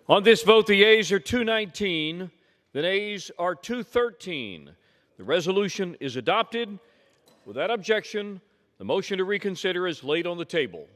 On this vote, the yeas are 219, the nays are 213. The resolution is adopted. Without objection, the motion to reconsider is laid on the table.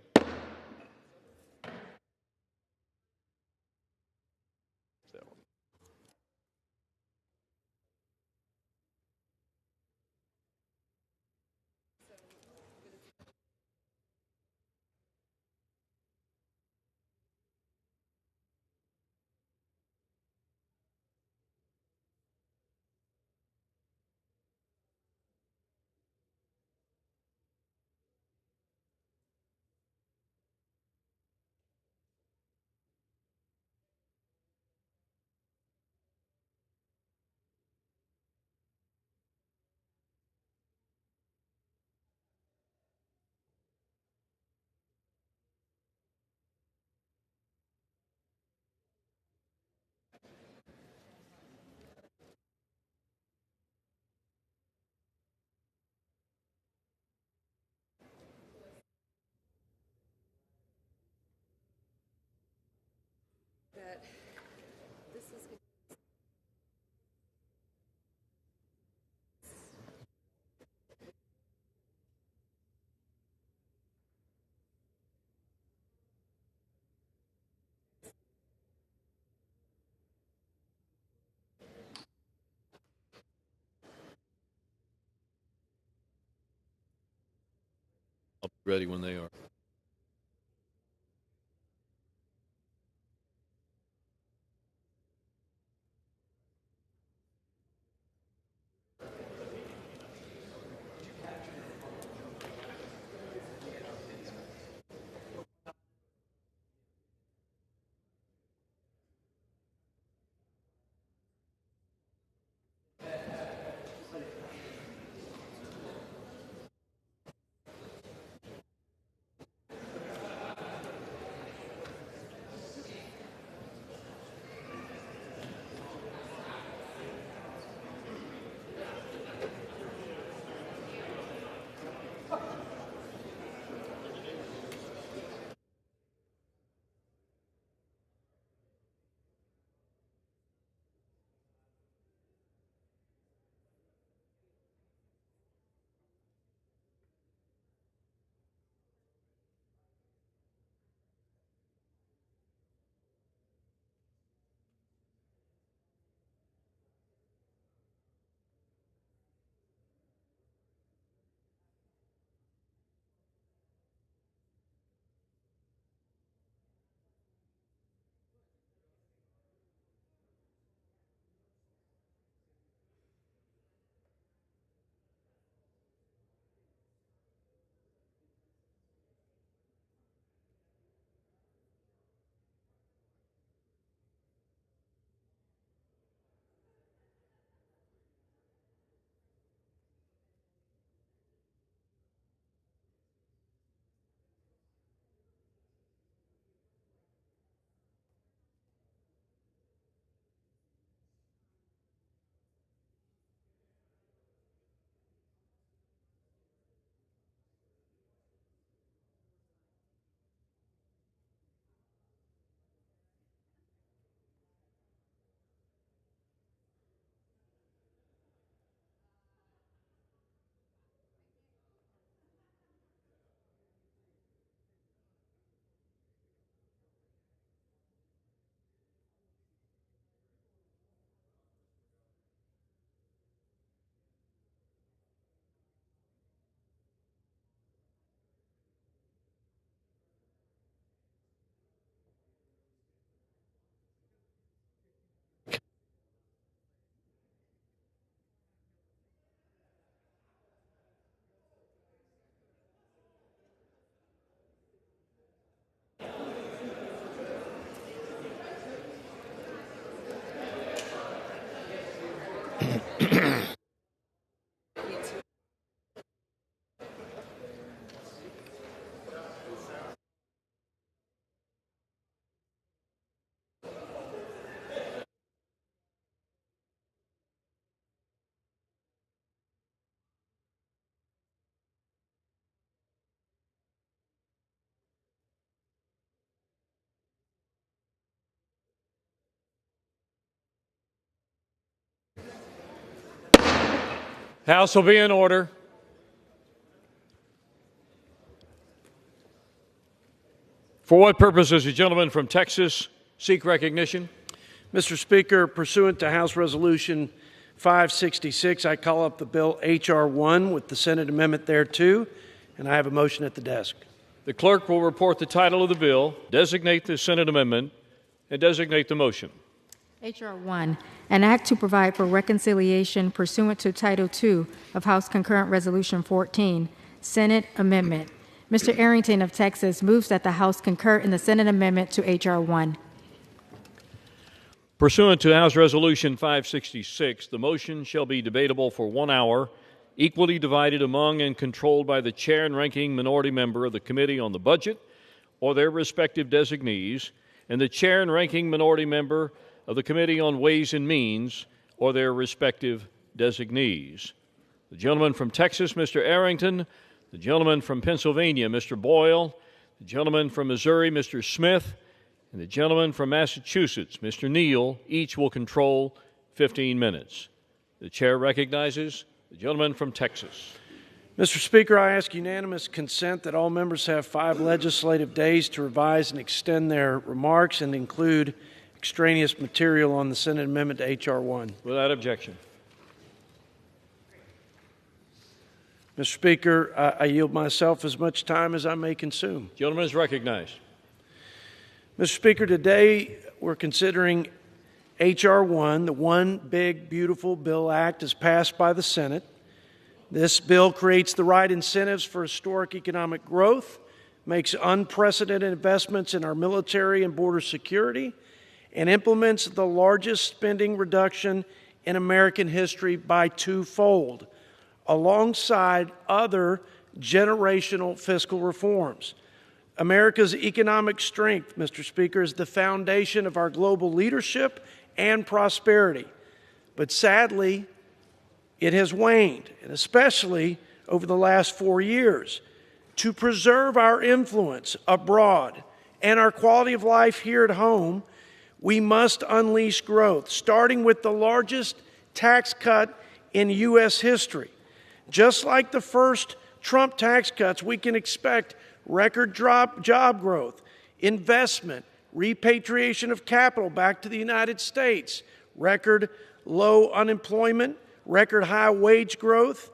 I'll be ready when they are. House will be in order. For what purpose does the gentleman from Texas seek recognition? Mr. Speaker, pursuant to House Resolution 566, I call up the bill H.R. 1 with the Senate amendment thereto, and I have a motion at the desk. The clerk will report the title of the bill, designate the Senate amendment, and designate the motion. H.R. 1, an act to provide for reconciliation pursuant to Title II of House Concurrent Resolution 14, Senate Amendment. Mr. Arrington of Texas moves that the House concur in the Senate amendment to H.R. 1. Pursuant to House Resolution 566, the motion shall be debatable for 1 hour, equally divided among and controlled by the chair and ranking minority member of the Committee on the Budget or their respective designees, and the chair and ranking minority member of the Committee on Ways and Means or their respective designees. The gentleman from Texas, Mr. Arrington, the gentleman from Pennsylvania, Mr. Boyle, the gentleman from Missouri, Mr. Smith, and the gentleman from Massachusetts, Mr. Neal, each will control 15 minutes. The chair recognizes the gentleman from Texas. Mr. Speaker, I ask unanimous consent that all members have 5 legislative days to revise and extend their remarks and include extraneous material on the Senate amendment to H.R. 1. Without objection. Mr. Speaker, I yield myself as much time as I may consume. The gentleman is recognized. Mr. Speaker, today we're considering H.R. 1, the One Big Beautiful Bill Act, is passed by the Senate. This bill creates the right incentives for historic economic growth, makes unprecedented investments in our military and border security, and implements the largest spending reduction in American history by 2-fold, alongside other generational fiscal reforms. America's economic strength, Mr. Speaker, is the foundation of our global leadership and prosperity. But sadly, it has waned, and especially over the last 4 years. To preserve our influence abroad and our quality of life here at home, we must unleash growth, starting with the largest tax cut in U.S. history. Just like the first Trump tax cuts, we can expect record job growth, investment, repatriation of capital back to the United States, record low unemployment, record high wage growth,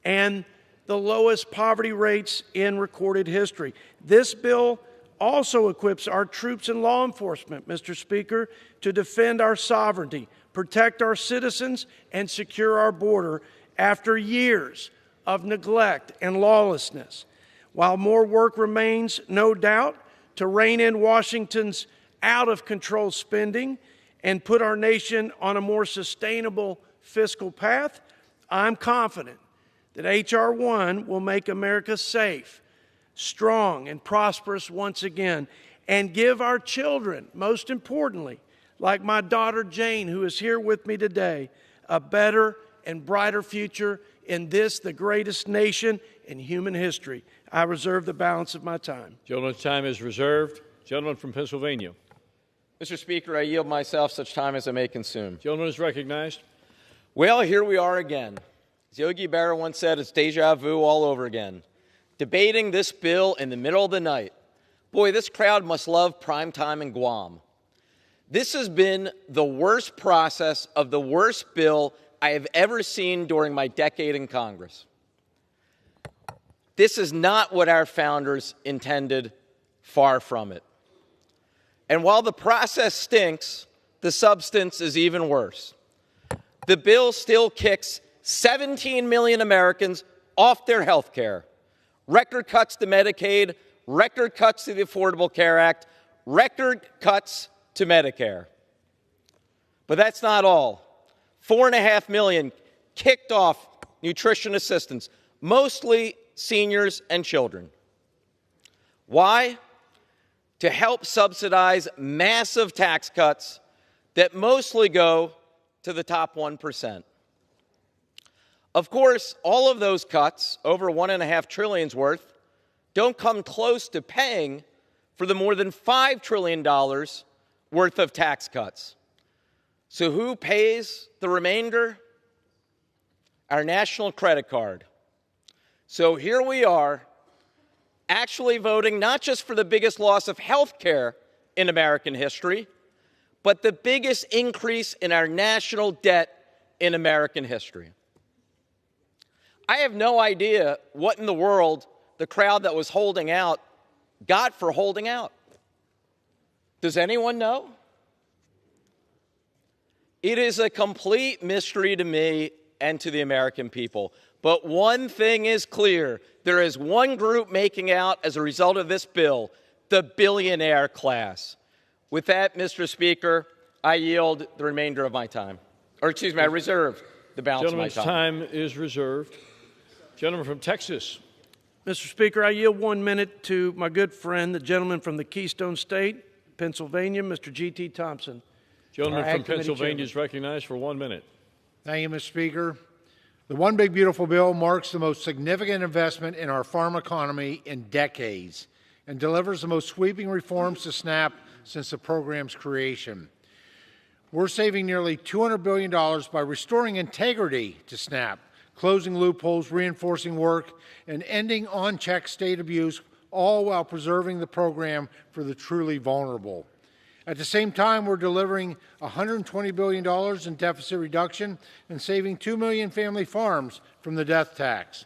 and the lowest poverty rates in recorded history. This bill also equips our troops and law enforcement, Mr. Speaker, to defend our sovereignty, protect our citizens, and secure our border after years of neglect and lawlessness. While more work remains, no doubt, to rein in Washington's out-of-control spending and put our nation on a more sustainable fiscal path, I'm confident that H.R. 1 will make America safe, strong, and prosperous once again, and give our children, most importantly, like my daughter Jane, who is here with me today, a better and brighter future in this, the greatest nation in human history. I reserve the balance of my time. Gentleman's time is reserved. Gentleman from Pennsylvania. Mr. Speaker, I yield myself such time as I may consume. Gentleman is recognized. Well, here we are again. As Yogi Berra once said, it's deja vu all over again. Debating this bill in the middle of the night. Boy, this crowd must love prime time in Guam. This has been the worst process of the worst bill I have ever seen during my decade in Congress. This is not what our founders intended, far from it. And while the process stinks, the substance is even worse. The bill still kicks 17 million Americans off their health care. Record cuts to Medicaid, record cuts to the Affordable Care Act, record cuts to Medicare. But that's not all. 4.5 million kicked off nutrition assistance, mostly seniors and children. Why? To help subsidize massive tax cuts that mostly go to the top 1%. Of course, all of those cuts, over $1.5 trillion worth, don't come close to paying for the more than $5 trillion worth of tax cuts. So who pays the remainder? our national credit card. So here we are, actually voting not just for the biggest loss of health care in American history, but the biggest increase in our national debt in American history. I have no idea what in the world the crowd that was holding out got for holding out. Does anyone know? It is a complete mystery to me and to the American people. But one thing is clear. There is one group making out as a result of this bill, the billionaire class. With that, Mr. Speaker, I yield the remainder of my time. Or, excuse me, I reserve the balance of my time. Gentleman's time is reserved. Gentleman from Texas. Mr. Speaker, I yield 1 minute to my good friend, the gentleman from the Keystone State, Pennsylvania, Mr. G.T. Thompson. Gentleman from Pennsylvania is recognized for 1 minute. Thank you, Mr. Speaker. The One Big Beautiful Bill marks the most significant investment in our farm economy in decades and delivers the most sweeping reforms to SNAP since the program's creation. We're saving nearly $200 billion by restoring integrity to SNAP, closing loopholes, reinforcing work, and ending on-check state abuse, all while preserving the program for the truly vulnerable. At the same time, we're delivering $120 billion in deficit reduction and saving 2 million family farms from the death tax.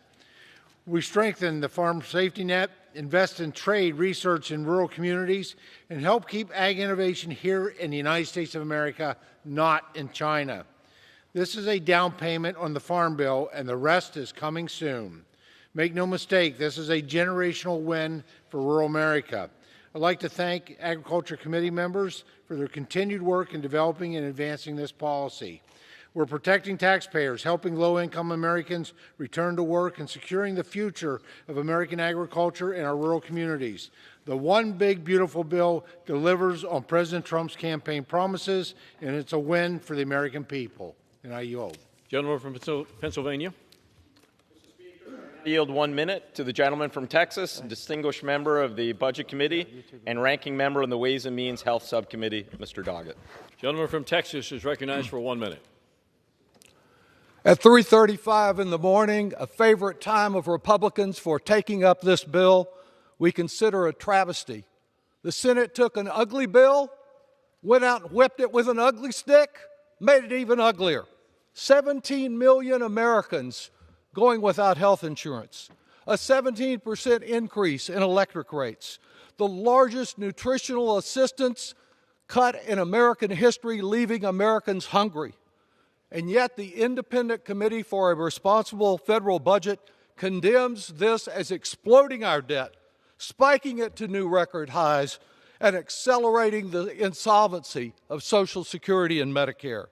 We strengthen the farm safety net, invest in trade, research in rural communities, and help keep ag innovation here in the United States of America, not in China. This is a down payment on the Farm Bill, and the rest is coming soon. Make no mistake, this is a generational win for rural America. I'd like to thank Agriculture Committee members for their continued work in developing and advancing this policy. We're protecting taxpayers, helping low-income Americans return to work, and securing the future of American agriculture in our rural communities. The One Big Beautiful Bill delivers on President Trump's campaign promises, and it's a win for the American people. And I yield. Gentleman from Pennsylvania. I yield 1 minute to the gentleman from Texas, distinguished member of the Budget Committee and ranking member on the Ways and Means Health Subcommittee, Mr. Doggett. Gentleman from Texas is recognized for 1 minute. At 3:35 in the morning, a favorite time of Republicans for taking up this bill, we consider a travesty. The Senate took an ugly bill, went out and whipped it with an ugly stick, made it even uglier. 17 million Americans going without health insurance, a 17% increase in electric rates, the largest nutritional assistance cut in American history, leaving Americans hungry. And yet the Independent Committee for a Responsible Federal Budget condemns this as exploding our debt, spiking it to new record highs, and accelerating the insolvency of Social Security and Medicare.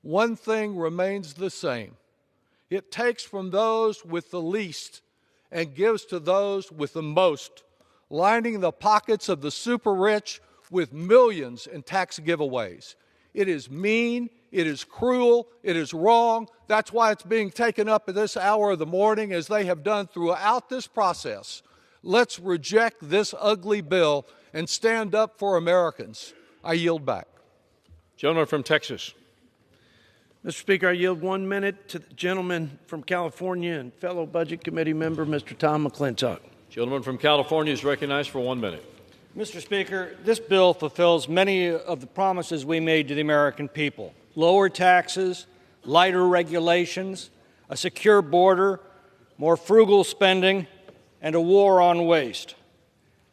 One thing remains the same. It takes from those with the least and gives to those with the most, lining the pockets of the super rich with millions in tax giveaways. It is mean, it is cruel, it is wrong. That's why it's being taken up at this hour of the morning, as they have done throughout this process. Let's reject this ugly bill and stand up for Americans. I yield back. Gentleman from Texas. Mr. Speaker, I yield 1 minute to the gentleman from California and fellow Budget Committee member, Mr. Tom McClintock. Gentleman from California is recognized for 1 minute. Mr. Speaker, this bill fulfills many of the promises we made to the American people. Lower taxes, lighter regulations, a secure border, more frugal spending, and a war on waste.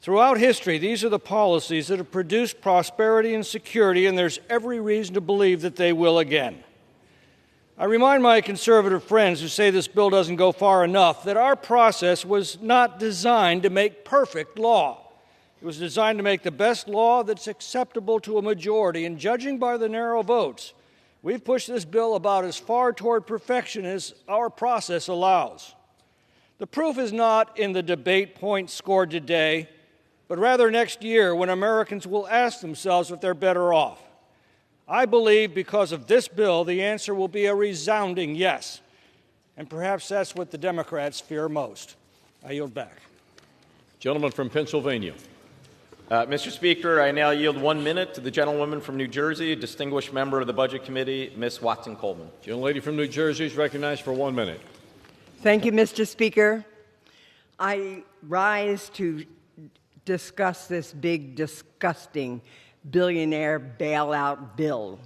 Throughout history, these are the policies that have produced prosperity and security, and there's every reason to believe that they will again. I remind my conservative friends who say this bill doesn't go far enough that our process was not designed to make perfect law. It was designed to make the best law that's acceptable to a majority, and judging by the narrow votes, we've pushed this bill about as far toward perfection as our process allows. The proof is not in the debate points scored today, but rather next year, when Americans will ask themselves if they're better off. I believe because of this bill, the answer will be a resounding yes. And perhaps that's what the Democrats fear most. I yield back. Gentleman from Pennsylvania. Mr. Speaker, I now yield 1 minute to the gentlewoman from New Jersey, a distinguished member of the Budget Committee, Ms. Watson-Coleman. The gentlelady from New Jersey is recognized for 1 minute. Thank you, Mr. Speaker. I rise to discuss this big, disgusting billionaire bailout bill.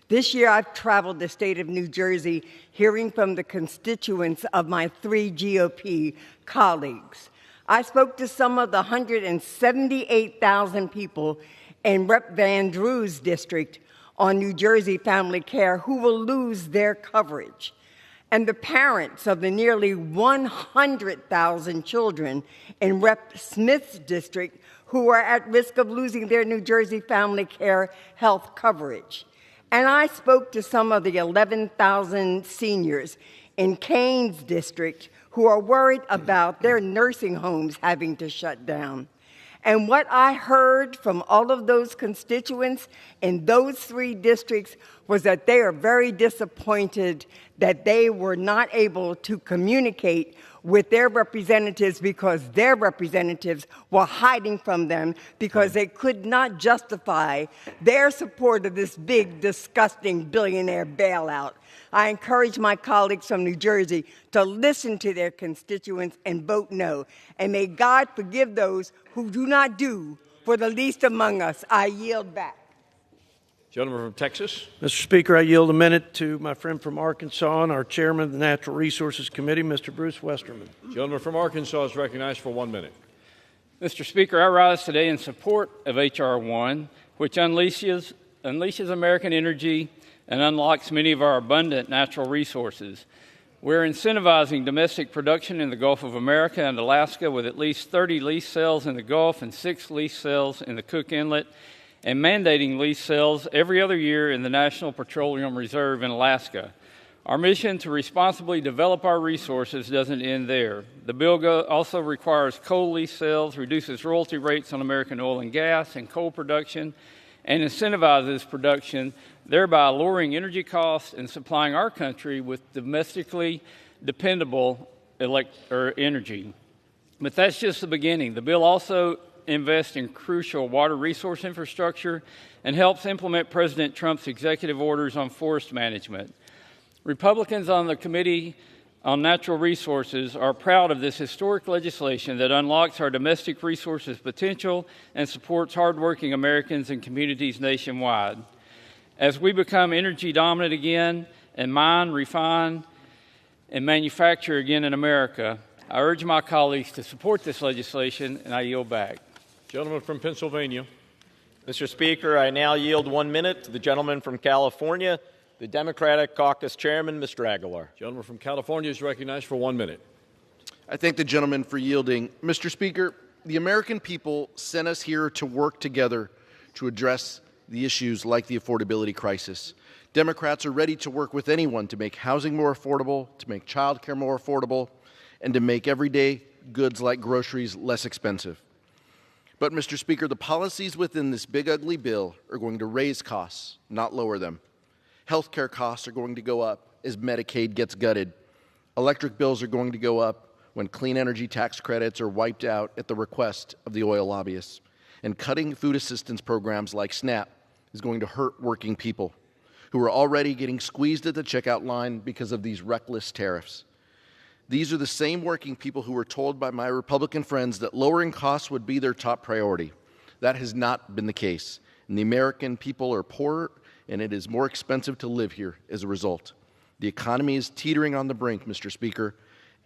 This year, I've traveled the state of New Jersey hearing from the constituents of my 3 GOP colleagues. I spoke to some of the 178,000 people in Rep. Van Drew's district on New Jersey Family Care who will lose their coverage, and the parents of the nearly 100,000 children in Rep. Smith's district who are at risk of losing their New Jersey Family Care health coverage. And I spoke to some of the 11,000 seniors in Kane's district who are worried about their nursing homes having to shut down. And what I heard from all of those constituents in those 3 districts was that they are very disappointed that they were not able to communicate with their representatives because their representatives were hiding from them because they could not justify their support of this big, disgusting billionaire bailout. I encourage my colleagues from New Jersey to listen to their constituents and vote no. And may God forgive those who do not do for the least among us. I yield back. Gentleman from Texas. Mr. Speaker, I yield a minute to my friend from Arkansas and our chairman of the Natural Resources Committee, Mr. Bruce Westerman. Gentleman from Arkansas is recognized for 1 minute. Mr. Speaker, I rise today in support of H.R. 1, which unleashes American energy and unlocks many of our abundant natural resources. We're incentivizing domestic production in the Gulf of America and Alaska with at least 30 lease sales in the Gulf and 6 lease sales in the Cook Inlet, and mandating lease sales every other year in the National Petroleum Reserve in Alaska. Our mission to responsibly develop our resources doesn't end there. The bill also requires coal lease sales, reduces royalty rates on American oil and gas and coal production, and incentivizes production, thereby lowering energy costs and supplying our country with domestically dependable energy. But that's just the beginning. The bill also invests in crucial water resource infrastructure and helps implement President Trump's executive orders on forest management. Republicans on the Committee on Natural Resources are proud of this historic legislation that unlocks our domestic resources potential and supports hardworking Americans and communities nationwide. As we become energy dominant again and mine, refine, and manufacture again in America, I urge my colleagues to support this legislation, and I yield back. Gentleman from Pennsylvania. Mr. Speaker, I now yield 1 minute to the gentleman from California, the Democratic Caucus Chairman, Mr. Aguilar. Gentleman from California is recognized for 1 minute. I thank the gentleman for yielding. Mr. Speaker, the American people sent us here to work together to address the issues like the affordability crisis. Democrats are ready to work with anyone to make housing more affordable, to make child care more affordable, and to make everyday goods like groceries less expensive. But, Mr. Speaker, the policies within this big, ugly bill are going to raise costs, not lower them. Health care costs are going to go up as Medicaid gets gutted. Electric bills are going to go up when clean energy tax credits are wiped out at the request of the oil lobbyists. And cutting food assistance programs like SNAP is going to hurt working people who are already getting squeezed at the checkout line because of these reckless tariffs. These are the same working people who were told by my Republican friends that lowering costs would be their top priority. That has not been the case. And the American people are poorer, and it is more expensive to live here as a result. The economy is teetering on the brink, Mr. Speaker.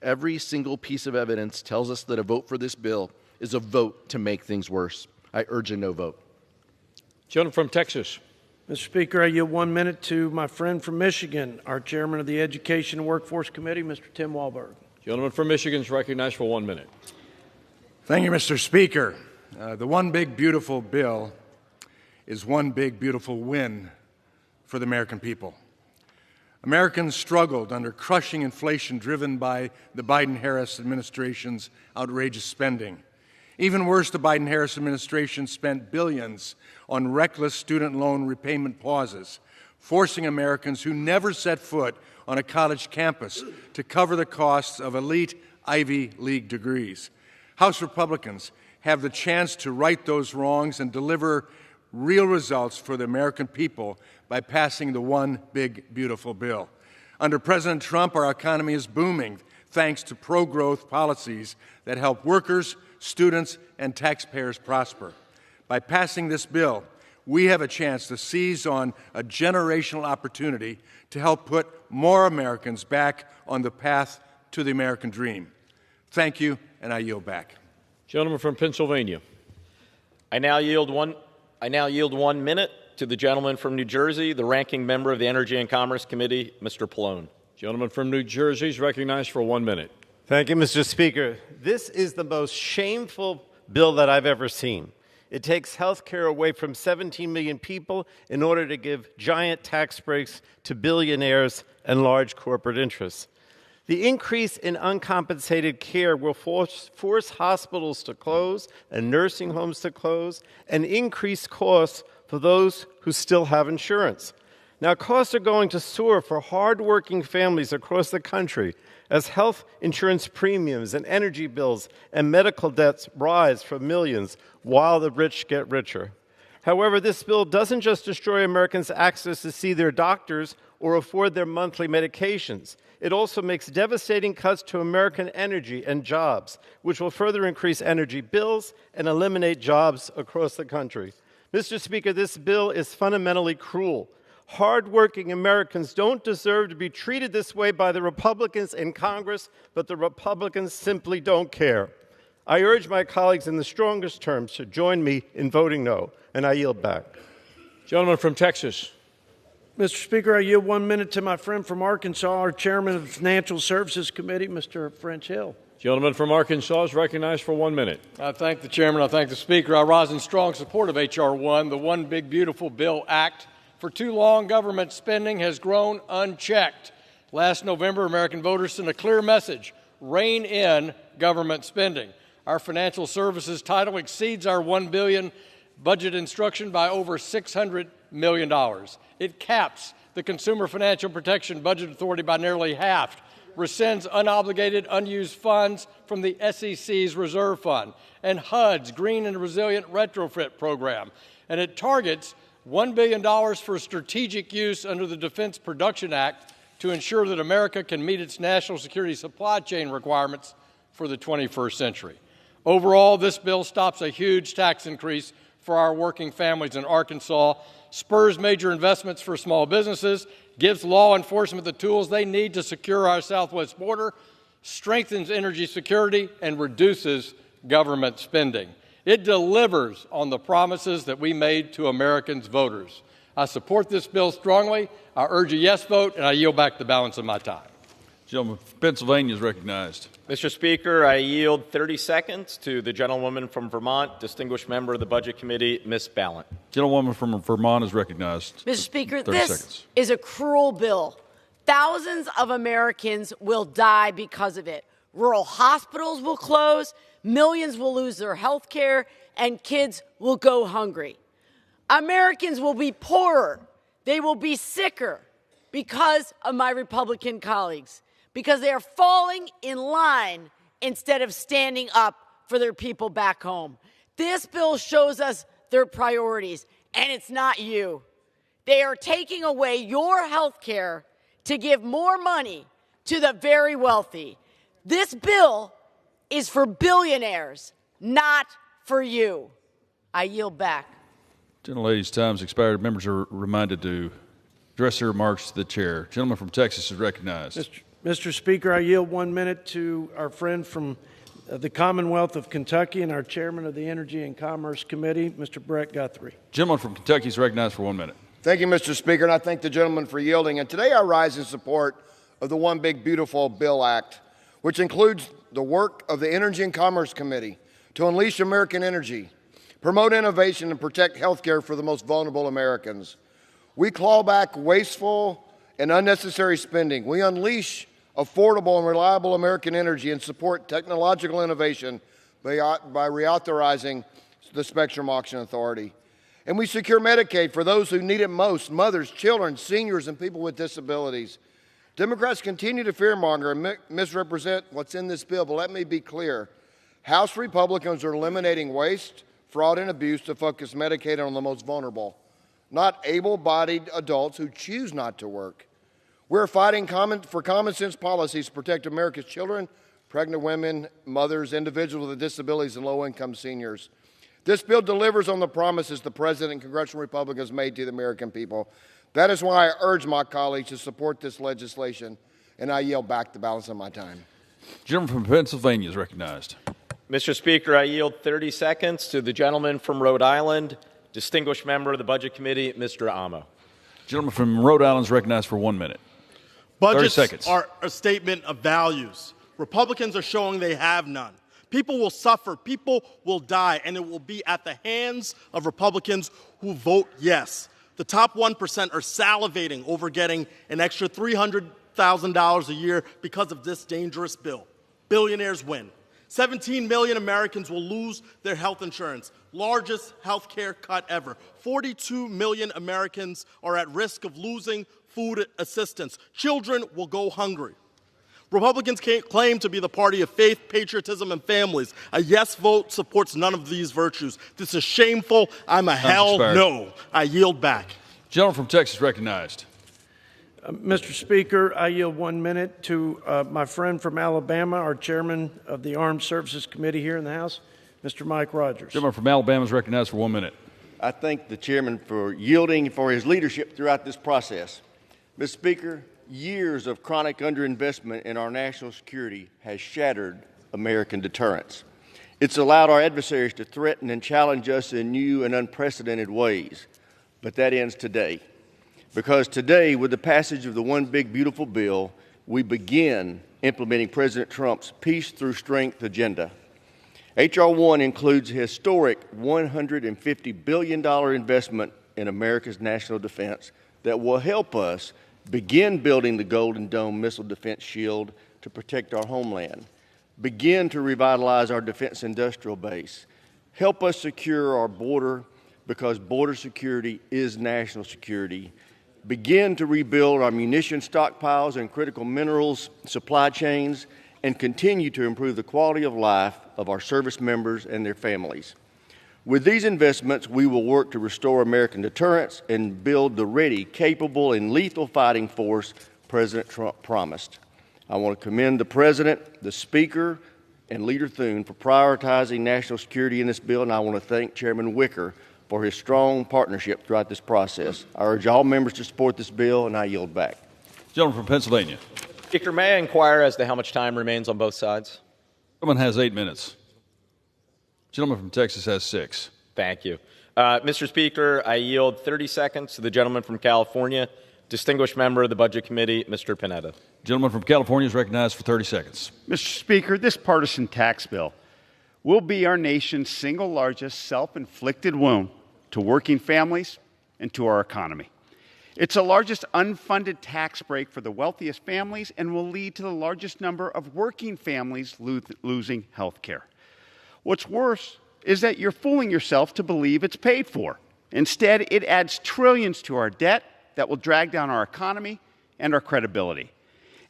Every single piece of evidence tells us that a vote for this bill is a vote to make things worse. I urge a no vote. Gentleman from Texas. Mr. Speaker, I yield 1 minute to my friend from Michigan, our chairman of the Education and Workforce Committee, Mr. Tim Walberg. Gentleman from Michigan is recognized for 1 minute. Thank you, Mr. Speaker. The One Big Beautiful Bill is one big beautiful win for the American people. Americans struggled under crushing inflation driven by the Biden-Harris administration's outrageous spending. Even worse, the Biden-Harris administration spent billions on reckless student loan repayment pauses, forcing Americans who never set foot on a college campus to cover the costs of elite Ivy League degrees. House Republicans have the chance to right those wrongs and deliver real results for the American people by passing the One Big Beautiful Bill. Under President Trump, our economy is booming thanks to pro-growth policies that help workers, students, and taxpayers prosper. By passing this bill, we have a chance to seize on a generational opportunity to help put more Americans back on the path to the American dream. Thank you, and I yield back. Gentleman from Pennsylvania. I now yield 1 minute to the gentleman from New Jersey, the ranking member of the Energy and Commerce Committee, Mr. Pallone. Gentleman from New Jersey is recognized for 1 minute. Thank you, Mr. Speaker. This is the most shameful bill that I've ever seen. It takes health care away from 17 million people in order to give giant tax breaks to billionaires and large corporate interests. The increase in uncompensated care will force hospitals to close and nursing homes to close and increase costs for those who still have insurance. Now, costs are going to soar for hardworking families across the country as health insurance premiums and energy bills and medical debts rise for millions while the rich get richer. However, this bill doesn't just destroy Americans' access to see their doctors or afford their monthly medications. It also makes devastating cuts to American energy and jobs, which will further increase energy bills and eliminate jobs across the country. Mr. Speaker, this bill is fundamentally cruel. Hardworking Americans don't deserve to be treated this way by the Republicans in Congress, but the Republicans simply don't care. I urge my colleagues in the strongest terms to join me in voting no, and I yield back. Gentleman from Texas. Mr. Speaker, I yield 1 minute to my friend from Arkansas, our chairman of the Financial Services Committee, Mr. French Hill. Gentleman from Arkansas is recognized for 1 minute. I thank the chairman. I thank the speaker. I rise in strong support of H.R. 1, the One Big Beautiful Bill Act. For too long, government spending has grown unchecked. Last November, American voters sent a clear message: rein in government spending. Our financial services title exceeds our $1 billion budget instruction by over $600 million. It caps the Consumer Financial Protection Budget Authority by nearly half, rescinds unobligated unused funds from the SEC's reserve fund, and HUD's Green and Resilient Retrofit program. And it targets $1 billion for strategic use under the Defense Production Act to ensure that America can meet its national security supply chain requirements for the 21st century. Overall, this bill stops a huge tax increase for our working families in Arkansas, spurs major investments for small businesses, gives law enforcement the tools they need to secure our southwest border, strengthens energy security, and reduces government spending. It delivers on the promises that we made to Americans' voters. I support this bill strongly. I urge a yes vote, and I yield back the balance of my time. Gentleman from Pennsylvania is recognized. Mr. Speaker, I yield 30 seconds to the gentlewoman from Vermont, distinguished member of the Budget Committee, Ms. Ballant. Gentlewoman from Vermont is recognized. Mr. Speaker, 30 this seconds. is a cruel bill. Thousands of Americans will die because of it. Rural hospitals will close, millions will lose their health care, and kids will go hungry. Americans will be poorer. They will be sicker because of my Republican colleagues, because they are falling in line instead of standing up for their people back home. This bill shows us their priorities, and it's not you. They are taking away your health care to give more money to the very wealthy. This bill is for billionaires, not for you. I yield back. Gentlelady's time's expired. Members are reminded to address their remarks to the chair. Gentleman from Texas is recognized. Mr. Speaker, I yield 1 minute to our friend from the Commonwealth of Kentucky and our chairman of the Energy and Commerce Committee, Mr. Brett Guthrie. Gentleman from Kentucky is recognized for 1 minute. Thank you, Mr. Speaker, and I thank the gentleman for yielding. And today I rise in support of the One Big Beautiful Bill Act, which includes the work of the Energy and Commerce Committee to unleash American energy, promote innovation, and protect health care for the most vulnerable Americans. We claw back wasteful and unnecessary spending. We unleash affordable and reliable American energy and support technological innovation by reauthorizing the Spectrum Auction Authority. And we secure Medicaid for those who need it most: mothers, children, seniors, and people with disabilities. Democrats continue to fearmonger and misrepresent what's in this bill, but let me be clear. House Republicans are eliminating waste, fraud, and abuse to focus Medicaid on the most vulnerable, not able-bodied adults who choose not to work. We're fighting for common sense policies to protect America's children, pregnant women, mothers, individuals with disabilities, and low-income seniors. This bill delivers on the promises the President and congressional Republicans made to the American people. That is why I urge my colleagues to support this legislation, and I yield back the balance of my time. Gentleman from Pennsylvania is recognized. Mr. Speaker, I yield 30 seconds to the gentleman from Rhode Island, distinguished member of the Budget Committee, Mr. Amo. Gentleman from Rhode Island is recognized for 1 minute. Budgets 30 seconds. are a statement of values. Republicans are showing they have none. People will suffer, people will die, and it will be at the hands of Republicans who vote yes. The top 1% are salivating over getting an extra $300,000 a year because of this dangerous bill. Billionaires win. 17 million Americans will lose their health insurance, largest health care cut ever. 42 million Americans are at risk of losing food assistance. Children will go hungry. Republicans claim to be the party of faith, patriotism, and families. A yes vote supports none of these virtues. This is shameful. I'm a hell no. I yield back. Gentleman from Texas recognized. Mr. Speaker, I yield 1 minute to my friend from Alabama, our chairman of the Armed Services Committee here in the House, Mr. Mike Rogers. Gentleman from Alabama is recognized for 1 minute. I thank the chairman for yielding for his leadership throughout this process. Mr. Speaker, years of chronic underinvestment in our national security has shattered American deterrence. It's allowed our adversaries to threaten and challenge us in new and unprecedented ways. But that ends today. Because today, with the passage of the One Big Beautiful Bill, we begin implementing President Trump's Peace Through Strength agenda. H.R. 1 includes a historic $150 billion investment in America's national defense that will help us begin building the Golden Dome missile defense shield to protect our homeland, begin to revitalize our defense industrial base, help us secure our border because border security is national security, begin to rebuild our munition stockpiles and critical minerals supply chains, and continue to improve the quality of life of our service members and their families. With these investments, we will work to restore American deterrence and build the ready, capable, and lethal fighting force President Trump promised. I want to commend the President, the Speaker, and Leader Thune for prioritizing national security in this bill, and I want to thank Chairman Wicker for his strong partnership throughout this process. I urge all members to support this bill, and I yield back. Gentleman from Pennsylvania. Speaker, may I inquire as to how much time remains on both sides? Gentleman has 8 minutes. Gentleman from Texas has 6. Thank you. Mr. Speaker, I yield 30 seconds to the gentleman from California, distinguished member of the Budget Committee, Mr. Panetta. Gentleman from California is recognized for 30 seconds. Mr. Speaker, this partisan tax bill will be our nation's single largest self-inflicted wound to working families and to our economy. It's the largest unfunded tax break for the wealthiest families and will lead to the largest number of working families losing health care. What's worse is that you're fooling yourself to believe it's paid for. Instead, it adds trillions to our debt that will drag down our economy and our credibility.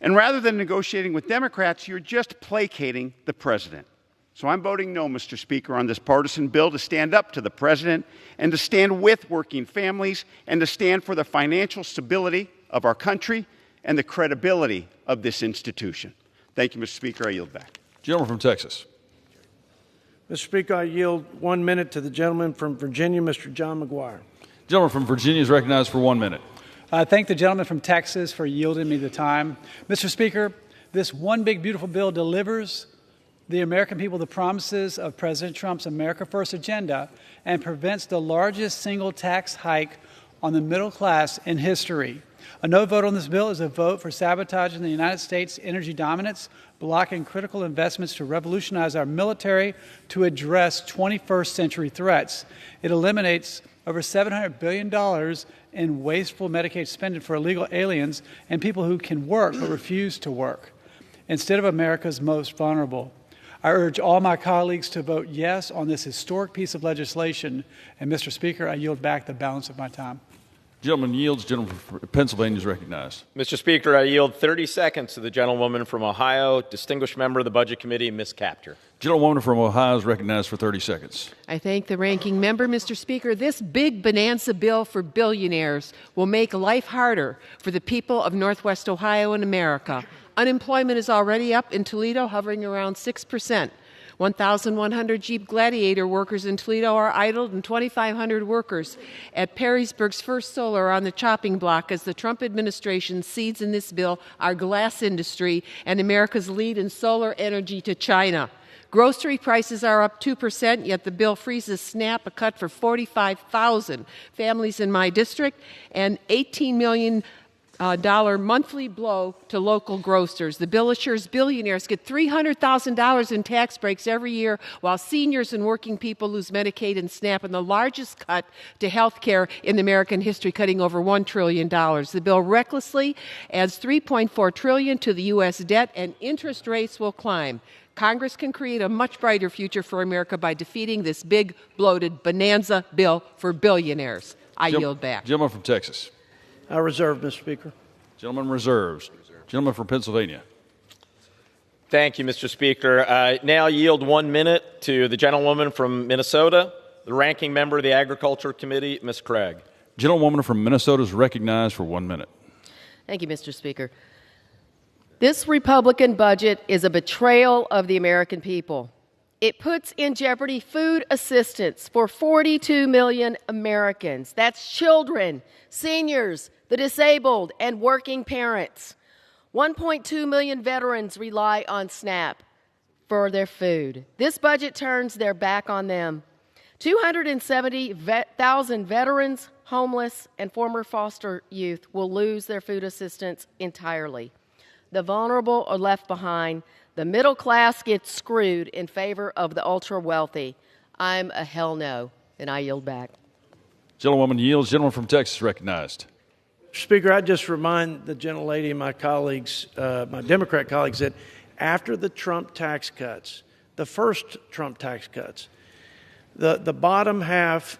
And rather than negotiating with Democrats, you're just placating the president. So I'm voting no, Mr. Speaker, on this partisan bill to stand up to the president and to stand with working families and to stand for the financial stability of our country and the credibility of this institution. Thank you, Mr. Speaker. I yield back. Gentleman from Texas. Mr. Speaker, I yield 1 minute to the gentleman from Virginia, Mr. John McGuire. Gentleman from Virginia is recognized for 1 minute. I thank the gentleman from Texas for yielding me the time. Mr. Speaker, this One Big Beautiful Bill delivers the American people the promises of President Trump's America First agenda and prevents the largest single tax hike on the middle class in history. A no vote on this bill is a vote for sabotaging the United States' energy dominance, blocking critical investments to revolutionize our military to address 21st century threats. It eliminates over $700 billion in wasteful Medicaid spending for illegal aliens and people who can work but refuse to work, instead of America's most vulnerable. I urge all my colleagues to vote yes on this historic piece of legislation. And, Mr. Speaker, I yield back the balance of my time. Gentleman yields. Gentleman from Pennsylvania is recognized. Mr. Speaker, I yield 30 seconds to the gentlewoman from Ohio, distinguished member of the Budget Committee, Ms. Capter. Gentlewoman from Ohio is recognized for 30 seconds. I thank the ranking member, Mr. Speaker. This big bonanza bill for billionaires will make life harder for the people of Northwest Ohio and America. Unemployment is already up in Toledo, hovering around 6%. 1,100 Jeep Gladiator workers in Toledo are idled, and 2,500 workers at Perrysburg's First Solar are on the chopping block as the Trump administration cedes in this bill our glass industry and America's lead in solar energy to China. Grocery prices are up 2%, yet the bill freezes SNAP, a cut for 45,000 families in my district, and $18 million monthly blow to local grocers. The bill assures billionaires get $300,000 in tax breaks every year, while seniors and working people lose Medicaid and SNAP, and the largest cut to health care in American history, cutting over $1 trillion. The bill recklessly adds $3.4 trillion to the U.S. debt, and interest rates will climb. Congress can create a much brighter future for America by defeating this big, bloated bonanza bill for billionaires. I yield back. Gentleman from Texas. I reserve, Mr. Speaker. Gentleman reserves. Gentleman from Pennsylvania. Thank you, Mr. Speaker. I now yield 1 minute to the gentlewoman from Minnesota, the ranking member of the Agriculture Committee, Ms. Craig. Gentlewoman from Minnesota is recognized for 1 minute. Thank you, Mr. Speaker. This Republican budget is a betrayal of the American people. It puts in jeopardy food assistance for 42 million Americans. That's children, seniors, the disabled, and working parents. 1.2 million veterans rely on SNAP for their food. This budget turns their back on them. 270,000 veterans, homeless, and former foster youth will lose their food assistance entirely. The vulnerable are left behind. The middle class gets screwed in favor of the ultra-wealthy. I'm a hell no, and I yield back. Gentlewoman yields. Gentleman from Texas recognized. Speaker, I just remind the gentlelady and my colleagues, my Democrat colleagues, that after the Trump tax cuts, the first Trump tax cuts, the bottom half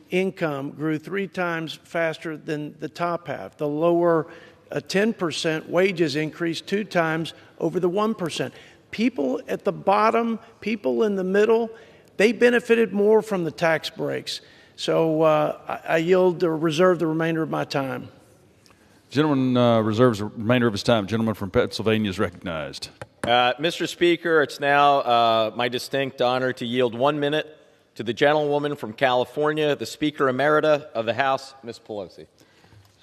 income grew 3 times faster than the top half. The lower 10% wages increased 2 times over the 1%. People at the bottom, people in the middle, they benefited more from the tax breaks. So I yield or reserve the remainder of my time. Gentleman reserves the remainder of his time. Gentleman from Pennsylvania is recognized. Mr. Speaker, it's now my distinct honor to yield 1 minute to the gentlewoman from California, the Speaker Emerita of the House, Ms. Pelosi.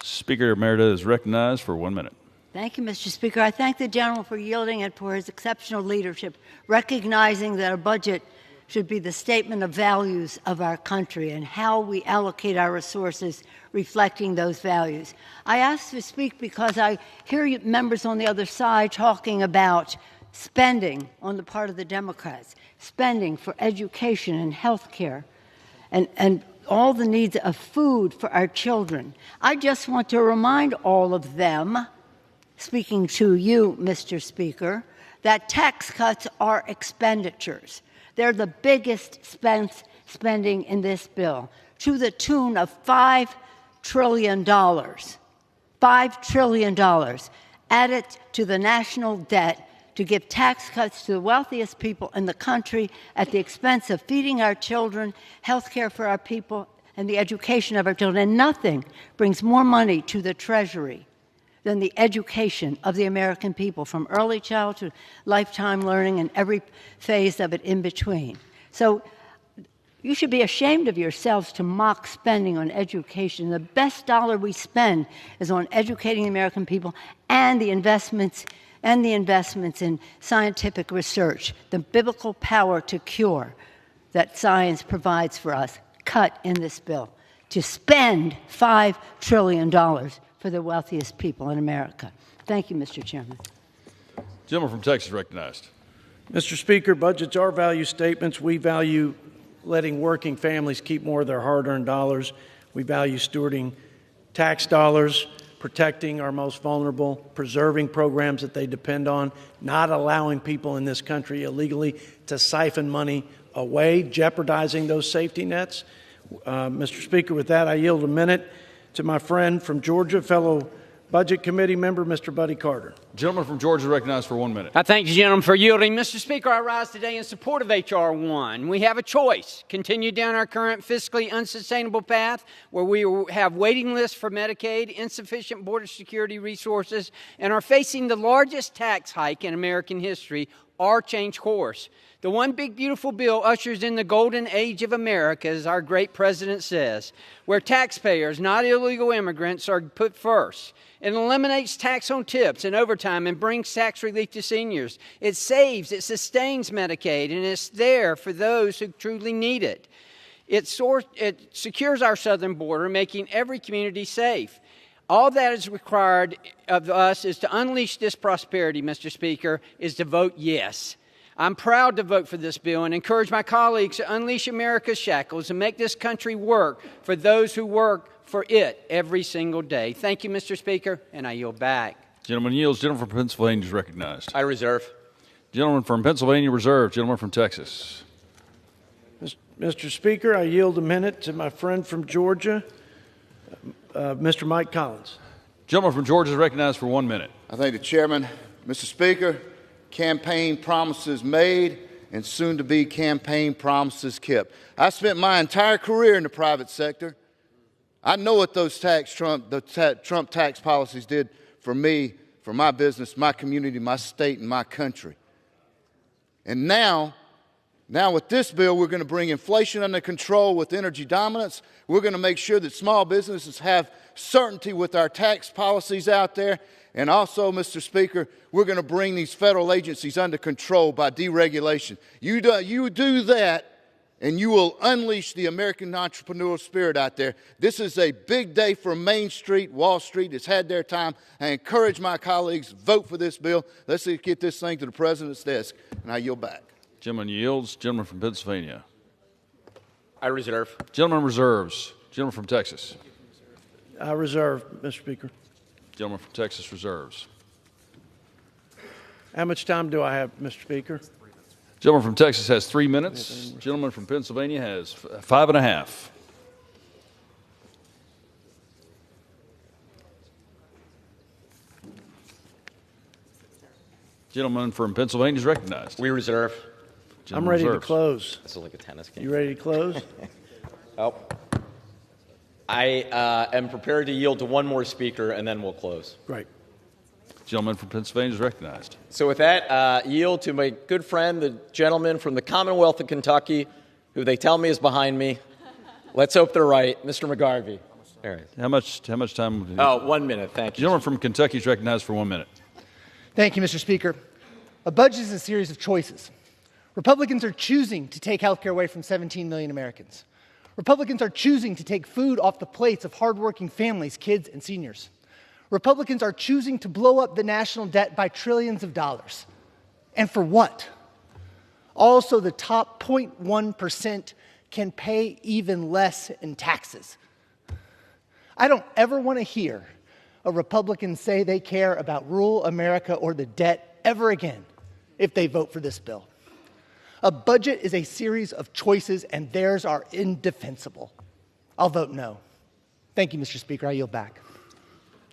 Speaker Emerita is recognized for 1 minute. Thank you, Mr. Speaker. I thank the General for yielding and for his exceptional leadership, recognizing that a budget should be the statement of values of our country and how we allocate our resources reflecting those values. I ask to speak because I hear members on the other side talking about spending on the part of the Democrats, spending for education and health care, and all the needs of food for our children. I just want to remind all of them, speaking to you, Mr. Speaker, that tax cuts are expenditures. They're the biggest spending in this bill, to the tune of $5 trillion. $5 trillion added to the national debt to give tax cuts to the wealthiest people in the country at the expense of feeding our children, health care for our people, and the education of our children. And nothing brings more money to the Treasury than the education of the American people, from early childhood to lifetime learning and every phase of it in between. So you should be ashamed of yourselves to mock spending on education. The best dollar we spend is on educating the American people and the investments in scientific research, the biblical power to cure that science provides for us, cut in this bill, to spend $5 trillion for the wealthiest people in America. Thank you, Mr. Chairman. Gentleman from Texas recognized. Mr. Speaker, budgets are value statements. We value letting working families keep more of their hard-earned dollars. We value stewarding tax dollars, protecting our most vulnerable, preserving programs that they depend on, not allowing people in this country illegally to siphon money away, jeopardizing those safety nets. Mr. Speaker, with that, I yield a minute to my friend from Georgia, fellow Budget Committee member, Mr. Buddy Carter. Gentleman from Georgia is recognized for 1 minute. I thank the gentleman for yielding. Mr. Speaker, I rise today in support of H.R. 1. We have a choice. Continue down our current fiscally unsustainable path where we have waiting lists for Medicaid, insufficient border security resources, and are facing the largest tax hike in American history, or change course. The One Big Beautiful Bill ushers in the golden age of America, as our great president says, where taxpayers, not illegal immigrants, are put first. It eliminates tax on tips and overtime and brings tax relief to seniors. It saves, it sustains Medicaid, and it's there for those who truly need it. It secures our southern border, making every community safe. All that is required of us is to unleash this prosperity, Mr. Speaker, is to vote yes. I'm proud to vote for this bill and encourage my colleagues to unleash America's shackles and make this country work for those who work for it every single day. Thank you, Mr. Speaker, and I yield back. Gentleman yields. Gentleman from Pennsylvania is recognized. I reserve. Gentleman from Pennsylvania reserved. Gentleman from Texas. Mr. Speaker, I yield a minute to my friend from Georgia, Mr. Mike Collins. Gentleman from Georgia is recognized for 1 minute. I thank the chairman. Mr. Speaker, campaign promises made and soon to be campaign promises kept. I spent my entire career in the private sector. I know what those Trump tax policies did for me, for my business, my community, my state, and my country. And now with this bill, we're going to bring inflation under control with energy dominance. We're going to make sure that small businesses have certainty with our tax policies out there. And also, Mr. Speaker, we're going to bring these federal agencies under control by deregulation. You do that, and you will unleash the American entrepreneurial spirit out there. This is a big day for Main Street. Wall Street has had their time. I encourage my colleagues, vote for this bill. Let's get this thing to the president's desk, and I yield back. Gentleman yields. Gentleman from Pennsylvania. I reserve. Gentleman reserves. Gentleman from Texas. I reserve, Mr. Speaker. Gentleman from Texas reserves. How much time do I have, Mr. Speaker? Gentleman from Texas has 3 minutes. Gentleman from Pennsylvania has 5.5. Gentleman from Pennsylvania is recognized. We reserve. I'm ready to close. This is like a tennis game. You ready to close? Oh. I am prepared to yield to one more speaker, and then we'll close. Great. Gentleman from Pennsylvania is recognized. So with that, yield to my good friend, the gentleman from the Commonwealth of Kentucky, who they tell me is behind me. Let's hope they're right, Mr. McGarvey. All right. How much time? Oh, 1 minute. Thank you. Gentleman from Kentucky is recognized for 1 minute. Thank you, Mr. Speaker. A budget is a series of choices. Republicans are choosing to take health care away from 17 million Americans. Republicans are choosing to take food off the plates of hardworking families, kids, and seniors. Republicans are choosing to blow up the national debt by trillions of dollars. And for what? Also, the top 0.1% can pay even less in taxes. I don't ever want to hear a Republican say they care about rural America or the debt ever again if they vote for this bill. A budget is a series of choices, and theirs are indefensible. I'll vote no. Thank you, Mr. Speaker. I yield back.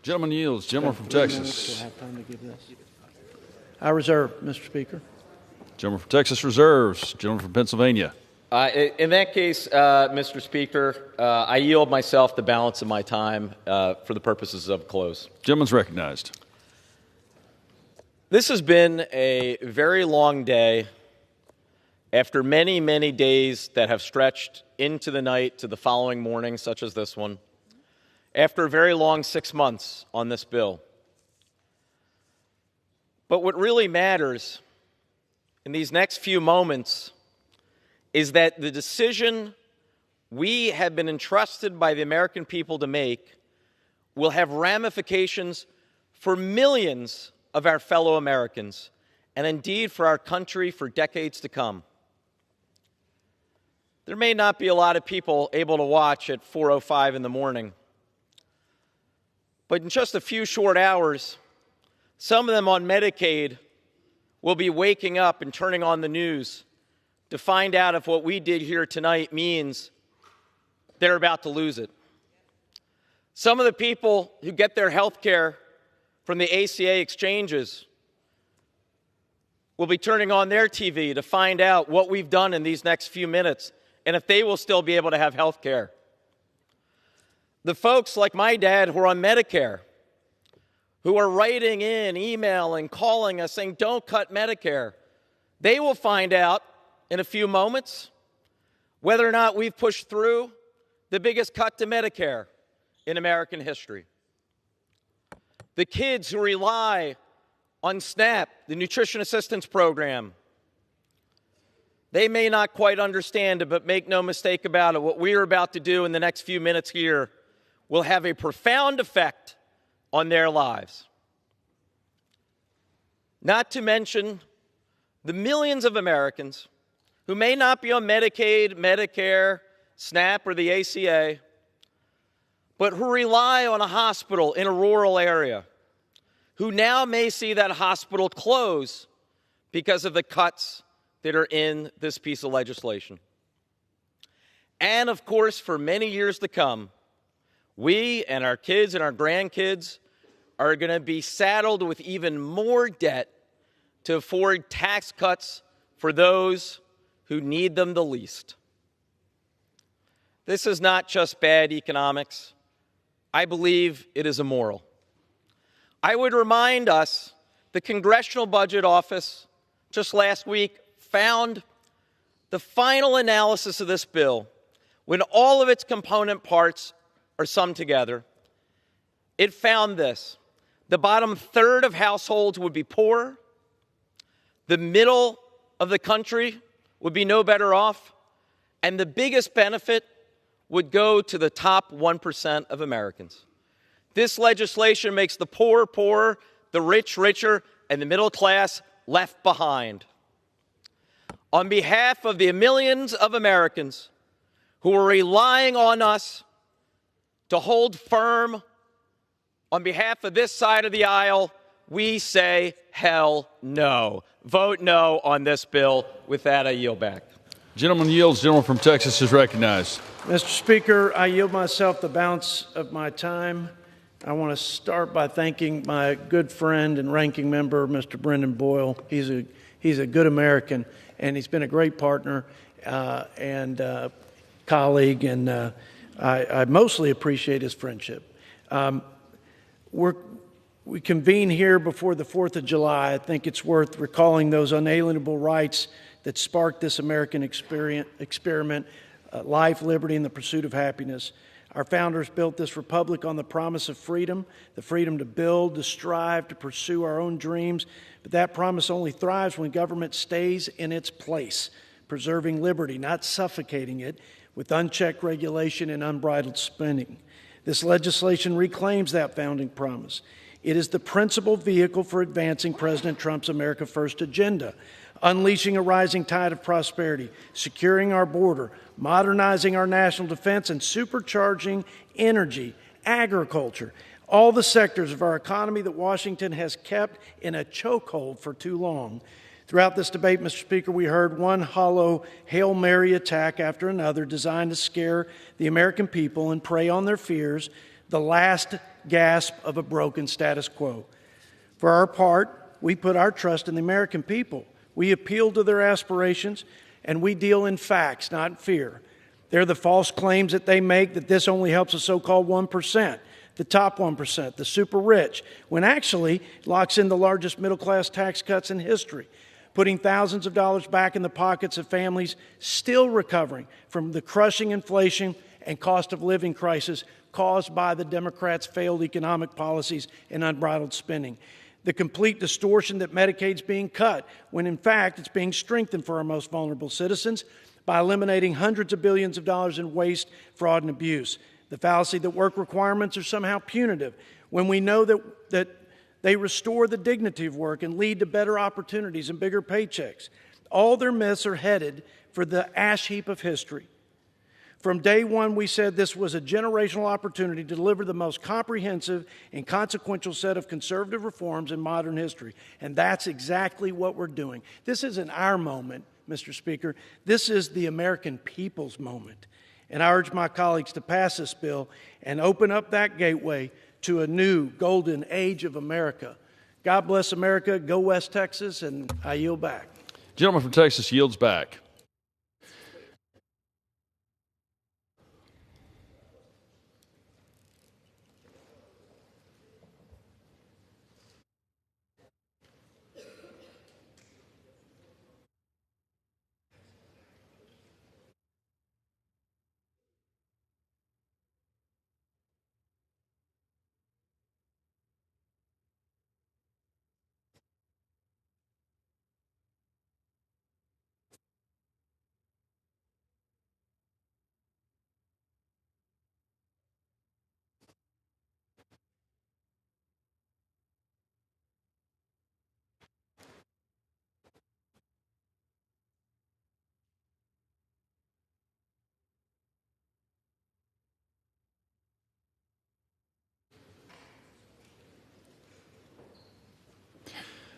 Gentleman yields. Gentleman from Texas. I reserve, Mr. Speaker. Gentleman from Texas reserves. Gentleman from Pennsylvania. In that case, Mr. Speaker, I yield myself the balance of my time for the purposes of close. Gentleman's recognized. This has been a very long day after many, many days that have stretched into the night to the following morning, such as this one, after a very long 6 months on this bill. But what really matters in these next few moments is that the decision we have been entrusted by the American people to make will have ramifications for millions of our fellow Americans, and indeed for our country for decades to come. There may not be a lot of people able to watch at 4:05 in the morning, but in just a few short hours, some of them on Medicaid will be waking up and turning on the news to find out if what we did here tonight means they're about to lose it. Some of the people who get their health care from the ACA exchanges will be turning on their TV to find out what we've done in these next few minutes and if they will still be able to have health care. The folks like my dad who are on Medicare, who are writing in, emailing, calling us saying, don't cut Medicare, they will find out in a few moments whether or not we've pushed through the biggest cut to Medicare in American history. The kids who rely on SNAP, the Nutrition Assistance Program, they may not quite understand it, but make no mistake about it, what we are about to do in the next few minutes here will have a profound effect on their lives. Not to mention the millions of Americans who may not be on Medicaid, Medicare, SNAP, or the ACA, but who rely on a hospital in a rural area, who now may see that hospital close because of the cuts that are in this piece of legislation. And of course, for many years to come, we and our kids and our grandkids are going to be saddled with even more debt to afford tax cuts for those who need them the least. This is not just bad economics. I believe it is immoral. I would remind us the Congressional Budget Office just last week found the final analysis of this bill, when all of its component parts are summed together. It found this: the bottom third of households would be poor, the middle of the country would be no better off, and the biggest benefit would go to the top 1% of Americans. This legislation makes the poor poorer, the rich richer, and the middle class left behind. On behalf of the millions of Americans who are relying on us to hold firm, on behalf of this side of the aisle, we say hell no. Vote no on this bill. With that, I yield back. Gentleman yields. Gentleman from Texas is recognized. Mr. Speaker, I yield myself the balance of my time. I want to start by thanking my good friend and ranking member, Mr. Brendan Boyle. He's a good American, and he's been a great partner and colleague, and I mostly appreciate his friendship. We convene here before the 4th of July. I think it's worth recalling those unalienable rights that sparked this American experiment, life, liberty, and the pursuit of happiness. Our founders built this republic on the promise of freedom, the freedom to build, to strive, to pursue our own dreams. But that promise only thrives when government stays in its place, preserving liberty, not suffocating it with unchecked regulation and unbridled spending. This legislation reclaims that founding promise. It is the principal vehicle for advancing President Trump's America First agenda, unleashing a rising tide of prosperity, securing our border, modernizing our national defense, and supercharging energy, agriculture, all the sectors of our economy that Washington has kept in a chokehold for too long. Throughout this debate, Mr. Speaker, we heard one hollow Hail Mary attack after another designed to scare the American people and prey on their fears, the last gasp of a broken status quo. For our part, we put our trust in the American people. We appeal to their aspirations, and we deal in facts, not in fear. They're the false claims that they make that this only helps the so-called 1%, the top 1%, the super rich, when actually it locks in the largest middle-class tax cuts in history, putting thousands of dollars back in the pockets of families still recovering from the crushing inflation and cost of living crisis caused by the Democrats' failed economic policies and unbridled spending. The complete distortion that Medicaid's being cut, when in fact it's being strengthened for our most vulnerable citizens by eliminating hundreds of billions of dollars in waste, fraud, and abuse. The fallacy that work requirements are somehow punitive, when we know that they restore the dignity of work and lead to better opportunities and bigger paychecks. All their myths are headed for the ash heap of history. From day one, we said this was a generational opportunity to deliver the most comprehensive and consequential set of conservative reforms in modern history. And that's exactly what we're doing. This isn't our moment, Mr. Speaker. This is the American people's moment. and I urge my colleagues to pass this bill and open up that gateway to a new golden age of America. God bless America. Go West Texas, and I yield back. Gentleman from Texas yields back.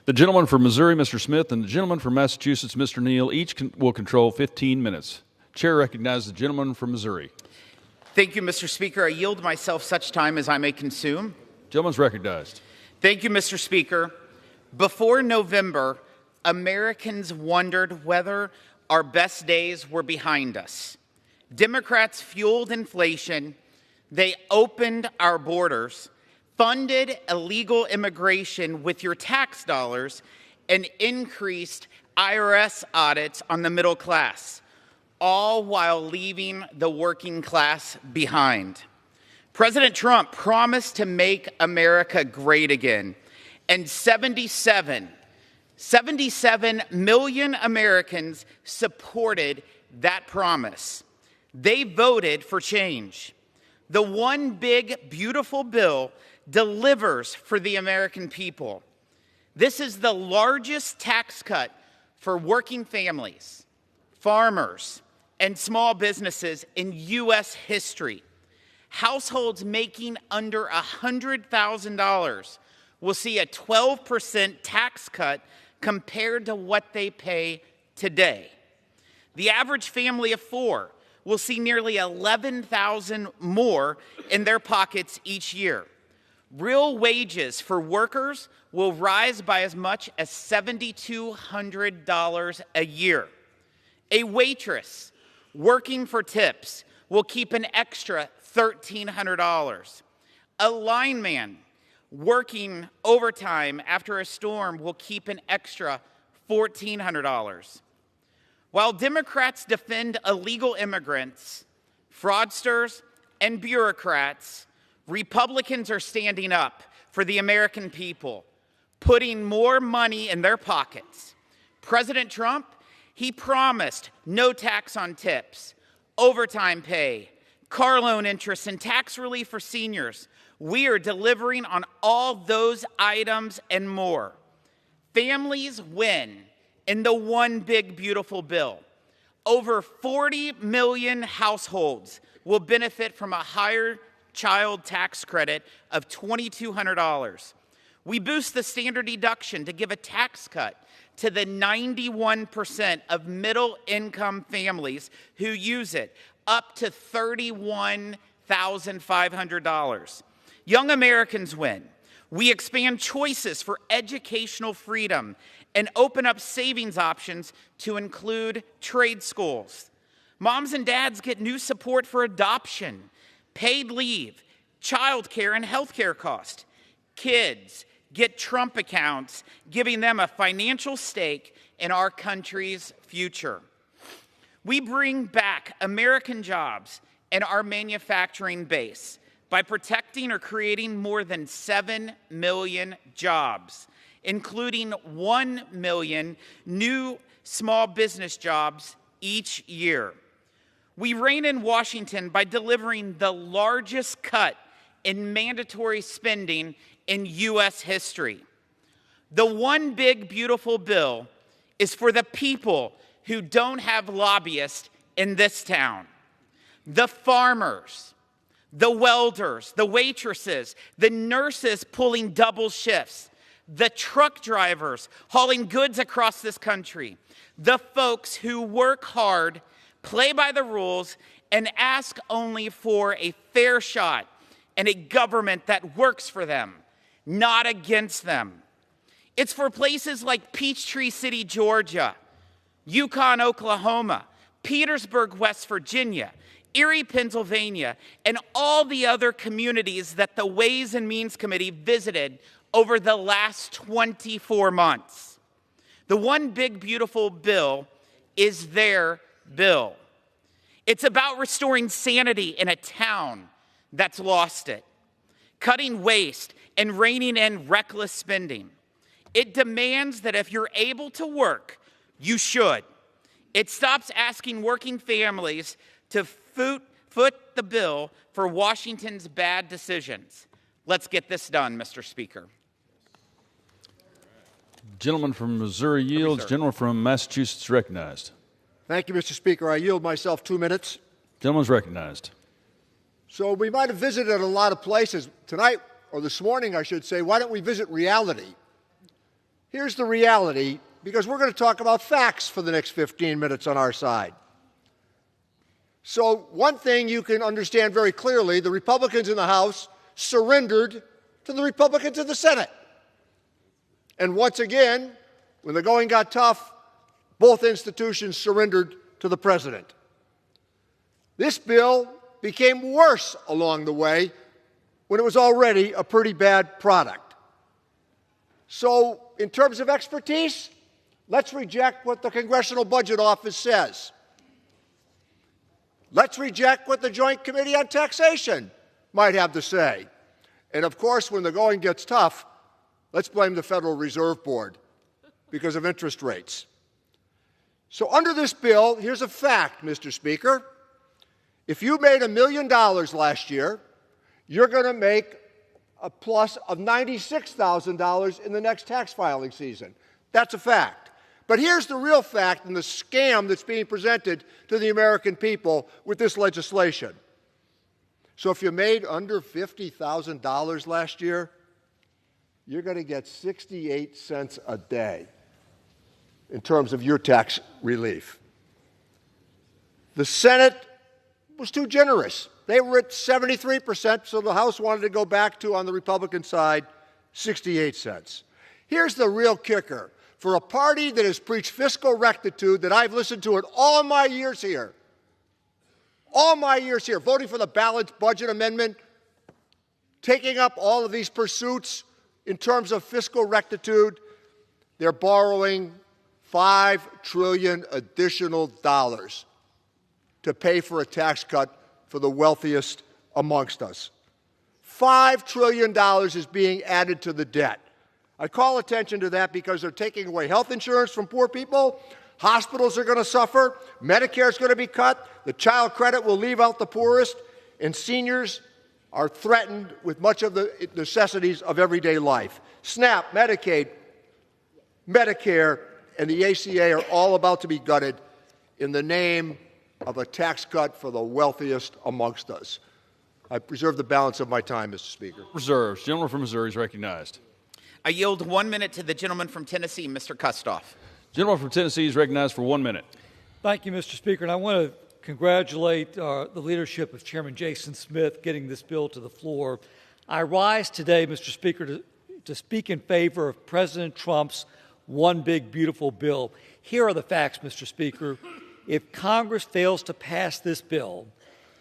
The gentleman from Missouri, Mr. Smith, and the gentleman from Massachusetts, Mr. Neal, each will control 15 minutes. Chair recognizes the gentleman from Missouri. Thank you, Mr. Speaker. I yield myself such time as I may consume. Gentleman's recognized. Thank you, Mr. Speaker. Before November, Americans wondered whether our best days were behind us. Democrats fueled inflation. They opened our borders, funded illegal immigration with your tax dollars, and increased IRS audits on the middle class, all while leaving the working class behind. President Trump promised to make America great again, and 77 million Americans supported that promise. They voted for change. The one big, beautiful bill delivers for the American people. This is the largest tax cut for working families, farmers, and small businesses in U.S. history. Households making under $100,000 will see a 12% tax cut compared to what they pay today. The average family of four will see nearly $11,000 more in their pockets each year. Real wages for workers will rise by as much as $7,200 a year. A waitress working for tips will keep an extra $1,300. A lineman working overtime after a storm will keep an extra $1,400. While Democrats defend illegal immigrants, fraudsters, and bureaucrats, Republicans are standing up for the American people, putting more money in their pockets. President Trump, he promised no tax on tips, overtime pay, car loan interest, and tax relief for seniors. We are delivering on all those items and more. Families win in the one big, beautiful bill. Over 40 million households will benefit from a higher child tax credit of $2,200. We boost the standard deduction to give a tax cut to the 91% of middle-income families who use it, up to $31,500. Young Americans win. We expand choices for educational freedom and open up savings options to include trade schools. Moms and dads get new support for adoption, paid leave, child care, and health care costs. Kids get Trump accounts, giving them a financial stake in our country's future. We bring back American jobs and our manufacturing base by protecting or creating more than 7 million jobs, including 1 million new small business jobs each year. We reign in Washington by delivering the largest cut in mandatory spending in U.S. history. The one big, beautiful bill is for the people who don't have lobbyists in this town. The farmers, the welders, the waitresses, the nurses pulling double shifts, the truck drivers hauling goods across this country, the folks who work hard, play by the rules, and ask only for a fair shot and a government that works for them, not against them. It's for places like Peachtree City, Georgia, Yukon, Oklahoma, Petersburg, West Virginia, Erie, Pennsylvania, and all the other communities that the Ways and Means Committee visited over the last 24 months. The One Big Beautiful Bill is their bill. It's about restoring sanity in a town that's lost it, cutting waste and reining in reckless spending. It demands that if you're able to work, you should. It stops asking working families to foot the bill for Washington's bad decisions. Let's get this done, Mr. Speaker. Gentleman from Missouri yields. Gentleman from Massachusetts recognized. Thank you, Mr. Speaker. I yield myself 2 minutes. Gentleman's recognized. So we might have visited a lot of places. Tonight, or this morning, I should say, why don't we visit reality? Here's the reality, because we're going to talk about facts for the next 15 minutes on our side. So one thing you can understand very clearly, the Republicans in the House surrendered to the Republicans in the Senate. And once again, when the going got tough, both institutions surrendered to the president. This bill became worse along the way when it was already a pretty bad product. So in terms of expertise, let's reject what the Congressional Budget Office says. Let's reject what the Joint Committee on Taxation might have to say. And of course, when the going gets tough, let's blame the Federal Reserve Board because of interest rates. So under this bill, here's a fact, Mr. Speaker. If you made $1 million last year, you're going to make a plus of $96,000 in the next tax filing season. That's a fact. But here's the real fact and the scam that's being presented to the American people with this legislation. So if you made under $50,000 last year, you're going to get 68 cents a day in terms of your tax relief. The Senate was too generous. They were at 73%, so the House wanted to go back to, on the Republican side, 68 cents. Here's the real kicker. For a party that has preached fiscal rectitude that I've listened to in all my years here, voting for the balanced budget amendment, taking up all of these pursuits in terms of fiscal rectitude, they're borrowing $5 trillion additional dollars to pay for a tax cut for the wealthiest amongst us. $5 trillion is being added to the debt. I call attention to that because they're taking away health insurance from poor people. Hospitals are going to suffer. Medicare is going to be cut. The child credit will leave out the poorest. And seniors are threatened with much of the necessities of everyday life. SNAP, Medicaid, Medicare, and the ACA are all about to be gutted in the name of a tax cut for the wealthiest amongst us. I preserve the balance of my time, Mr. Speaker. Reserves. Gentleman from Missouri is recognized. I yield 1 minute to the gentleman from Tennessee, Mr. Kustoff. Gentleman from Tennessee is recognized for 1 minute. Thank you, Mr. Speaker. And I want to congratulate the leadership of Chairman Jason Smith getting this bill to the floor. I rise today, Mr. Speaker, to speak in favor of President Trump's One Big Beautiful Bill. Here are the facts, Mr. Speaker. If Congress fails to pass this bill,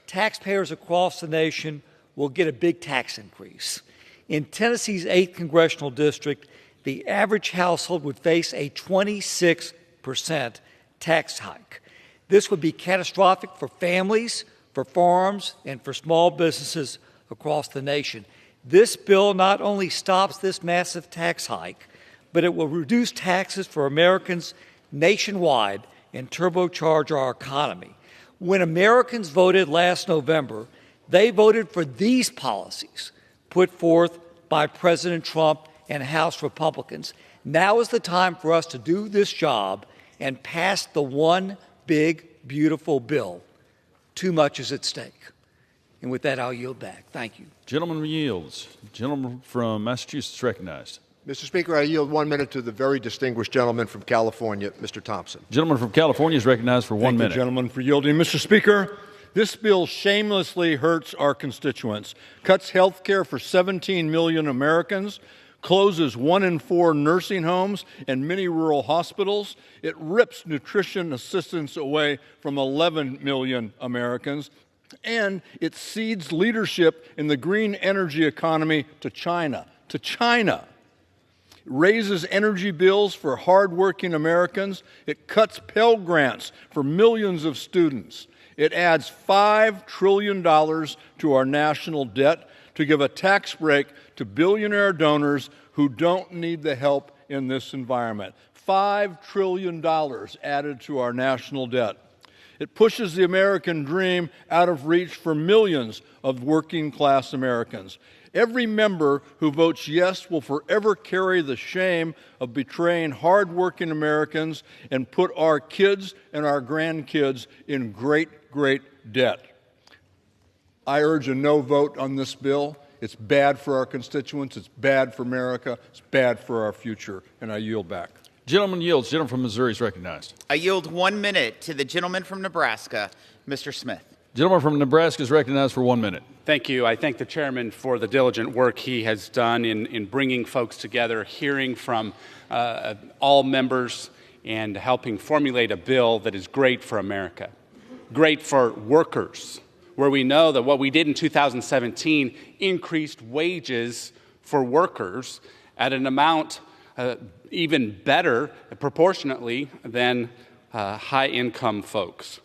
taxpayers across the nation will get a big tax increase. In Tennessee's 8th congressional district, the average household would face a 26% tax hike. This would be catastrophic for families, for farms, and for small businesses across the nation. This bill not only stops this massive tax hike, but it will reduce taxes for Americans nationwide and turbocharge our economy. When Americans voted last November, they voted for these policies put forth by President Trump and House Republicans. Now is the time for us to do this job and pass the One Big Beautiful Bill. Too much is at stake. And with that, I'll yield back. Thank you. Gentleman yields. Gentleman from Massachusetts recognized. Mr. Speaker, I yield 1 minute to the very distinguished gentleman from California, Mr. Thompson. Gentleman from California is recognized for 1 minute. Thank you, gentleman, for yielding. Mr. Speaker, This bill shamelessly hurts our constituents, cuts health care for 17 million Americans, closes 1 in 4 nursing homes and many rural hospitals. It rips nutrition assistance away from 11 million Americans. And it cedes leadership in the green energy economy to China. It raises energy bills for hardworking Americans. It cuts Pell Grants for millions of students. It adds $5 trillion to our national debt to give a tax break to billionaire donors who don't need the help in this environment. $5 trillion added to our national debt. It pushes the American dream out of reach for millions of working-class Americans. Every member who votes yes will forever carry the shame of betraying hardworking Americans and put our kids and our grandkids in great, great debt. I urge a no vote on this bill. It's bad for our constituents. It's bad for America. It's bad for our future. And I yield back. Gentleman yields. Gentleman from Missouri is recognized. I yield 1 minute to the gentleman from Nebraska, Mr. Smith. Gentleman from Nebraska is recognized for 1 minute. Thank you. I thank the chairman for the diligent work he has done in bringing folks together, hearing from all members, and helping formulate a bill that is great for America, great for workers, where we know that what we did in 2017 increased wages for workers at an amount even better proportionately than high-income folks.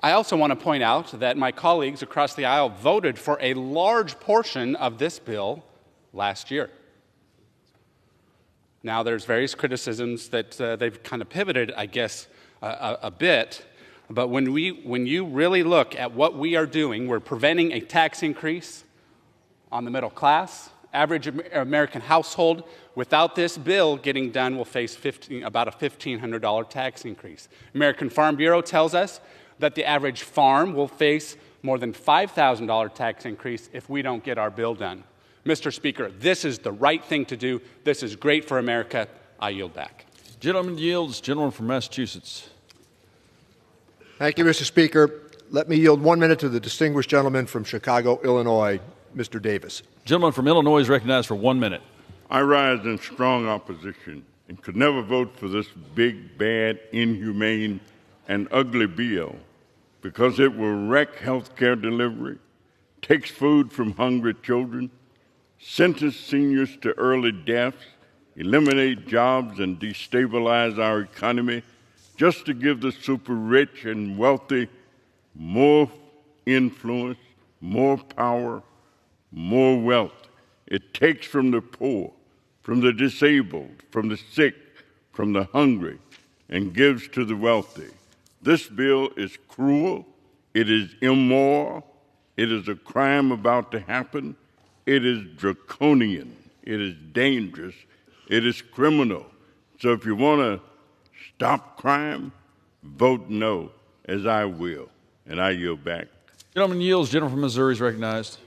I also want to point out that my colleagues across the aisle voted for a large portion of this bill last year. Now, there's various criticisms that they've kind of pivoted, I guess, a bit. But when you really look at what we are doing, we're preventing a tax increase on the middle class. Average American household without this bill getting done will face about a $1,500 tax increase. American Farm Bureau tells us that the average farm will face more than $5,000 tax increase if we don't get our bill done. Mr. Speaker, this is the right thing to do. This is great for America. I yield back. Gentleman yields. Gentleman from Massachusetts. Thank you, Mr. Speaker. Let me yield 1 minute to the distinguished gentleman from Chicago, Illinois, Mr. Davis. Gentleman from Illinois is recognized for 1 minute. I rise in strong opposition and could never vote for this big, bad, inhumane, and ugly bill because it will wreck health care delivery, takes food from hungry children, sentence seniors to early deaths, eliminate jobs, and destabilize our economy just to give the super rich and wealthy more influence, more power, more wealth. It takes from the poor, from the disabled, from the sick, from the hungry, and gives to the wealthy. This bill is cruel, it is immoral, it is a crime about to happen, it is draconian, it is dangerous, it is criminal. So if you want to stop crime, vote no, as I will, and I yield back. Gentleman yields. Gentleman from Missouri is recognized.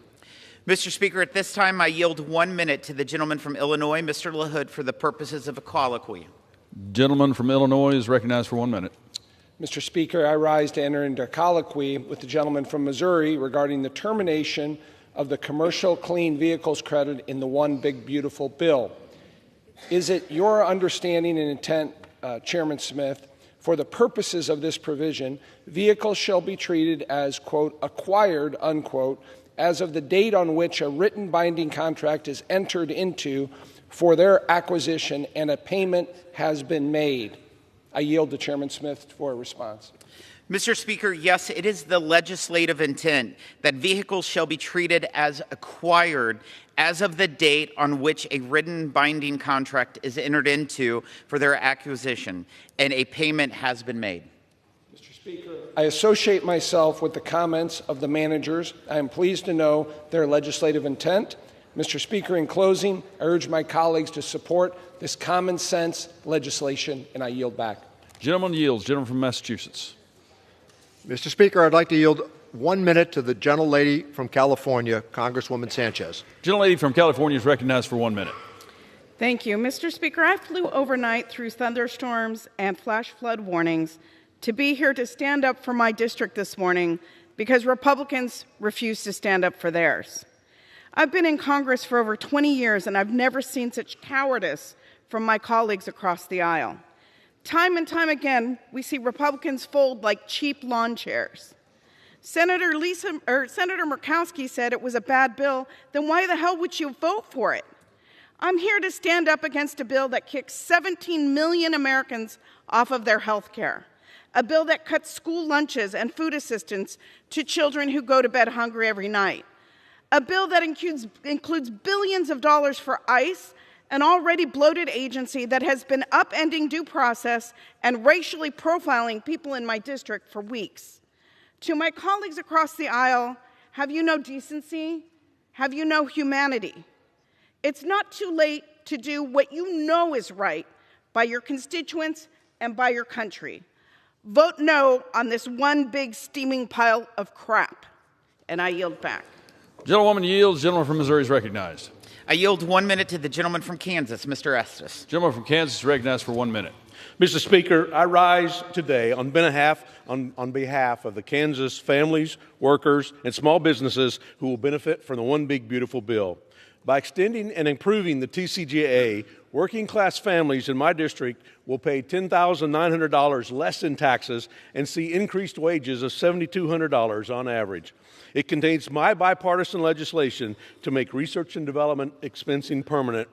Mr. Speaker, at this time, I yield 1 minute to the gentleman from Illinois, Mr. LaHood, for the purposes of a colloquy. Gentleman from Illinois is recognized for 1 minute. Mr. Speaker, I rise to enter into a colloquy with the gentleman from Missouri regarding the termination of the commercial clean vehicles credit in the One Big Beautiful bill. Is it your understanding and intent, Chairman Smith, for the purposes of this provision, vehicles shall be treated as, quote, acquired, unquote, as of the date on which a written binding contract is entered into for their acquisition and a payment has been made? I yield to Chairman Smith for a response. Mr. Speaker, yes, it is the legislative intent that vehicles shall be treated as acquired as of the date on which a written binding contract is entered into for their acquisition and a payment has been made. Mr. Speaker, I associate myself with the comments of the managers. I am pleased to know their legislative intent. Mr. Speaker, in closing, I urge my colleagues to support this common sense legislation, and I yield back. Gentleman yields. Gentleman from Massachusetts. Mr. Speaker, I'd like to yield 1 minute to the gentlelady from California, Congresswoman Sanchez. Gentlelady from California is recognized for 1 minute. Thank you. Mr. Speaker, I flew overnight through thunderstorms and flash flood warnings to be here to stand up for my district this morning because Republicans refuse to stand up for theirs. I've been in Congress for over 20 years, and I've never seen such cowardice from my colleagues across the aisle. Time and time again, we see Republicans fold like cheap lawn chairs. Senator Murkowski said it was a bad bill. Then why the hell would you vote for it? I'm here to stand up against a bill that kicks 17 million Americans off of their health care, a bill that cuts school lunches and food assistance to children who go to bed hungry every night, a bill that includes billions of dollars for ICE, an already bloated agency that has been upending due process and racially profiling people in my district for weeks. To my colleagues across the aisle, have you no decency? Have you no humanity? It's not too late to do what you know is right by your constituents and by your country. Vote no on this one big steaming pile of crap. And I yield back. Gentlewoman yields. Gentleman from Missouri is recognized. I yield 1 minute to the gentleman from Kansas, Mr. Estes. Gentleman from Kansas is recognized for 1 minute. Mr. Speaker, I rise today on behalf of the Kansas families, workers, and small businesses who will benefit from the One Big Beautiful Bill. By extending and improving the TCJA, working-class families in my district will pay $10,900 less in taxes and see increased wages of $7,200 on average. It contains my bipartisan legislation to make research and development expensing permanent,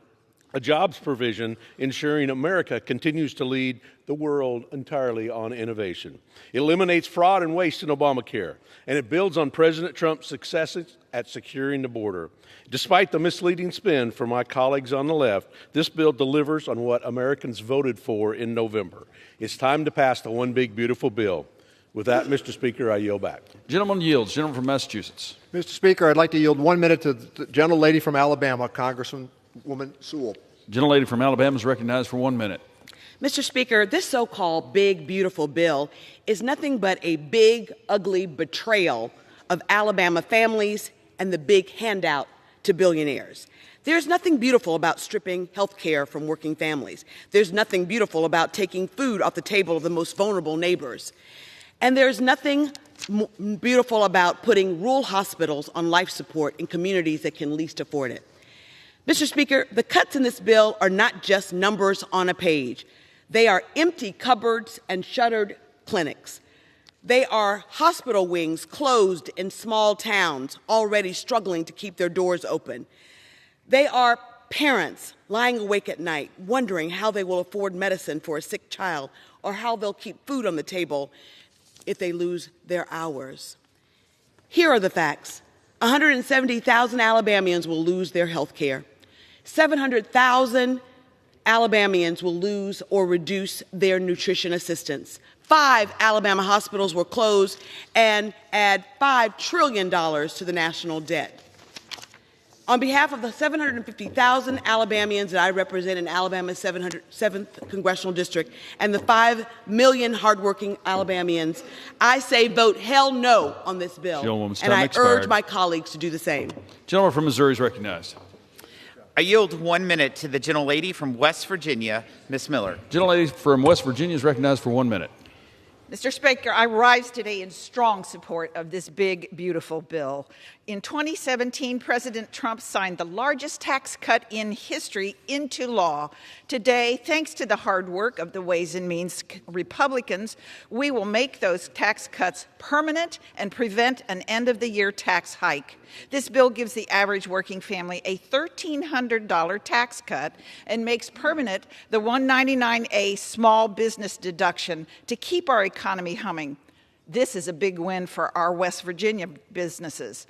a jobs provision ensuring America continues to lead the world entirely on innovation. It eliminates fraud and waste in Obamacare, and it builds on President Trump's successes at securing the border. Despite the misleading spin from my colleagues on the left, this bill delivers on what Americans voted for in November. It's time to pass the One Big Beautiful Bill. With that, Mr. Speaker, I yield back. Gentleman yields. Gentleman from Massachusetts. Mr. Speaker, I'd like to yield 1 minute to the gentlelady from Alabama, Congresswoman Sewell. Gentlelady from Alabama is recognized for 1 minute. Mr. Speaker, this so-called big, beautiful bill is nothing but a big, ugly betrayal of Alabama families and the big handout to billionaires. There's nothing beautiful about stripping health care from working families. There's nothing beautiful about taking food off the table of the most vulnerable neighbors. And there's nothing beautiful about putting rural hospitals on life support in communities that can least afford it. Mr. Speaker, the cuts in this bill are not just numbers on a page. They are empty cupboards and shuttered clinics. They are hospital wings closed in small towns already struggling to keep their doors open. They are parents lying awake at night wondering how they will afford medicine for a sick child or how they'll keep food on the table if they lose their hours. Here are the facts. 170,000 Alabamians will lose their health care. 700,000 Alabamians will lose or reduce their nutrition assistance. 5 Alabama hospitals will close and add $5 trillion to the national debt. On behalf of the 750,000 Alabamians that I represent in Alabama's 7th Congressional District and the 5 million hardworking Alabamians, I say vote hell no on this bill, and I urge my colleagues to do the same. Gentleman from Missouri is recognized. I yield 1 minute to the gentlelady from West Virginia, Ms. Miller. Gentlelady from West Virginia is recognized for 1 minute. Mr. Speaker, I rise today in strong support of this big, beautiful bill. In 2017, President Trump signed the largest tax cut in history into law. Today, thanks to the hard work of the Ways and Means Republicans, we will make those tax cuts permanent and prevent an end-of-the-year tax hike. This bill gives the average working family a $1,300 tax cut and makes permanent the $199A small business deduction to keep our economy humming. This is a big win for our West Virginia businesses.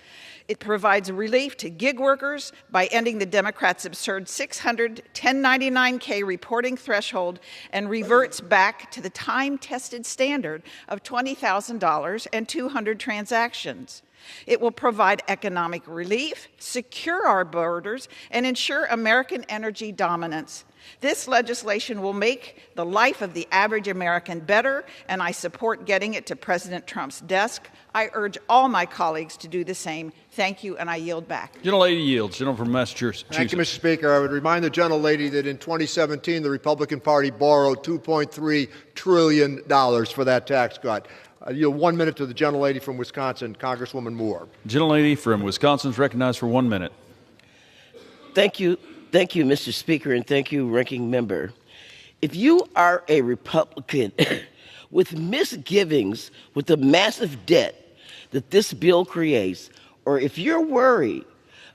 It provides relief to gig workers by ending the Democrats' absurd $600 1099K reporting threshold and reverts back to the time-tested standard of $20,000 and 200 transactions. It will provide economic relief, secure our borders, and ensure American energy dominance. This legislation will make the life of the average American better, and I support getting it to President Trump's desk. I urge all my colleagues to do the same. Thank you, and I yield back. Gentlelady yields. Gentleman from Massachusetts. Thank you, Mr. Speaker. I would remind the gentlelady that in 2017, the Republican Party borrowed $2.3 trillion for that tax cut. I yield 1 minute to the gentlelady from Wisconsin, Congresswoman Moore. Gentlelady from Wisconsin is recognized for 1 minute. Thank you, Mr. Speaker, and thank you, Ranking Member. If you are a Republican with misgivings with the massive debt that this bill creates, or if you're worried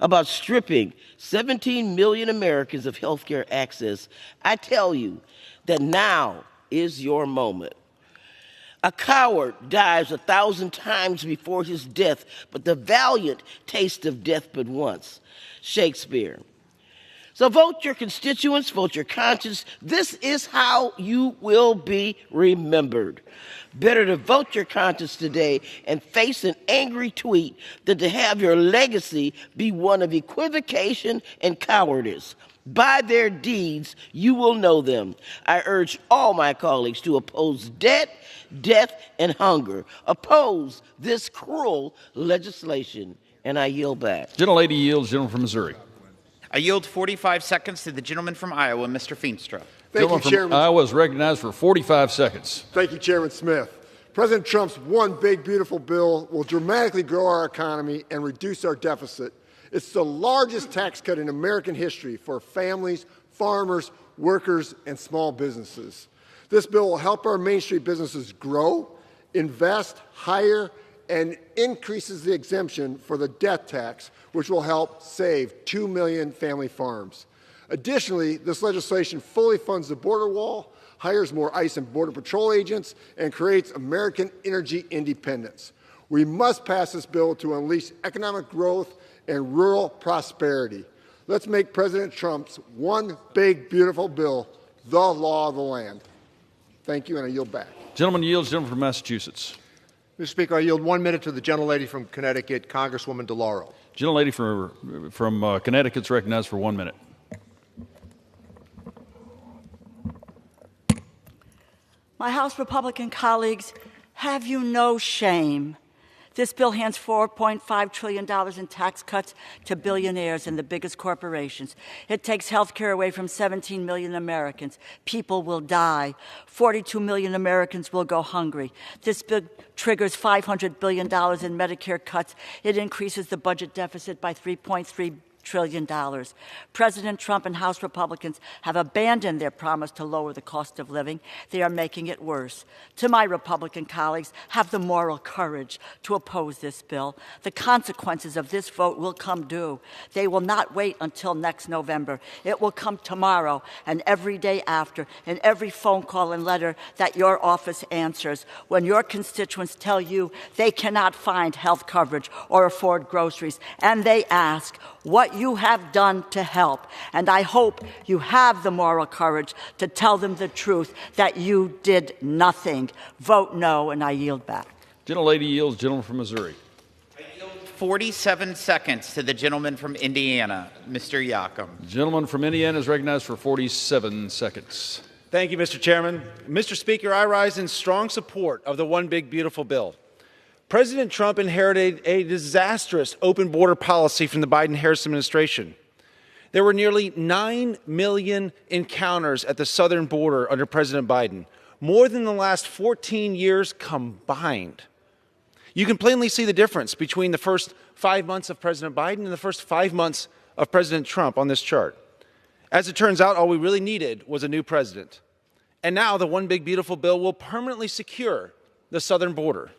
about stripping 17 million Americans of health care access, I tell you that now is your moment. A coward dies 1,000 times before his death, but the valiant taste of death but once. Shakespeare. So vote your constituents, vote your conscience. This is how you will be remembered. Better to vote your conscience today and face an angry tweet than to have your legacy be one of equivocation and cowardice. By their deeds, you will know them. I urge all my colleagues to oppose debt, death, and hunger. Oppose this cruel legislation. And I yield back. Gentlelady yields. Gentleman from Missouri. I yield 45 seconds to the gentleman from Iowa, Mr. Feenstra. Thank you, Chairman. Iowa is recognized for 45 seconds. Thank you, Chairman Smith. President Trump's one big, beautiful bill will dramatically grow our economy and reduce our deficit. It's the largest tax cut in American history for families, farmers, workers, and small businesses. This bill will help our Main Street businesses grow, invest, hire, and increases the exemption for the death tax, which will help save 2 million family farms. Additionally, this legislation fully funds the border wall, hires more ICE and Border Patrol agents, and creates American energy independence. We must pass this bill to unleash economic growth and rural prosperity. Let's make President Trump's one big, beautiful bill the law of the land. Thank you, and I yield back. Gentleman yields. Gentleman from Massachusetts. Mr. Speaker, I yield 1 minute to the gentlelady from Connecticut, Congresswoman DeLauro. Gentlelady from Connecticut is recognized for 1 minute. My House Republican colleagues, have you no shame? This bill hands $4.5 trillion in tax cuts to billionaires and the biggest corporations. It takes health care away from 17 million Americans. People will die. 42 million Americans will go hungry. This bill triggers $500 billion in Medicare cuts. It increases the budget deficit by $3.3 trillion. President Trump and House Republicans have abandoned their promise to lower the cost of living. They are making it worse. To my Republican colleagues, have the moral courage to oppose this bill. The consequences of this vote will come due. They will not wait until next November. It will come tomorrow and every day after, and every phone call and letter that your office answers when your constituents tell you they cannot find health coverage or afford groceries, and they ask what you have done to help. And I hope you have the moral courage to tell them the truth, that you did nothing. Vote no, and I yield back. Gentlelady yields. Gentleman from Missouri. I yield 47 seconds to the gentleman from Indiana, Mr. Yocum. Gentleman from Indiana is recognized for 47 seconds. Thank you, Mr. Chairman. Mr. Speaker, I rise in strong support of the One Big Beautiful Bill. President Trump inherited a disastrous open border policy from the Biden-Harris administration. There were nearly 9 million encounters at the southern border under President Biden, more than the last 14 years combined. You can plainly see the difference between the first 5 months of President Biden and the first 5 months of President Trump on this chart. As it turns out, all we really needed was a new president. And now the One Big Beautiful Bill will permanently secure the southern border.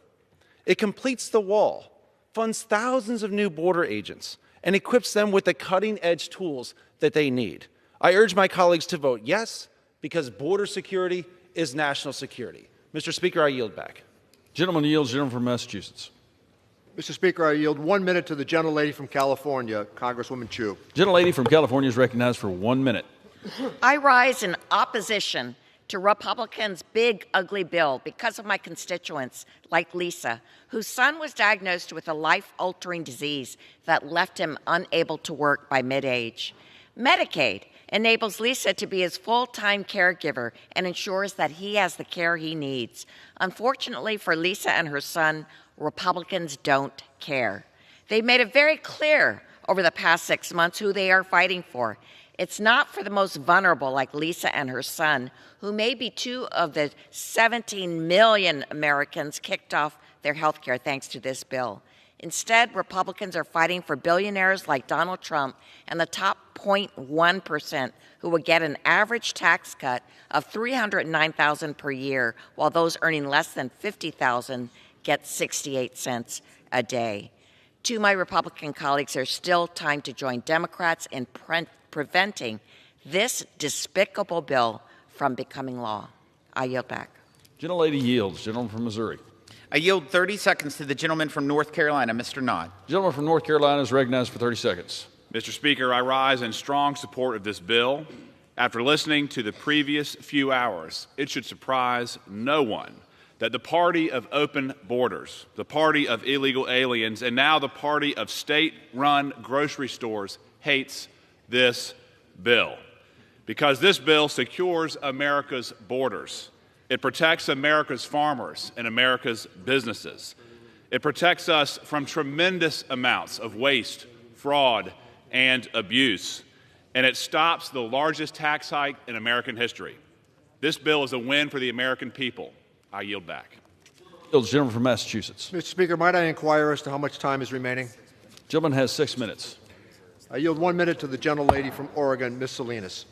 It completes the wall, funds thousands of new border agents, and equips them with the cutting-edge tools that they need. I urge my colleagues to vote yes, because border security is national security. Mr. Speaker, I yield back. Gentleman yields. Gentleman from Massachusetts. Mr. Speaker, I yield 1 minute to the gentlelady from California, Congresswoman Chu. Gentlelady from California is recognized for 1 minute. I rise in opposition to Republicans' big, ugly bill because of my constituents, like Lisa, whose son was diagnosed with a life-altering disease that left him unable to work by mid-age. Medicaid enables Lisa to be his full-time caregiver and ensures that he has the care he needs. Unfortunately for Lisa and her son, Republicans don't care. They've made it very clear over the past 6 months who they are fighting for. It's not for the most vulnerable like Lisa and her son, who may be 2 of the 17 million Americans kicked off their health care thanks to this bill. Instead, Republicans are fighting for billionaires like Donald Trump and the top 0.1% who will get an average tax cut of $309,000 per year, while those earning less than $50,000 get 68 cents a day. To my Republican colleagues, there's still time to join Democrats in preventing this despicable bill from becoming law. I yield back. Gentlelady yields. Gentleman from Missouri. I yield 30 seconds to the gentleman from North Carolina, Mr. Nod. Gentleman from North Carolina is recognized for 30 seconds. Mr. Speaker, I rise in strong support of this bill. After listening to the previous few hours, it should surprise no one that the party of open borders, the party of illegal aliens, and now the party of state-run grocery stores hates this bill. Because this bill secures America's borders. It protects America's farmers and America's businesses. It protects us from tremendous amounts of waste, fraud, and abuse. And it stops the largest tax hike in American history. This bill is a win for the American people. I yield back. Gentleman from Massachusetts. Mr. Speaker, might I inquire as to how much time is remaining? Gentleman has 6 minutes. I yield 1 minute to the gentlelady from Oregon, Ms. Salinas.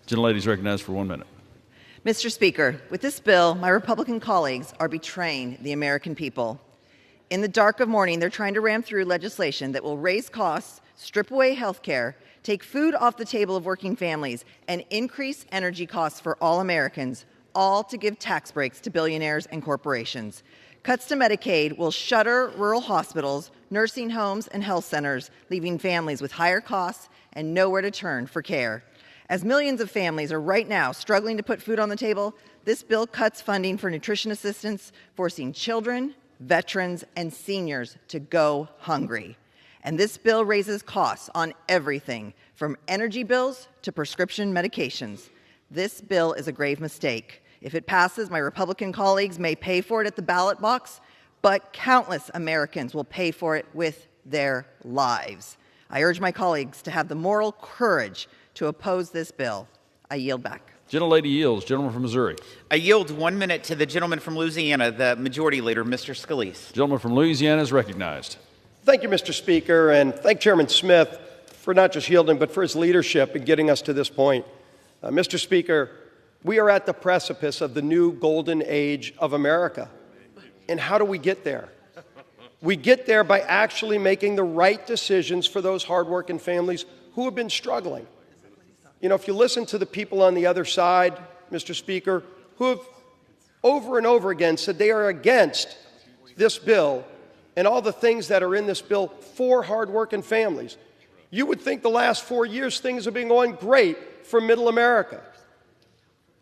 Gentlelady is recognized for 1 minute. Mr. Speaker, with this bill, my Republican colleagues are betraying the American people. In the dark of morning, they're trying to ram through legislation that will raise costs, strip away health care, take food off the table of working families, and increase energy costs for all Americans, all to give tax breaks to billionaires and corporations. Cuts to Medicaid will shutter rural hospitals, nursing homes, and health centers, leaving families with higher costs and nowhere to turn for care. As millions of families are right now struggling to put food on the table, this bill cuts funding for nutrition assistance, forcing children, veterans, and seniors to go hungry. And this bill raises costs on everything, from energy bills to prescription medications. This bill is a grave mistake. If it passes, my Republican colleagues may pay for it at the ballot box, but countless Americans will pay for it with their lives. I urge my colleagues to have the moral courage to oppose this bill. I yield back. Gentlelady yields. Gentleman from Missouri. I yield 1 minute to the gentleman from Louisiana, the Majority Leader, Mr. Scalise. Gentleman from Louisiana is recognized. Thank you, Mr. Speaker, and thank Chairman Smith for not just yielding, but for his leadership in getting us to this point. Mr. Speaker, we are at the precipice of the new golden age of America. And how do we get there? We get there by actually making the right decisions for those hardworking families who have been struggling. You know, if you listen to the people on the other side, Mr. Speaker, who have over and over again said they are against this bill and all the things that are in this bill for hardworking families, you would think the last 4 years things have been going great for middle America.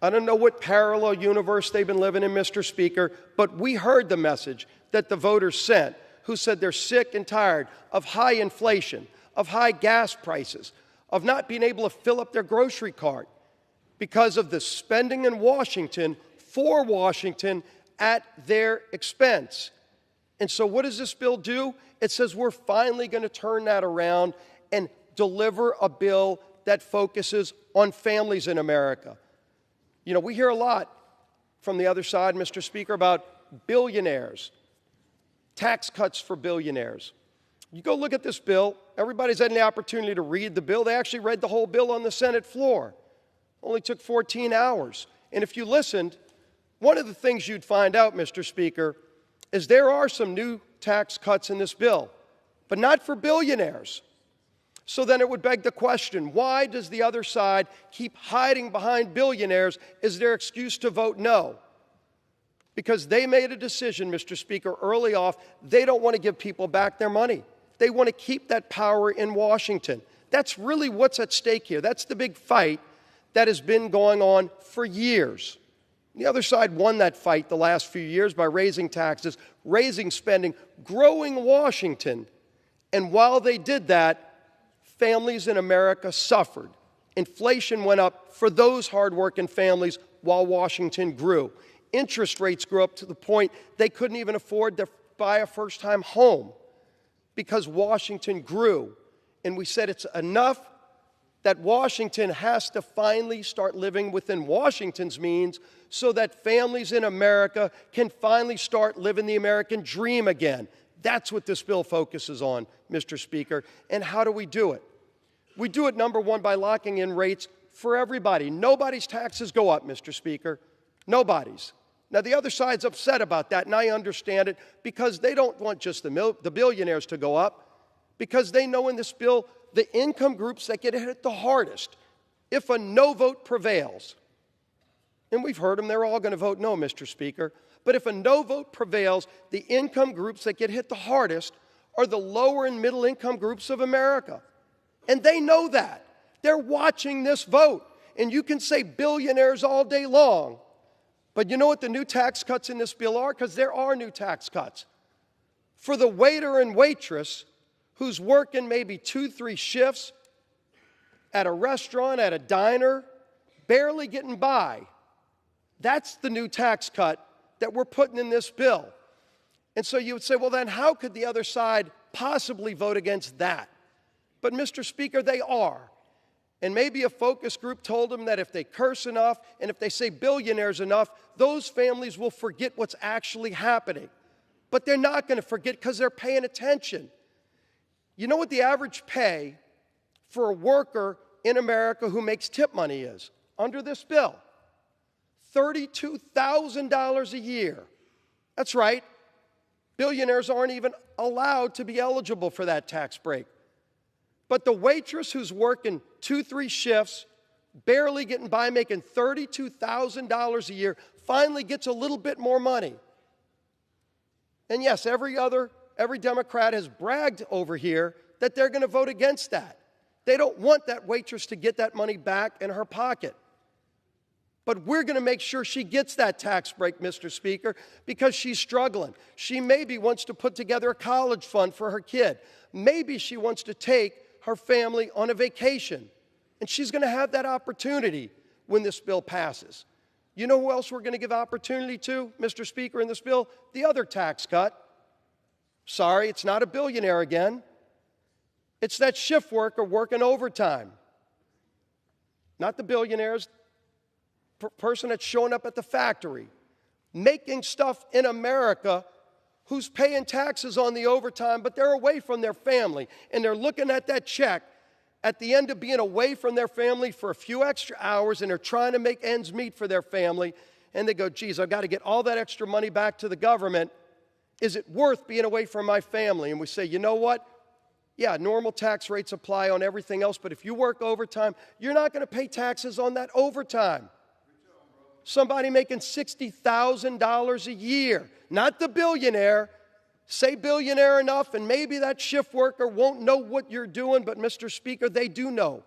I don't know what parallel universe they've been living in, Mr. Speaker, but we heard the message that the voters sent, who said they're sick and tired of high inflation, of high gas prices, of not being able to fill up their grocery cart because of the spending in Washington for Washington at their expense. And so what does this bill do? It says we're finally going to turn that around and deliver a bill that focuses on families in America. You know, we hear a lot from the other side, Mr. Speaker, about billionaires, tax cuts for billionaires. You go look at this bill. Everybody's had the opportunity to read the bill. They actually read the whole bill on the Senate floor. Only took 14 hours. And if you listened, one of the things you'd find out, Mr. Speaker, is there are some new tax cuts in this bill, but not for billionaires. So then it would beg the question, why does the other side keep hiding behind billionaires as their excuse to vote no? Because they made a decision, Mr. Speaker, early off, they don't want to give people back their money. They want to keep that power in Washington. That's really what's at stake here. That's the big fight that has been going on for years. The other side won that fight the last few years by raising taxes, raising spending, growing Washington. And while they did that, families in America suffered. Inflation went up for those hardworking families while Washington grew. Interest rates grew up to the point they couldn't even afford to buy a first-time home because Washington grew. And we said it's enough that Washington has to finally start living within Washington's means so that families in America can finally start living the American dream again. That's what this bill focuses on, Mr. Speaker. And how do we do it? We do it, number one, by locking in rates for everybody. Nobody's taxes go up, Mr. Speaker. Nobody's. Now, the other side's upset about that, and I understand it, because they don't want just the billionaires to go up, because they know in this bill the income groups that get hit the hardest if a no vote prevails. And we've heard them, they're all going to vote no, Mr. Speaker. But if a no vote prevails, the income groups that get hit the hardest are the lower and middle income groups of America. And they know that. They're watching this vote. And you can say billionaires all day long. But you know what the new tax cuts in this bill are? Because there are new tax cuts. For the waiter and waitress who's working maybe 2-3 shifts at a restaurant, at a diner, barely getting by. That's the new tax cut that we're putting in this bill. And so you would say, well, then how could the other side possibly vote against that? But, Mr. Speaker, they are. And maybe a focus group told them that if they curse enough and if they say billionaires enough, those families will forget what's actually happening. But they're not going to forget because they're paying attention. You know what the average pay for a worker in America who makes tip money is under this bill? $32,000 a year. That's right. Billionaires aren't even allowed to be eligible for that tax break. But the waitress who's working 2-3 shifts, barely getting by, making $32,000 a year, finally gets a little bit more money. And yes, every Democrat has bragged over here that they're going to vote against that. They don't want that waitress to get that money back in her pocket. But we're going to make sure she gets that tax break, Mr. Speaker, because she's struggling. She maybe wants to put together a college fund for her kid. Maybe she wants to take her family on a vacation. And she's going to have that opportunity when this bill passes. You know who else we're going to give opportunity to, Mr. Speaker, in this bill? The other tax cut. Sorry, it's not a billionaire again. It's that shift worker working overtime. Not the billionaires, person that's showing up at the factory, making stuff in America, who's paying taxes on the overtime, but they're away from their family, and they're looking at that check at the end of being away from their family for a few extra hours, and they're trying to make ends meet for their family, and they go, geez, I've got to get all that extra money back to the government. Is it worth being away from my family? And we say, you know what? Yeah, normal tax rates apply on everything else, but if you work overtime, you're not going to pay taxes on that overtime. Somebody making $60,000 a year, not the billionaire. Say billionaire enough, and maybe that shift worker won't know what you're doing, but Mr. Speaker, they do know.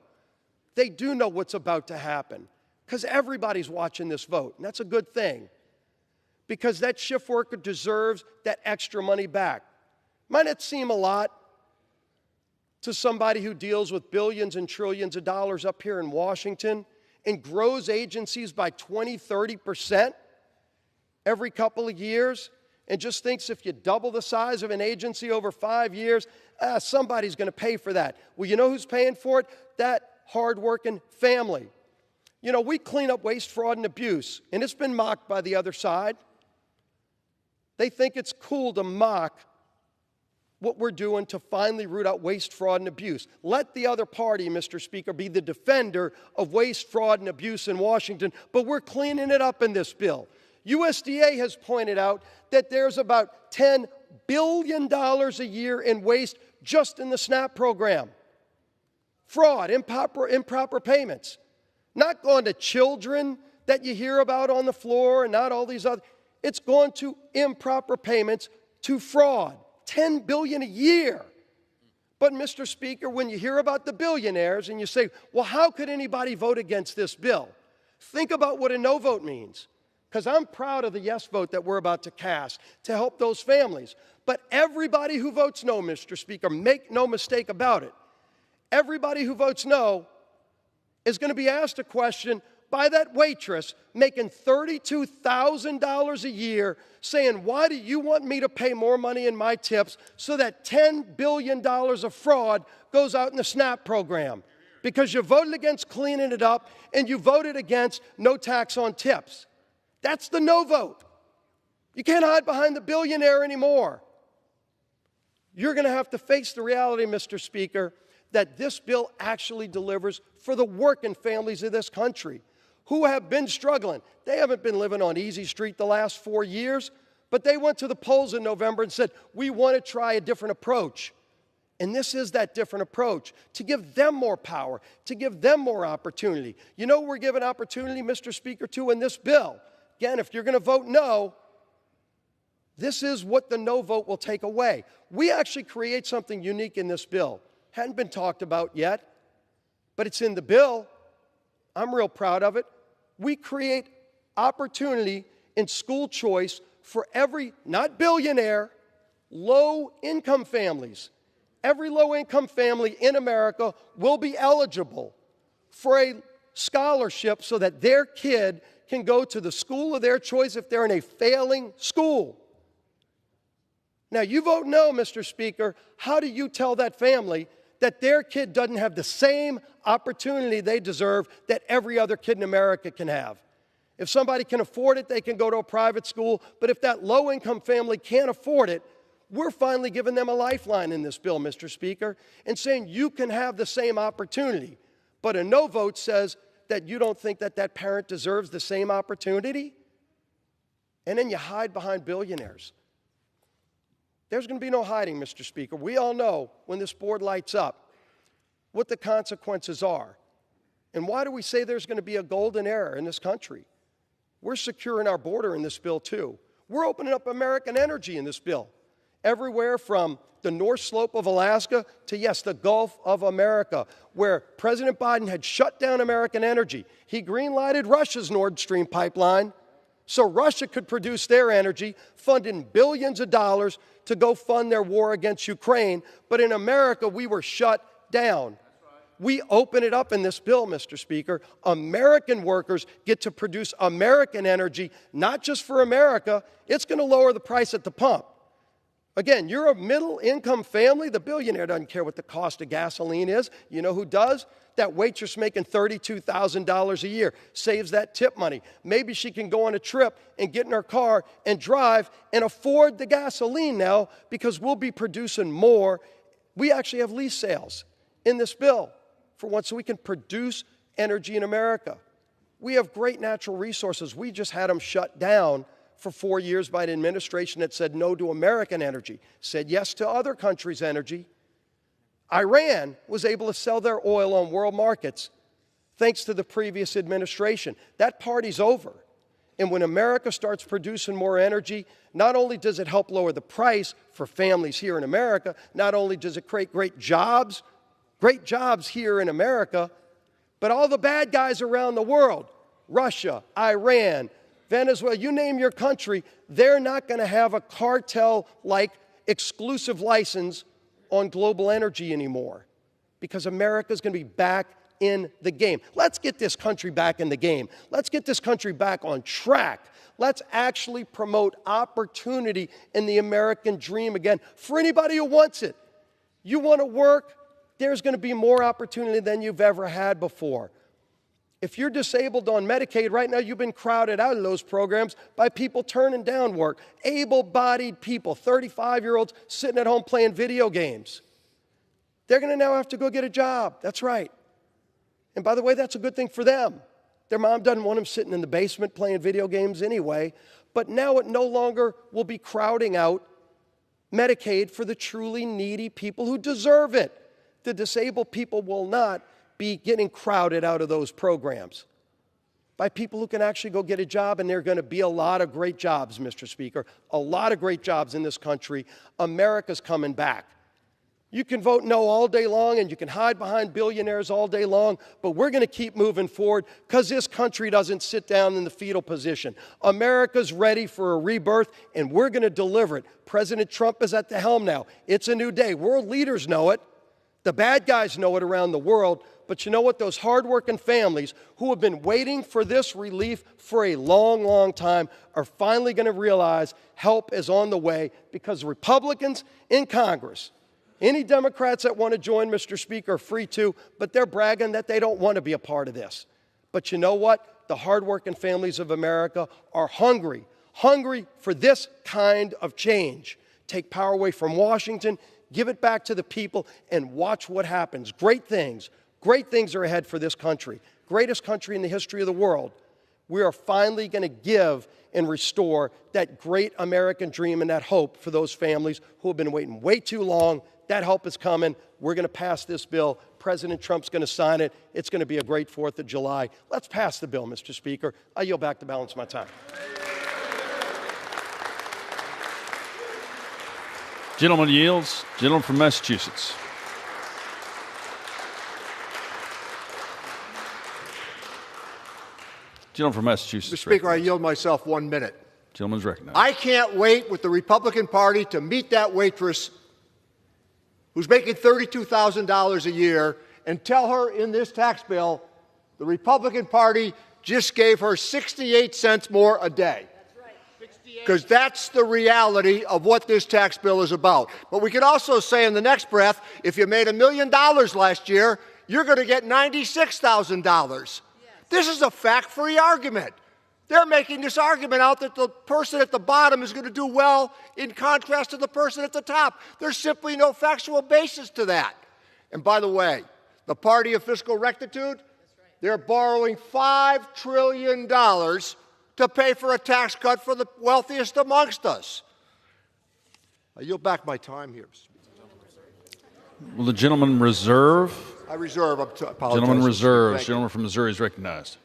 They do know what's about to happen because everybody's watching this vote, and that's a good thing because that shift worker deserves that extra money back. Might not seem a lot to somebody who deals with billions and trillions of dollars up here in Washington and grows agencies by 20-30% every couple of years, and just thinks if you double the size of an agency over 5 years, somebody's going to pay for that. Well, you know who's paying for it? That hardworking family. You know, we clean up waste, fraud, and abuse, and it's been mocked by the other side. They think it's cool to mock what we're doing to finally root out waste, fraud, and abuse. Let the other party, Mr. Speaker, be the defender of waste, fraud, and abuse in Washington, but we're cleaning it up in this bill. USDA has pointed out that there's about $10 billion a year in waste just in the SNAP program. Fraud, improper payments. Not going to children that you hear about on the floor and not all these other. It's going to improper payments, to fraud. $10 billion a year. But, Mr. Speaker, when you hear about the billionaires and you say, well, how could anybody vote against this bill? Think about what a no vote means. Because I'm proud of the yes vote that we're about to cast to help those families. But everybody who votes no, Mr. Speaker, make no mistake about it, everybody who votes no is going to be asked a question by that waitress making $32,000 a year saying, why do you want me to pay more money in my tips so that $10 billion of fraud goes out in the SNAP program? because you voted against cleaning it up and you voted against no tax on tips. That's the no vote. You can't hide behind the billionaire anymore. You're going to have to face the reality, Mr. Speaker, that this bill actually delivers for the working families of this country who have been struggling. They haven't been living on Easy Street the last 4 years, but they went to the polls in November and said, we want to try a different approach. And this is that different approach, to give them more power, to give them more opportunity. You know we're giving opportunity, Mr. Speaker, to in this bill. Again, if you're going to vote no, this is what the no vote will take away. We actually create something unique in this bill. Hadn't been talked about yet, but it's in the bill. I'm real proud of it. We create opportunity in school choice for every, not billionaire, low-income families. Every low-income family in America will be eligible for a scholarship so that their kid can go to the school of their choice if they're in a failing school. Now, you vote no, Mr. Speaker. How do you tell that family that their kid doesn't have the same opportunity they deserve that every other kid in America can have? If somebody can afford it, they can go to a private school. But if that low-income family can't afford it, we're finally giving them a lifeline in this bill, Mr. Speaker, and saying you can have the same opportunity. But a no vote says that you don't think that that parent deserves the same opportunity? And then you hide behind billionaires. There's going to be no hiding, Mr. Speaker. We all know when this board lights up what the consequences are. And why do we say there's going to be a golden era in this country? We're securing our border in this bill, too. We're opening up American energy in this bill. Everywhere from the North Slope of Alaska to, yes, the Gulf of America, where President Biden had shut down American energy. He green-lighted Russia's Nord Stream pipeline so Russia could produce their energy, funding billions of dollars to go fund their war against Ukraine. But in America, we were shut down. We open it up in this bill, Mr. Speaker. American workers get to produce American energy, not just for America. It's going to lower the price at the pump. Again, you're a middle-income family. The billionaire doesn't care what the cost of gasoline is. You know who does? That waitress making $32,000 a year saves that tip money. Maybe she can go on a trip and get in her car and drive and afford the gasoline now because we'll be producing more. We actually have lease sales in this bill for once so we can produce energy in America. We have great natural resources. We just had them shut down for 4 years by an administration that said no to American energy, said yes to other countries' energy. Iran was able to sell their oil on world markets thanks to the previous administration. That party's over. And when America starts producing more energy, not only does it help lower the price for families here in America, not only does it create great jobs here in America, but all the bad guys around the world, Russia, Iran, Venezuela, you name your country, they're not going to have a cartel-like exclusive license on global energy anymore because America's going to be back in the game. Let's get this country back in the game. Let's get this country back on track. Let's actually promote opportunity in the American dream again for anybody who wants it. You want to work, there's going to be more opportunity than you've ever had before. If you're disabled on Medicaid, right now you've been crowded out of those programs by people turning down work. Able-bodied people, 35-year-olds sitting at home playing video games. They're going to now have to go get a job. That's right. And by the way, that's a good thing for them. Their mom doesn't want them sitting in the basement playing video games anyway. But now it no longer will be crowding out Medicaid for the truly needy people who deserve it. The disabled people will not be getting crowded out of those programs by people who can actually go get a job, and there are going to be a lot of great jobs, Mr. Speaker, a lot of great jobs in this country. America's coming back. You can vote no all day long, and you can hide behind billionaires all day long, but we're going to keep moving forward because this country doesn't sit down in the fetal position. America's ready for a rebirth, and we're going to deliver it. President Trump is at the helm now. It's a new day. World leaders know it. The bad guys know it around the world. But you know what? Those hardworking families who have been waiting for this relief for a long, long time are finally going to realize help is on the way because Republicans in Congress Any Democrats that want to join, Mr. Speaker, are free to, but they're bragging that they don't want to be a part of this. But you know what? The hardworking families of America are hungry for this kind of change. Take power away from Washington, give it back to the people, and watch what happens. Great things are ahead for this country. Greatest country in the history of the world. We are finally going to give and restore that great American dream and that hope for those families who have been waiting way too long. That help is coming. We're going to pass this bill. President Trump's going to sign it. It's going to be a great 4th of July. Let's pass the bill, Mr. Speaker. I yield back to balance my time. Gentleman yields. Gentleman from Massachusetts. Gentleman from Massachusetts. Mr. Speaker, I yield myself 1 minute. Gentleman's recognized. I can't wait with the Republican Party to meet that waitress who's making $32,000 a year and tell her in this tax bill the Republican Party just gave her 68 cents more a day. Because that's the reality of what this tax bill is about. But we could also say in the next breath, if you made $1 million last year, you're going to get $96,000. This is a fact-free argument. They're making this argument out that the person at the bottom is going to do well in contrast to the person at the top. There's simply no factual basis to that. And by the way, the party of fiscal rectitude, they're borrowing $5 trillion to pay for a tax cut for the wealthiest amongst us. I yield back my time here. Will the gentleman reserve? I reserve. Apologize. Gentleman reserves. Gentleman from Missouri is recognized.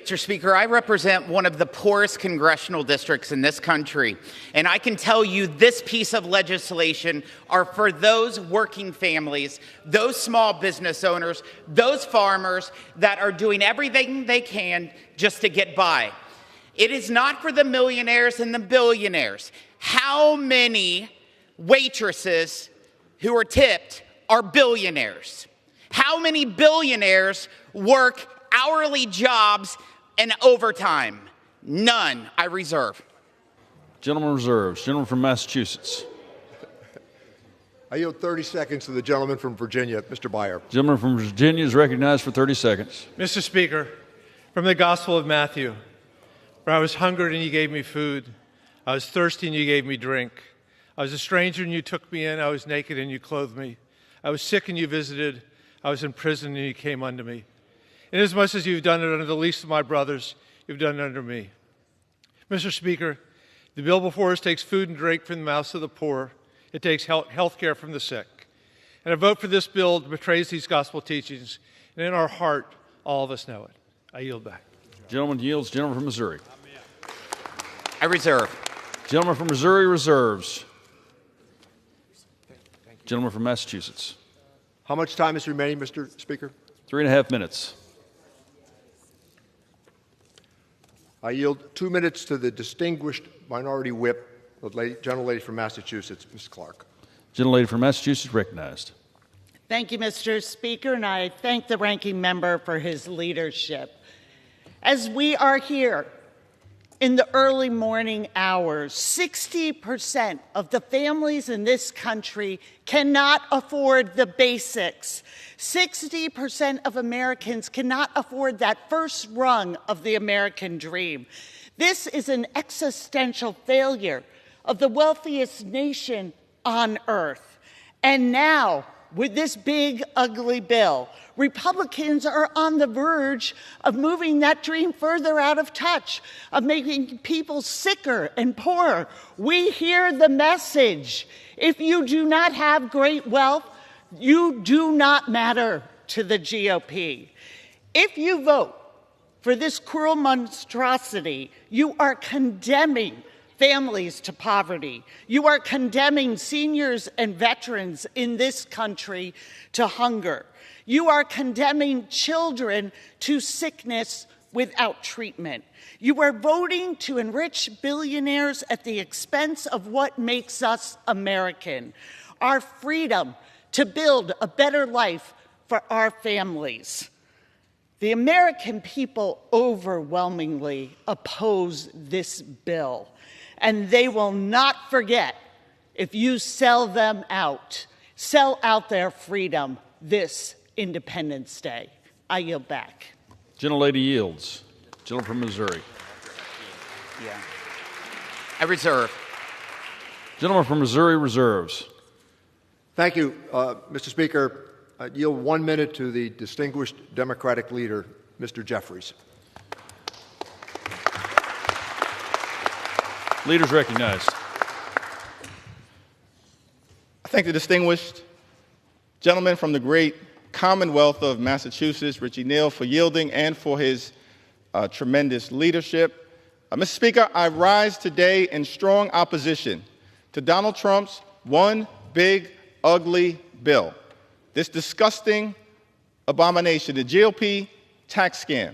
Mr. Speaker, I represent one of the poorest congressional districts in this country, and I can tell you this piece of legislation are for those working families, those small business owners, those farmers that are doing everything they can just to get by. It is not for the millionaires and the billionaires. How many waitresses who are tipped are billionaires? How many billionaires work hourly jobs and overtime? None. I reserve. Gentleman reserves. Gentleman from Massachusetts. I yield 30 seconds to the gentleman from Virginia, Mr. Beyer. Gentleman from Virginia is recognized for 30 seconds. Mr. Speaker, from the Gospel of Matthew, where I was hungry and you gave me food, I was thirsty and you gave me drink, I was a stranger and you took me in, I was naked and you clothed me, I was sick and you visited, I was in prison and you came unto me. Inasmuch as you've done it unto the least of my brothers, you've done it unto me. Mr. Speaker, the bill before us takes food and drink from the mouths of the poor. It takes health care from the sick. And a vote for this bill betrays these gospel teachings. And in our heart, all of us know it. I yield back. Gentleman yields. Gentleman from Missouri. I reserve. Gentleman from Missouri reserves. Gentleman from Massachusetts. How much time is remaining, Mr. Speaker? 3.5 minutes. I yield 2 minutes to the distinguished minority whip, the gentlelady from Massachusetts, Ms. Clark. Gentlelady from Massachusetts recognized. Thank you, Mr. Speaker, and I thank the ranking member for his leadership. As we are here in the early morning hours, 60% of the families in this country cannot afford the basics. 60% of Americans cannot afford that first rung of the American dream. This is an existential failure of the wealthiest nation on earth. And now, with this big, ugly bill, Republicans are on the verge of moving that dream further out of touch, of making people sicker and poorer. We hear the message. If you do not have great wealth, you do not matter to the GOP. If you vote for this cruel monstrosity, you are condemning families to poverty. You are condemning seniors and veterans in this country to hunger. You are condemning children to sickness without treatment. You are voting to enrich billionaires at the expense of what makes us American, our freedom to build a better life for our families. The American people overwhelmingly oppose this bill, and they will not forget if you sell them out. sell out their freedom this Independence Day. I yield back. Gentlelady yields. Gentleman from Missouri. Yeah. I reserve. Gentleman from Missouri reserves. Thank you, Mr. Speaker. I yield 1 minute to the distinguished Democratic leader, Mr. Jeffries. Leaders recognized. I thank the distinguished gentleman from the great Commonwealth of Massachusetts, Richie Neal, for yielding and for his tremendous leadership. Mr. Speaker, I rise today in strong opposition to Donald Trump's one big, ugly bill, this disgusting abomination, the GOP tax scam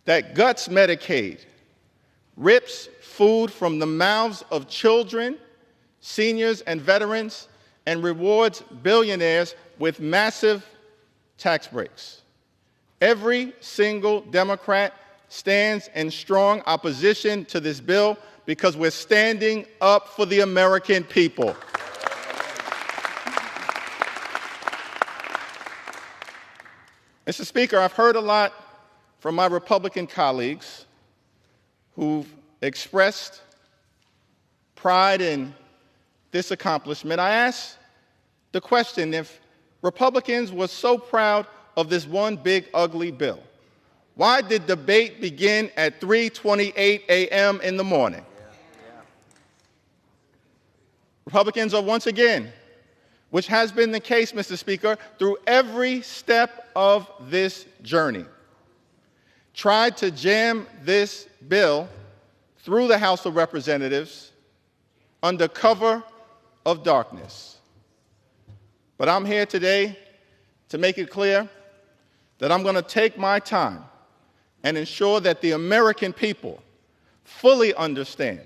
that guts Medicaid, rips food from the mouths of children, seniors, and veterans, and rewards billionaires with massive tax breaks. Every single Democrat stands in strong opposition to this bill because we're standing up for the American people. Mr. Speaker, I've heard a lot from my Republican colleagues who've expressed pride in this accomplishment. I asked the question, if Republicans were so proud of this one big, ugly bill, why did debate begin at 3:28 a.m. in the morning? Republicans are once again, which has been the case, Mr. Speaker, through every step of this journey, tried to jam this bill through the House of Representatives under cover of darkness. But I'm here today to make it clear that I'm going to take my time and ensure that the American people fully understand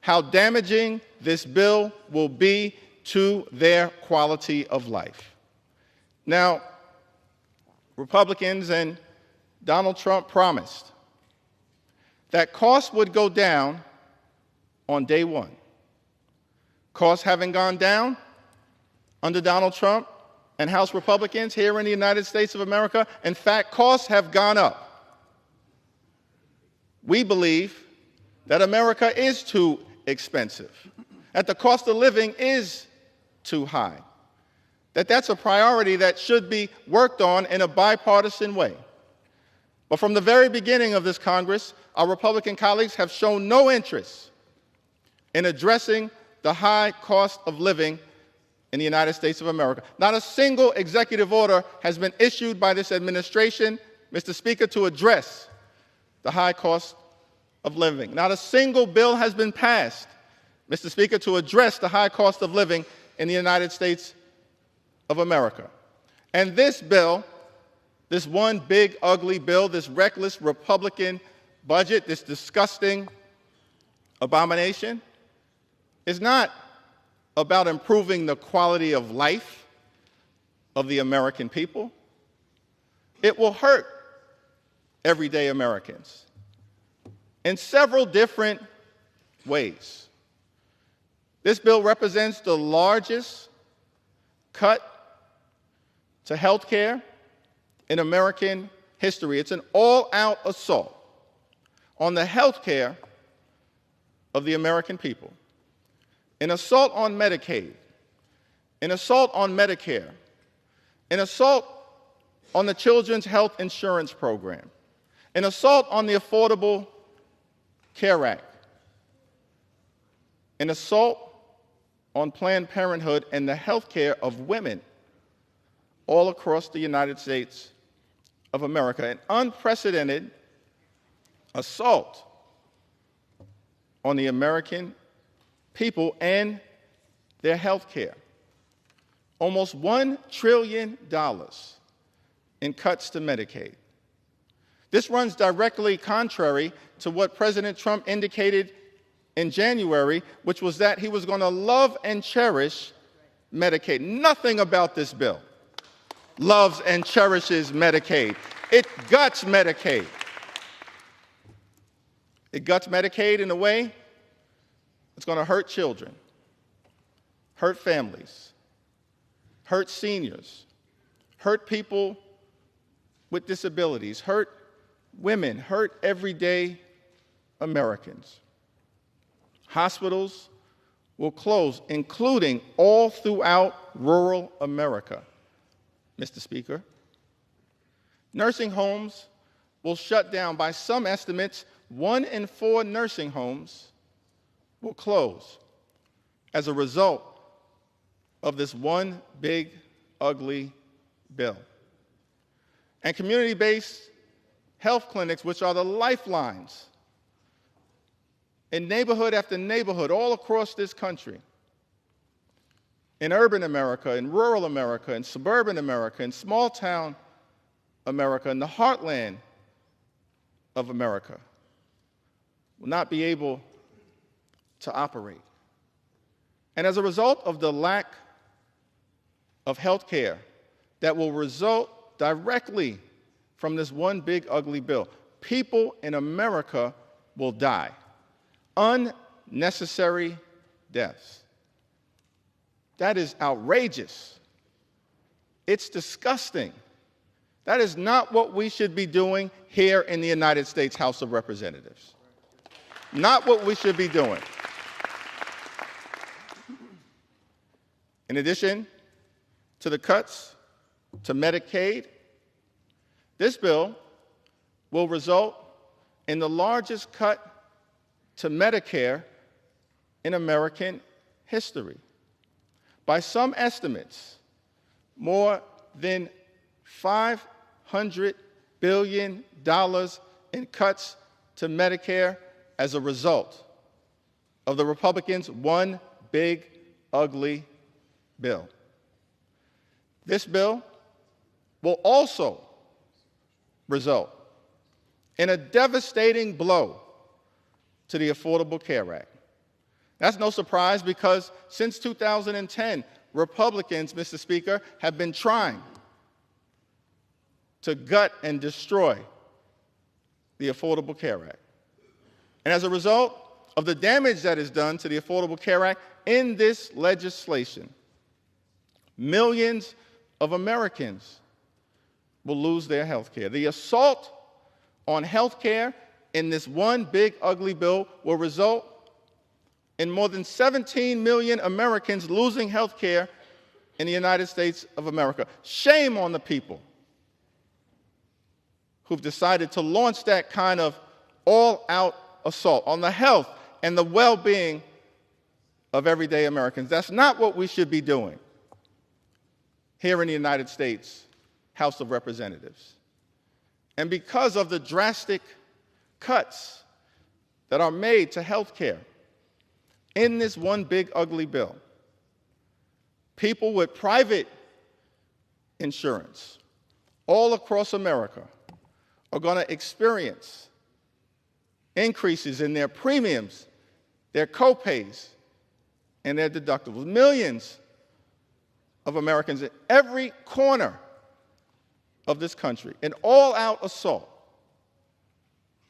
how damaging this bill will be to their quality of life. Now, Republicans and Donald Trump promised that costs would go down on day one. Costs haven't gone down under Donald Trump and House Republicans here in the United States of America. In fact, costs have gone up. We believe that America is too expensive, that the cost of living is too high, that's a priority that should be worked on in a bipartisan way. But from the very beginning of this Congress, our Republican colleagues have shown no interest in addressing the high cost of living in the United States of America. Not a single executive order has been issued by this administration, Mr. Speaker, to address the high cost of living. Not a single bill has been passed, Mr. Speaker, to address the high cost of living in the United States of America. And this bill, this one big, ugly bill, this reckless Republican budget, this disgusting abomination, is not about improving the quality of life of the American people. It will hurt everyday Americans in several different ways. This bill represents the largest cut to health care in American history. It's an all-out assault on the health care of the American people, an assault on Medicaid, an assault on Medicare, an assault on the Children's Health Insurance Program, an assault on the Affordable Care Act, an assault on Planned Parenthood and the health care of women all across the United States of America, an unprecedented assault on the American people and their health care. Almost $1 trillion in cuts to Medicaid. This runs directly contrary to what President Trump indicated in January, which was that he was going to love and cherish Medicaid. Nothing about this bill loves and cherishes Medicaid. It guts Medicaid. It guts Medicaid in a way that's going to hurt children, hurt families, hurt seniors, hurt people with disabilities, hurt women, hurt everyday Americans. Hospitals will close, including all throughout rural America, Mr. Speaker. Nursing homes will shut down. By some estimates, 1 in 4 nursing homes will close as a result of this one big, ugly bill. And community-based health clinics, which are the lifelines in neighborhood after neighborhood all across this country, in urban America, in rural America, in suburban America, in small-town America, in the heartland of America, will not be able to operate. And as a result of the lack of health care that will result directly from this one big ugly bill, people in America will die. Unnecessary deaths. That is outrageous. It's disgusting. That is not what we should be doing here in the United States House of Representatives. Not what we should be doing. In addition to the cuts to Medicaid, this bill will result in the largest cut to Medicare in American history. By some estimates, more than $500 billion in cuts to Medicare as a result of the Republicans' one big, ugly bill. This bill will also result in a devastating blow to the Affordable Care Act. That's no surprise because since 2010, Republicans, Mr. Speaker, have been trying to gut and destroy the Affordable Care Act. And as a result of the damage that is done to the Affordable Care Act in this legislation, millions of Americans will lose their health care. The assault on health care in this one big ugly bill will result in more than 17 million Americans losing health care in the United States of America. Shame on the people who've decided to launch that kind of all-out assault on the health and the well-being of everyday Americans. That's not what we should be doing here in the United States House of Representatives. And because of the drastic cuts that are made to health care in this one big ugly bill, people with private insurance all across America are going to experience increases in their premiums, their copays, and their deductibles. Millions of Americans in every corner of this country, an all-out assault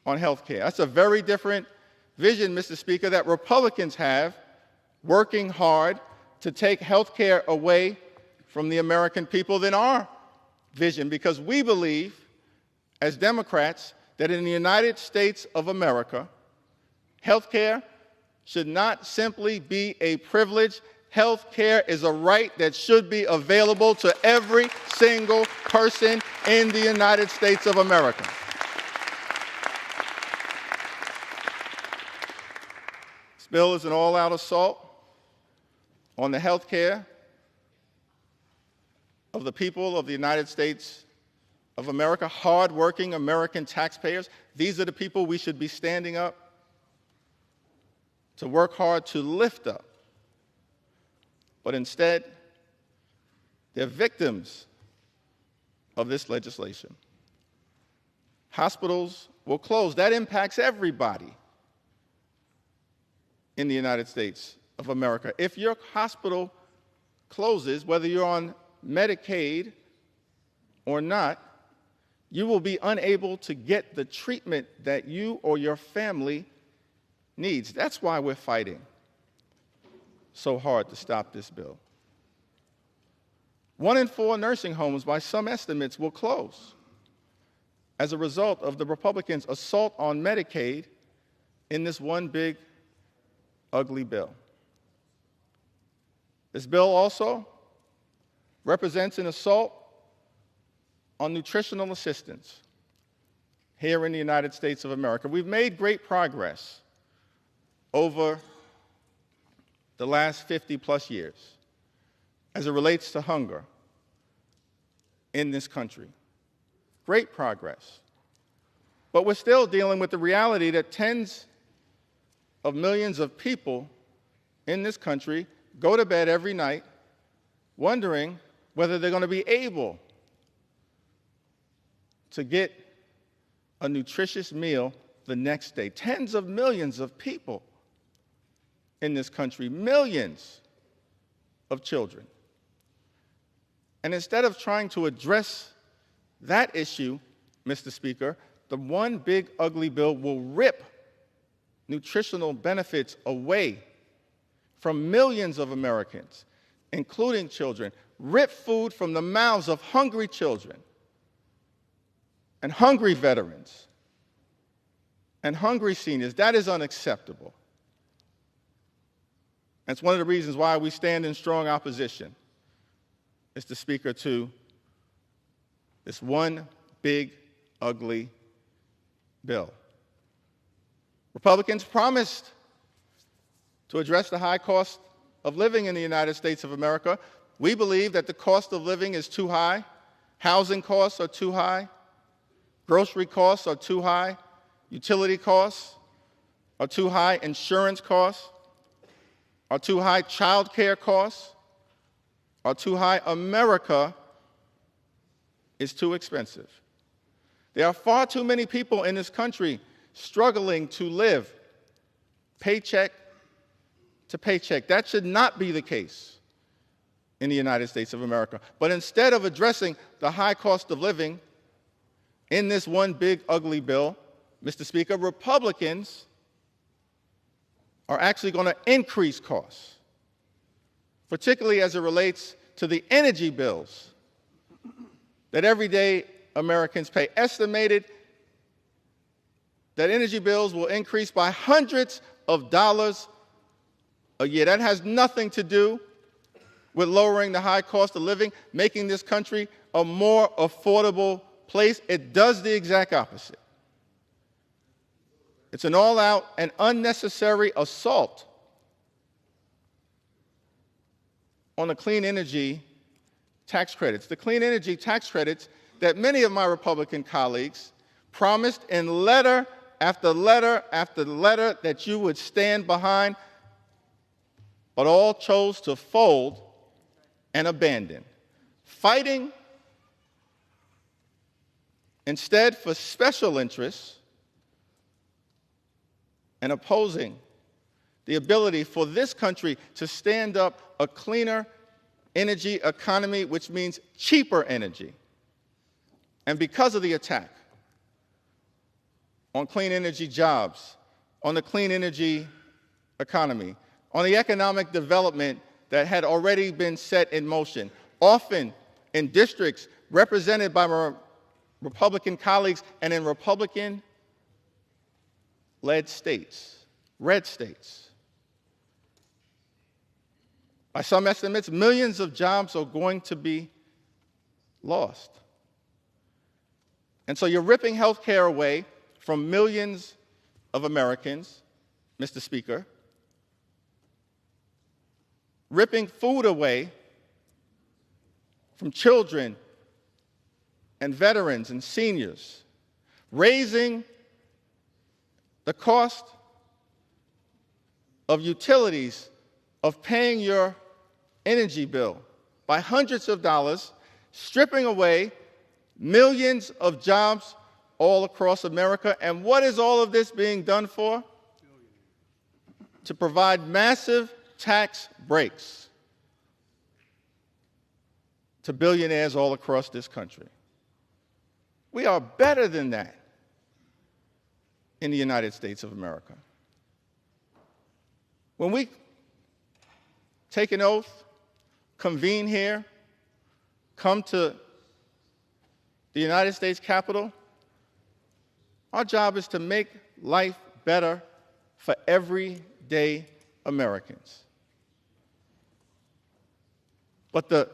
on health care. That's a very different vision, Mr. Speaker, that Republicans have, working hard to take health care away from the American people than our vision, because we believe, as Democrats, that in the United States of America, health care should not simply be a privilege. Health care is a right that should be available to every single person in the United States of America. This bill is an all-out assault on the health care of the people of the United States of America, hard-working American taxpayers. These are the people we should be standing up to work hard to lift up. But instead, they're victims of this legislation. Hospitals will close. That impacts everybody in the United States of America. If your hospital closes, whether you're on Medicaid or not, you will be unable to get the treatment that you or your family needs. That's why we're fighting so hard to stop this bill. 1 in 4 nursing homes, by some estimates, will close as a result of the Republicans' assault on Medicaid in this one big, ugly bill. This bill also represents an assault on nutritional assistance here in the United States of America. We've made great progress over the last 50-plus years as it relates to hunger in this country. Great progress. But we're still dealing with the reality that tens of millions of people in this country go to bed every night wondering whether they're going to be able to get a nutritious meal the next day. Tens of millions of people in this country, millions of children. And instead of trying to address that issue, Mr. Speaker, the one big ugly bill will rip nutritional benefits away from millions of Americans, including children, rip food from the mouths of hungry children and hungry veterans and hungry seniors. That is unacceptable. That's one of the reasons why we stand in strong opposition, Mr. Speaker, to this one big, ugly bill. Republicans promised to address the high cost of living in the United States of America. We believe that the cost of living is too high. Housing costs are too high. Grocery costs are too high. Utility costs are too high. Insurance costs are too high. Child care costs are too high. America is too expensive. There are far too many people in this country struggling to live paycheck to paycheck. That should not be the case in the United States of America. But instead of addressing the high cost of living in this one big ugly bill, Mr. Speaker, Republicans are actually going to increase costs, particularly as it relates to the energy bills that everyday Americans pay. Estimated that energy bills will increase by hundreds of dollars a year. That has nothing to do with lowering the high cost of living, making this country a more affordable place. It does the exact opposite. It's an all-out and unnecessary assault on the clean energy tax credits. The clean energy tax credits that many of my Republican colleagues promised in letter after letter after letter that you would stand behind, but all chose to fold and abandon, fighting instead for special interests and opposing the ability for this country to stand up a cleaner energy economy, which means cheaper energy. And because of the attack on clean energy jobs, on the clean energy economy, on the economic development that had already been set in motion, often in districts represented by my Republican colleagues and in Republican-led states, red states. By some estimates, millions of jobs are going to be lost. And so you're ripping health care away from millions of Americans, Mr. Speaker, ripping food away from children and veterans and seniors, raising the cost of utilities, of paying your energy bill by hundreds of dollars, stripping away millions of jobs all across America. And what is all of this being done for? To provide massive tax breaks to billionaires all across this country. We are better than that in the United States of America. When we take an oath, convene here, come to the United States Capitol, our job is to make life better for everyday Americans. But the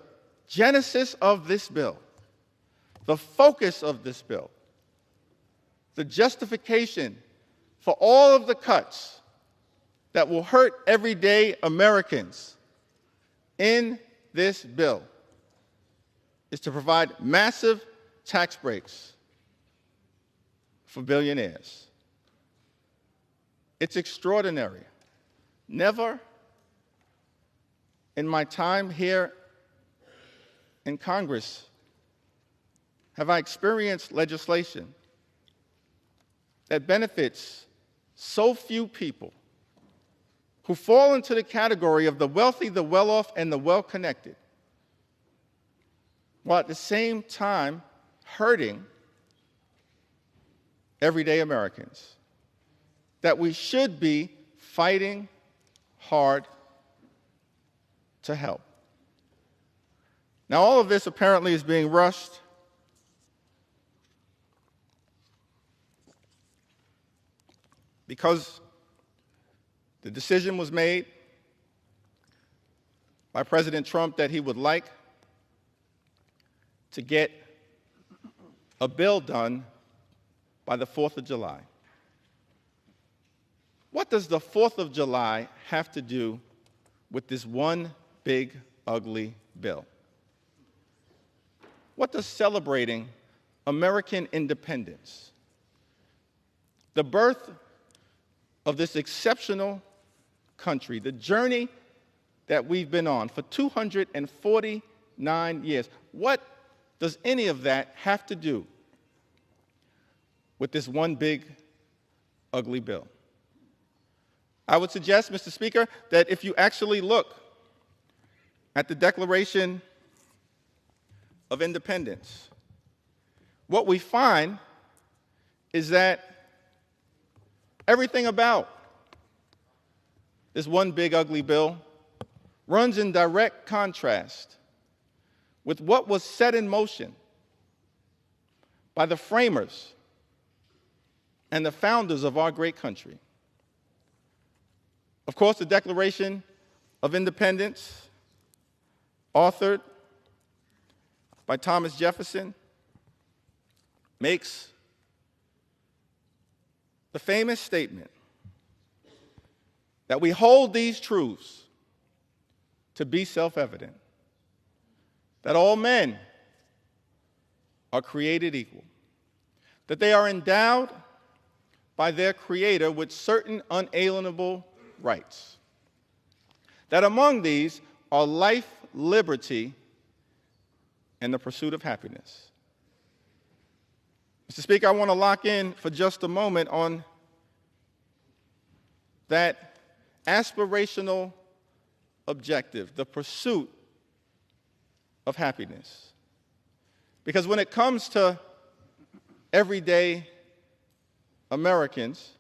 genesis of this bill, the focus of this bill, the justification for all of the cuts that will hurt everyday Americans in this bill is to provide massive tax breaks for billionaires. It's extraordinary. Never in my time here in Congress have I experienced legislation that benefits so few people who fall into the category of the wealthy, the well-off, and the well-connected, while at the same time hurting everyday Americans, that we should be fighting hard to help. Now, all of this apparently is being rushed because the decision was made by President Trump that he would like to get a bill done by the 4th of July. What does the 4th of July have to do with this one big, ugly bill? What does celebrating American independence, the birth of this exceptional country, the journey that we've been on for 249 years, what does any of that have to do with this one big, ugly bill? I would suggest, Mr. Speaker, that if you actually look at the Declaration of Independence, what we find is that everything about this one big, ugly bill runs in direct contrast with what was set in motion by the framers and the founders of our great country. Of course, the Declaration of Independence, authored by Thomas Jefferson, makes the famous statement that we hold these truths to be self-evident, that all men are created equal, that they are endowed by their Creator with certain unalienable rights, that among these are life, liberty, and the pursuit of happiness. Mr. Speaker, I want to lock in for just a moment on that aspirational objective, the pursuit of happiness. Because when it comes to everyday Americans,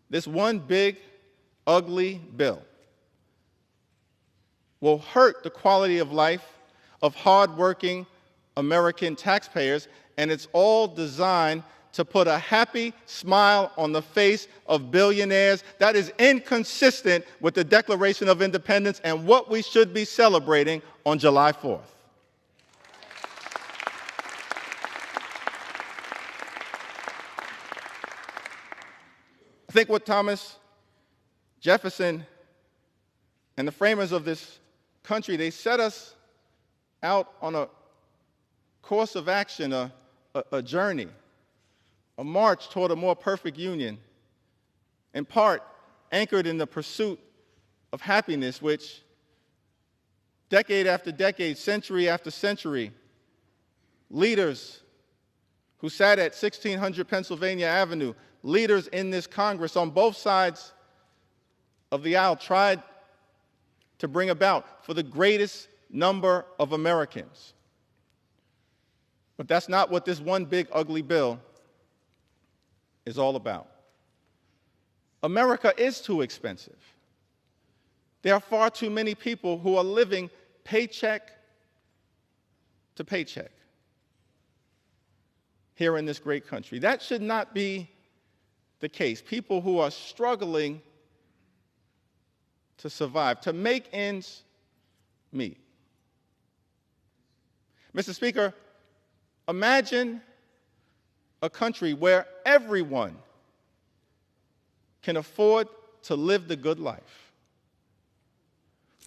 this one big, ugly bill will hurt the quality of life of hardworking American taxpayers, and it's all designed to put a happy smile on the face of billionaires. That is inconsistent with the Declaration of Independence and what we should be celebrating on July 4th. I think what Thomas Jefferson and the framers of this country, they set us out on a course of action, a journey, a march toward a more perfect union, in part anchored in the pursuit of happiness, which decade after decade, century after century, leaders who sat at 1600 Pennsylvania Avenue, leaders in this Congress on both sides of the aisle tried to bring about for the greatest number of Americans. But that's not what this one big ugly bill is all about. America is too expensive. There are far too many people who are living paycheck to paycheck here in this great country. That should not be the case. People who are struggling to survive, to make ends meet. Mr. Speaker, imagine a country where everyone can afford to live the good life.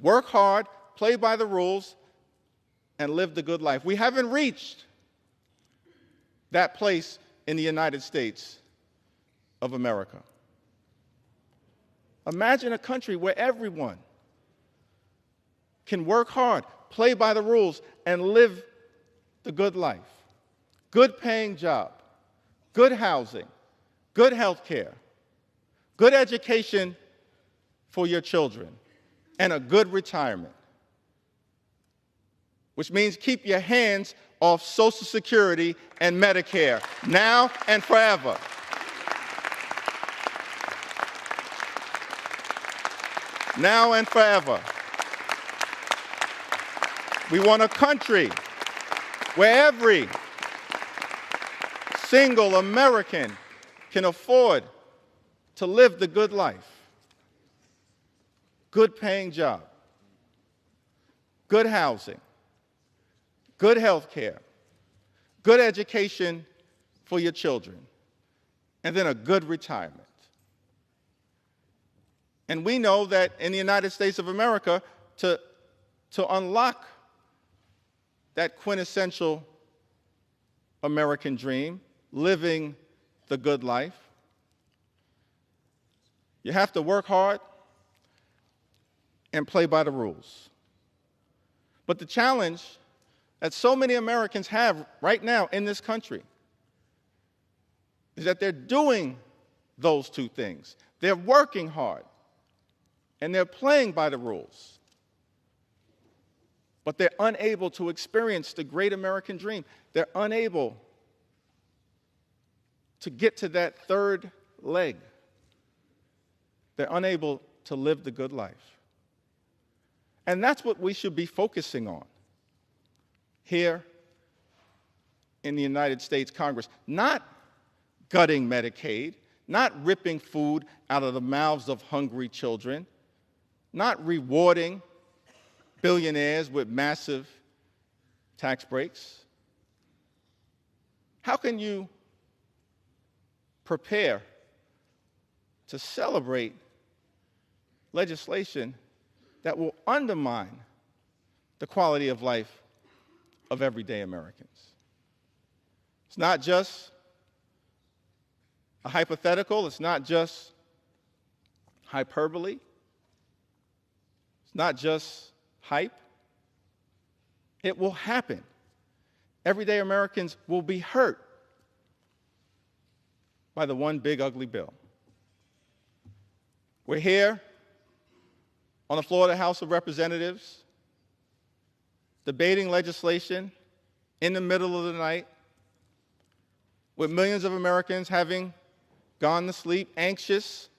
Work hard, play by the rules, and live the good life. We haven't reached that place in the United States of America. Imagine a country where everyone can work hard, play by the rules, and live the good life. Good paying job, good housing, good health care, good education for your children, and a good retirement. Which means keep your hands off Social Security and Medicare, now and forever. Now and forever. We want a country where every single American can afford to live the good life. Good paying job, good housing, good health care, good education for your children, and then a good retirement. And we know that in the United States of America, to unlock that quintessential American dream, living the good life, you have to work hard and play by the rules. But the challenge that so many Americans have right now in this country is that they're doing those two things. They're working hard and they're playing by the rules, but they're unable to experience the great American dream. They're unable to get to that third leg. They're unable to live the good life. And that's what we should be focusing on here in the United States Congress. Not gutting Medicaid, not ripping food out of the mouths of hungry children, not rewarding billionaires with massive tax breaks. How can you prepare to celebrate legislation that will undermine the quality of life of everyday Americans? It's not just a hypothetical. It's not just hyperbole. It's not just hype. It will happen. Everyday Americans will be hurt by the one big ugly bill. We're here on the floor of the House of Representatives debating legislation in the middle of the night with millions of Americans having gone to sleep anxious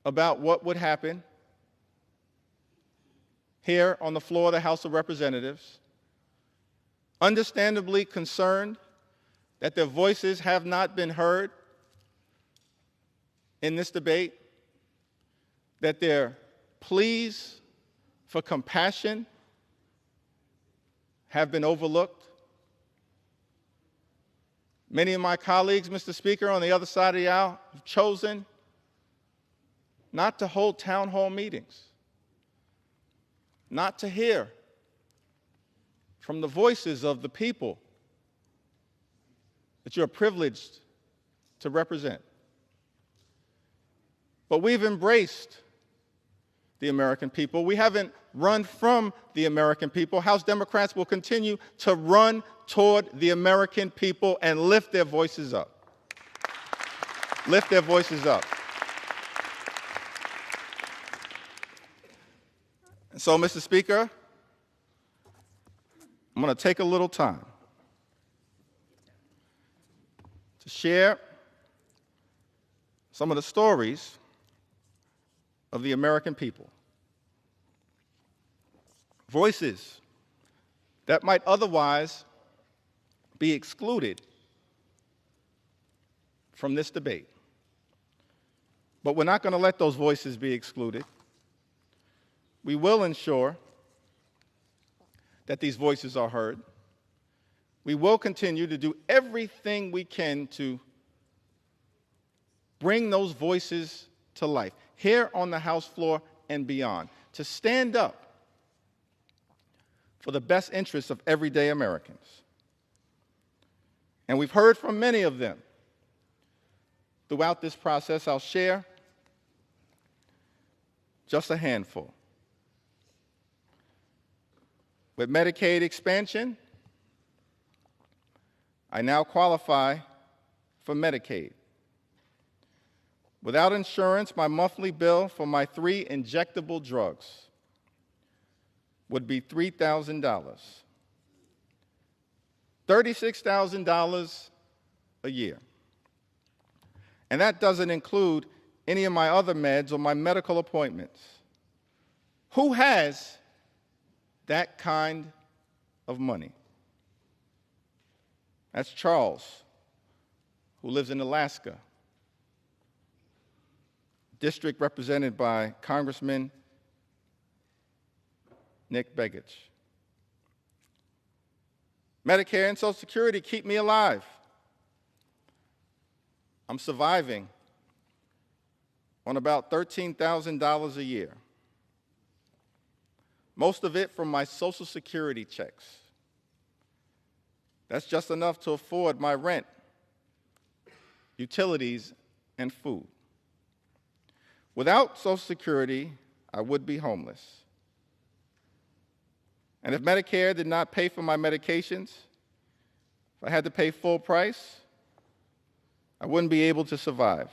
about what would happen. Here on the floor of the House of Representatives, understandably concerned that their voices have not been heard in this debate, that their pleas for compassion have been overlooked. Many of my colleagues, Mr. Speaker, on the other side of the aisle have chosen not to hold town hall meetings, not to hear from the voices of the people that you're privileged to represent. But we've embraced the American people. We haven't run from the American people. House Democrats will continue to run toward the American people and lift their voices up. Lift their voices up. And so, Mr. Speaker, I'm going to take a little time to share some of the stories of the American people. Voices that might otherwise be excluded from this debate. But we're not going to let those voices be excluded. We will ensure that these voices are heard. We will continue to do everything we can to bring those voices to life, here on the House floor and beyond, to stand up for the best interests of everyday Americans. And we've heard from many of them throughout this process. I'll share just a handful. With Medicaid expansion, I now qualify for Medicaid. Without insurance, my monthly bill for my 3 injectable drugs would be $3,000. $36,000 a year. And that doesn't include any of my other meds or my medical appointments. Who has that kind of money? That's Charles, who lives in Alaska, district represented by Congressman Nick Begich. Medicare and Social Security keep me alive. I'm surviving on about $13,000 a year, most of it from my Social Security checks. That's just enough to afford my rent, utilities, and food. Without Social Security, I would be homeless. And if Medicare did not pay for my medications, if I had to pay full price, I wouldn't be able to survive.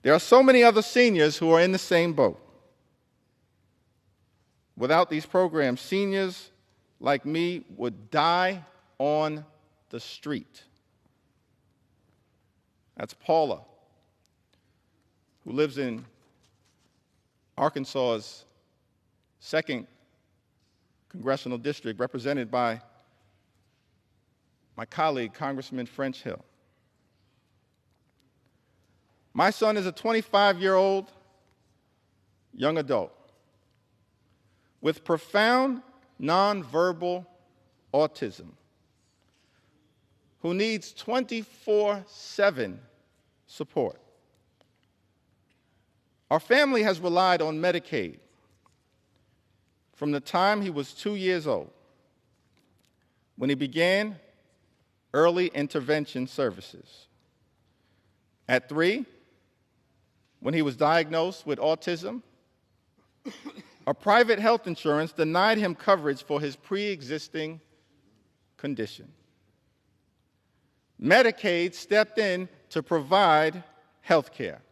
There are so many other seniors who are in the same boat. Without these programs, seniors like me would die on the street. That's Paula, who lives in Arkansas's 2nd Congressional District, represented by my colleague, Congressman French Hill. My son is a 25-year-old young adult with profound nonverbal autism who needs 24/7 support. Our family has relied on Medicaid from the time he was 2 years old, when he began early intervention services. At 3, when he was diagnosed with autism, a private health insurance denied him coverage for his pre-existing condition. Medicaid stepped in to provide health care.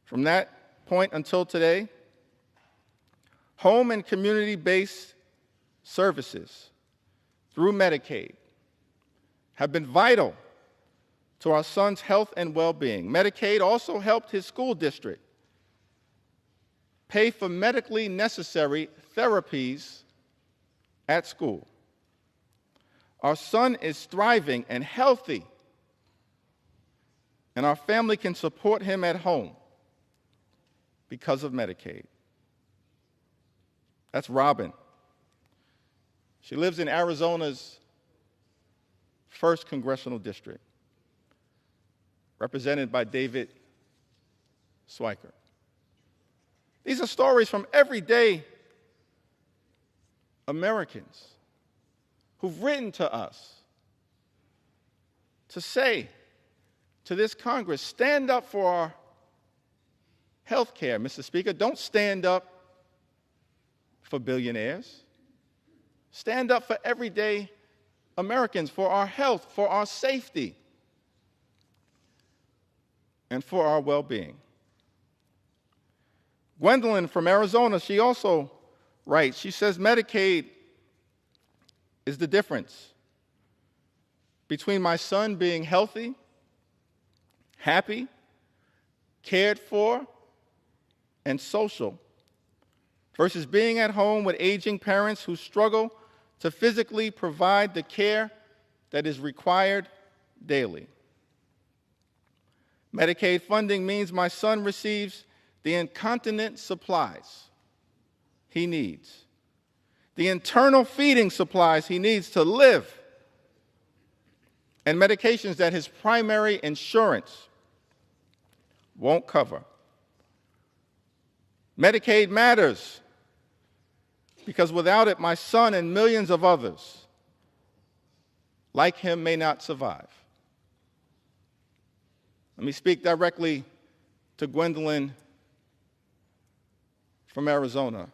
From that point until today, home and community-based services through Medicaid have been vital to our son's health and well-being. Medicaid also helped his school district pay for medically necessary therapies at school. Our son is thriving and healthy, and our family can support him at home because of Medicaid. That's Robin. She lives in Arizona's 1st Congressional District, represented by David Swiker. These are stories from everyday Americans who've written to us to say to this Congress, stand up for our health care, Mr. Speaker. Don't stand up for billionaires. Stand up for everyday Americans, for our health, for our safety, and for our well-being. Gwendolyn from Arizona, she also writes, she says Medicaid is the difference between my son being healthy, happy, cared for, and social, versus being at home with aging parents who struggle to physically provide the care that is required daily. Medicaid funding means my son receives the incontinent supplies he needs, the internal feeding supplies he needs to live, and medications that his primary insurance won't cover. Medicaid matters because without it, my son and millions of others like him may not survive. Let me speak directly to Gwendolyn from Arizona.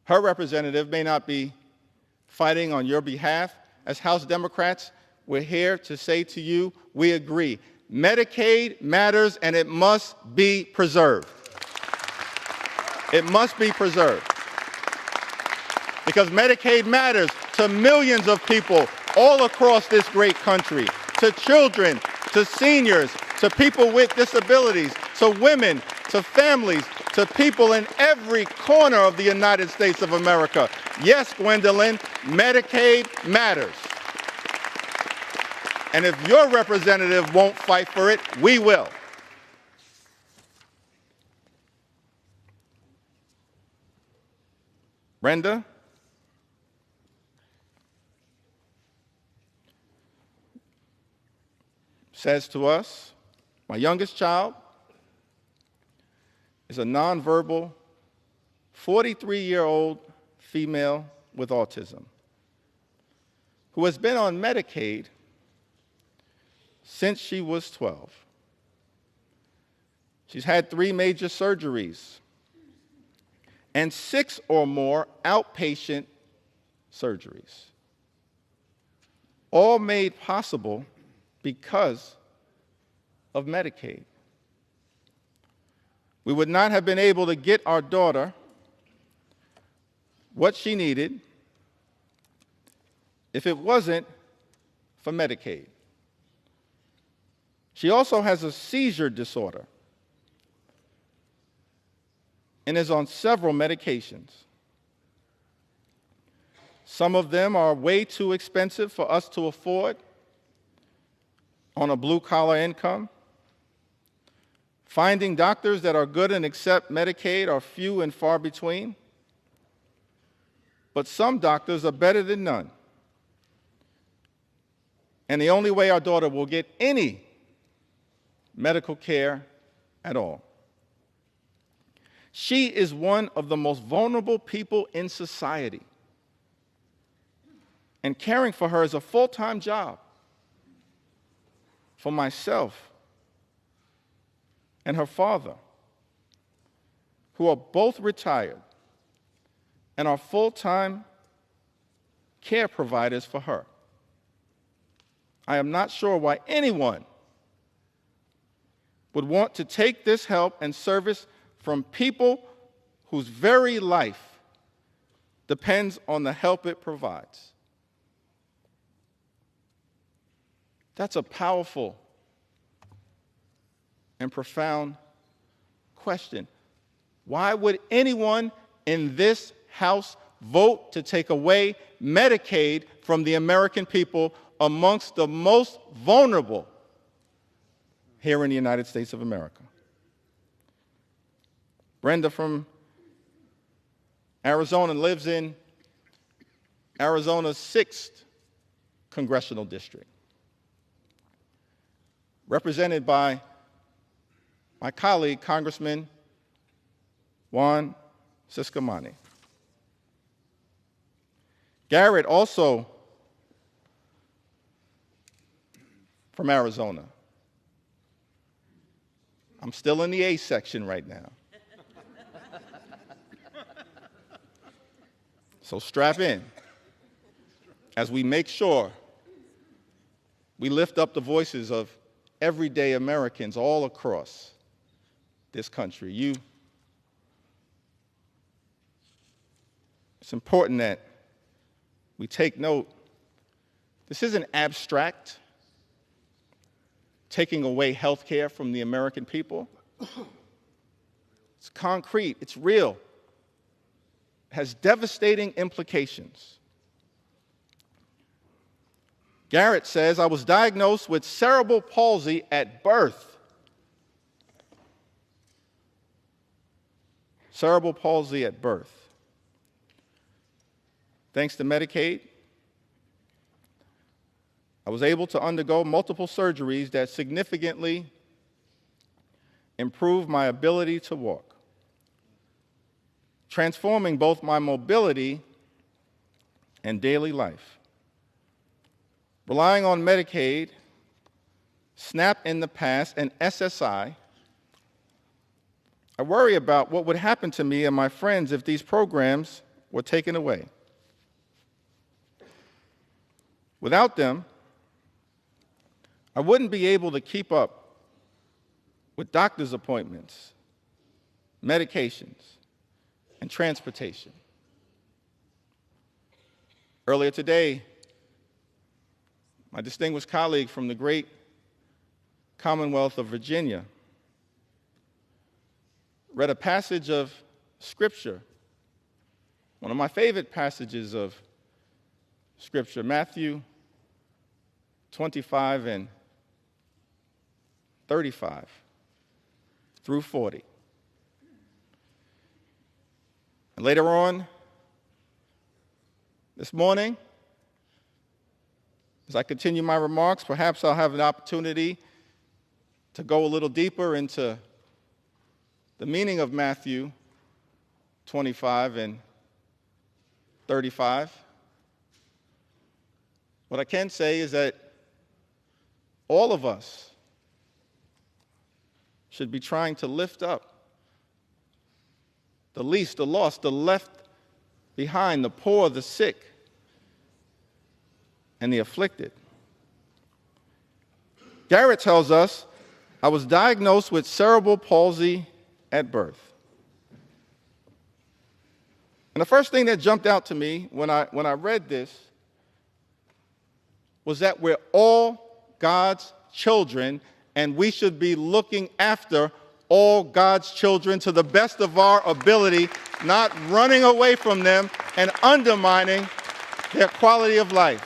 Her representative may not be fighting on your behalf. As House Democrats, we're here to say to you, we agree. Medicaid matters and it must be preserved. It must be preserved. Because Medicaid matters to millions of people all across this great country, to children, to seniors, to people with disabilities, to women, to families, to people in every corner of the United States of America. Yes, Gwendolyn, Medicaid matters. And if your representative won't fight for it, we will. Brenda? Says to us, my youngest child is a nonverbal 43-year-old female with autism who has been on Medicaid since she was 12. She's had 3 major surgeries and 6 or more outpatient surgeries, all made possible because of Medicaid. We would not have been able to get our daughter what she needed if it wasn't for Medicaid. She also has a seizure disorder and is on several medications. Some of them are way too expensive for us to afford on a blue-collar income. Finding doctors that are good and accept Medicaid are few and far between. But some doctors are better than none. And the only way our daughter will get any medical care at all. She is one of the most vulnerable people in society. And caring for her is a full-time job. For myself and her father, who are both retired and are full-time care providers for her. I am not sure why anyone would want to take this help and service from people whose very life depends on the help it provides. That's a powerful and profound question. Why would anyone in this House vote to take away Medicaid from the American people amongst the most vulnerable here in the United States of America? Brenda from Arizona lives in Arizona's 6th congressional district, represented by my colleague, Congressman Juan Ciscomani. Garrett, also from Arizona. I'm still in the A section right now. So strap in as we make sure we lift up the voices of everyday Americans all across this country. It's important that we take note. This isn't abstract, taking away health care from the American people. It's concrete, it's real. has devastating implications. Garrett says, I was diagnosed with cerebral palsy at birth. Cerebral palsy at birth. Thanks to Medicaid, I was able to undergo multiple surgeries that significantly improved my ability to walk, transforming both my mobility and daily life. Relying on Medicaid, SNAP in the past, and SSI, I worry about what would happen to me and my friends if these programs were taken away. Without them, I wouldn't be able to keep up with doctor's appointments, medications, and transportation. Earlier today, my distinguished colleague from the great Commonwealth of Virginia read a passage of Scripture, one of my favorite passages of Scripture, Matthew 25 and 35 through 40. And later on this morning, as I continue my remarks, perhaps I'll have an opportunity to go a little deeper into the meaning of Matthew 25 and 35. What I can say is that all of us should be trying to lift up the least, the lost, the left behind, the poor, the sick, and the afflicted. Garrett tells us, I was diagnosed with cerebral palsy at birth. And the first thing that jumped out to me when I read this was that we're all God's children, and we should be looking after all God's children to the best of our ability, not running away from them and undermining their quality of life.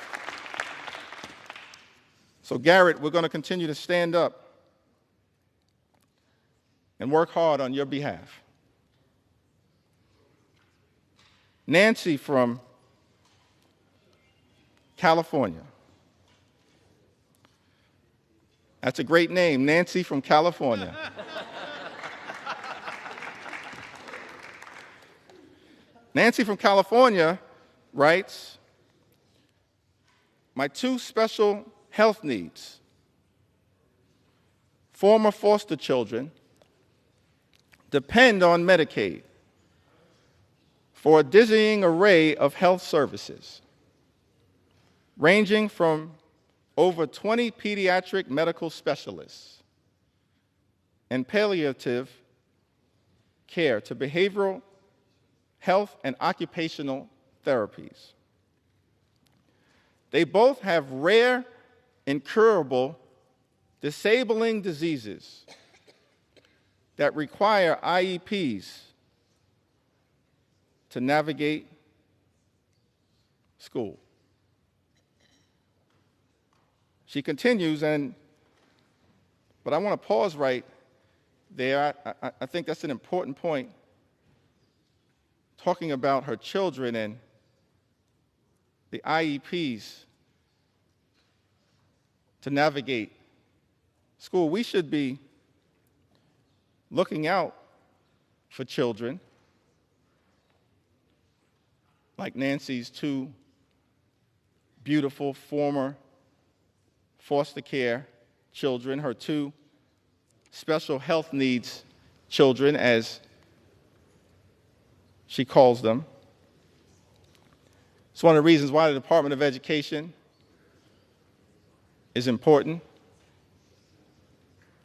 So, Garrett, we're going to continue to stand up and work hard on your behalf. Nancy from California. That's a great name, Nancy from California. Nancy from California writes, my two special health needs, former foster children, depend on Medicaid for a dizzying array of health services, ranging from over 20 pediatric medical specialists and palliative care to behavioral health and occupational therapies. They both have rare, incurable, disabling diseases that require IEPs to navigate school. She continues, but I want to pause right there. I think that's an important point, talking about her children and the IEPs to navigate school. We should be looking out for children like Nancy's two beautiful former foster care children, her two special health needs children, as she calls them. It's one of the reasons why the Department of Education is important.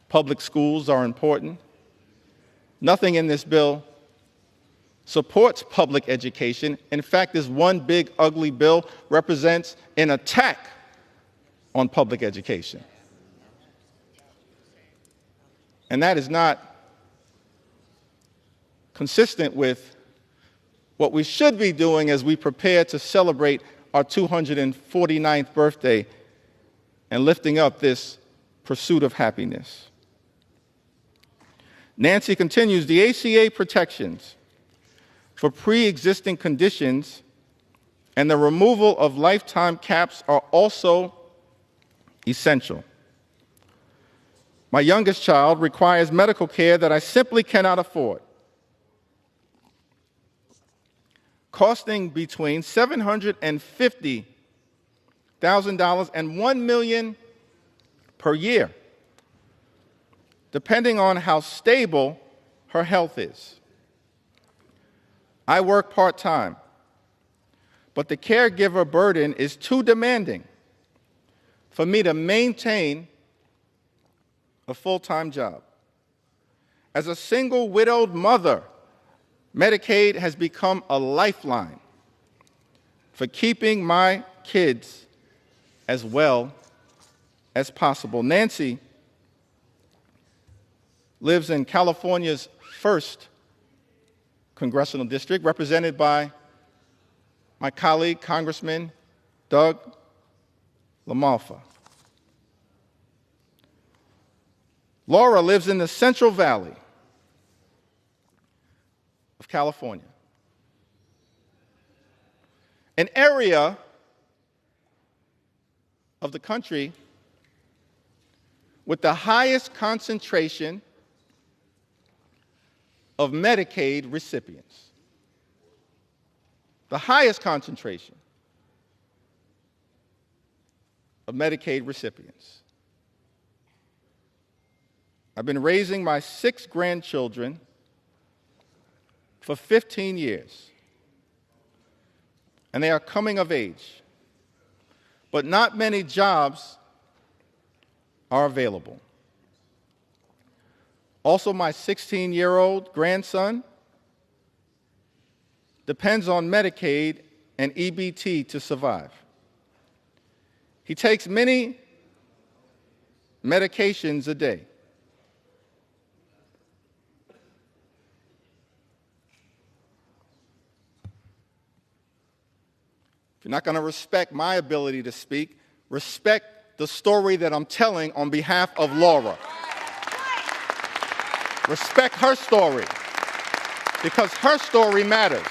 Public schools are important. Nothing in this bill supports public education. In fact, this one big, ugly bill represents an attack on public education. And that is not consistent with what we should be doing as we prepare to celebrate our 249th birthday and lifting up this pursuit of happiness. Nancy continues, the ACA protections for pre-existing conditions and the removal of lifetime caps are also essential. My youngest child requires medical care that I simply cannot afford, costing between $750,000 and $1 million per year, depending on how stable her health is. I work part-time, but the caregiver burden is too demanding for me to maintain a full-time job. As a single widowed mother, Medicaid has become a lifeline for keeping my kids as well as possible. Nancy lives in California's 1st congressional district, represented by my colleague, Congressman Doug LaMalfa. Laura lives in the Central Valley of California, an area of the country with the highest concentration of Medicaid recipients. The highest concentration of Medicaid recipients. I've been raising my 6 grandchildren for 15 years, and they are coming of age, but not many jobs are available. Also, my 16-year-old grandson depends on Medicaid and EBT to survive. He takes many medications a day. If you're not going to respect my ability to speak, respect the story that I'm telling on behalf of Laura. Respect her story, because her story matters.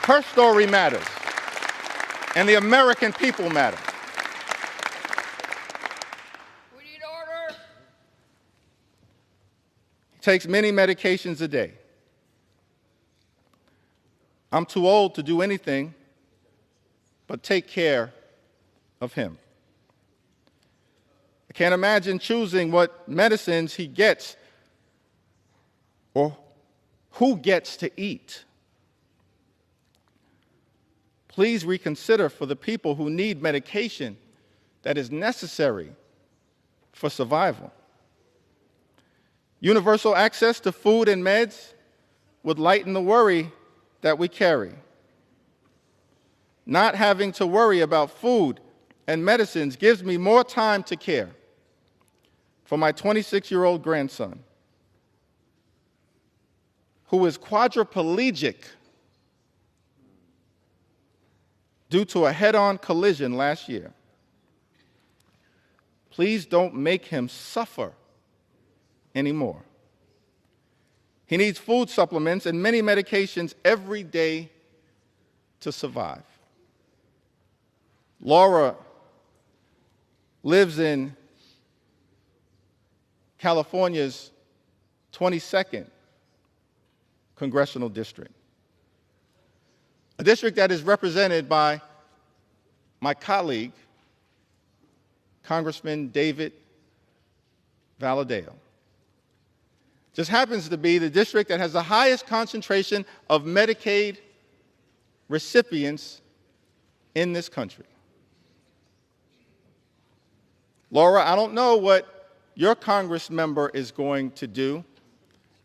Her story matters, and the American people matter. We need order. He takes many medications a day. I'm too old to do anything but take care of him. I can't imagine choosing what medicines he gets or who gets to eat. Please reconsider for the people who need medication that is necessary for survival. Universal access to food and meds would lighten the worry that we carry. Not having to worry about food and medicines gives me more time to care for my 26-year-old grandson, who is quadriplegic due to a head-on collision last year. Please don't make him suffer anymore. He needs food supplements and many medications every day to survive. Laura lives in California's 22nd congressional district, a district that is represented by my colleague, Congressman David Valadao. Just happens to be the district that has the highest concentration of Medicaid recipients in this country. Laura, I don't know what your Congress member is going to do.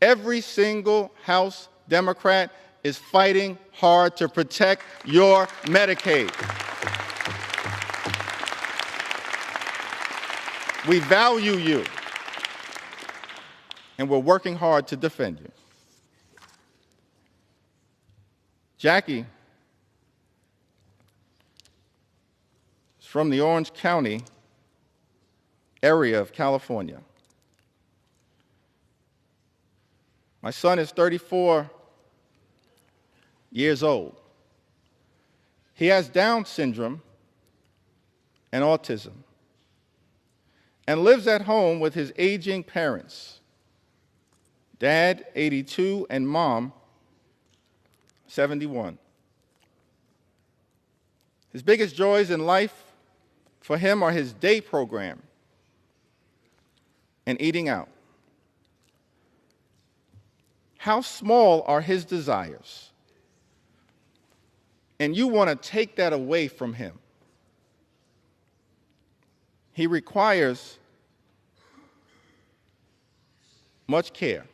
Every single House Democrat is fighting hard to protect your Medicaid. We value you, and we're working hard to defend you. Jackie is from the Orange County area of California. My son is 34 years old. He has Down syndrome and autism and lives at home with his aging parents, Dad, 82, and Mom, 71. His biggest joys in life for him are his day program and eating out. How small are his desires? And you want to take that away from him. He requires much care.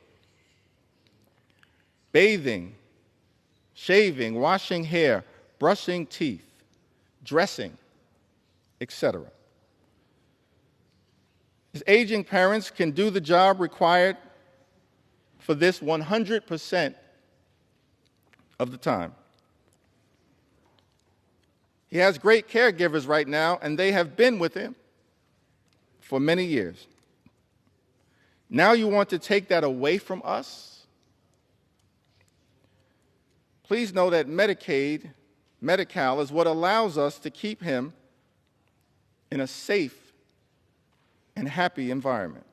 Bathing, shaving, washing hair, brushing teeth, dressing, etc. His aging parents can do the job required for this 100% of the time. He has great caregivers right now, and they have been with him for many years. Now you want to take that away from us? Please know that Medicaid, Medi-Cal, is what allows us to keep him in a safe and happy environment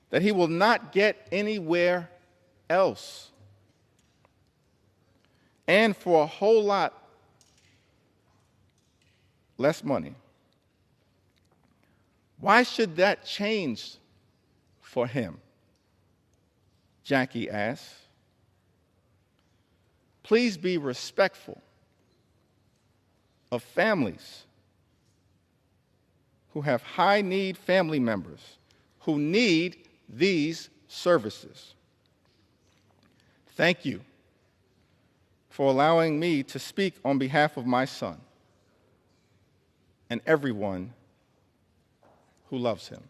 that he will not get anywhere else. And for a whole lot less money. Why should that change for him? Jackie asked. Please be respectful of families who have high-need family members who need these services. Thank you for allowing me to speak on behalf of my son and everyone who loves him.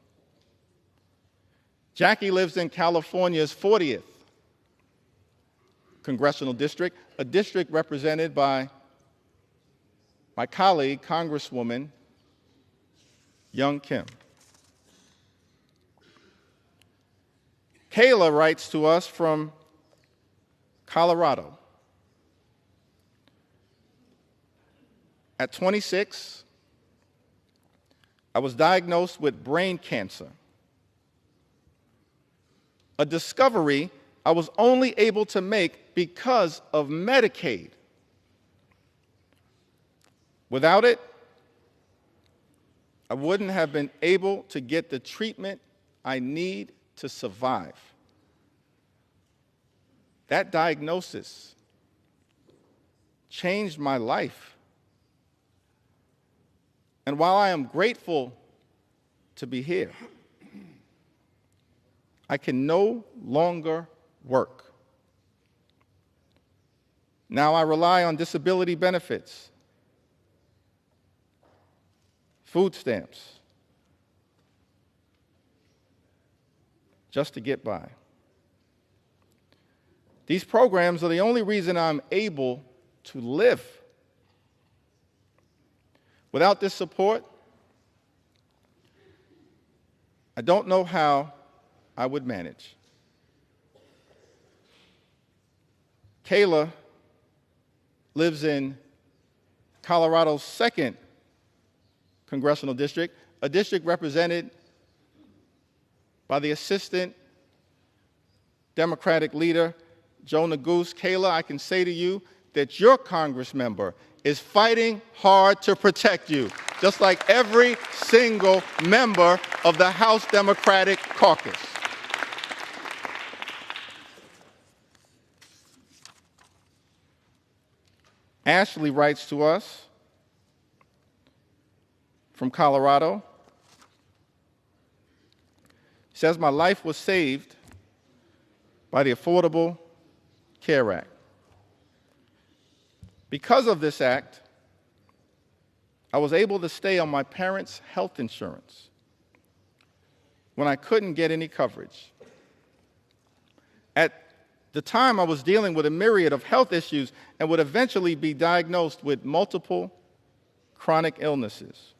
Jackie lives in California's 40th congressional district, a district represented by my colleague, Congresswoman Young Kim. Kayla writes to us from Colorado. At 26, I was diagnosed with brain cancer, a discovery I was only able to make because of Medicaid. Without it, I wouldn't have been able to get the treatment I need to survive. That diagnosis changed my life. And while I am grateful to be here, I can no longer work. Now I rely on disability benefits, food stamps, just to get by. These programs are the only reason I'm able to live. Without this support, I don't know how I would manage. Kayla lives in Colorado's 2nd congressional district, a district represented by the Assistant Democratic leader, Joe Neguse. Kayla, I can say to you that your Congress member is fighting hard to protect you, just like every single member of the House Democratic Caucus. Ashley writes to us from Colorado. She says, my life was saved by the Affordable Care Act. Because of this act, I was able to stay on my parents' health insurance when I couldn't get any coverage. At the time I was dealing with a myriad of health issues and would eventually be diagnosed with multiple chronic illnesses.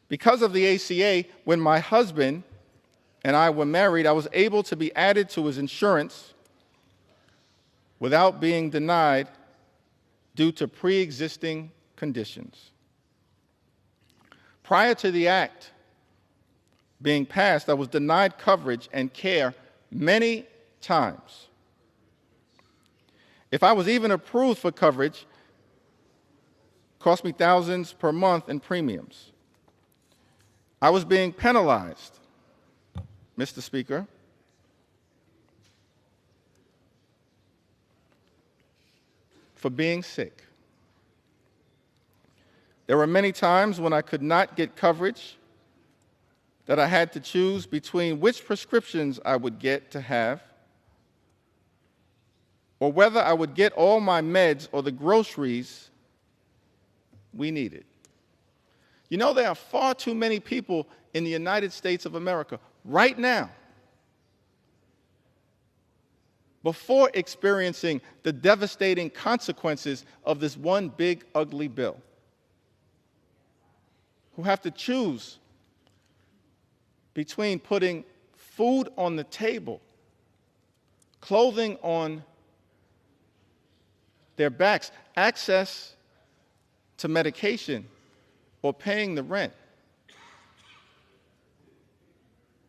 Because of the ACA, when my husband and I were married, I was able to be added to his insurance without being denied due to pre-existing conditions. Prior to the act being passed, I was denied coverage and care many times. If I was even approved for coverage, it cost me thousands per month in premiums. I was being penalized, Mr. Speaker, for being sick. There were many times when I could not get coverage that I had to choose between which prescriptions I would get to have or whether I would get all my meds or the groceries we needed. You know, there are far too many people in the United States of America right now, before experiencing the devastating consequences of this one big, ugly bill, who have to choose between putting food on the table, clothing on their backs, access to medication, or paying the rent.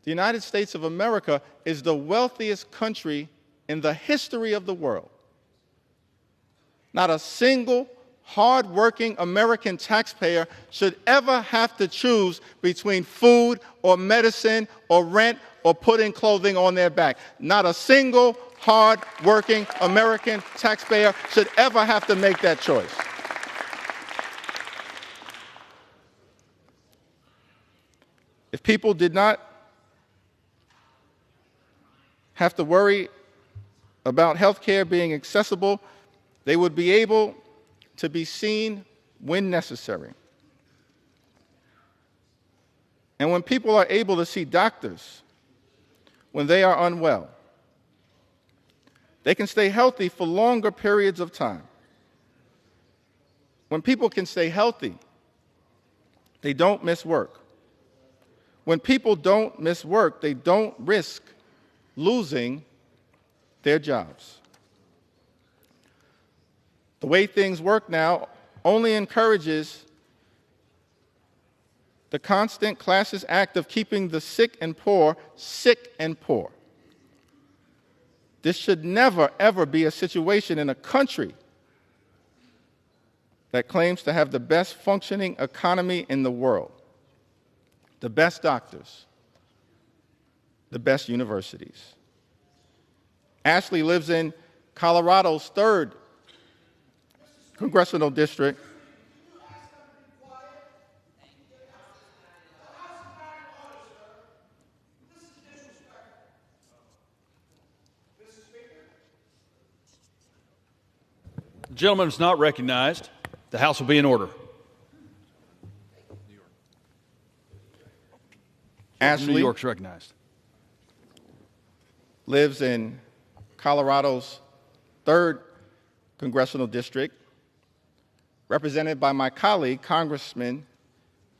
The United States of America is the wealthiest country in the history of the world. Not a single hard-working American taxpayer should ever have to choose between food or medicine or rent or putting clothing on their back. Not a single hard-working American taxpayer should ever have to make that choice. If people did not have to worry about health care being accessible, they would be able to be seen when necessary. And when people are able to see doctors when they are unwell, they can stay healthy for longer periods of time. When people can stay healthy, they don't miss work. When people don't miss work, they don't risk losing their jobs. The way things work now only encourages the constant classist act of keeping the sick and poor sick and poor. This should never, ever be a situation in a country that claims to have the best functioning economy in the world, the best doctors, the best universities. Ashley lives in Colorado's 3rd congressional district. The gentleman is not recognized. The House will be in order. Ashley New York's recognized. Lives in Colorado's 3rd congressional district, represented by my colleague, Congressman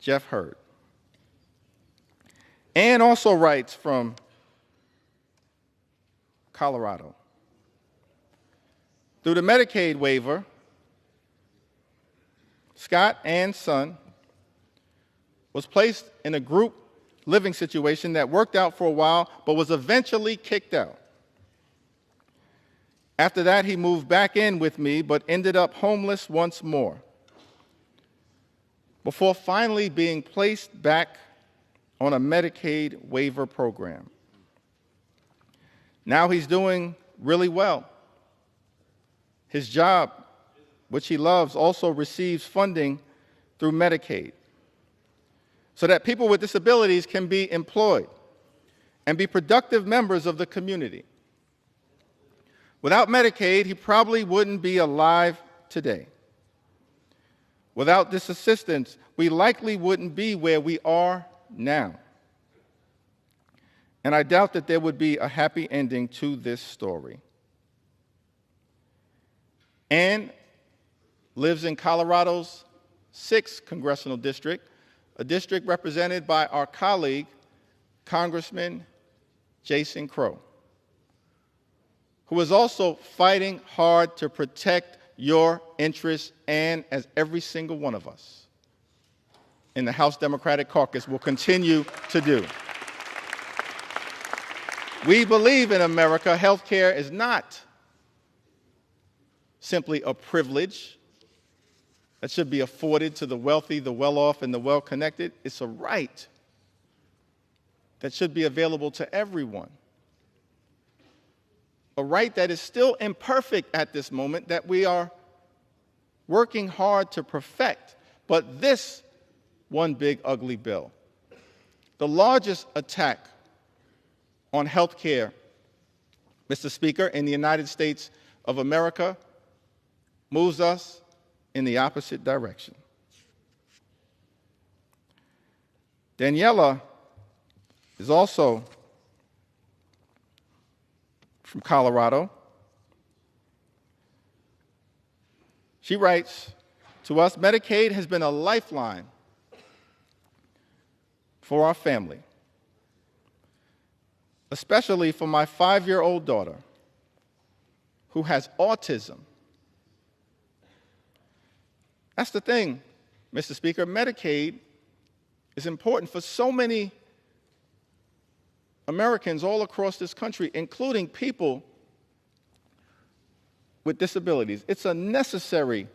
Jeff Hurd. Ann also writes from Colorado. Through the Medicaid waiver, Scott, Ann's son, was placed in a group living situation that worked out for a while, but was eventually kicked out. After that, he moved back in with me, but ended up homeless once more, before finally being placed back on a Medicaid waiver program. Now he's doing really well. His job, which he loves, also receives funding through Medicaid, so that people with disabilities can be employed and be productive members of the community. Without Medicaid, he probably wouldn't be alive today. Without this assistance, we likely wouldn't be where we are now. And I doubt that there would be a happy ending to this story. Ann lives in Colorado's 6th congressional district, a district represented by our colleague, Congressman Jason Crow, who is also fighting hard to protect your interests, and as every single one of us in the House Democratic Caucus will continue to do. We believe in America, health care is not simply a privilege that should be afforded to the wealthy, the well-off, and the well-connected. It's a right that should be available to everyone. A right that is still imperfect at this moment, that we are working hard to perfect. But this one big ugly bill, the largest attack on health care, Mr. Speaker, in the United States of America, moves us in the opposite direction. Daniela is also from Colorado. She writes to us, Medicaid has been a lifeline for our family, especially for my 5-year-old daughter who has autism. That's the thing, Mr. Speaker. Medicaid is important for so many Americans all across this country, including people with disabilities. It's a necessary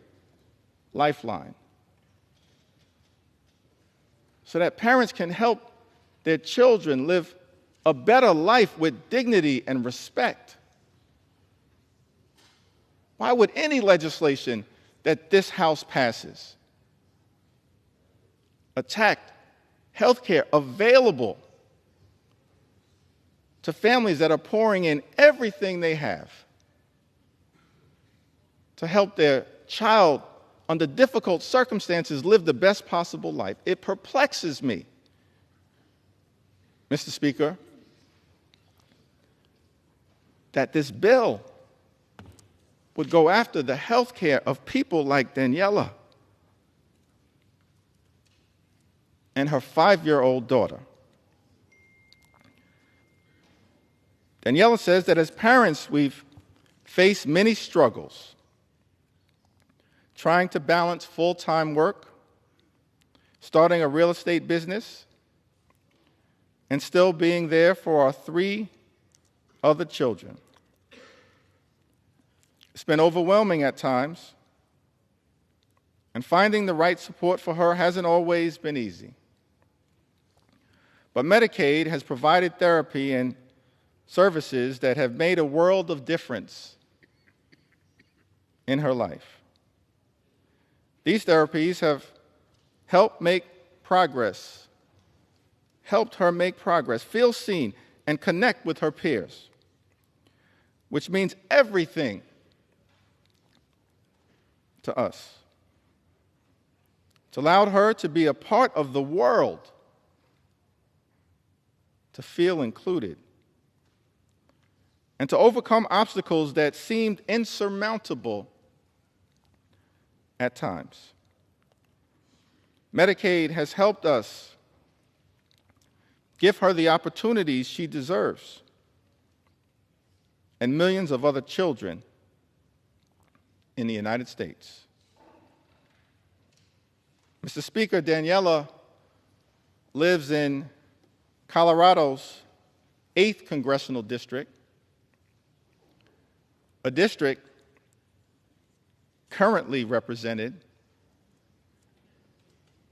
lifeline so that parents can help their children live a better life with dignity and respect. Why would any legislation that this House passes attack health care available to families that are pouring in everything they have to help their child under difficult circumstances live the best possible life? It perplexes me, Mr. Speaker, that this bill would go after the health care of people like Daniela and her 5-year-old daughter. Daniela says that as parents, we've faced many struggles trying to balance full-time work, starting a real estate business, and still being there for our 3 other children. It's been overwhelming at times, and finding the right support for her hasn't always been easy. But Medicaid has provided therapy and services that have made a world of difference in her life. These therapies have helped her make progress, feel seen, and connect with her peers, which means everything to us. It's allowed her to be a part of the world, to feel included, and to overcome obstacles that seemed insurmountable at times. Medicaid has helped us give her the opportunities she deserves, and millions of other children in the United States. Mr. Speaker, Daniela lives in Colorado's 8th congressional district, a district currently represented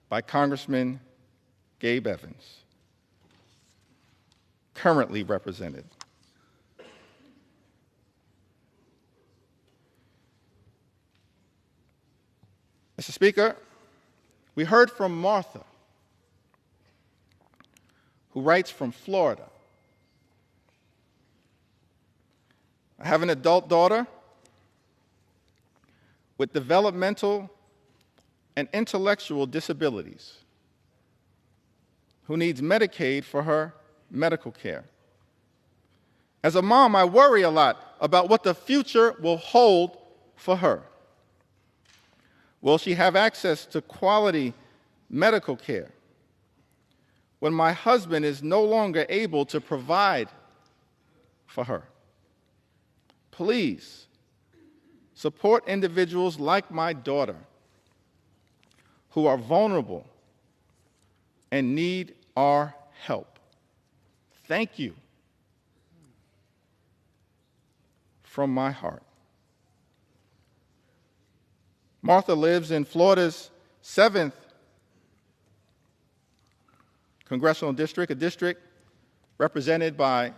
by Congressman Gabe Evans. Currently represented. Mr. Speaker, we heard from Martha, who writes from Florida. I have an adult daughter with developmental and intellectual disabilities who needs Medicaid for her medical care. As a mom, I worry a lot about what the future will hold for her. Will she have access to quality medical care when my husband is no longer able to provide for her? Please support individuals like my daughter who are vulnerable and need our help. Thank you from my heart. Martha lives in Florida's 7th congressional district, a district represented by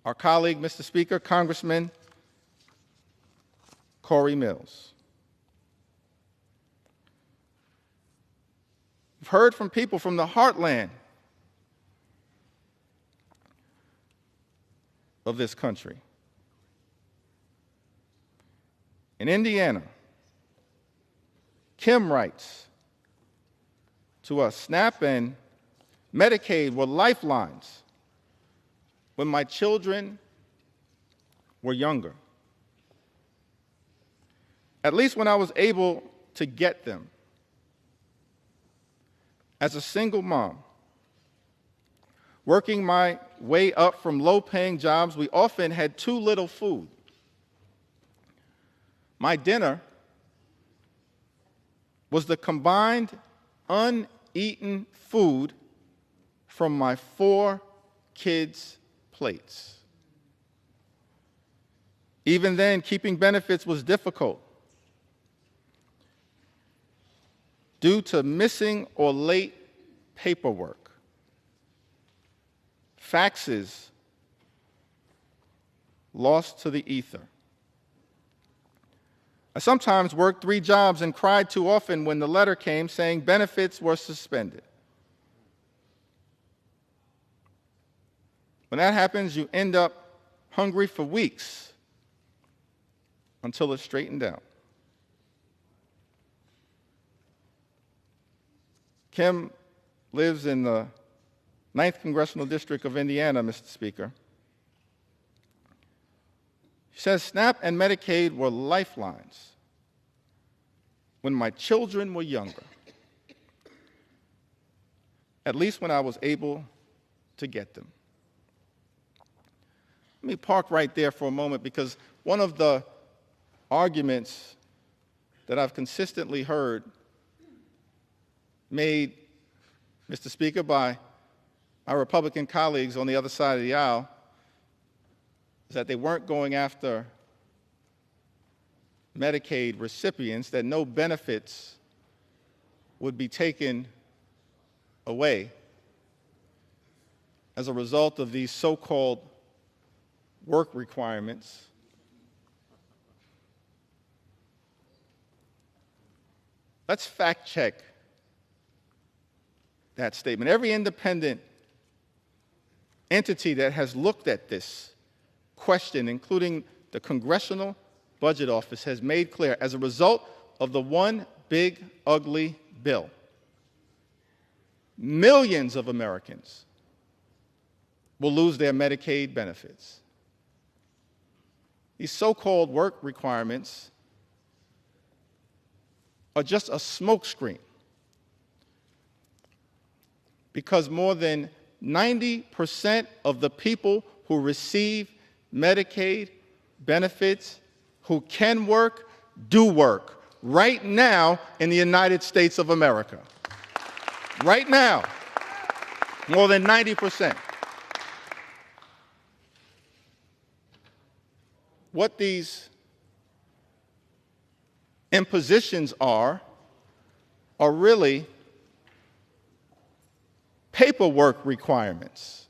our colleague, Mr. Speaker, Congressman Corey Mills. We've heard from people from the heartland of this country. In Indiana, Kim writes to us, SNAP and Medicaid were lifelines when my children were younger. At least when I was able to get them. As a single mom, working my way up from low-paying jobs, we often had too little food. My dinner was the combined uneaten food from my 4 kids' plates. Even then, keeping benefits was difficult due to missing or late paperwork, faxes lost to the ether. I sometimes worked 3 jobs and cried too often when the letter came saying benefits were suspended. When that happens, you end up hungry for weeks until it's straightened out. Kim lives in the 9th Congressional District of Indiana, Mr. Speaker. She says, SNAP and Medicaid were lifelines when my children were younger, at least when I was able to get them. Let me park right there for a moment, because one of the arguments that I've consistently heard made, Mr. Speaker, by our Republican colleagues on the other side of the aisle is that they weren't going after Medicaid recipients, that no benefits would be taken away as a result of these so-called work requirements. Let's fact check that statement. Every independent entity that has looked at this question, including the Congressional Budget Office, has made clear, as a result of the one big, ugly bill, millions of Americans will lose their Medicaid benefits. These so-called work requirements are just a smokescreen, because more than 90% of the people who receive Medicaid benefits who can work, do work right now in the United States of America. Right now, more than 90%. What these impositions are really paperwork requirements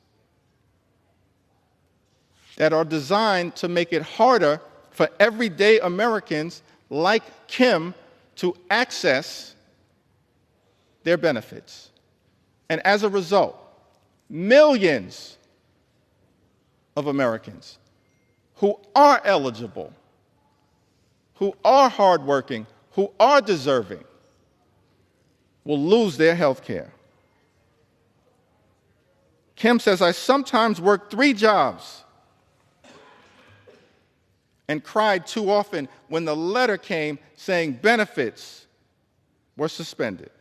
that are designed to make it harder for everyday Americans like Kim to access their benefits. And as a result, millions of Americans who are eligible, who are hardworking, who are deserving, will lose their health care. Kim says, I sometimes worked 3 jobs and cried too often when the letter came saying benefits were suspended.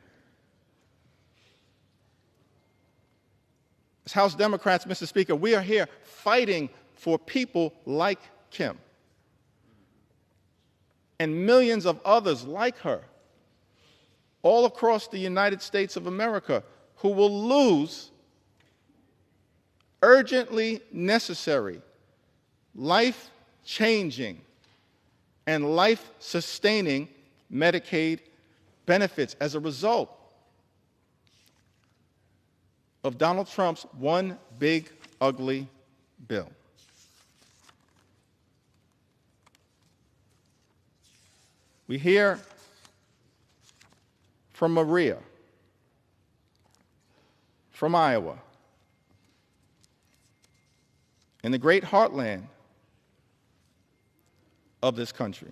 As House Democrats, Mr. Speaker, we are here fighting for people like Kim and millions of others like her all across the United States of America who will lose urgently necessary, life-changing, and life-sustaining Medicaid benefits as a result of Donald Trump's one big, ugly bill. We hear from Maria, from Iowa, in the great heartland of this country.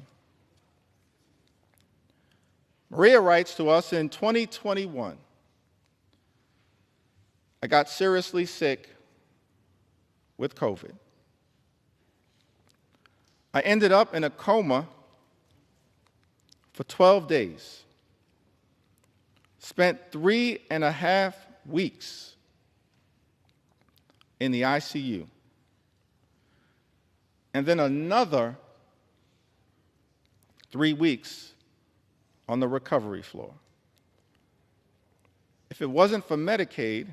Maria writes to us in 2021, I got seriously sick with COVID. I ended up in a coma for 12 days, spent 3.5 weeks in the ICU, and then another 3 weeks on the recovery floor. If it wasn't for Medicaid,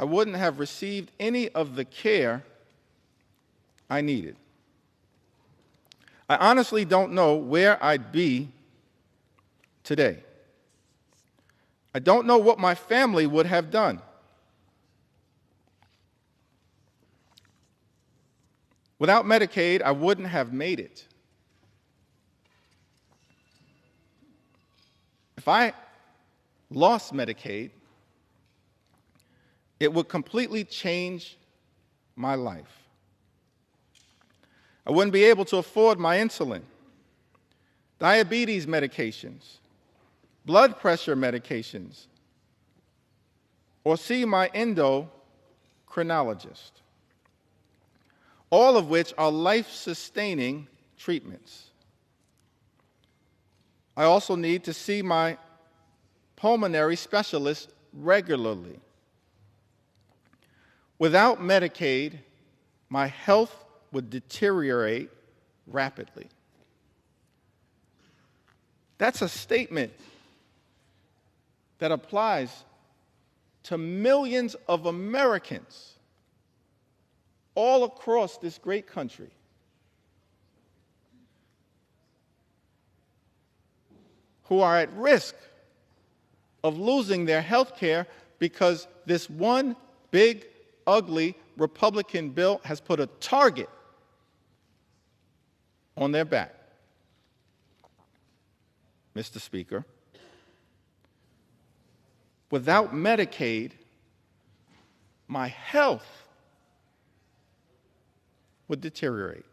I wouldn't have received any of the care I needed. I honestly don't know where I'd be today. I don't know what my family would have done. Without Medicaid, I wouldn't have made it. If I lost Medicaid, it would completely change my life. I wouldn't be able to afford my insulin, diabetes medications, blood pressure medications, or see my endocrinologist, all of which are life-sustaining treatments. I also need to see my pulmonary specialist regularly. Without Medicaid, my health would deteriorate rapidly. That's a statement that applies to millions of Americans all across this great country who are at risk of losing their health care because this one big, ugly Republican bill has put a target on their back. Mr. Speaker, without Medicaid, my health would deteriorate.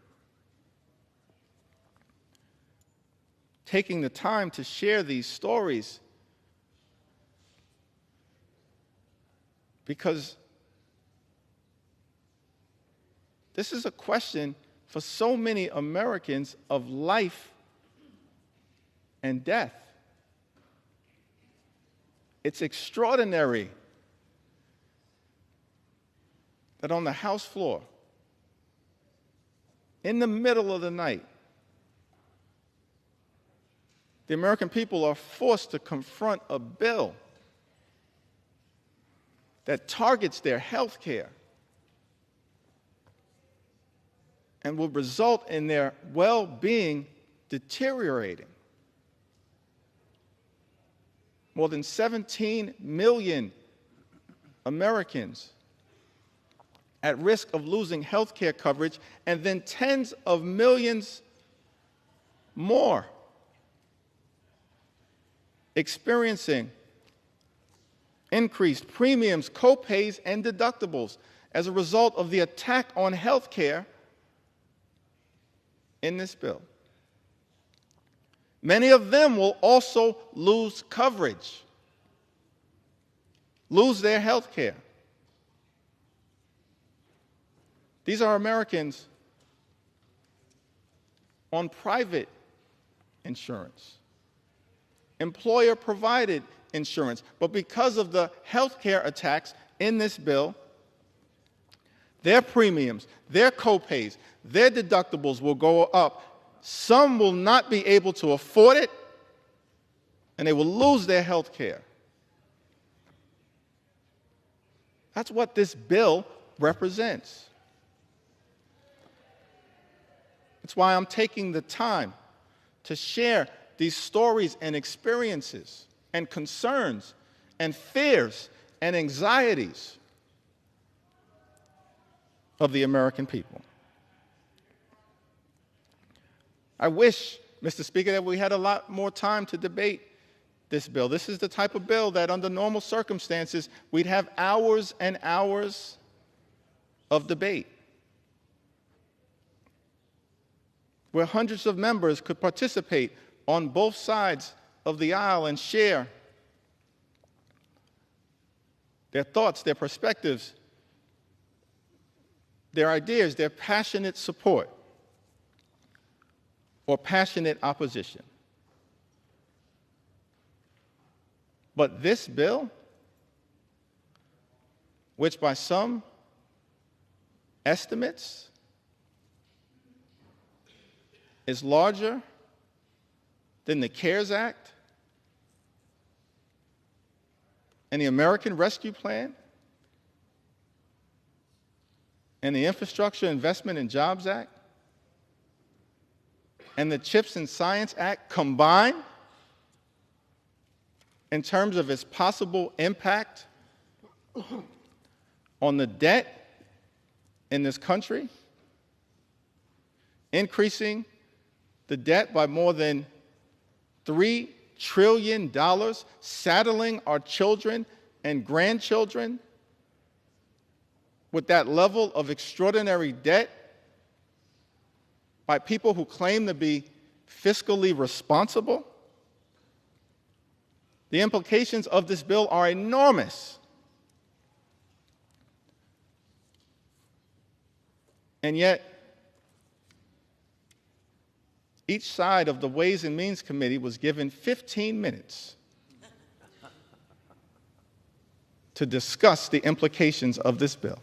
Taking the time to share these stories because this is a question for so many Americans of life and death. It's extraordinary that on the House floor, in the middle of the night, the American people are forced to confront a bill that targets their health care and will result in their well-being deteriorating. More than 17 million Americans at risk of losing health care coverage, and then tens of millions more experiencing increased premiums, co-pays, and deductibles as a result of the attack on health care in this bill. Many of them will also lose coverage, lose their health care. These are Americans on private insurance, employer-provided insurance. But because of the health care attacks in this bill, their premiums, their copays, their deductibles will go up. Some will not be able to afford it, and they will lose their health care. That's what this bill represents. That's why I'm taking the time to share these stories and experiences and concerns and fears and anxieties of the American people. I wish, Mr. Speaker, that we had a lot more time to debate this bill. This is the type of bill that under normal circumstances we'd have hours and hours of debate, where hundreds of members could participate on both sides of the aisle and share their thoughts, their perspectives, their ideas, their passionate support or passionate opposition. But this bill, which by some estimates is larger than the CARES Act and the American Rescue Plan and the Infrastructure Investment and Jobs Act and the CHIPS and Science Act combined in terms of its possible impact on the debt in this country, increasing the debt by more than $3 trillion, saddling our children and grandchildren with that level of extraordinary debt by people who claim to be fiscally responsible. The implications of this bill are enormous. And yet, each side of the Ways and Means Committee was given 15 minutes to discuss the implications of this bill.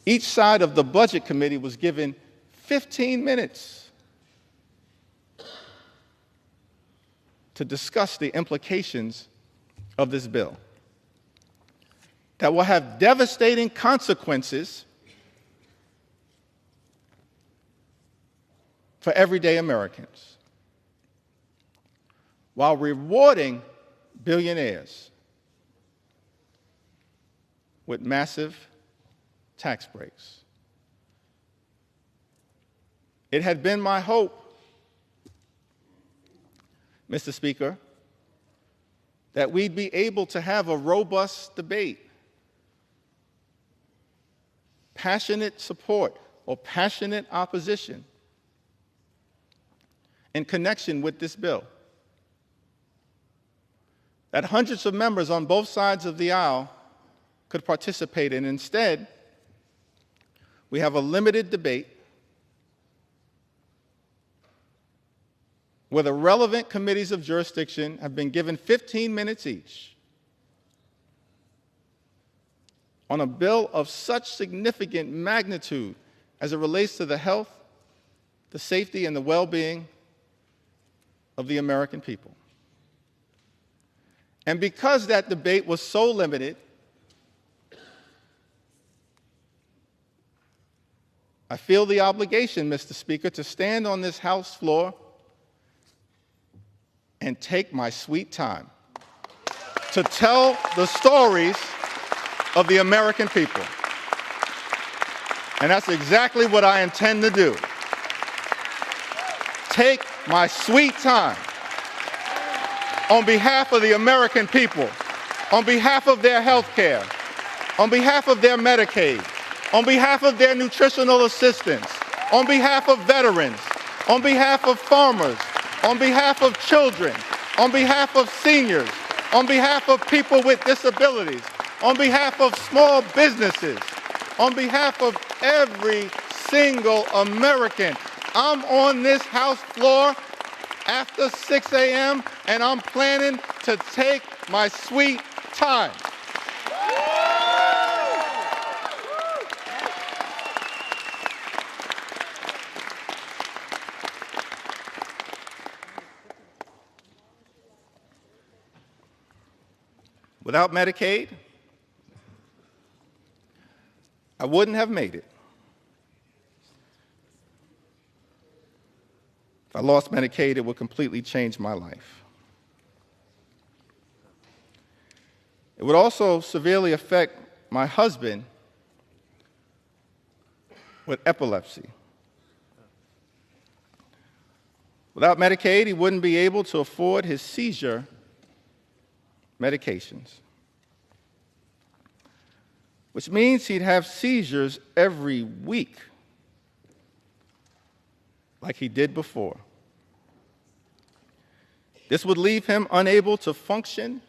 Each side of the Budget Committee was given 15 minutes to discuss the implications of this bill that will have devastating consequences for everyday Americans, while rewarding billionaires with massive tax breaks. It had been my hope, Mr. Speaker, that we'd be able to have a robust debate, passionate support or passionate opposition in connection with this bill, that hundreds of members on both sides of the aisle could participate in. Instead, we have a limited debate where the relevant committees of jurisdiction have been given 15 minutes each on a bill of such significant magnitude as it relates to the health, the safety, and the well-being of the American people. And because that debate was so limited, I feel the obligation, Mr. Speaker, to stand on this House floor and take my sweet time to tell the stories of the American people. And that's exactly what I intend to do. Take my sweet time on behalf of the American people, on behalf of their health care, on behalf of their Medicaid, on behalf of their nutritional assistance, on behalf of veterans, on behalf of farmers, on behalf of children, on behalf of seniors, on behalf of people with disabilities, on behalf of small businesses, on behalf of every single American. I'm on this House floor after 6 a.m., and I'm planning to take my sweet time. Without Medicaid, I wouldn't have made it. If I lost Medicaid, it would completely change my life. It would also severely affect my husband with epilepsy. Without Medicaid, he wouldn't be able to afford his seizure medications, which means he'd have seizures every week, like he did before. This would leave him unable to function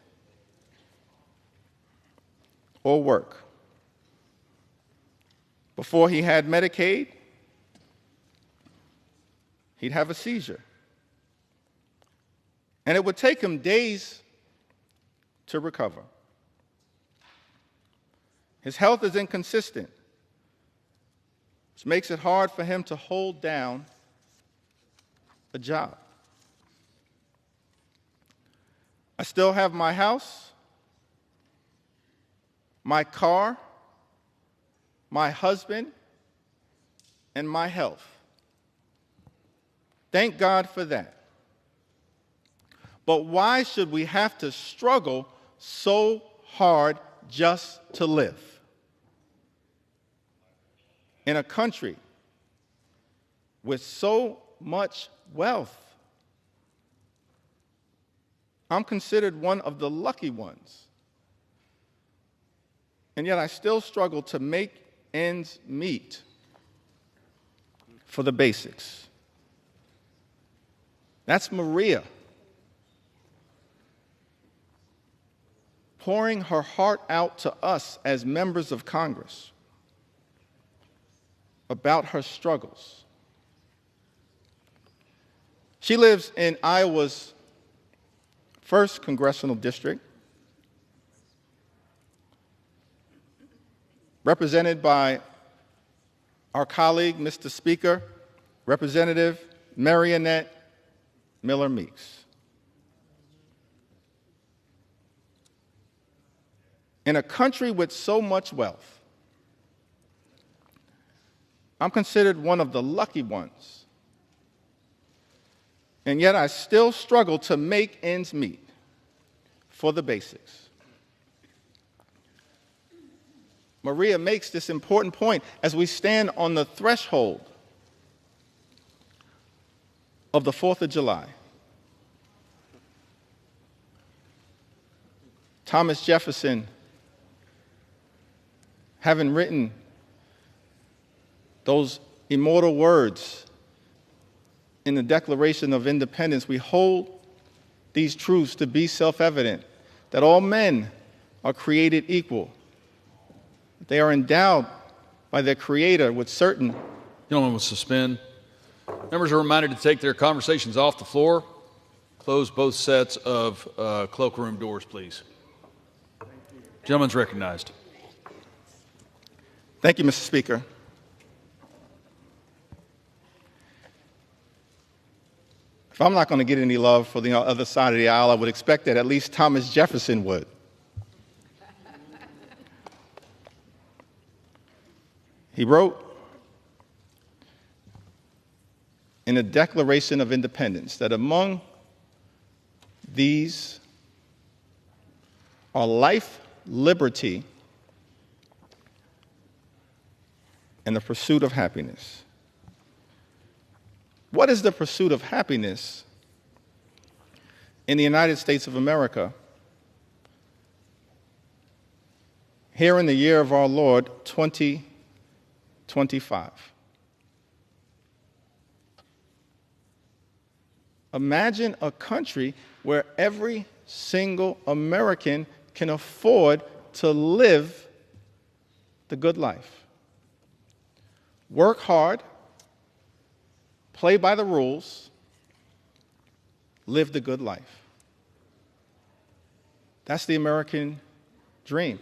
or work. Before he had Medicaid, he'd have a seizure. And it would take him days to recover. His health is inconsistent, which makes it hard for him to hold down a job. I still have my house, my car, my husband, and my health. Thank God for that. But why should we have to struggle so hard just to live? In a country with so much wealth, I'm considered one of the lucky ones. And yet I still struggle to make ends meet for the basics. That's Maria, pouring her heart out to us as members of Congress about her struggles. She lives in Iowa's 1st Congressional District, represented by our colleague, Mr. Speaker, Representative Marionette Miller Meeks. In a country with so much wealth, I'm considered one of the lucky ones. And yet I still struggle to make ends meet for the basics. Maria makes this important point as we stand on the threshold of the 4th of July. Thomas Jefferson, having written those immortal words in the Declaration of Independence, we hold these truths to be self-evident, that all men are created equal. They are endowed by their Creator with certain... Gentlemen will suspend. Members are reminded to take their conversations off the floor. Close both sets of cloakroom doors, please. Gentleman's recognized. Thank you, Mr. Speaker. If I'm not going to get any love for the other side of the aisle, I would expect that at least Thomas Jefferson would. He wrote in the Declaration of Independence that among these are life, liberty, and the pursuit of happiness. What is the pursuit of happiness in the United States of America here in the year of our Lord, 2025? Imagine a country where every single American can afford to live the good life. work hard, play by the rules, live the good life. That's the American dream.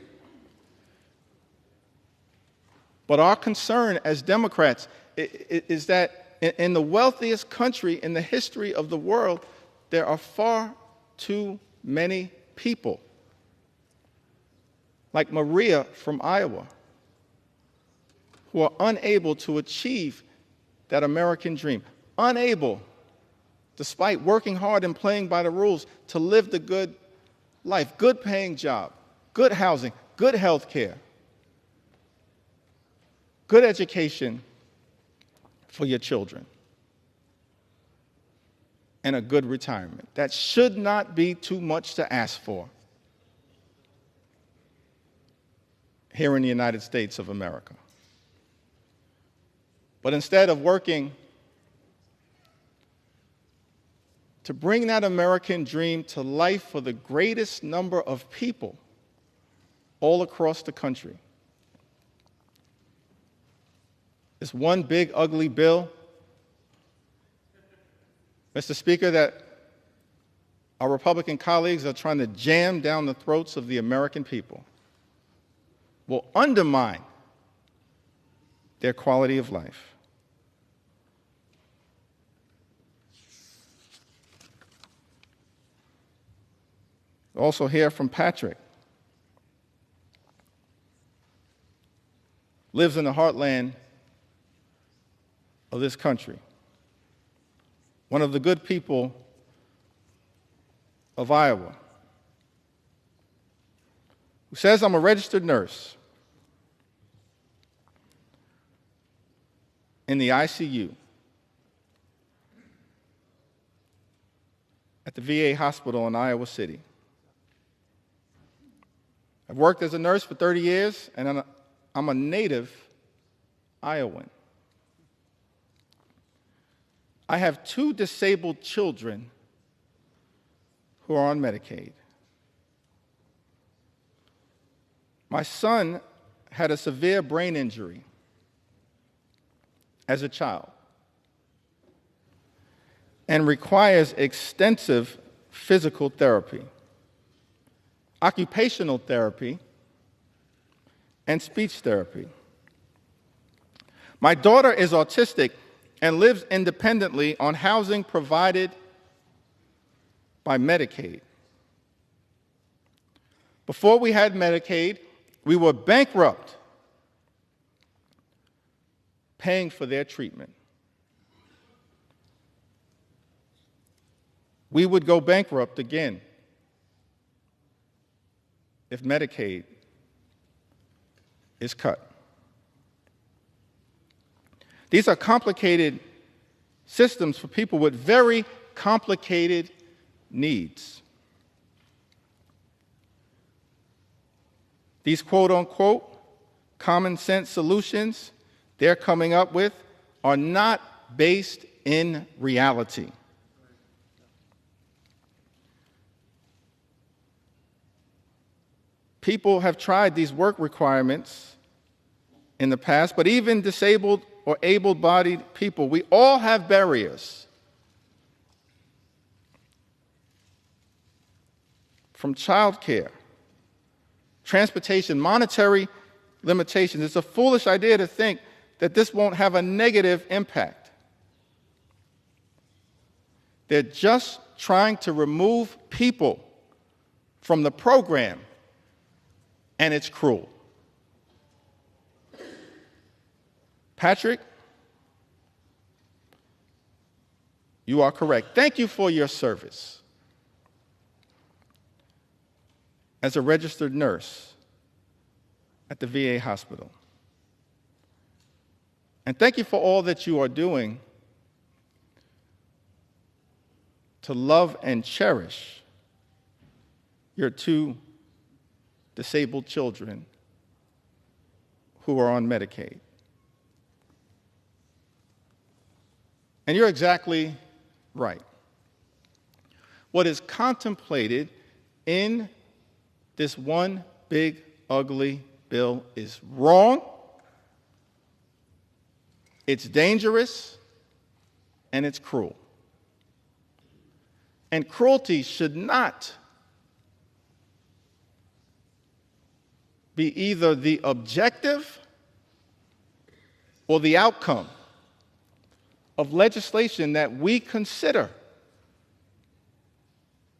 But our concern as Democrats is that in the wealthiest country in the history of the world, there are far too many people, like Maria from Iowa, who are unable to achieve that American dream, unable, despite working hard and playing by the rules, to live the good life, good paying job, good housing, good health care, good education for your children, and a good retirement. That should not be too much to ask for here in the United States of America. But instead of working to bring that American dream to life for the greatest number of people all across the country, this one big, ugly bill, Mr. Speaker, that our Republican colleagues are trying to jam down the throats of the American people, will undermine their quality of life. Also hear from Patrick. Lives in the heartland of this country. One of the good people of Iowa, who says, I'm a registered nurse in the ICU at the VA hospital in Iowa City. I've worked as a nurse for 30 years, and I'm a native Iowan. I have 2 disabled children who are on Medicaid. My son had a severe brain injury as a child and requires extensive physical therapy, occupational therapy, and speech therapy. My daughter is autistic and lives independently on housing provided by Medicaid. Before we had Medicaid, we were bankrupt paying for their treatment. We would go bankrupt again if Medicaid is cut. These are complicated systems for people with very complicated needs. These quote-unquote common sense solutions they're coming up with are not based in reality. People have tried these work requirements in the past, but even disabled or able-bodied people, we all have barriers. From childcare, transportation, monetary limitations. It's a foolish idea to think that this won't have a negative impact. They're just trying to remove people from the program, and it's cruel. Patrick, you are correct. Thank you for your service as a registered nurse at the VA hospital. And thank you for all that you are doing to love and cherish your 2 disabled children who are on Medicaid. And you're exactly right. What is contemplated in this one big, ugly bill is wrong, It's dangerous and it's cruel. And cruelty should not be either the objective or the outcome of legislation that we consider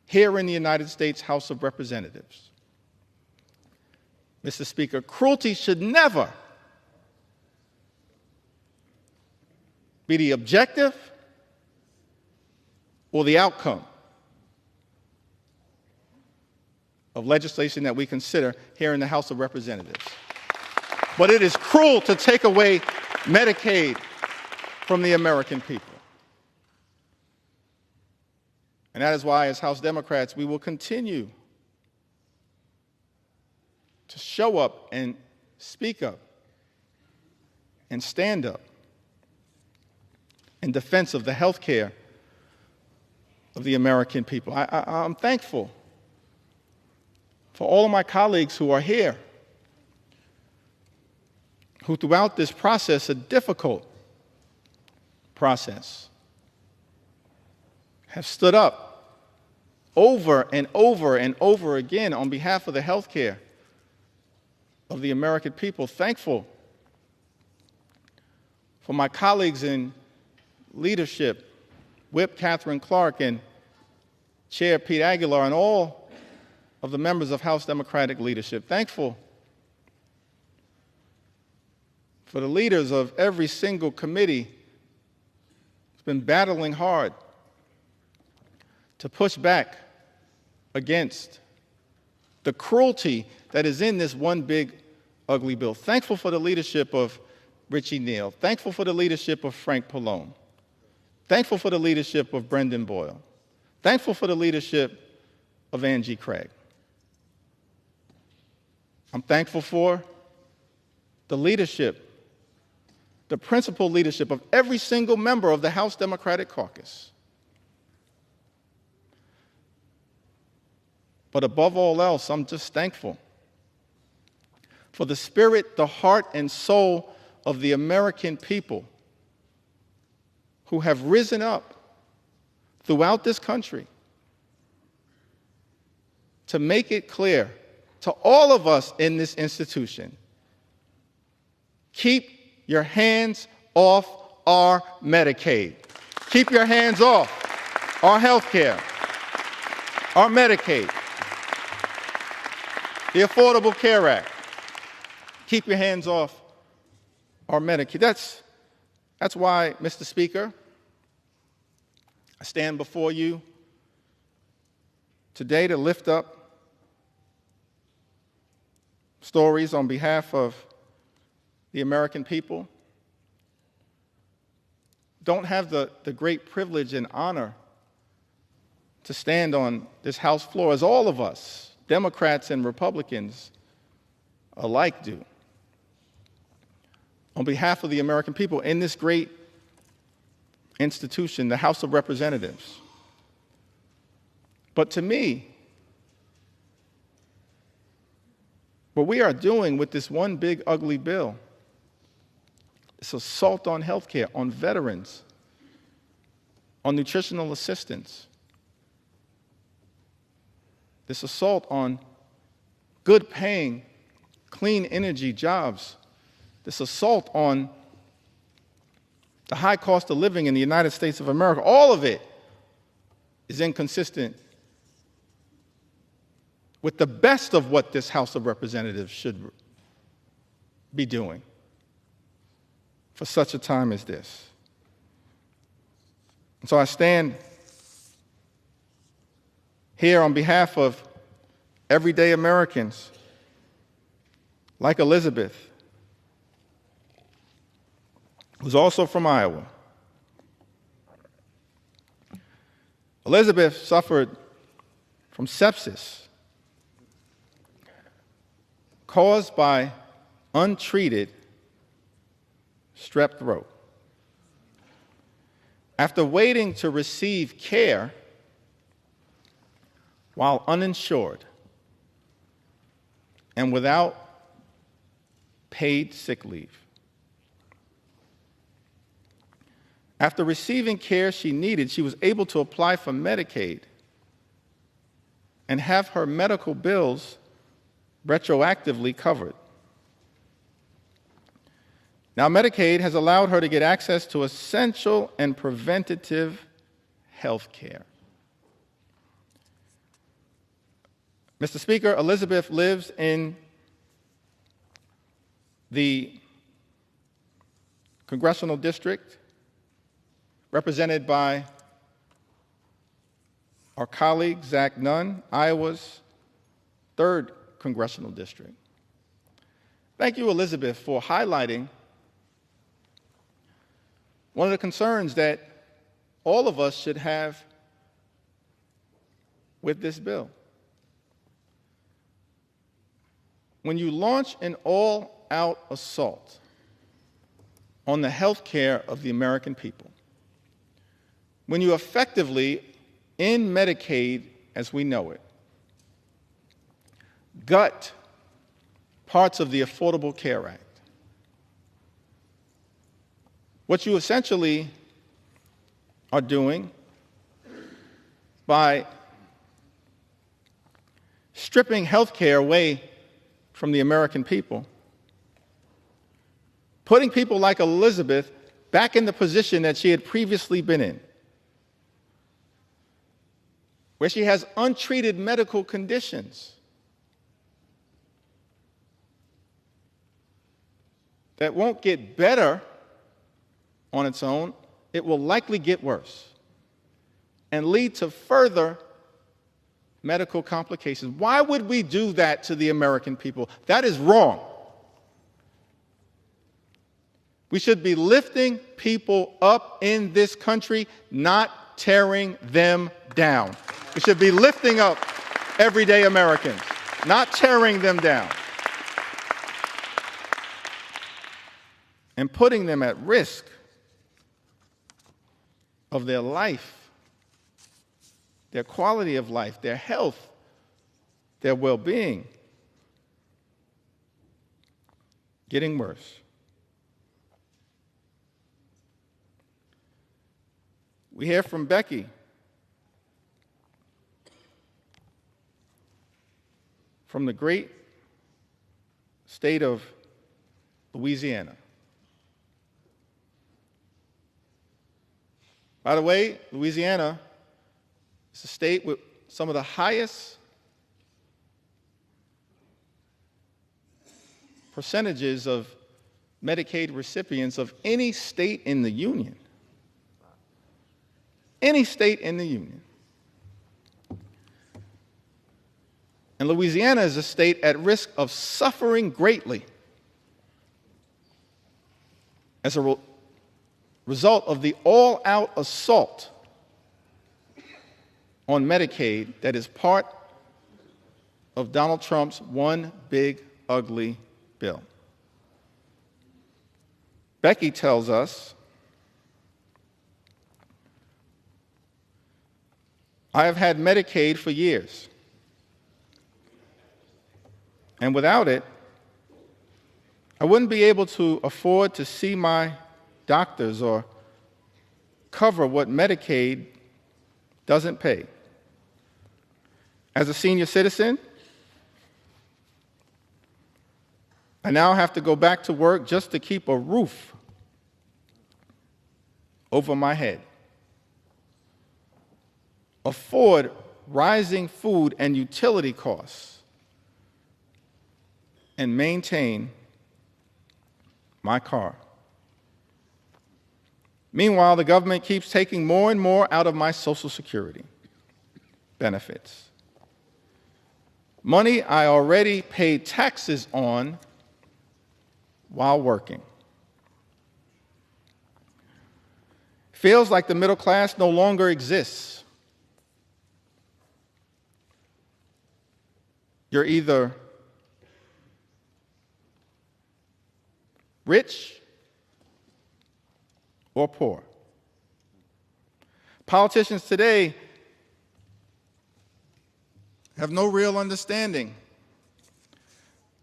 here in the United States House of Representatives. Mr. Speaker, cruelty should never be the objective or the outcome of legislation that we consider here in the House of Representatives. But it is cruel to take away Medicaid from the American people. And that is why, as House Democrats, we will continue to show up and speak up and stand up in defense of the health care of the American people. I'm thankful for all of my colleagues who are here, who throughout this process, a difficult process, have stood up over and over and over again on behalf of the health care of the American people. Thankful for my colleagues in leadership, Whip Catherine Clark and Chair Pete Aguilar, and all of the members of House Democratic leadership. Thankful for the leaders of every single committee who's been battling hard to push back against the cruelty that is in this one big, ugly bill. Thankful for the leadership of Richie Neal. Thankful for the leadership of Frank Pallone. Thankful for the leadership of Brendan Boyle. Thankful for the leadership of Angie Craig. I'm thankful for the leadership, the principal leadership of every single member of the House Democratic Caucus. But above all else, I'm just thankful for the spirit, the heart, and soul of the American people who have risen up throughout this country to make it clear to all of us in this institution: keep your hands off our Medicaid. Keep your hands off our health care, our Medicaid, the Affordable Care Act. Keep your hands off our Medicaid. That's why, Mr. Speaker, I stand before you today to lift up stories on behalf of the American people. Don't have the great privilege and honor to stand on this House floor, as all of us, Democrats and Republicans alike, do, on behalf of the American people in this great institution, the House of Representatives. But to me, what we are doing with this one big, ugly bill, this assault on health care, on veterans, on nutritional assistance, this assault on good-paying, clean energy jobs, this assault on the high cost of living in the United States of America, all of it is inconsistent with the best of what this House of Representatives should be doing for such a time as this. And so I stand here on behalf of everyday Americans like Elizabeth, who's also from Iowa. Elizabeth suffered from sepsis caused by untreated strep throat. After waiting to receive care while uninsured and without paid sick leave, After receiving care she needed, she was able to apply for Medicaid and have her medical bills retroactively covered. Now, Medicaid has allowed her to get access to essential and preventative health care. Mr. Speaker, Elizabeth lives in the congressional district represented by our colleague, Zach Nunn, Iowa's 3rd congressional district. Thank you, Elizabeth, for highlighting one of the concerns that all of us should have with this bill. When you launch an all-out assault on the health care of the American people, when you effectively end Medicaid as we know it, gut parts of the Affordable Care Act, what you essentially are doing by stripping health care away from the American people, putting people like Elizabeth back in the position that she had previously been in, where she has untreated medical conditions that won't get better on its own, it will likely get worse and lead to further medical complications. Why would we do that to the American people? That is wrong. We should be lifting people up in this country, not tearing them down. We should be lifting up everyday Americans, not tearing them down, and putting them at risk of their life, their quality of life, their health, their well-being getting worse. We hear from Becky from the great state of Louisiana. By the way, Louisiana is a state with some of the highest percentages of Medicaid recipients of any state in the Union. Any state in the Union. And Louisiana is a state at risk of suffering greatly as a result of the all-out assault on Medicaid that is part of Donald Trump's one big ugly bill. Becky tells us, I have had Medicaid for years, and without it, I wouldn't be able to afford to see my doctors or cover what Medicaid doesn't pay. As a senior citizen, I now have to go back to work just to keep a roof over my head, afford rising food and utility costs, and maintain my car. Meanwhile, the government keeps taking more and more out of my Social Security benefits. Money I already paid taxes on while working. Feels like the middle class no longer exists. You're either rich or poor. Politicians today have no real understanding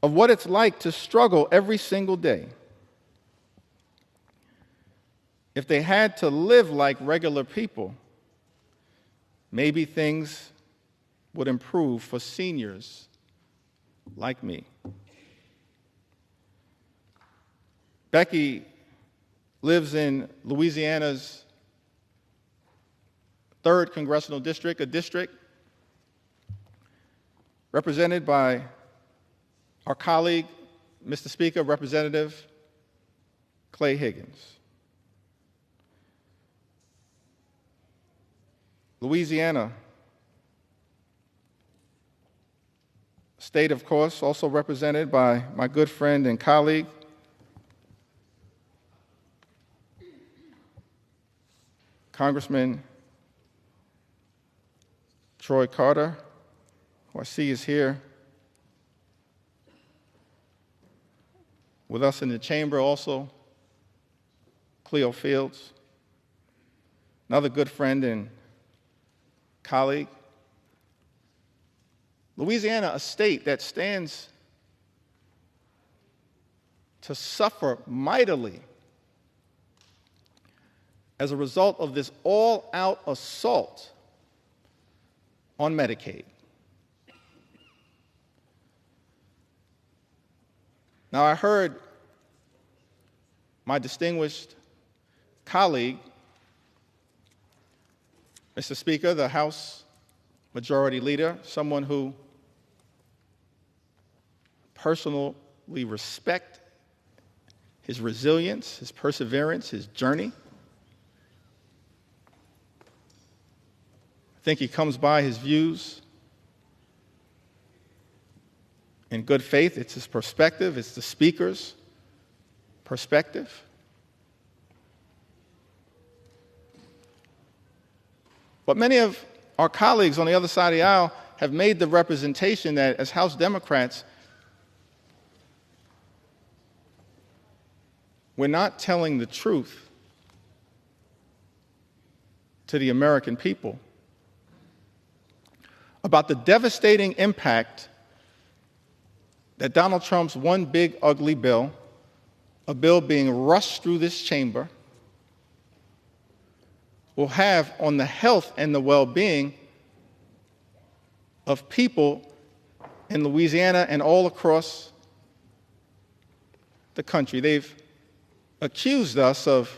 of what it's like to struggle every single day. if they had to live like regular people, maybe things would improve for seniors like me. Becky lives in Louisiana's 3rd Congressional District, a district represented by our colleague, Mr. Speaker, Representative Clay Higgins. Louisiana, state, of course, also represented by my good friend and colleague, Congressman Troy Carter, who I see is here with us in the chamber also, Cleo Fields, another good friend and colleague. Louisiana, a state that stands to suffer mightily as a result of this all-out assault on Medicaid. Now, I heard my distinguished colleague, Mr. Speaker, the House Majority Leader, someone who personally respect his resilience, his perseverance, his journey. I think he comes by his views in good faith. It's his perspective, it's the Speaker's perspective. But many of our colleagues on the other side of the aisle have made the representation that as House Democrats, we're not telling the truth to the American people about the devastating impact that Donald Trump's one big ugly bill, a bill being rushed through this chamber, will have on the health and the well-being of people in Louisiana and all across the country. They've accused us of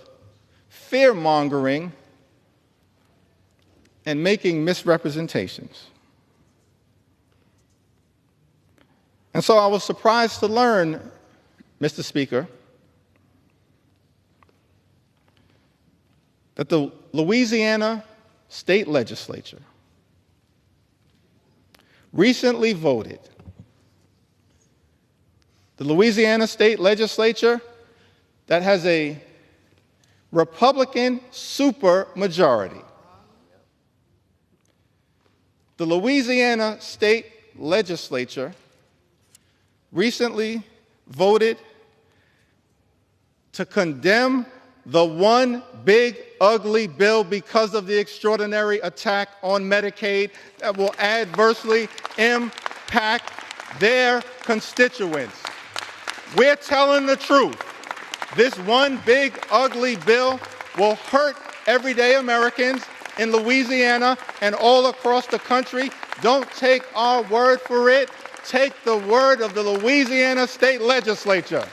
fear-mongering and making misrepresentations. And so I was surprised to learn, Mr. Speaker, that the Louisiana State Legislature recently voted. The Louisiana State Legislature that has a Republican supermajority. The Louisiana State Legislature recently voted to condemn the one big ugly bill because of the extraordinary attack on Medicaid that will adversely impact their constituents. We're telling the truth. This one big ugly bill will hurt everyday Americans in Louisiana and all across the country. Don't take our word for it. Take the word of the Louisiana State Legislature.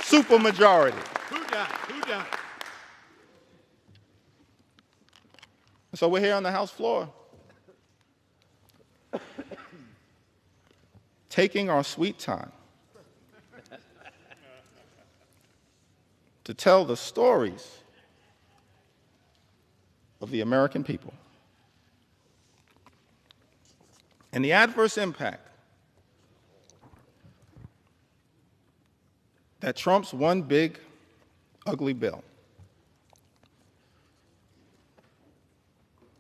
Supermajority. Who done? So we're here on the House floor, taking our sweet time to tell the stories of the American people and the adverse impact that Trump's one big ugly bill,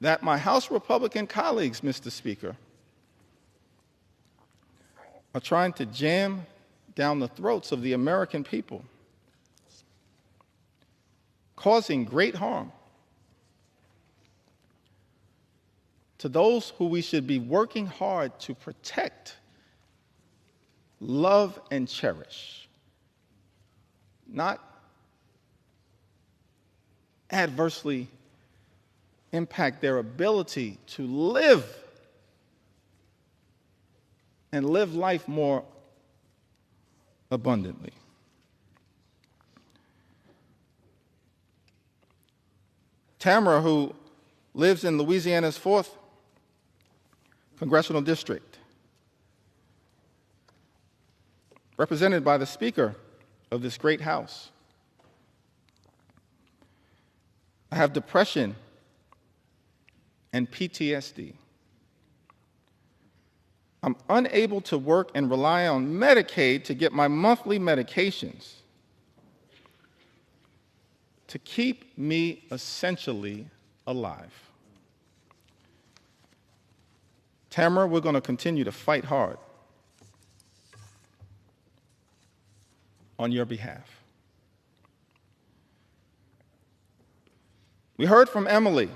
that my House Republican colleagues, Mr. Speaker, are trying to jam down the throats of the American people, causing great harm to those who we should be working hard to protect, love, and cherish. not adversely impact their ability to live and live life more abundantly. Tamara, who lives in Louisiana's 4th Congressional District, represented by the Speaker of this great House. I have depression and PTSD. I'm unable to work and rely on Medicaid to get my monthly medications to keep me essentially alive. Tamara, we're going to continue to fight hard on your behalf. We heard from Emily,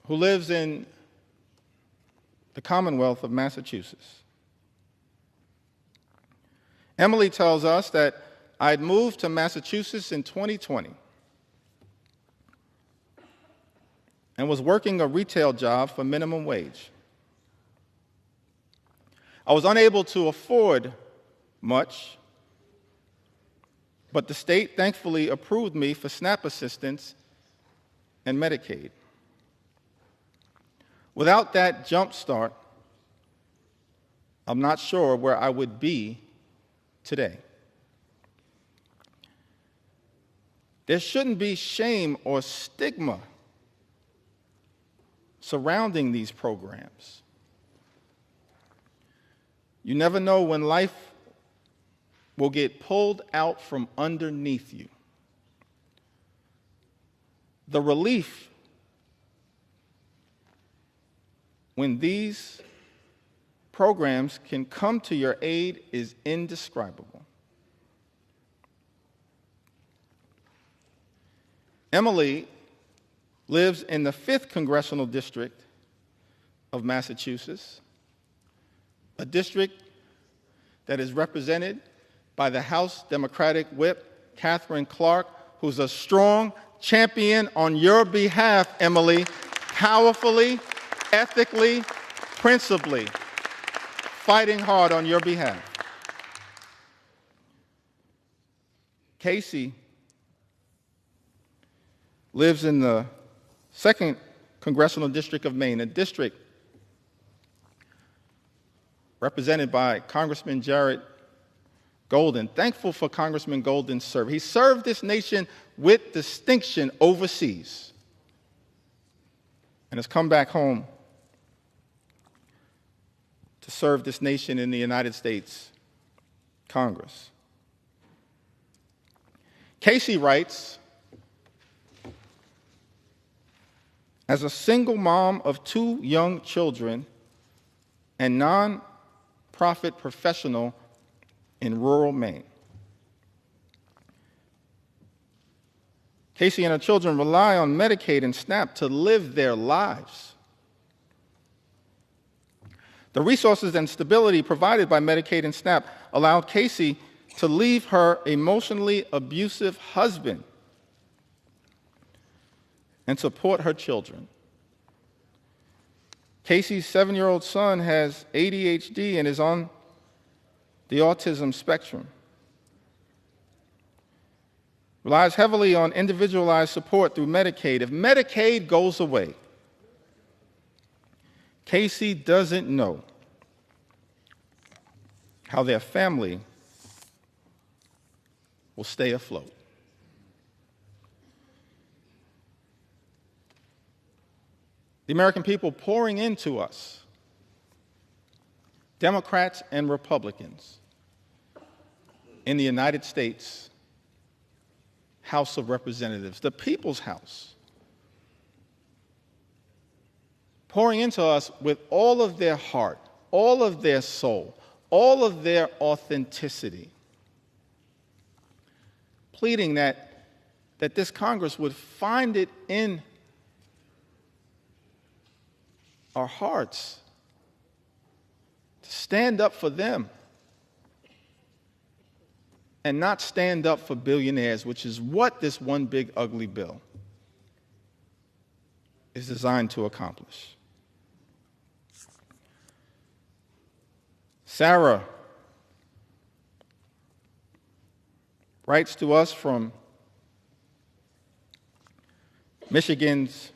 who lives in the Commonwealth of Massachusetts. Emily tells us that I'd moved to Massachusetts in 2020 and was working a retail job for minimum wage. I was unable to afford much, but the state thankfully approved me for SNAP assistance and Medicaid. Without that jump start, I'm not sure where I would be today. There shouldn't be shame or stigma surrounding these programs. You never know when life will get pulled out from underneath you. The relief when these programs can come to your aid is indescribable. Emily lives in the 5th Congressional District of Massachusetts, a district that is represented by the House Democratic Whip, Catherine Clark, who's a strong champion on your behalf, Emily, powerfully, ethically, principally, fighting hard on your behalf. Casey lives in the 2nd Congressional District of Maine, a district represented by Congressman Jared Golden. Thankful for Congressman Golden's service. He served this nation with distinction overseas and has come back home to serve this nation in the United States Congress. Casey writes, as a single mom of 2 young children and non-profit professional in rural Maine, Casey and her children rely on Medicaid and SNAP to live their lives. The resources and stability provided by Medicaid and SNAP allowed Casey to leave her emotionally abusive husband and support her children. Casey's 7-year-old son has ADHD and is on the autism spectrum. Relies heavily on individualized support through Medicaid. If Medicaid goes away, Casey doesn't know how their family will stay afloat. The American people pouring into us, Democrats and Republicans, in the United States House of Representatives, the People's House, pouring into us with all of their heart, all of their soul, all of their authenticity, pleading that this Congress would find it in our hearts to stand up for them and not stand up for billionaires, which is what this one big ugly bill is designed to accomplish. Sarah writes to us from Michigan's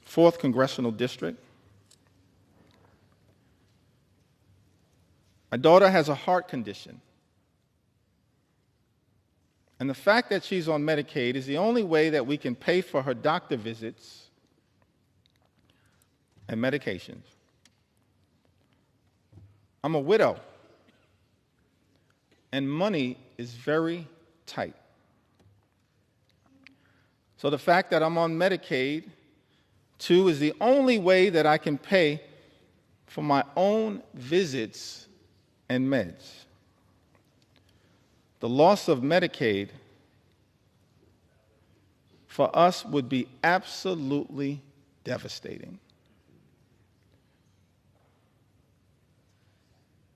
4th Congressional District. My daughter has a heart condition, and the fact that she's on Medicaid is the only way that we can pay for her doctor visits and medications. I'm a widow, and money is very tight. So the fact that I'm on Medicaid, too, is the only way that I can pay for my own visits and meds. The loss of Medicaid for us would be absolutely devastating.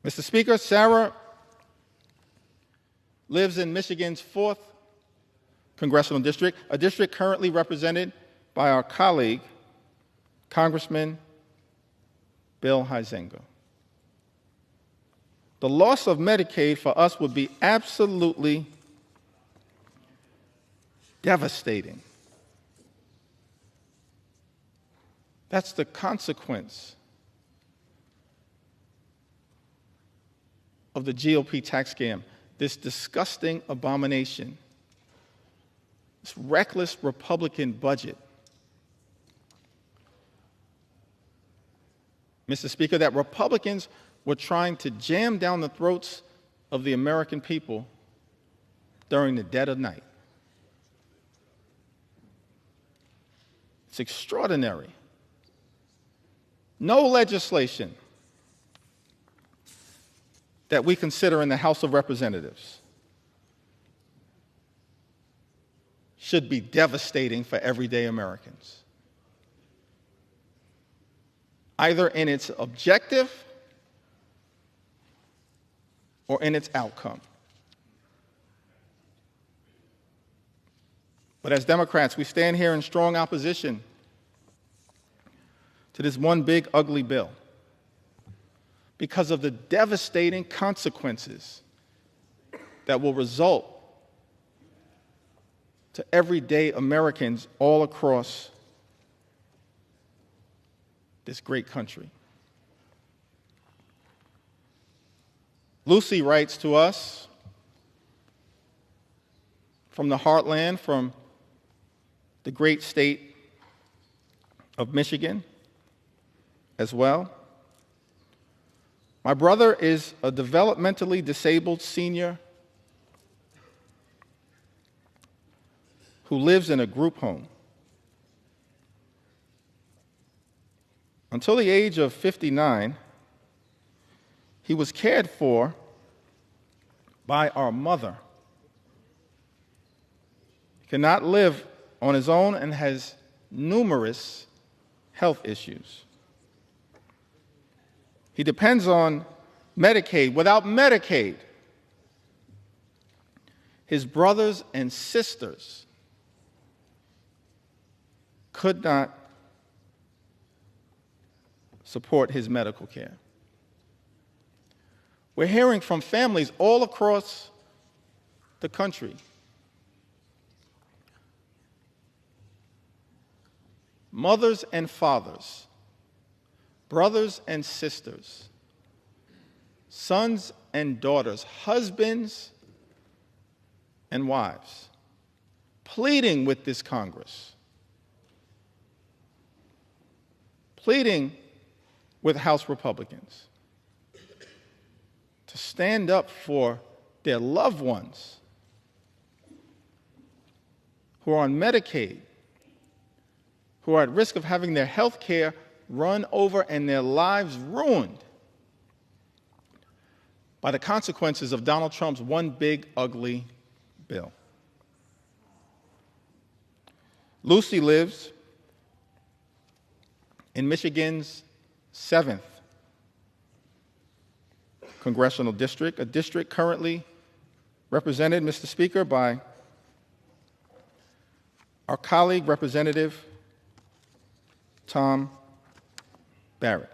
Mr. Speaker, Sarah lives in Michigan's 4th Congressional District, a district currently represented by our colleague, Congressman Bill Huizenga. The loss of Medicaid for us would be absolutely devastating. That's the consequence of the GOP tax scam, this disgusting abomination, this reckless Republican budget. Mr. Speaker, that Republicans were trying to jam down the throats of the American people during the dead of night. It's extraordinary. No legislation that we consider in the House of Representatives should be devastating for everyday Americans, either in its objective or in its outcome. But as Democrats, we stand here in strong opposition to this one big ugly bill because of the devastating consequences that will result to everyday Americans all across this great country. Lucy writes to us from the heartland, from the great state of Michigan as well. My brother is a developmentally disabled senior who lives in a group home. Until the age of 59, he was cared for by our mother. He cannot live on his own and has numerous health issues. He depends on Medicaid. Without Medicaid, his brothers and sisters could not support his medical care. We're hearing from families all across the country mothers and fathers, brothers and sisters, sons and daughters, husbands and wives, pleading with this Congress, pleading with House Republicans to stand up for their loved ones who are on Medicaid, who are at risk of having their health care run over and their lives ruined by the consequences of Donald Trump's one big ugly bill. Lucy lives in Michigan's 7th congressional district, a district currently represented, Mr. Speaker, by our colleague, Representative Tom Barrett.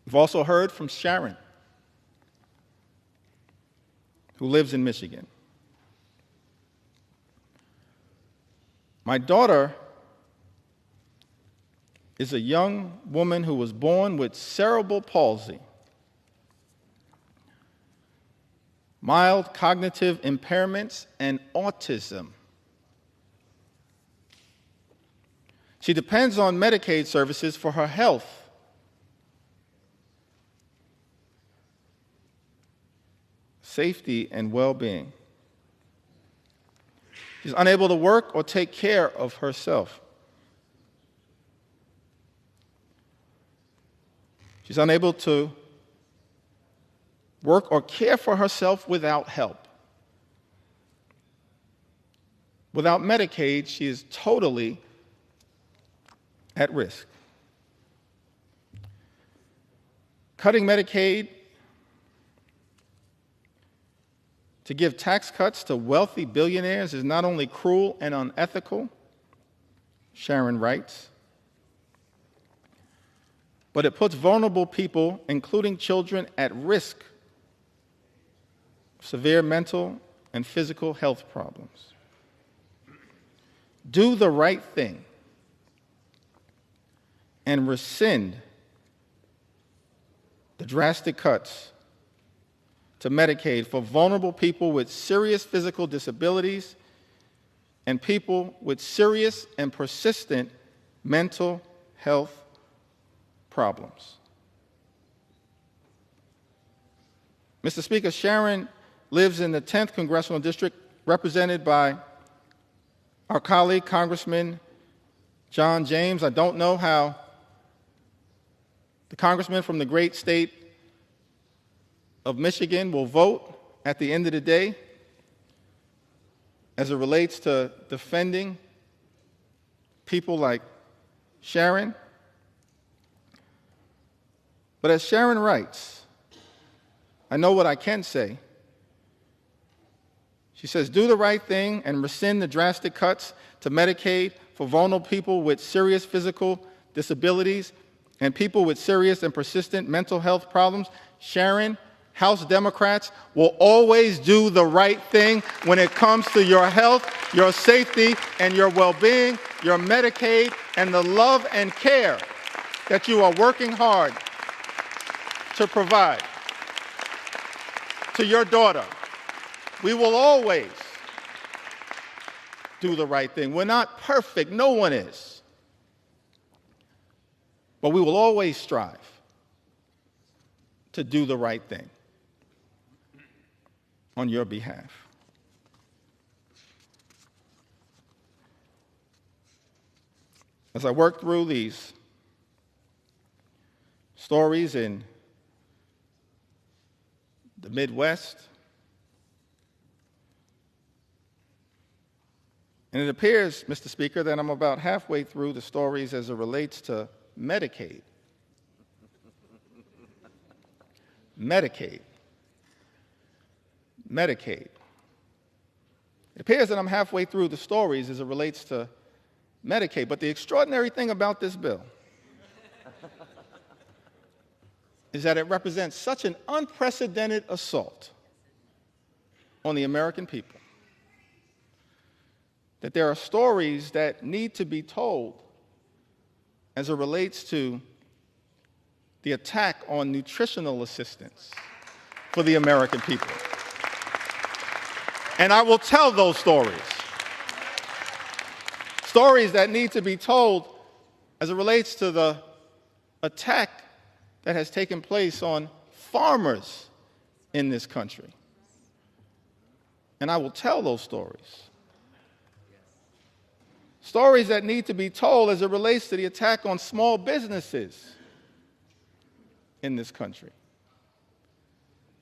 We've also heard from Sharon, who lives in Michigan. My daughter is a young woman who was born with cerebral palsy, mild cognitive impairments, and autism. She depends on Medicaid services for her health. Safety and well-being. She's unable to work or take care of herself. She's unable to work or care for herself without help. Without Medicaid, she is totally at risk. Cutting Medicaid to give tax cuts to wealthy billionaires is not only cruel and unethical, Sharon writes, but it puts vulnerable people, including children, at risk of severe mental and physical health problems. Do the right thing and rescind the drastic cuts to Medicaid for vulnerable people with serious physical disabilities and people with serious and persistent mental health problems. Mr. Speaker, Sharon lives in the 10th Congressional District, represented by our colleague, Congressman John James. I don't know how the congressman from the great state of Michigan will vote at the end of the day as it relates to defending people like Sharon. But as Sharon writes, I know what I can say. She says, do the right thing and rescind the drastic cuts to Medicaid for vulnerable people with serious physical disabilities and people with serious and persistent mental health problems. Sharon, House Democrats will always do the right thing when it comes to your health, your safety, and your well-being, your Medicaid, and the love and care that you are working hard to provide to your daughter. We will always do the right thing. We're not perfect. No one is. But we will always strive to do the right thing on your behalf. As I work through these stories in the Midwest, and it appears, Mr. Speaker, that I'm about halfway through the stories as it relates to Medicaid. Medicaid. Medicaid. It appears that I'm halfway through the stories as it relates to Medicaid, but the extraordinary thing about this bill is that it represents such an unprecedented assault on the American people that there are stories that need to be told as it relates to the attack on nutritional assistance for the American people. And I will tell those stories. Stories that need to be told as it relates to the attack that has taken place on farmers in this country. And I will tell those stories. Stories that need to be told as it relates to the attack on small businesses in this country.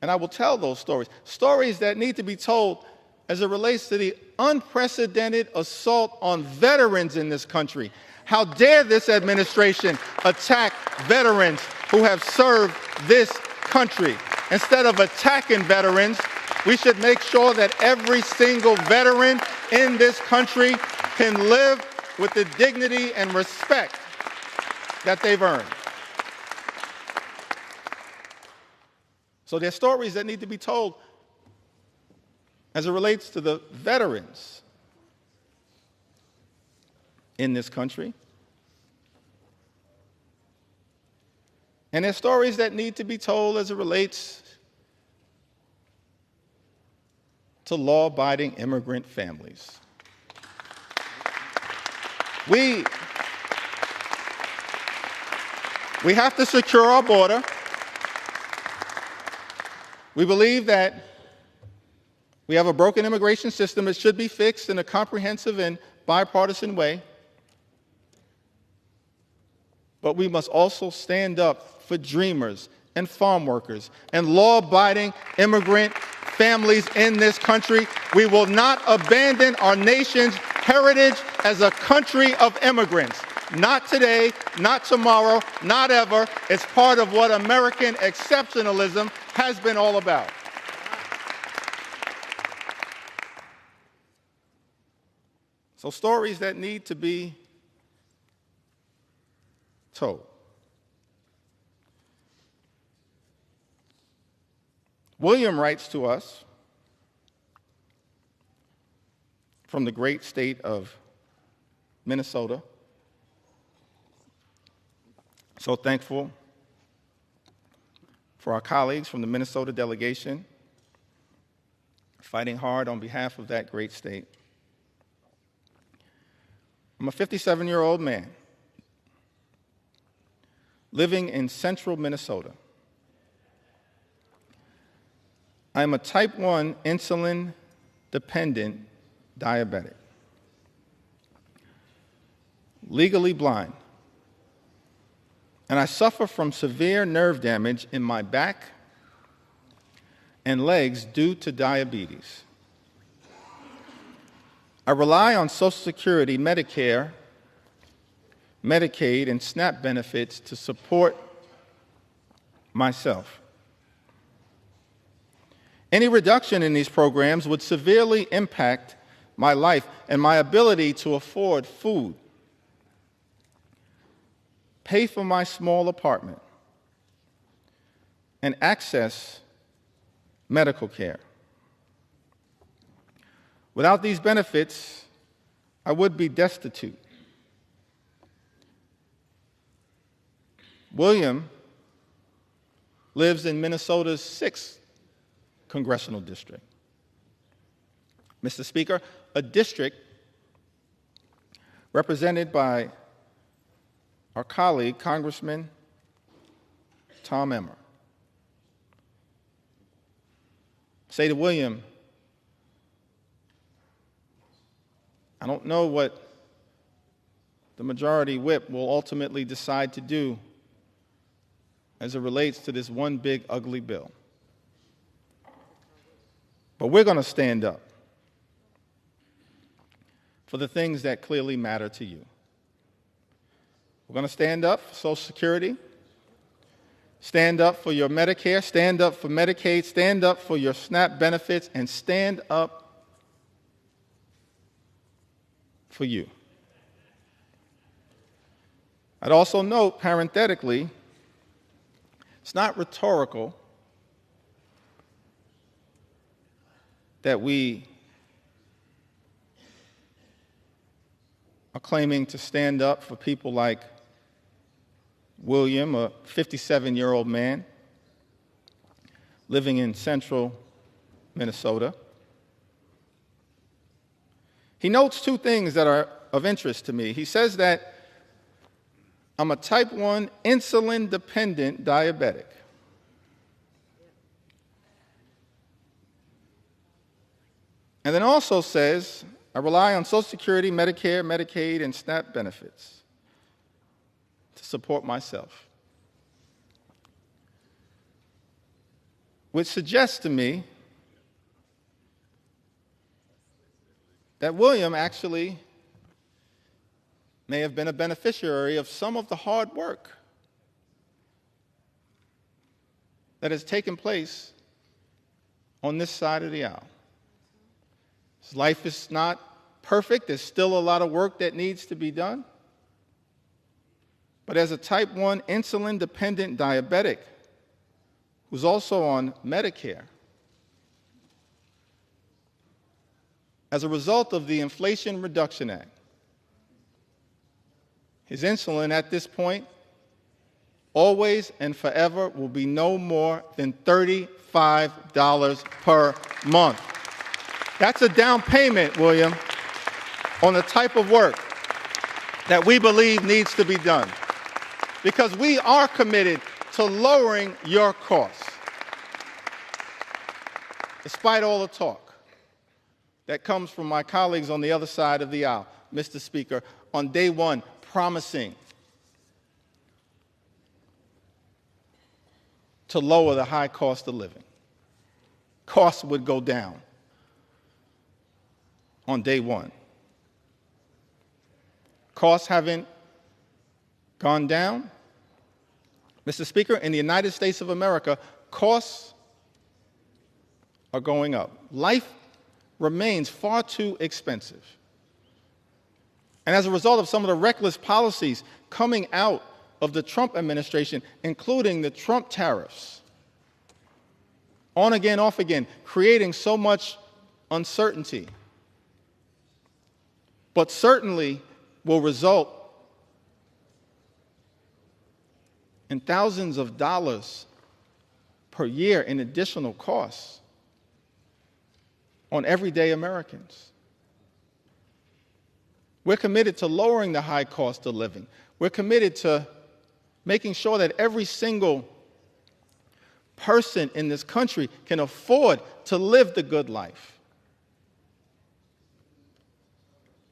And I will tell those stories. Stories that need to be told as it relates to the unprecedented assault on veterans in this country. How dare this administration attack veterans who have served this country? Instead of attacking veterans, we should make sure that every single veteran in this country can live with the dignity and respect that they've earned. So there are stories that need to be told as it relates to the veterans in this country. And there are stories that need to be told as it relates to law-abiding immigrant families. We have to secure our border. We believe that we have a broken immigration system that should be fixed in a comprehensive and bipartisan way. But we must also stand up for dreamers and farm workers and law-abiding immigrant families in this country. We will not abandon our nation's heritage as a country of immigrants. Not today, not tomorrow, not ever. It's part of what American exceptionalism has been all about. So stories that need to be told. William writes to us from the great state of Minnesota. So thankful for our colleagues from the Minnesota delegation fighting hard on behalf of that great state. I'm a 57-year-old man living in central Minnesota. I am a type 1 insulin-dependent diabetic, legally blind, and I suffer from severe nerve damage in my back and legs due to diabetes. I rely on Social Security, Medicare, Medicaid, and SNAP benefits to support myself. Any reduction in these programs would severely impact my life and my ability to afford food, pay for my small apartment, and access medical care. Without these benefits, I would be destitute. William lives in Minnesota's 6th congressional district. Mr. Speaker, a district represented by our colleague, Congressman Tom Emmer. Say to William, I don't know what the majority whip will ultimately decide to do as it relates to this one big ugly bill. But we're going to stand up for the things that clearly matter to you. We're going to stand up for Social Security, stand up for your Medicare, stand up for Medicaid, stand up for your SNAP benefits, and stand up for you. I'd also note, parenthetically, it's not rhetorical that we are claiming to stand up for people like William, a 57-year-old man living in central Minnesota. He notes two things that are of interest to me. He says that I'm a type 1 insulin-dependent diabetic. And then also says, I rely on Social Security, Medicare, Medicaid, and SNAP benefits to support myself. Which suggests to me that William actually may have been a beneficiary of some of the hard work that has taken place on this side of the aisle. His life is not perfect. There's still a lot of work that needs to be done. But as a type 1 insulin-dependent diabetic who's also on Medicare, as a result of the Inflation Reduction Act, his insulin at this point, always and forever, will be no more than $35 per month. That's a down payment, William, on the type of work that we believe needs to be done, because we are committed to lowering your costs. Despite all the talk that comes from my colleagues on the other side of the aisle, Mr. Speaker, on day one, promising to lower the high cost of living. Costs would go down on day one. Costs haven't gone down. Mr. Speaker, in the United States of America, costs are going up. Life remains far too expensive. And as a result of some of the reckless policies coming out of the Trump administration, including the Trump tariffs, on again, off again, creating so much uncertainty, but certainly will result in thousands of dollars per year in additional costs on everyday Americans. We're committed to lowering the high cost of living. We're committed to making sure that every single person in this country can afford to live the good life.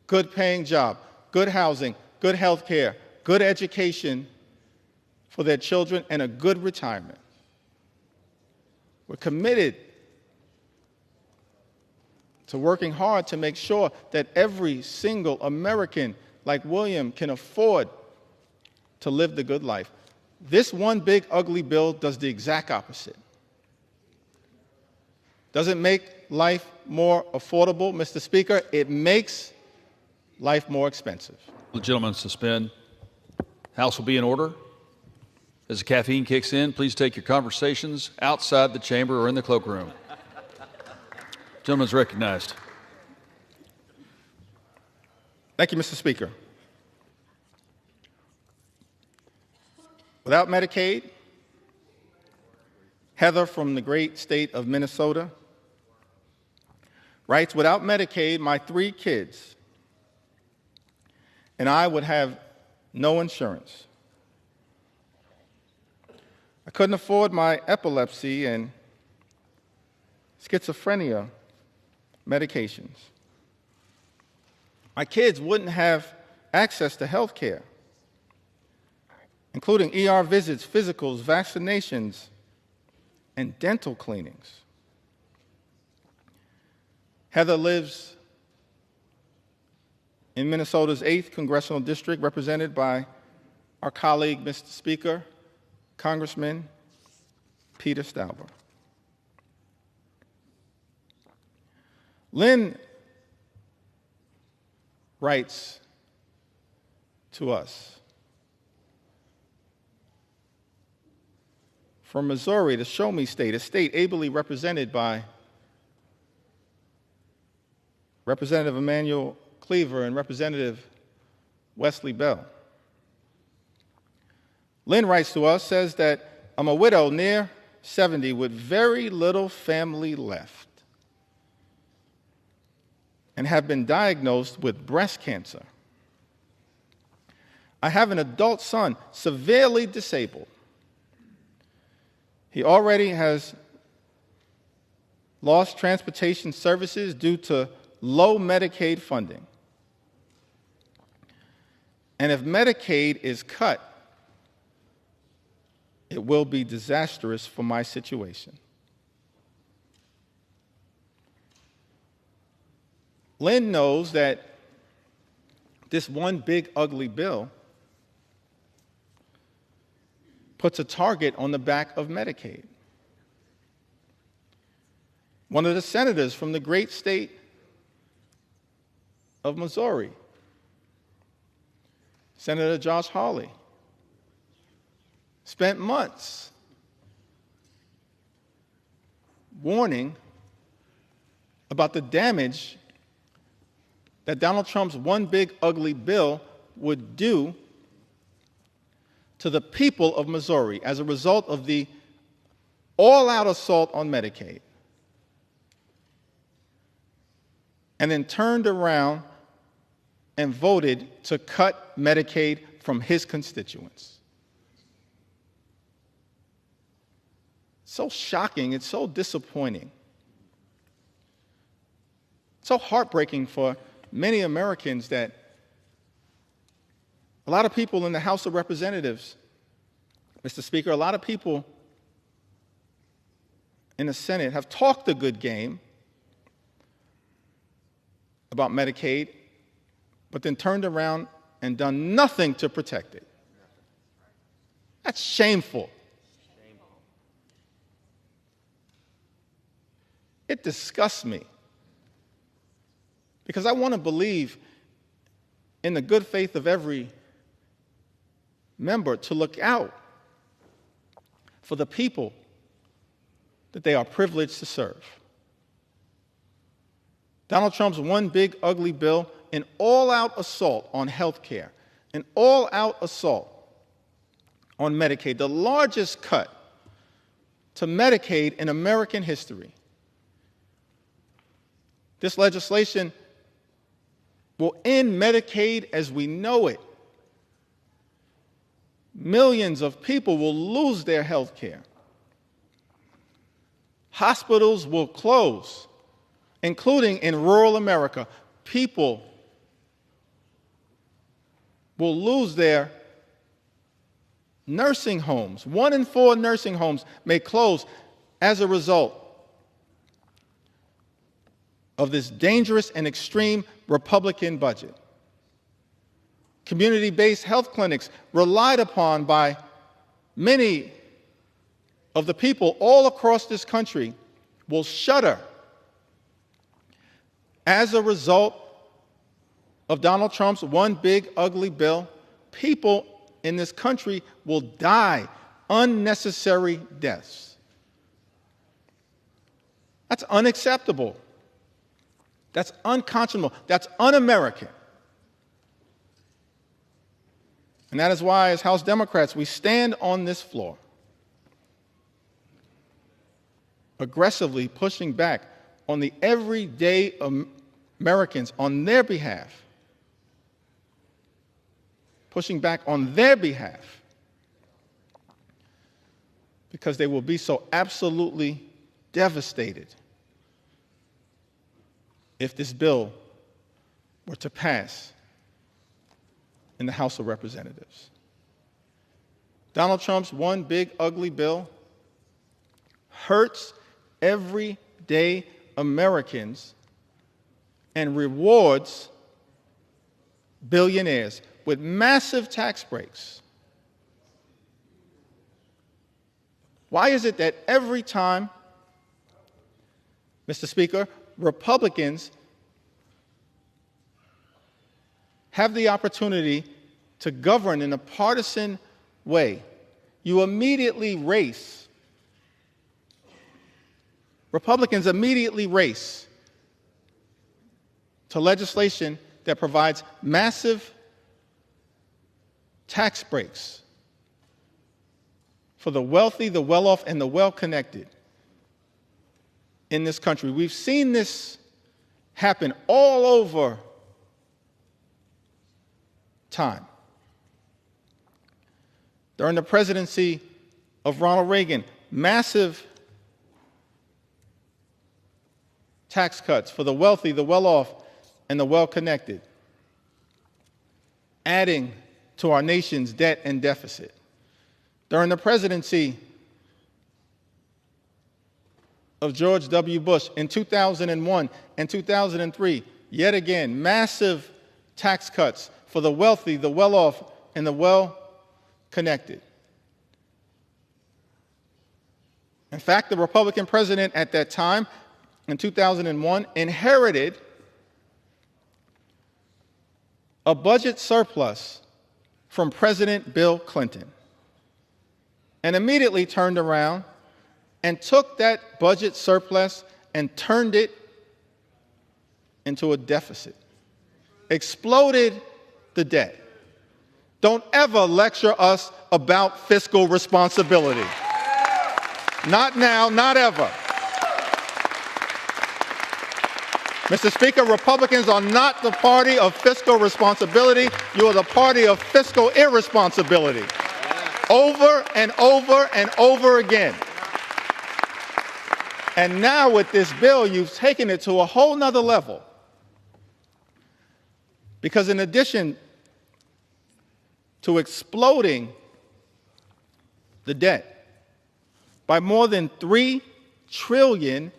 Good paying job, good housing, good health care, good education for their children, and a good retirement. We're committed to working hard to make sure that every single American like William can afford to live the good life. This one big ugly bill does the exact opposite. Does it make life more affordable, Mr. Speaker? It makes life more expensive. The gentleman suspend. House will be in order. As the caffeine kicks in, please take your conversations outside the chamber or in the cloakroom. Gentleman's recognized. Thank you, Mr. Speaker. Without Medicaid, Heather from the great state of Minnesota writes, without Medicaid, my 3 kids and I would have no insurance. I couldn't afford my epilepsy and schizophrenia medications. My kids wouldn't have access to health care, including ER visits, physicals, vaccinations, and dental cleanings. Heather lives in Minnesota's 8th Congressional District, represented by our colleague, Mr. Speaker, Congressman Peter Stauber. Lynn writes to us from Missouri, the Show Me State, a state ably represented by Representative Emanuel Cleaver and Representative Wesley Bell. Lynn writes to us, says that I'm a widow near 70 with very little family left and have been diagnosed with breast cancer. I have an adult son, severely disabled. He already has lost transportation services due to low Medicaid funding. And if Medicaid is cut, it will be disastrous for my situation. Lynn knows that this one big ugly bill puts a target on the back of Medicaid. One of the senators from the great state of Missouri, Senator Josh Hawley, spent months warning about the damage that Donald Trump's one big ugly bill would do to the people of Missouri as a result of the all-out assault on Medicaid, and then turned around and voted to cut Medicaid from his constituents. So shocking, it's so disappointing, so heartbreaking for many Americans that a lot of people in the House of Representatives, Mr. Speaker, a lot of people in the Senate have talked a good game about Medicaid, but then turned around and done nothing to protect it. That's shameful. It disgusts me, because I want to believe in the good faith of every member to look out for the people that they are privileged to serve. Donald Trump's one big ugly bill, an all-out assault on health care, an all-out assault on Medicaid, the largest cut to Medicaid in American history. This legislation will end Medicaid as we know it. Millions of people will lose their health care. Hospitals will close, including in rural America. People will lose their nursing homes. 1 in 4 nursing homes may close as a result of this dangerous and extreme Republican budget. Community-based health clinics relied upon by many of the people all across this country will shudder as a result of Donald Trump's one big ugly bill. People in this country will die unnecessary deaths. That's unacceptable. That's unconscionable. That's un-American. And that is why, as House Democrats, we stand on this floor aggressively pushing back on the everyday Americans on their behalf, pushing back on their behalf, because they will be so absolutely devastated if this bill were to pass in the House of Representatives. Donald Trump's one big ugly bill hurts everyday Americans and rewards billionaires with massive tax breaks. Why is it that every time, Mr. Speaker, Republicans have the opportunity to govern in a partisan way, you immediately race. Republicans immediately race to legislation that provides massive tax breaks for the wealthy, the well-off, and the well-connected in this country. We've seen this happen all over time. During the presidency of Ronald Reagan, massive tax cuts for the wealthy, the well-off, and the well-connected, adding to our nation's debt and deficit. During the presidency of George W. Bush in 2001 and 2003, yet again, massive tax cuts for the wealthy, the well-off, and the well-connected. In fact, the Republican president at that time, in 2001, inherited a budget surplus from President Bill Clinton and immediately turned around and took that budget surplus and turned it into a deficit, exploded the debt. Don't ever lecture us about fiscal responsibility. Not now, not ever. Mr. Speaker, Republicans are not the party of fiscal responsibility. You are the party of fiscal irresponsibility. Over and over and over again. And now with this bill, you've taken it to a whole nother level. Because in addition to exploding the debt by more than $3 trillion,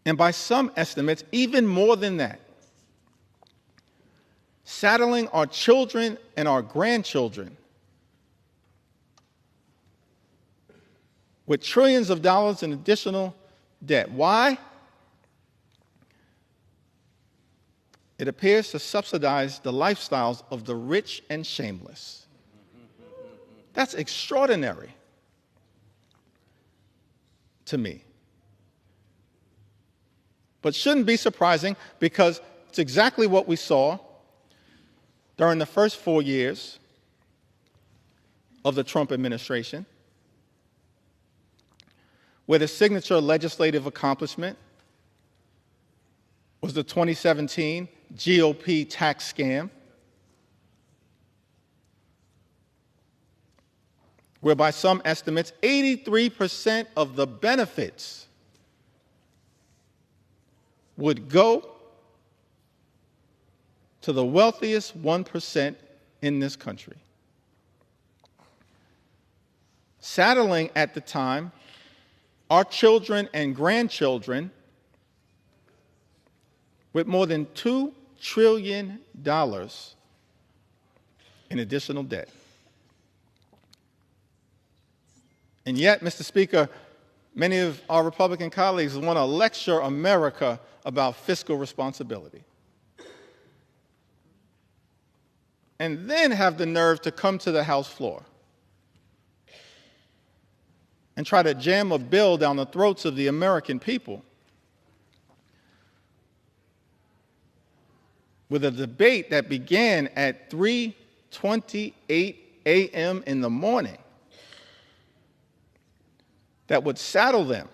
and by some estimates, even more than that, saddling our children and our grandchildren with trillions of dollars in additional debt. Why? It appears to subsidize the lifestyles of the rich and shameless. That's extraordinary to me. But shouldn't be surprising because it's exactly what we saw during the first 4 years of the Trump administration, where the signature legislative accomplishment was the 2017 GOP tax scam, where by some estimates, 83% of the benefits would go to the wealthiest 1% in this country. Saddling at the time our children and grandchildren with more than $2 trillion in additional debt. And yet, Mr. Speaker, many of our Republican colleagues want to lecture America about fiscal responsibility. And then have the nerve to come to the House floor and try to jam a bill down the throats of the American people with a debate that began at 3:28 a.m. in the morning that would saddle them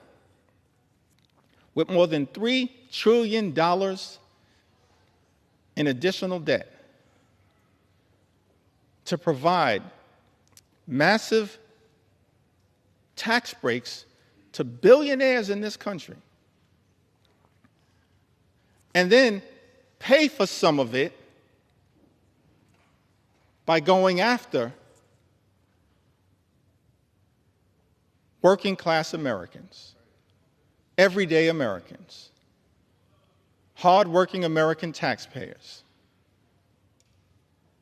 with more than $3 trillion in additional debt to provide massive tax breaks to billionaires in this country, and then pay for some of it by going after working class Americans, everyday Americans, hardworking American taxpayers,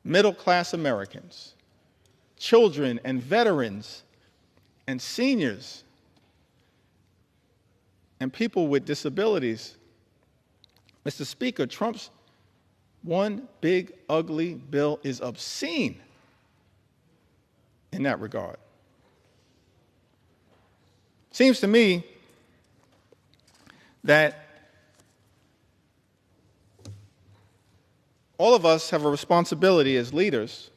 middle class Americans, children and veterans and seniors and people with disabilities. Mr. Speaker, Trump's one big ugly bill is obscene in that regard. Seems to me that all of us have a responsibility as leaders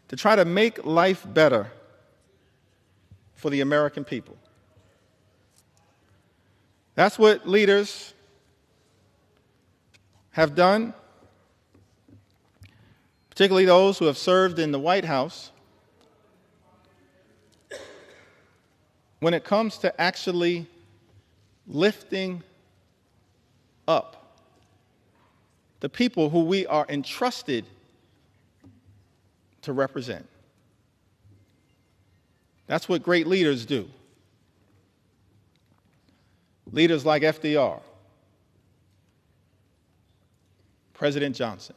to try to make life better for the American people. That's what leaders have done, particularly those who have served in the White House, when it comes to actually lifting up the people who we are entrusted to represent. That's what great leaders do. leaders like FDR, President Johnson,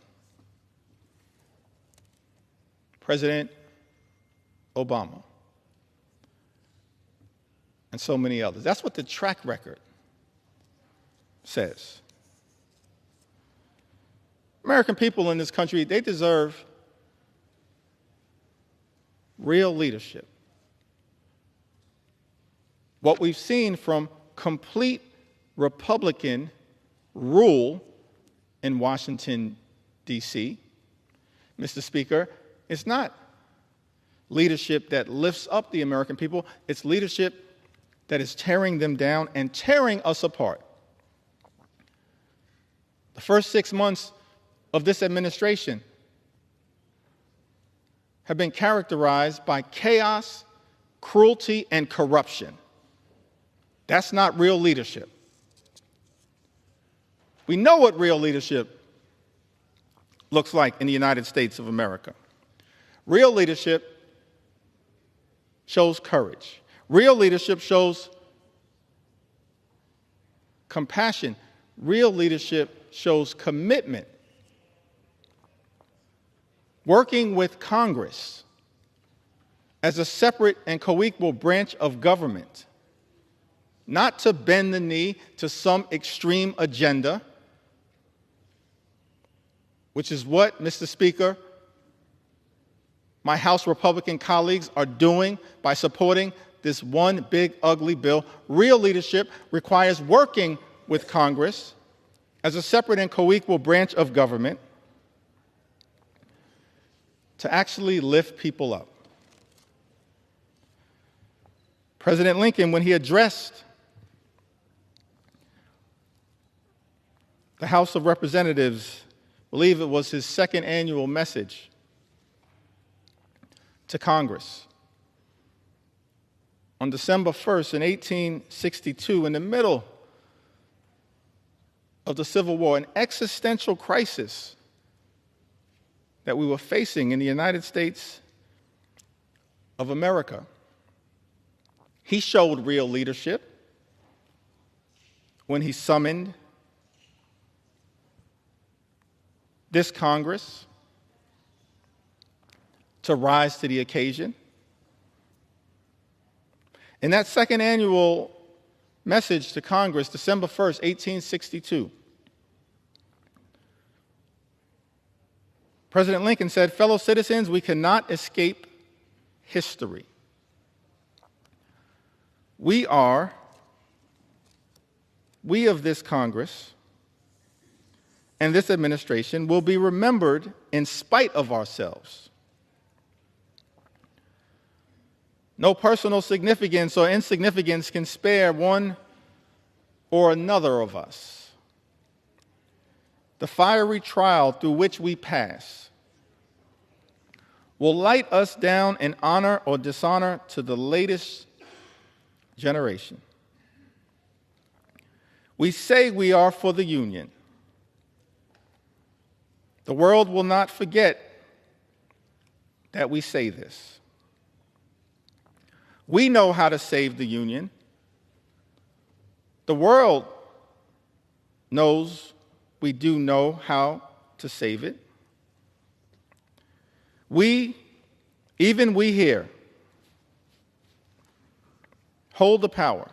President Obama, and so many others. That's what the track record says. American people in this country, they deserve real leadership. What we've seen from complete Republican rule in Washington, D.C., Mr. Speaker, it's not leadership that lifts up the American people. It's leadership that is tearing them down and tearing us apart. The first 6 months of this administration have been characterized by chaos, cruelty, and corruption. That's not real leadership. We know what real leadership looks like in the United States of America. Real leadership shows courage. Real leadership shows compassion. Real leadership shows commitment. Working with Congress as a separate and co-equal branch of government, not to bend the knee to some extreme agenda, which is what, Mr. Speaker, my House Republican colleagues are doing by supporting this one big ugly bill. Real leadership requires working with Congress as a separate and co-equal branch of government to actually lift people up. President Lincoln, when he addressed the House of Representatives, I believe it was his second annual message to Congress, on December 1st in 1862, in the middle of the Civil War, an existential crisis that we were facing in the United States of America. He showed real leadership when he summoned this Congress to rise to the occasion. In that second annual message to Congress, December 1st, 1862, President Lincoln said, "Fellow citizens, we cannot escape history. We of this Congress and this administration will be remembered in spite of ourselves. No personal significance or insignificance can spare one or another of us. The fiery trial through which we pass will light us down in honor or dishonor to the latest generation. We say we are for the Union. The world will not forget that we say this. We know how to save the Union. The world knows we do know how to save it. Even we here, hold the power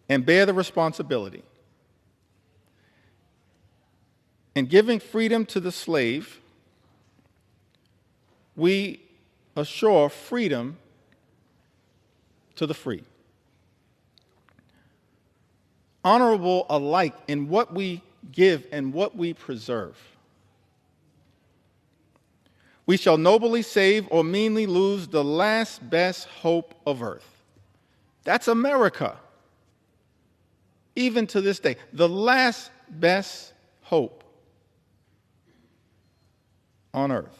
and bear the responsibility. In giving freedom to the slave, we assure freedom to the free. Honorable alike in what we give and what we preserve. We shall nobly save or meanly lose the last best hope of earth. That's America. Even to this day, the last best hope on earth.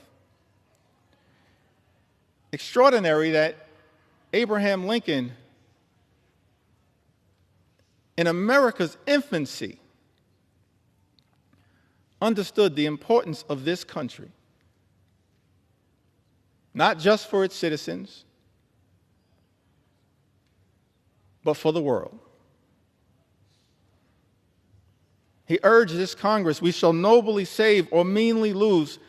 Extraordinary that Abraham Lincoln, in America's infancy, understood the importance of this country, not just for its citizens, but for the world. He urged this Congress, we shall nobly save or meanly lose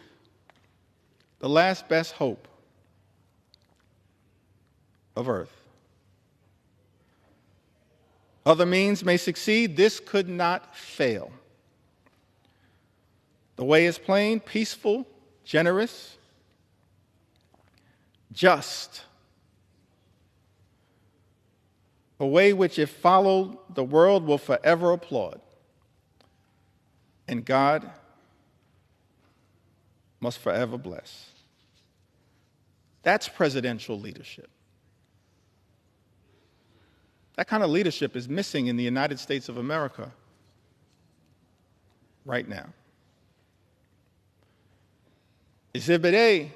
the last best hope of earth. Other means may succeed, this could not fail. The way is plain, peaceful, generous, just. A way which, if followed, the world will forever applaud. And God must forever bless. That's presidential leadership. That kind of leadership is missing in the United States of America right now. Exhibit A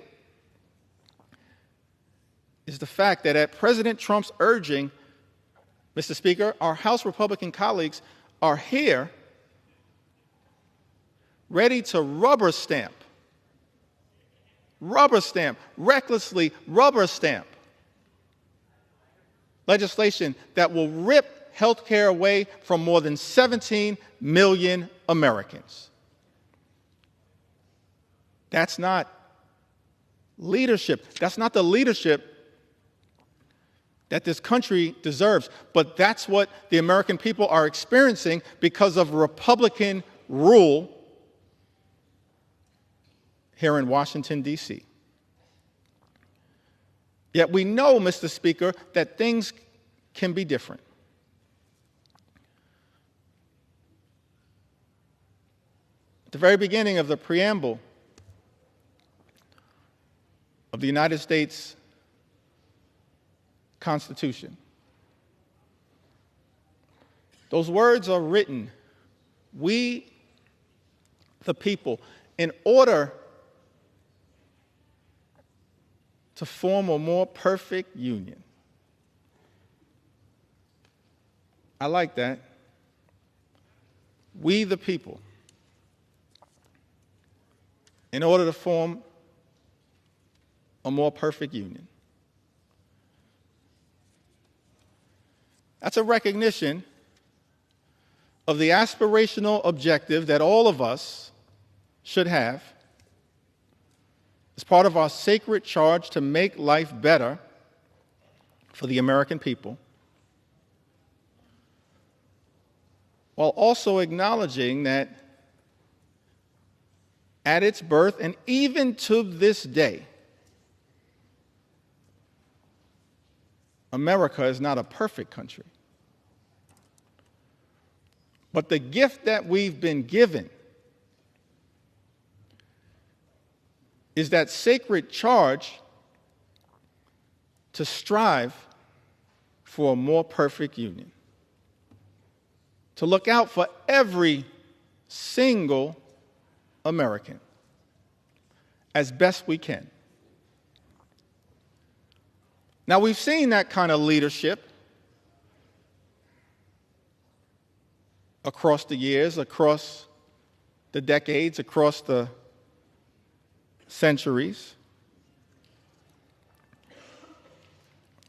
is the fact that at President Trump's urging, Mr. Speaker, our House Republican colleagues are here ready to rubber stamp, recklessly rubber stamp legislation that will rip health care away from more than 17 million Americans. That's not leadership. That's not the leadership that this country deserves. But that's what the American people are experiencing because of Republican rule here in Washington, D.C. Yet we know, Mr. Speaker, that things can be different. At the very beginning of the preamble of the United States Constitution, those words are written, we, the people, in order to form a more perfect union. I like that. We, the people, in order to form a more perfect union. That's a recognition of the aspirational objective that all of us should have as part of our sacred charge to make life better for the American people, while also acknowledging that at its birth and even to this day, America is not a perfect country. But the gift that we've been given is that sacred charge to strive for a more perfect union, to look out for every single American as best we can. Now, we've seen that kind of leadership across the years, across the decades, across the centuries,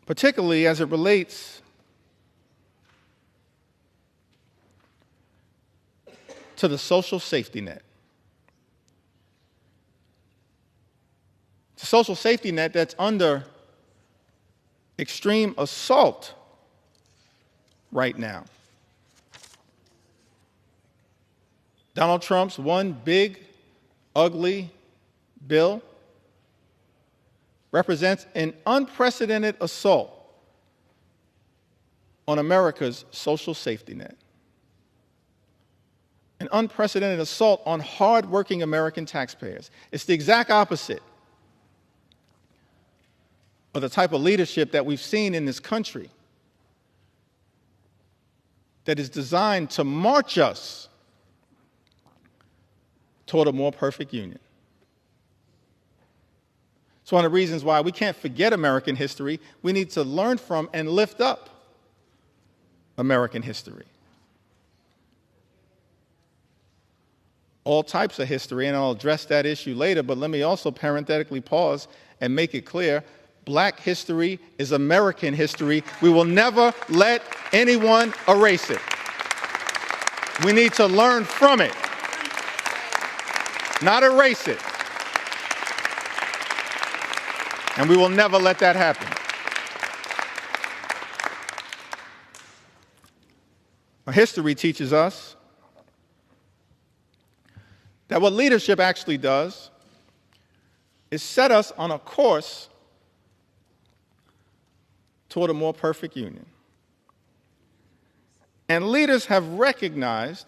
particularly as it relates to the social safety net. It's a social safety net that's under extreme assault right now. Donald Trump's one big, ugly bill represents an unprecedented assault on America's social safety net. An unprecedented assault on hardworking American taxpayers. It's the exact opposite of the type of leadership that we've seen in this country that is designed to march us toward a more perfect union. It's one of the reasons why we can't forget American history. We need to learn from and lift up American history. All types of history, and I'll address that issue later, but let me also parenthetically pause and make it clear, black history is American history. We will never let anyone erase it. We need to learn from it, not erase it. And we will never let that happen. Our history teaches us that what leadership actually does is set us on a course toward a more perfect union. And leaders have recognized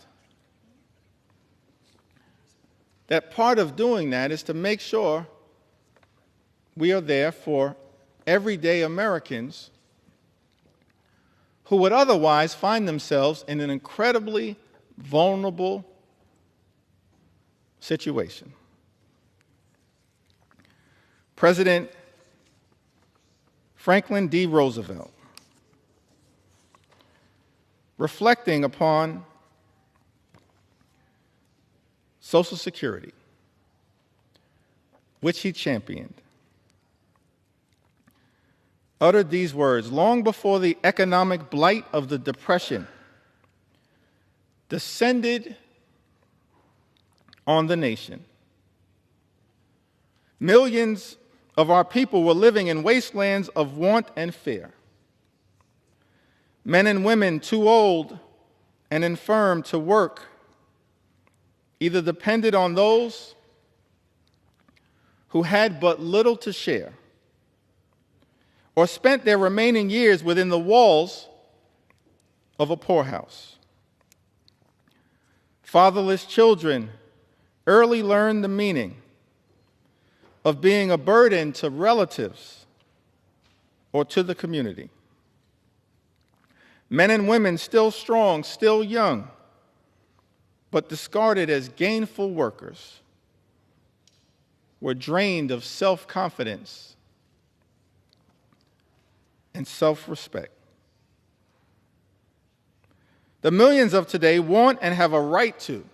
that part of doing that is to make sure we are there for everyday Americans who would otherwise find themselves in an incredibly vulnerable situation. President Franklin D. Roosevelt, reflecting upon Social Security, which he championed, uttered these words: long before the economic blight of the Depression descended on the nation, millions of our people were living in wastelands of want and fear. Men and women too old and infirm to work either depended on those who had but little to share, or spent their remaining years within the walls of a poorhouse. Fatherless children early learned the meaning of being a burden to relatives or to the community. Men and women still strong, still young, but discarded as gainful workers, were drained of self-confidence and self-respect. The millions of today want and have a right to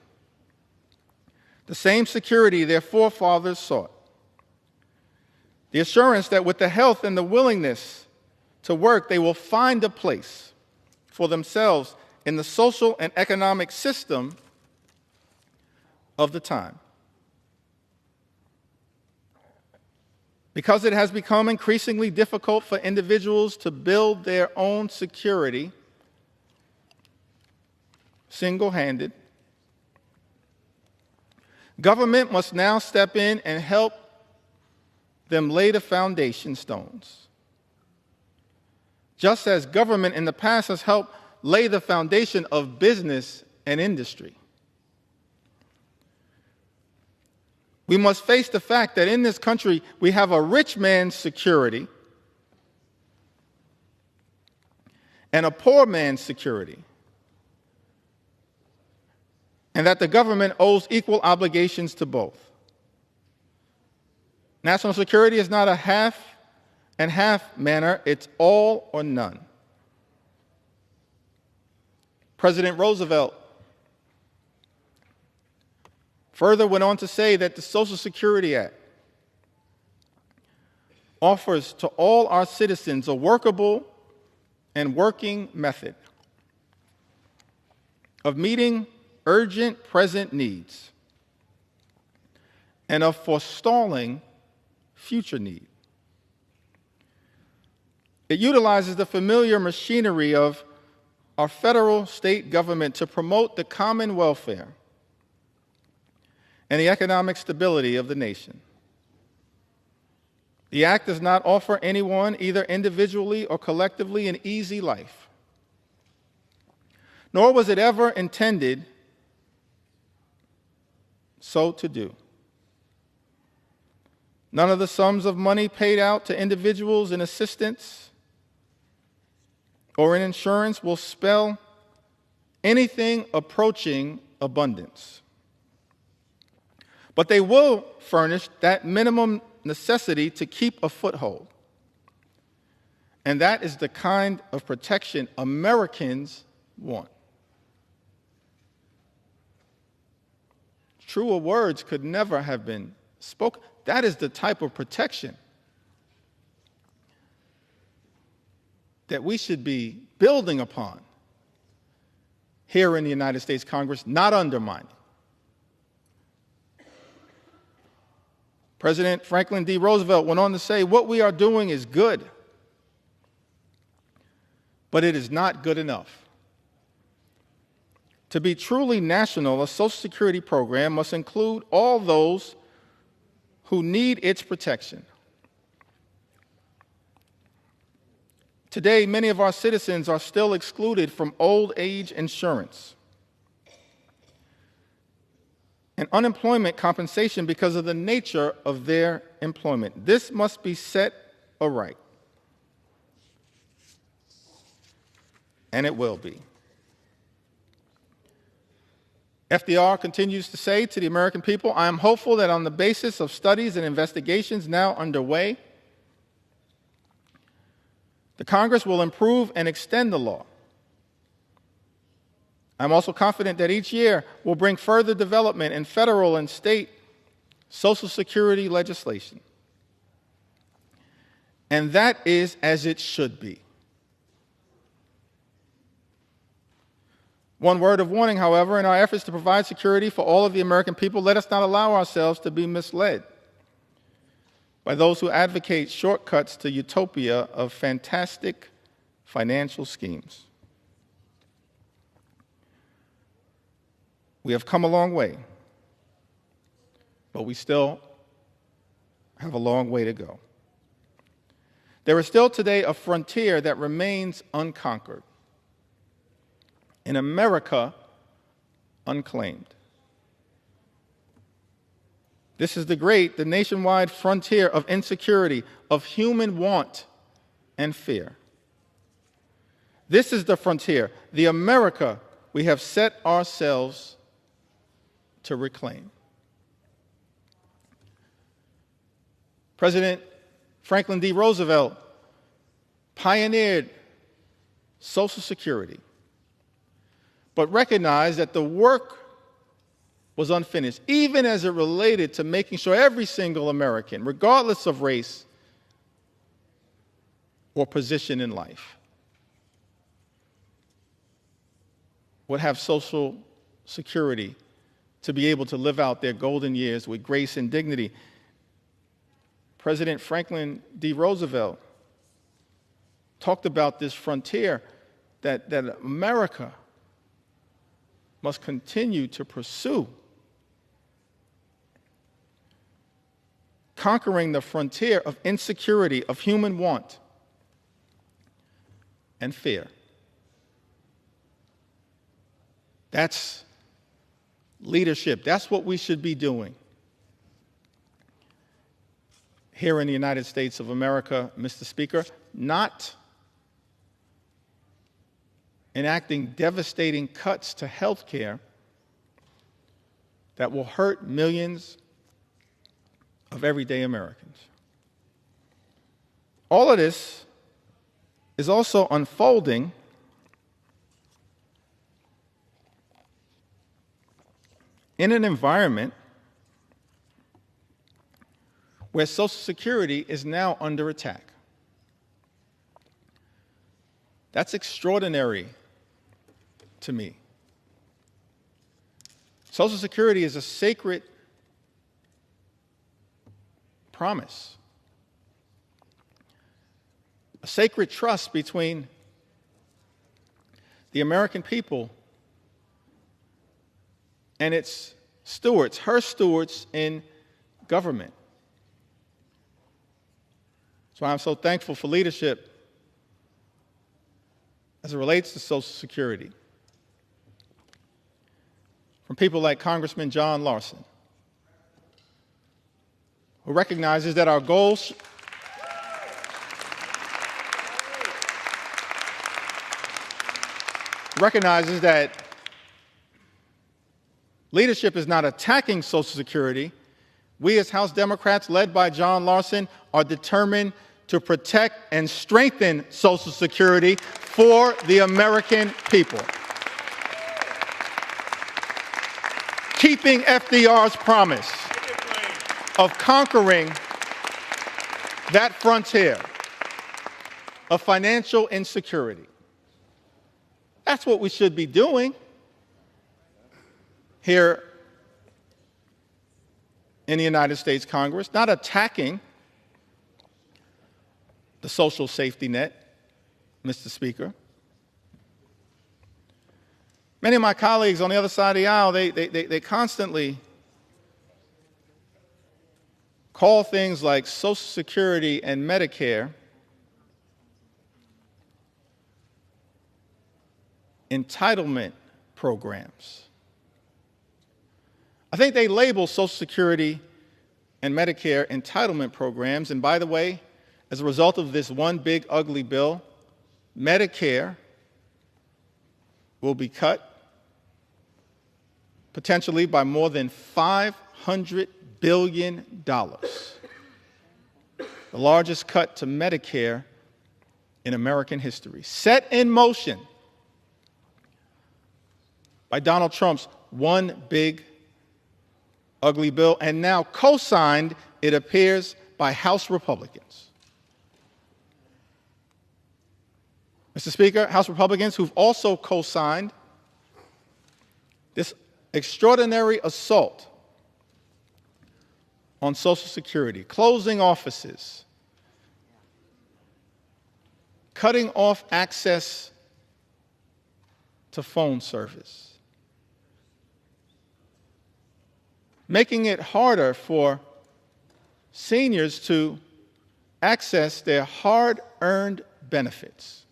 the same security their forefathers sought. The assurance that with the health and the willingness to work, they will find a place for themselves in the social and economic system of the time. Because it has become increasingly difficult for individuals to build their own security single-handed, government must now step in and help them lay the foundation stones. Just as government in the past has helped lay the foundation of business and industry. We must face the fact that in this country we have a rich man's security and a poor man's security, and that the government owes equal obligations to both. National security is not a half and half manner, it's all or none. President Roosevelt further went on to say that the Social Security Act offers to all our citizens a workable and working method of meeting urgent present needs and of forestalling future need. It utilizes the familiar machinery of our federal state government to promote the common welfare and the economic stability of the nation. The Act does not offer anyone, either individually or collectively, an easy life, nor was it ever intended so to do. None of the sums of money paid out to individuals in assistance or in insurance will spell anything approaching abundance. But they will furnish that minimum necessity to keep a foothold. And that is the kind of protection Americans want. Truer words could never have been spoken. That is the type of protection that we should be building upon here in the United States Congress, not undermining. President Franklin D. Roosevelt went on to say, "What we are doing is good, but it is not good enough. To be truly national, a Social Security program must include all those who need its protection." Today, many of our citizens are still excluded from old age insurance and unemployment compensation because of the nature of their employment. This must be set aright, and it will be. FDR continues to say to the American people, "I am hopeful that on the basis of studies and investigations now underway, the Congress will improve and extend the law. I'm also confident that each year will bring further development in federal and state Social Security legislation. And that is as it should be." One word of warning, however, in our efforts to provide security for all of the American people, let us not allow ourselves to be misled by those who advocate shortcuts to utopia of fantastic financial schemes. We have come a long way, but we still have a long way to go. There is still today a frontier that remains unconquered, in America unclaimed. This is the nationwide frontier of insecurity, of human want and fear. This is the frontier, the America we have set ourselves to reclaim. President Franklin D. Roosevelt pioneered Social Security, but recognized that the work was unfinished, even as it related to making sure every single American, regardless of race or position in life, would have Social Security to be able to live out their golden years with grace and dignity. President Franklin D. Roosevelt talked about this frontier that America must continue to pursue, conquering the frontier of insecurity, of human want and fear. That's leadership. That's what we should be doing here in the United States of America, Mr. Speaker, not enacting devastating cuts to health care that will hurt millions of everyday Americans. All of this is also unfolding in an environment where Social Security is now under attack. That's extraordinary to me. Social Security is a sacred promise, a sacred trust between the American people and its stewards, her stewards in government. That's why I'm so thankful for leadership as it relates to Social Security, from people like Congressman John Larson, who recognizes that our goals recognizes that leadership is not attacking Social Security. We as House Democrats, led by John Larson, are determined to protect and strengthen Social Security for the American people. Keeping FDR's promise of conquering that frontier of financial insecurity. That's what we should be doing here in the United States Congress, not attacking the social safety net, Mr. Speaker. Many of my colleagues on the other side of the aisle, they constantly call things like Social Security and Medicare entitlement programs. I think they label Social Security and Medicare entitlement programs, and by the way, as a result of this one big ugly bill, Medicare will be cut potentially by more than $500 billion, the largest cut to Medicare in American history, set in motion by Donald Trump's one big ugly bill, and now co-signed, it appears, by House Republicans. Mr. Speaker, House Republicans who've also co-signed this extraordinary assault on Social Security, closing offices, cutting off access to phone service, making it harder for seniors to access their hard-earned benefits.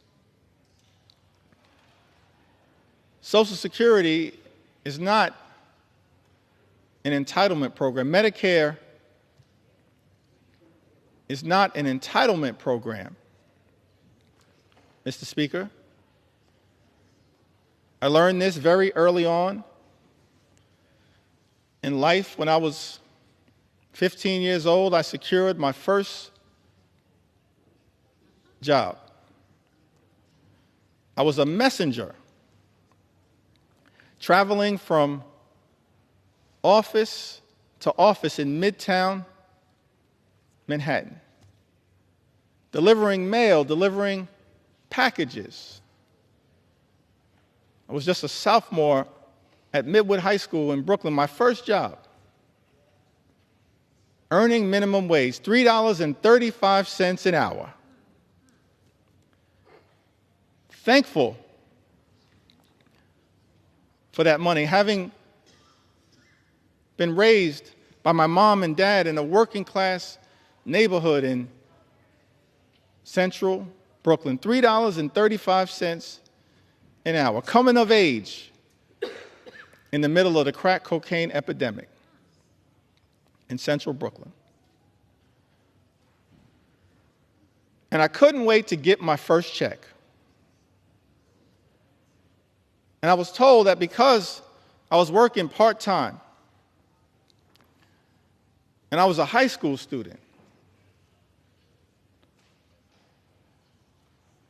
Social Security is not an entitlement program. Medicare is not an entitlement program, Mr. Speaker. I learned this very early on in life. When I was 15 years old, I secured my first job. I was a messenger traveling from office to office in Midtown Manhattan, delivering mail, delivering packages. I was just a sophomore at Midwood High School in Brooklyn, my first job, earning minimum wage, $3.35 an hour. Thankful for that money, having been raised by my mom and dad in a working class neighborhood in central Brooklyn, $3.35 an hour, coming of age in the middle of the crack cocaine epidemic in central Brooklyn. And I couldn't wait to get my first check. And I was told that because I was working part-time and I was a high school student,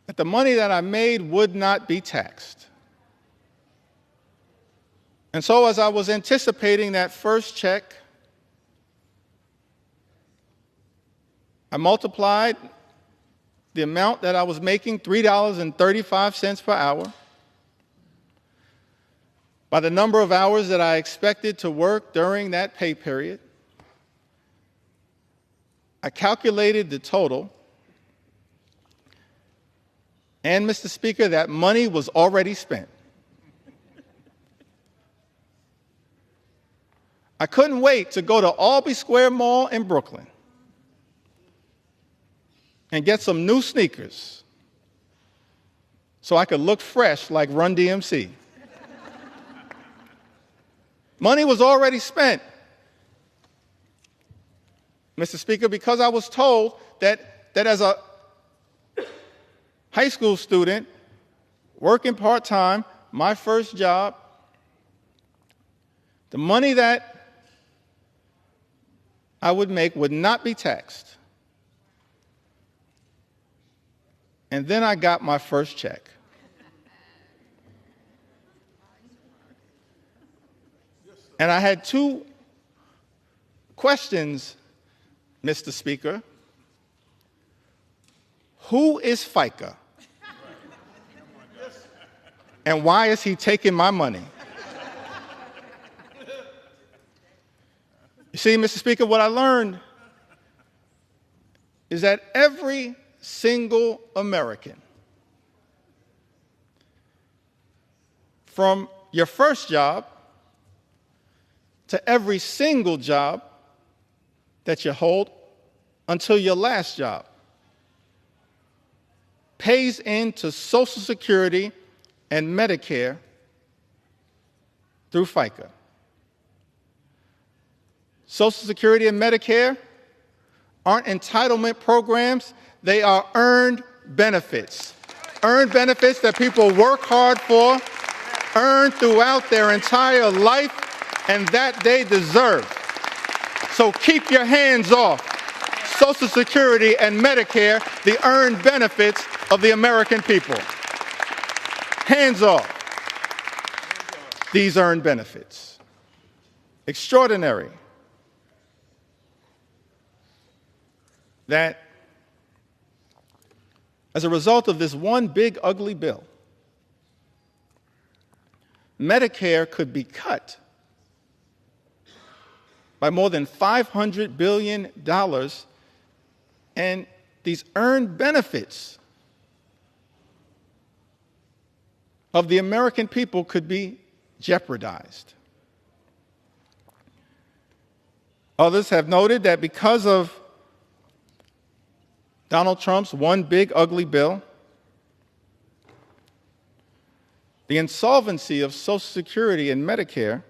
that the money that I made would not be taxed. And so as I was anticipating that first check, I multiplied the amount that I was making, $3.35 per hour, by the number of hours that I expected to work during that pay period. I calculated the total, and Mr. Speaker, that money was already spent. I couldn't wait to go to Albee Square Mall in Brooklyn and get some new sneakers so I could look fresh like Run DMC. Money was already spent, Mr. Speaker, because I was told that as a high school student working part-time, my first job, the money that I would make would not be taxed. And then I got my first check. And I had two questions, Mr. Speaker. Who is FICA? And why is he taking my money? You see, Mr. Speaker, what I learned is that every single American, from your first job to every single job that you hold until your last job, pays into Social Security and Medicare through FICA. Social Security and Medicare aren't entitlement programs, they are earned benefits. Earned benefits that people work hard for, earn throughout their entire life, and that they deserve. So keep your hands off Social Security and Medicare, the earned benefits of the American people. Hands off these earned benefits. Extraordinary that as a result of this one big ugly bill, Medicare could be cut by more than $500 billion, and these earned benefits of the American people could be jeopardized. Others have noted that because of Donald Trump's one big ugly bill, the insolvency of Social Security and Medicare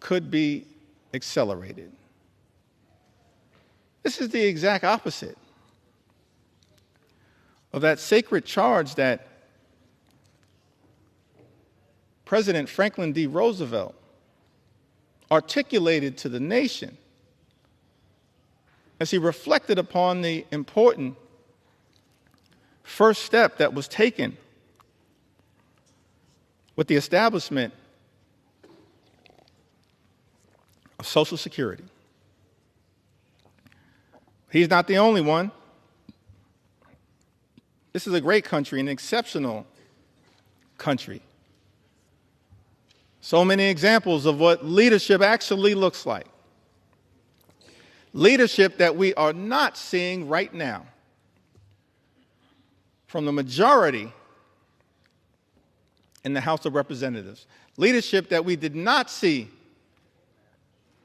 could be accelerated. This is the exact opposite of that sacred charge that President Franklin D. Roosevelt articulated to the nation as he reflected upon the important first step that was taken with the establishment of Social Security. He's not the only one. This is a great country, an exceptional country. So many examples of what leadership actually looks like. Leadership that we are not seeing right now from the majority in the House of Representatives. Leadership that we did not see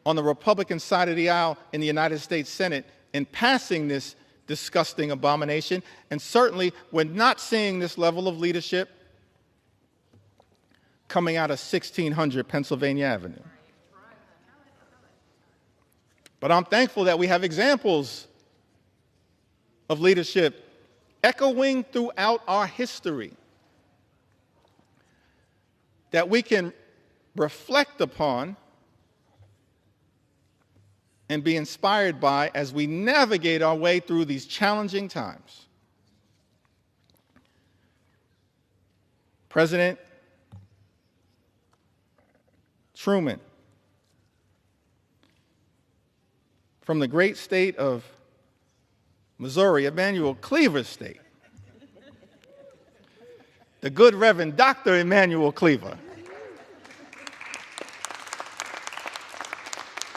on the Republican side of the aisle in the United States Senate in passing this disgusting abomination, and certainly we're not seeing this level of leadership coming out of 1600 Pennsylvania Avenue. But I'm thankful that we have examples of leadership echoing throughout our history that we can reflect upon and be inspired by as we navigate our way through these challenging times. President Truman, from the great state of Missouri, Emanuel Cleaver's state, the good Reverend Dr. Emanuel Cleaver,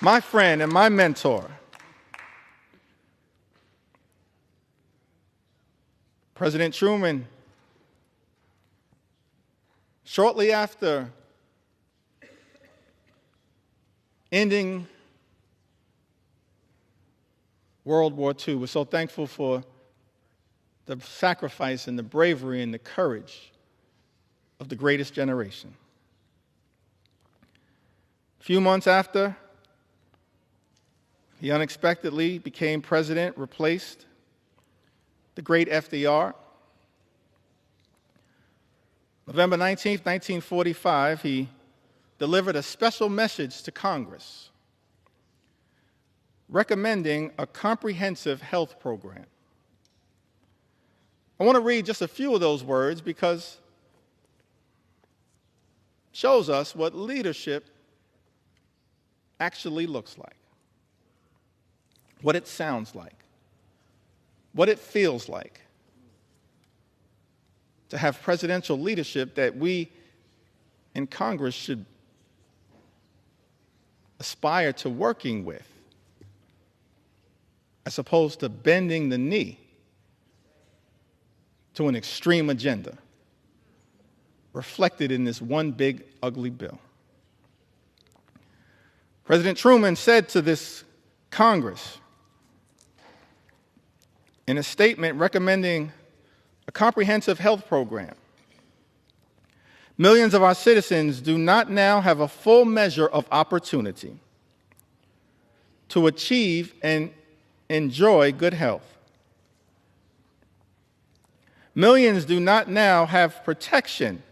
my friend and my mentor, President Truman, shortly after ending World War II, we're so thankful for the sacrifice and the bravery and the courage of the greatest generation. A few months after, he unexpectedly became president, replaced the great FDR. November 19, 1945, he delivered a special message to Congress recommending a comprehensive health program. I want to read just a few of those words because it shows us what leadership actually looks like. what it sounds like, what it feels like to have presidential leadership that we in Congress should aspire to working with, as opposed to bending the knee to an extreme agenda reflected in this one big, ugly bill. President Truman said to this Congress in a statement recommending a comprehensive health program, millions of our citizens do not now have a full measure of opportunity to achieve and enjoy good health. Millions do not now have protection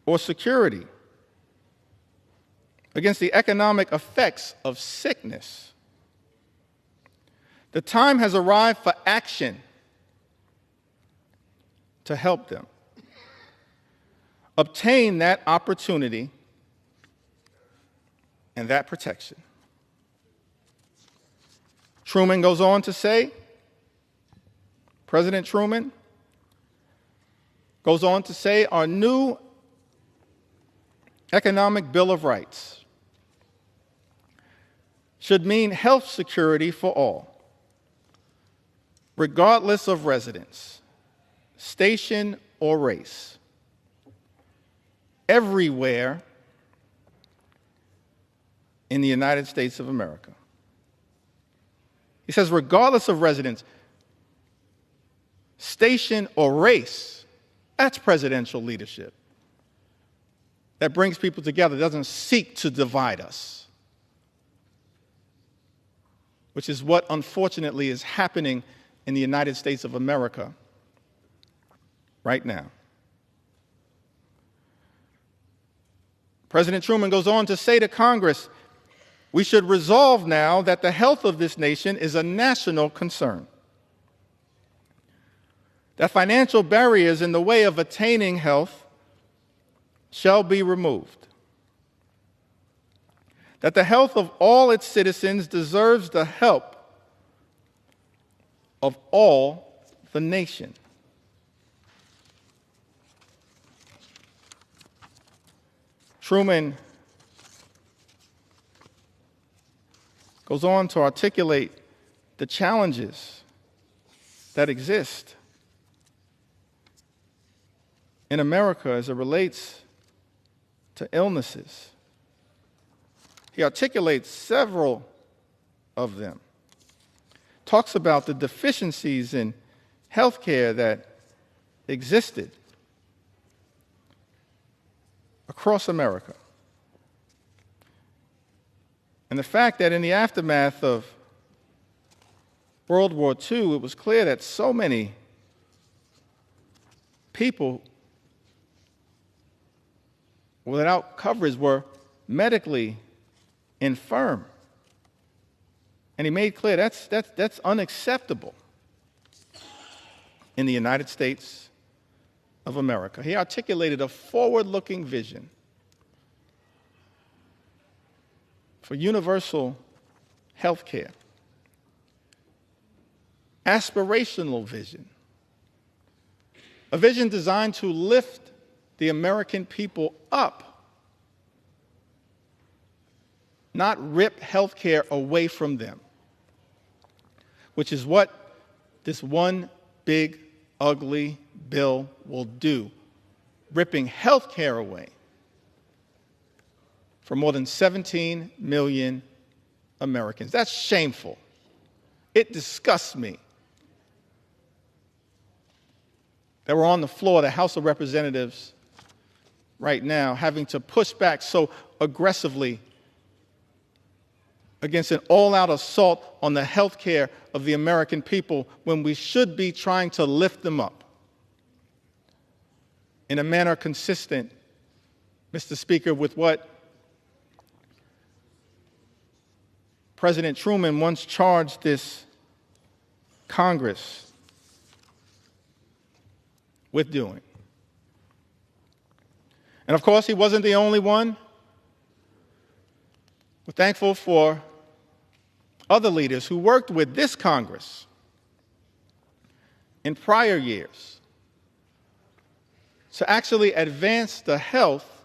or security against the economic effects of sickness. The time has arrived for action to help them obtain that opportunity and that protection. Truman goes on to say, President Truman goes on to say, our new Economic Bill of Rights should mean health security for all, regardless of residence, station, or race, everywhere in the United States of America. He says, regardless of residence, station, or race, that's presidential leadership. That brings people together, doesn't seek to divide us, which is what unfortunately is happening in the United States of America right now. President Truman goes on to say to Congress, we should resolve now that the health of this nation is a national concern, that financial barriers in the way of attaining health shall be removed, that the health of all its citizens deserves the help of all the nation. Truman goes on to articulate the challenges that exist in America as it relates to illnesses. He articulates several of them, talks about the deficiencies in health care that existed across America, and the fact that in the aftermath of World War II, it was clear that so many people without coverage were medically infirm. And he made clear that's unacceptable in the United States of America. He articulated a forward-looking vision for universal health care, aspirational vision, a vision designed to lift the American people up, not rip health care away from them, which is what this one big, ugly bill will do, ripping health care away for more than 17 million Americans. That's shameful. It disgusts me that we're on the floor of the House of Representatives right now having to push back so aggressively against an all-out assault on the health care of the American people when we should be trying to lift them up in a manner consistent, Mr. Speaker, with what President Truman once charged this Congress with doing. And of course, he wasn't the only one. We're thankful for other leaders who worked with this Congress in prior years to actually advance the health,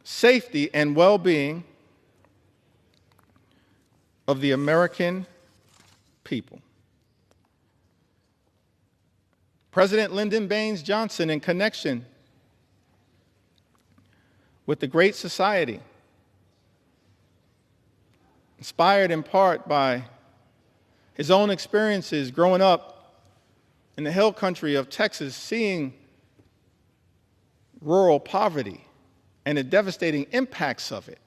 safety, and well-being of the American people. President Lyndon Baines Johnson, in connection with the Great Society, inspired in part by his own experiences growing up in the hill country of Texas, seeing rural poverty and the devastating impacts of it.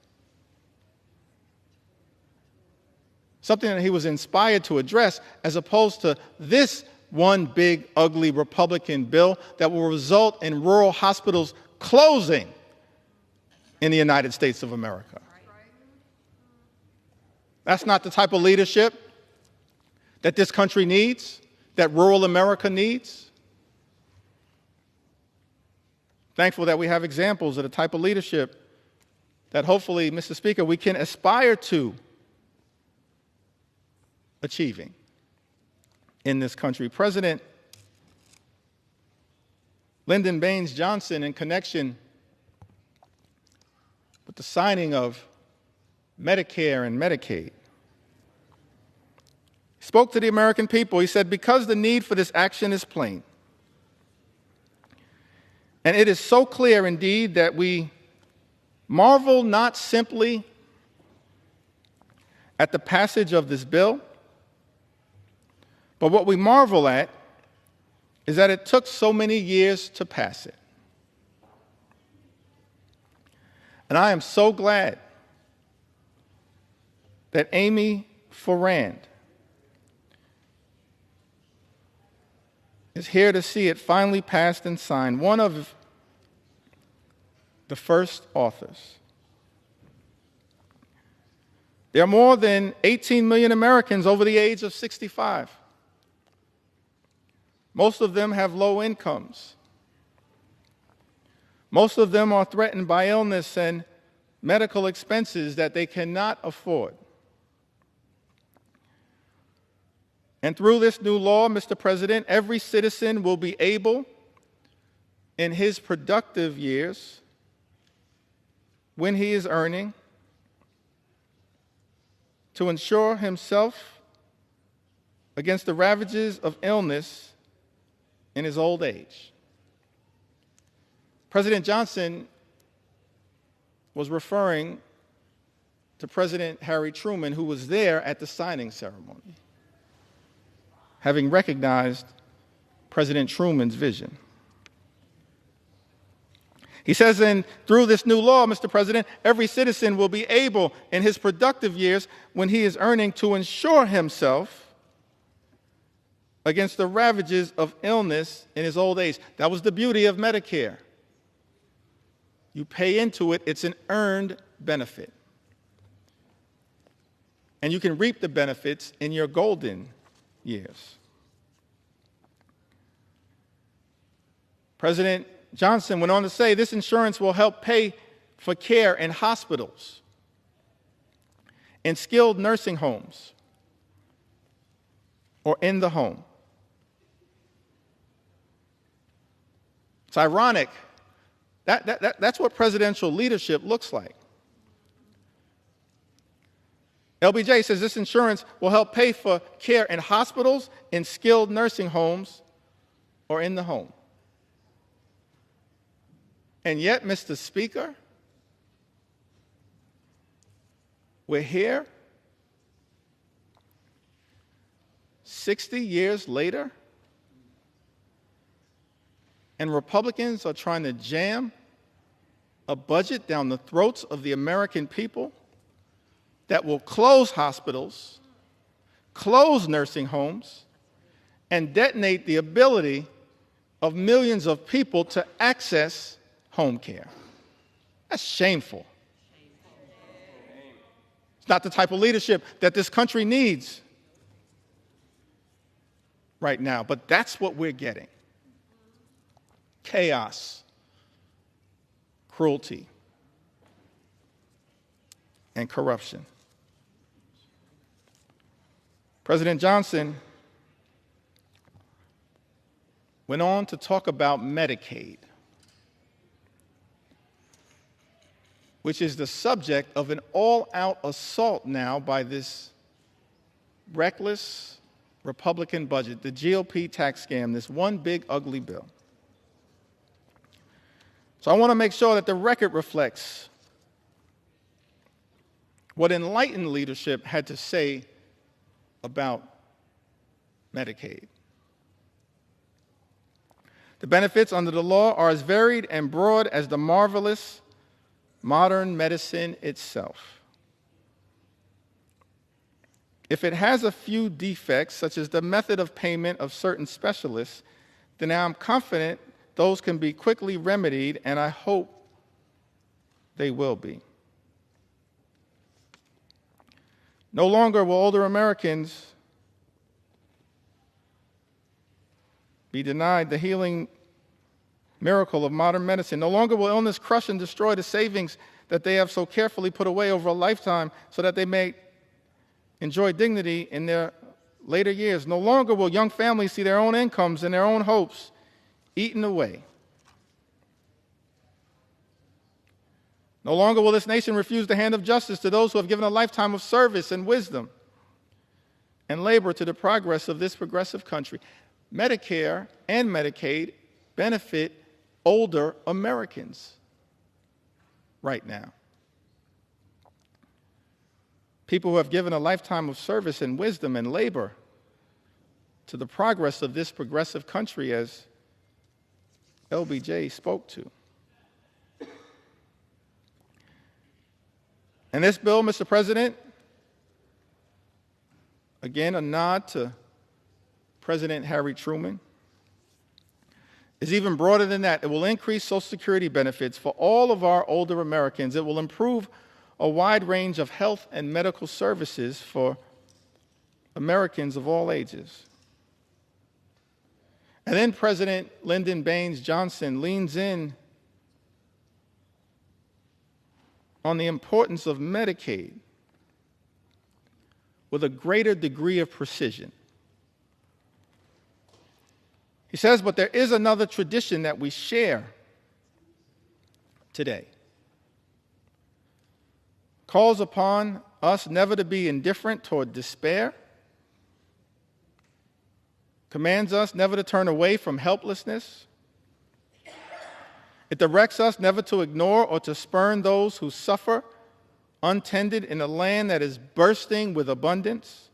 Something that he was inspired to address, as opposed to this one big, ugly Republican bill that will result in rural hospitals closing in the United States of America. That's not the type of leadership that this country needs, that rural America needs. Thankful that we have examples of the type of leadership that hopefully, Mr. Speaker, we can aspire to achieving in this country. President Lyndon Baines Johnson, in connection with the signing of Medicare and Medicaid, spoke to the American people. He said, because the need for this action is plain, and it is so clear indeed that we marvel not simply at the passage of this bill, but what we marvel at is that it took so many years to pass it. And I am so glad that Amy Forand is here to see it finally passed and signed, one of the first authors. There are more than 18 million Americans over the age of 65. Most of them have low incomes. Most of them are threatened by illness and medical expenses that they cannot afford. And through this new law, Mr. President, every citizen will be able, in his productive years, when he is earning, to insure himself against the ravages of illness in his old age. President Johnson was referring to President Harry Truman, who was there at the signing ceremony, having recognized President Truman's vision. He says, and through this new law, Mr. President, every citizen will be able, in his productive years, when he is earning, to insure himself against the ravages of illness in his old age. That was the beauty of Medicare. You pay into it, it's an earned benefit. And you can reap the benefits in your golden years. President Johnson went on to say, this insurance will help pay for care in hospitals, in skilled nursing homes, or in the home. It's ironic. That's what presidential leadership looks like. LBJ says this insurance will help pay for care in hospitals, in skilled nursing homes, or in the home. And yet, Mr. Speaker, we're here 60 years later, and Republicans are trying to jam a budget down the throats of the American people that will close hospitals, close nursing homes, and detonate the ability of millions of people to access home care. That's shameful. It's not the type of leadership that this country needs right now, but that's what we're getting. Chaos, cruelty, and corruption. President Johnson went on to talk about Medicaid, which is the subject of an all-out assault now by this reckless Republican budget, the GOP tax scam, this one big ugly bill. So I want to make sure that the record reflects what enlightened leadership had to say about Medicaid. The benefits under the law are as varied and broad as the marvelous modern medicine itself. If it has a few defects, such as the method of payment of certain specialists, then I'm confident those can be quickly remedied, and I hope they will be. No longer will older Americans be denied the healing miracle of modern medicine. No longer will illness crush and destroy the savings that they have so carefully put away over a lifetime so that they may enjoy dignity in their later years. No longer will young families see their own incomes and their own hopes eaten away. No longer will this nation refuse the hand of justice to those who have given a lifetime of service and wisdom and labor to the progress of this progressive country. Medicare and Medicaid benefit older Americans right now. People who have given a lifetime of service and wisdom and labor to the progress of this progressive country, as LBJ spoke to. And this bill, Mr. President, again, a nod to President Harry Truman, is even broader than that. It will increase Social Security benefits for all of our older Americans. It will improve a wide range of health and medical services for Americans of all ages. And then President Lyndon Baines Johnson leans in on the importance of Medicaid with a greater degree of precision. He says, but there is another tradition that we share today. Calls upon us never to be indifferent toward despair, commands us never to turn away from helplessness. It directs us never to ignore or to spurn those who suffer untended in a land that is bursting with abundance.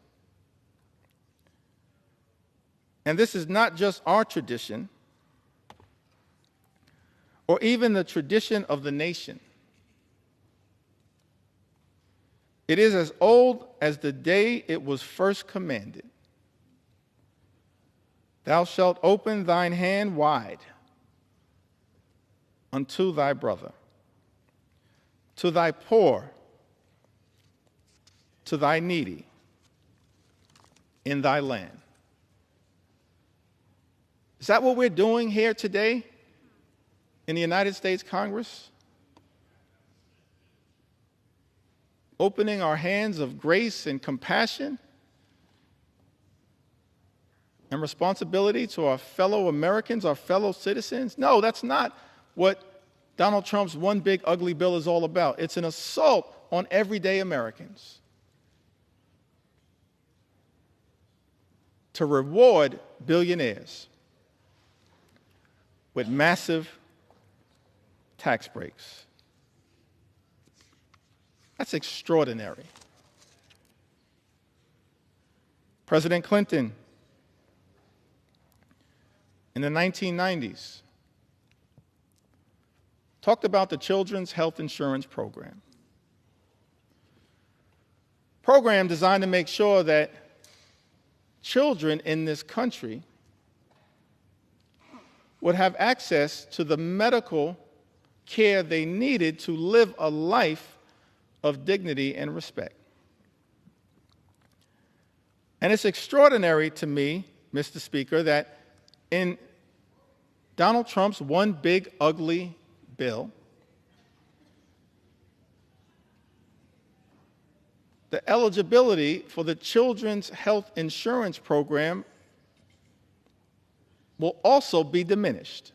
And this is not just our tradition, or even the tradition of the nation. It is as old as the day it was first commanded. Thou shalt open thine hand wide unto thy brother, to thy poor, to thy needy in thy land. Is that what we're doing here today in the United States Congress? Opening our hands of grace and compassion and responsibility to our fellow Americans, our fellow citizens? No, that's not what Donald Trump's one big ugly bill is all about. It's an assault on everyday Americans to reward billionaires with massive tax breaks. That's extraordinary. President Clinton, in the 1990s, talked about the Children's Health Insurance Program. Program designed to make sure that children in this country would have access to the medical care they needed to live a life of dignity and respect. And it's extraordinary to me, Mr. Speaker, that in Donald Trump's one big ugly bill, the eligibility for the Children's Health Insurance Program will also be diminished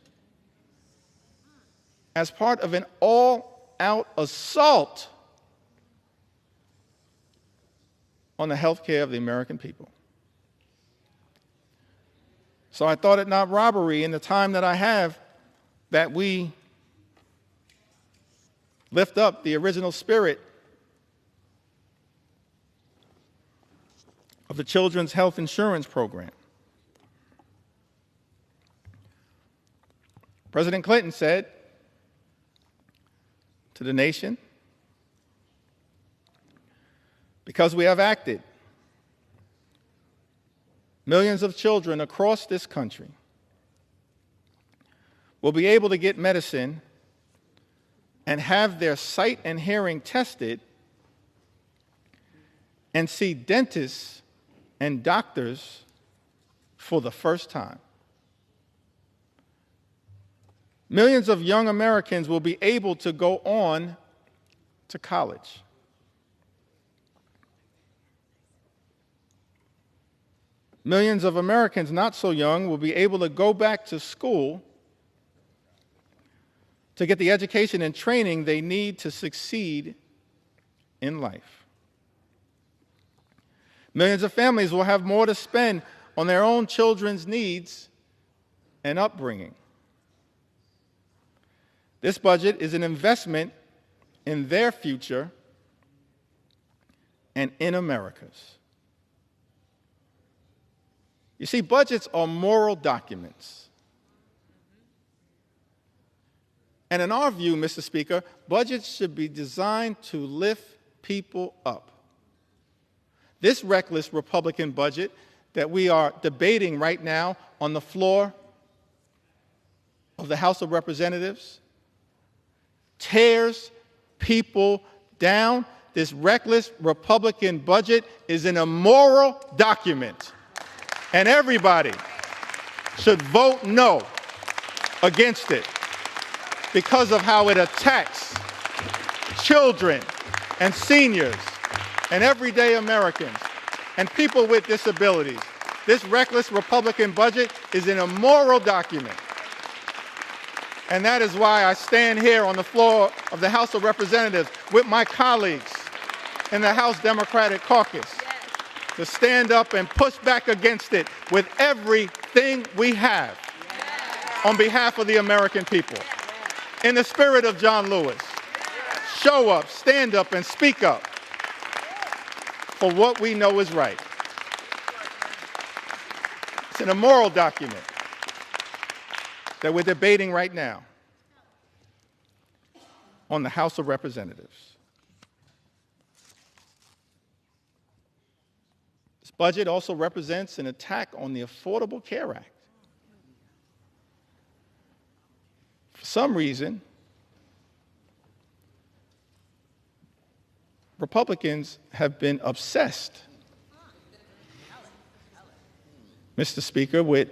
as part of an all-out assault on the health care of the American people. So I thought it not robbery in the time that I have that we lift up the original spirit of the Children's Health Insurance Program. President Clinton said to the nation, because we have acted, millions of children across this country will be able to get medicine and have their sight and hearing tested and see dentists and doctors for the first time. Millions of young Americans will be able to go on to college. Millions of Americans not so young will be able to go back to school to get the education and training they need to succeed in life. Millions of families will have more to spend on their own children's needs and upbringing. This budget is an investment in their future and in America's. You see, budgets are moral documents. And in our view, Mr. Speaker, budgets should be designed to lift people up. This reckless Republican budget that we are debating right now on the floor of the House of Representatives tears people down. This reckless Republican budget is an immoral document. And everybody should vote no against it because of how it attacks children and seniors and everyday Americans and people with disabilities. This reckless Republican budget is an immoral document. And that is why I stand here on the floor of the House of Representatives with my colleagues in the House Democratic Caucus to stand up and push back against it with everything we have on behalf of the American people. In the spirit of John Lewis, show up, stand up, and speak up for what we know is right. It's an immoral document that we're debating right now on the House of Representatives. This budget also represents an attack on the Affordable Care Act. For some reason, Republicans have been obsessed, Mr. Speaker, with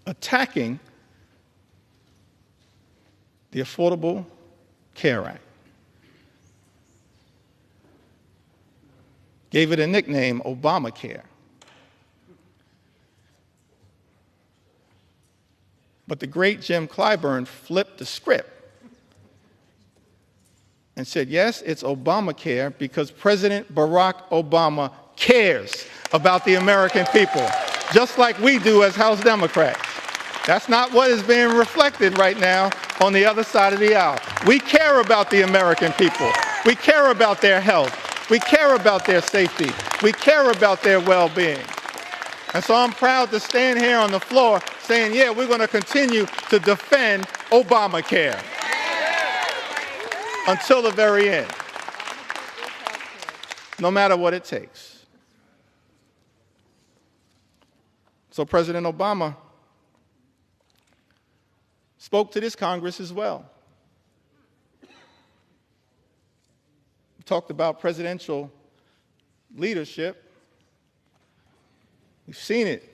attacking the Affordable Care Act. Gave it a nickname, Obamacare. But the great Jim Clyburn flipped the script and said, yes, it's Obamacare because President Barack Obama cares about the American people, just like we do as House Democrats. That's not what is being reflected right now on the other side of the aisle. We care about the American people. We care about their health. We care about their safety. We care about their well-being. And so I'm proud to stand here on the floor saying, yeah, we're going to continue to defend Obamacare until the very end, no matter what it takes. So President Obama spoke to this Congress as well. We talked about presidential leadership. We've seen it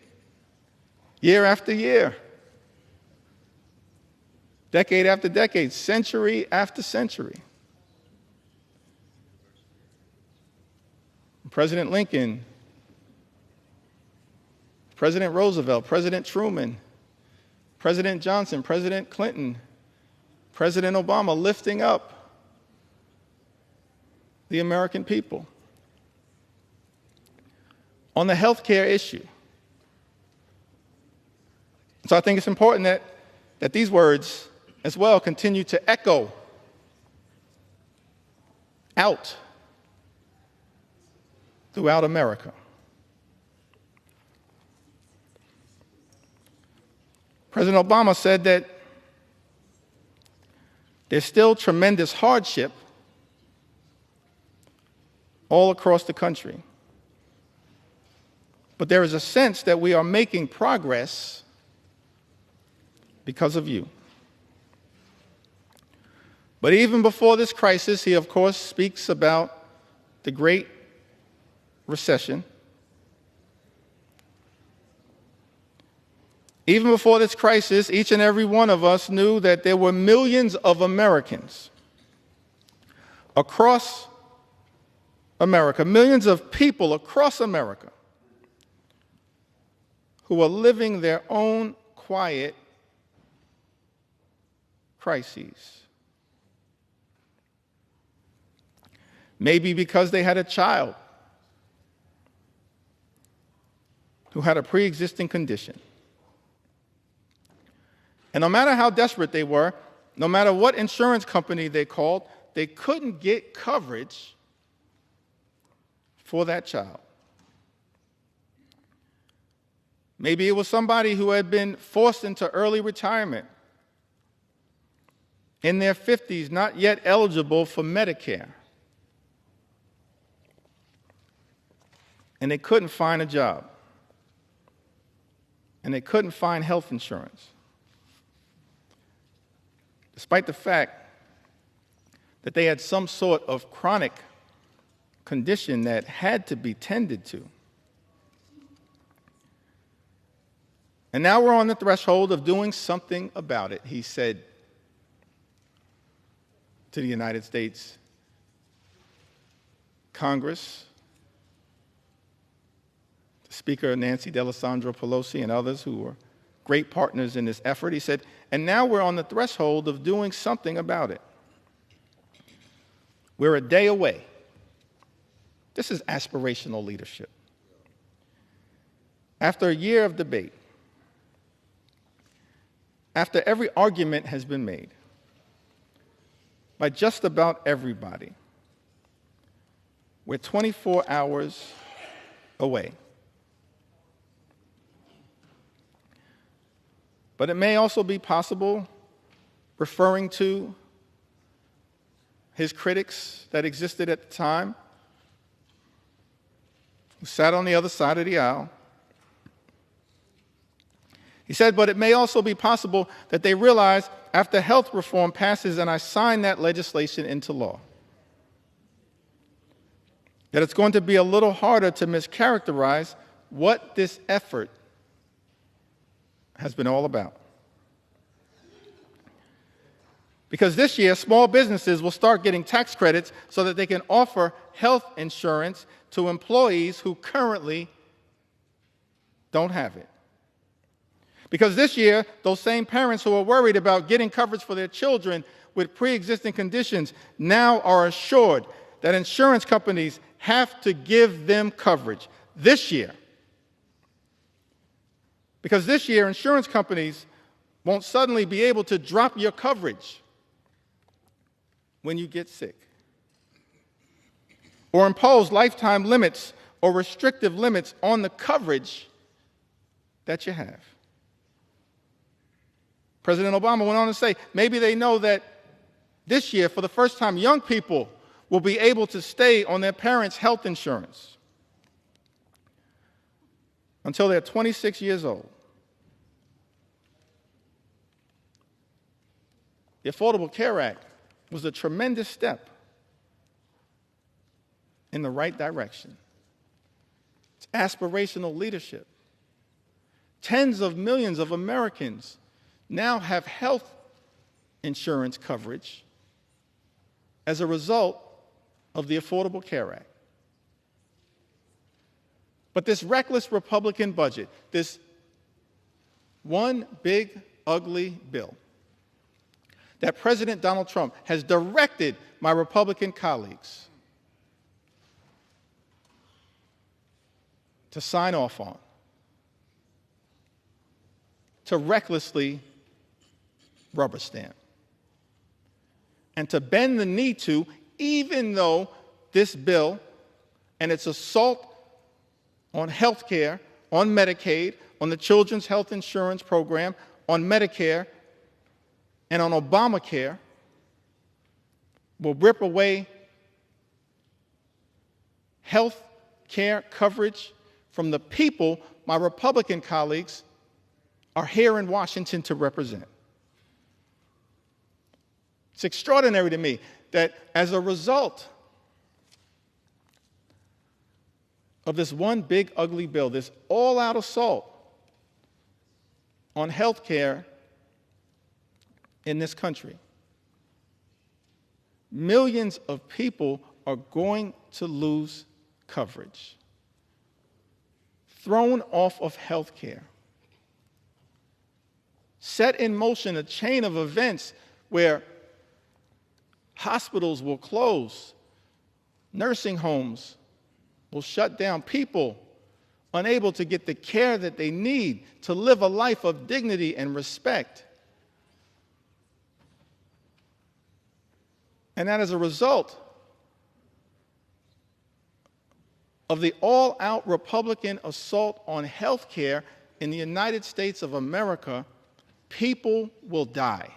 year after year, decade after decade, century after century. President Lincoln, President Roosevelt, President Truman, President Johnson, President Clinton, President Obama lifting up the American people. On the health care issue. So I think it's important that these words as well continue to echo out throughout America. President Obama said that there's still tremendous hardship all across the country. But there is a sense that we are making progress because of you. But even before this crisis, he, of course, speaks about the Great Recession. Even before this crisis, each and every one of us knew that there were millions of Americans across America, millions of people across America who are living their own quiet crises. Maybe because they had a child who had a pre-existing condition. And no matter how desperate they were, no matter what insurance company they called, they couldn't get coverage for that child. Maybe it was somebody who had been forced into early retirement, in their 50s, not yet eligible for Medicare. And they couldn't find a job. And they couldn't find health insurance. Despite the fact that they had some sort of chronic condition that had to be tended to. And now we're on the threshold of doing something about it, he said to the United States Congress, Speaker Nancy D'Alessandro Pelosi and others who were great partners in this effort. He said, and now we're on the threshold of doing something about it. We're a day away. This is aspirational leadership. After a year of debate, after every argument has been made by just about everybody, we're 24 hours away. But it may also be possible, referring to his critics that existed at the time, who sat on the other side of the aisle. He said, but it may also be possible that they realize after health reform passes and I sign that legislation into law, that it's going to be a little harder to mischaracterize what this effort has been all about. Because this year, small businesses will start getting tax credits so that they can offer health insurance to employees who currently don't have it. Because this year, those same parents who are worried about getting coverage for their children with pre-existing conditions now are assured that insurance companies have to give them coverage this year. Because this year, insurance companies won't suddenly be able to drop your coverage when you get sick, or impose lifetime limits or restrictive limits on the coverage that you have. President Obama went on to say, maybe they know that this year, for the first time, young people will be able to stay on their parents' health insurance until they're 26 years old. The Affordable Care Act was a tremendous step in the right direction. It's aspirational leadership. Tens of millions of Americans now have health insurance coverage as a result of the Affordable Care Act. But this reckless Republican budget, this one big, ugly bill that President Donald Trump has directed my Republican colleagues to sign off on, to recklessly rubber stamp, and to bend the knee to, even though this bill and its assault on health care, on Medicaid, on the Children's Health Insurance Program, on Medicare, and on Obamacare will rip away health care coverage from the people my Republican colleagues are here in Washington to represent. It's extraordinary to me that as a result of this one big, ugly bill, this all-out assault on health care in this country, millions of people are going to lose coverage, thrown off of health care, set in motion a chain of events where hospitals will close, nursing homes will shut down, people unable to get the care that they need to live a life of dignity and respect. And that as a result of the all-out Republican assault on health care in the United States of America, people will die.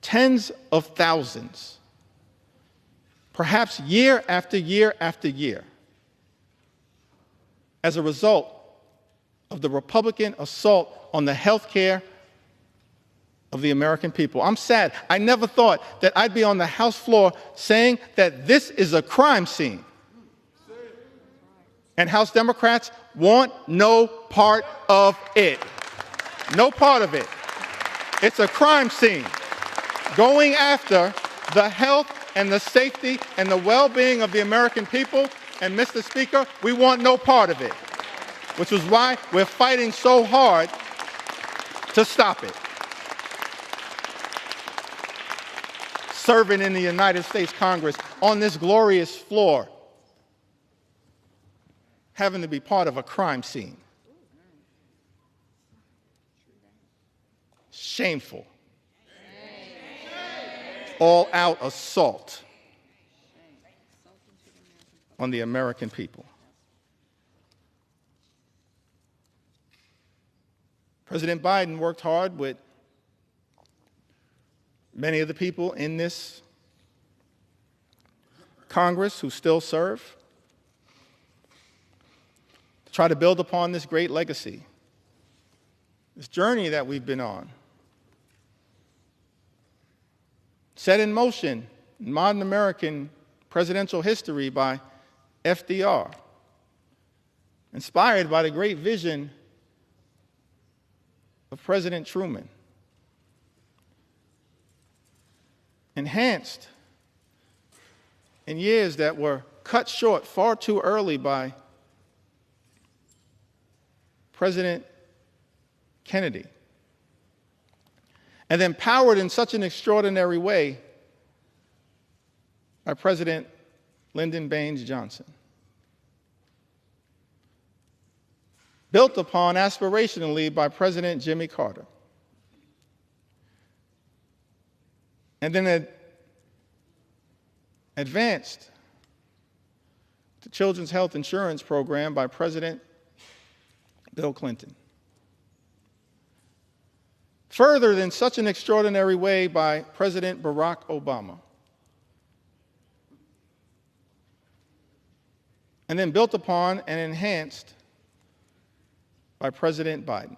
Tens of thousands, perhaps year after year after year, as a result of the Republican assault on the health care of the American people. I'm sad. I never thought that I'd be on the House floor saying that this is a crime scene. And House Democrats want no part of it. No part of it. It's a crime scene going after the health and the safety and the well-being of the American people. And Mr. Speaker, we want no part of it, which is why we're fighting so hard to stop it. Serving in the United States Congress on this glorious floor, having to be part of a crime scene. Shameful. All-out assault on the American people. President Biden worked hard with many of the people in this Congress who still serve to try to build upon this great legacy, this journey that we've been on, set in motion in modern American presidential history by FDR, inspired by the great vision of President Truman, enhanced in years that were cut short far too early by President Kennedy, and then powered in such an extraordinary way by President Lyndon Baines Johnson. Built upon aspirationally by President Jimmy Carter. And then advanced the Children's Health Insurance Program by President Bill Clinton. Furthered in such an extraordinary way by President Barack Obama. And then built upon and enhanced by President Biden.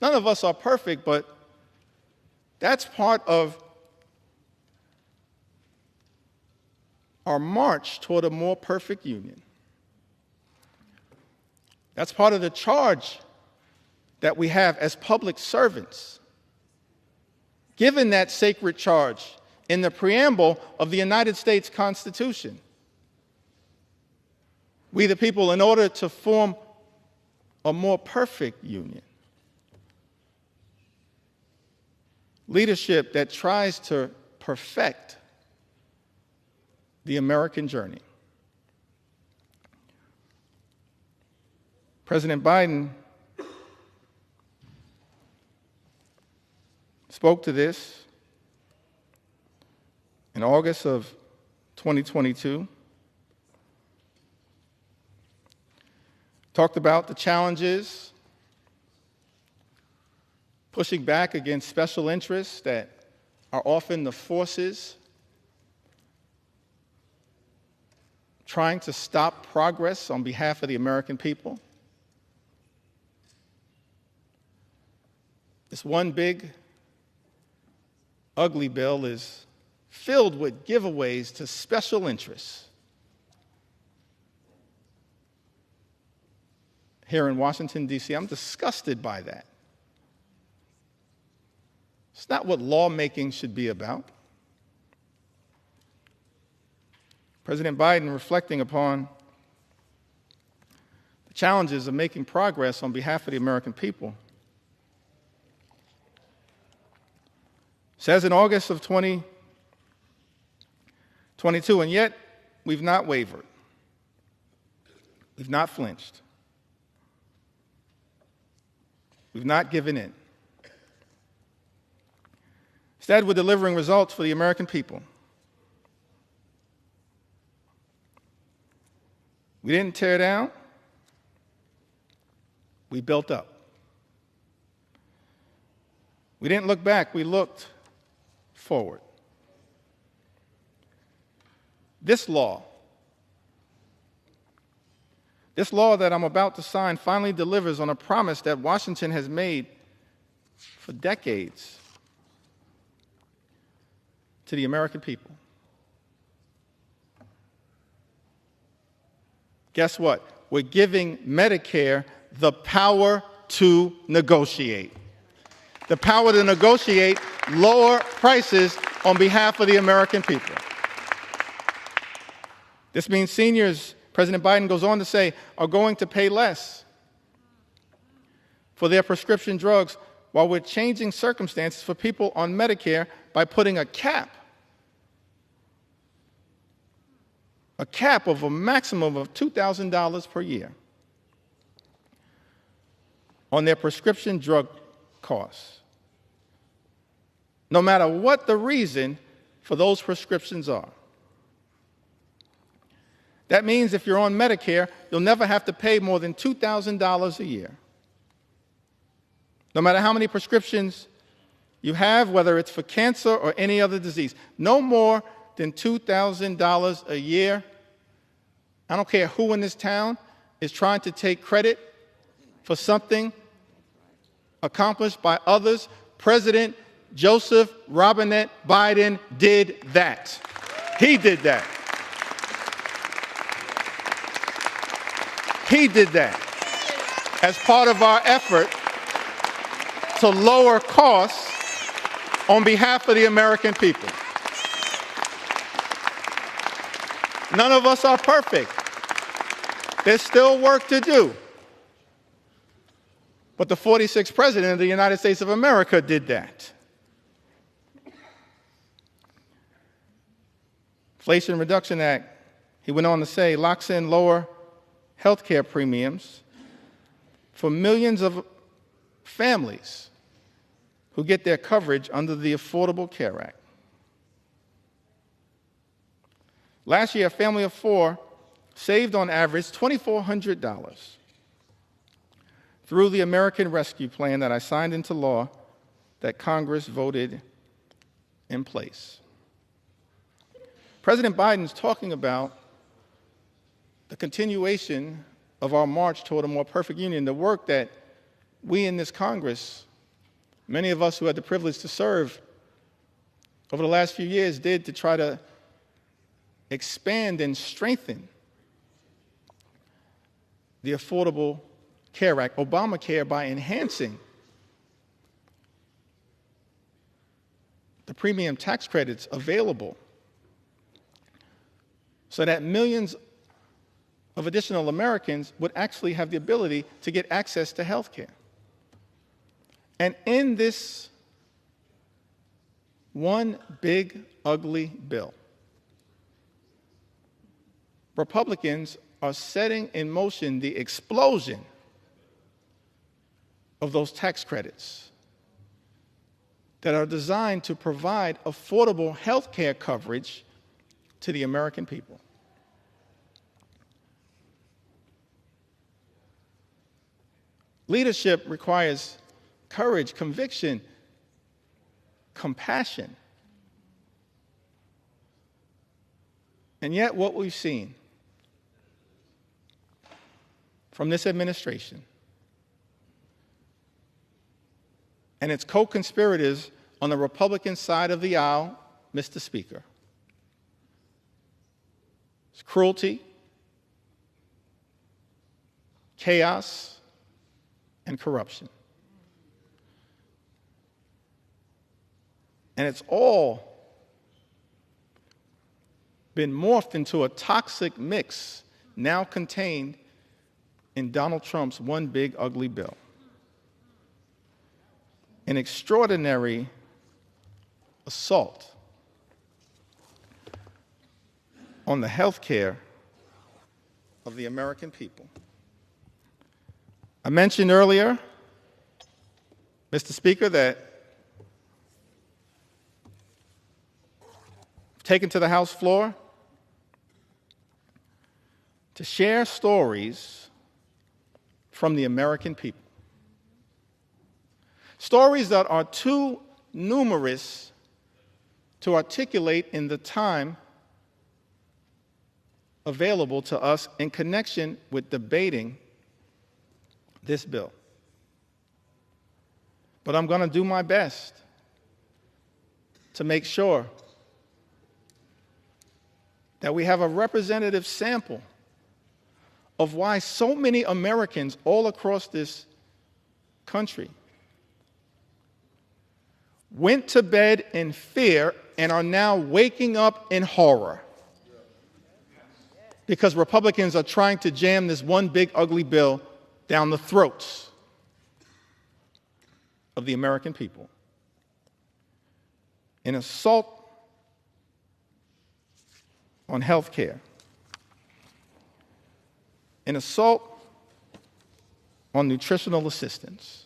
None of us are perfect, but that's part of our march toward a more perfect union. That's part of the charge that we have as public servants, given that sacred charge in the preamble of the United States Constitution. We the people, in order to form a more perfect union, leadership that tries to perfect the American journey. President Biden spoke to this in August of 2022, talked about the challenges, pushing back against special interests that are often the forces trying to stop progress on behalf of the American people. This one big, ugly bill is filled with giveaways to special interests here in Washington, D.C. I'm disgusted by that. It's not what lawmaking should be about. President Biden, reflecting upon the challenges of making progress on behalf of the American people, says in August of 2022, and yet we've not wavered. We've not flinched. We've not given in. Instead, we're delivering results for the American people. We didn't tear down. We built up. We didn't look back. We looked forward. This law that I'm about to sign finally delivers on a promise that Washington has made for decades to the American people. Guess what? We're giving Medicare the power to negotiate. The power to negotiate lower prices on behalf of the American people. This means seniors, President Biden goes on to say, are going to pay less for their prescription drugs, while we're changing circumstances for people on Medicare by putting a cap of a maximum of $2,000 per year on their prescription drug costs, no matter what the reason for those prescriptions are. That means if you're on Medicare, you'll never have to pay more than $2,000 a year. No matter how many prescriptions you have, whether it's for cancer or any other disease, no more than $2,000 a year. I don't care who in this town is trying to take credit for something accomplished by others. President Joseph Robinette Biden did that. He did that. He did that as part of our effort to lower costs on behalf of the American people. None of us are perfect. There's still work to do. But the 46th President of the United States of America did that. Inflation Reduction Act, he went on to say, locks in lower health care premiums for millions of families who get their coverage under the Affordable Care Act. Last year, a family of four saved on average $2,400 through the American Rescue Plan that I signed into law that Congress voted in place. President Biden's talking about the continuation of our march toward a more perfect union, the work that we in this Congress, many of us who had the privilege to serve over the last few years, did to try to expand and strengthen the Affordable Care Act, Obamacare, by enhancing the premium tax credits available so that millions of additional Americans would actually have the ability to get access to health care. And in this one big, ugly bill, Republicans are setting in motion the explosion of those tax credits that are designed to provide affordable health care coverage to the American people. Leadership requires courage, conviction, compassion. And yet what we've seen from this administration and its co-conspirators on the Republican side of the aisle, Mr. Speaker, is cruelty, chaos, and corruption. And it's all been morphed into a toxic mix now contained in Donald Trump's one big ugly bill. An extraordinary assault on the health care of the American people. I mentioned earlier, Mr. Speaker, that I've taken to the House floor to share stories from the American people. Stories that are too numerous to articulate in the time available to us in connection with debating this bill. But I'm going to do my best to make sure that we have a representative sample of why so many Americans all across this country went to bed in fear and are now waking up in horror because Republicans are trying to jam this one big ugly bill down the throats of the American people. An assault on health care, an assault on nutritional assistance,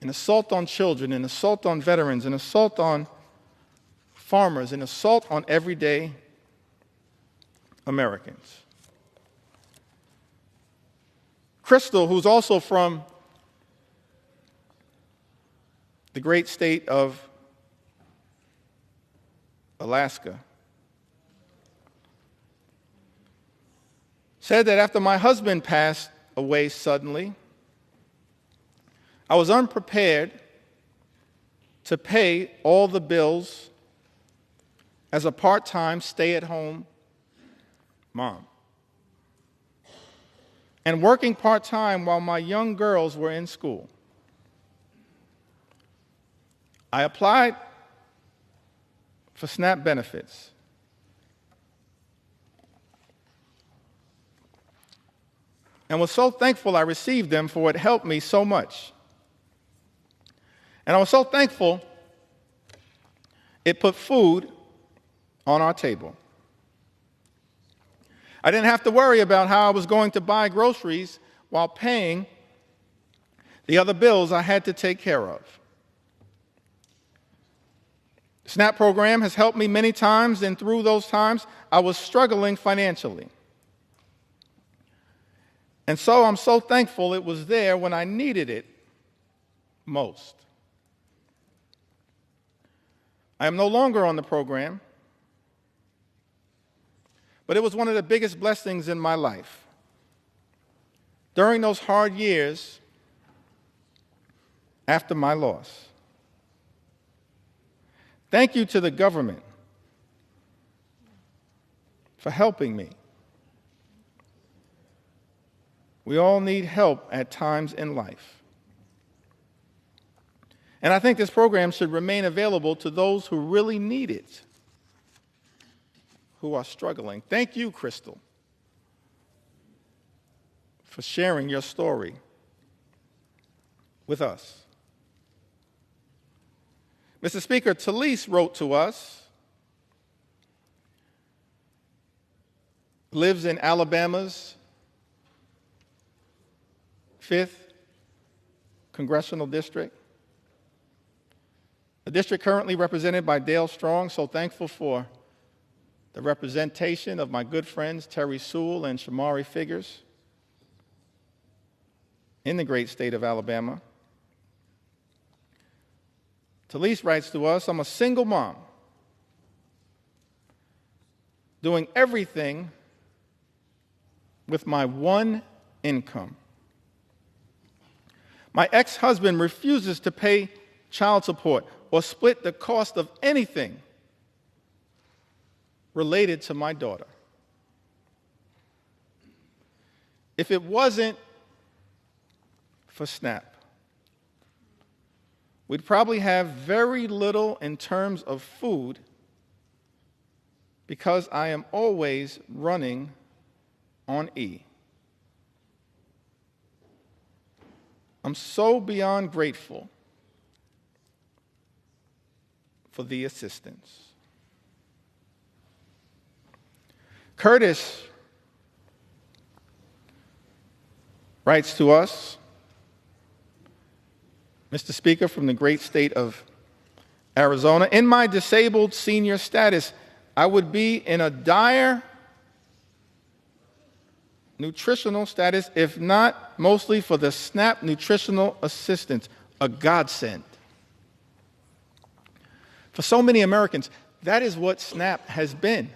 an assault on children, an assault on veterans, an assault on farmers, an assault on everyday Americans. Crystal, who's also from the great state of Alaska, said that after my husband passed away suddenly, I was unprepared to pay all the bills as a part-time stay-at-home mom. And working part-time while my young girls were in school. I applied for SNAP benefits. And was so thankful I received them, for it helped me so much. And I was so thankful it put food on our table. I didn't have to worry about how I was going to buy groceries while paying the other bills I had to take care of. The SNAP program has helped me many times, and through those times, I was struggling financially. And so I'm so thankful it was there when I needed it most. I am no longer on the program, but it was one of the biggest blessings in my life. During those hard years after my loss, thank you to the government for helping me. We all need help at times in life. And I think this program should remain available to those who really need it, who are struggling. Thank you, Crystal, for sharing your story with us. Mr. Speaker, Talise wrote to us, lives in Alabama's 5th Congressional District, a district currently represented by Dale Strong. So thankful for the representation of my good friends Terry Sewell and Shamari Figures in the great state of Alabama. Talise writes to us, I'm a single mom doing everything with my one income. My ex-husband refuses to pay child support or split the cost of anything related to my daughter. If it wasn't for SNAP, we'd probably have very little in terms of food because I am always running on E. I'm so beyond grateful for the assistance. Curtis writes to us, Mr. Speaker, from the great state of Arizona, in my disabled senior status, I would be in a dire nutritional status, if not mostly for the SNAP nutritional assistance, a godsend. For so many Americans, that is what SNAP has been,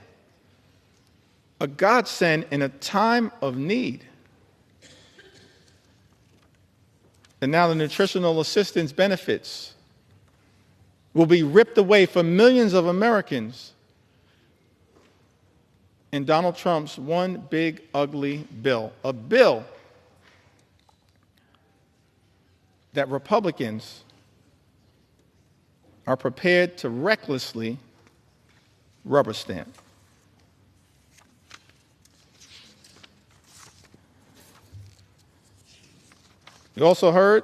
a godsend in a time of need. And now the nutritional assistance benefits will be ripped away from millions of Americans in Donald Trump's one big ugly bill, a bill that Republicans are prepared to recklessly rubber stamp. You also heard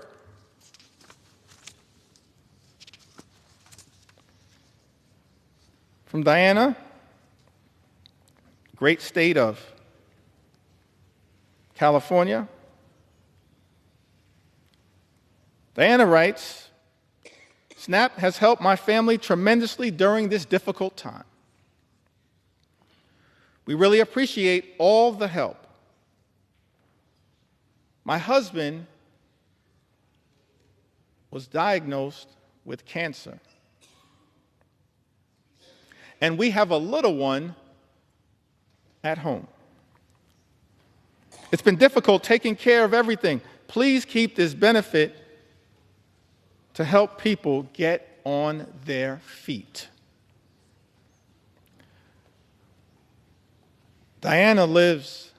from Diana, great state of California. Diana writes, SNAP has helped my family tremendously during this difficult time. We really appreciate all the help. My husband was diagnosed with cancer, and we have a little one at home. It's been difficult taking care of everything. Please keep this benefit to help people get on their feet. Diana lives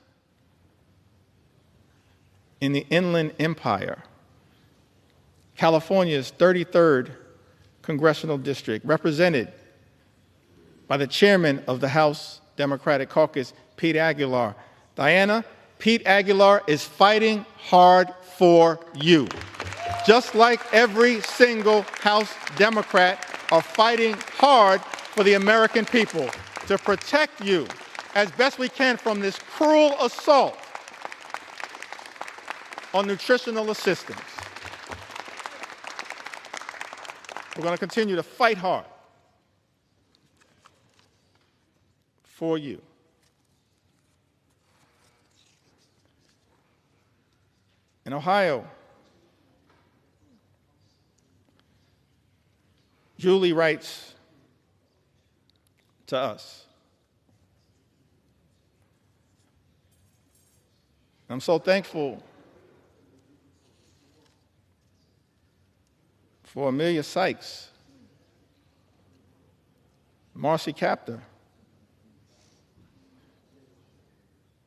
in the Inland Empire, California's 33rd Congressional District, represented by the chairman of the House Democratic Caucus, Pete Aguilar. Diana, Pete Aguilar is fighting hard for you. Just like every single House Democrat are fighting hard for the American people to protect you as best we can from this cruel assault on nutritional assistance. We're going to continue to fight hard for you. In Ohio, Julie writes to us, I'm so thankful for Amelia Sykes, Marcy Kaptur.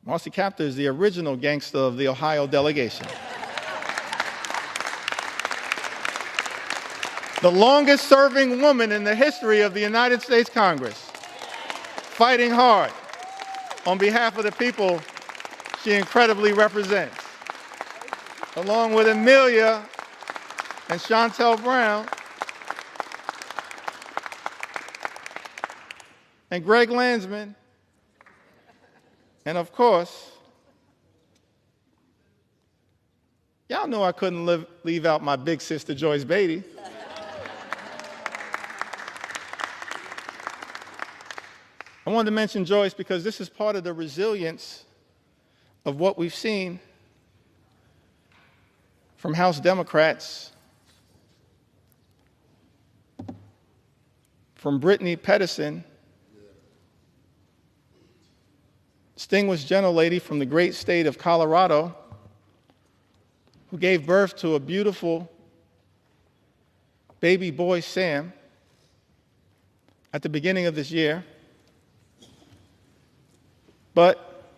Marcy Kaptur is the original gangster of the Ohio delegation. The longest-serving woman in the history of the United States Congress, fighting hard on behalf of the people she incredibly represents. along with Amelia and Chantel Brown, and Greg Landsman, and of course, y'all know I couldn't leave out my big sister, Joyce Beatty. I wanted to mention Joyce because this is part of the resilience of what we've seen from House Democrats, from Brittany Pedersen, distinguished gentlelady from the great state of Colorado, who gave birth to a beautiful baby boy, Sam, at the beginning of this year. But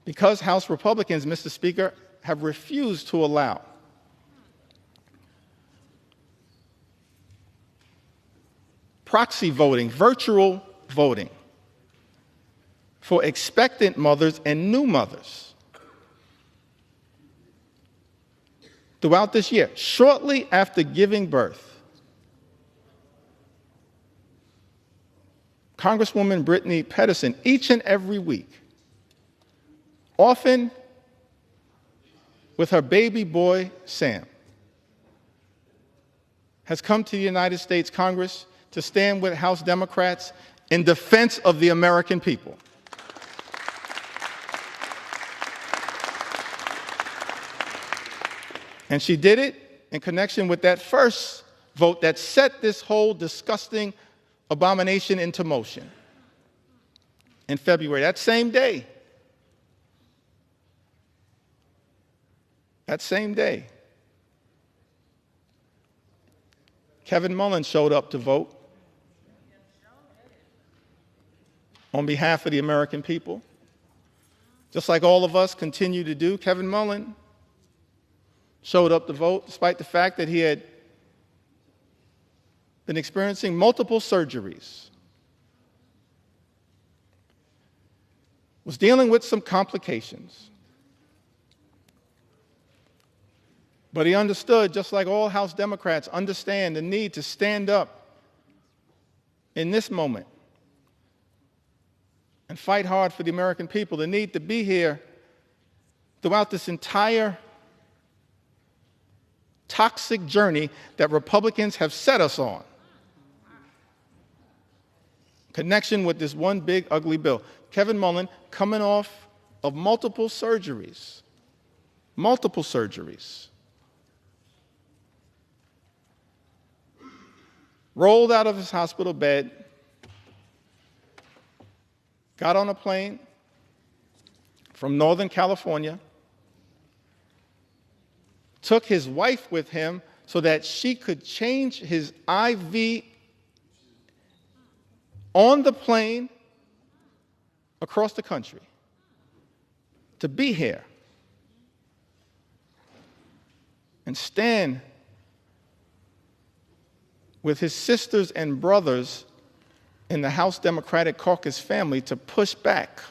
because House Republicans, Mr. Speaker, have refused to allow proxy voting, virtual voting, for expectant mothers and new mothers throughout this year, shortly after giving birth, Congresswoman Brittany Pedersen, each and every week, often with her baby boy, Sam, has come to the United States Congress to stand with House Democrats in defense of the American people. And she did it in connection with that first vote that set this whole disgusting abomination into motion in February. That same day, Kevin Mullins showed up to vote on behalf of the American people. Just like all of us continue to do, Kevin Mullins showed up to vote despite the fact that he had been experiencing multiple surgeries, was dealing with some complications. But he understood, just like all House Democrats understand, the need to stand up in this moment and fight hard for the American people, the need to be here throughout this entire toxic journey that Republicans have set us on. Connection with this one big, ugly bill. Kevin Mullins, coming off of multiple surgeries, rolled out of his hospital bed, got on a plane from Northern California, took his wife with him so that she could change his IV on the plane across the country to be here and stand with his sisters and brothers in the House Democratic Caucus family to push back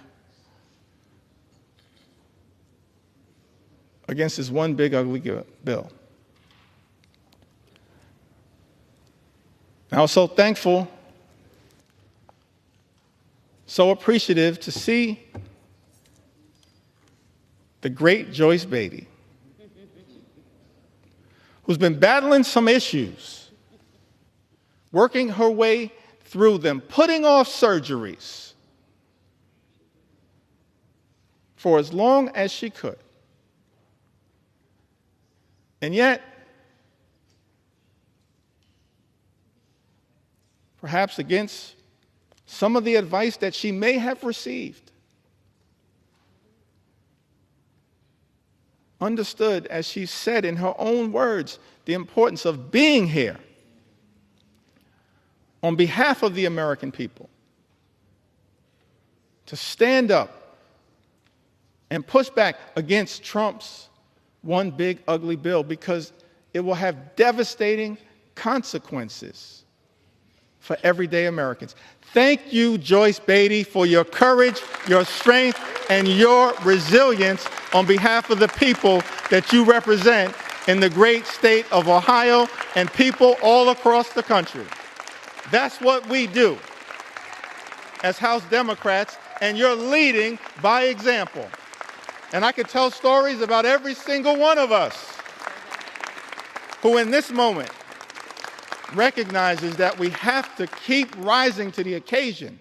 against this one big, ugly bill. I was so thankful, so appreciative to see the great Joyce Beatty, who's been battling some issues, working her way through them, putting off surgeries for as long as she could. And yet, perhaps against some of the advice that she may have received, understood, as she said in her own words, the importance of being here on behalf of the American people, to stand up and push back against Trump's one big ugly bill, because it will have devastating consequences for everyday Americans. Thank you, Joyce Beatty, for your courage, your strength, and your resilience on behalf of the people that you represent in the great state of Ohio and people all across the country. That's what we do as House Democrats, and you're leading by example. And I could tell stories about every single one of us who in this moment recognizes that we have to keep rising to the occasion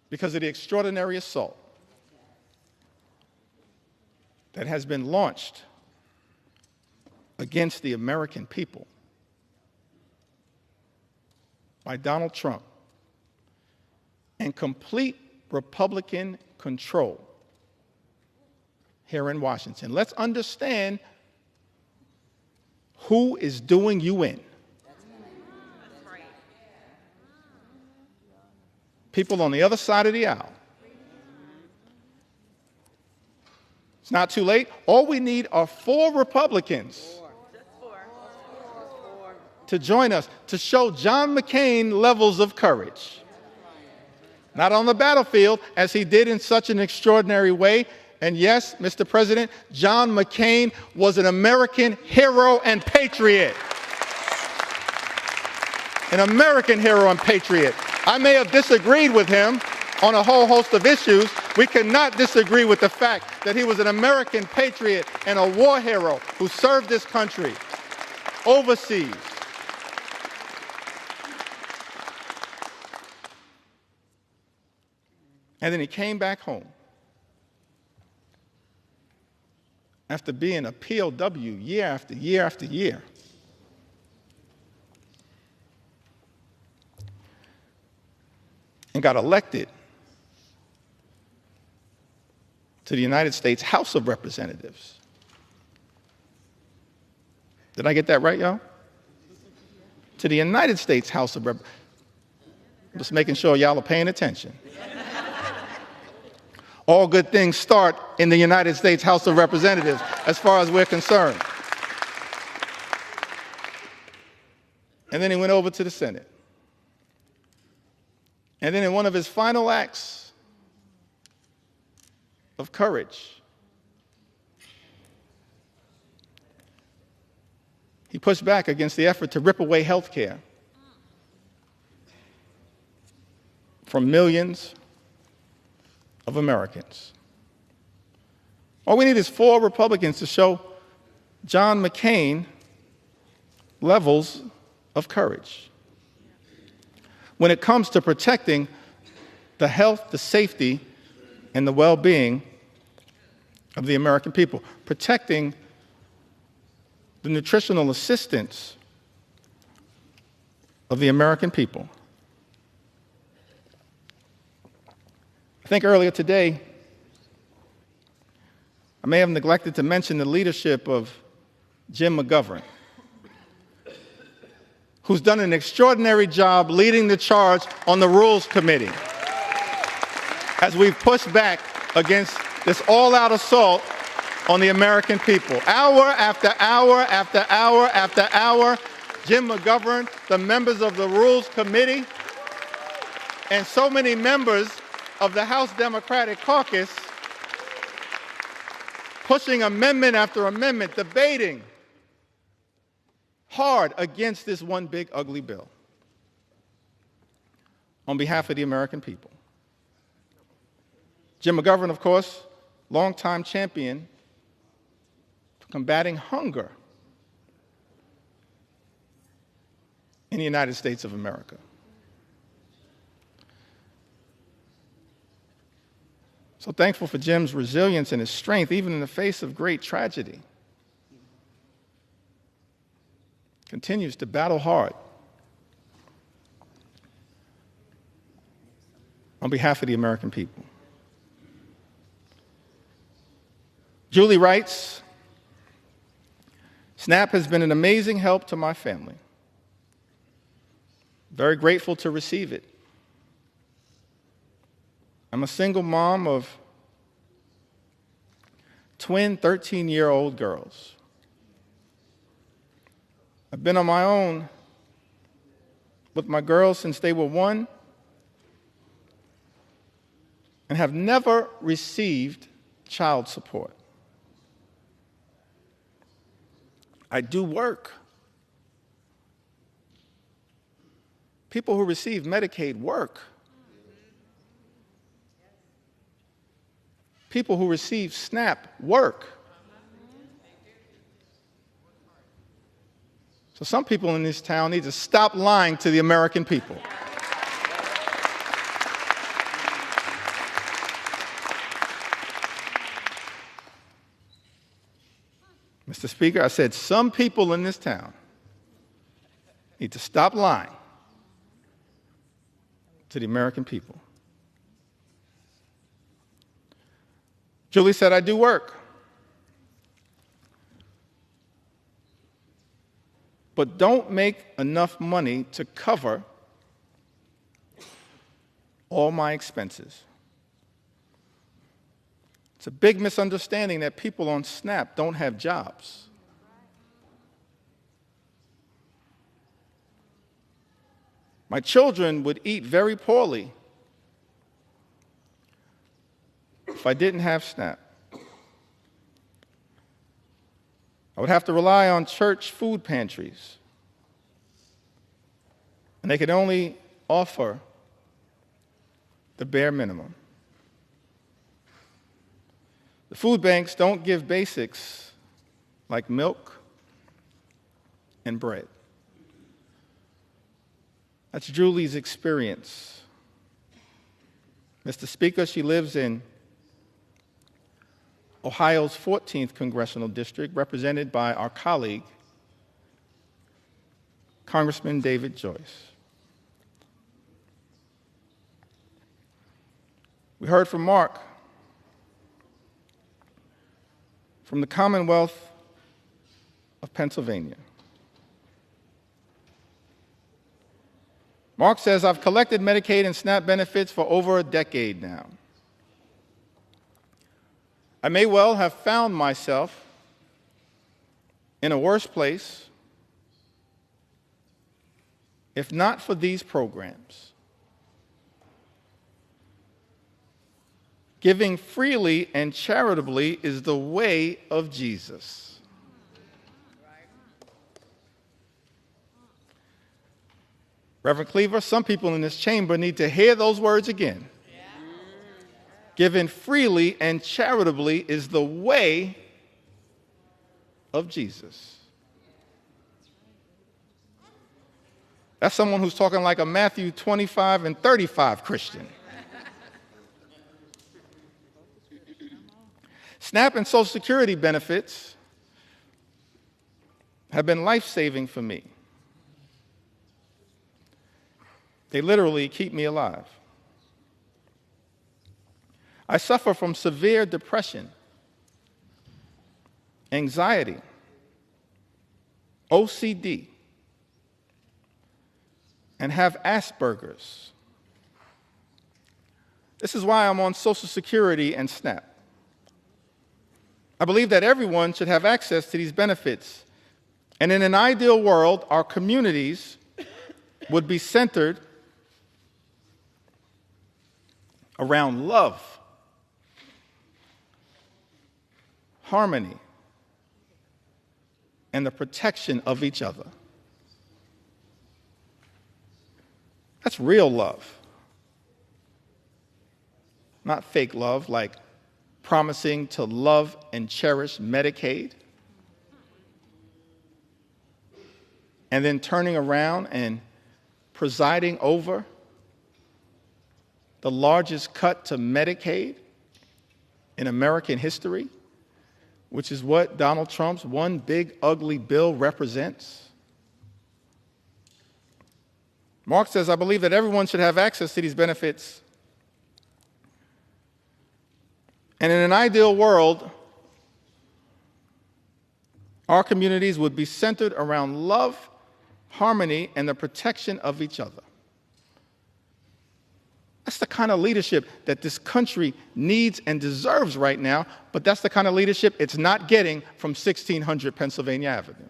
because of the extraordinary assault that has been launched against the American people by Donald Trump and complete Republican control here in Washington. Let's understand who is doing you in. People on the other side of the aisle. It's not too late. All we need are 4 Republicans to join us, to show John McCain levels of courage. Not on the battlefield, as he did in such an extraordinary way. And yes, Mr. President, John McCain was an American hero and patriot. An American hero and patriot. I may have disagreed with him on a whole host of issues. We cannot disagree with the fact that he was an American patriot and a war hero who served this country overseas. And then he came back home after being a POW year after year after year. And got elected to the United States House of Representatives. Did I get that right, y'all? To the United States House of Representatives. Just making sure y'all are paying attention. All good things start in the United States House of Representatives, as far as we're concerned. And then he went over to the Senate. And then in one of his final acts of courage, he pushed back against the effort to rip away health care from millions of Americans. All we need is 4 Republicans to show John McCain levels of courage when it comes to protecting the health, the safety, and the well-being of the American people, protecting the nutritional assistance of the American people. I think earlier today, I may have neglected to mention the leadership of Jim McGovern, who's done an extraordinary job leading the charge on the Rules Committee as we've pushed back against this all-out assault on the American people. Hour after hour after hour after hour, Jim McGovern, the members of the Rules Committee, and so many members of the House Democratic Caucus pushing amendment after amendment, debating hard against this one big ugly bill on behalf of the American people. Jim McGovern, of course, longtime champion for combating hunger in the United States of America. So thankful for Jim's resilience and his strength, even in the face of great tragedy. Continues to battle hard on behalf of the American people. Julie writes, SNAP has been an amazing help to my family. Very grateful to receive it. I'm a single mom of twin 13-year-old girls. I've been on my own with my girls since they were 1 and have never received child support. I do work. People who receive Medicaid work. People who receive SNAP work. So some people in this town need to stop lying to the American people. Mr. Speaker, I said some people in this town need to stop lying to the American people. Julie said, I do work. But don't make enough money to cover all my expenses. It's a big misunderstanding that people on SNAP don't have jobs. My children would eat very poorly if I didn't have SNAP. I would have to rely on church food pantries, and they could only offer the bare minimum. The food banks don't give basics like milk and bread. That's Julie's experience. Mr. Speaker, she lives in Ohio's 14th Congressional District, represented by our colleague, Congressman David Joyce. We heard from Mark from the Commonwealth of Pennsylvania. Mark says, I've collected Medicaid and SNAP benefits for over a decade now. I may well have found myself in a worse place if not for these programs. Giving freely and charitably is the way of Jesus. Reverend Cleaver, some people in this chamber need to hear those words again. Giving freely and charitably is the way of Jesus. That's someone who's talking like a Matthew 25 and 35 Christian. SNAP and Social Security benefits have been life-saving for me. They literally keep me alive. I suffer from severe depression, anxiety, OCD, and have Asperger's. This is why I'm on Social Security and SNAP. I believe that everyone should have access to these benefits. And in an ideal world, our communities would be centered around love, harmony, and the protection of each other. That's real love. Not fake love, like promising to love and cherish Medicaid, and then turning around and presiding over the largest cut to Medicaid in American history, which is what Donald Trump's one big ugly bill represents. Mark says, I believe that everyone should have access to these benefits. And in an ideal world, our communities would be centered around love, harmony, and the protection of each other. That's the kind of leadership that this country needs and deserves right now, but that's the kind of leadership it's not getting from 1600 Pennsylvania Avenue.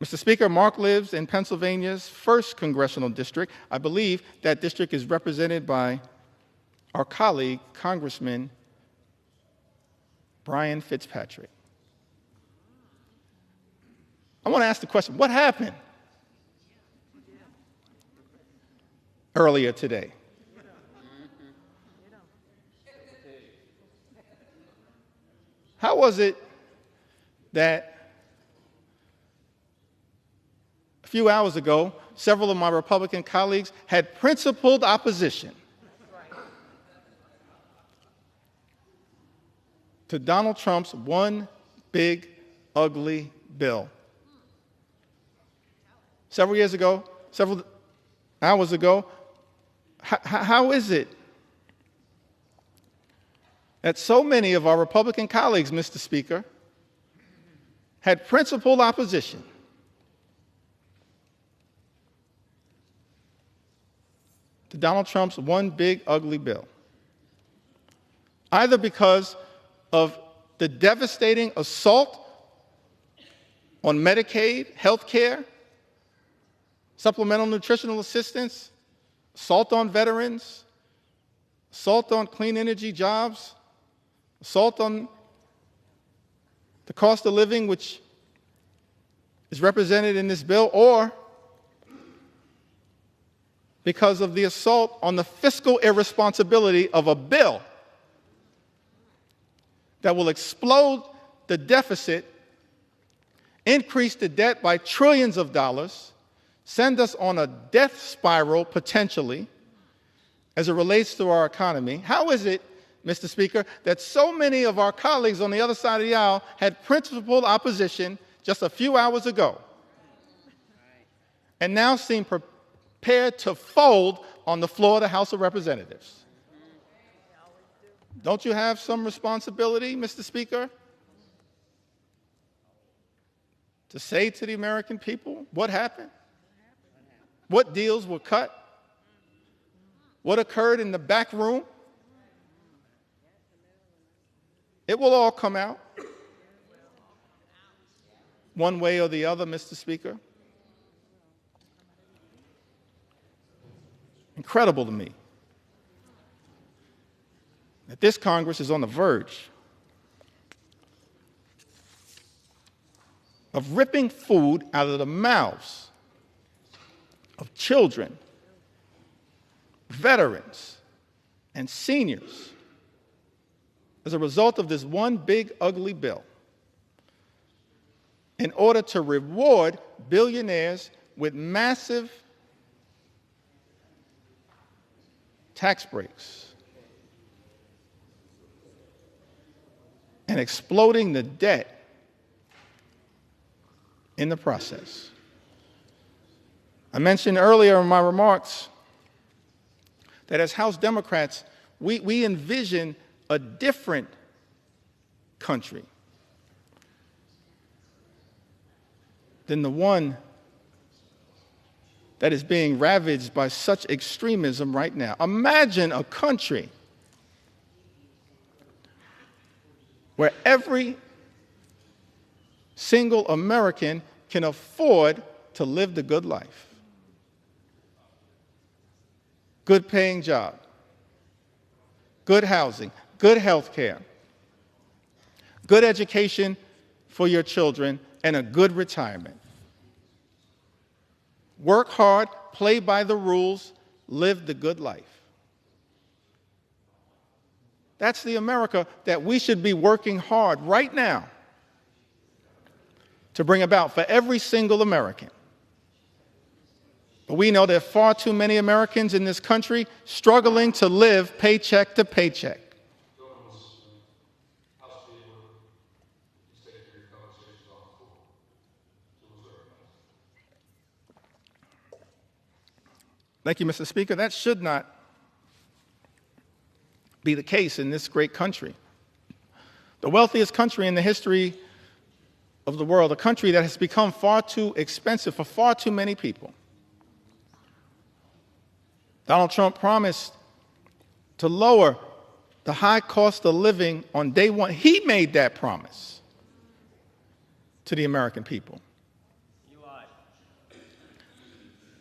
Mr. Speaker, Mark lives in Pennsylvania's 1st Congressional District. I believe that district is represented by our colleague, Congressman Brian Fitzpatrick. I want to ask the question, what happened earlier today? How was it that a few hours ago, several of my Republican colleagues had principled opposition to Donald Trump's one big, ugly bill? Several hours ago, how is it that so many of our Republican colleagues, Mr. Speaker, had principled opposition to Donald Trump's one big, ugly bill? Either because of the devastating assault on Medicaid, health care, supplemental nutritional assistance, assault on veterans, assault on clean energy jobs, assault on the cost of living, which is represented in this bill, or because of the assault on the fiscal irresponsibility of a bill that will explode the deficit, increase the debt by trillions of dollars, send us on a death spiral, potentially, as it relates to our economy. How is it, Mr. Speaker, that so many of our colleagues on the other side of the aisle had principled opposition just a few hours ago and now seem prepared to fold on the floor of the House of Representatives? Don't you have some responsibility, Mr. Speaker, to say to the American people what happened? What deals were cut? What occurred in the back room? It will all come out one way or the other, Mr. Speaker. Incredible to me that this Congress is on the verge of ripping food out of the mouths of children, veterans, and seniors as a result of this one big, ugly bill in order to reward billionaires with massive tax breaks and exploding the debt in the process. I mentioned earlier in my remarks that as House Democrats, we envision a different country than the one that is being ravaged by such extremism right now. Imagine a country where every single American can afford to live the good life. Good paying job, good housing, good health care, good education for your children, and a good retirement. Work hard, play by the rules, live the good life. That's the America that we should be working hard right now to bring about for every single American. But we know there are far too many Americans in this country struggling to live paycheck to paycheck. Thank you, Mr. Speaker. That should not be the case in this great country. The wealthiest country in the history of the world, a country that has become far too expensive for far too many people. Donald Trump promised to lower the high cost of living on day one. He made that promise to the American people.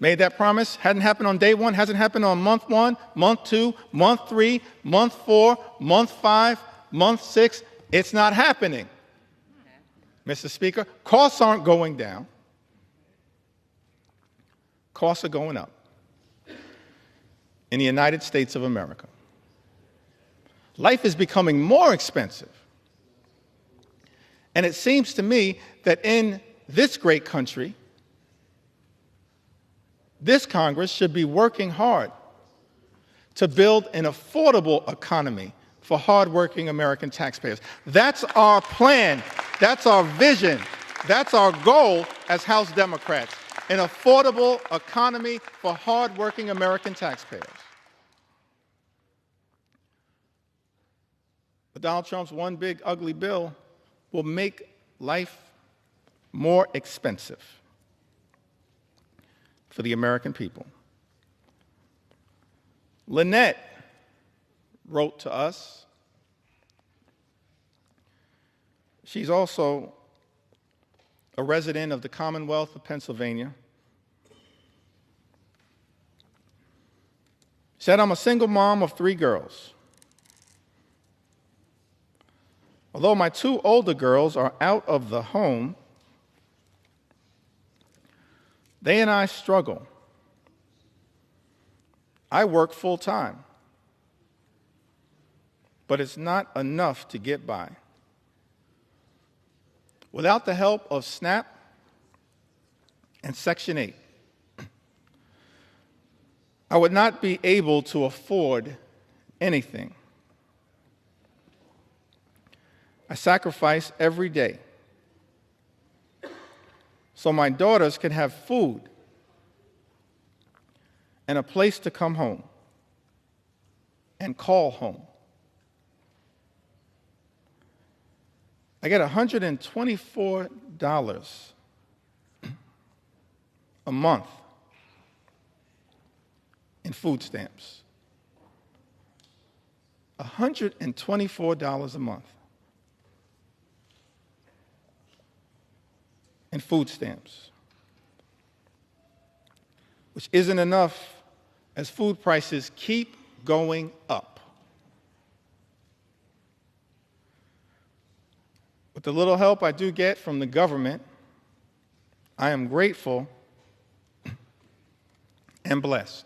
Made that promise. Hadn't happened on day one. Hasn't happened on month 1, month 2, month 3, month 4, month 5, month 6. It's not happening. Mr. Speaker, costs aren't going down. Costs are going up in the United States of America. Life is becoming more expensive. And it seems to me that in this great country, this Congress should be working hard to build an affordable economy for hardworking American taxpayers. That's our plan. That's our vision. That's our goal as House Democrats, an affordable economy for hardworking American taxpayers. But Donald Trump's one big ugly bill will make life more expensive for the American people. Lynette wrote to us. She's also a resident of the Commonwealth of Pennsylvania. She said, I'm a single mom of 3 girls. Although my 2 older girls are out of the home, they and I struggle. I work full time, but it's not enough to get by. Without the help of SNAP and Section 8, I would not be able to afford anything. I sacrifice every day so my daughters can have food and a place to come home and call home. I get $124 a month in food stamps. $124 a month in food stamps, which isn't enough as food prices keep going up. With the little help I do get from the government, I am grateful and blessed.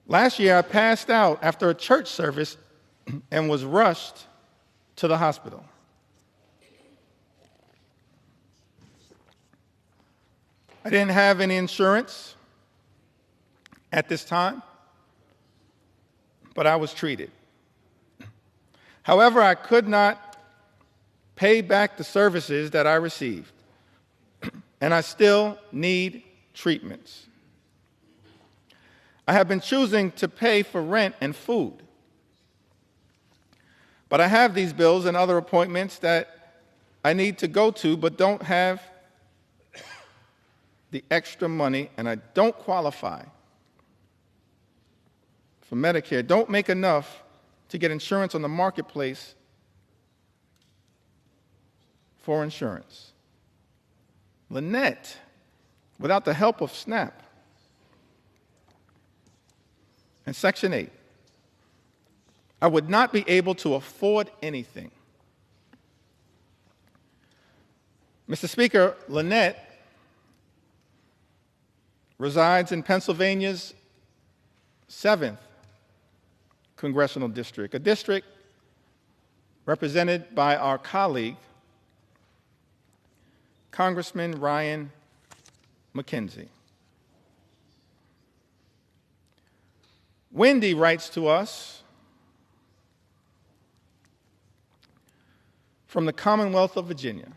Last year, I passed out after a church service and was rushed to the hospital. I didn't have any insurance at this time, but I was treated. However, I could not pay back the services that I received, and I still need treatments. I have been choosing to pay for rent and food, but I have these bills and other appointments that I need to go to but don't have the extra money, and I don't qualify for Medicare, don't make enough to get insurance on the marketplace for insurance. Lynette, without the help of SNAP and Section 8, I would not be able to afford anything. Mr. Speaker, Lynette resides in Pennsylvania's 7th congressional district, a district represented by our colleague, Congressman Ryan McKenzie. Wendy writes to us from the Commonwealth of Virginia.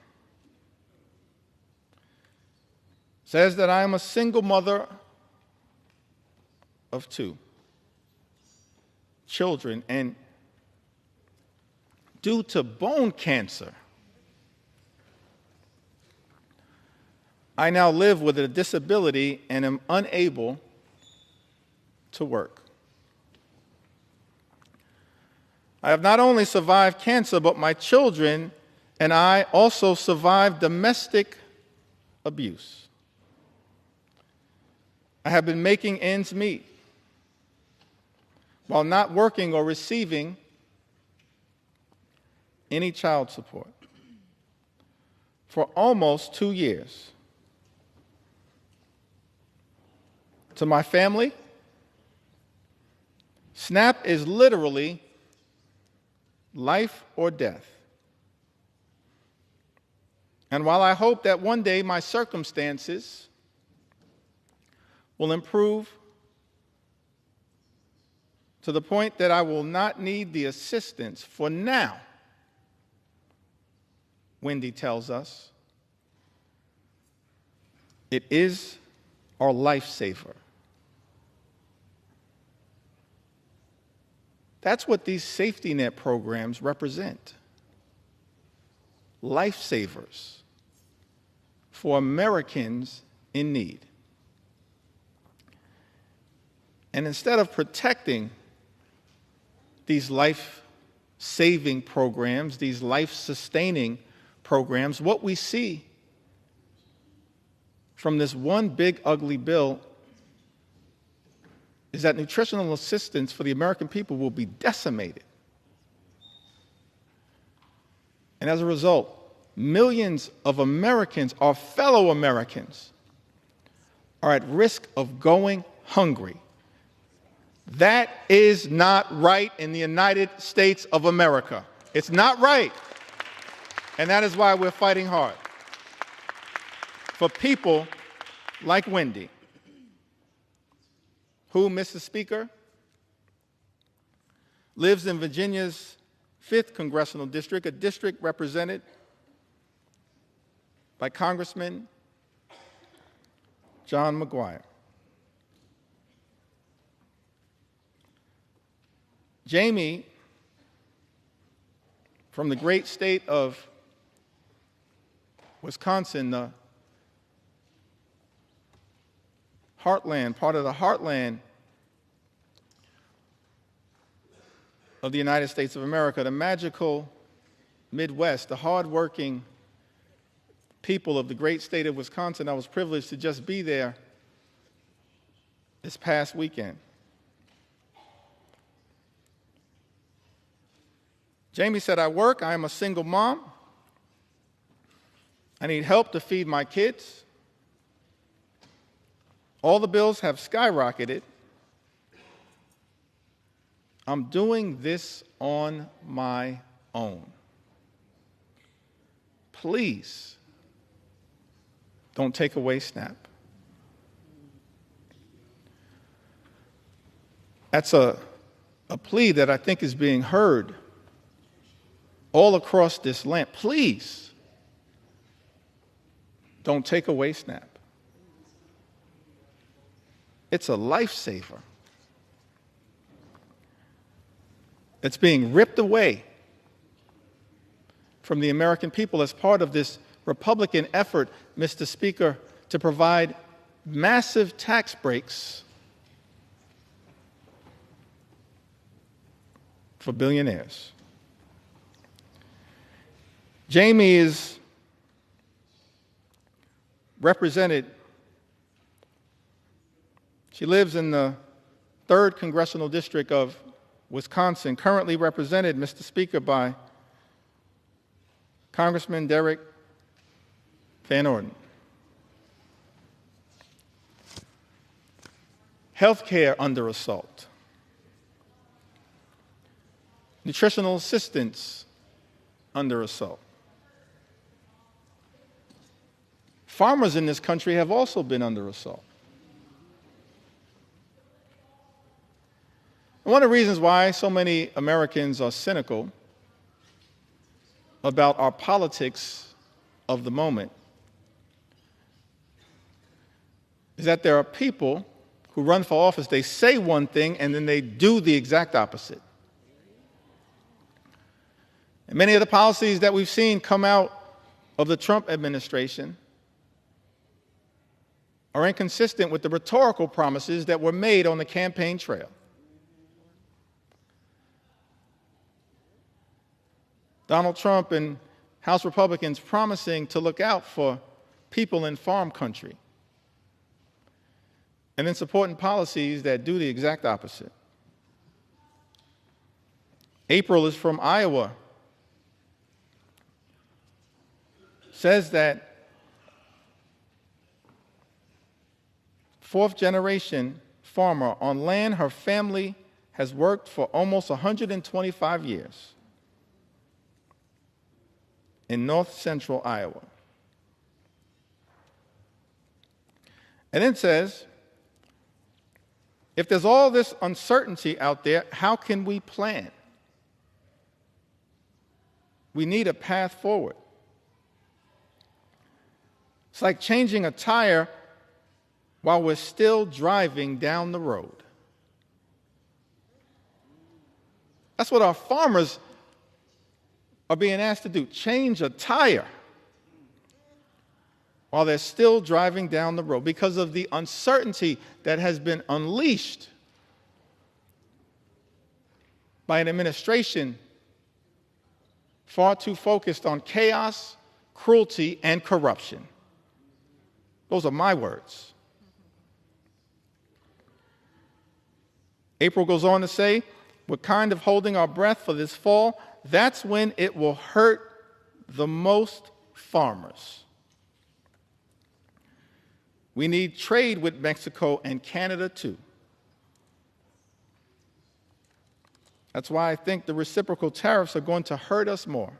Says that I am a single mother of 2 children, and due to bone cancer, I now live with a disability and am unable to work. I have not only survived cancer, but my children and I also survived domestic abuse. I have been making ends meet while not working or receiving any child support for almost 2 years. To my family, SNAP is literally life or death. And while I hope that one day my circumstances will improve to the point that I will not need the assistance, for now, Wendy tells us, it is our lifesaver. That's what these safety net programs represent. Lifesavers for Americans in need. And instead of protecting these life-saving programs, these life-sustaining programs, what we see from this one big ugly bill is that nutritional assistance for the American people will be decimated. And as a result, millions of Americans, our fellow Americans, are at risk of going hungry. That is not right in the United States of America. It's not right. And that is why we're fighting hard for people like Wendy, who, Mr. Speaker, lives in Virginia's 5th Congressional District, a district represented by Congressman John McGuire. Jamie, from the great state of Wisconsin, the heartland, part of the heartland of the United States of America, the magical Midwest, the hardworking people of the great state of Wisconsin. I was privileged to just be there this past weekend. Jamie said, I work, I am a single mom. I need help to feed my kids. All the bills have skyrocketed. I'm doing this on my own. Please don't take away SNAP. That's a plea that I think is being heard all across this land. Please don't take away SNAP. It's a lifesaver. It's being ripped away from the American people as part of this Republican effort, Mr. Speaker, to provide massive tax breaks for billionaires. Jamie is represented. She lives in the 3rd Congressional District of Wisconsin, currently represented, Mr. Speaker, by Congressman Derek Van Orden. Healthcare under assault. Nutritional assistance under assault. Farmers in this country have also been under assault. And one of the reasons why so many Americans are cynical about our politics of the moment is that there are people who run for office, they say one thing and then they do the exact opposite. And many of the policies that we've seen come out of the Trump administration are inconsistent with the rhetorical promises that were made on the campaign trail. Donald Trump and House Republicans promising to look out for people in farm country. and then supporting policies that do the exact opposite. April is from Iowa. Says that fourth-generation farmer on land her family has worked for almost 125 years in north-central Iowa. And then says, if there's all this uncertainty out there, how can we plan? We need a path forward. It's like changing a tire while we're still driving down the road. That's what our farmers are being asked to do, change a tire while they're still driving down the road because of the uncertainty that has been unleashed by an administration far too focused on chaos, cruelty, and corruption. Those are my words. April goes on to say, we're kind of holding our breath for this fall. That's when it will hurt the most farmers. We need trade with Mexico and Canada too. That's why I think the reciprocal tariffs are going to hurt us more.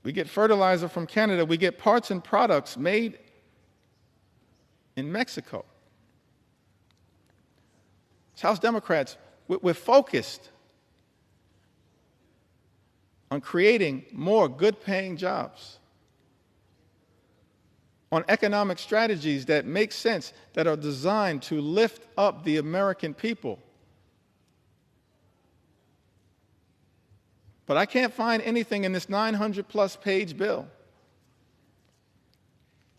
We get fertilizer from Canada. We get parts and products made in Mexico. As House Democrats, we're focused on creating more good-paying jobs, on economic strategies that make sense, that are designed to lift up the American people. But I can't find anything in this 900-plus page bill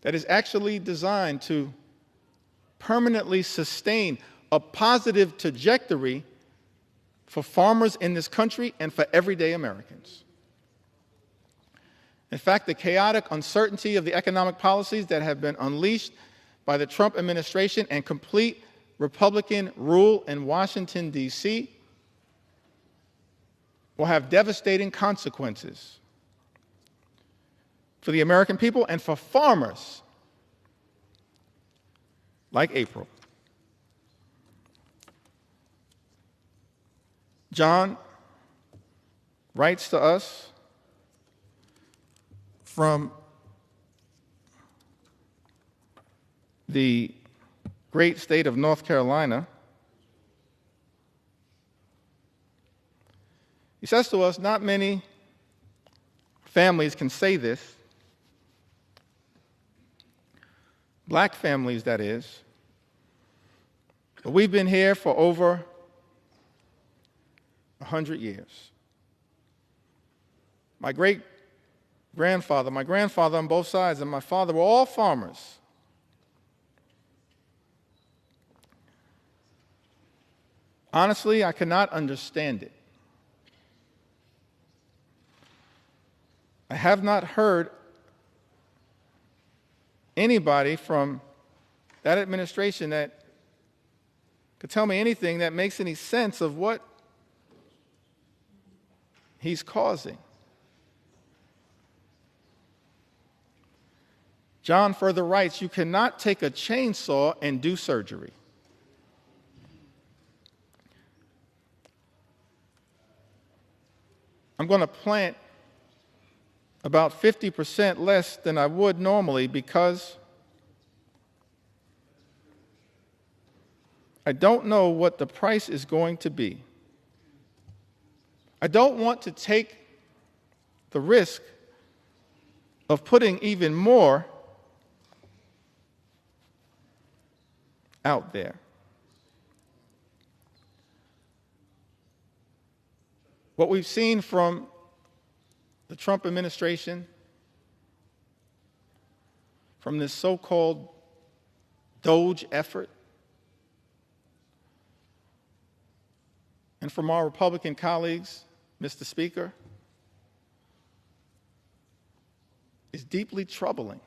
that is actually designed to permanently sustain a positive trajectory for farmers in this country and for everyday Americans. In fact, the chaotic uncertainty of the economic policies that have been unleashed by the Trump administration and complete Republican rule in Washington, D.C., will have devastating consequences for the American people and for farmers like April. John writes to us from the great state of North Carolina. He says to us, not many families can say this, black families, that is, but we've been here for over 100 years. My great-grandfather, my grandfather on both sides, and my father were all farmers. Honestly, I cannot understand it. I have not heard anybody from that administration that could tell me anything that makes any sense of what he's causing. John further writes, you cannot take a chainsaw and do surgery. I'm going to plant about 50% less than I would normally because I don't know what the price is going to be. I don't want to take the risk of putting even more out there. What we've seen from the Trump administration, from this so-called DOGE effort, and from our Republican colleagues, Mr. Speaker, is deeply troubling.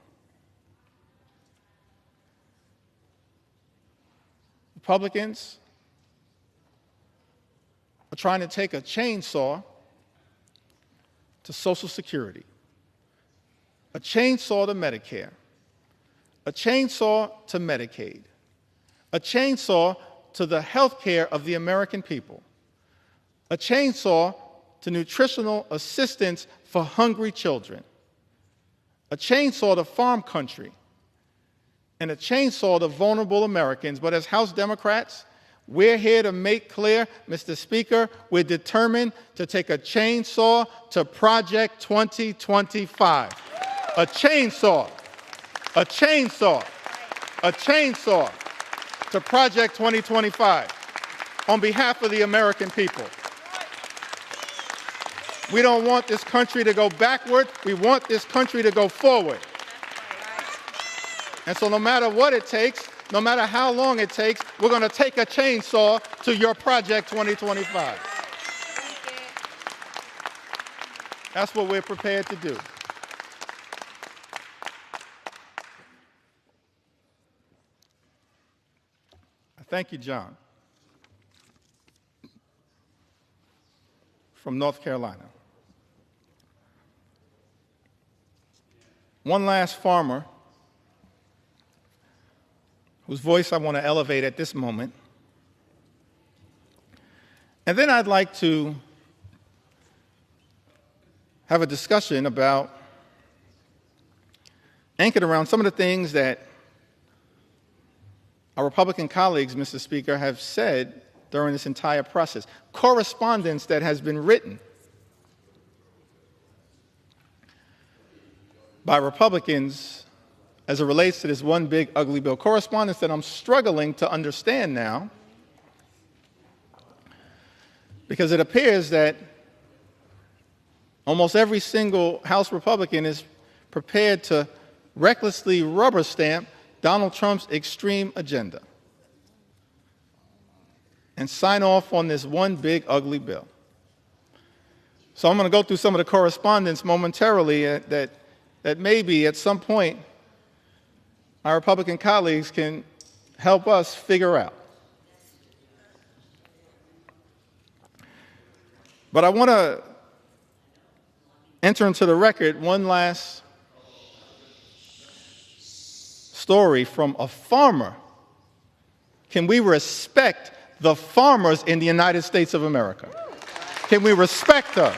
Republicans are trying to take a chainsaw to Social Security, a chainsaw to Medicare, a chainsaw to Medicaid, a chainsaw to the health care of the American people, a chainsaw to nutritional assistance for hungry children, a chainsaw to farm country, and a chainsaw to vulnerable Americans. But as House Democrats, we're here to make clear, Mr. Speaker, we're determined to take a chainsaw to Project 2025. A chainsaw, a chainsaw, a chainsaw to Project 2025 on behalf of the American people. We don't want this country to go backward. We want this country to go forward. And so no matter what it takes, no matter how long it takes, we're going to take a chainsaw to your Project 2025. That's what we're prepared to do. Thank you, John, from North Carolina. One last farmer whose voice I want to elevate at this moment. And then I'd like to have a discussion about, anchored around some of the things that our Republican colleagues, Mr. Speaker, have said during this entire process. Correspondence that has been written by Republicans as it relates to this one big ugly bill. Correspondence that I'm struggling to understand now, because it appears that almost every single House Republican is prepared to recklessly rubber stamp Donald Trump's extreme agenda and sign off on this one big ugly bill. So I'm going to go through some of the correspondence momentarily that maybe at some point our Republican colleagues can help us figure out. But I want to enter into the record one last story from a farmer. Can we respect the farmers in the United States of America? Can we respect them?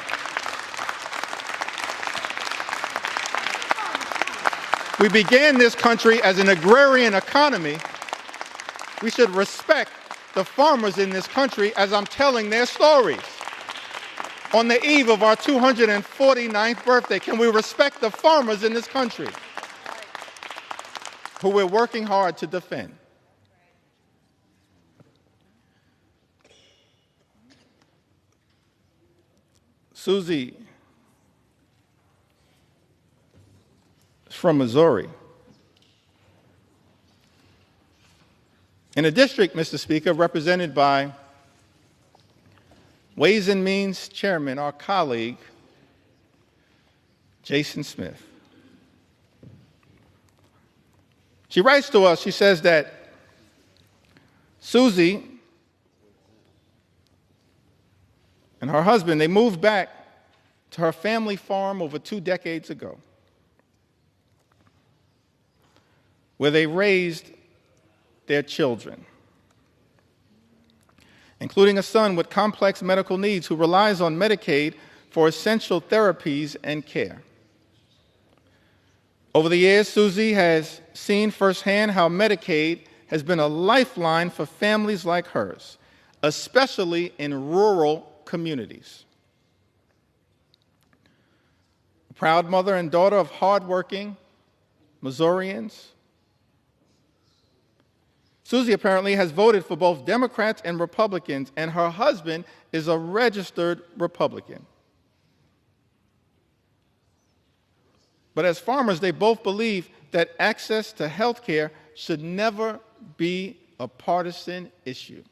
We began this country as an agrarian economy. We should respect the farmers in this country as I'm telling their stories. On the eve of our 249th birthday, can we respect the farmers in this country who we're working hard to defend? Susie is from Missouri. In a district, Mr. Speaker, represented by Ways and Means Chairman, our colleague, Jason Smith. She writes to us, she says that Susie and her husband, they moved back to her family farm over 2 decades ago, where they raised their children, including a son with complex medical needs who relies on Medicaid for essential therapies and care. Over the years, Susie has seen firsthand how Medicaid has been a lifeline for families like hers, especially in rural communities. A proud mother and daughter of hardworking Missourians, Susie apparently has voted for both Democrats and Republicans, and her husband is a registered Republican. But as farmers, they both believe that access to health care should never be a partisan issue.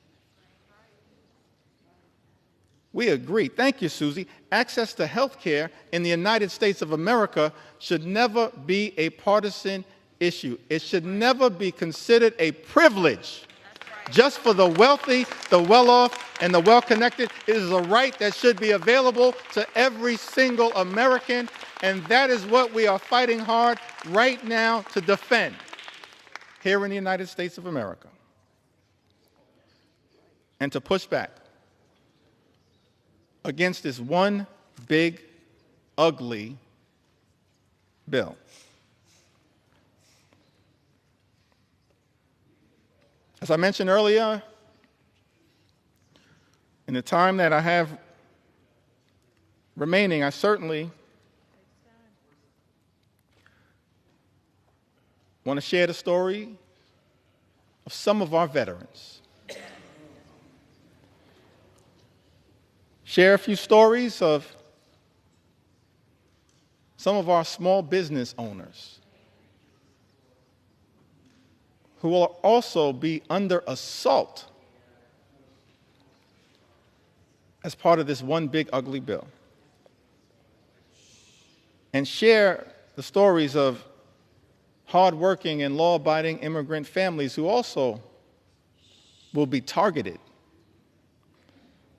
We agree. Thank you, Susie. Access to health care in the United States of America should never be a partisan issue. It should never be considered a privilege just for the wealthy, the well-off, and the well-connected. It is a right that should be available to every single American, and that is what we are fighting hard right now to defend here in the United States of America, and to push back against this one big, ugly bill. As I mentioned earlier, in the time that I have remaining, I certainly want to share the story of some of our veterans. Share a few stories of some of our small business owners who will also be under assault as part of this one big ugly bill. And share the stories of hardworking and law-abiding immigrant families who also will be targeted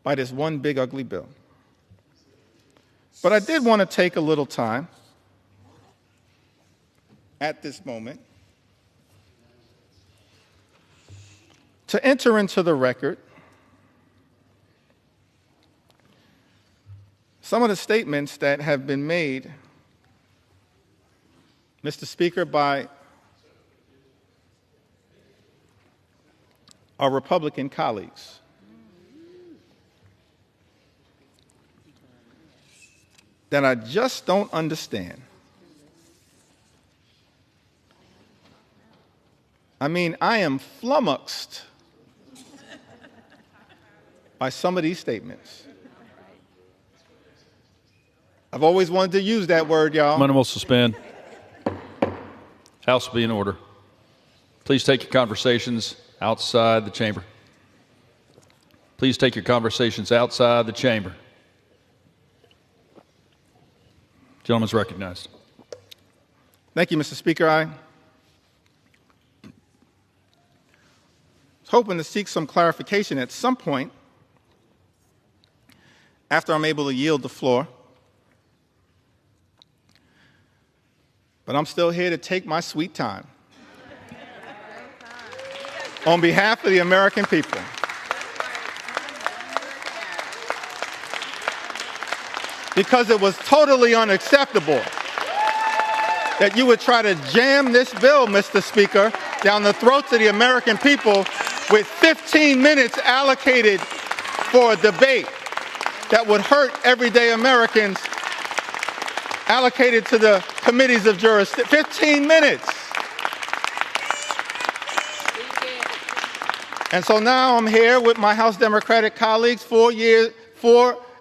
by this one big ugly bill. But I did want to take a little time at this moment to enter into the record some of the statements that have been made, Mr. Speaker, by our Republican colleagues. That I just don't understand. I mean, I am flummoxed by some of these statements. I've always wanted to use that word, y'all. Minute will suspend. House will be in order. Please take your conversations outside the chamber. Please take your conversations outside the chamber. Gentleman's recognized. Thank you, Mr. Speaker. I was hoping to seek some clarification at some point after I'm able to yield the floor. But I'm still here to take my sweet time on behalf of the American people. Because it was totally unacceptable that you would try to jam this bill, Mr. Speaker, down the throats of the American people with 15 minutes allocated for a debate that would hurt everyday Americans, allocated to the committees of jurisdiction. 15 minutes. And so now I'm here with my House Democratic colleagues, 4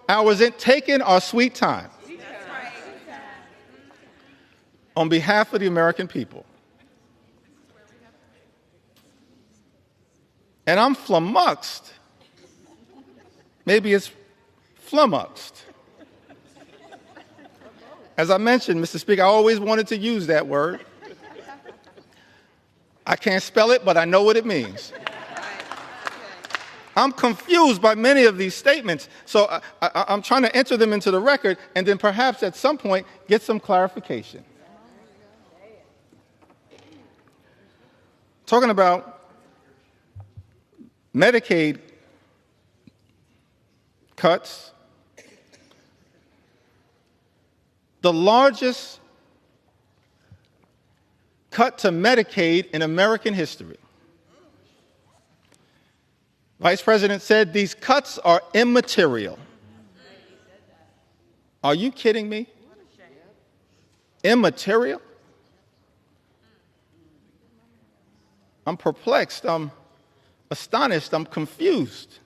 hours in, taking our sweet time on behalf of the American people. And I'm flummoxed. Maybe it's flummoxed. As I mentioned, Mr. Speaker, I always wanted to use that word. I can't spell it, but I know what it means. I'm confused by many of these statements, so I'm trying to enter them into the record and then perhaps at some point get some clarification. Talking about Medicaid cuts, the largest cut to Medicaid in American history. Vice President said these cuts are immaterial. Are you kidding me? Immaterial? I'm perplexed. I'm astonished. I'm confused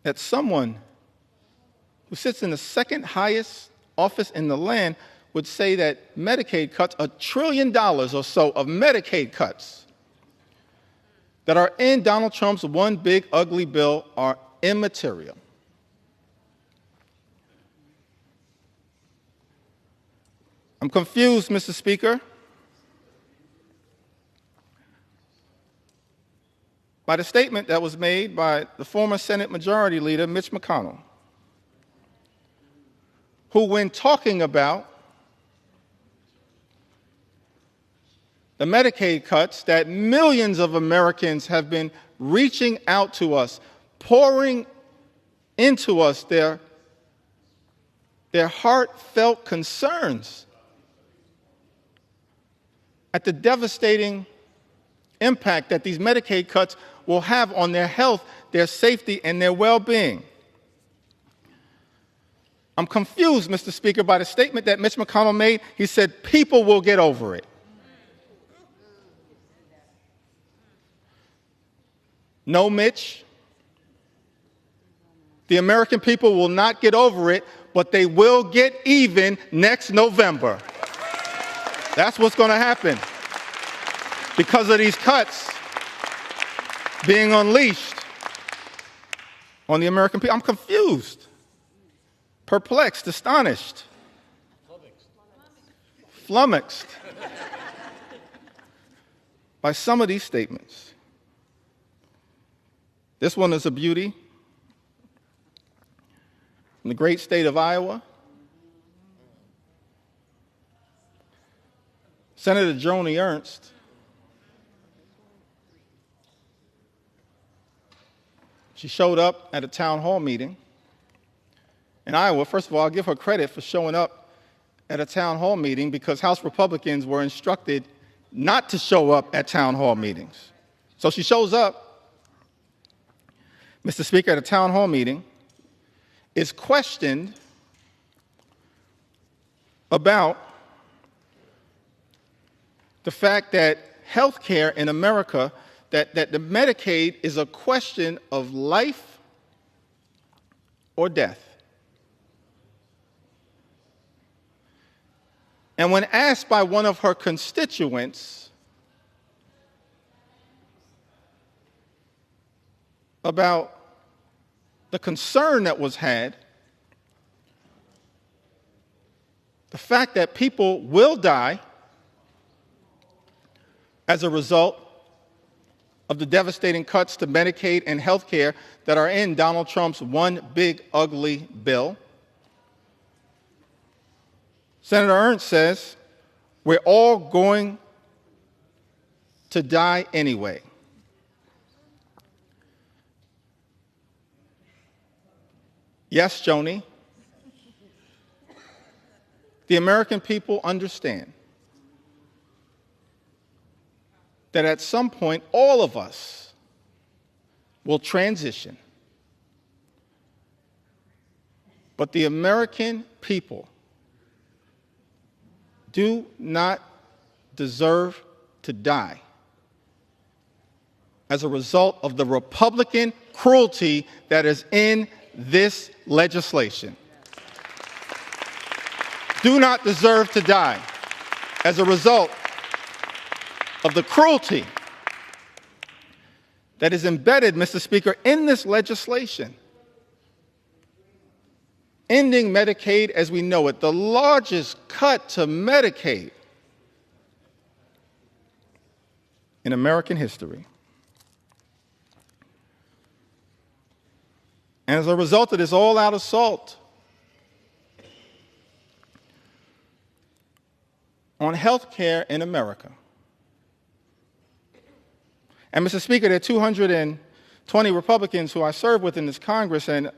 that someone who sits in the second highest office in the land would say that Medicaid cuts, $1 trillion or so of Medicaid cuts that are in Donald Trump's one big ugly bill are immaterial. I'm confused, Mr. Speaker, by the statement that was made by the former Senate Majority Leader, Mitch McConnell, who, when talking about the Medicaid cuts that millions of Americans have been reaching out to us, pouring into us their heartfelt concerns at the devastating impact that these Medicaid cuts will have on their health, their safety, and their well-being. I'm confused, Mr. Speaker, by the statement that Mitch McConnell made. He said, people will get over it. No, Mitch. The American people will not get over it, but they will get even next November. That's what's going to happen because of these cuts being unleashed on the American people. I'm confused, perplexed, astonished, flummoxed by some of these statements. This one is a beauty. In the great state of Iowa, Senator Joni Ernst she showed up at a town hall meeting in Iowa. First of all, I'll give her credit for showing up at a town hall meeting because House Republicans were instructed not to show up at town hall meetings. So she shows up, Mr. Speaker, at a town hall meeting, is questioned about the fact that health care in America, that the Medicaid is a question of life or death. And when asked by one of her constituents about the concern that was had, the fact that people will die as a result of the devastating cuts to Medicaid and health care that are in Donald Trump's one big ugly bill, Senator Ernst says, we're all going to die anyway. Yes, Joni, the American people understand that at some point all of us will transition. But the American people do not deserve to die as a result of the Republican cruelty that is in this legislation. Do not deserve to die as a result of the cruelty that is embedded, Mr. Speaker, in this legislation. Ending Medicaid as we know it, the largest cut to Medicaid in American history. And as a result of this all-out assault on health care in America, and Mr. Speaker, there are 220 Republicans who I serve with in this Congress, and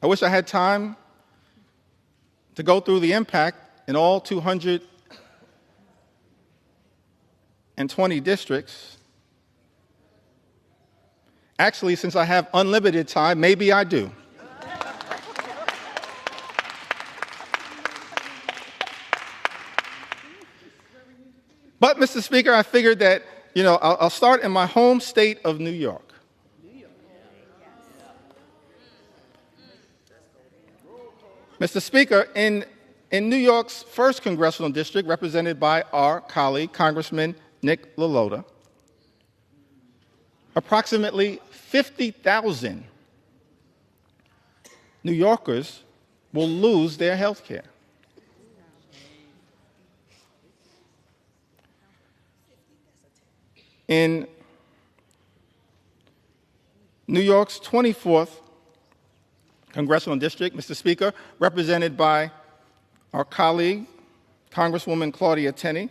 I wish I had time to go through the impact in all 220 districts. Actually, since I have unlimited time, maybe I do. But, Mr. Speaker, I figured that, I'll start in my home state of New York. Mr. Speaker, in New York's 1st Congressional District, represented by our colleague, Congressman Nick LaLota, approximately 50,000 New Yorkers will lose their health care. in New York's 24th Congressional District, Mr. Speaker, represented by our colleague, Congresswoman Claudia Tenney,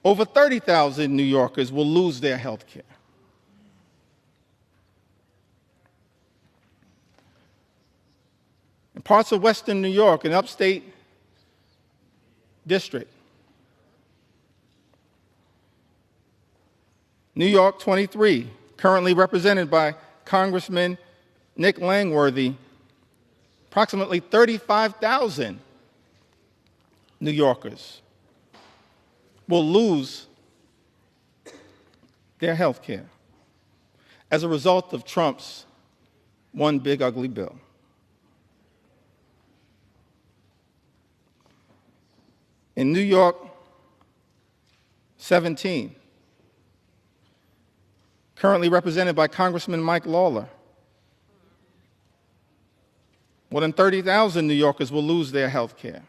over 30,000 New Yorkers will lose their health care. In parts of western New York and upstate district, New York 23, currently represented by Congressman Nick Langworthy, approximately 35,000 New Yorkers will lose their health care as a result of Trump's one big ugly bill. In New York 17, currently represented by Congressman Mike Lawler, more than 30,000 New Yorkers will lose their health care.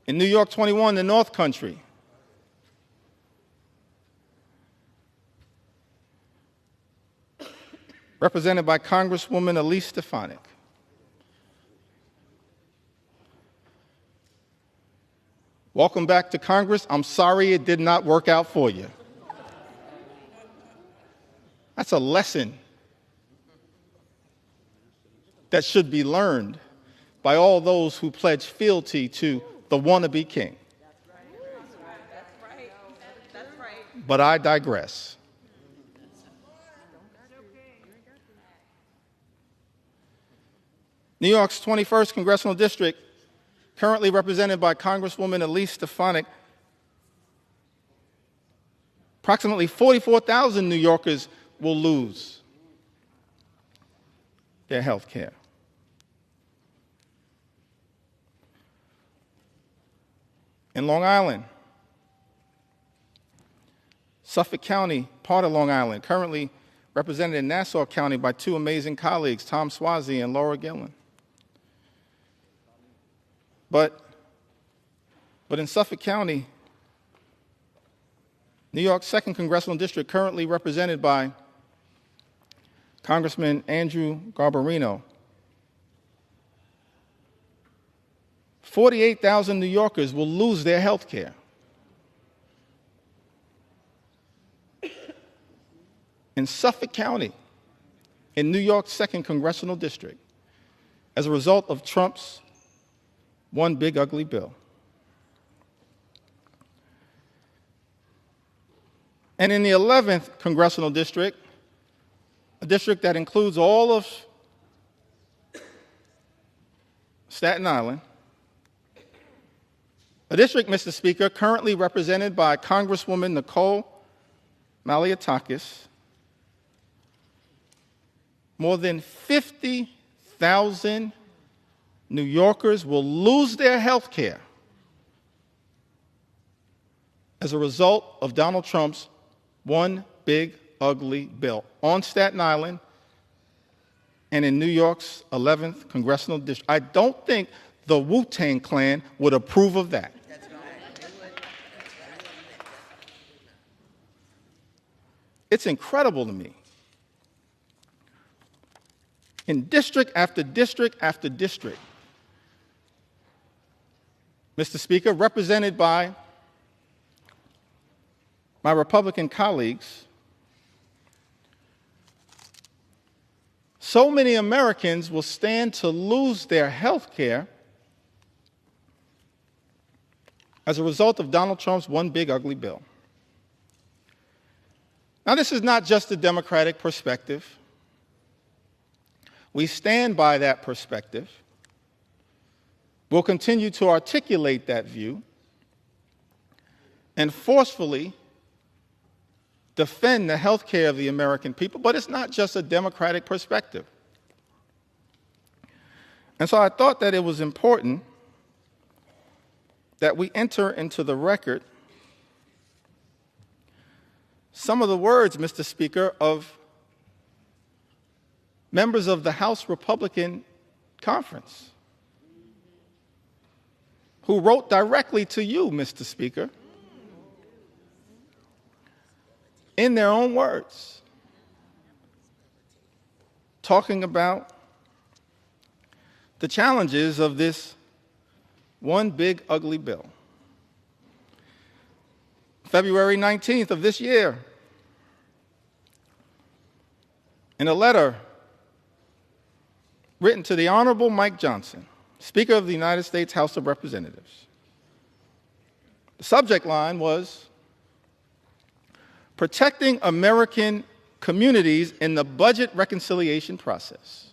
In New York 21, the North Country, represented by Congresswoman Elise Stefanik, welcome back to Congress. I'm sorry it did not work out for you. That's a lesson that should be learned by all those who pledge fealty to the wannabe king. But I digress. New York's 21st Congressional District, currently represented by Congresswoman Elise Stefanik, approximately 44,000 New Yorkers will lose their health care. In Long Island, Suffolk County, part of Long Island, currently represented in Nassau County by two amazing colleagues, Tom Swazi and Laura Gillen. But in Suffolk County, New York's 2nd Congressional District, currently represented by Congressman Andrew Garbarino, 48,000 New Yorkers will lose their health care. In Suffolk County, in New York's 2nd Congressional District, as a result of Trump's one big ugly bill. And in the 11th Congressional District, a district that includes all of Staten Island, a district, Mr. Speaker, currently represented by Congresswoman Nicole Malliotakis, more than 50,000 New Yorkers will lose their health care as a result of Donald Trump's one big ugly bill on Staten Island and in New York's 11th Congressional District. I don't think the Wu-Tang Clan would approve of that. It's incredible to me. In district after district after district, Mr. Speaker, represented by my Republican colleagues, so many Americans will stand to lose their health care as a result of Donald Trump's one big ugly bill. Now, this is not just a Democratic perspective. We stand by that perspective. We'll continue to articulate that view and forcefully defend the health care of the American people, but it's not just a Democratic perspective. And so I thought that it was important that we enter into the record some of the words, Mr. Speaker, of members of the House Republican Conference, who wrote directly to you, Mr. Speaker, in their own words, talking about the challenges of this one big ugly bill. February 19th of this year, in a letter written to the Honorable Mike Johnson, Speaker of the United States House of Representatives, the subject line was, "Protecting American Communities in the Budget Reconciliation Process."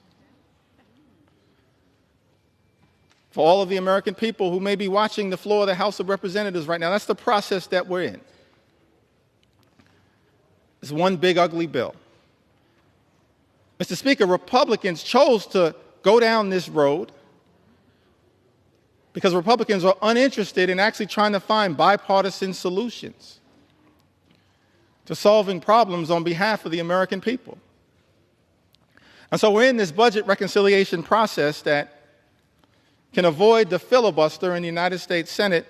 For all of the American people who may be watching the floor of the House of Representatives right now, that's the process that we're in. It's one big ugly bill. Mr. Speaker, Republicans chose to go down this road because Republicans are uninterested in actually trying to find bipartisan solutions to solving problems on behalf of the American people. And so we're in this budget reconciliation process that can avoid the filibuster in the United States Senate.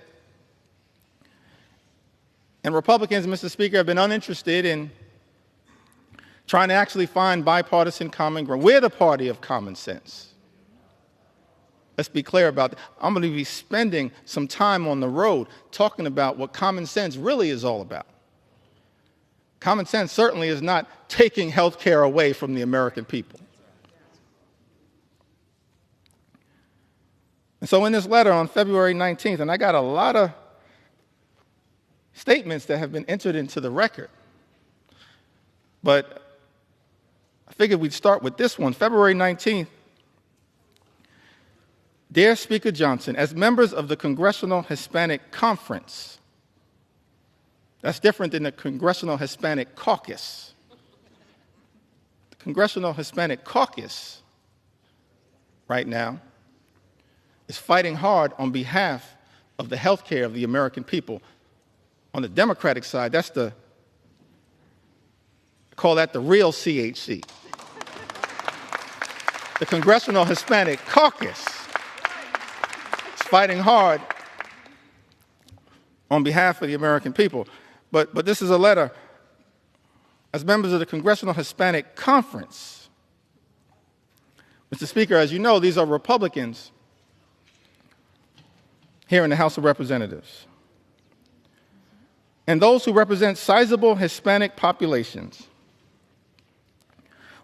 And Republicans, Mr. Speaker, have been uninterested in trying to actually find bipartisan common ground. We're the party of common sense. Let's be clear about that. I'm going to be spending some time on the road talking about what common sense really is all about. Common sense certainly is not taking health care away from the American people. And so in this letter on February 19th, and I got a lot of statements that have been entered into the record, but I figured we'd start with this one. February 19th, Dear Speaker Johnson, as members of the Congressional Hispanic Conference, that's different than the Congressional Hispanic Caucus. The Congressional Hispanic Caucus right now is fighting hard on behalf of the health care of the American people. On the Democratic side, I call that the real CHC. The Congressional Hispanic Caucus is fighting hard on behalf of the American people. But this is a letter as members of the Congressional Hispanic Conference. Mr. Speaker, as you know, these are Republicans here in the House of Representatives. And those who represent sizable Hispanic populations.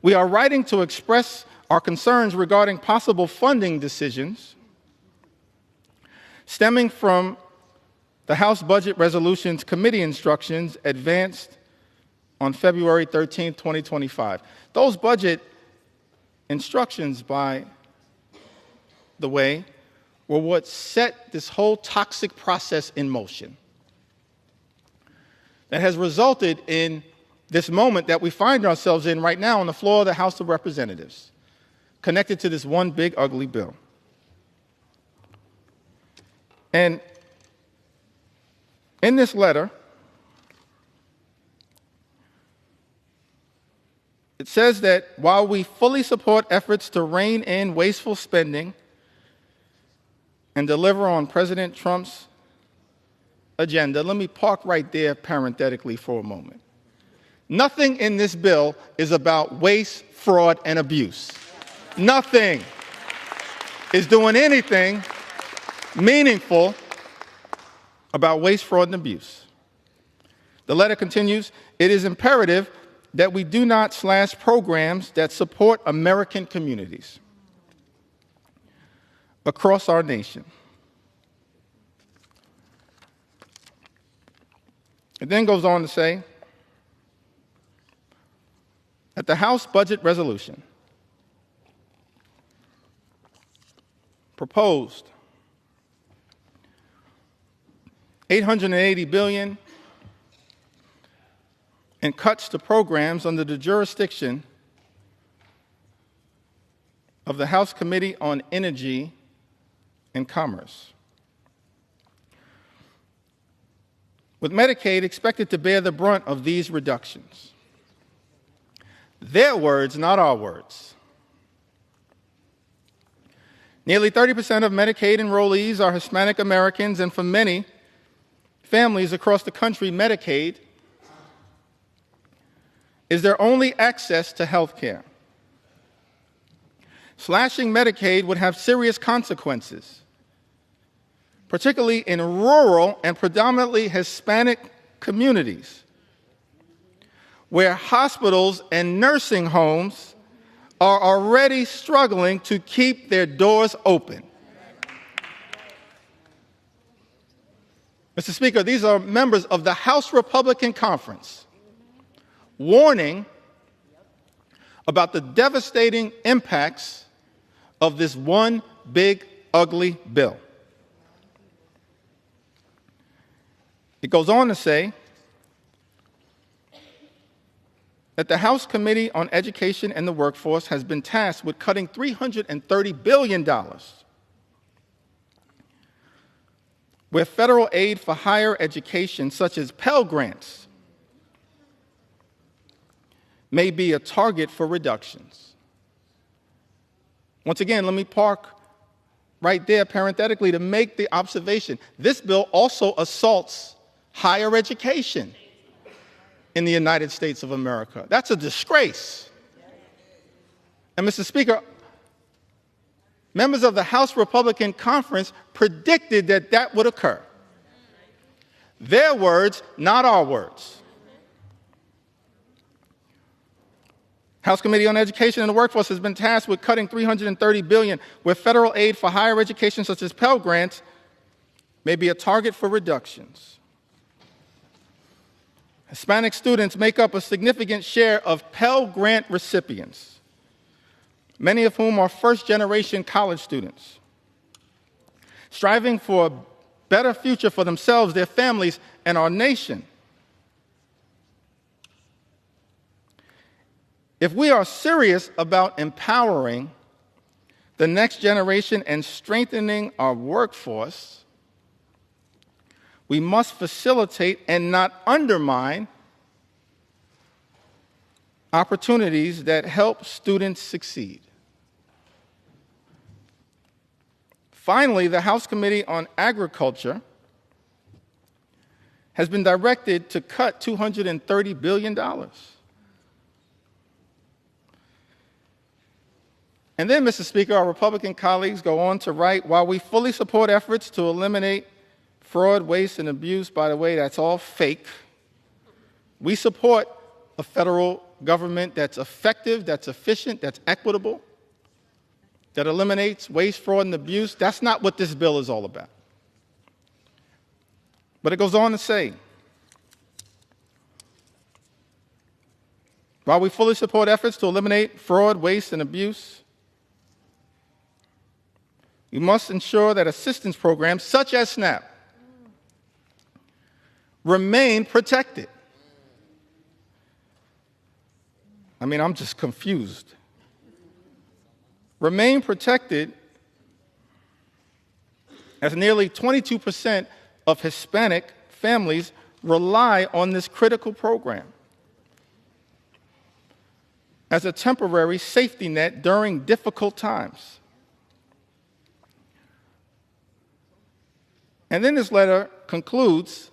We are writing to express our concerns regarding possible funding decisions stemming from the House Budget Resolutions Committee instructions advanced on February 13, 2025. Those budget instructions, by the way, were what set this whole toxic process in motion that has resulted in this moment that we find ourselves in right now on the floor of the House of Representatives, connected to this one big ugly bill. And in this letter, it says that while we fully support efforts to rein in wasteful spending and deliver on President Trump's agenda, let me park right there parenthetically for a moment. Nothing in this bill is about waste, fraud, and abuse. Nothing is doing anything meaningful about waste, fraud, and abuse. The letter continues, it is imperative that we do not slash programs that support American communities across our nation. It then goes on to say that the House Budget Resolution proposed $880 billion in cuts to programs under the jurisdiction of the House Committee on Energy and Commerce, with Medicaid expected to bear the brunt of these reductions. Their words, not our words. Nearly 30% of Medicaid enrollees are Hispanic Americans, and for many families across the country, Medicaid is their only access to health care. Slashing Medicaid would have serious consequences, particularly in rural and predominantly Hispanic communities, where hospitals and nursing homes are already struggling to keep their doors open. Mr. Speaker, these are members of the House Republican Conference warning about the devastating impacts of this one big, ugly bill. It goes on to say that the House Committee on Education and the Workforce has been tasked with cutting $330 billion where federal aid for higher education, such as Pell Grants, may be a target for reductions. Once again, let me park right there parenthetically to make the observation. This bill also assaults higher education in the United States of America. That's a disgrace. And Mr. Speaker, members of the House Republican Conference predicted that that would occur. Their words, not our words. House Committee on Education and the Workforce has been tasked with cutting $330 billion where federal aid for higher education, such as Pell Grants, may be a target for reductions. Hispanic students make up a significant share of Pell Grant recipients, many of whom are first-generation college students, striving for a better future for themselves, their families, and our nation. If we are serious about empowering the next generation and strengthening our workforce, we must facilitate and not undermine opportunities that help students succeed. Finally, the House Committee on Agriculture has been directed to cut $230 billion. And then, Mr. Speaker, our Republican colleagues go on to write, while we fully support efforts to eliminate fraud, waste, and abuse, by the way, that's all fake. We support a federal government that's effective, that's efficient, that's equitable, that eliminates waste, fraud, and abuse. That's not what this bill is all about. But it goes on to say, while we fully support efforts to eliminate fraud, waste, and abuse, we must ensure that assistance programs such as SNAP remain protected. I mean, I'm just confused. Remain protected as nearly 22% of Hispanic families rely on this critical program as a temporary safety net during difficult times. And then this letter concludes,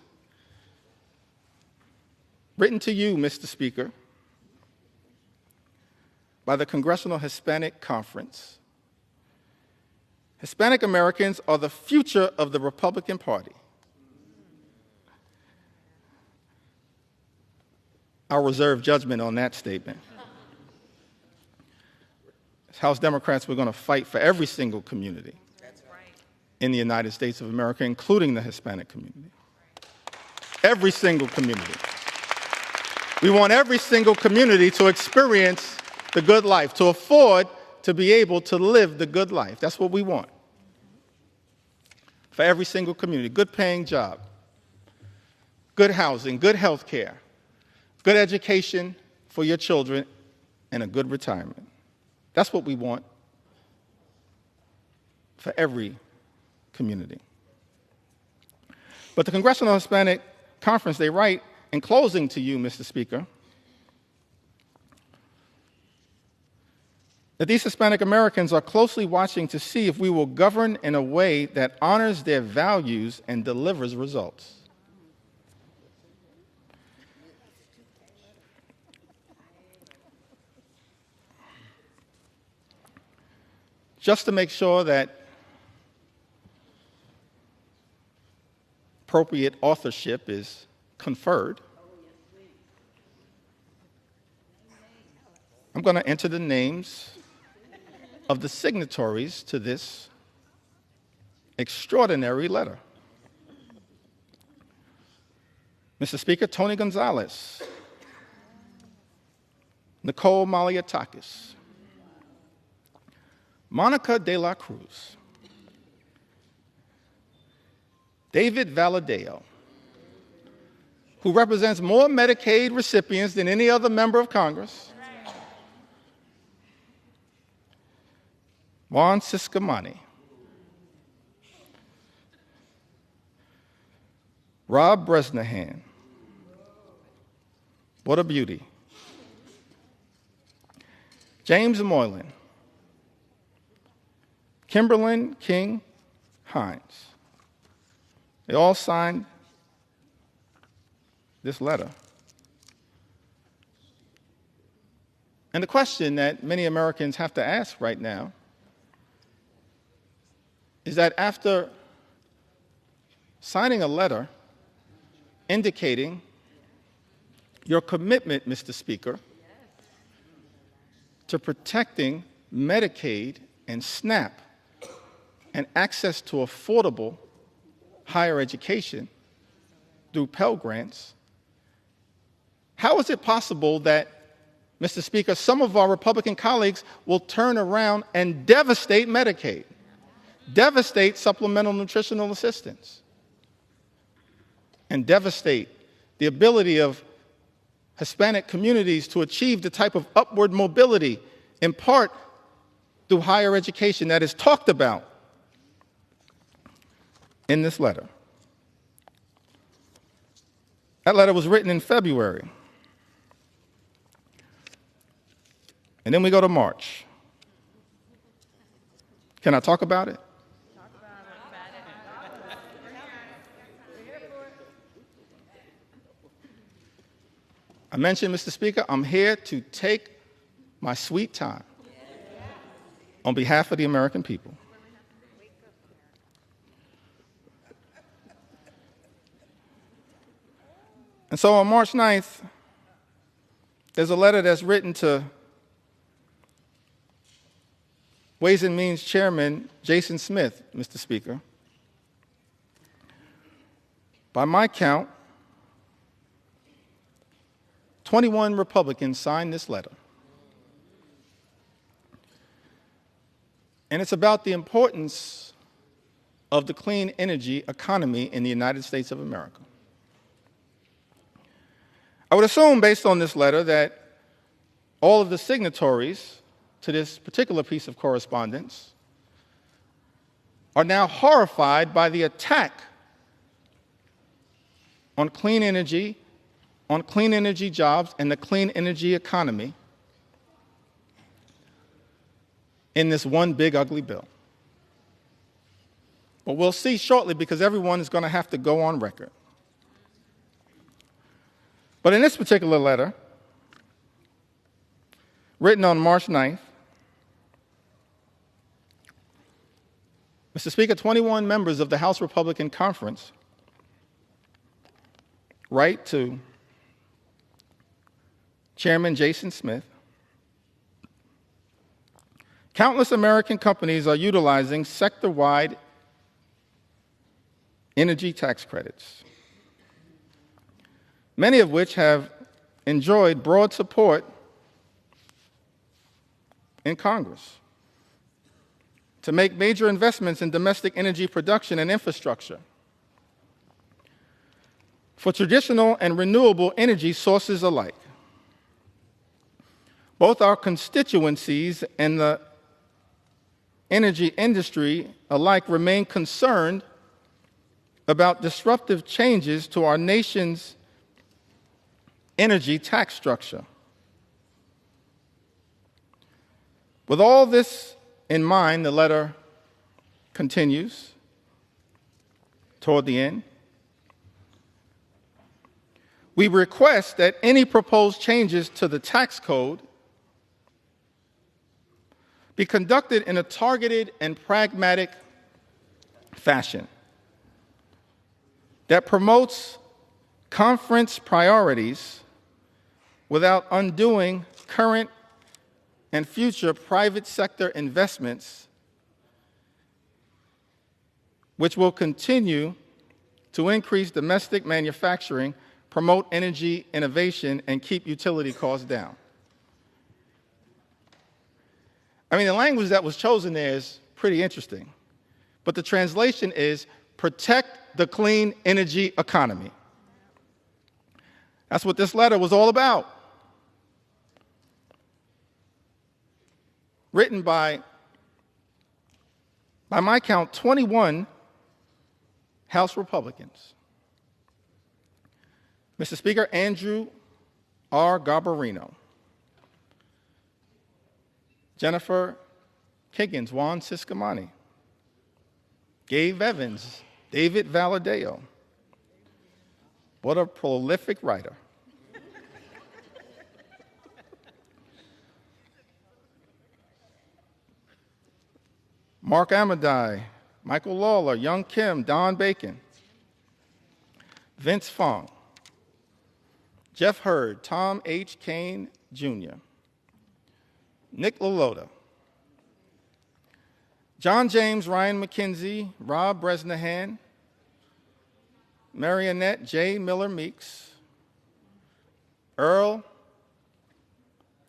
written to you, Mr. Speaker, by the Congressional Hispanic Conference. Hispanic Americans are the future of the Republican Party. I'll reserve judgment on that statement. As House Democrats, we're going to fight for every single community in the United States of America, including the Hispanic community. Every single community. We want every single community to experience the good life, to afford to be able to live the good life. That's what we want. For every single community, good paying job, good housing, good health care, good education for your children, and a good retirement. That's what we want for every community. But the Congressional Hispanic Conference, they write, in closing to you, Mr. Speaker, that these Hispanic Americans are closely watching to see if we will govern in a way that honors their values and delivers results. Just to make sure that appropriate authorship is conferred, I'm going to enter the names of the signatories to this extraordinary letter. Mr. Speaker, Tony Gonzalez, Nicole Maliatakis, Monica de la Cruz, David Valadeo, who represents more Medicaid recipients than any other member of Congress, Juan Ciscomani, Rob Bresnahan, what a beauty, James Moylan, Kimberlyn King Hines. They all signed this letter. And the question that many Americans have to ask right now is that after signing a letter indicating your commitment, Mr. Speaker, to protecting Medicaid and SNAP and access to affordable higher education through Pell Grants, how is it possible that, Mr. Speaker, some of our Republican colleagues will turn around and devastate Medicaid, devastate supplemental nutritional assistance, and devastate the ability of Hispanic communities to achieve the type of upward mobility, in part through higher education, that is talked about in this letter? That letter was written in February. And then we go to March. Can I talk about it? I mentioned, Mr. Speaker, I'm here to take my sweet time on behalf of the American people. And so on March 9th, there's a letter that's written to Ways and Means Chairman Jason Smith, Mr. Speaker. By my count, 21 Republicans signed this letter. And it's about the importance of the clean energy economy in the United States of America. I would assume, based on this letter, that all of the signatories to this particular piece of correspondence are now horrified by the attack on clean energy jobs, and the clean energy economy in this one big ugly bill. But we'll see shortly, because everyone is going to have to go on record. But in this particular letter, written on March 9th, Mr. Speaker, 21 members of the House Republican Conference write to Chairman Jason Smith. Countless American companies are utilizing sector-wide energy tax credits, many of which have enjoyed broad support in Congress to make major investments in domestic energy production and infrastructure for traditional and renewable energy sources alike. Both our constituencies and the energy industry alike remain concerned about disruptive changes to our nation's energy tax structure. With all this in mind, the letter continues toward the end. We request that any proposed changes to the tax code be conducted in a targeted and pragmatic fashion that promotes conference priorities without undoing current and future private sector investments, which will continue to increase domestic manufacturing, promote energy innovation, and keep utility costs down. I mean, the language that was chosen there is pretty interesting, but the translation is protect the clean energy economy. That's what this letter was all about. Written by my count, 21 House Republicans. Mr. Speaker, Andrew R. Garbarino, Jennifer Kiggins, Juan Ciscomani, Gabe Evans, David Valadeo. What a prolific writer. Mark Amadei, Michael Lawler, Young Kim, Don Bacon, Vince Fong, Jeff Hurd, Tom H. Kane Jr., Nick LaLota, John James, Ryan McKenzie, Rob Bresnahan, Marionette J. Miller Meeks, Earl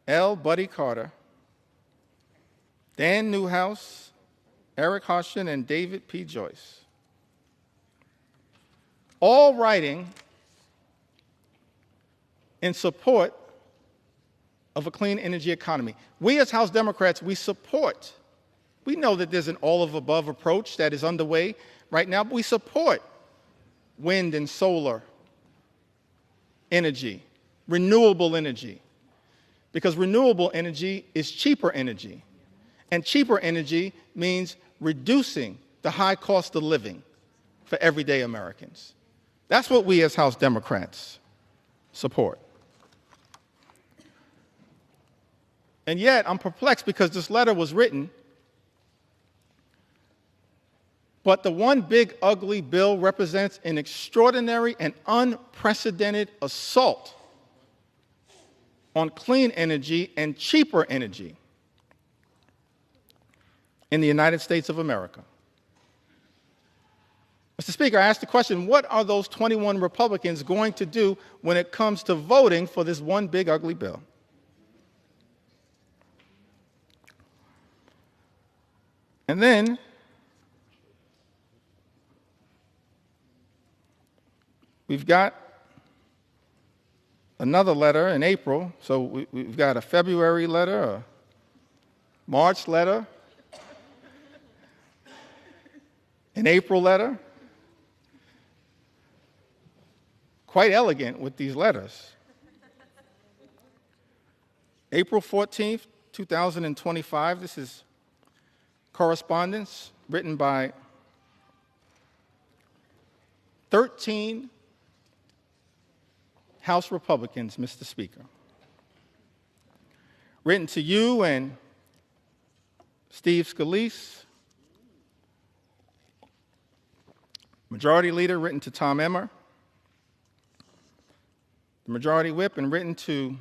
L. Buddy Carter, Dan Newhouse, Eric Hoshin, and David P. Joyce. All writing in support of a clean energy economy. We as House Democrats, we know that there's an all-of-above approach that is underway right now, but we support wind and solar energy, renewable energy, because renewable energy is cheaper energy, and cheaper energy means reducing the high cost of living for everyday Americans. That's what we as House Democrats support. And yet, I'm perplexed because this letter was written, but the one big ugly bill represents an extraordinary and unprecedented assault on clean energy and cheaper energy in the United States of America. Mr. Speaker, I asked the question, what are those 21 Republicans going to do when it comes to voting for this one big ugly bill? And then we've got another letter in April. So we've got a February letter, a March letter, an April letter. Quite elegant with these letters. April 14th, 2025, this is correspondence written by 13 House Republicans, Mr. Speaker. Written to you and Steve Scalise. Majority Leader written to Tom Emmer. The Majority Whip, and written to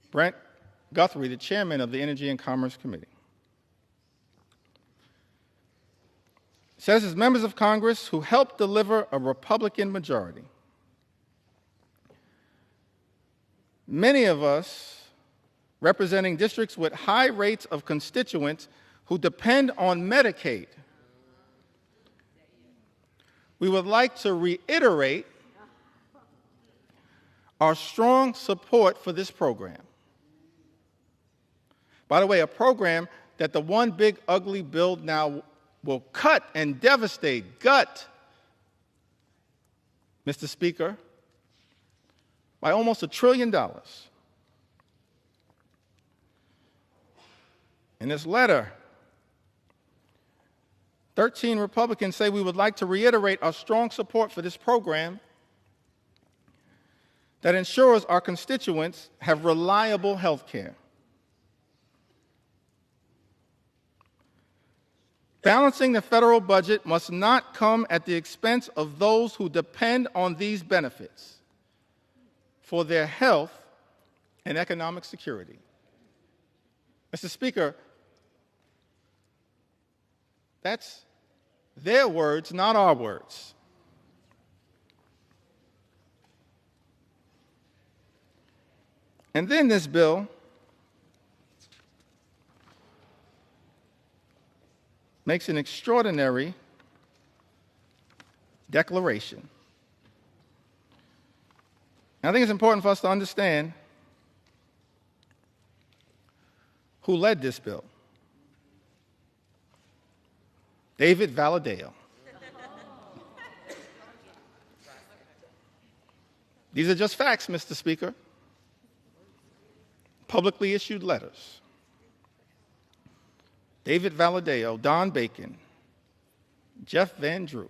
Brent Guthrie, the Chairman of the Energy and Commerce Committee. It says, as members of Congress who helped deliver a Republican majority, many of us representing districts with high rates of constituents who depend on Medicaid, we would like to reiterate our strong support for this program. By the way, a program that the one big ugly bill now will cut and devastate, gut, Mr. Speaker, by almost $1 trillion. In this letter, 13 Republicans say we would like to reiterate our strong support for this program that ensures our constituents have reliable health care. Balancing the federal budget must not come at the expense of those who depend on these benefits for their health and economic security. Mr. Speaker, that's their words, not our words. And then this bill makes an extraordinary declaration. And I think it's important for us to understand who led this bill. David Valadao. These are just facts, Mr. Speaker. Publicly issued letters. David Valadao, Don Bacon, Jeff Van Drew,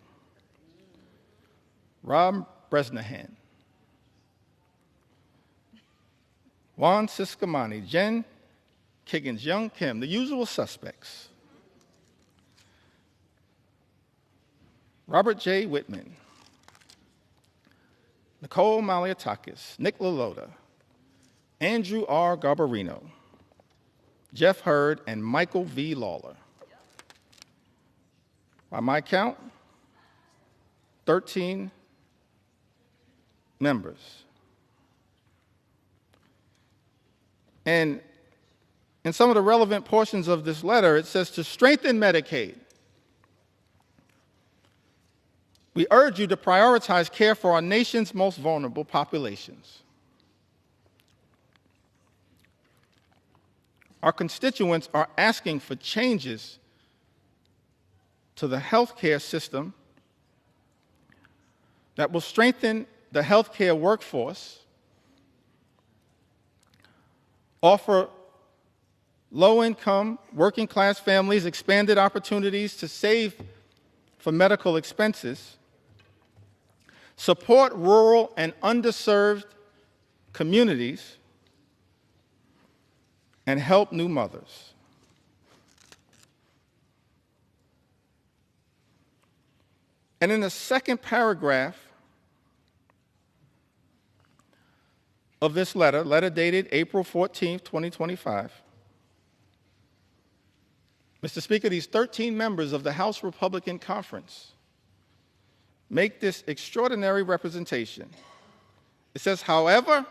Rob Bresnahan, Juan Ciscomani, Jen Kiggins, Young Kim, the usual suspects. Robert J. Whitman, Nicole Maliatakis, Nick LaLota, Andrew R. Garbarino, Jeff Hurd, and Michael V. Lawler. By my count, 13 members. And in some of the relevant portions of this letter, it says to strengthen Medicaid, we urge you to prioritize care for our nation's most vulnerable populations. Our constituents are asking for changes to the healthcare system that will strengthen the healthcare workforce, offer low-income, working-class families expanded opportunities to save for medical expenses, support rural and underserved communities, and help new mothers. And in the second paragraph of this letter dated April 14th, 2025, Mr. Speaker, these 13 members of the House Republican Conference make this extraordinary representation. It says, however,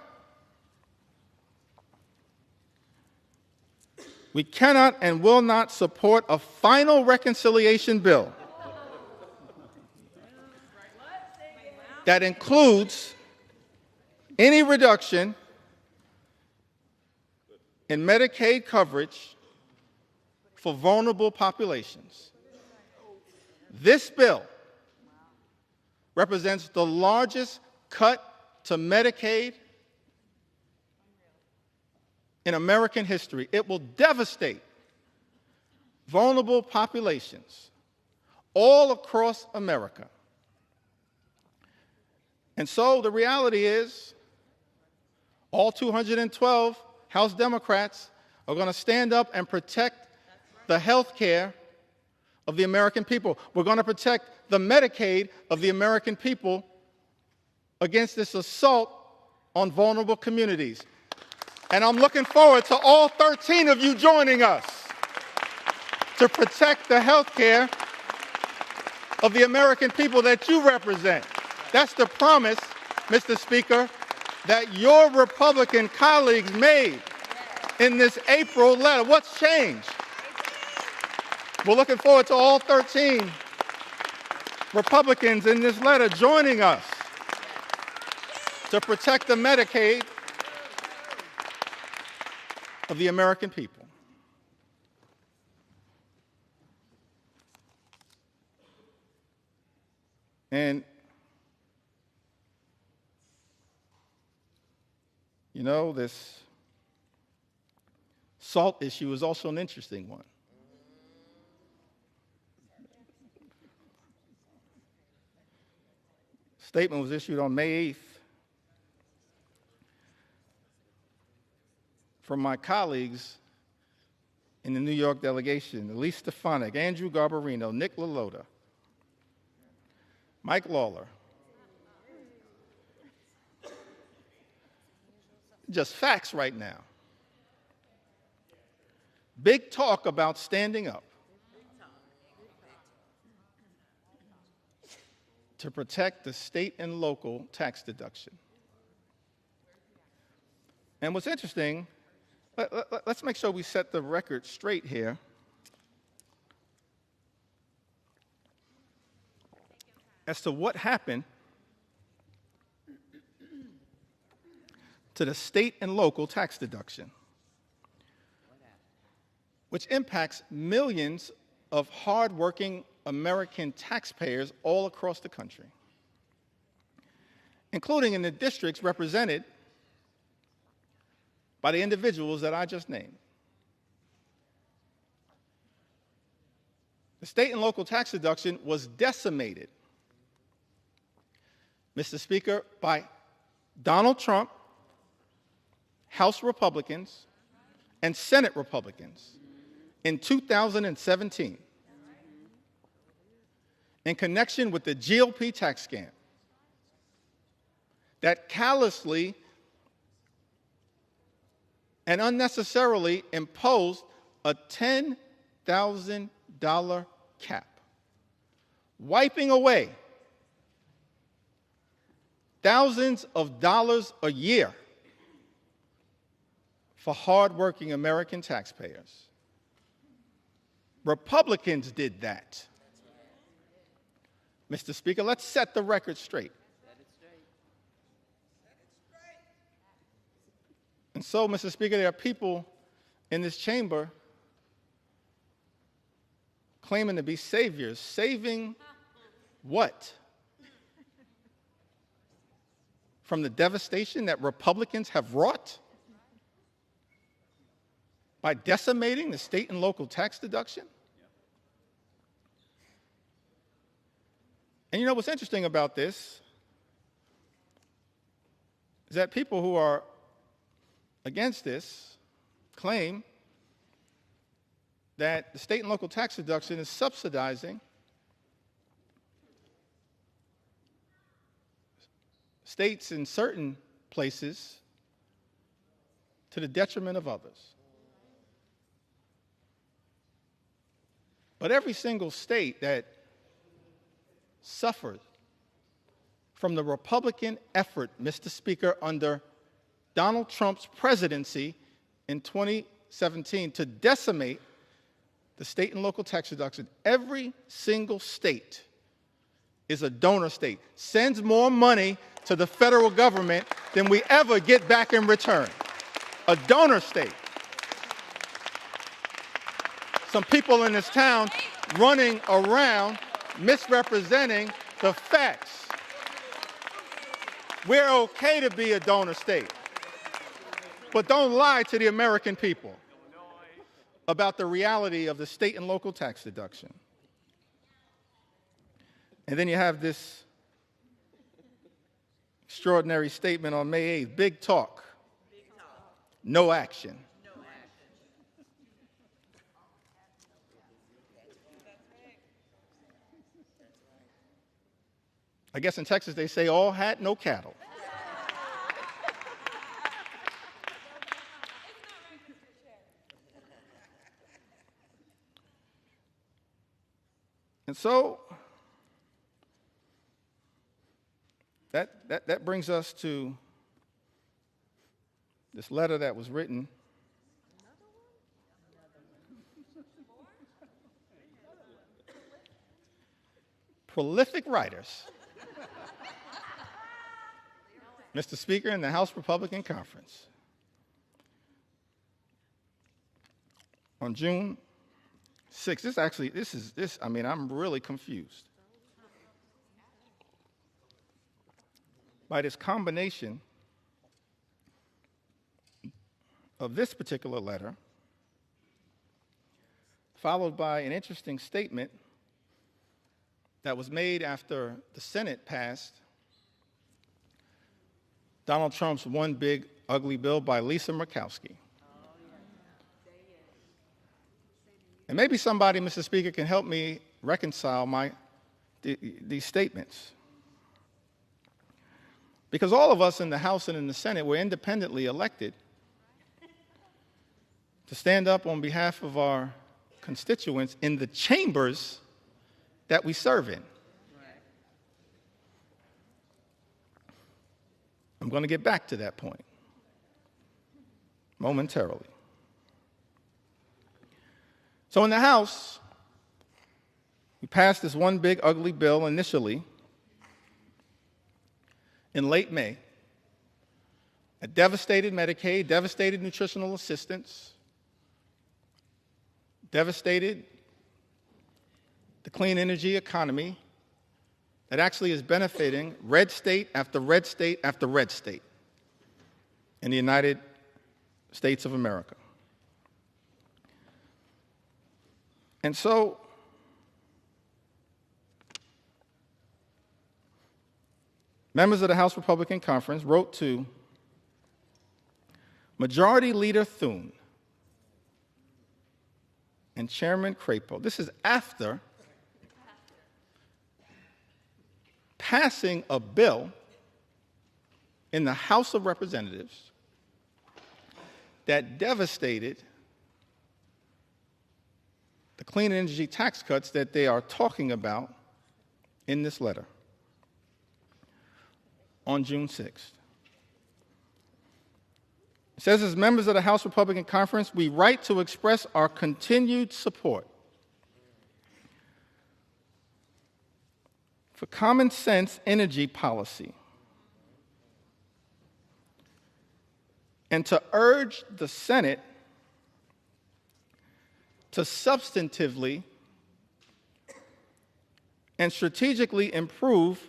we cannot and will not support a final reconciliation bill that includes any reduction in Medicaid coverage for vulnerable populations. This bill represents the largest cut to Medicaid in American history. It will devastate vulnerable populations all across America. And so the reality is, all 212 House Democrats are going to stand up and protect the health care of the American people. We're going to protect the Medicaid of the American people against this assault on vulnerable communities. And I'm looking forward to all 13 of you joining us to protect the health care of the American people that you represent. That's the promise, Mr. Speaker, that your Republican colleagues made in this April letter. What's changed? We're looking forward to all 13 Republicans in this letter joining us to protect the Medicaid of the American people. And, you know, this salt issue is also an interesting one. Statement was issued on May 8th from my colleagues in the New York delegation: Elise Stefanik, Andrew Garbarino, Nick LaLota, Mike Lawler. Just facts right now. Big talk about standing up to protect the state and local tax deduction. And what's interesting, let's make sure we set the record straight here. As to what happened to the state and local tax deduction, which impacts millions of hardworking American taxpayers all across the country, including in the districts represented by the individuals that I just named. The state and local tax deduction was decimated, Mr. Speaker, by Donald Trump, House Republicans, and Senate Republicans in 2017 in connection with the GOP tax scam that callously and unnecessarily imposed a $10,000 cap, wiping away thousands of dollars a year for hardworking American taxpayers. Republicans did that. Mr. Speaker, let's set the record straight. And so, Mr. Speaker, there are people in this chamber claiming to be saviors. Saving what? From the devastation that Republicans have wrought by decimating the state and local tax deduction? And you know what's interesting about this is that people who are against this claim that the state and local tax deduction is subsidizing states in certain places to the detriment of others. But every single state that suffered from the Republican effort, Mr. Speaker, under Donald Trump's presidency in 2017 to decimate the state and local tax deduction, every single state is a donor state, sends more money to the federal government than we ever get back in return. A donor state. Some people in this town running around misrepresenting the facts. We're okay to be a donor state, but don't lie to the American people about the reality of the state and local tax deduction. And then you have this extraordinary statement on May 8th, big talk, no action. I guess in Texas they say all hat, no cattle. And so that brings us to this letter that was written prolific writers, Mr. Speaker, in the House Republican Conference on June 6th. I'm really confused by this combination of this particular letter followed by an interesting statement that was made after the Senate passed Donald Trump's One Big Ugly Bill by Lisa Murkowski. And maybe somebody, Mr. Speaker, can help me reconcile these statements. Because all of us in the House and in the Senate were independently elected to stand up on behalf of our constituents in the chambers that we serve in. I'm going to get back to that point momentarily. So in the House, we passed this One Big Ugly Bill initially in late May. It devastated Medicaid, devastated nutritional assistance, devastated the clean energy economy that actually is benefiting red state after red state after red state in the United States of America. And so, members of the House Republican Conference wrote to Majority Leader Thune and Chairman Crapo. This is after passing a bill in the House of Representatives that devastated the clean energy tax cuts that they are talking about in this letter on June 6th. It says, as members of the House Republican Conference, we write to express our continued support for common sense energy policy and to urge the Senate to substantively and strategically improve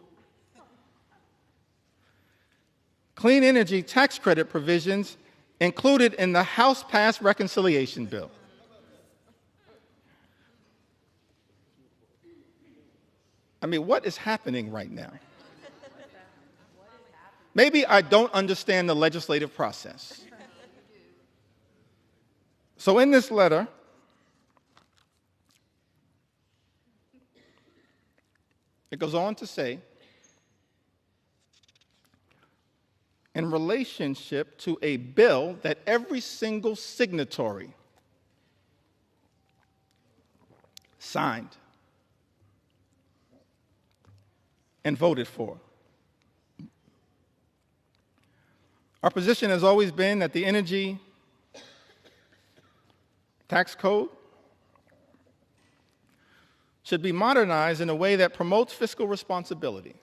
clean energy tax credit provisions included in the House-passed reconciliation bill. I mean, what is happening right now? Maybe I don't understand the legislative process. So in this letter, it goes on to say, in relationship to a bill that every single signatory signed and voted for. Our position has always been that the energy tax code should be modernized in a way that promotes fiscal responsibility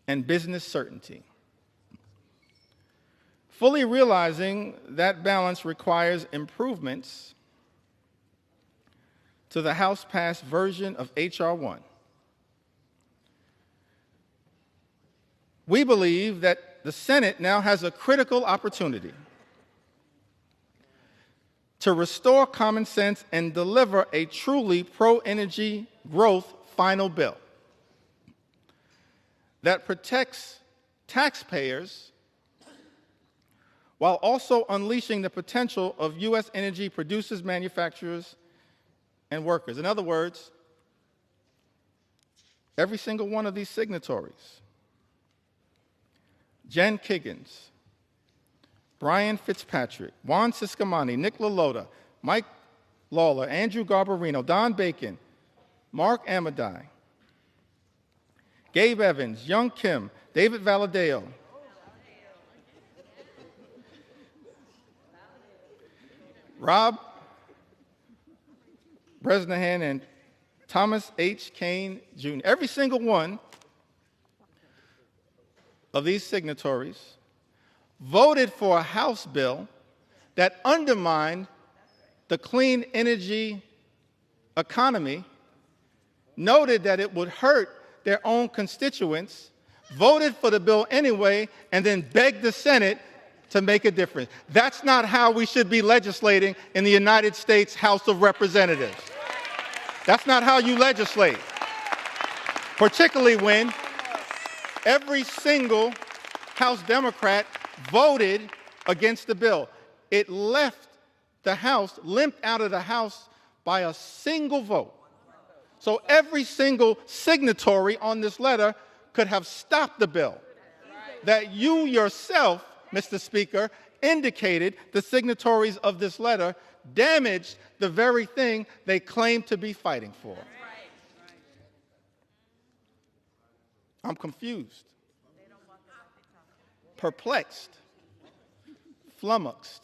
and business certainty. Fully realizing that balance requires improvements to the House-passed version of H.R. 1. We believe that the Senate now has a critical opportunity to restore common sense and deliver a truly pro-energy growth final bill that protects taxpayers while also unleashing the potential of U.S. energy producers, manufacturers, and workers. In other words, every single one of these signatories, Jen Kiggins, Brian Fitzpatrick, Juan Ciscomani, Nick LaLota, Mike Lawler, Andrew Garbarino, Don Bacon, Mark Amadei, Gabe Evans, Young Kim, David Valadeo, Rob Bresnahan, and Thomas H. Kane, Jr. Every single one of these signatories voted for a House bill that undermined the clean energy economy, noted that it would hurt their own constituents, voted for the bill anyway, and then begged the Senate to make a difference. That's not how we should be legislating in the United States House of Representatives. That's not how you legislate, particularly when every single House Democrat voted against the bill. It left the House, limped out of the House by a single vote. So every single signatory on this letter could have stopped the bill. That you yourself, Mr. Speaker, indicated the signatories of this letter damaged the very thing they claim to be fighting for. I'm confused, perplexed, flummoxed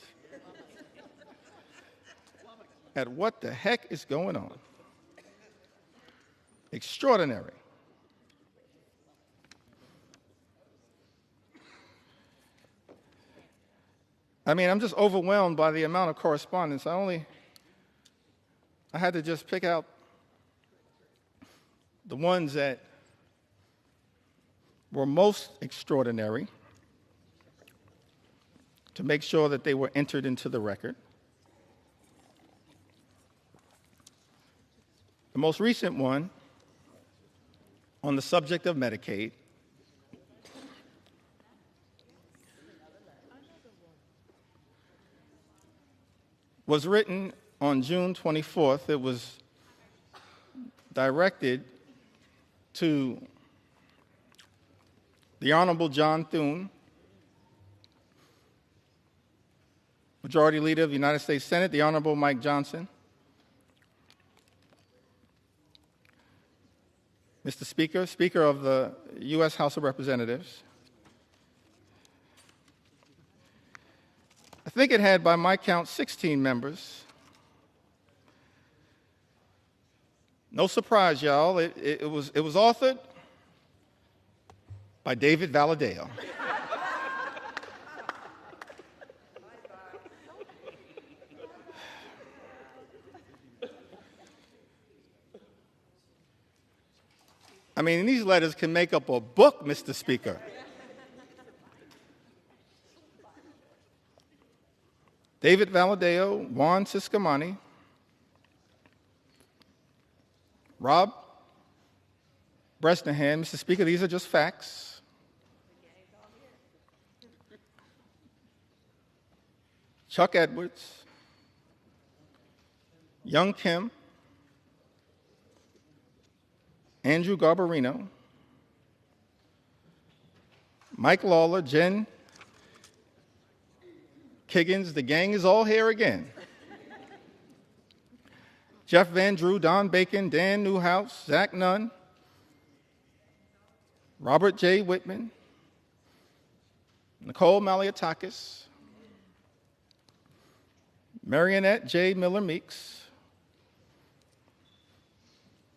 at what the heck is going on. Extraordinary. I mean, I'm just overwhelmed by the amount of correspondence. I had to just pick out the ones that were most extraordinary to make sure that they were entered into the record. The most recent one on the subject of Medicaid was written on June 24th. It was directed to the Honorable John Thune, Majority Leader of the United States Senate, the Honorable Mike Johnson, Mr. Speaker, Speaker of the U.S. House of Representatives. I think it had, by my count, 16 members. No surprise, y'all. It was authored by David Valadao. I mean, these letters can make up a book, Mr. Speaker. David Valadao, Juan Ciscomani, Rob Bresnahan. Mr. Speaker, these are just facts. Chuck Edwards, Young Kim, Andrew Garbarino, Mike Lawler, Jen Kiggins, the gang is all here again. Jeff Van Drew, Don Bacon, Dan Newhouse, Zach Nunn, Robert J. Whitman, Nicole Maliotakis, Marionette J. Miller Meeks,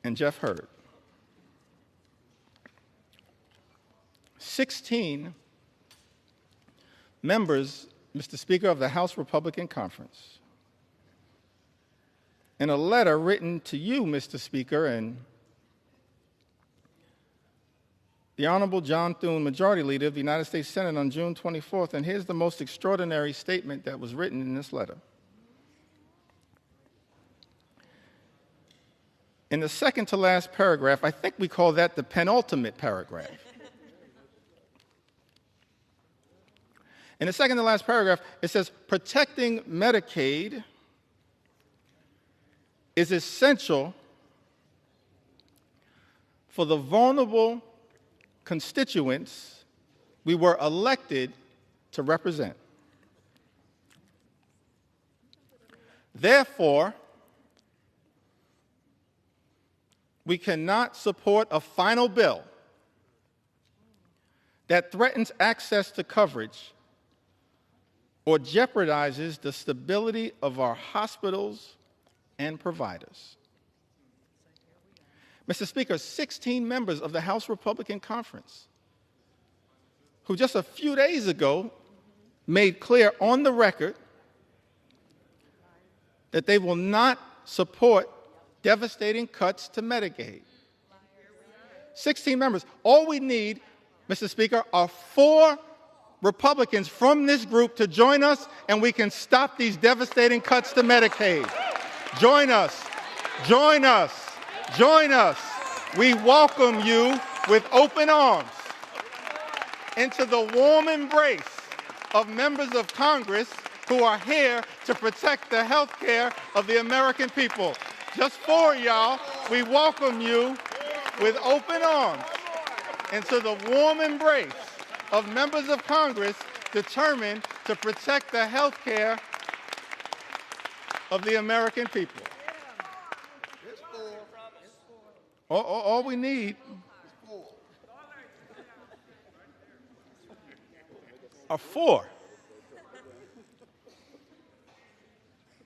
and Jeff Hurd. 16 members, Mr. Speaker, of the House Republican Conference, in a letter written to you, Mr. Speaker, and the Honorable John Thune, Majority Leader of the United States Senate, on June 24th, and here's the most extraordinary statement that was written in this letter. In the second to last paragraph, I think we call that the penultimate paragraph. In the second to last paragraph, it says, protecting Medicaid is essential for the vulnerable constituents we were elected to represent. Therefore, we cannot support a final bill that threatens access to coverage or jeopardizes the stability of our hospitals and providers. Mr. Speaker, 16 members of the House Republican Conference, who just a few days ago made clear on the record that they will not support devastating cuts to Medicaid. 16 members. All we need, Mr. Speaker, are 4 Republicans from this group to join us, and we can stop these devastating cuts to Medicaid. Join us. Join us. Join us. We welcome you with open arms into the warm embrace of members of Congress who are here to protect the health care of the American people. Just for y'all, we welcome you with open arms into the warm embrace of members of Congress determined to protect the health care of the American people. All we need are 4.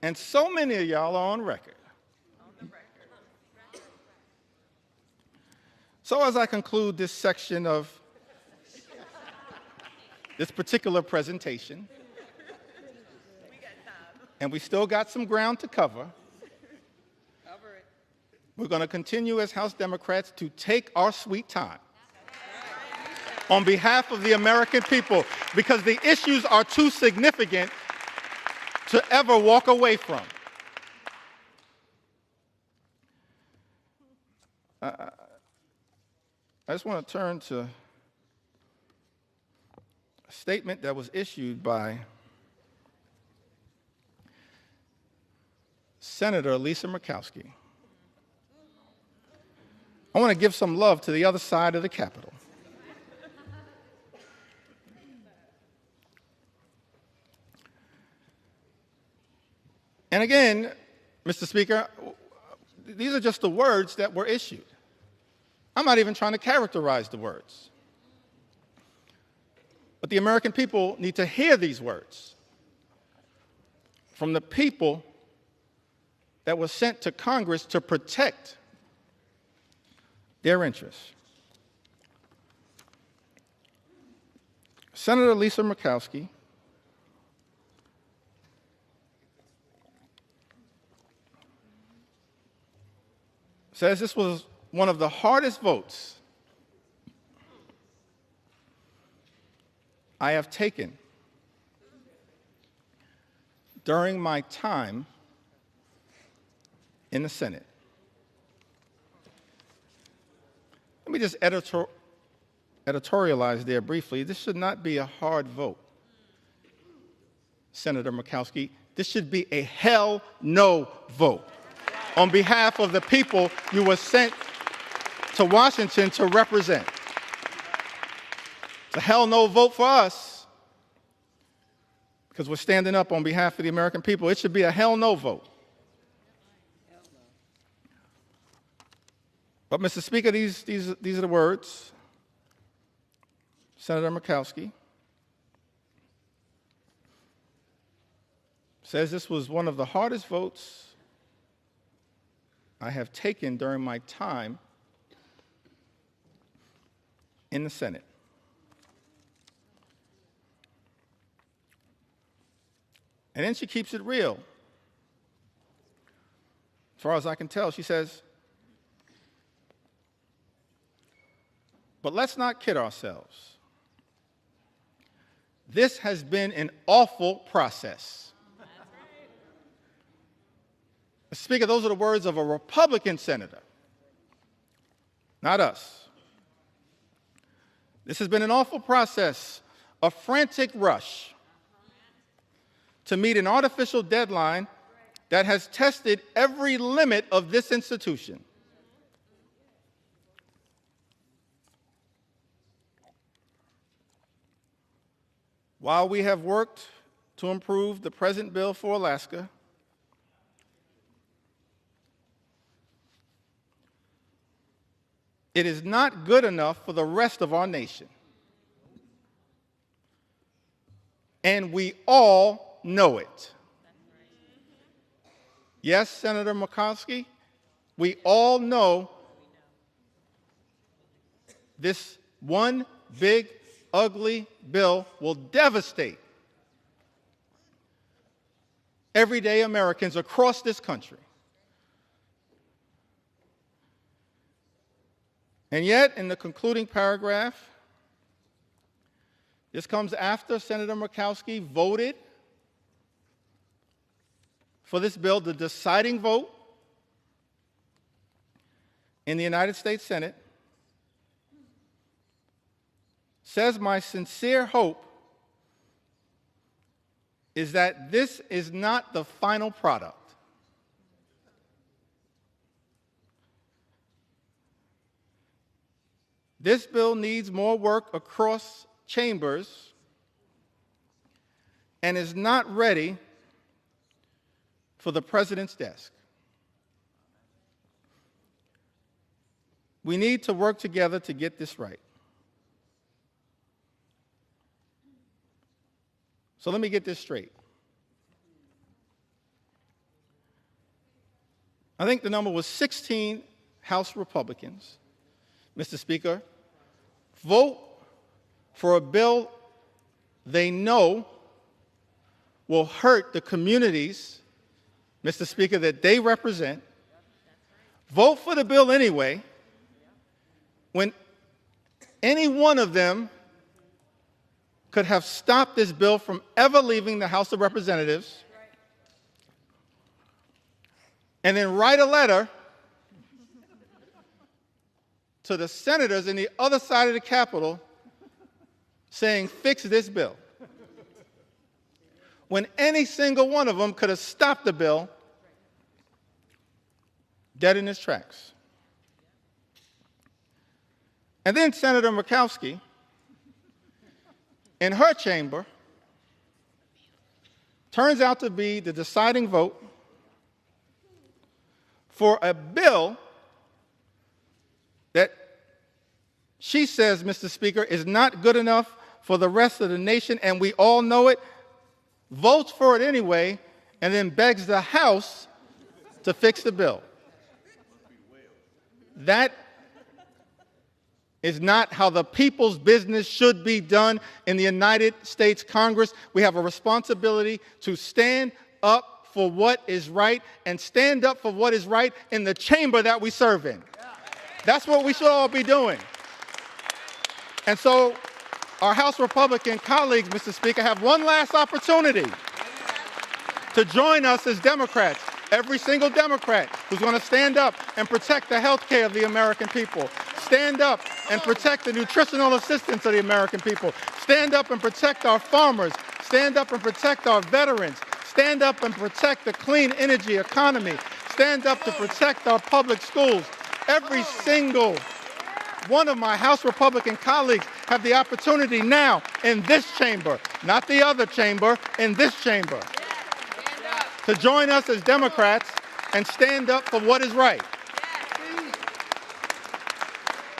And so many of y'all are on record. So as I conclude this section of this particular presentation, and we still got some ground to cover, we're going to continue as House Democrats to take our sweet time on behalf of the American people, because the issues are too significant to ever walk away from. I just want to turn to a statement that was issued by Senator Lisa Murkowski. I want to give some love to the other side of the Capitol. And again, Mr. Speaker, these are just the words that were issued. I'm not even trying to characterize the words. But the American people need to hear these words from the people that were sent to Congress to protect their interests. Senator Lisa Murkowski says this was one of the hardest votes I have taken during my time in the Senate. Let me just editorialize there briefly. This should not be a hard vote, Senator Murkowski. This should be a hell no vote on behalf of the people you were sent to Washington to represent. It's a hell no vote for us because we're standing up on behalf of the American people. It should be a hell no vote. But, Mr. Speaker, these are the words. Senator Murkowski says this was one of the hardest votes I have taken during my time in the Senate. And then she keeps it real. As far as I can tell, she says, but let's not kid ourselves. This has been an awful process. Speaker, those are the words of a Republican senator, not us. This has been an awful process, a frantic rush to meet an artificial deadline that has tested every limit of this institution. While we have worked to improve the present bill for Alaska, it is not good enough for the rest of our nation. And we all know it. Yes, Senator Murkowski, we all know this one big, ugly bill will devastate everyday Americans across this country. And yet, in the concluding paragraph, This comes after Senator Murkowski voted for this bill, the deciding vote in the United States Senate. Says my sincere hope is that this is not the final product. This bill needs more work across chambers and is not ready for the president's desk. We need to work together to get this right. So let me get this straight. I think the number was 16 House Republicans, Mr. Speaker, vote for a bill they know will hurt the communities, Mr. Speaker, that they represent. Vote for the bill anyway, when any one of them could have stopped this bill from ever leaving the House of Representatives, and then write a letter to the senators in the other side of the Capitol saying, fix this bill. When any single one of them could have stopped the bill dead in its tracks. And then Senator Murkowski, in her chamber, turns out to be the deciding vote for a bill that she says, Mr. Speaker, is not good enough for the rest of the nation, and we all know it, votes for it anyway, and then begs the House to fix the bill. That is not how the people's business should be done in the United States Congress. We have a responsibility to stand up for what is right and stand up for what is right in the chamber that we serve in. That's what we should all be doing. And so our House Republican colleagues, Mr. Speaker, have one last opportunity to join us as Democrats, every single Democrat who's going to stand up and protect the health care of the American people, stand up and protect the nutritional assistance of the American people, stand up and protect our farmers, stand up and protect our veterans, stand up and protect the clean energy economy, stand up to protect our public schools. Every single one of my House Republican colleagues have the opportunity now in this chamber, not the other chamber, in this chamber, to join us as Democrats and stand up for what is right.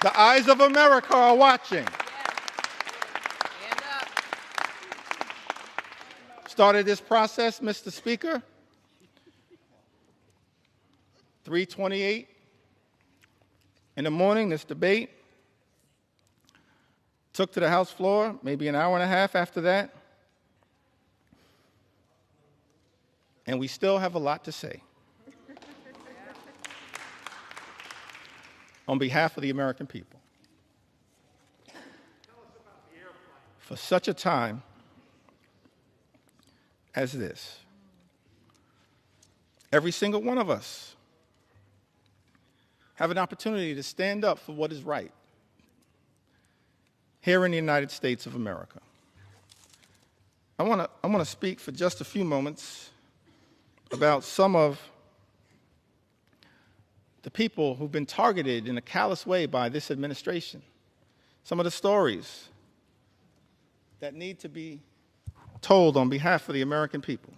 The eyes of America are watching. Started this process, Mr. Speaker, 3:28 in the morning, this debate. Took to the House floor, maybe an hour and a half after that. And we still have a lot to say. On behalf of the American people. For such a time as this, every single one of us have an opportunity to stand up for what is right here in the United States of America. I want to speak for just a few moments about some of the people who've been targeted in a callous way by this administration, some of the stories that need to be told on behalf of the American people.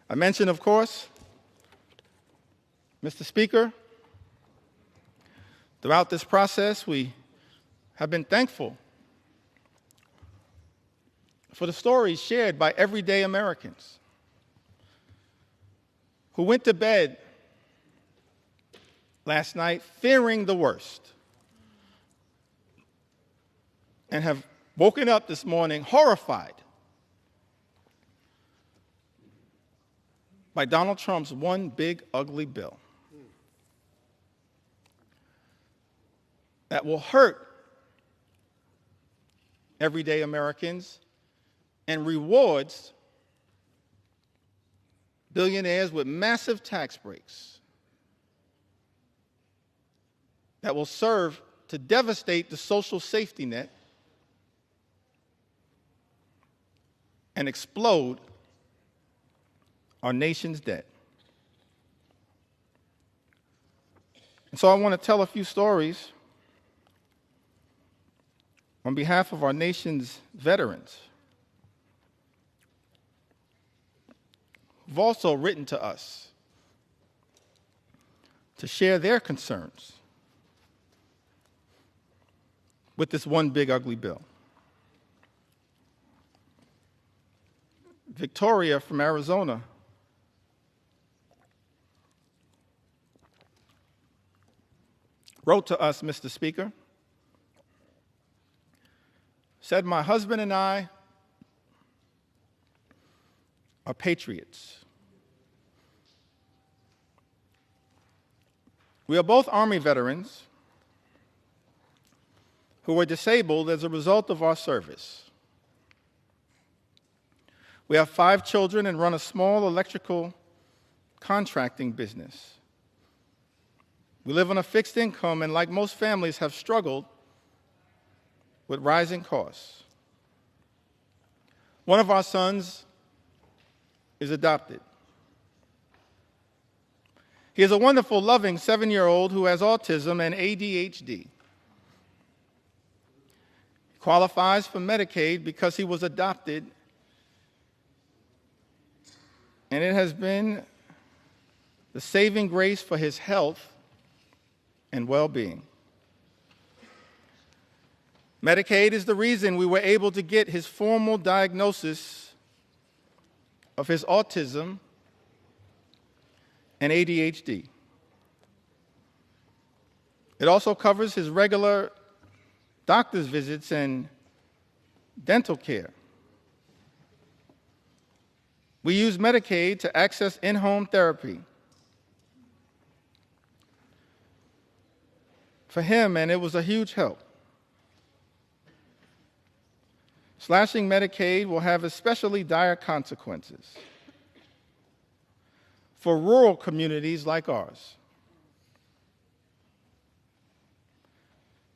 I mentioned, of course, Mr. Speaker, throughout this process, we have been thankful for the stories shared by everyday Americans who went to bed last night fearing the worst and have woken up this morning horrified by Donald Trump's one big ugly bill that will hurt everyday Americans and rewards billionaires with massive tax breaks that will serve to devastate the social safety net and explode our nation's debt. And so I want to tell a few stories on behalf of our nation's veterans who've also written to us to share their concerns with this one big ugly bill. Victoria from Arizona wrote to us, Mr. Speaker, said, "My husband and I are patriots. We are both Army veterans who were disabled as a result of our service. We have 5 children and run a small electrical contracting business. We live on a fixed income and, like most families, have struggled with rising costs. One of our sons is adopted. He is a wonderful, loving 7-year-old who has autism and ADHD. He qualifies for Medicaid because he was adopted, and it has been the saving grace for his health and well-being. Medicaid is the reason we were able to get his formal diagnosis of his autism and ADHD. It also covers his regular doctor's visits and dental care. We use Medicaid to access in-home therapy for him, and it was a huge help. Slashing Medicaid will have especially dire consequences for rural communities like ours.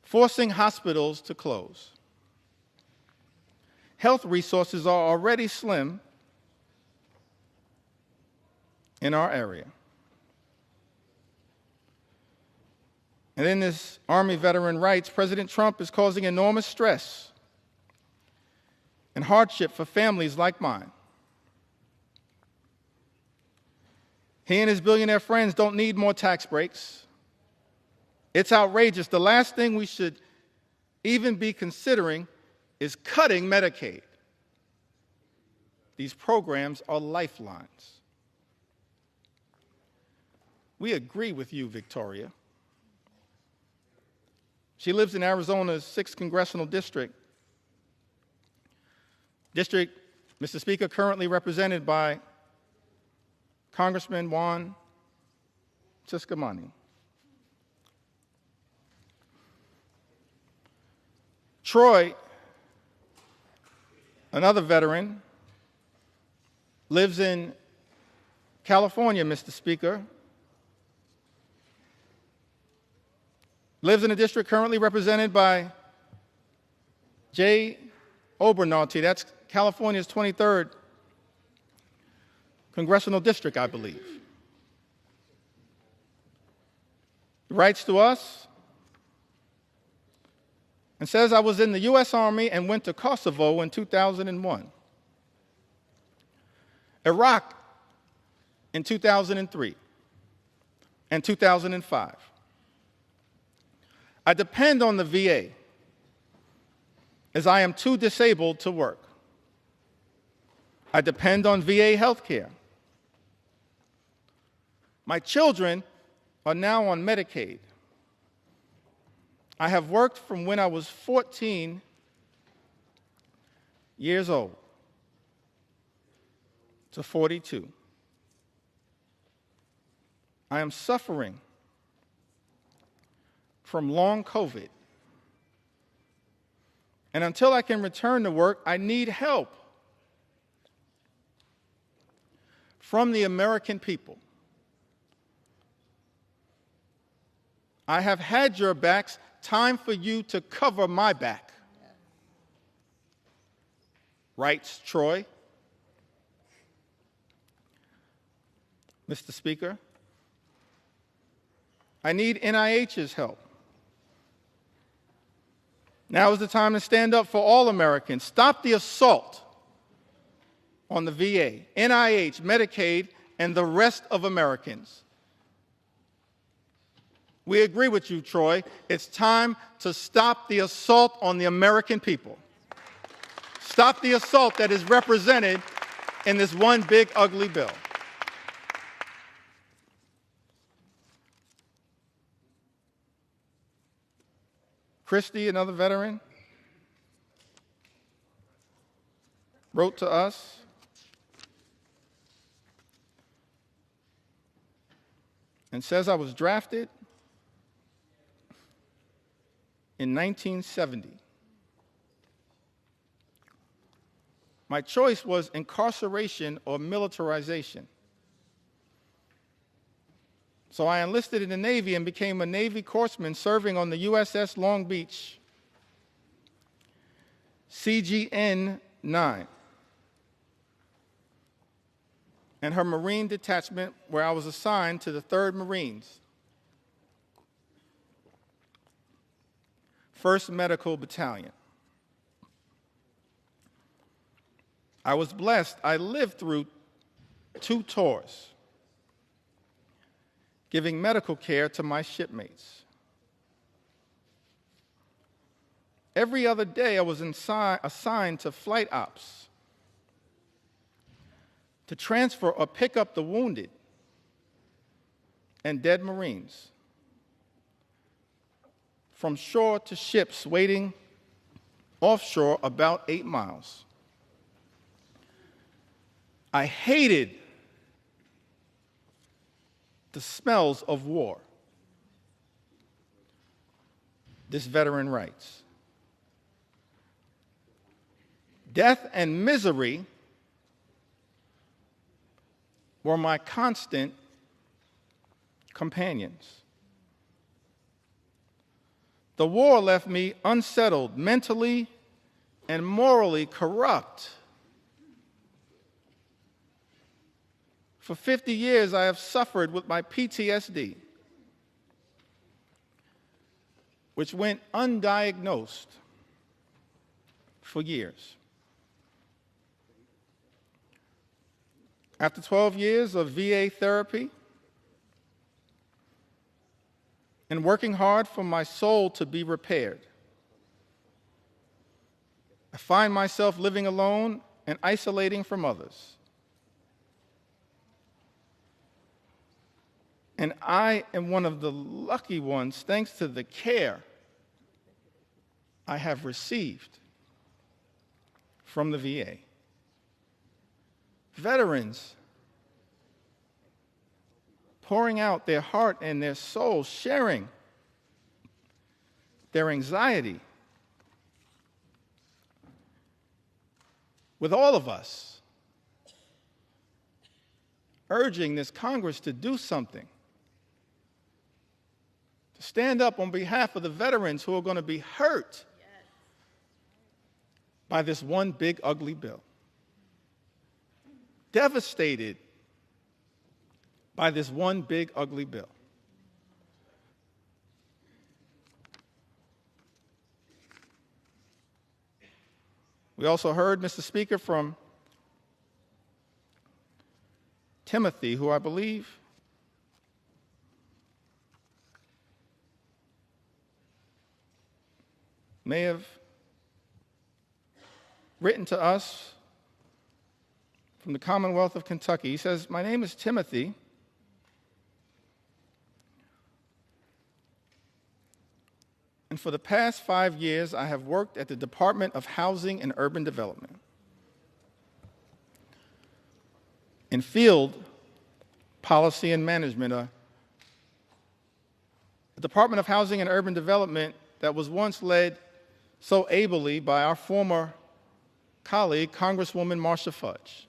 Forcing hospitals to close. Health resources are already slim in our area. And then this Army veteran writes, President Trump is causing enormous stress and hardship for families like mine. He and his billionaire friends don't need more tax breaks. It's outrageous. The last thing we should even be considering is cutting Medicaid. These programs are lifelines. We agree with you, Victoria. She lives in Arizona's 6th Congressional District. District, Mr. Speaker, currently represented by Congressman Juan Ciscomani. Troy, another veteran, lives in California, Mr. Speaker. Lives in a district currently represented by Jay Obernalte. That's California's 23rd congressional district, I believe. He writes to us and says, I was in the U.S. Army and went to Kosovo in 2001, Iraq in 2003, and 2005. I depend on the VA as I am too disabled to work. I depend on VA health care. My children are now on Medicaid. I have worked from when I was 14 years old to 42. I am suffering from long COVID And until I can return to work, I need help from the American people. I have had your backs. Time for you to cover my back, writes Troy. Mr. Speaker, I need NIH's help. Now is the time to stand up for all Americans. Stop the assault on the VA, NIH, Medicaid, and the rest of Americans. We agree with you, Troy. It's time to stop the assault on the American people. Stop the assault that is represented in this one big, ugly bill. Christy, another veteran, wrote to us and says, I was drafted in 1970. My choice was incarceration or militarization. So I enlisted in the Navy and became a Navy corpsman serving on the USS Long Beach, CGN 9, and her Marine detachment, where I was assigned to the 3rd Marines, 1st Medical Battalion. I was blessed. I lived through 2 tours, giving medical care to my shipmates. Every other day, I was assigned to flight ops to transfer or pick up the wounded and dead Marines from shore to ships waiting offshore about 8 miles. I hated the smells of war. This veteran writes, death and misery were my constant companions. The war left me unsettled, mentally and morally corrupt. For 50 years, I have suffered with my PTSD, which went undiagnosed for years. After 12 years of VA therapy and working hard for my soul to be repaired, I find myself living alone and isolating from others. And I am one of the lucky ones, thanks to the care I have received from the VA. Veterans pouring out their heart and their soul, sharing their anxiety with all of us, urging this Congress to do something, to stand up on behalf of the veterans who are going to be hurt by this one big, ugly bill. Devastated by this one big, ugly bill. We also heard, Mr. Speaker, from Timothy, who I believe may have written to us from the Commonwealth of Kentucky. He says, my name is Timothy. And for the past 5 years, I have worked at the Department of Housing and Urban Development in field policy and management. The Department of Housing and Urban Development that was once led so ably by our former colleague, Congresswoman Marcia Fudge,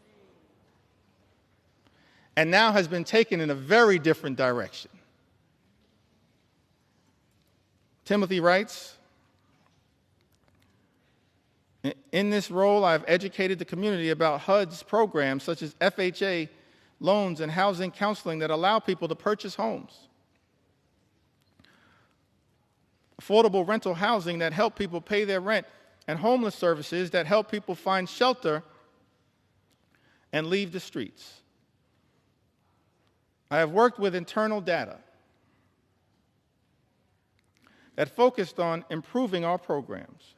and now has been taken in a very different direction. Timothy writes, in this role, I have educated the community about HUD's programs such as FHA loans and housing counseling that allow people to purchase homes. Affordable rental housing that help people pay their rent, and homeless services that help people find shelter and leave the streets. I have worked with internal data that focused on improving our programs.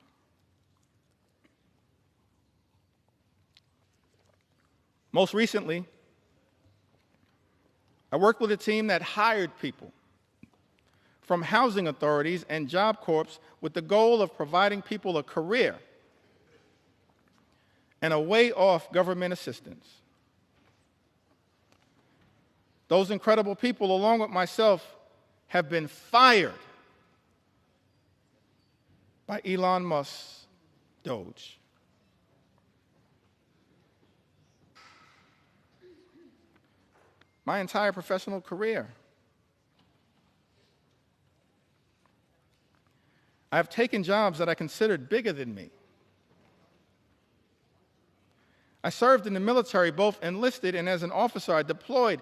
Most recently, I worked with a team that hired people from housing authorities and Job Corps with the goal of providing people a career and a way off government assistance. Those incredible people, along with myself, have been fired by Elon Musk's Doge. My entire professional career, I have taken jobs that I considered bigger than me. I served in the military, both enlisted and as an officer. I deployed.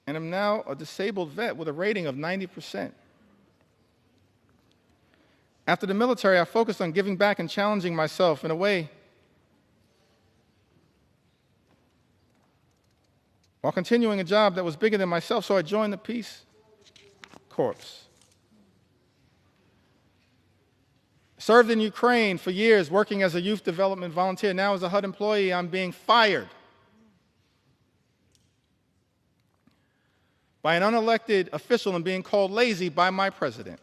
And am now a disabled vet with a rating of 90%. After the military, I focused on giving back and challenging myself in a way while continuing a job that was bigger than myself, so I joined the Peace Corps. Served in Ukraine for years, working as a youth development volunteer. Now as a HUD employee, I'm being fired by an unelected official and being called lazy by my president.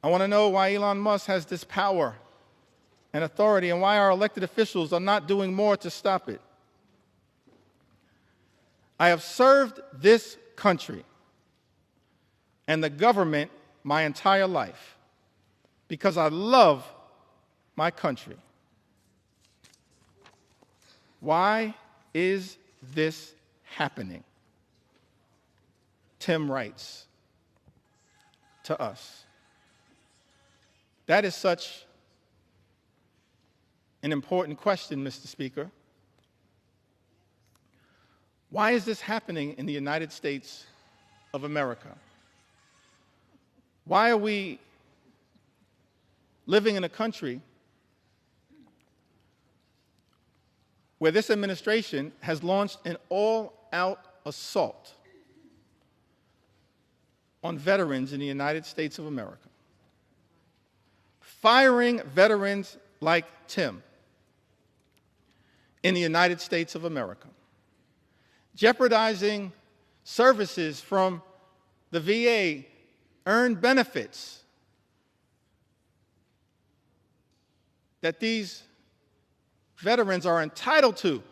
I want to know why Elon Musk has this power and authority and why our elected officials are not doing more to stop it. I have served this country and the government my entire life because I love my country. Why is this happening? Tim writes to us. That is such an important question, Mr. Speaker. Why is this happening in the United States of America? Why are we living in a country where this administration has launched an all-out assault on veterans in the United States of America, firing veterans like Tim in the United States of America, jeopardizing services from the VA, earned benefits that these veterans are entitled to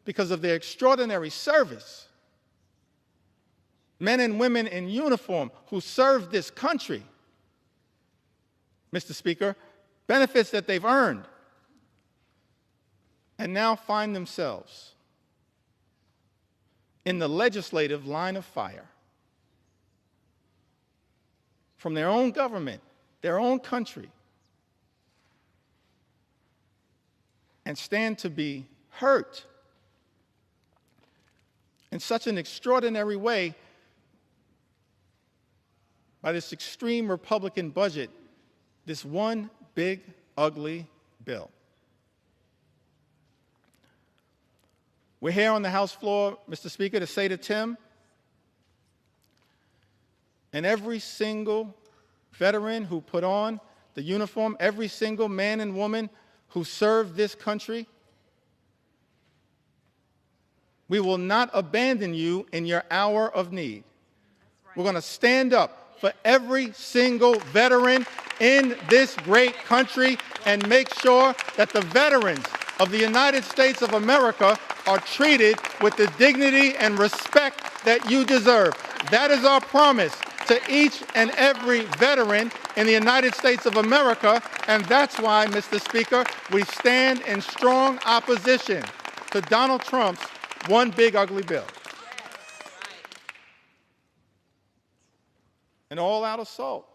because of their extraordinary service. Men and women in uniform who serve this country, Mr. Speaker, benefits that they've earned, and now find themselves in the legislative line of fire from their own government, their own country, and stand to be hurt in such an extraordinary way by this extreme Republican budget, this one big, ugly bill. We're here on the House floor, Mr. Speaker, to say to Tim and every single veteran who put on the uniform, every single man and woman who served this country, we will not abandon you in your hour of need. We're going to stand up for every single veteran in this great country and make sure that the veterans of the United States of America are treated with the dignity and respect that you deserve. That is our promise to each and every veteran in the United States of America, and that's why, Mr. Speaker, we stand in strong opposition to Donald Trump's one big ugly bill. An all-out assault.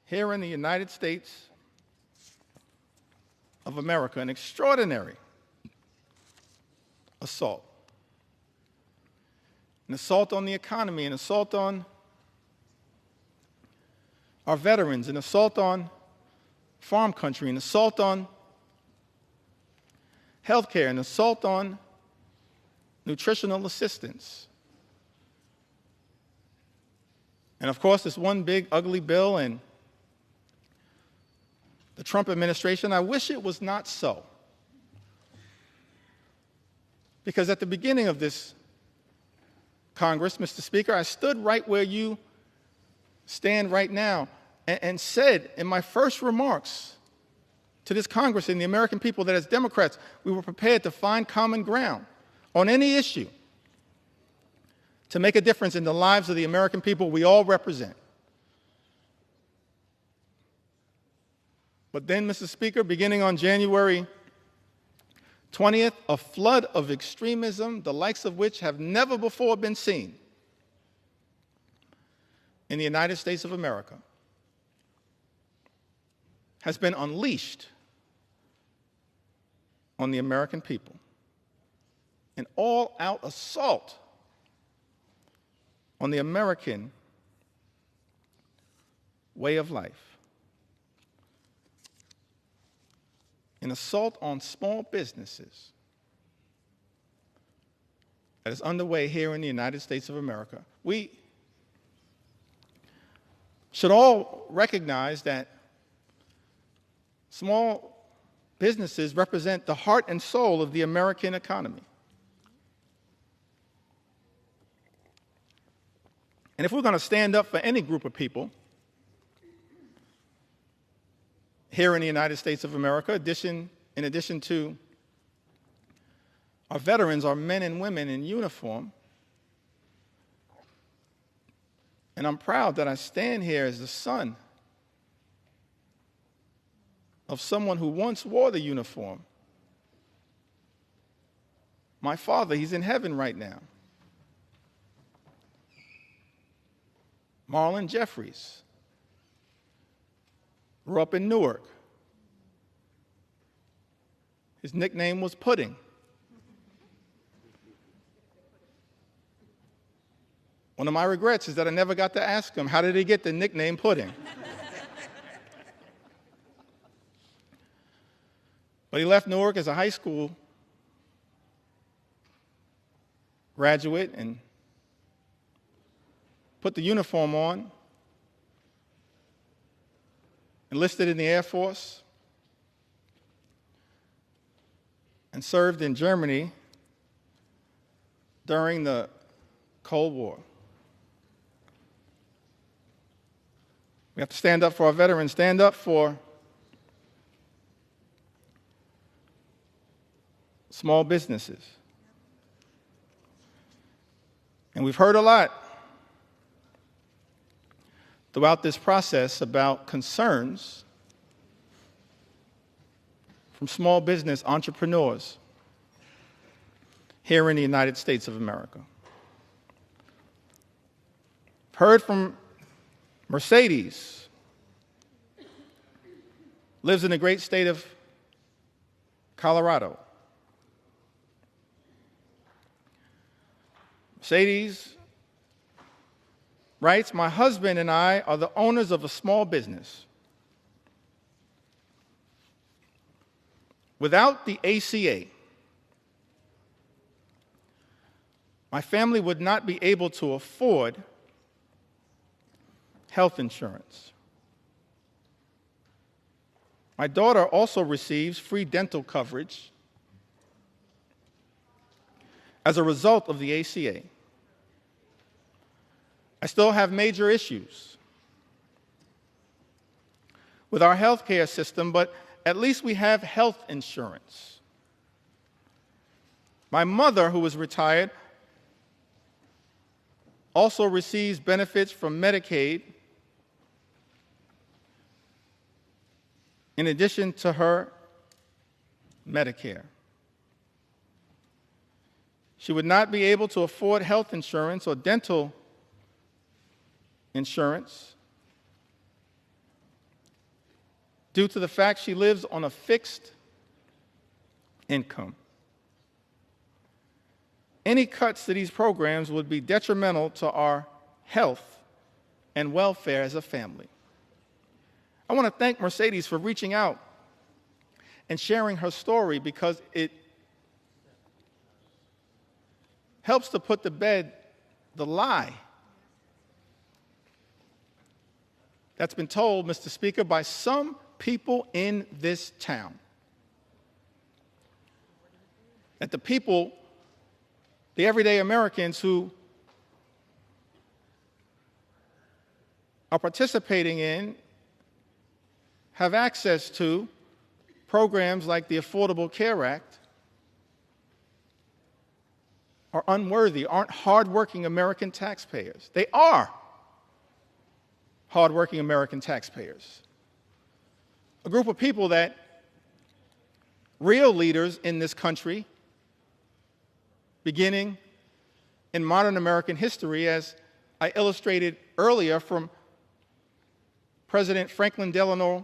Here in the United States of America, an extraordinary assault. An assault on the economy, an assault on our veterans, an assault on farm country, an assault on health care, an assault on nutritional assistance. And of course, this one big ugly bill, and the Trump administration, I wish it was not so. Because at the beginning of this Congress, Mr. Speaker, I stood right where you stand right now and said in my first remarks to this Congress and the American people that as Democrats, we were prepared to find common ground on any issue to make a difference in the lives of the American people we all represent. But then, Mr. Speaker, beginning on January 20th, a flood of extremism, the likes of which have never before been seen in the United States of America, has been unleashed on the American people. An all-out assault on the American way of life. An assault on small businesses that is underway here in the United States of America. We should all recognize that small businesses represent the heart and soul of the American economy. And if we're going to stand up for any group of people here in the United States of America, in addition to our veterans, our men and women in uniform, and I'm proud that I stand here as the son of someone who once wore the uniform. My father, he's in heaven right now. Marlon Jeffries grew up in Newark. His nickname was Pudding. One of my regrets is that I never got to ask him, how did he get the nickname Pudding? But he left Newark as a high school graduate and put the uniform on, enlisted in the Air Force, and served in Germany during the Cold War. We have to stand up for our veterans, stand up for small businesses. And we've heard a lot throughout this process about concerns from small business entrepreneurs here in the United States of America. Heard from Mercedes, lives in the great state of Colorado. Mercedes writes, my husband and I are the owners of a small business. Without the ACA, my family would not be able to afford health insurance. My daughter also receives free dental coverage as a result of the ACA. I still have major issues with our health care system, but at least we have health insurance. My mother, who is retired, also receives benefits from Medicaid in addition to her Medicare. She would not be able to afford health insurance or dental insurance due to the fact she lives on a fixed income. Any cuts to these programs would be detrimental to our health and welfare as a family. I want to thank Mercedes for reaching out and sharing her story, because it helps to put to bed the lie that's been told, Mr. Speaker, by some people in this town. That the people, the everyday Americans who are participating in, have access to programs like the Affordable Care Act, are unworthy, aren't hardworking American taxpayers. They are hardworking American taxpayers. A group of people that real leaders in this country, beginning in modern American history, as I illustrated earlier from President Franklin Delano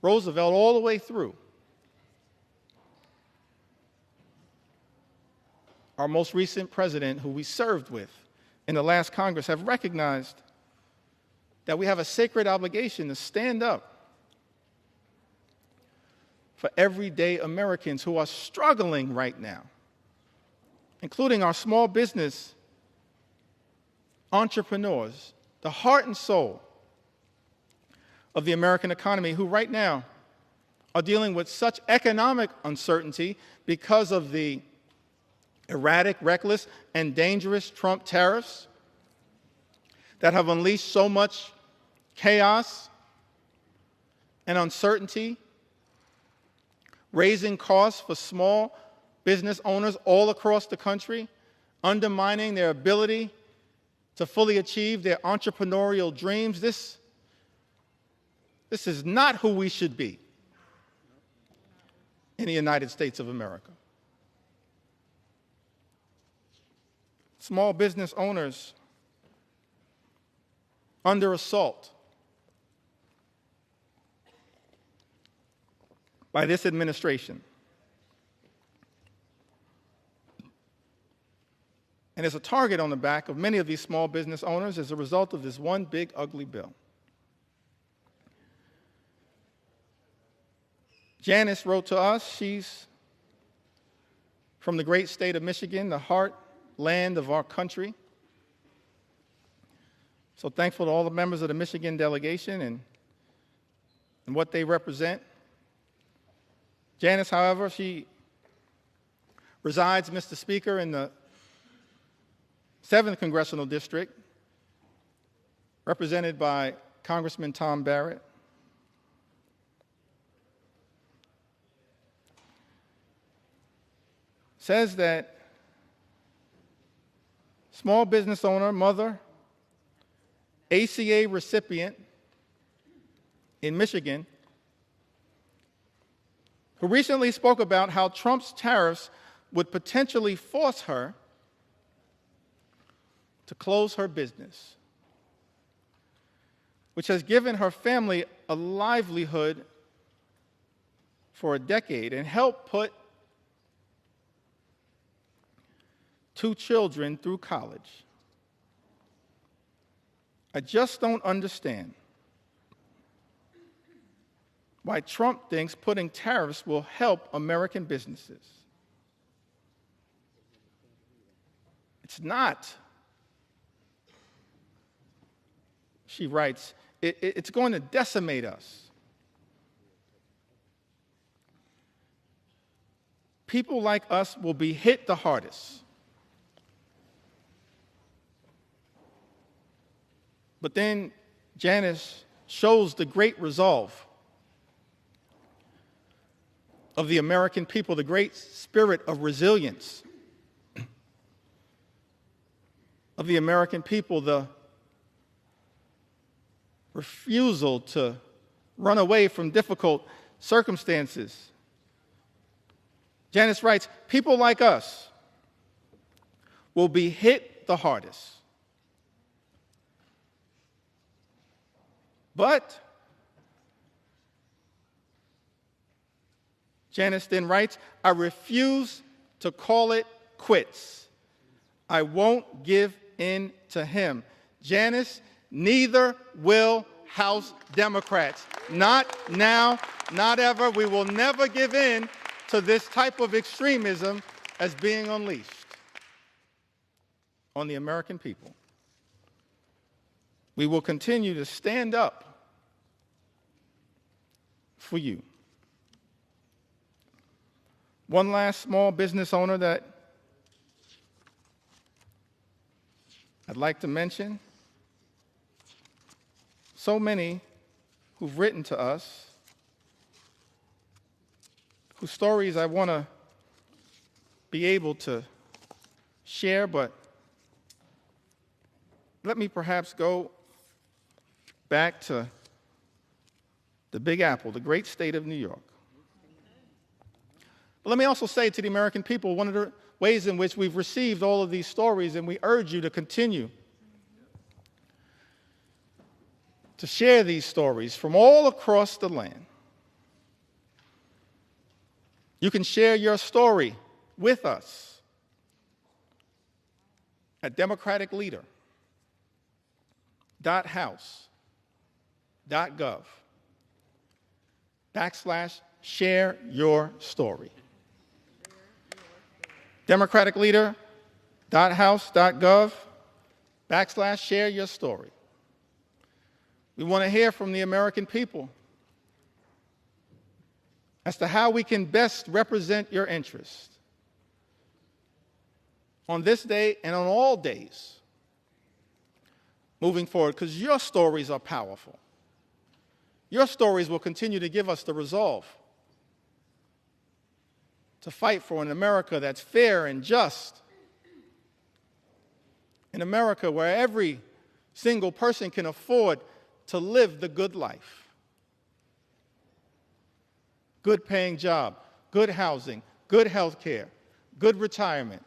Roosevelt all the way through our most recent president, who we served with in the last Congress, have recognized that we have a sacred obligation to stand up for everyday Americans who are struggling right now, including our small business entrepreneurs, the heart and soul of the American economy, who right now are dealing with such economic uncertainty because of the erratic, reckless, and dangerous Trump tariffs that have unleashed so much chaos and uncertainty, raising costs for small business owners all across the country, undermining their ability to fully achieve their entrepreneurial dreams. This is not who we should be in the United States of America. Small business owners under assault by this administration. And there's a target on the back of many of these small business owners as a result of this one big, ugly bill. Janice wrote to us. She's from the great state of Michigan, the heartland of our country. So thankful to all the members of the Michigan delegation and what they represent. Janice, however, she resides, Mr. Speaker, in the 7th Congressional District, represented by Congressman Tom Barrett. Says that small business owner, mother, ACA recipient in Michigan, who recently spoke about how Trump's tariffs would potentially force her to close her business, which has given her family a livelihood for a decade and helped put 2 children through college. I just don't understand why Trump thinks putting tariffs will help American businesses. It's not. She writes, it's going to decimate us. People like us will be hit the hardest. But then Janice shows the great resolve of the American people, the great spirit of resilience of the American people, the refusal to run away from difficult circumstances. Janice writes, people like us will be hit the hardest. But Janice then writes, I refuse to call it quits. I won't give in to him. Janice, neither will House Democrats. Not now, not ever. We will never give in to this type of extremism as being unleashed on the American people. We will continue to stand up for you. One last small business owner that I'd like to mention. So many who've written to us, whose stories I want to be able to share, but let me perhaps go back to the Big Apple, the great state of New York. But let me also say to the American people, one of the ways in which we've received all of these stories, and we urge you to continue to share these stories from all across the land. You can share your story with us at democraticleader.house.gov/share your story. democraticleader.house.gov/share your story. We want to hear from the American people as to how we can best represent your interests on this day and on all days moving forward, because your stories are powerful. Your stories will continue to give us the resolve to fight for an America that's fair and just, an America where every single person can afford to live the good life. Good paying job, good housing, good health care, good retirement,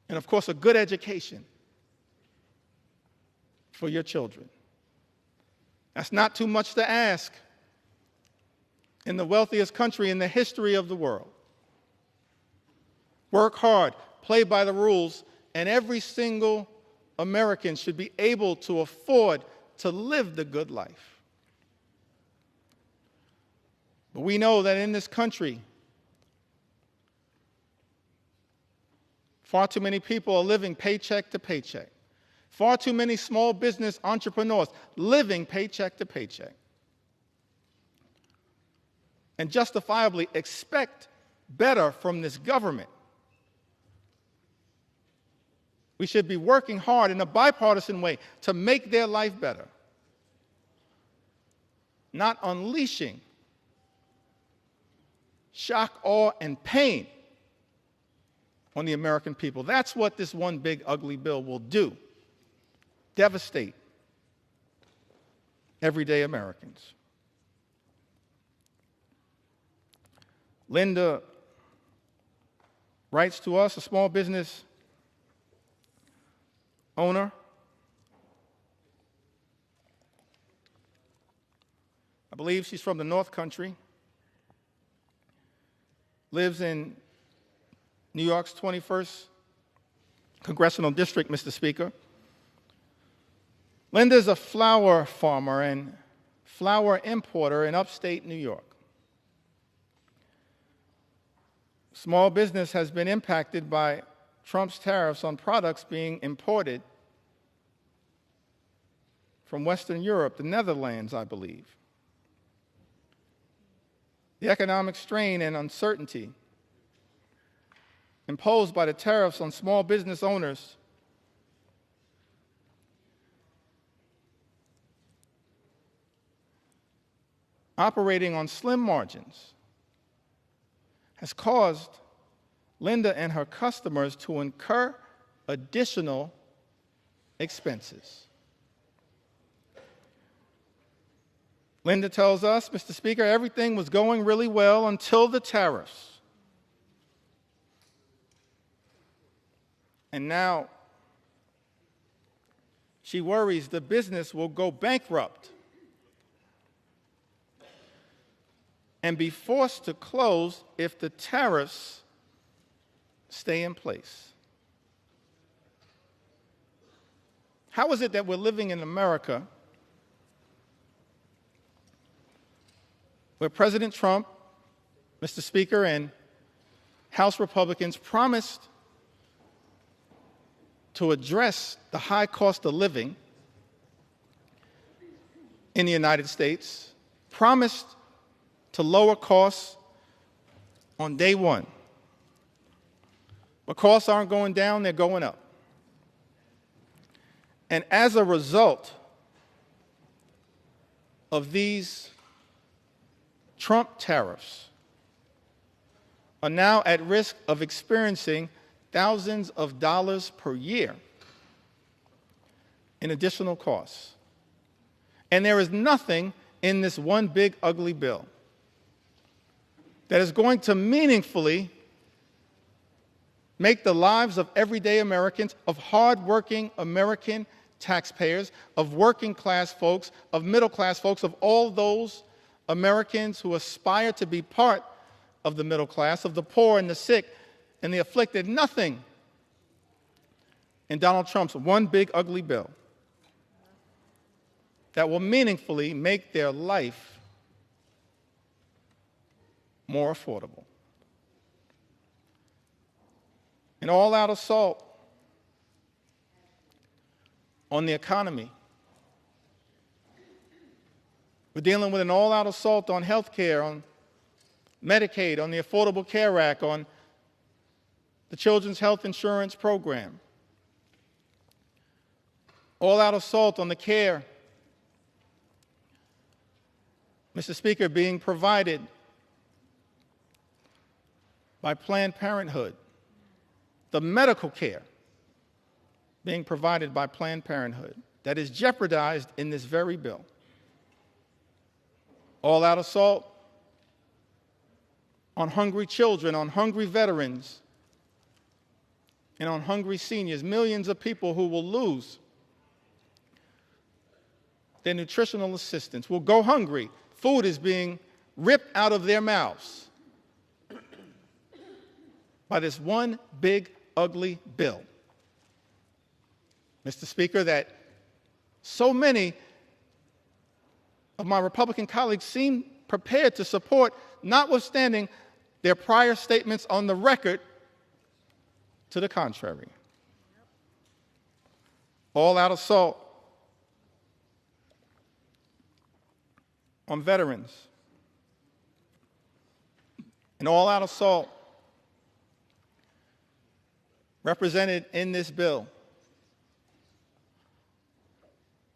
and of course a good education for your children. That's not too much to ask in the wealthiest country in the history of the world. Work hard, play by the rules, and every single American should be able to afford to live the good life. But we know that in this country, far too many people are living paycheck to paycheck. Far too many small business entrepreneurs living paycheck to paycheck. And justifiably expect better from this government. We should be working hard in a bipartisan way to make their life better, not unleashing shock, awe, and pain on the American people. That's what this one big ugly bill will do. Devastate everyday Americans. Linda writes to us, a small business owner. I believe she's from the North Country. Lives in New York's 21st Congressional District, Mr. Speaker. Linda's a flower farmer and flower importer in upstate New York. Small business has been impacted by Trump's tariffs on products being imported from Western Europe, the Netherlands, I believe. The economic strain and uncertainty imposed by the tariffs on small business owners operating on slim margins, has caused Linda and her customers to incur additional expenses. Linda tells us, Mr. Speaker, everything was going really well until the tariffs. And now she worries the business will go bankrupt and be forced to close if the tariffs stay in place. How is it that we're living in America where President Trump, Mr. Speaker, and House Republicans promised to address the high cost of living in the United States, promised to lower costs on day one. But costs aren't going down, they're going up. And as a result of these Trump tariffs, are now at risk of experiencing thousands of dollars per year in additional costs. And there is nothing in this one big ugly bill that is going to meaningfully make the lives of everyday Americans, of hardworking American taxpayers, of working class folks, of middle class folks, of all those Americans who aspire to be part of the middle class, of the poor and the sick and the afflicted. Nothing in Donald Trump's one big ugly bill that will meaningfully make their life more affordable. An all-out assault on the economy. We're dealing with an all-out assault on health care, on Medicaid, on the Affordable Care Act, on the Children's Health Insurance Program. All-out assault on the care, Mr. Speaker, being provided by Planned Parenthood. The medical care being provided by Planned Parenthood that is jeopardized in this very bill. All-out assault on hungry children, on hungry veterans, and on hungry seniors, millions of people who will lose their nutritional assistance, will go hungry. Food is being ripped out of their mouths by this one big ugly bill, Mr. Speaker, that so many of my Republican colleagues seem prepared to support, notwithstanding their prior statements on the record to the contrary. All-out assault on veterans, an all-out assault represented in this bill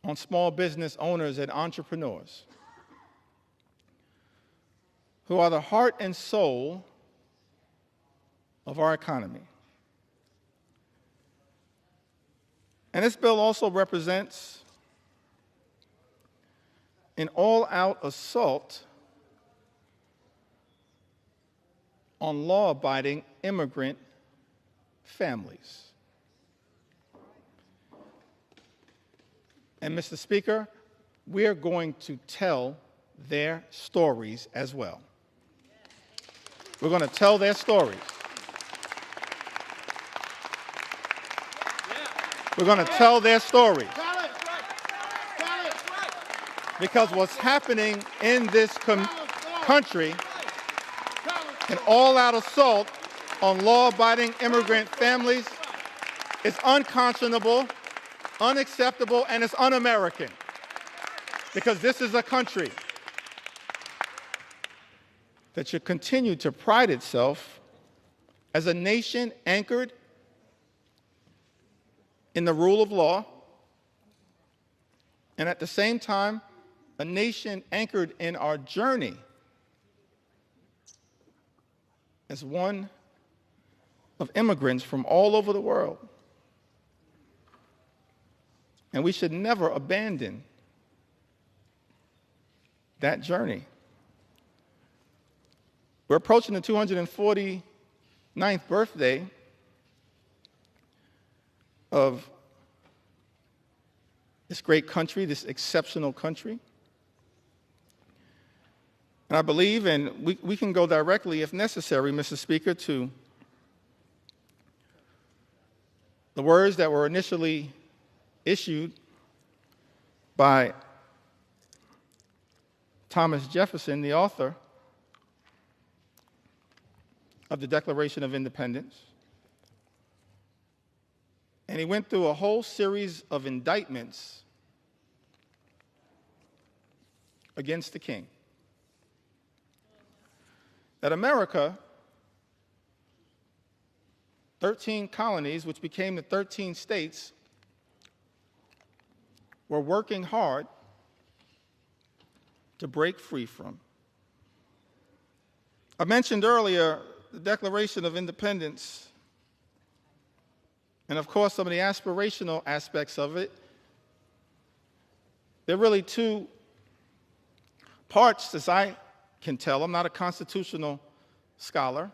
on small business owners and entrepreneurs who are the heart and soul of our economy. And this bill also represents an all-out assault on law-abiding immigrant families. And Mr. Speaker, we are going to tell their stories as well. We're going to tell their stories. We're going to tell their stories. Because what's happening in this country, an all-out assault on law-abiding immigrant families, is unconscionable, unacceptable, and it's un-American. Because this is a country that should continue to pride itself as a nation anchored in the rule of law, and at the same time a nation anchored in our journey as one of immigrants from all over the world. And we should never abandon that journey. We're approaching the 249th birthday of this great country, this exceptional country. And I believe, and we can go directly, if necessary, Mr. Speaker, to the words that were initially issued by Thomas Jefferson, the author of the Declaration of Independence. And he went through a whole series of indictments against the king. That America, 13 colonies, which became the 13 states, were working hard to break free from. I mentioned earlier the Declaration of Independence, and of course some of the aspirational aspects of it. There are really two parts, as I can tell. I'm not a constitutional scholar.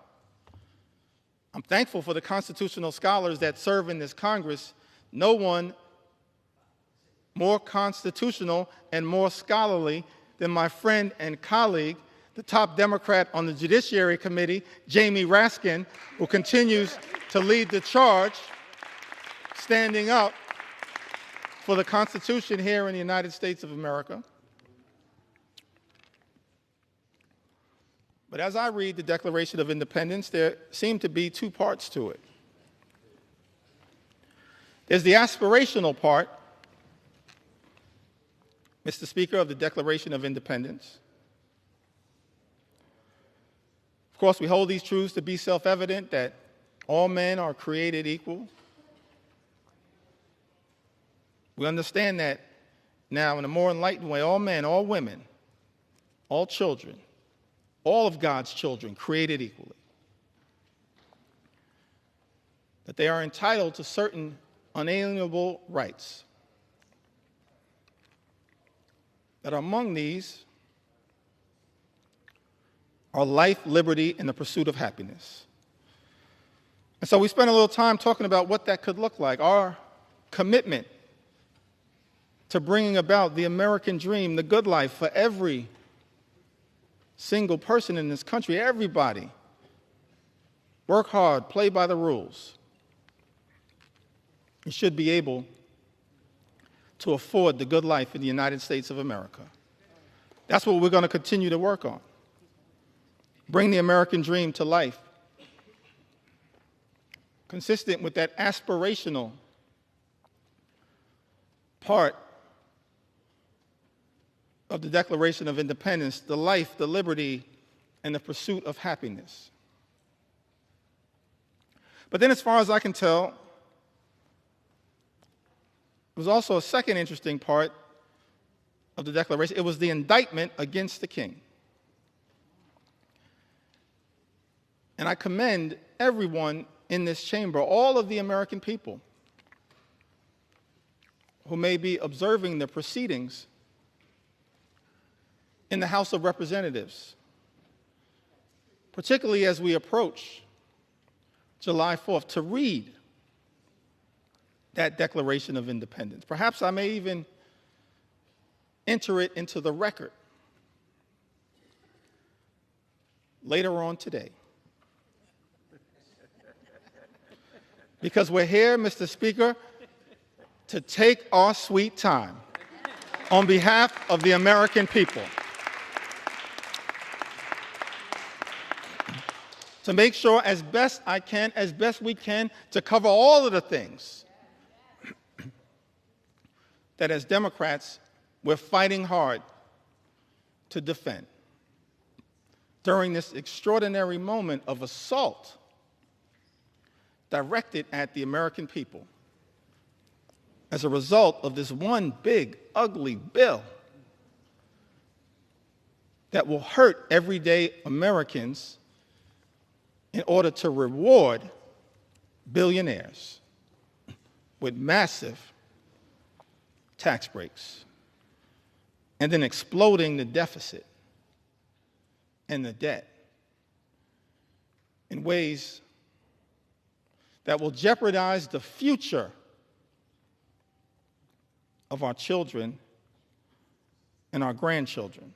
I'm thankful for the constitutional scholars that serve in this Congress. No one more constitutional and more scholarly than my friend and colleague, the top Democrat on the Judiciary Committee, Jamie Raskin, who continues to lead the charge, standing up for the Constitution here in the United States of America. But as I read the Declaration of Independence, there seem to be two parts to it. There's the aspirational part, Mr. Speaker, of the Declaration of Independence. Of course, we hold these truths to be self-evident, that all men are created equal. We understand that now in a more enlightened way. All men, all women, all children, all of God's children created equally. That they are entitled to certain unalienable rights. That among these are life, liberty, and the pursuit of happiness. And so we spent a little time talking about what that could look like, our commitment to bringing about the American dream, the good life for every single person in this country, everybody. Work hard, play by the rules. You should be able to afford the good life in the United States of America. That's what we're going to continue to work on. Bring the American dream to life, consistent with that aspirational part of the Declaration of Independence, the life, the liberty, and the pursuit of happiness. But then, as far as I can tell, there was also a second interesting part of the Declaration. It was the indictment against the king. And I commend everyone in this chamber, all of the American people who may be observing the proceedings in the House of Representatives, particularly as we approach July 4th, to read that Declaration of Independence. Perhaps I may even enter it into the record later on today. Because we're here, Mr. Speaker, to take our sweet time on behalf of the American people, to make sure as best we can, to cover all of the things that as Democrats we're fighting hard to defend during this extraordinary moment of assault directed at the American people as a result of this one big, ugly bill that will hurt everyday Americans in order to reward billionaires with massive tax breaks and then exploding the deficit and the debt in ways that will jeopardize the future of our children and our grandchildren.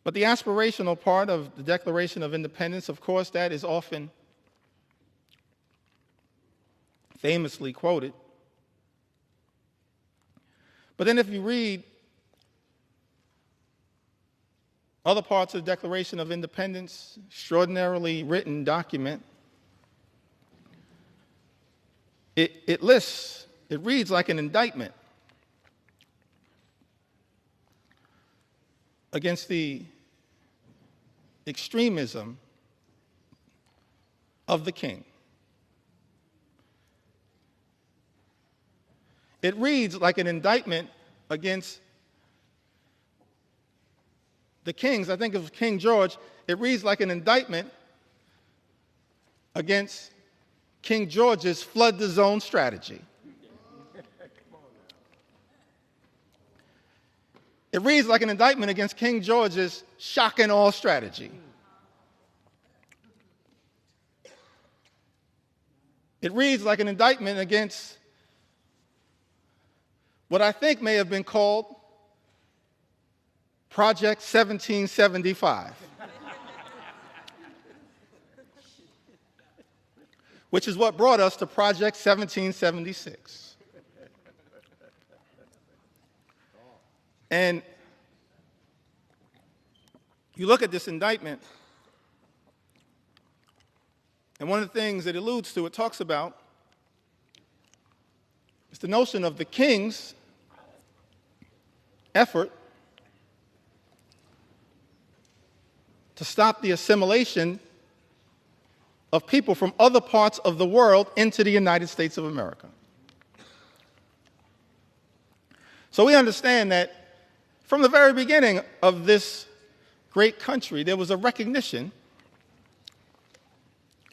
But the aspirational part of the Declaration of Independence, of course, that is often famously quoted. But then if you read other parts of the Declaration of Independence, extraordinarily written document, it reads like an indictment against the extremism of the king. It reads like an indictment against the kings. I think of King George. It reads like an indictment against King George's flood the zone strategy. It reads like an indictment against King George's shock and awe strategy. It reads like an indictment against what I think may have been called Project 1775, which is what brought us to Project 1776. And you look at this indictment, and one of the things it alludes to, it talks about, is the notion of the king's effort to stop the assimilation of people from other parts of the world into the United States of America. So we understand that from the very beginning of this great country, there was a recognition,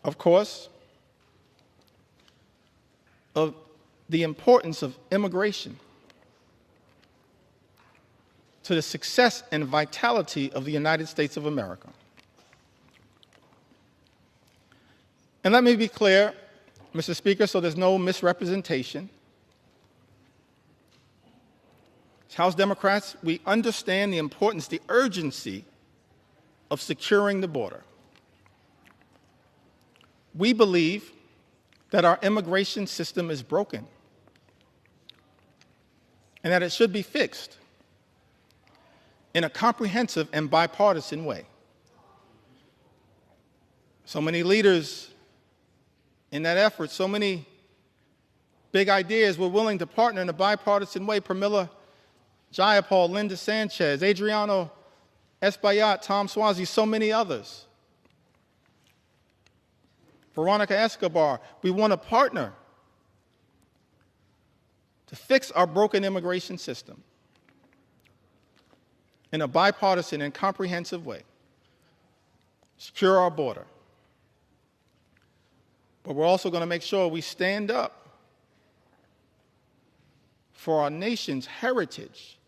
of course, of the importance of immigration to the success and vitality of the United States of America. And let me be clear, Mr. Speaker, so there's no misrepresentation. As House Democrats, we understand the importance, the urgency of securing the border. We believe that our immigration system is broken and that it should be fixed in a comprehensive and bipartisan way. So many leaders in that effort, so many big ideas were willing to partner in a bipartisan way. Pramila Jayapal, Linda Sanchez, Adriano Espaillat, Tom Suozzi, so many others. Veronica Escobar, we want to partner to fix our broken immigration system in a bipartisan and comprehensive way, secure our border. But we're also going to make sure we stand up for our nation's heritage,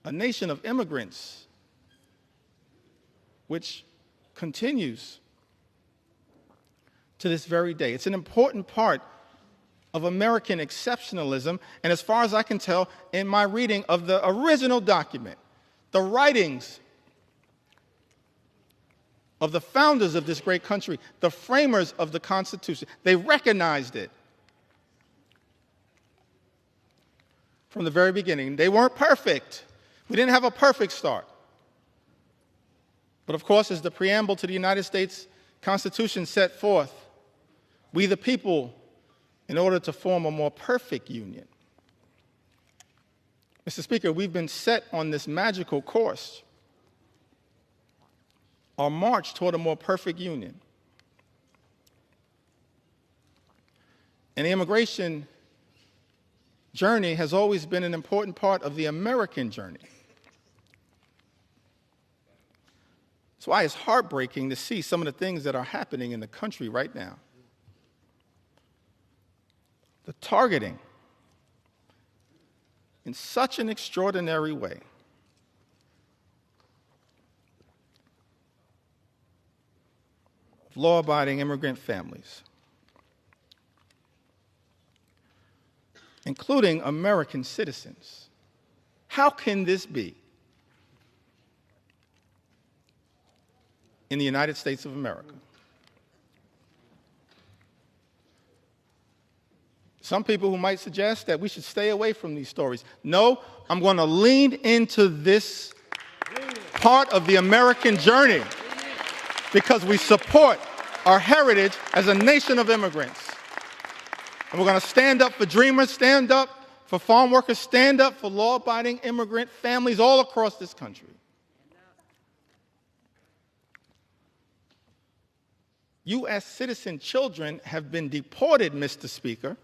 a nation of immigrants, which continues to this very day. It's an important part of American exceptionalism, and as far as I can tell, in my reading of the original document, the writings of the founders of this great country, the framers of the Constitution, they recognized it from the very beginning. They weren't perfect. We didn't have a perfect start. But of course, as the preamble to the United States Constitution set forth, we the people, in order to form a more perfect union. Mr. Speaker, we've been set on this magical course, our march toward a more perfect union. And the immigration journey has always been an important part of the American journey. That's why it's heartbreaking to see some of the things that are happening in the country right now. The targeting in such an extraordinary way of law-abiding immigrant families, including American citizens. How can this be in the United States of America? Some people who might suggest that we should stay away from these stories. No, I'm going to lean into this part of the American journey because we support our heritage as a nation of immigrants. And we're going to stand up for dreamers, stand up for farm workers, stand up for law-abiding immigrant families all across this country. U.S. citizen children have been deported, Mr. Speaker.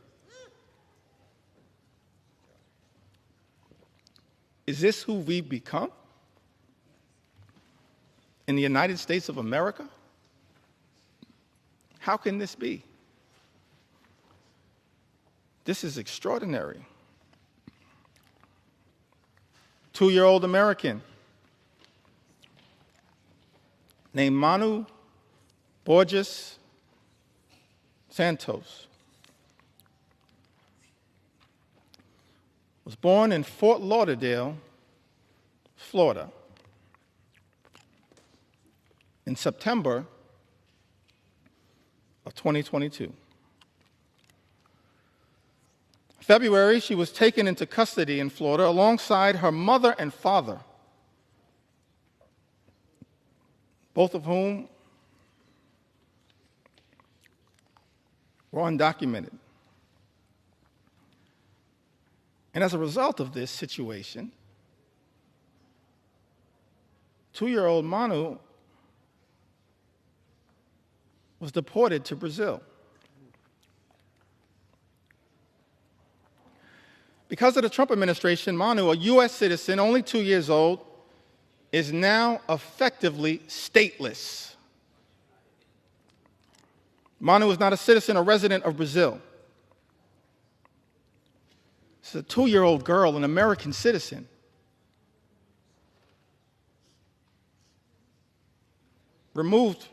Is this who we've become in the United States of America? How can this be? This is extraordinary. 2-year-old American named Manu Borges Santos was born in Fort Lauderdale, Florida, in September of 2022. February, she was taken into custody in Florida alongside her mother and father, both of whom were undocumented. And as a result of this situation, 2-year-old Manu was deported to Brazil. Because of the Trump administration, Manu, a U.S. citizen, only 2 years old, is now effectively stateless. Manu is not a citizen or resident of Brazil. This is a 2-year-old girl, an American citizen. Removed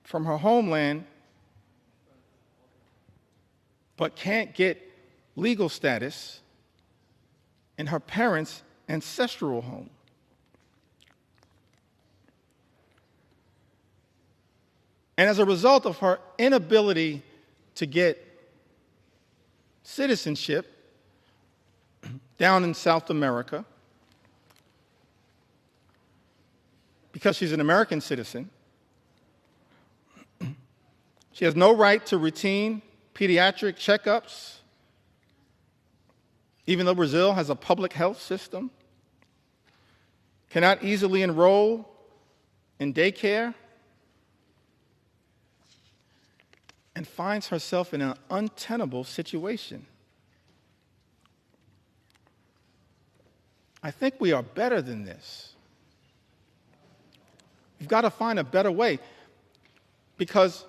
from her homeland, but can't get legal status in her parents' ancestral home. And as a result of her inability to get citizenship down in South America, because she's an American citizen, she has no right to routine pediatric checkups, even though Brazil has a public health system, cannot easily enroll in daycare, and finds herself in an untenable situation. I think we are better than this. We've got to find a better way, because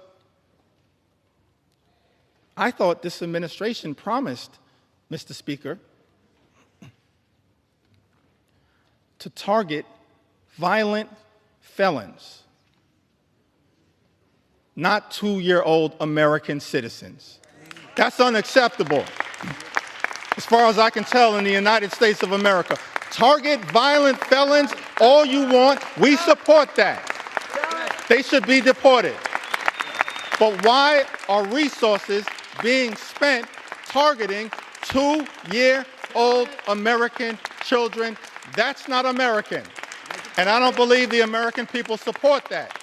I thought this administration promised, Mr. Speaker, to target violent felons, not 2-year-old American citizens. That's unacceptable, as far as I can tell, in the United States of America. Target violent felons all you want. We support that. They should be deported. But why are resources being spent targeting 2-year-old American children? That's not American. And I don't believe the American people support that.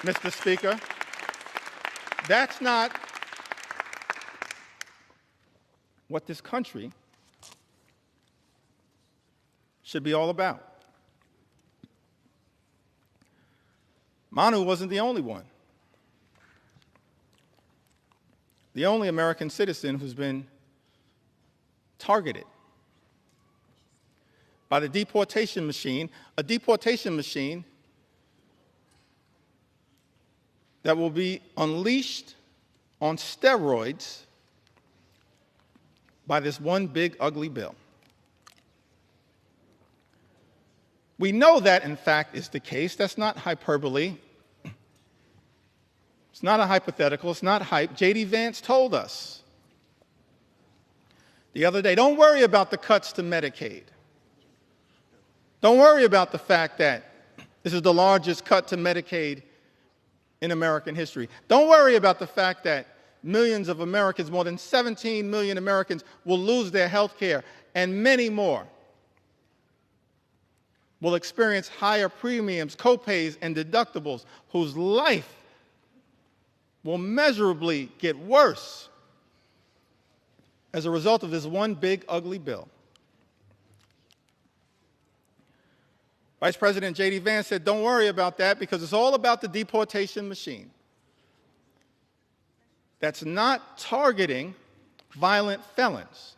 Mr. Speaker, that's not what this country should be all about. Manu wasn't the only one. The only American citizen who's been targeted. by the deportation machine, a deportation machine that will be unleashed on steroids by this one big ugly bill. We know that, in fact, is the case. That's not hyperbole. It's not a hypothetical. It's not hype. J.D. Vance told us the other day, don't worry about the cuts to Medicaid. Don't worry about the fact that this is the largest cut to Medicaid in American history. Don't worry about the fact that millions of Americans, more than 17 million Americans, will lose their health care, and many more will experience higher premiums, copays, and deductibles, whose life will measurably get worse as a result of this one big ugly bill. Vice President J.D. Vance said, don't worry about that because it's all about the deportation machine. That's not targeting violent felons.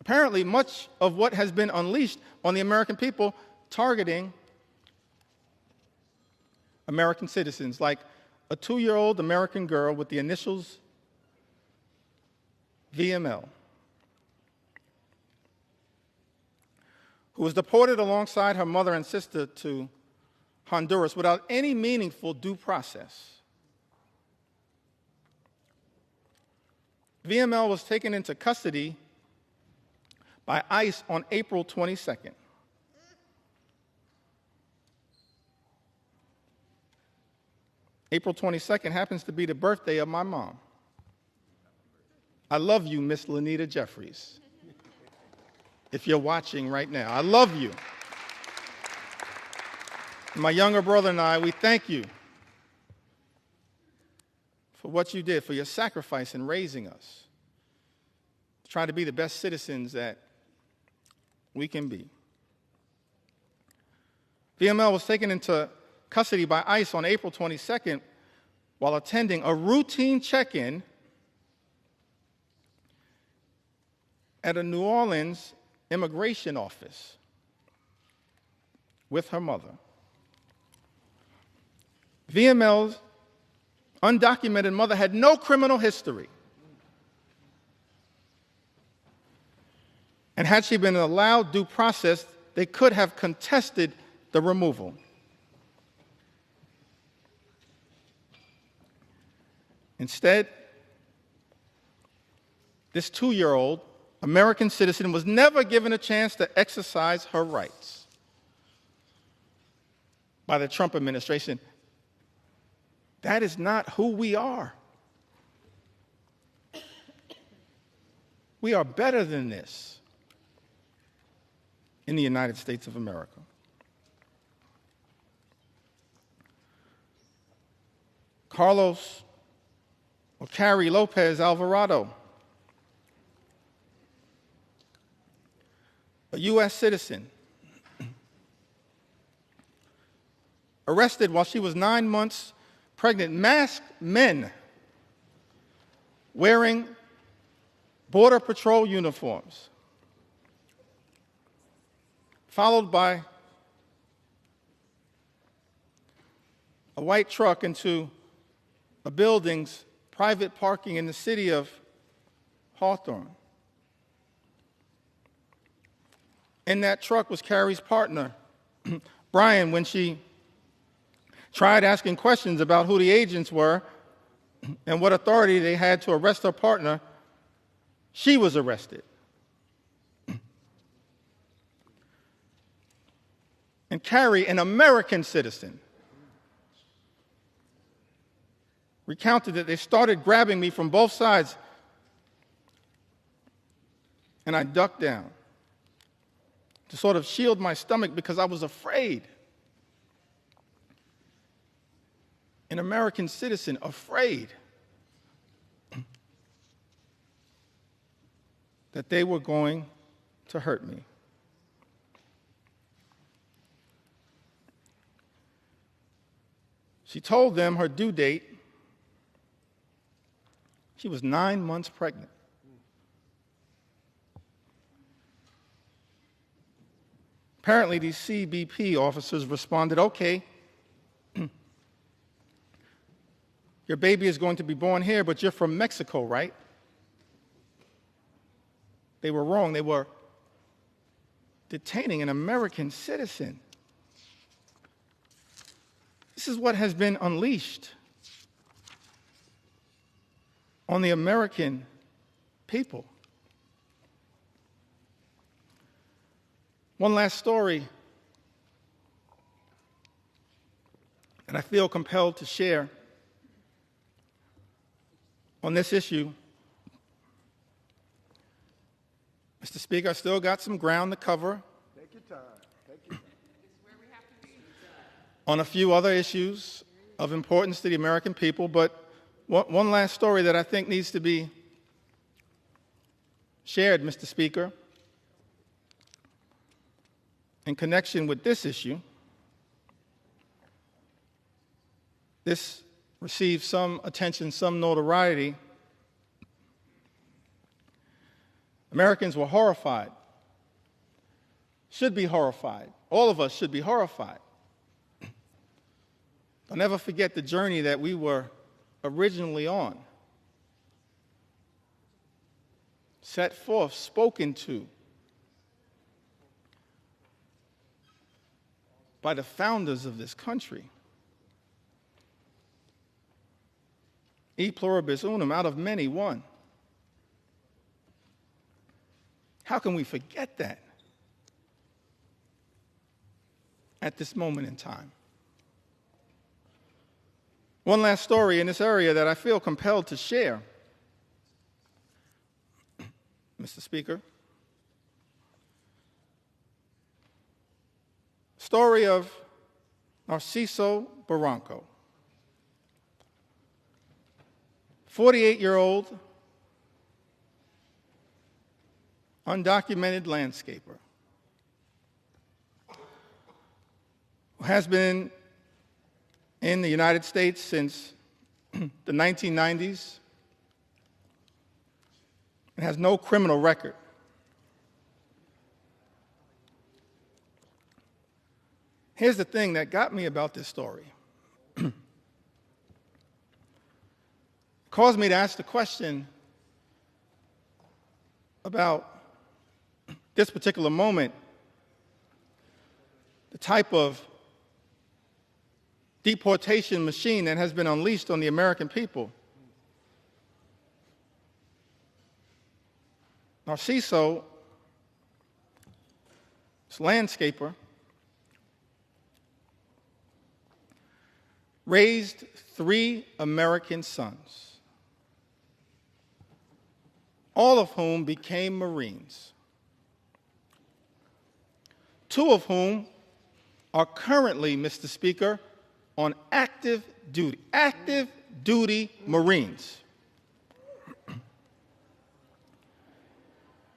Apparently, much of what has been unleashed on the American people targeting American citizens, like a 2-year-old American girl with the initials VML, who was deported alongside her mother and sister to Honduras without any meaningful due process. VML was taken into custody by ICE on April 22nd. April 22nd happens to be the birthday of my mom. I love you, Miss Lanita Jeffries. If you're watching right now, I love you. My younger brother and I, we thank you for what you did, for your sacrifice in raising us, trying to be the best citizens that we can be. VML was taken into custody by ICE on April 22nd while attending a routine check-in at a New Orleans immigration office with her mother. VML's undocumented mother had no criminal history. And had she been allowed due process, they could have contested the removal. Instead, this 2-year-old American citizen was never given a chance to exercise her rights by the Trump administration. That is not who we are. We are better than this in the United States of America. Carlos or Carrie Lopez Alvarado, a U.S. citizen, arrested while she was 9 months pregnant, masked men wearing Border Patrol uniforms, followed by a white truck into a building's private parking in the city of Hawthorne. In that truck was Carrie's partner, Brian. When she tried asking questions about who the agents were and what authority they had to arrest her partner, she was arrested. And Carrie, an American citizen, recounted that they started grabbing me from both sides, and I ducked down to sort of shield my stomach because I was afraid. An American citizen afraid that they were going to hurt me. She told them her due date. She was 9 months pregnant. Apparently, these CBP officers responded, okay, your baby is going to be born here, but you're from Mexico, right? They were wrong. They were detaining an American citizen. This is what has been unleashed on the American people. One last story that I feel compelled to share on this issue. Mr. Speaker, I still got some ground to cover. Take your time. Take your time. On a few other issues of importance to the American people, but one last story that I think needs to be shared, Mr. Speaker, in connection with this issue. This received some attention, some notoriety. Americans were horrified, should be horrified. All of us should be horrified. I'll never forget the journey that we were originally on. Set forth, spoken to by the founders of this country. E pluribus unum, out of many, one. How can we forget that at this moment in time? One last story in this area that I feel compelled to share, Mr. Speaker. Story of Narciso Barranco, 48-year-old undocumented landscaper who has been in the United States since the 1990s and has no criminal record. Here's the thing that got me about this story. It caused me to ask the question about this particular moment, the type of deportation machine that has been unleashed on the American people. Narciso, this landscaper, raised 3 American sons, all of whom became Marines, 2 of whom are currently, Mr. Speaker, on active duty Marines.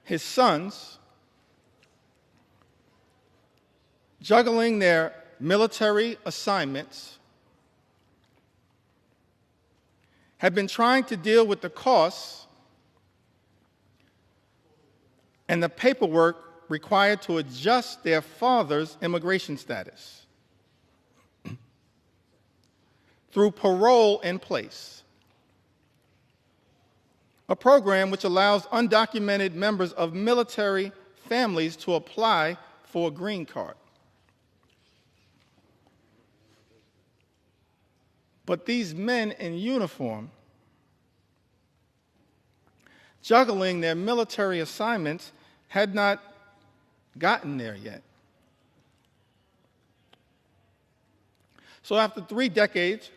His sons, juggling their military assignments, have been trying to deal with the costs and the paperwork required to adjust their father's immigration status through parole in place, a program which allows undocumented members of military families to apply for a green card. But these men in uniform, juggling their military assignments, had not gotten there yet. So after 3 decades,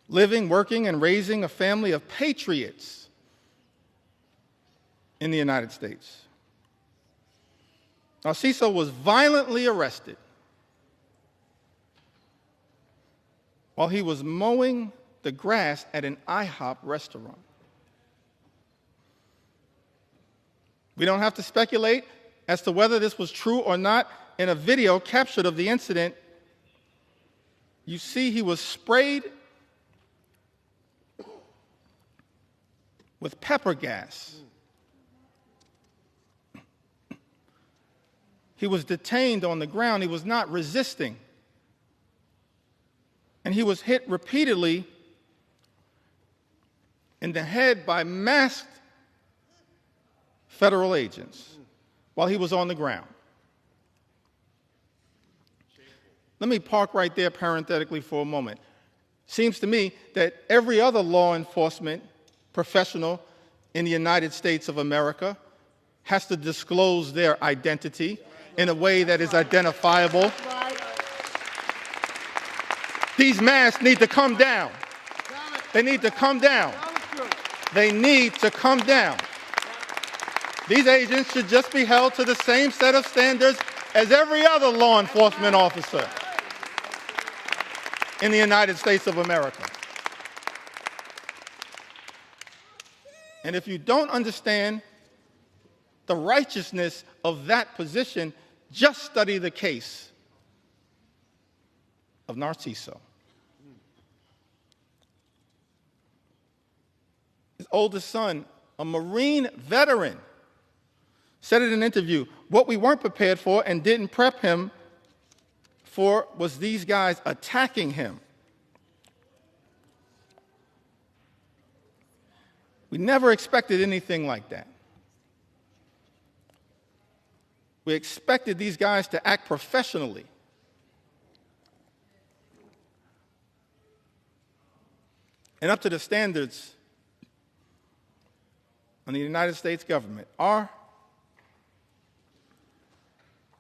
living, working, and raising a family of patriots in the United States, Narciso was violently arrested while he was mowing the grass at an IHOP restaurant. We don't have to speculate as to whether this was true or not. In a video captured of the incident, you see he was sprayed with pepper gas. He was detained on the ground. He was not resisting. And he was hit repeatedly in the head by masked federal agents while he was on the ground. Let me park right there parenthetically for a moment. Seems to me that every other law enforcement professional in the United States of America has to disclose their identity in a way that is identifiable. These masks need to come down. They need to come down. They need to come down. These agents should just be held to the same set of standards as every other law enforcement officer in the United States of America. And if you don't understand the righteousness of that position, just study the case of Narciso. His oldest son, a Marine veteran, said in an interview, what we weren't prepared for and didn't prep him for was these guys attacking him. We never expected anything like that. We expected these guys to act professionally. And up to the standards of the United States government. Are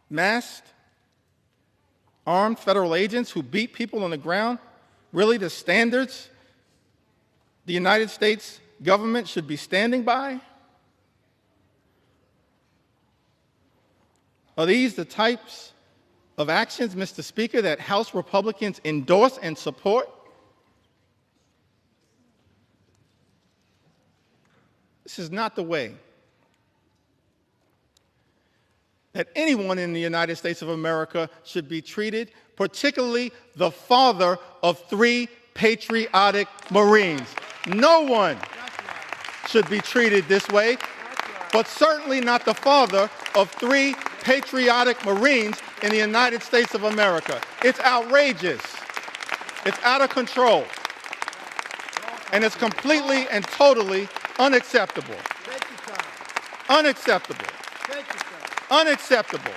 masked, armed federal agents who beat people on the ground really the standards the United States government should be standing by? Are these the types of actions, Mr. Speaker, that House Republicans endorse and support? This is not the way that anyone in the United States of America should be treated, particularly the father of 3 patriotic Marines. No one should be treated this way, but certainly not the father of 3 patriotic Marines in the United States of America. It's outrageous. It's out of control. And it's completely and totally unacceptable. Unacceptable. Unacceptable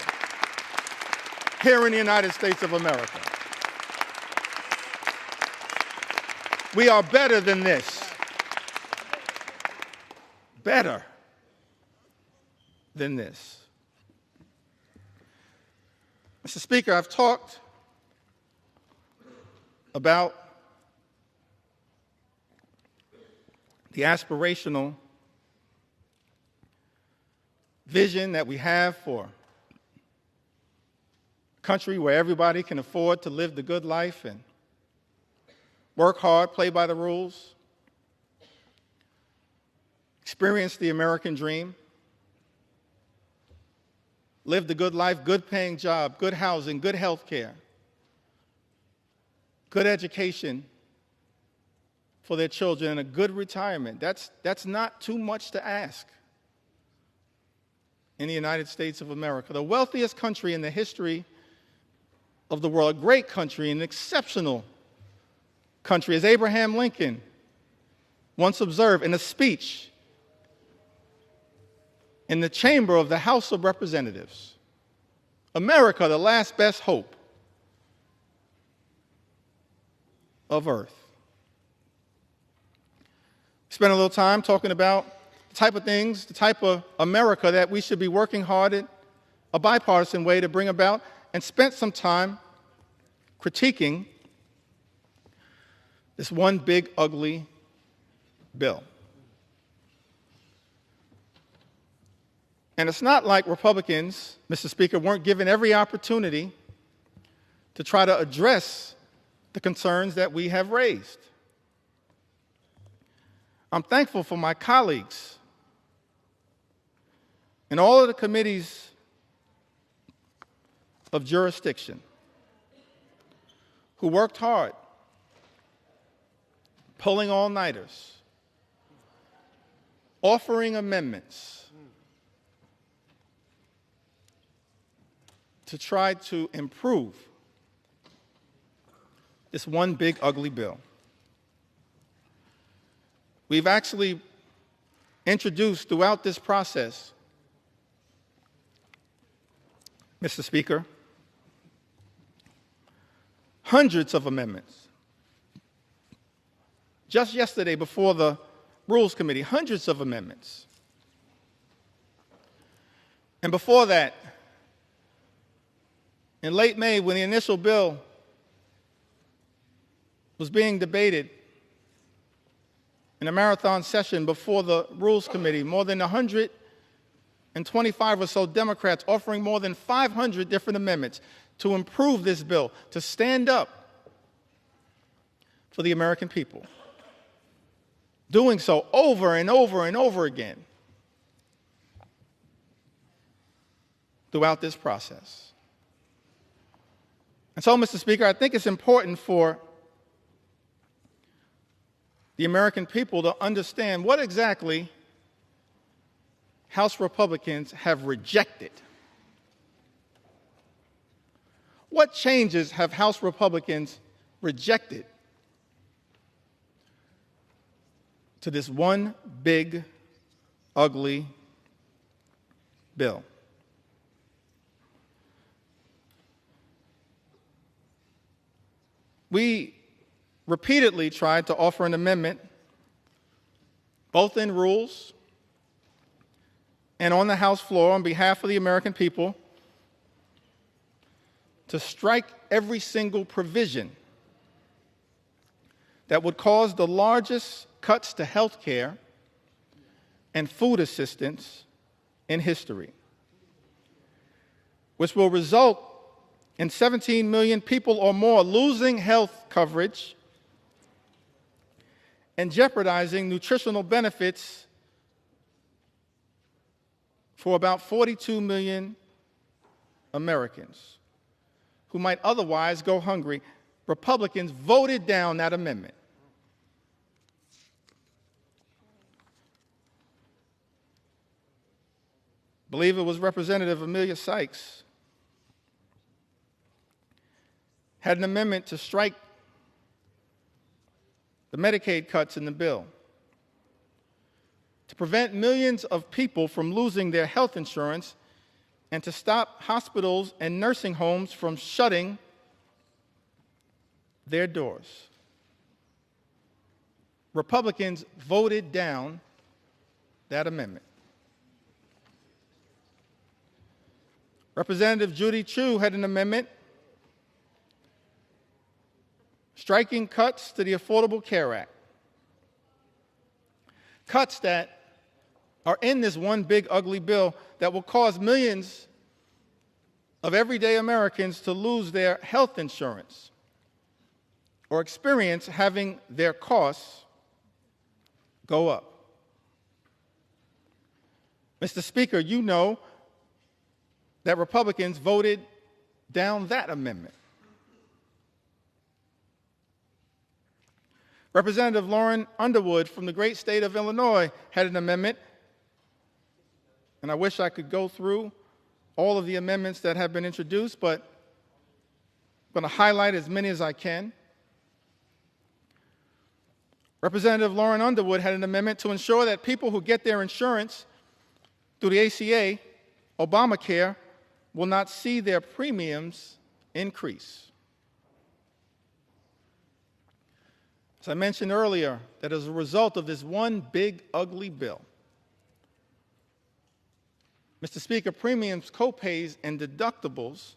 here in the United States of America. We are better than this. Better than this. Mr. Speaker, I've talked about the aspirational vision that we have for a country where everybody can afford to live the good life and work hard, play by the rules, experience the American dream, live the good life, good paying job, good housing, good health care, good education for their children, and a good retirement. That's not too much to ask in the United States of America, the wealthiest country in the history of the world, a great country, an exceptional country, as Abraham Lincoln once observed in a speech in the chamber of the House of Representatives. America, the last best hope of Earth. Spent a little time talking about the type of things, the type of America that we should be working hard at a bipartisan way to bring about, and spent some time critiquing this one big, ugly bill. And it's not like Republicans, Mr. Speaker, weren't given every opportunity to try to address the concerns that we have raised. I'm thankful for my colleagues in all of the committees of jurisdiction who worked hard, pulling all-nighters, offering amendments, to try to improve this one big ugly bill. We've actually introduced throughout this process, Mr. Speaker, hundreds of amendments. Just yesterday before the Rules Committee, hundreds of amendments. And before that, in late May, when the initial bill was being debated in a marathon session before the Rules Committee, more than 125 or so Democrats offering more than 500 different amendments to improve this bill, to stand up for the American people. Doing so over and over and over again throughout this process. And so, Mr. Speaker, I think it's important for the American people to understand what exactly House Republicans have rejected. What changes have House Republicans rejected to this one big, ugly bill? We repeatedly tried to offer an amendment, both in rules and on the House floor on behalf of the American people, to strike every single provision that would cause the largest cuts to health care and food assistance in history, which will result in 17 million people or more losing health coverage and jeopardizing nutritional benefits for about 42 million Americans who might otherwise go hungry. Republicans voted down that amendment. I believe it was Representative Amelia Sykes had an amendment to strike the Medicaid cuts in the bill to prevent millions of people from losing their health insurance and to stop hospitals and nursing homes from shutting their doors. Republicans voted down that amendment. Representative Judy Chu had an amendment striking cuts to the Affordable Care Act. Cuts that are in this one big ugly bill that will cause millions of everyday Americans to lose their health insurance or experience having their costs go up. Mr. Speaker, you know that Republicans voted down that amendment. Representative Lauren Underwood from the great state of Illinois had an amendment, and I wish I could go through all of the amendments that have been introduced, but I'm going to highlight as many as I can. Representative Lauren Underwood had an amendment to ensure that people who get their insurance through the ACA, Obamacare, will not see their premiums increase. As I mentioned earlier, that as a result of this one big, ugly bill, Mr. Speaker, premiums, copays, and deductibles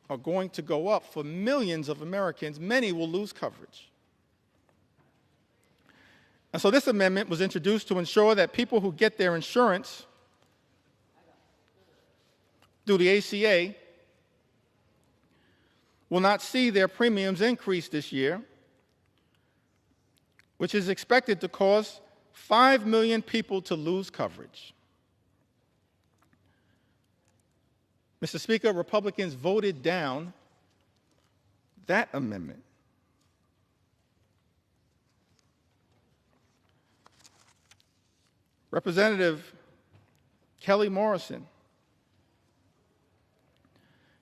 are going to go up for millions of Americans. Many will lose coverage. And so this amendment was introduced to ensure that people who get their insurance through the ACA will not see their premiums increase this year, which is expected to cause 5 million people to lose coverage. Mr. Speaker, Republicans voted down that amendment. Representative Kelly Morrison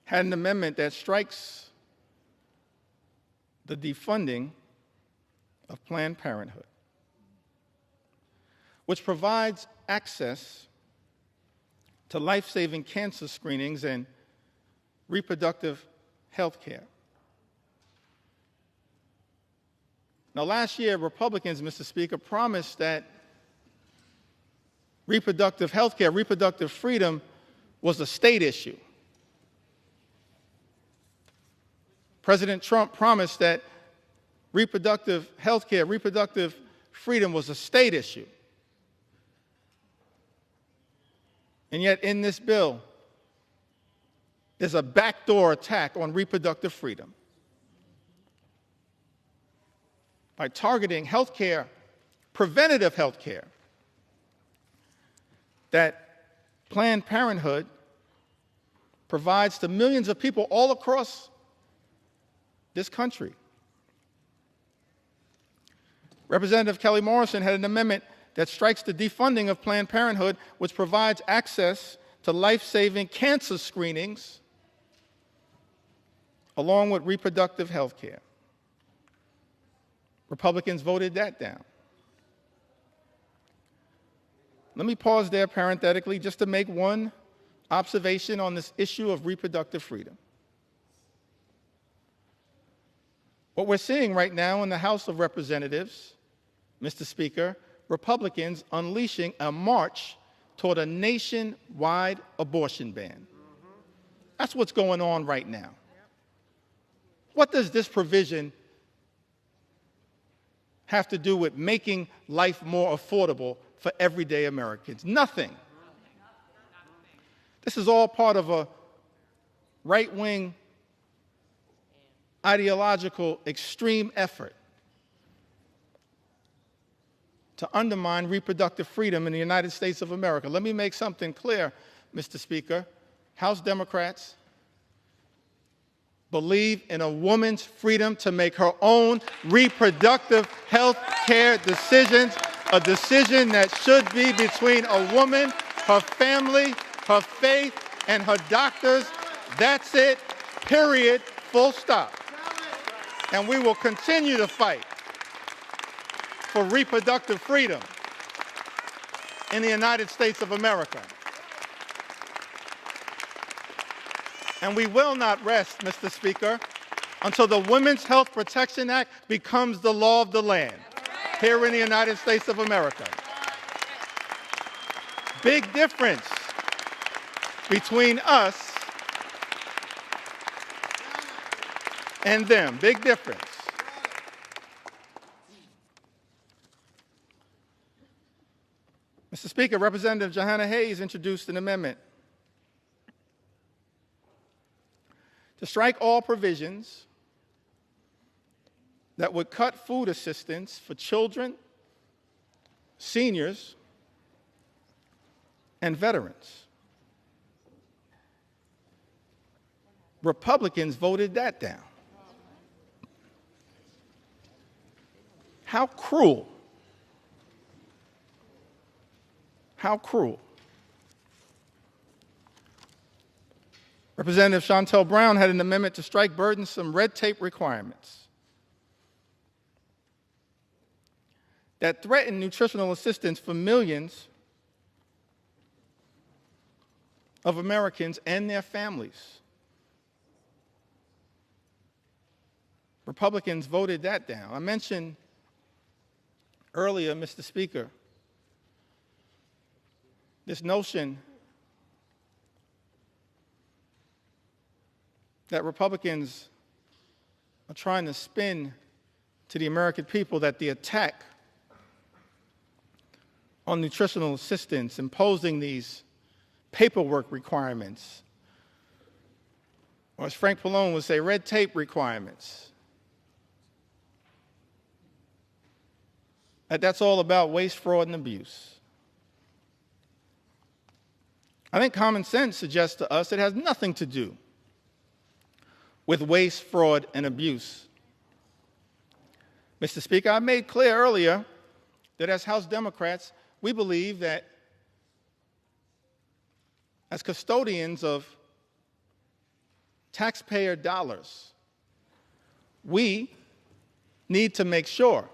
had an amendment that strikes the defunding of Planned Parenthood, which provides access to life-saving cancer screenings and reproductive health care. Now, last year, Republicans, Mr. Speaker, promised that reproductive health care, reproductive freedom was a state issue. President Trump promised that reproductive health care, reproductive freedom was a state issue. And yet, in this bill, there's a backdoor attack on reproductive freedom by targeting health care, preventative health care, that Planned Parenthood provides to millions of people all across this country. Representative Kelly Morrison had an amendment that strikes the defunding of Planned Parenthood, which provides access to life-saving cancer screenings along with reproductive health care. Republicans voted that down. Let me pause there parenthetically just to make one observation on this issue of reproductive freedom. What we're seeing right now in the House of Representatives, Mr. Speaker, Republicans unleashing a march toward a nationwide abortion ban. That's what's going on right now. What does this provision have to do with making life more affordable for everyday Americans? Nothing. This is all part of a right-wing ideological extreme effort to undermine reproductive freedom in the United States of America. Let me make something clear, Mr. Speaker. House Democrats believe in a woman's freedom to make her own reproductive health care decisions, a decision that should be between a woman, her family, her faith, and her doctors. That's it, period, full stop. And we will continue to fight for reproductive freedom in the United States of America. And we will not rest, Mr. Speaker, until the Women's Health Protection Act becomes the law of the land here in the United States of America. Big difference between us and them. Big difference. Mr. Speaker, Representative Johanna Hayes introduced an amendment to strike all provisions that would cut food assistance for children, seniors, and veterans. Republicans voted that down. How cruel. How cruel. Representative Shontel Brown had an amendment to strike burdensome red tape requirements that threaten nutritional assistance for millions of Americans and their families. Republicans voted that down. I mentioned earlier, Mr. Speaker, this notion that Republicans are trying to spin to the American people that the attack on nutritional assistance, imposing these paperwork requirements, or as Frank Pallone would say, red tape requirements, that's all about waste, fraud, and abuse. I think common sense suggests to us it has nothing to do with waste, fraud, and abuse. Mr. Speaker, I made clear earlier that as House Democrats, we believe that as custodians of taxpayer dollars, we need to make sure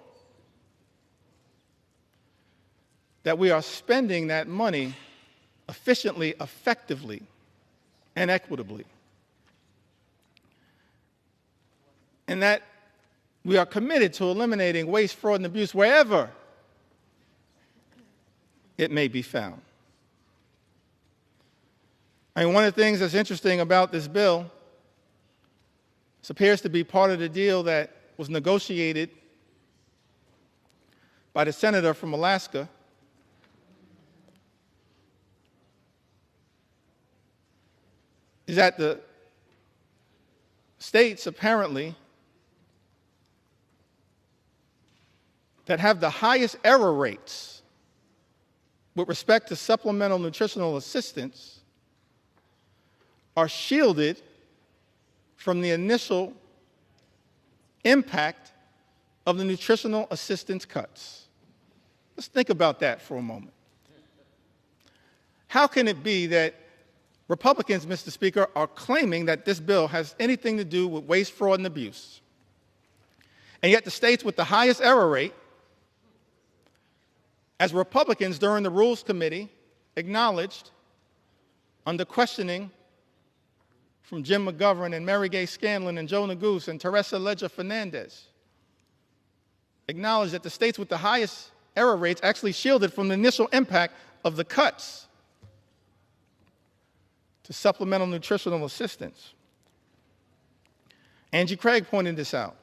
that we are spending that money efficiently, effectively, and equitably. And that we are committed to eliminating waste, fraud, and abuse wherever it may be found. I mean, one of the things that's interesting about this bill, this appears to be part of the deal that was negotiated by the senator from Alaska, is that the states apparently that have the highest error rates with respect to supplemental nutritional assistance are shielded from the initial impact of the nutritional assistance cuts. Let's think about that for a moment. How can it be that Republicans, Mr. Speaker, are claiming that this bill has anything to do with waste, fraud, and abuse, and yet the states with the highest error rate, as Republicans during the Rules Committee acknowledged under questioning from Jim McGovern and Mary Gay Scanlon and Joe Neguse and Teresa Leger Fernandez, acknowledged that the states with the highest error rates actually shielded from the initial impact of the cuts to supplemental nutritional assistance. Angie Craig pointed this out.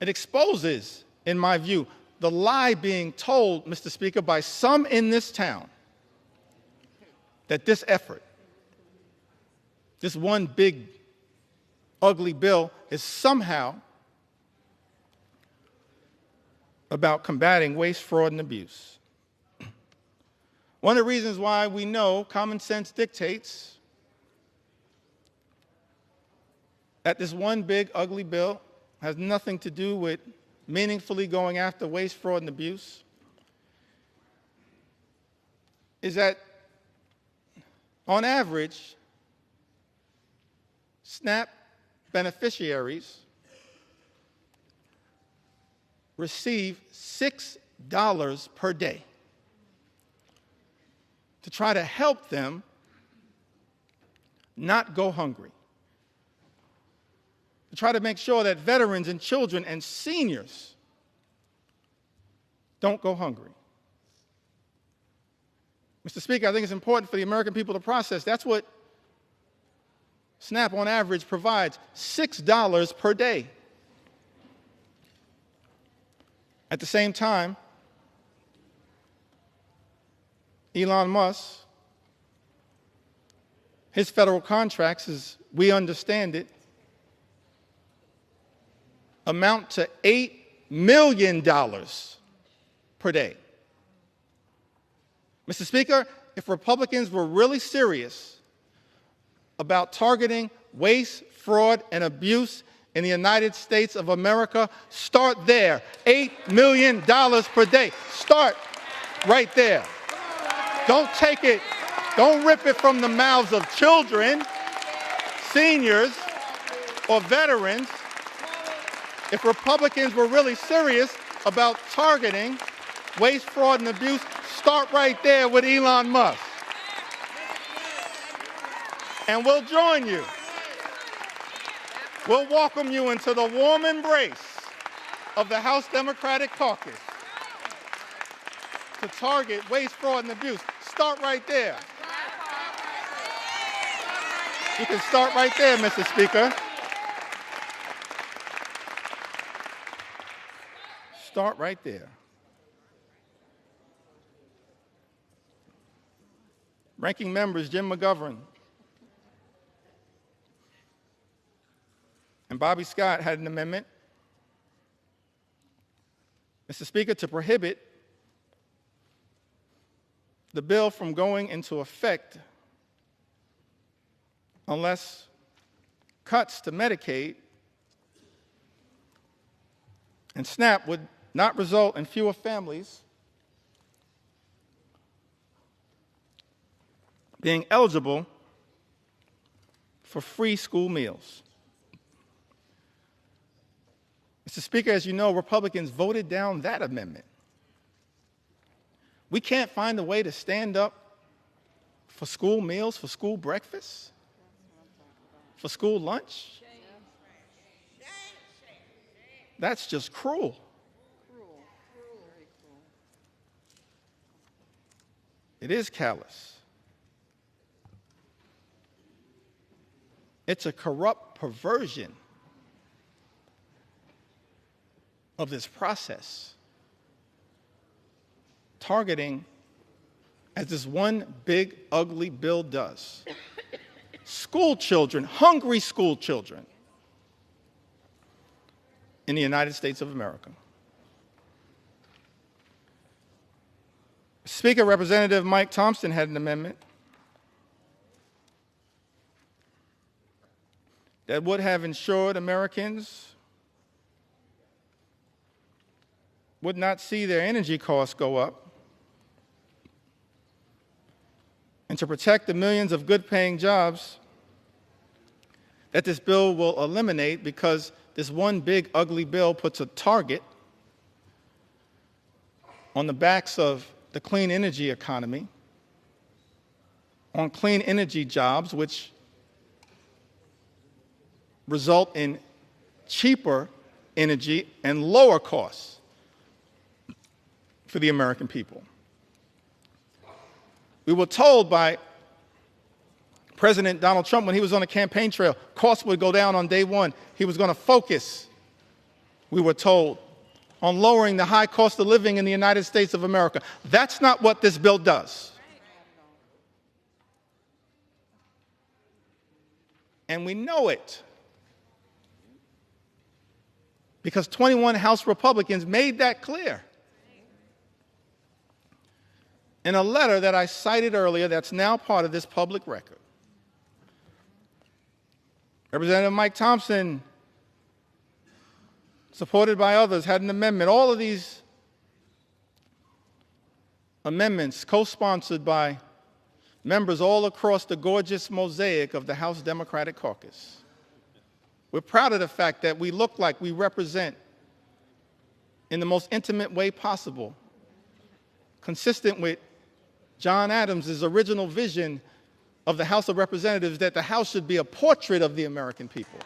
It exposes, in my view, the lie being told, Mr. Speaker, by some in this town that this effort, this one big, ugly bill, is somehow about combating waste, fraud, and abuse. One of the reasons why we know common sense dictates that this one big, ugly bill has nothing to do with meaningfully going after waste, fraud, and abuse is that, on average, SNAP beneficiaries receive $6 per day to try to help them not go hungry, to try to make sure that veterans and children and seniors don't go hungry. Mr. Speaker, I think it's important for the American people to process. That's what SNAP on average provides, $6 per day. At the same time, Elon Musk, his federal contracts, as we understand it, amount to $8 million per day. Mr. Speaker, if Republicans were really serious about targeting waste, fraud, and abuse in the United States of America, start there. $8 million per day. Start right there. Don't take it, don't rip it from the mouths of children, seniors, or veterans. If Republicans were really serious about targeting waste, fraud, and abuse, start right there with Elon Musk. And we'll join you. We'll welcome you into the warm embrace of the House Democratic Caucus to target waste, fraud, and abuse. Start right there. You can start right there, Mr. Speaker. Start right there. Ranking members Jim McGovern and Bobby Scott had an amendment, Mr. Speaker, to prohibit the bill from going into effect unless cuts to Medicaid and SNAP would not result in fewer families being eligible for free school meals. Mr. Speaker, as you know, Republicans voted down that amendment. We can't find a way to stand up for school meals, for school breakfast, for school lunch. That's just cruel. It is callous. It's a corrupt perversion of this process, targeting, as this one big, ugly bill does, school children, hungry school children in the United States of America. Speaker, Representative Mike Thompson had an amendment that would have ensured Americans would not see their energy costs go up, and to protect the millions of good-paying jobs that this bill will eliminate, because this one big, ugly bill puts a target on the backs of the clean energy economy, on clean energy jobs, which result in cheaper energy and lower costs for the American people. We were told by President Donald Trump when he was on the campaign trail, costs would go down on day one. He was going to focus, we were told, on lowering the high cost of living in the United States of America. That's not what this bill does. And we know it, because 21 House Republicans made that clear in a letter that I cited earlier that's now part of this public record. Representative Mike Thompson, supported by others, had an amendment. All of these amendments co-sponsored by members all across the gorgeous mosaic of the House Democratic Caucus. We're proud of the fact that we look like we represent, in the most intimate way possible, consistent with John Adams' original vision of the House of Representatives, that the House should be a portrait of the American people.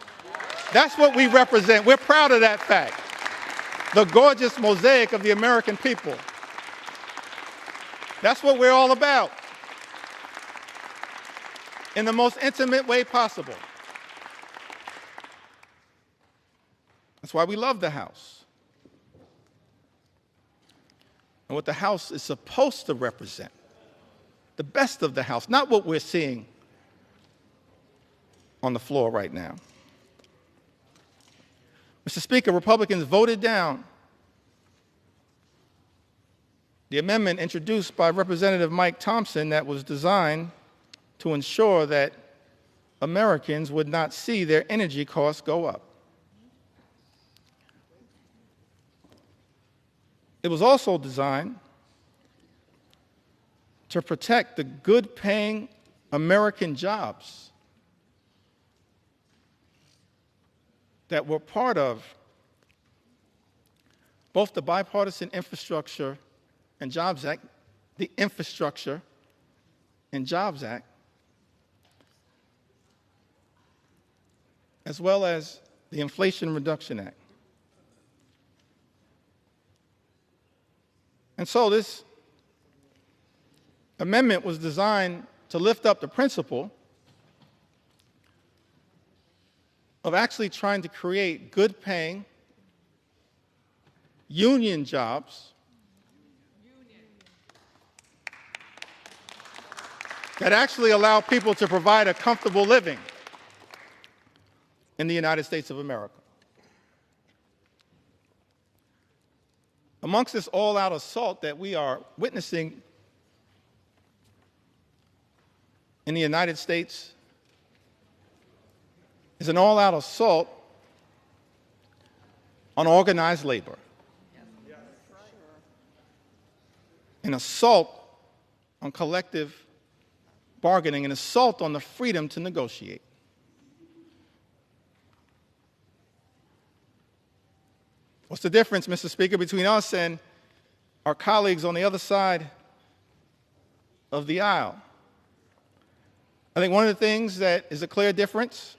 That's what we represent. We're proud of that fact. The gorgeous mosaic of the American people. That's what we're all about, in the most intimate way possible. That's why we love the House, and what the House is supposed to represent. The best of the House, not what we're seeing on the floor right now. Mr. Speaker, Republicans voted down the amendment introduced by Representative Mike Thompson that was designed to ensure that Americans would not see their energy costs go up. It was also designed to protect the good-paying American jobs that were part of both the Bipartisan Infrastructure and Jobs Act, the Infrastructure and Jobs Act, as well as the Inflation Reduction Act. And so this amendment was designed to lift up the principle of actually trying to create good-paying union jobs that actually allow people to provide a comfortable living in the United States of America. Amongst this all-out assault that we are witnessing in the United States is an all-out assault on organized labor, an assault on collective bargaining, an assault on the freedom to negotiate. What's the difference, Mr. Speaker, between us and our colleagues on the other side of the aisle? I think one of the things that is a clear difference,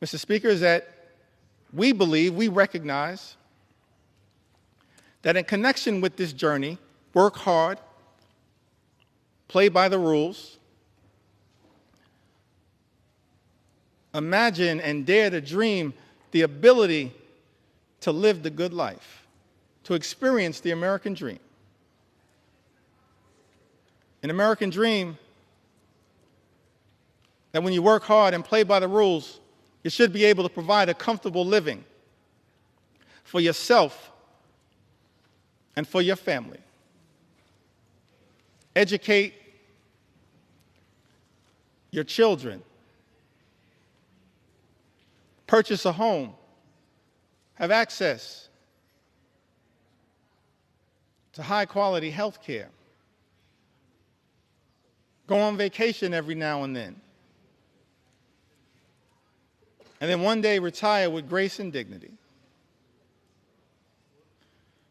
Mr. Speaker, is that we recognize that in connection with this journey, work hard, play by the rules, imagine and dare to dream the ability to live the good life, to experience the American dream. An American dream that when you work hard and play by the rules, you should be able to provide a comfortable living for yourself and for your family. Educate your children. Purchase a home. Have access to high-quality health care. Go on vacation every now and then. And then one day retire with grace and dignity.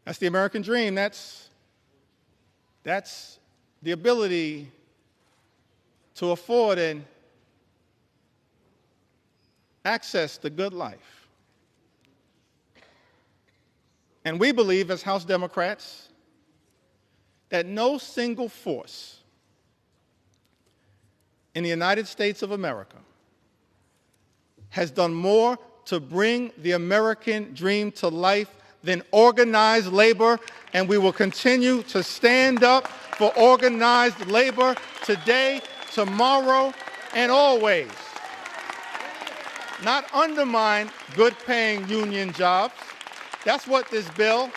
That's the American dream. That's the ability to afford and access the good life. And we believe as House Democrats that no single force in the United States of America has done more to bring the American dream to life than organized labor, and we will continue to stand up for organized labor today, tomorrow, and always. Not undermine good-paying union jobs. That's what this bill,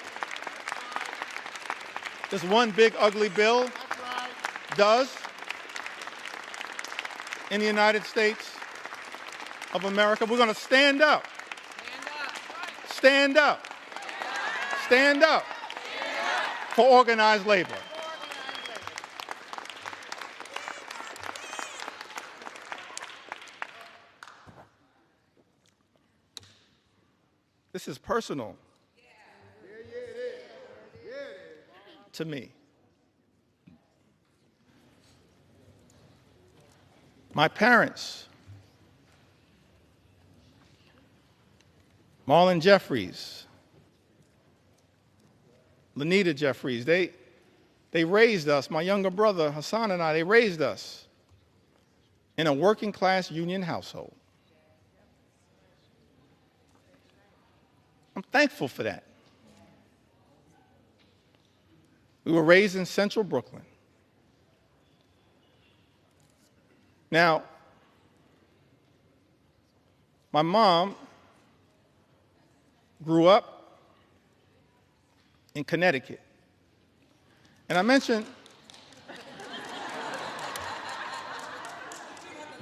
this one big ugly bill, does in the United States of America. We're going to stand up. Stand up. Stand up for organized labor. This is personal to me. My parents, Marlon Jeffries, Lanita Jeffries, they raised us, my younger brother Hassan and I, they raised us in a working class union household. I'm thankful for that. We were raised in central Brooklyn. Now, my mom grew up in Connecticut. And I mentioned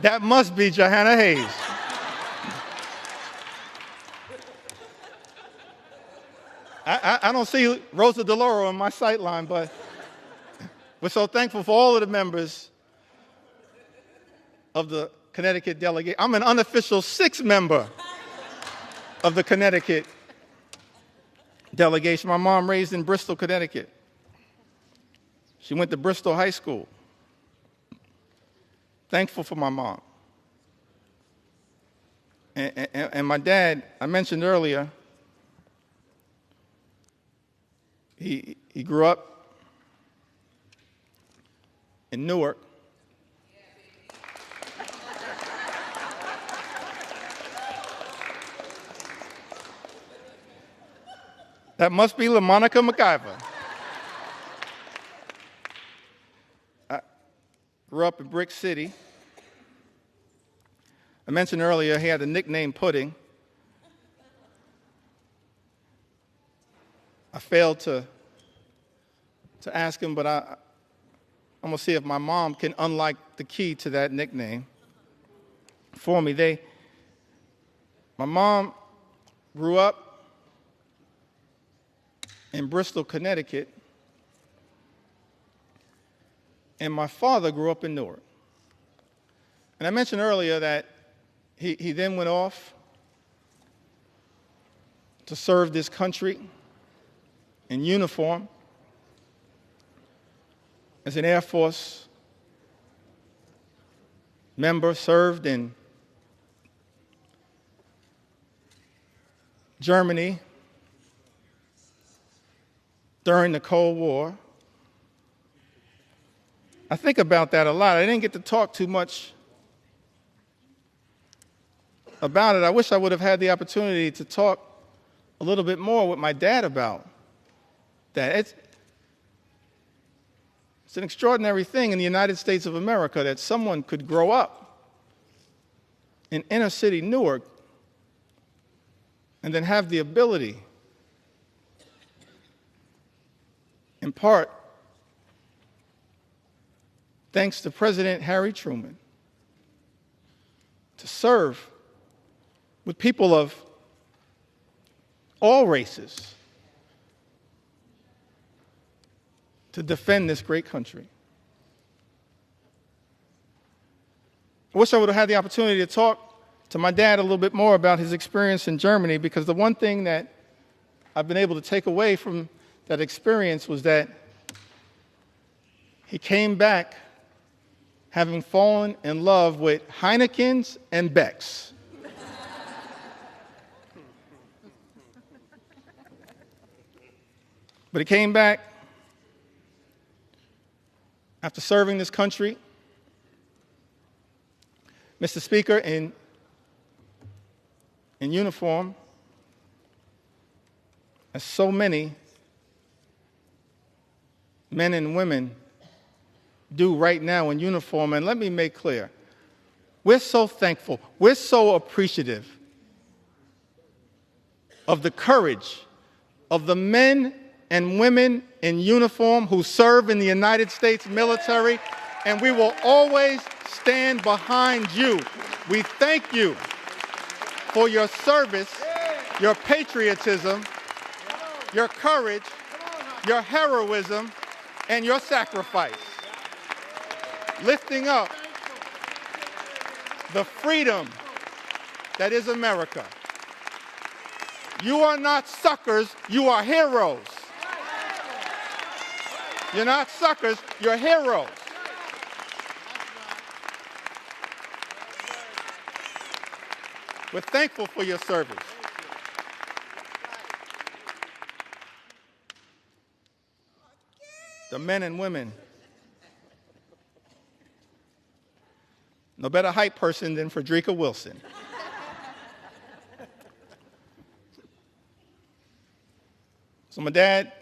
that must be Johanna Hayes. I don't see Rosa DeLauro in my sight line, but we're so thankful for all of the members of the Connecticut delegate. I'm an unofficial sixth member of the Connecticut delegation. My mom raised in Bristol, Connecticut. She went to Bristol High School. Thankful for my mom. And my dad, I mentioned earlier, he grew up in Newark. That must be LaMonica MacGyver. I grew up in Brick City. I mentioned earlier he had the nickname Pudding. I failed to ask him, but I'm going to see if my mom can unlock the key to that nickname for me. My mom grew up in Bristol, Connecticut, and my father grew up in Newark. And I mentioned earlier that he then went off to serve this country in uniform as an Air Force member, served in Germany during the Cold War. I think about that a lot. I didn't get to talk too much about it. I wish I would have had the opportunity to talk a little bit more with my dad about that. It's an extraordinary thing in the United States of America that someone could grow up in inner city Newark and then have the ability, in part, thanks to President Harry Truman, to serve with people of all races to defend this great country. I wish I would have had the opportunity to talk to my dad a little bit more about his experience in Germany, because the one thing that I've been able to take away from that experience was that he came back having fallen in love with Heinekens and Becks. But he came back after serving this country, Mr. Speaker, in uniform, as so many men and women do right now in uniform. And let me make clear, we're so thankful, we're so appreciative of the courage of the men and women in uniform who serve in the United States military, and we will always stand behind you. We thank you for your service, your patriotism, your courage, your heroism, and your sacrifice, lifting up the freedom that is America. You are not suckers, you are heroes. You're not suckers, you're heroes. We're thankful for your service. The men and women, no better hype person than Frederica Wilson. So my dad,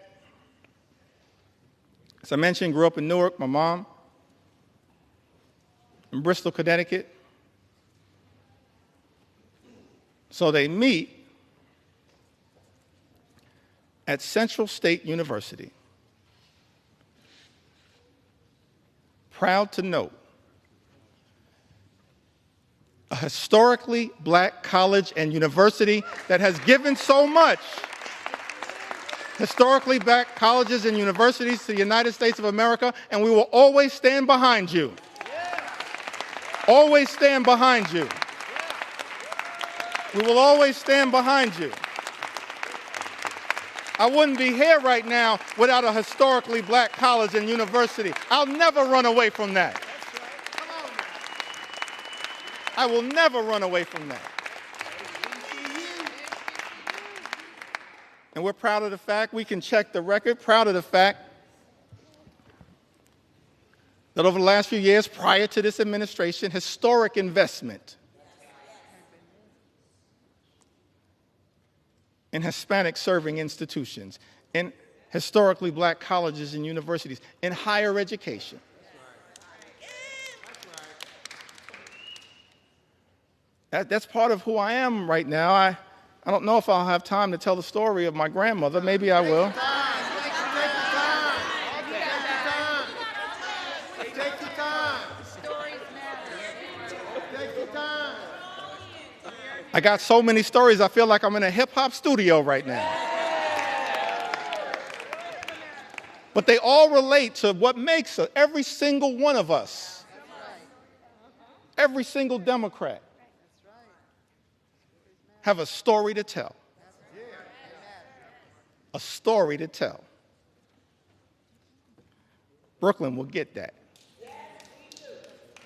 as I mentioned, grew up in Newark. My mom in Bristol, Connecticut. So they meet at Central State University. Proud to note, a historically black college and university that has given so much. Historically black colleges and universities to the United States of America, and we will always stand behind you. Always stand behind you. We will always stand behind you. I wouldn't be here right now without a historically black college and university. I'll never run away from that. I will never run away from that. And we're proud of the fact, we can check the record, proud of the fact that over the last few years prior to this administration, historic investment in Hispanic serving institutions, in historically black colleges and universities, in higher education. That's part of who I am right now. I don't know if I'll have time to tell the story of my grandmother. Maybe I will. I got so many stories, I feel like I'm in a hip-hop studio right now. But they all relate to what makes every single one of us, every single Democrat, have a story to tell. a story to tell. Brooklyn will get that.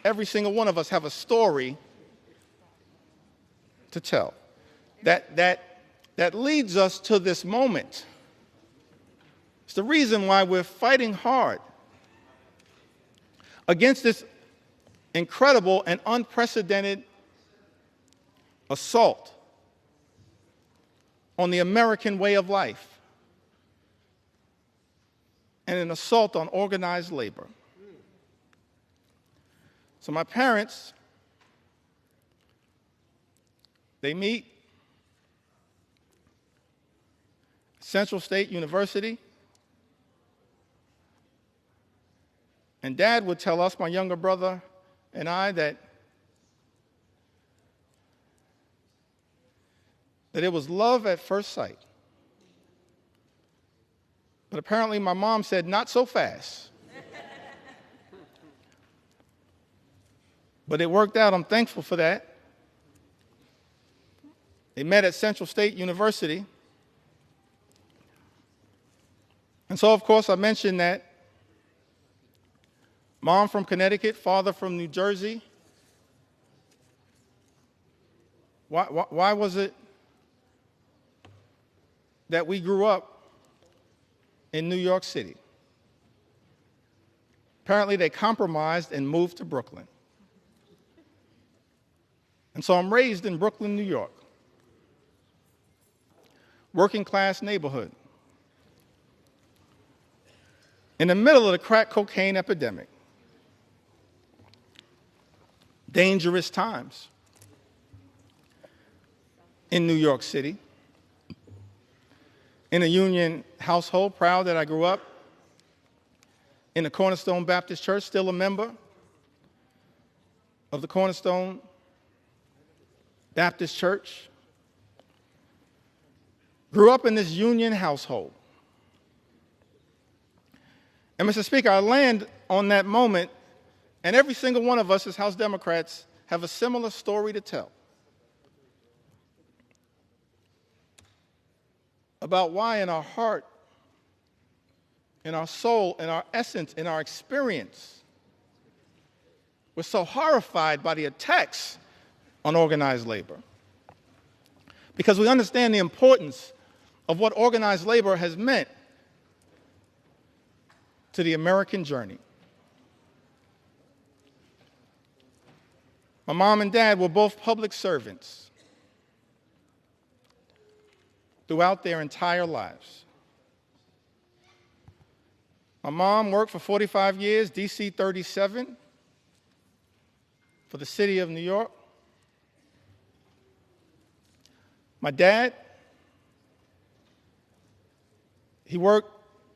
Every single one of us have a story to tell. That leads us to this moment. It's the reason why we're fighting hard against this incredible and unprecedented assault on the American way of life and an assault on organized labor. So my parents, they meet at Central State University, and Dad would tell us, my younger brother and I, that it was love at first sight. But apparently my mom said, not so fast. But it worked out. I'm thankful for that. They met at Central State University. And so, of course, I mentioned that mom from Connecticut, father from New Jersey. Why was it that we grew up in New York City? Apparently, they compromised and moved to Brooklyn. And so I'm raised in Brooklyn, New York, working class neighborhood, in the middle of the crack cocaine epidemic. Dangerous times in New York City. In a union household, proud that I grew up in the Cornerstone Baptist Church, still a member of the Cornerstone Baptist Church. Grew up in this union household. And Mr. Speaker, I land on that moment, and every single one of us as House Democrats have a similar story to tell about why in our heart, in our soul, in our essence, in our experience, we're so horrified by the attacks on organized labor. Because we understand the importance of what organized labor has meant to the American journey. My mom and dad were both public servants throughout their entire lives. My mom worked for 45 years, DC 37, for the city of New York. My dad, he worked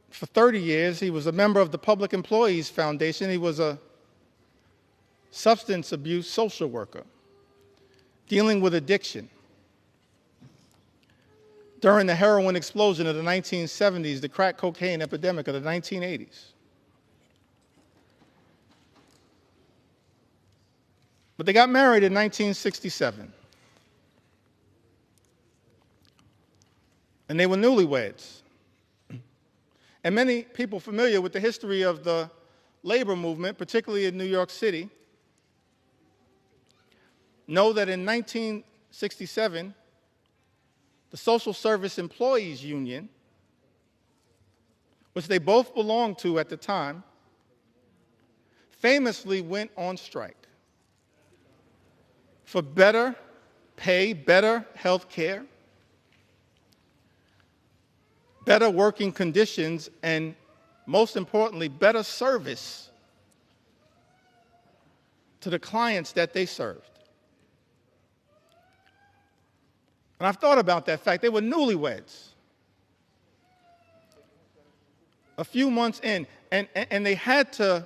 for 30 years. He was a member of the Public Employees Foundation. He was a substance abuse social worker dealing with addiction. During the heroin explosion of the 1970s, the crack cocaine epidemic of the 1980s. But they got married in 1967. And they were newlyweds. And many people familiar with the history of the labor movement, particularly in New York City, know that in 1967, the Social Service Employees Union, which they both belonged to at the time, famously went on strike for better pay, better health care, better working conditions, and most importantly, better service to the clients that they served. And I've thought about that fact. They were newlyweds. A few months in, and they had to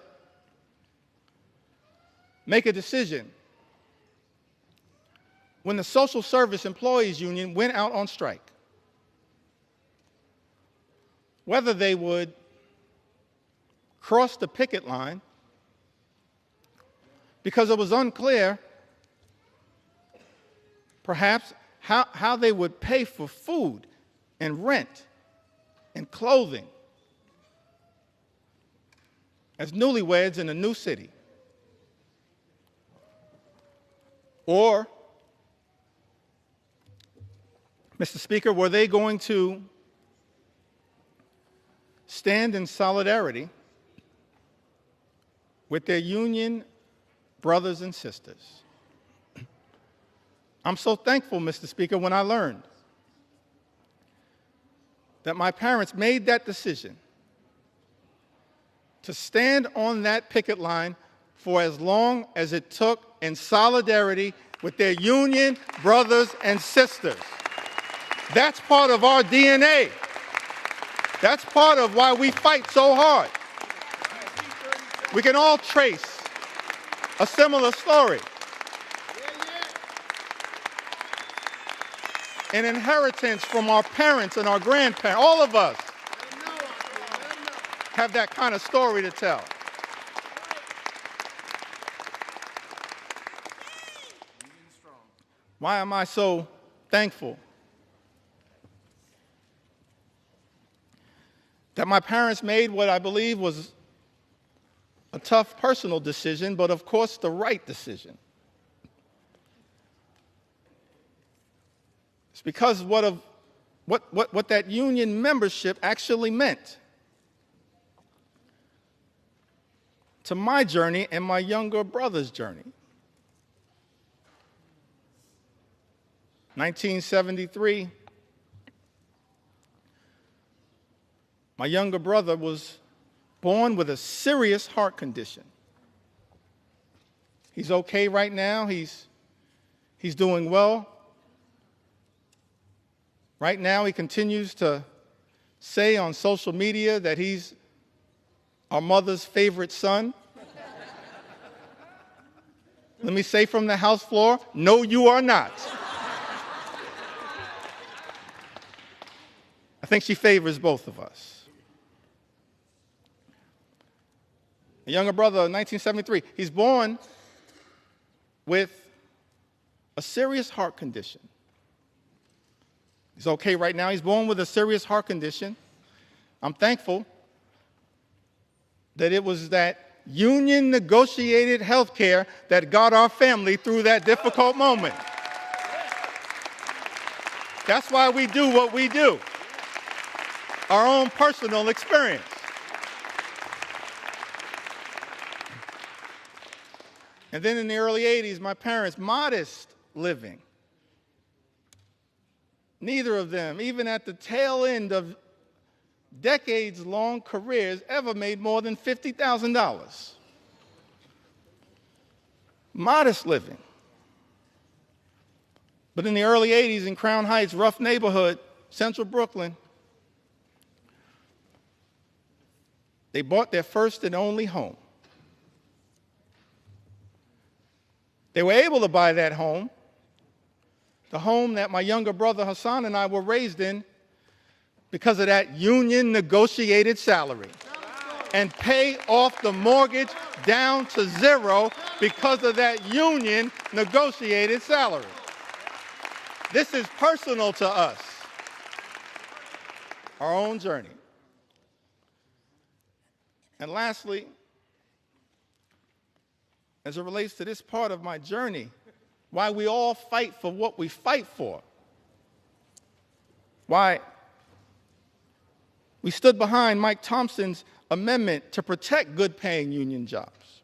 make a decision when the Social Service Employees Union went out on strike, whether they would cross the picket line, because it was unclear, perhaps, how they would pay for food and rent and clothing as newlyweds in a new city? Or, Mr. Speaker, were they going to stand in solidarity with their union brothers and sisters? I'm so thankful, Mr. Speaker, when I learned that my parents made that decision to stand on that picket line for as long as it took in solidarity with their union brothers and sisters. That's part of our DNA. That's part of why we fight so hard. We can all trace a similar story. An inheritance from our parents and our grandparents. All of us have that kind of story to tell. Why am I so thankful that my parents made what I believe was a tough personal decision, but of course the right decision? It's because what that union membership actually meant to my journey and my younger brother's journey. 1973, my younger brother was born with a serious heart condition. He's okay right now. He's doing well. Right now, he continues to say on social media that he's our mother's favorite son. Let me say from the House floor, no, you are not. I think she favors both of us. A younger brother, 1973, he's born with a serious heart condition. He's okay right now. He's born with a serious heart condition. I'm thankful that it was that union negotiated health care that got our family through that difficult moment. That's why we do what we do. Our own personal experience. And then in the early 80s, my parents, modest living. Neither of them, even at the tail end of decades-long careers, ever made more than $50,000. Modest living. But in the early 80s in Crown Heights, rough neighborhood, central Brooklyn, they bought their first and only home. They were able to buy that home, the home that my younger brother Hassan and I were raised in, because of that union negotiated salary, and pay off the mortgage down to zero because of that union negotiated salary. This is personal to us, our own journey. And lastly, as it relates to this part of my journey, why we all fight for what we fight for. Why we stood behind Mike Thompson's amendment to protect good-paying union jobs.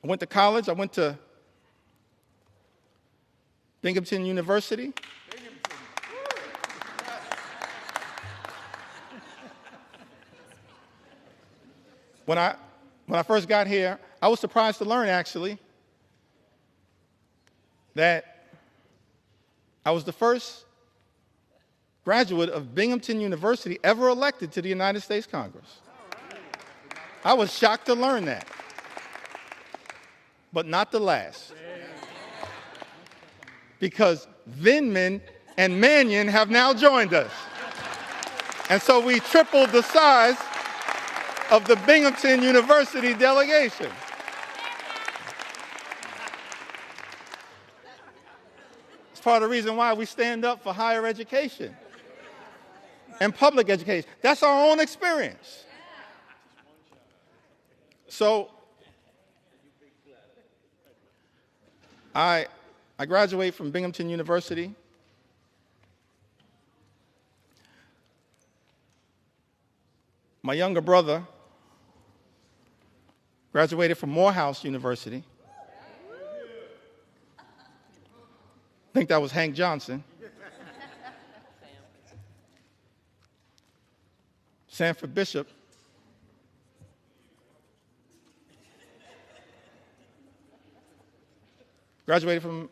I went to college. I went to Binghamton University. When I first got here, I was surprised to learn, actually, that I was the first graduate of Binghamton University ever elected to the United States Congress. I was shocked to learn that, but not the last. Because Vindman and Mannion have now joined us. And so we tripled the size of the Binghamton University delegation. part of the reason why we stand up for higher education and public education. That's our own experience. So I graduated from Binghamton University. My younger brother graduated from Morehouse University. I think that was Hank Johnson. Sanford Bishop. Graduated from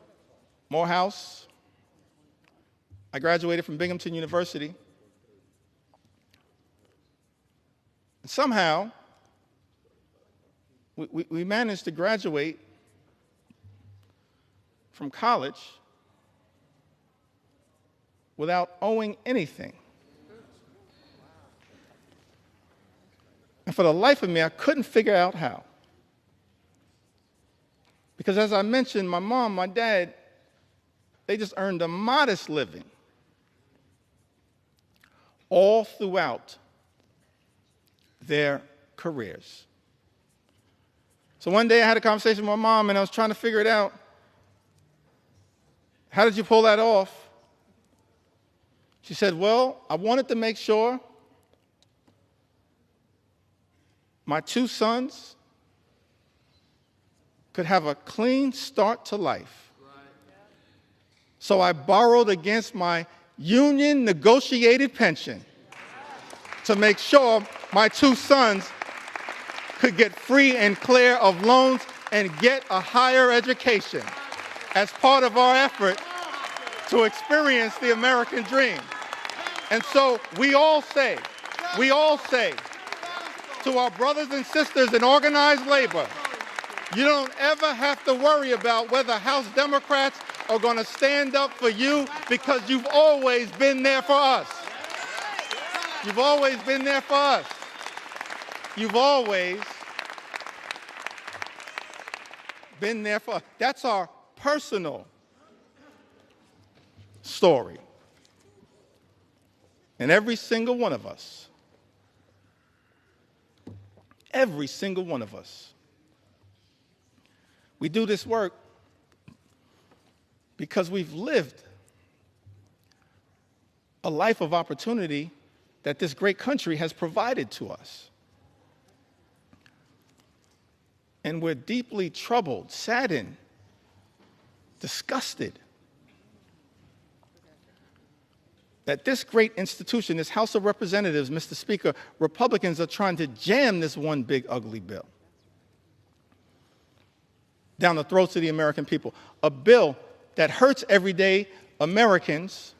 Morehouse. I graduated from Binghamton University. And somehow, we managed to graduate from college without owing anything. And for the life of me, I couldn't figure out how. Because as I mentioned, my mom, my dad, they just earned a modest living all throughout their careers. So one day I had a conversation with my mom, and I was trying to figure it out. How did you pull that off? She said, well, I wanted to make sure my two sons could have a clean start to life. So I borrowed against my union negotiated pension to make sure my two sons could get free and clear of loans and get a higher education as part of our effort to experience the American dream. And so we all say to our brothers and sisters in organized labor, you don't ever have to worry about whether House Democrats are going to stand up for you, because you've always been there for us. You've always been there for us. You've always been there for us. That's our personal story. And every single one of us, we do this work because we've lived a life of opportunity that this great country has provided to us. And we're deeply troubled, saddened, disgusted that this great institution, this House of Representatives, Mr. Speaker, Republicans are trying to jam this one big ugly bill down the throats of the American people. A bill that hurts everyday Americans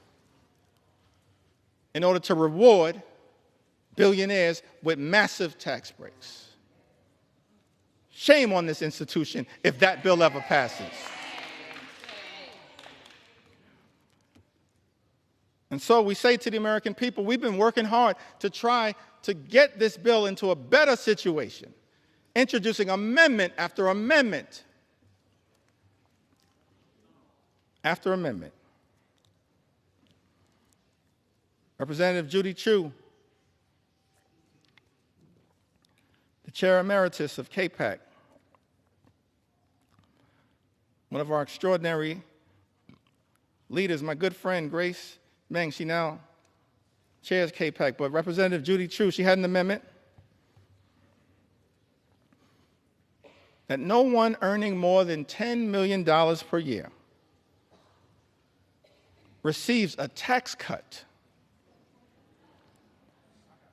in order to reward billionaires with massive tax breaks. Shame on this institution if that bill ever passes. And so we say to the American people, we've been working hard to try to get this bill into a better situation, introducing amendment after amendment after amendment. Representative Judy Chu, the Chair Emeritus of KPAC, one of our extraordinary leaders, my good friend Grace Meng, she now chairs KPAC, but Representative Judy Chu, she had an amendment that no one earning more than $10 million per year receives a tax cut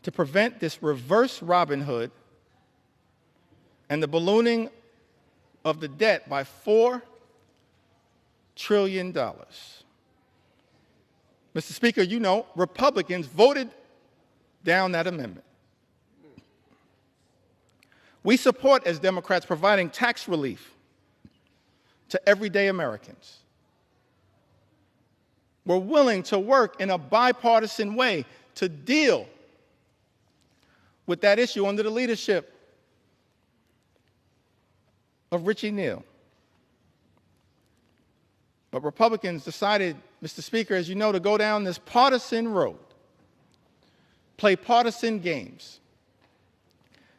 to prevent this reverse Robin Hood and the ballooning of the debt by $4 trillion. Mr. Speaker, you know, Republicans voted down that amendment. We support, as Democrats, providing tax relief to everyday Americans. We're willing to work in a bipartisan way to deal with that issue under the leadership of Richie Neal. But Republicans decided, Mr. Speaker, as you know, to go down this partisan road, play partisan games,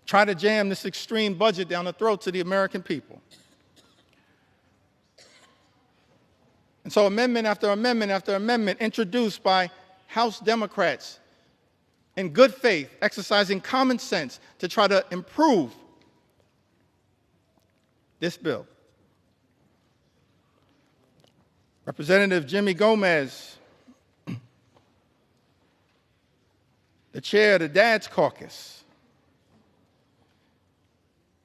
try to jam this extreme budget down the throats of the American people. And so amendment after amendment after amendment introduced by House Democrats in good faith, exercising common sense to try to improve this bill. Representative Jimmy Gomez, the chair of the Dad's Caucus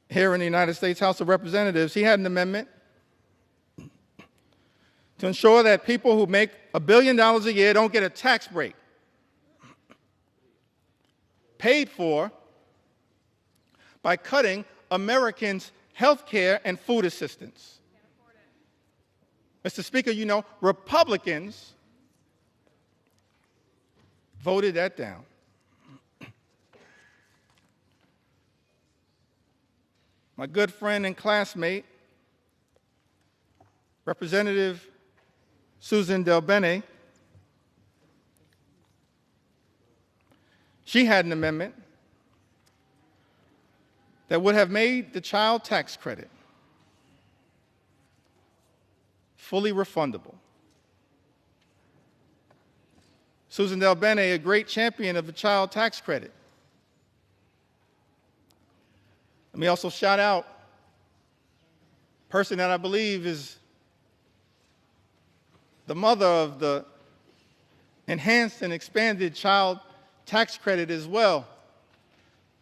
here in the United States House of Representatives, he had an amendment to ensure that people who make $1 billion a year don't get a tax break paid for by cutting Americans' health care and food assistance. Mr. Speaker, you know, Republicans voted that down. My good friend and classmate, Representative Susan Del Bene, she had an amendment that would have made the child tax credit fully refundable. Susan Del Bene, a great champion of the child tax credit. Let me also shout out a person that I believe is the mother of the enhanced and expanded child tax credit as well,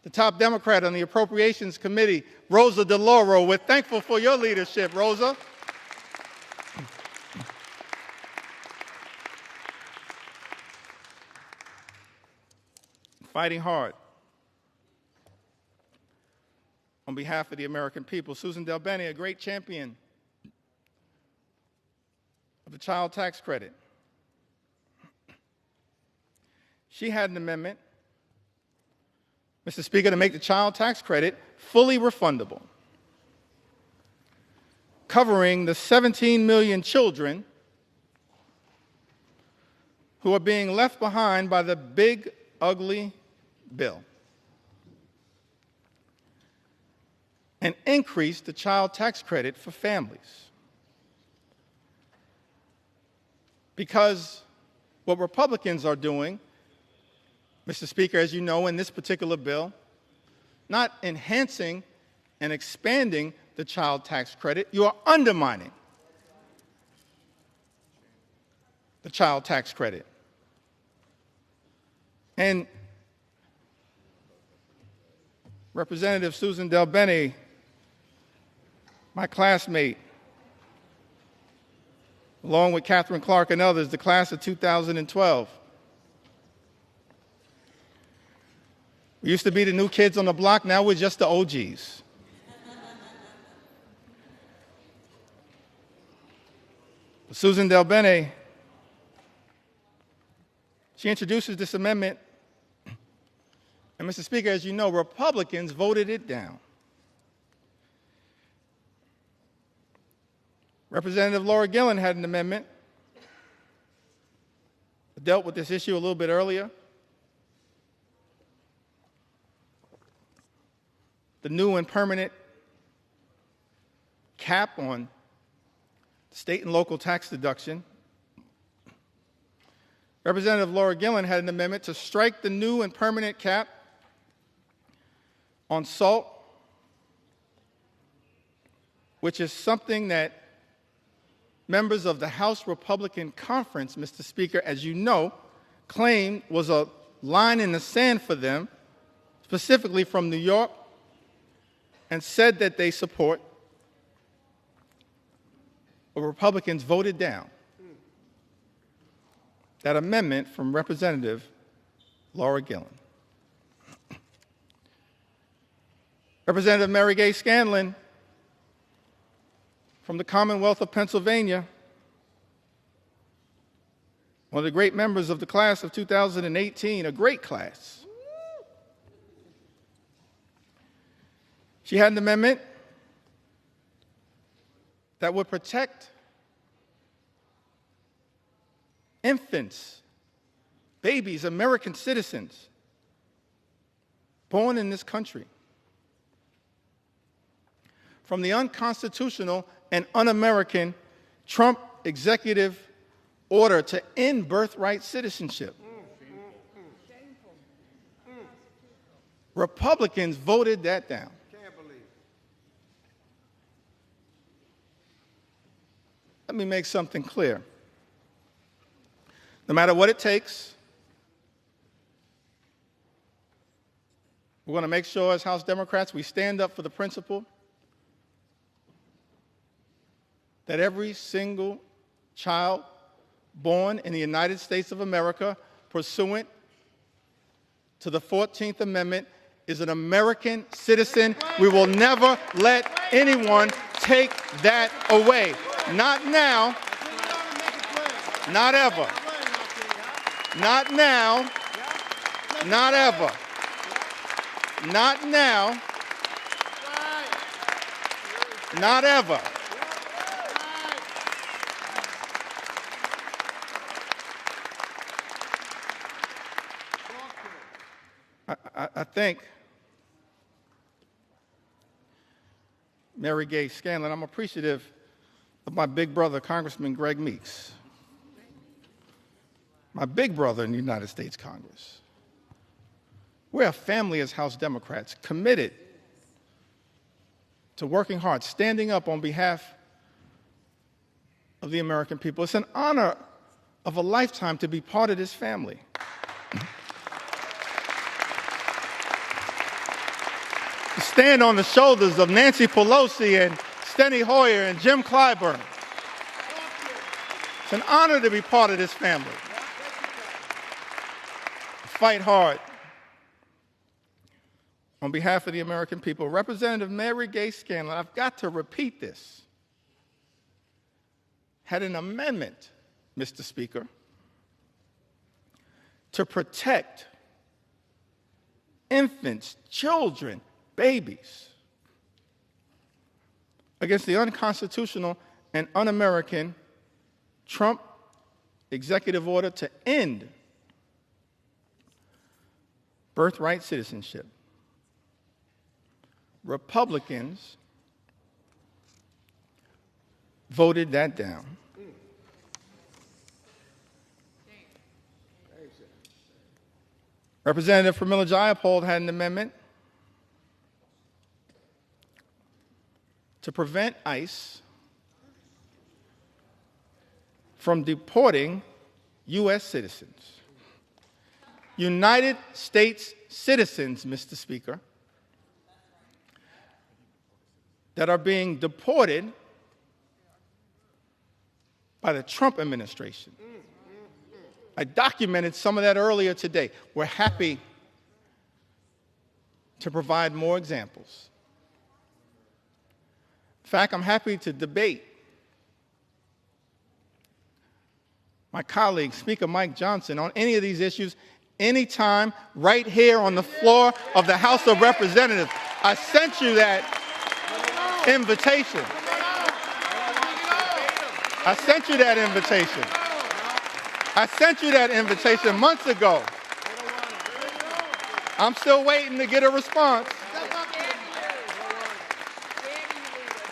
the top Democrat on the Appropriations Committee, Rosa DeLauro. We're thankful for your leadership, Rosa. Fighting hard on behalf of the American people. Susan Del Bene, a great champion of the child tax credit. She had an amendment, Mr. Speaker, to make the child tax credit fully refundable, covering the 17 million children who are being left behind by the big, ugly bill, and increase the child tax credit for families. Because what Republicans are doing, Mr. Speaker, as you know, in this particular bill, not enhancing and expanding the child tax credit, you are undermining the child tax credit. And Representative Susan Del Bene, my classmate, along with Catherine Clark and others, the class of 2012. We used to be the new kids on the block, now we're just the OGs. Susan Del Bene, she introduces this amendment, and Mr. Speaker, as you know, Republicans voted it down. Representative Laura Gillen had an amendment that dealt with this issue a little bit earlier. The new and permanent cap on state and local tax deduction. Representative Laura Gillen had an amendment to strike the new and permanent cap on salt, which is something that members of the House Republican Conference, Mr. Speaker, as you know, claimed was a line in the sand for them, specifically from New York, and said that they support. But Republicans voted down that amendment from Representative Laura Gillen. Representative Mary Gay Scanlon from the Commonwealth of Pennsylvania, one of the great members of the class of 2018, a great class. She had an amendment that would protect infants, babies, American citizens born in this country from the unconstitutional and un-American Trump executive order to end birthright citizenship. Republicans voted that down. Let me make something clear. No matter what it takes, we're going to make sure as House Democrats we stand up for the principle that every single child born in the United States of America pursuant to the 14th Amendment is an American citizen. We will never let anyone take that away. Not now, not ever. Not now, not ever. Not now, not ever. I think Mary Gay Scanlon, I'm appreciative of my big brother, Congressman Greg Meeks, my big brother in the United States Congress. We're a family as House Democrats, committed to working hard, standing up on behalf of the American people. It's an honor of a lifetime to be part of this family. To stand on the shoulders of Nancy Pelosi and Steny Hoyer and Jim Clyburn. It's an honor to be part of this family. Fight hard on behalf of the American people. Representative Mary Gay Scanlon, I've got to repeat this, had an amendment, Mr. Speaker, to protect infants, children, babies against the unconstitutional and un-American Trump executive order to end birthright citizenship. Republicans voted that down. Representative Pramila Jayapal had an amendment to prevent ICE from deporting U.S. citizens. United States citizens, Mr. Speaker, that are being deported by the Trump administration. I documented some of that earlier today. We're happy to provide more examples. In fact, I'm happy to debate my colleague, Speaker Mike Johnson, on any of these issues anytime right here on the floor of the House of Representatives. I sent you that invitation. I sent you that invitation. I sent you that invitation months ago. I'm still waiting to get a response.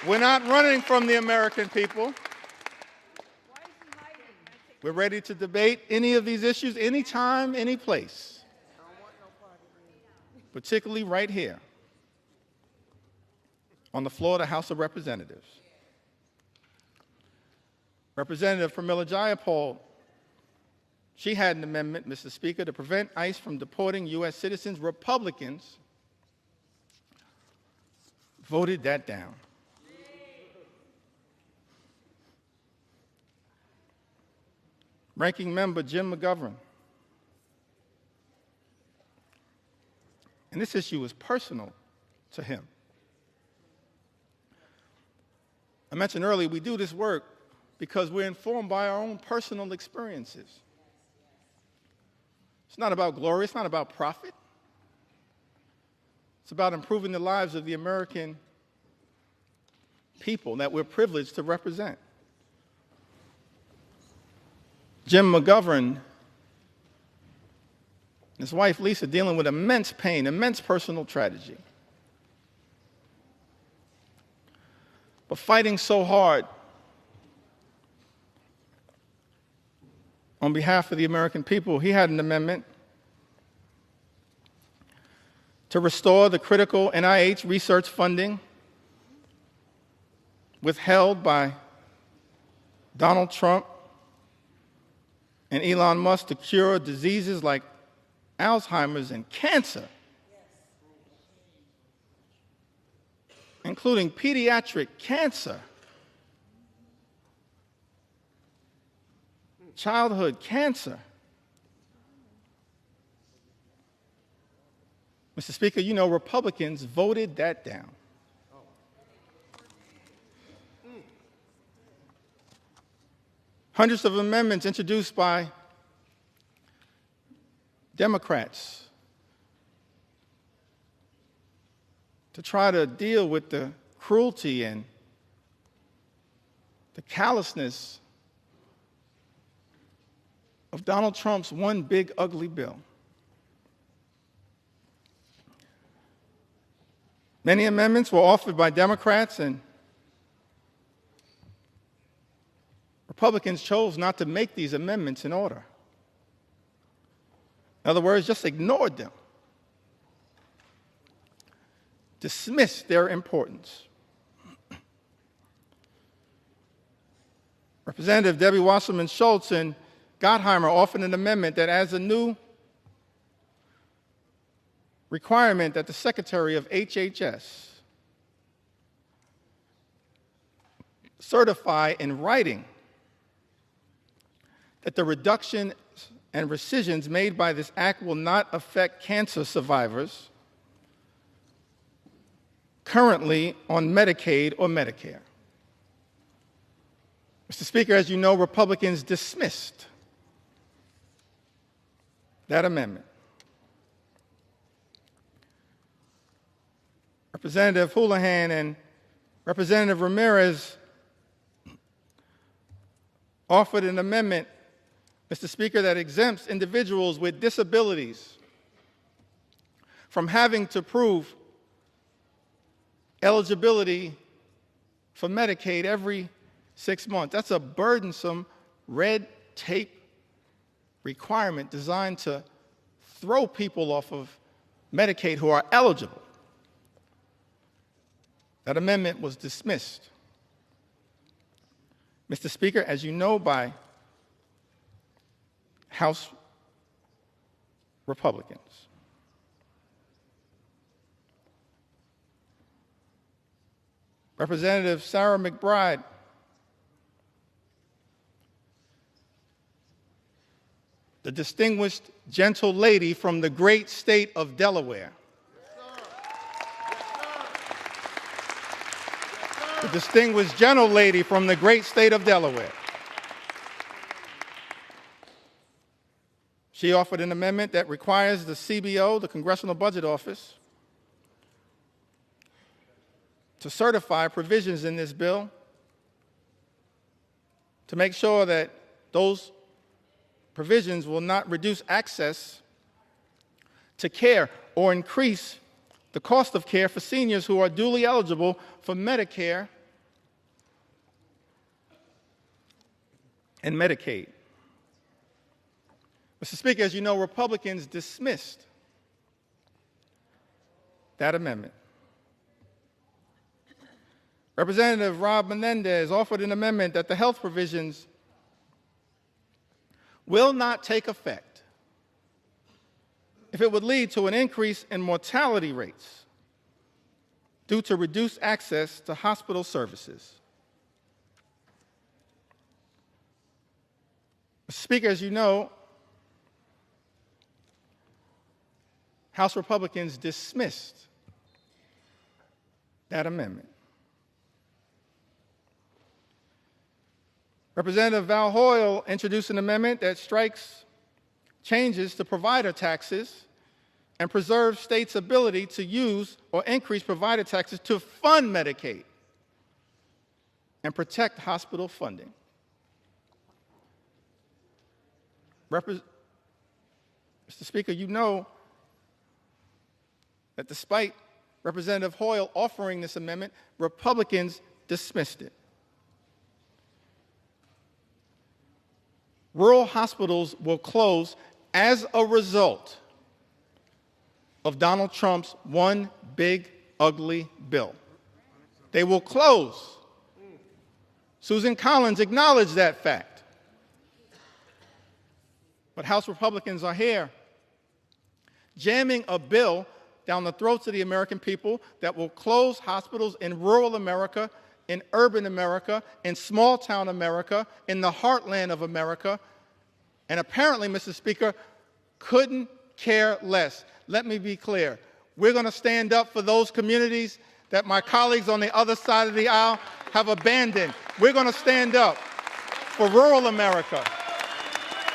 We're not running from the American people. We're ready to debate any of these issues anytime, any place, particularly right here on the floor of the House of Representatives. Representative Pramila Jayapal, she had an amendment, Mr. Speaker, to prevent ICE from deporting U.S. citizens. Republicans voted that down. Ranking Member Jim McGovern. And this issue is personal to him. I mentioned earlier, we do this work because we're informed by our own personal experiences. It's not about glory, it's not about profit. It's about improving the lives of the American people that we're privileged to represent. Jim McGovern and his wife Lisa dealing with immense pain, immense personal tragedy, but fighting so hard on behalf of the American people. He had an amendment to restore the critical NIH research funding withheld by Donald Trump and Elon Musk to cure diseases like Alzheimer's and cancer, including pediatric cancer, childhood cancer. Mr. Speaker, you know Republicans voted that down. Hundreds of amendments introduced by Democrats to try to deal with the cruelty and the callousness of Donald Trump's one big ugly bill. Many amendments were offered by Democrats, and Republicans chose not to make these amendments in order. In other words, just ignored them, dismissed their importance. Representative Debbie Wasserman Schultz and Gottheimer offered an amendment that adds a new requirement that the Secretary of HHS certify in writing that the reduction and rescissions made by this act will not affect cancer survivors currently on Medicaid or Medicare. Mr. Speaker, as you know, Republicans dismissed that amendment. Representative Houlihan and Representative Ramirez offered an amendment, Mr. Speaker, that exempts individuals with disabilities from having to prove eligibility for Medicaid every 6 months. That's a burdensome red tape requirement designed to throw people off of Medicaid who are eligible. That amendment was dismissed, Mr. Speaker, as you know, by House Republicans. Representative Sarah McBride the distinguished gentle lady from the great state of Delaware. The distinguished gentle lady from the great state of Delaware. She offered an amendment that requires the CBO, the Congressional Budget Office, to certify provisions in this bill to make sure that those provisions will not reduce access to care or increase the cost of care for seniors who are duly eligible for Medicare and Medicaid. Mr. Speaker, as you know, Republicans dismissed that amendment. Representative Rob Menendez offered an amendment that the health provisions will not take effect if it would lead to an increase in mortality rates due to reduced access to hospital services. Mr. Speaker, as you know, House Republicans dismissed that amendment. Representative Val Hoyle introduced an amendment that strikes changes to provider taxes and preserves states' ability to use or increase provider taxes to fund Medicaid and protect hospital funding. Mr. Speaker, you know that despite Representative Hoyle offering this amendment, Republicans dismissed it. Rural hospitals will close as a result of Donald Trump's one big, ugly bill. They will close. Susan Collins acknowledged that fact. But House Republicans are here jamming a bill down the throats of the American people that will close hospitals in rural America, in urban America, in small-town America, in the heartland of America, and apparently, Mr. Speaker, couldn't care less. Let me be clear. We're going to stand up for those communities that my colleagues on the other side of the aisle have abandoned. We're going to stand up for rural America,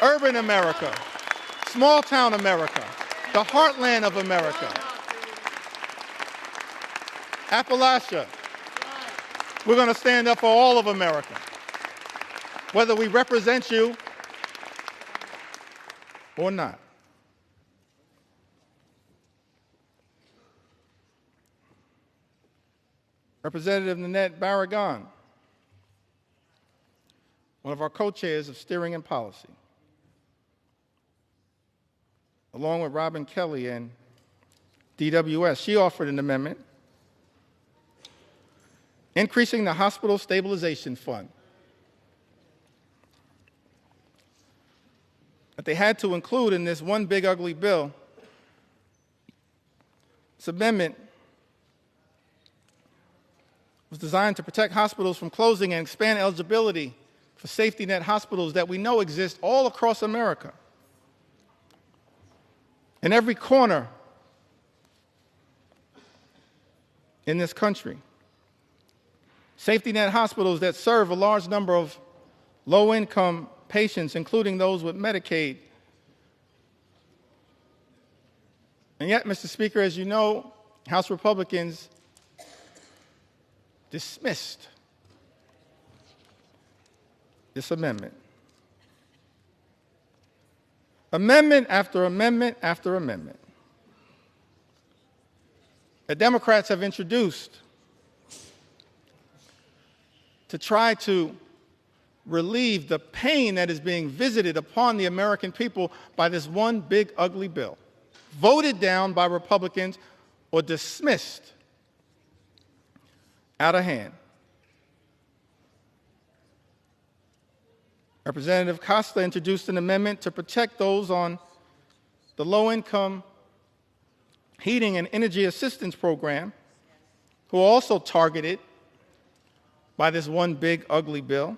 urban America, small-town America, the heartland of America, Appalachia. We're going to stand up for all of America, whether we represent you or not. Representative Nanette Barragan, one of our co-chairs of Steering and Policy, along with Robin Kelly and DWS, she offered an amendment increasing the Hospital Stabilization Fund that they had to include in this one big ugly bill. This amendment was designed to protect hospitals from closing and expand eligibility for safety net hospitals that we know exist all across America. In every corner in this country. Safety net hospitals that serve a large number of low-income patients, including those with Medicaid. And yet, Mr. Speaker, as you know, House Republicans dismissed this amendment. Amendment after amendment after amendment that Democrats have introduced to try to relieve the pain that is being visited upon the American people by this one big ugly bill, voted down by Republicans or dismissed out of hand. Representative Costa introduced an amendment to protect those on the low-income heating and energy assistance program who are also targeted by this one big ugly bill.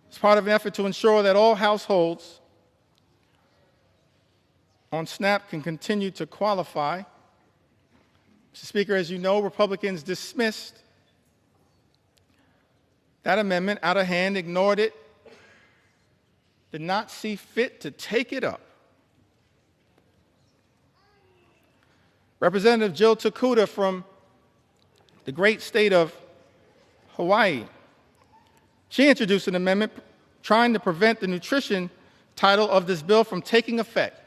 It's part of an effort to ensure that all households on SNAP can continue to qualify. Mr. Speaker, as you know, Republicans dismissed that amendment out of hand, ignored it, did not see fit to take it up. Representative Jill Takuda from the great state of Hawaii, she introduced an amendment trying to prevent the nutrition title of this bill from taking effect.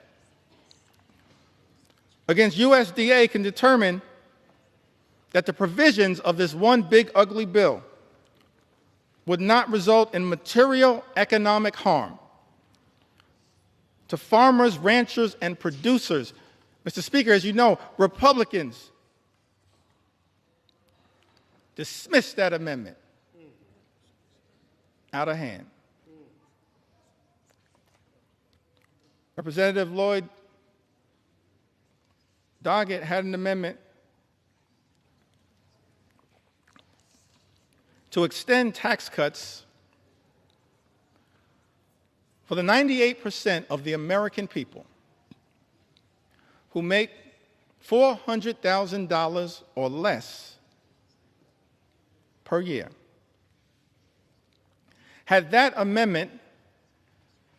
Against USDA can determine that the provisions of this one big ugly bill would not result in material economic harm to farmers, ranchers, and producers. Mr. Speaker, as you know, Republicans dismissed that amendment out of hand. Representative Lloyd Doggett had an amendment to extend tax cuts for the 98% of the American people who make $400,000 or less per year. Had that amendment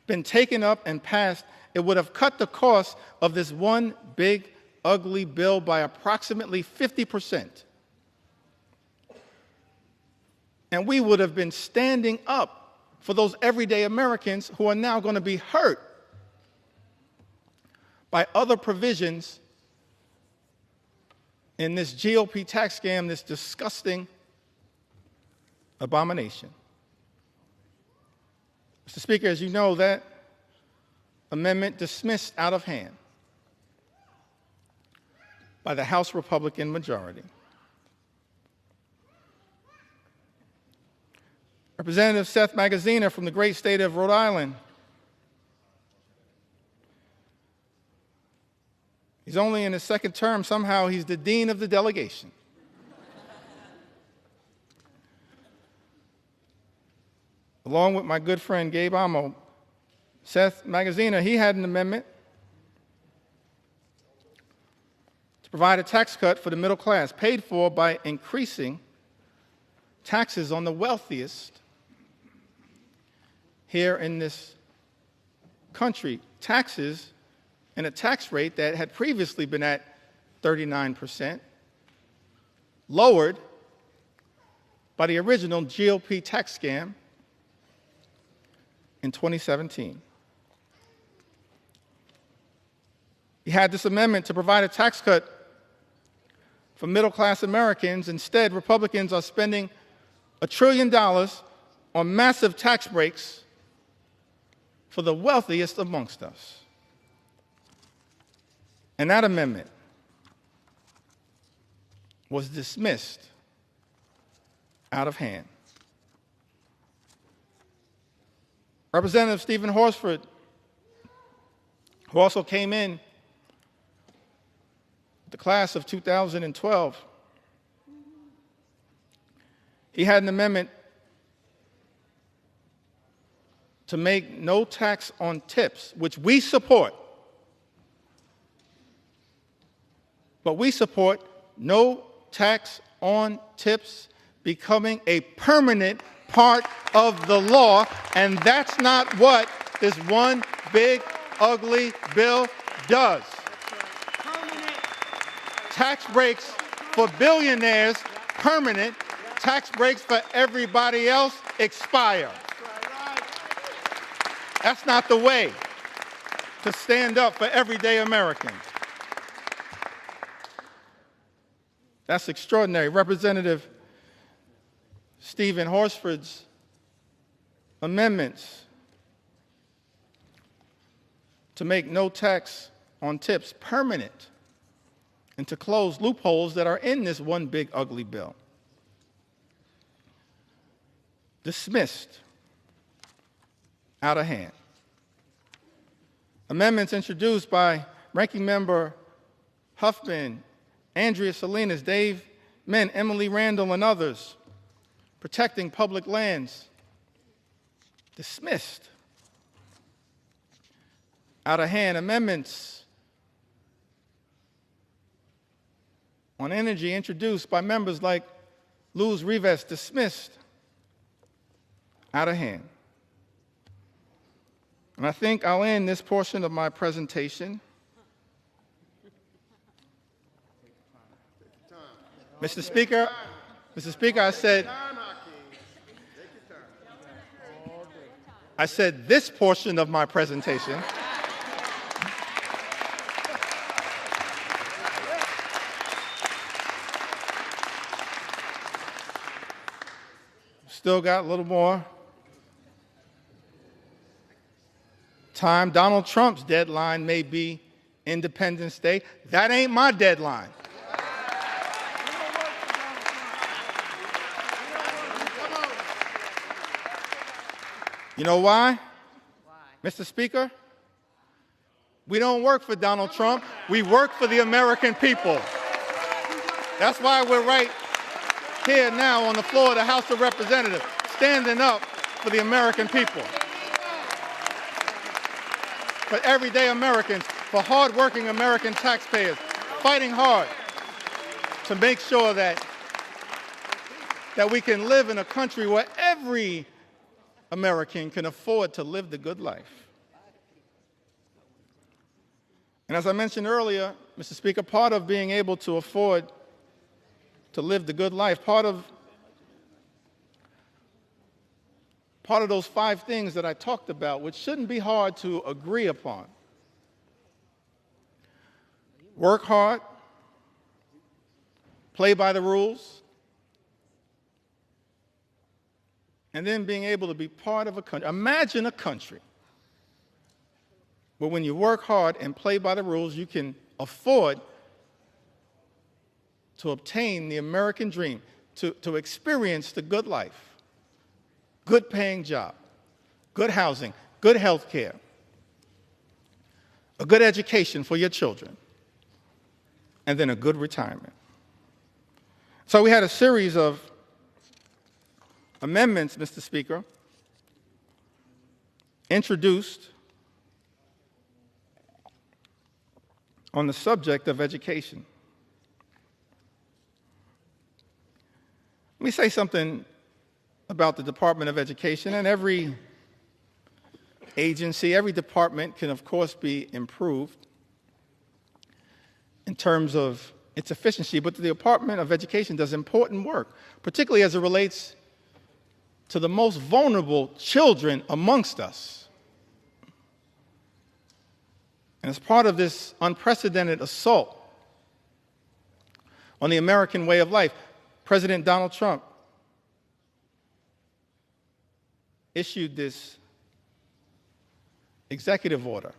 been taken up and passed, it would have cut the cost of this one big, ugly bill by approximately 50%. And we would have been standing up for those everyday Americans who are now going to be hurt by other provisions in this GOP tax scam, this disgusting abomination. Mr. Speaker, as you know, that amendment dismissed out of hand by the House Republican majority. Representative Seth Magaziner from the great state of Rhode Island. He's only in his second term. Somehow he's the dean of the delegation. Along with my good friend Gabe Amo, Seth Magaziner, he had an amendment to provide a tax cut for the middle class, paid for by increasing taxes on the wealthiest here in this country. Taxes and a tax rate that had previously been at 39%, lowered by the original GOP tax scam in 2017. He had this amendment to provide a tax cut for middle-class Americans. Instead, Republicans are spending $1 trillion on massive tax breaks for the wealthiest amongst us. And that amendment was dismissed out of hand. Representative Stephen Horsford, who also came in the class of 2012, he had an amendment to make no tax on tips, which we support. But we support no tax on tips becoming a permanent part of the law, and that's not what this one big, ugly bill does. Tax breaks for billionaires, permanent. Tax breaks for everybody else expire. That's not the way to stand up for everyday Americans. That's extraordinary. Representative Stephen Horsford's amendments to make no tax on tips permanent and to close loopholes that are in this one big ugly bill. Dismissed out of hand. Amendments introduced by Ranking Member Huffman, Andrea Salinas, Dave Min, Emily Randall, and others, protecting public lands, dismissed out of hand. Amendments on energy introduced by members like Luz Rivas, dismissed out of hand. And I think I'll end this portion of my presentation. Mr. Speaker, I said this portion of my presentation. Still got a little more time. Donald Trump's deadline may be Independence Day. That ain't my deadline. You know why? Mr. Speaker? We don't work for Donald Trump. We work for the American people. That's why we're right here now on the floor of the House of Representatives, standing up for the American people, for everyday Americans, for hardworking American taxpayers, fighting hard to make sure that we can live in a country where every American can afford to live the good life. And as I mentioned earlier, Mr. Speaker, part of being able to afford to live the good life, part of part of those 5 things that I talked about, which shouldn't be hard to agree upon. Work hard, play by the rules, and then being able to be part of a country. Imagine a country where when you work hard and play by the rules, you can afford to obtain the American dream, to experience the good life, good paying job, good housing, good health care, a good education for your children, and then a good retirement. So we had a series of amendments, Mr. Speaker, introduced on the subject of education. Let me say something about the Department of Education, and every agency, every department can, of course, be improved in terms of its efficiency, but the Department of Education does important work, particularly as it relates to the most vulnerable children amongst us. And as part of this unprecedented assault on the American way of life, President Donald Trump issued this executive order,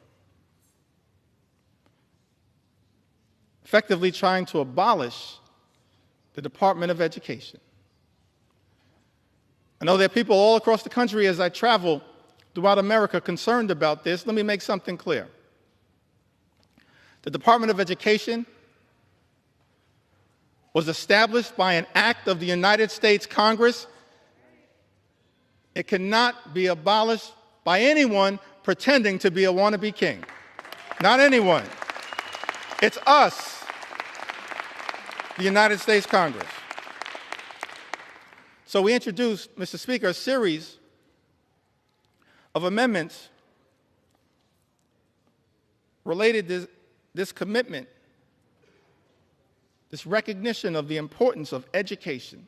effectively trying to abolish the Department of Education. I know there are people all across the country as I travel throughout America concerned about this. Let me make something clear. The Department of Education was established by an act of the United States Congress. It cannot be abolished by anyone pretending to be a wannabe king. Not anyone. It's us, the United States Congress. So we introduced, Mr. Speaker, a series of amendments related to this commitment, this recognition of the importance of education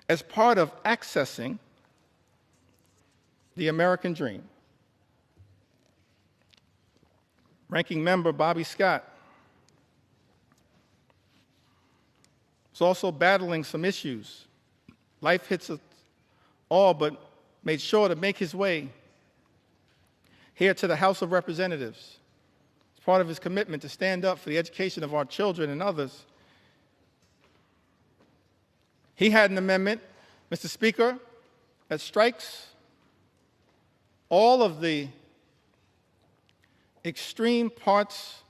as part of accessing the American dream. Ranking Member Bobby Scott is also battling some issues. Life hits us all, but made sure to make his way here to the House of Representatives. It's part of his commitment to stand up for the education of our children and others. He had an amendment, Mr. Speaker, that strikes all of the extreme parts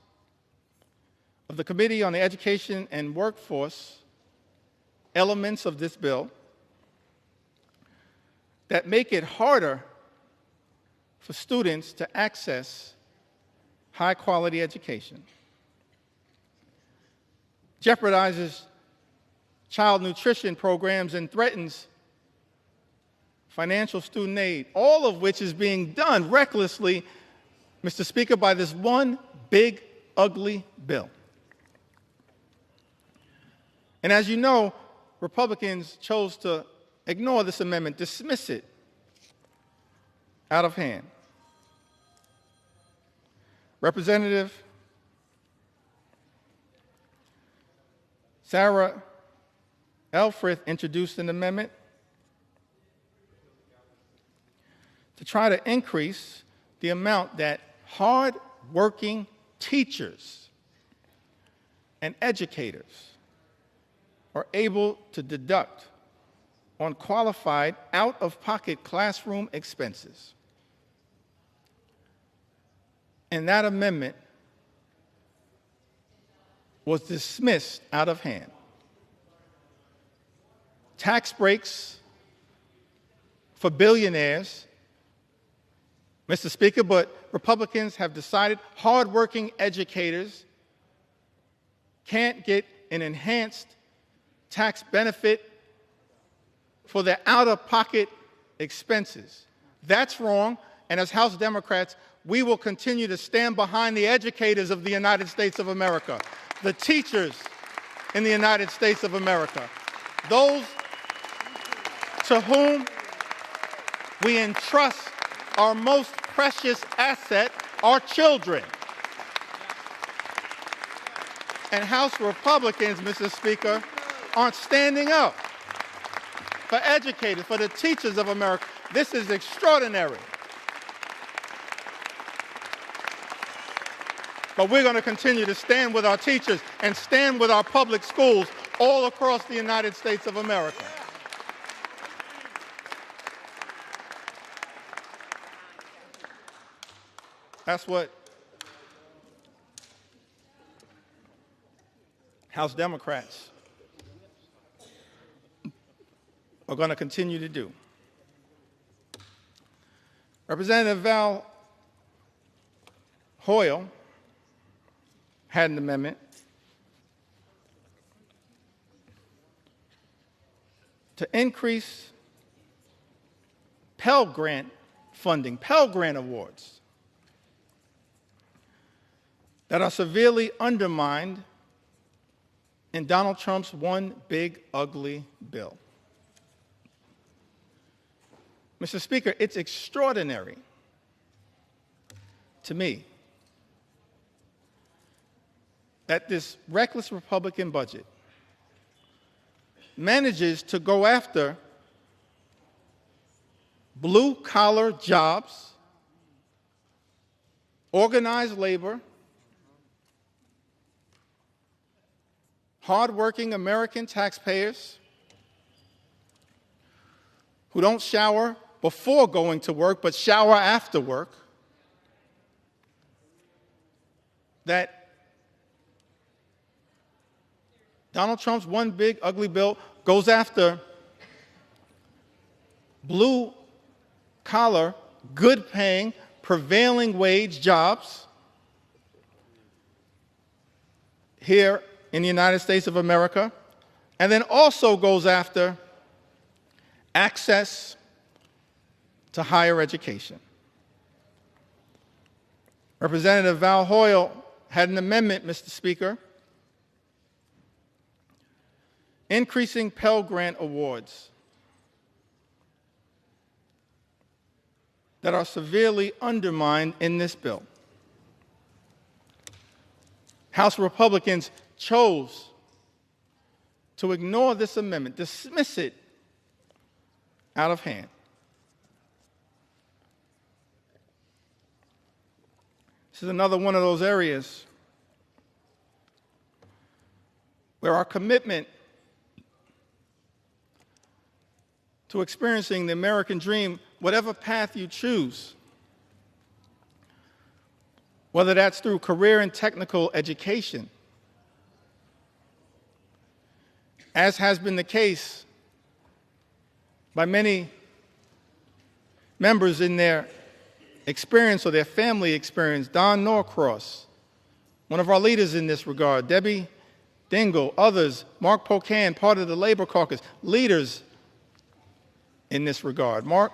of the Committee on the Education and Workforce elements of this bill that make it harder for students to access high-quality education, jeopardizes child nutrition programs, and threatens financial student aid, all of which is being done recklessly, Mr. Speaker, by this one big, ugly bill. And as you know, Republicans chose to ignore this amendment, dismiss it out of hand. Representative Sarah Elfreth introduced an amendment to try to increase the amount that hard-working teachers and educators are able to deduct on qualified out-of-pocket classroom expenses. And that amendment was dismissed out of hand. Tax breaks for billionaires, Mr. Speaker, but Republicans have decided hardworking educators can't get an enhanced tax benefit for their out-of-pocket expenses. That's wrong, and as House Democrats, we will continue to stand behind the educators of the United States of America, the teachers in the United States of America, those to whom We entrust our most precious asset, our children. And House Republicans, Mr. Speaker, aren't standing up for educators, for the teachers of America. This is extraordinary. But we're going to continue to stand with our teachers and stand with our public schools all across the United States of America. That's what House Democrats are going to continue to do. Representative Val Hoyle had an amendment to increase Pell Grant funding, Pell Grant awards that are severely undermined in Donald Trump's one big ugly bill. Mr. Speaker, it's extraordinary to me that this reckless Republican budget manages to go after blue-collar jobs, organized labor, hardworking American taxpayers who don't shower before going to work but shower after work, that Donald Trump's one big ugly bill goes after blue-collar, good-paying, prevailing wage jobs here in the United States of America, and then also goes after access to higher education. Representative Val Hoyle had an amendment, Mr. Speaker, increasing Pell Grant awards that are severely undermined in this bill. House Republicans chose to ignore this amendment, dismiss it out of hand. This is another one of those areas where our commitment to experiencing the American dream, whatever path you choose, whether that's through career and technical education, as has been the case by many members in their experience or their family experience. Don Norcross, one of our leaders in this regard, Debbie Dingell, others, Mark Pocan, part of the Labor Caucus, leaders in this regard. Mark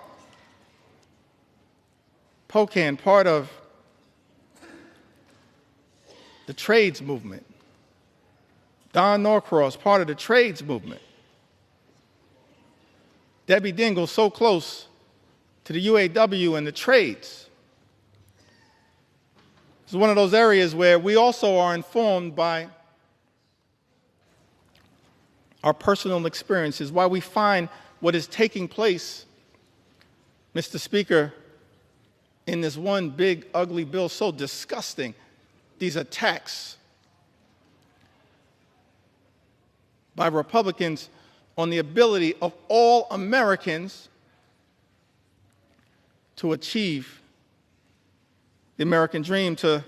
Pocan, part of the trades movement. Don Norcross, part of the trades movement. Debbie Dingell, so close to the UAW and the trades. It's one of those areas where we also are informed by our personal experiences, why we find what is taking place, Mr. Speaker, in this one big ugly bill so disgusting. These attacks by Republicans on the ability of all Americans to achieve the American dream, to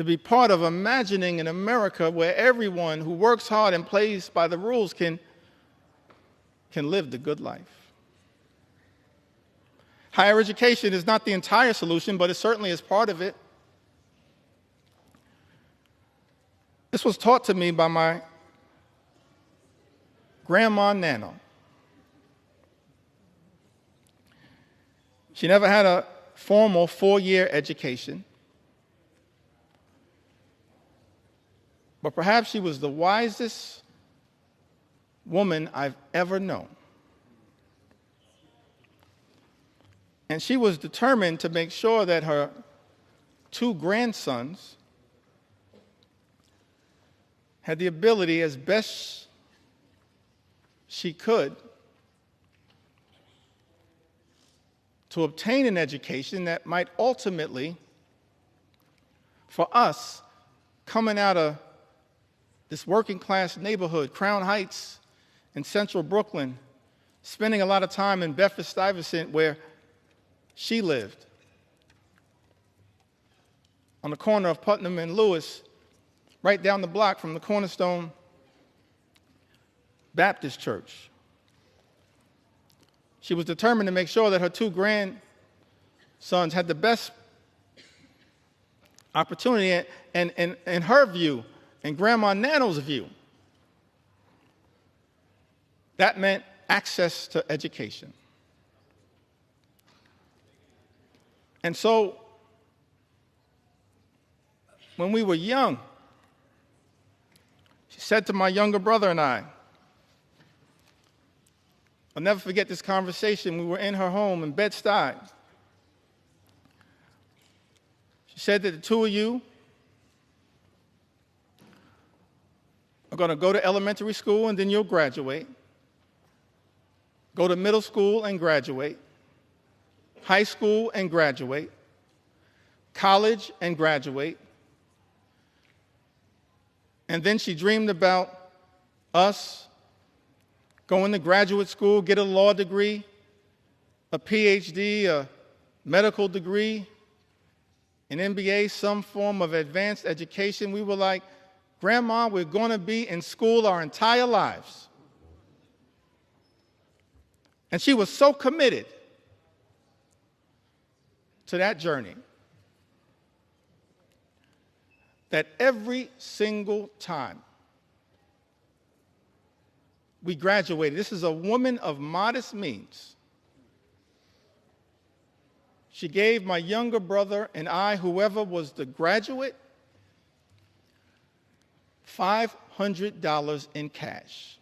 be part of imagining an America where everyone who works hard and plays by the rules can live the good life. Higher education is not the entire solution, but it certainly is part of it. This was taught to me by my grandma Nana. She never had a formal 4-year education, but perhaps she was the wisest woman I've ever known. And she was determined to make sure that her two grandsons had the ability, as best she could, to obtain an education that might ultimately, for us, coming out of this working class neighborhood, Crown Heights in central Brooklyn, spending a lot of time in Bedford-Stuyvesant where she lived, on the corner of Putnam and Lewis, right down the block from the Cornerstone Baptist Church. She was determined to make sure that her two grandsons had the best opportunity, and in her view, and Grandma Nano's view, that meant access to education. And so, when we were young, she said to my younger brother and I, I'll never forget this conversation. We were in her home in Bed-Stuy. She said that the two of you are going to go to elementary school and then you'll graduate, go to middle school and graduate, high school and graduate, college and graduate. And then she dreamed about us going to graduate school, get a law degree, a PhD, a medical degree, an MBA, some form of advanced education. We were like, Grandma, we're going to be in school our entire lives. And she was so committed to that journey that every single time we graduated, this is a woman of modest means, she gave my younger brother and I, whoever was the graduate, $500 in cash.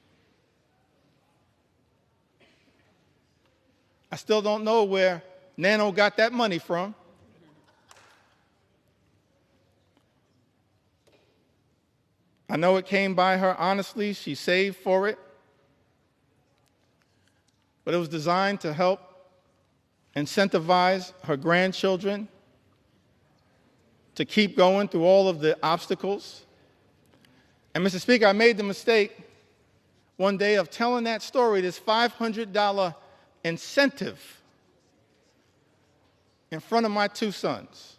I still don't know where Nano got that money from. I know it came by her honestly. She saved for it. But it was designed to help incentivize her grandchildren to keep going through all of the obstacles. And Mr. Speaker, I made the mistake one day of telling that story, this $500 incentive, in front of my two sons.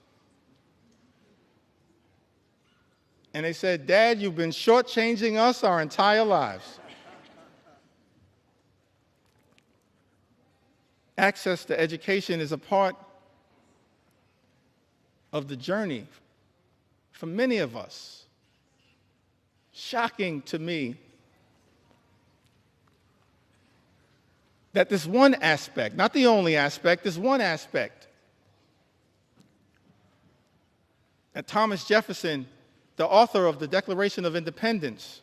And they said, Dad, you've been shortchanging us our entire lives. Access to education is a part of the journey for many of us. Shocking to me that this one aspect, not the only aspect, this one aspect that Thomas Jefferson, the author of the Declaration of Independence,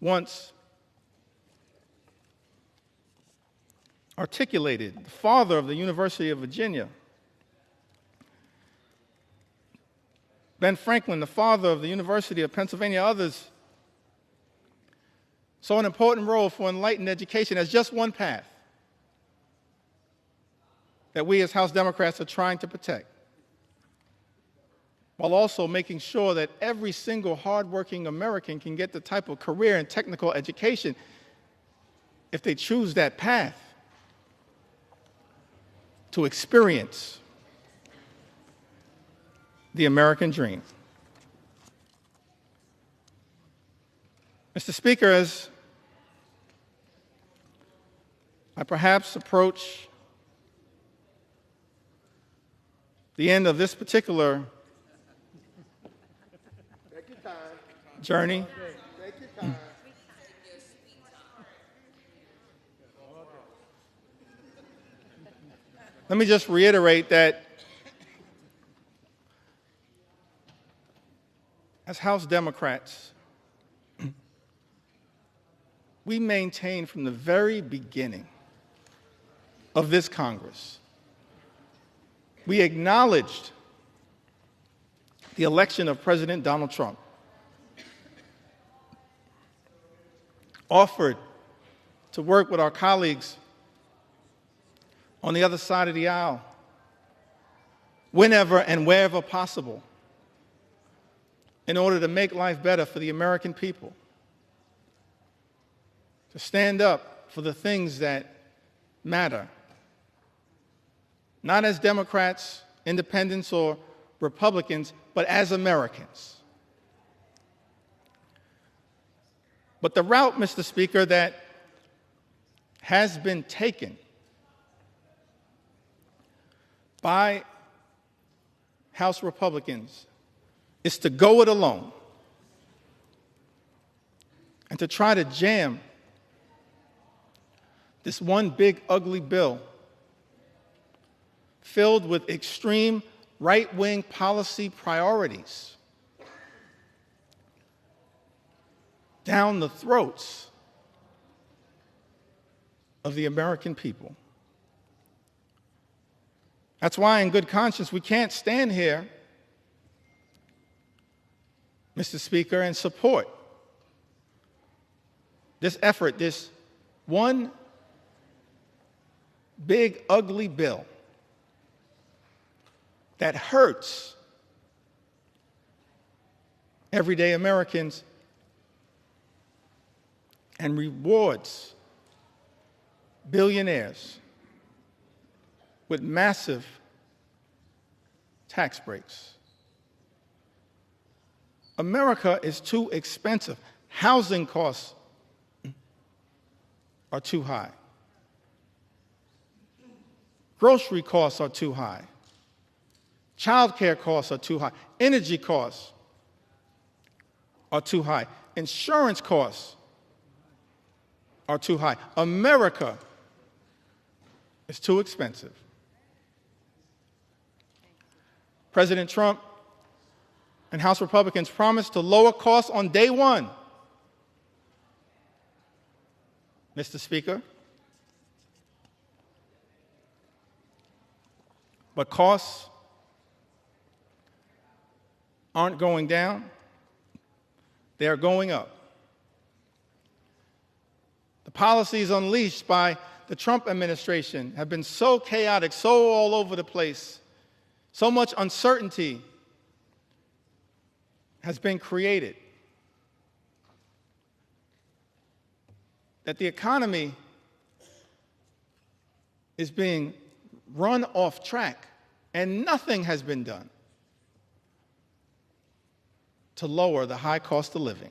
once articulated, the father of the University of Virginia. Ben Franklin, the father of the University of Pennsylvania, others saw an important role for enlightened education as just one path that we as House Democrats are trying to protect, while also making sure that every single hardworking American can get the type of career and technical education if they choose that path to experience the American dream. Mr. Speaker, as I perhaps approach the end of this particular journey, let me just reiterate that as House Democrats, we maintained from the very beginning of this Congress. We acknowledged the election of President Donald Trump, offered to work with our colleagues on the other side of the aisle whenever and wherever possible in order to make life better for the American people, to stand up for the things that matter, not as Democrats, independents, or Republicans, but as Americans. But the route, Mr. Speaker, that has been taken by House Republicans is to go it alone and to try to jam this one big ugly bill filled with extreme right-wing policy priorities down the throats of the American people. That's why, in good conscience, we can't stand here, Mr. Speaker, and support this effort, this one big, ugly bill that hurts everyday Americans and rewards billionaires with massive tax breaks. America is too expensive. Housing costs are too high. Grocery costs are too high. Child care costs are too high. Energy costs are too high. Insurance costs are too high. America is too expensive. President Trump and House Republicans promised to lower costs on day one. Mr. Speaker, but costs aren't going down, they are going up. The policies unleashed by the Trump administration have been so chaotic, so all over the place, so much uncertainty has been created that the economy is being run off track, and nothing has been done to lower the high cost of living.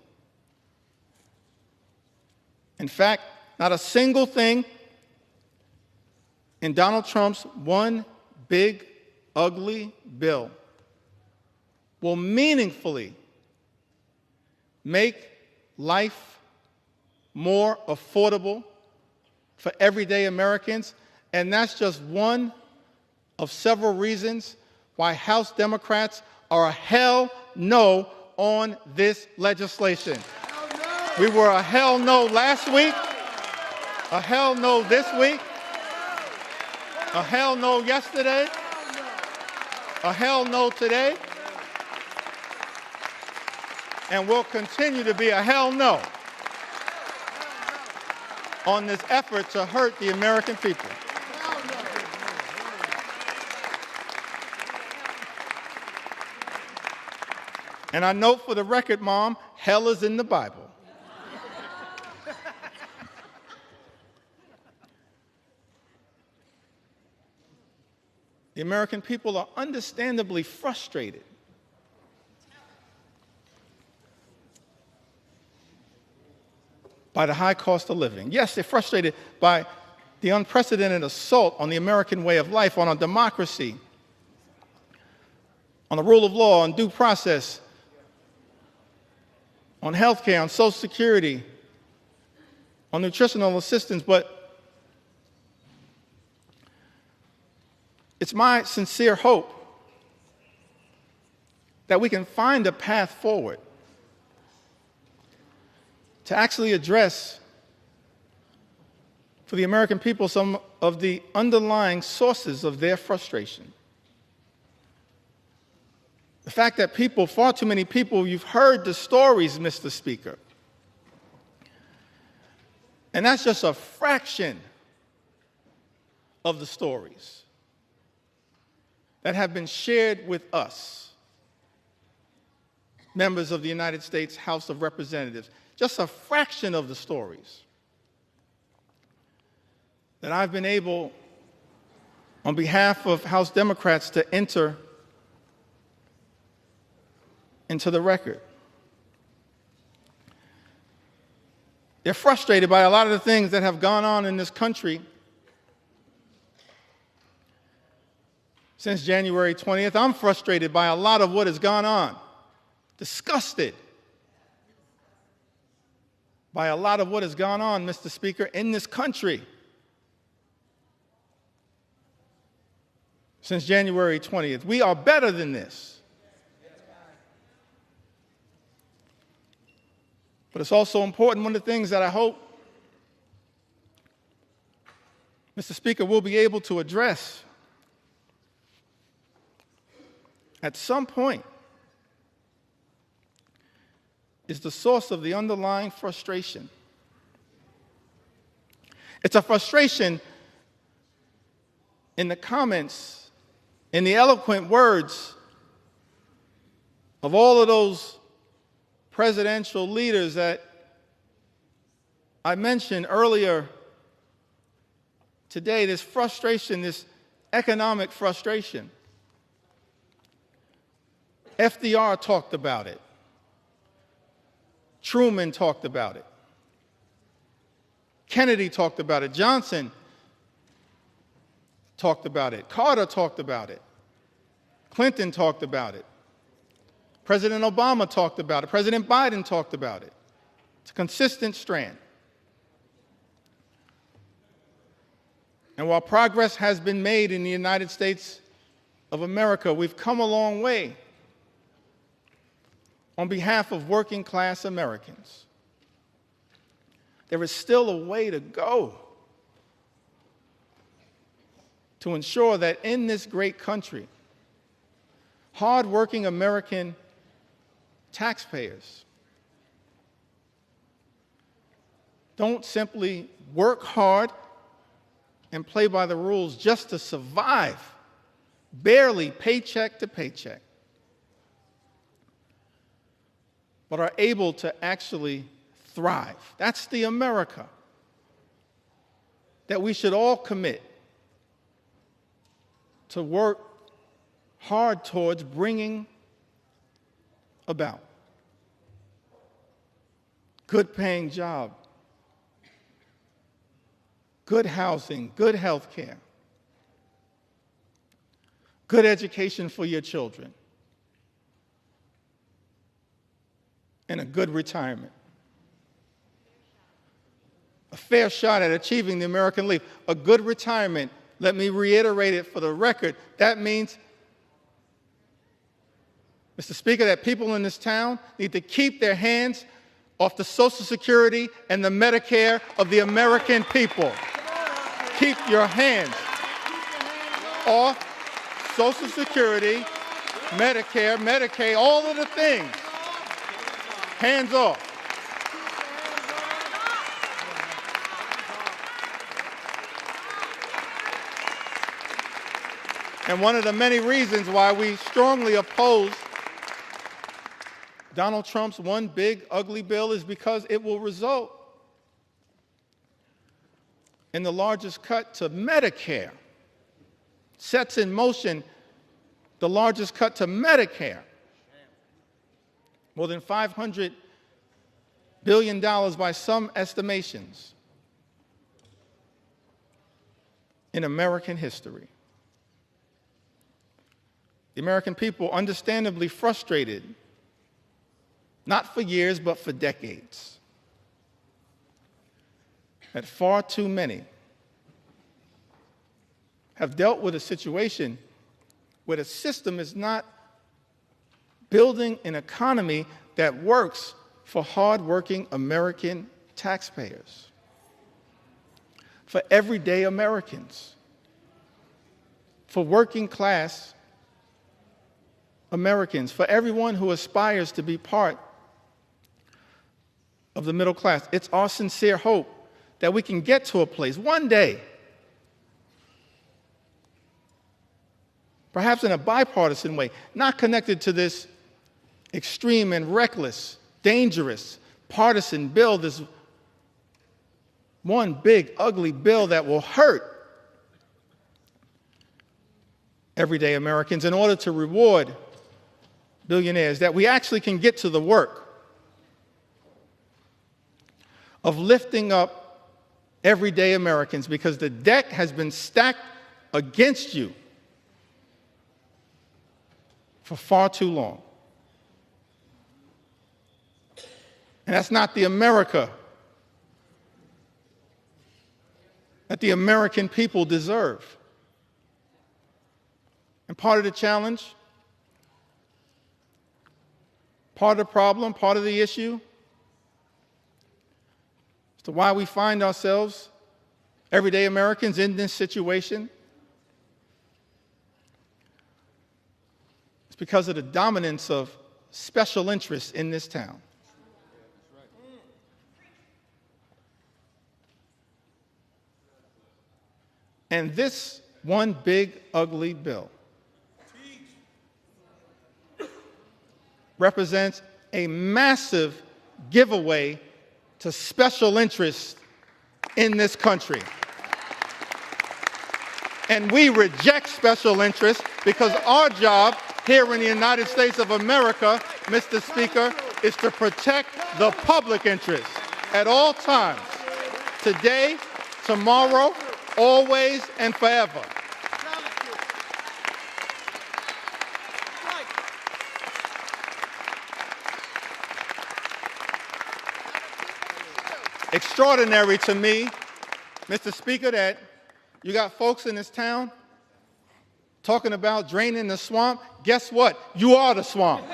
In fact, not a single thing in Donald Trump's one big, ugly bill will meaningfully make life more affordable for everyday Americans, and that's just one of several reasons why House Democrats are a hell no on this legislation. We were a hell no last week, a hell no this week, a hell no yesterday, a hell no today, and will continue to be a hell no on this effort to hurt the American people. And I note for the record, Mom, hell is in the Bible. The American people are understandably frustrated by the high cost of living. Yes, they're frustrated by the unprecedented assault on the American way of life, on our democracy, on the rule of law, on due process, on health care, on Social Security, on nutritional assistance, but it's my sincere hope that we can find a path forward to actually address for the American people some of the underlying sources of their frustration. The fact that people, far too many people, you've heard the stories, Mr. Speaker. And that's just a fraction of the stories that have been shared with us, members of the United States House of Representatives. Just a fraction of the stories that I've been able, on behalf of House Democrats, to enter into the record. They're frustrated by a lot of the things that have gone on in this country since January 20th. I'm frustrated by a lot of what has gone on, disgusted by a lot of what has gone on, Mr. Speaker, in this country since January 20th. We are better than this. But it's also important, one of the things that I hope, Mr. Speaker, we'll be able to address at some point is the source of the underlying frustration. It's a frustration in the comments, in the eloquent words of all of those presidential leaders that I mentioned earlier today, this frustration, this economic frustration. FDR talked about it. Truman talked about it. Kennedy talked about it. Johnson talked about it. Carter talked about it. Clinton talked about it. President Obama talked about it. President Biden talked about it. It's a consistent strand. And while progress has been made in the United States of America, we've come a long way on behalf of working class Americans. There is still a way to go to ensure that in this great country, hardworking American taxpayers don't simply work hard and play by the rules just to survive, barely paycheck to paycheck, but are able to actually thrive. That's the America that we should all commit to work hard towards bringing about. Good paying job, good housing, good health care, good education for your children, and a good retirement. A fair shot at achieving the American Leap. A good retirement, let me reiterate it for the record, that means, Mr. Speaker, that people in this town need to keep their hands off the Social Security and the Medicare of the American people. Keep your hands off Social Security, Medicare, Medicaid, all of the things. Hands off. And one of the many reasons why we strongly oppose Donald Trump's one big ugly bill is because it will result in the largest cut to Medicare, sets in motion the largest cut to Medicare, more than $500 billion by some estimations in American history. The American people, understandably frustrated, not for years, but for decades, that far too many have dealt with a situation where the system is not building an economy that works for hardworking American taxpayers. for everyday Americans, for working class Americans, for everyone who aspires to be part of the middle class. It's our sincere hope that we can get to a place one day, perhaps in a bipartisan way, not connected to this extreme and reckless, dangerous, partisan bill, this one big, ugly bill that will hurt everyday Americans in order to reward billionaires, that we actually can get to the work of lifting up everyday Americans, because the deck has been stacked against you for far too long. And that's not the America that the American people deserve. And part of the challenge, part of the problem, part of the issue as to why we find ourselves, everyday Americans, in this situation, it's because of the dominance of special interests in this town. And this one big, ugly bill represents a massive giveaway to special interests in this country. And we reject special interests, because our job here in the United States of America, Mr. Speaker, is to protect the public interest at all times, today, tomorrow, always, and forever. Extraordinary to me, Mr. Speaker, that you got folks in this town talking about draining the swamp. Guess what? You are the swamp.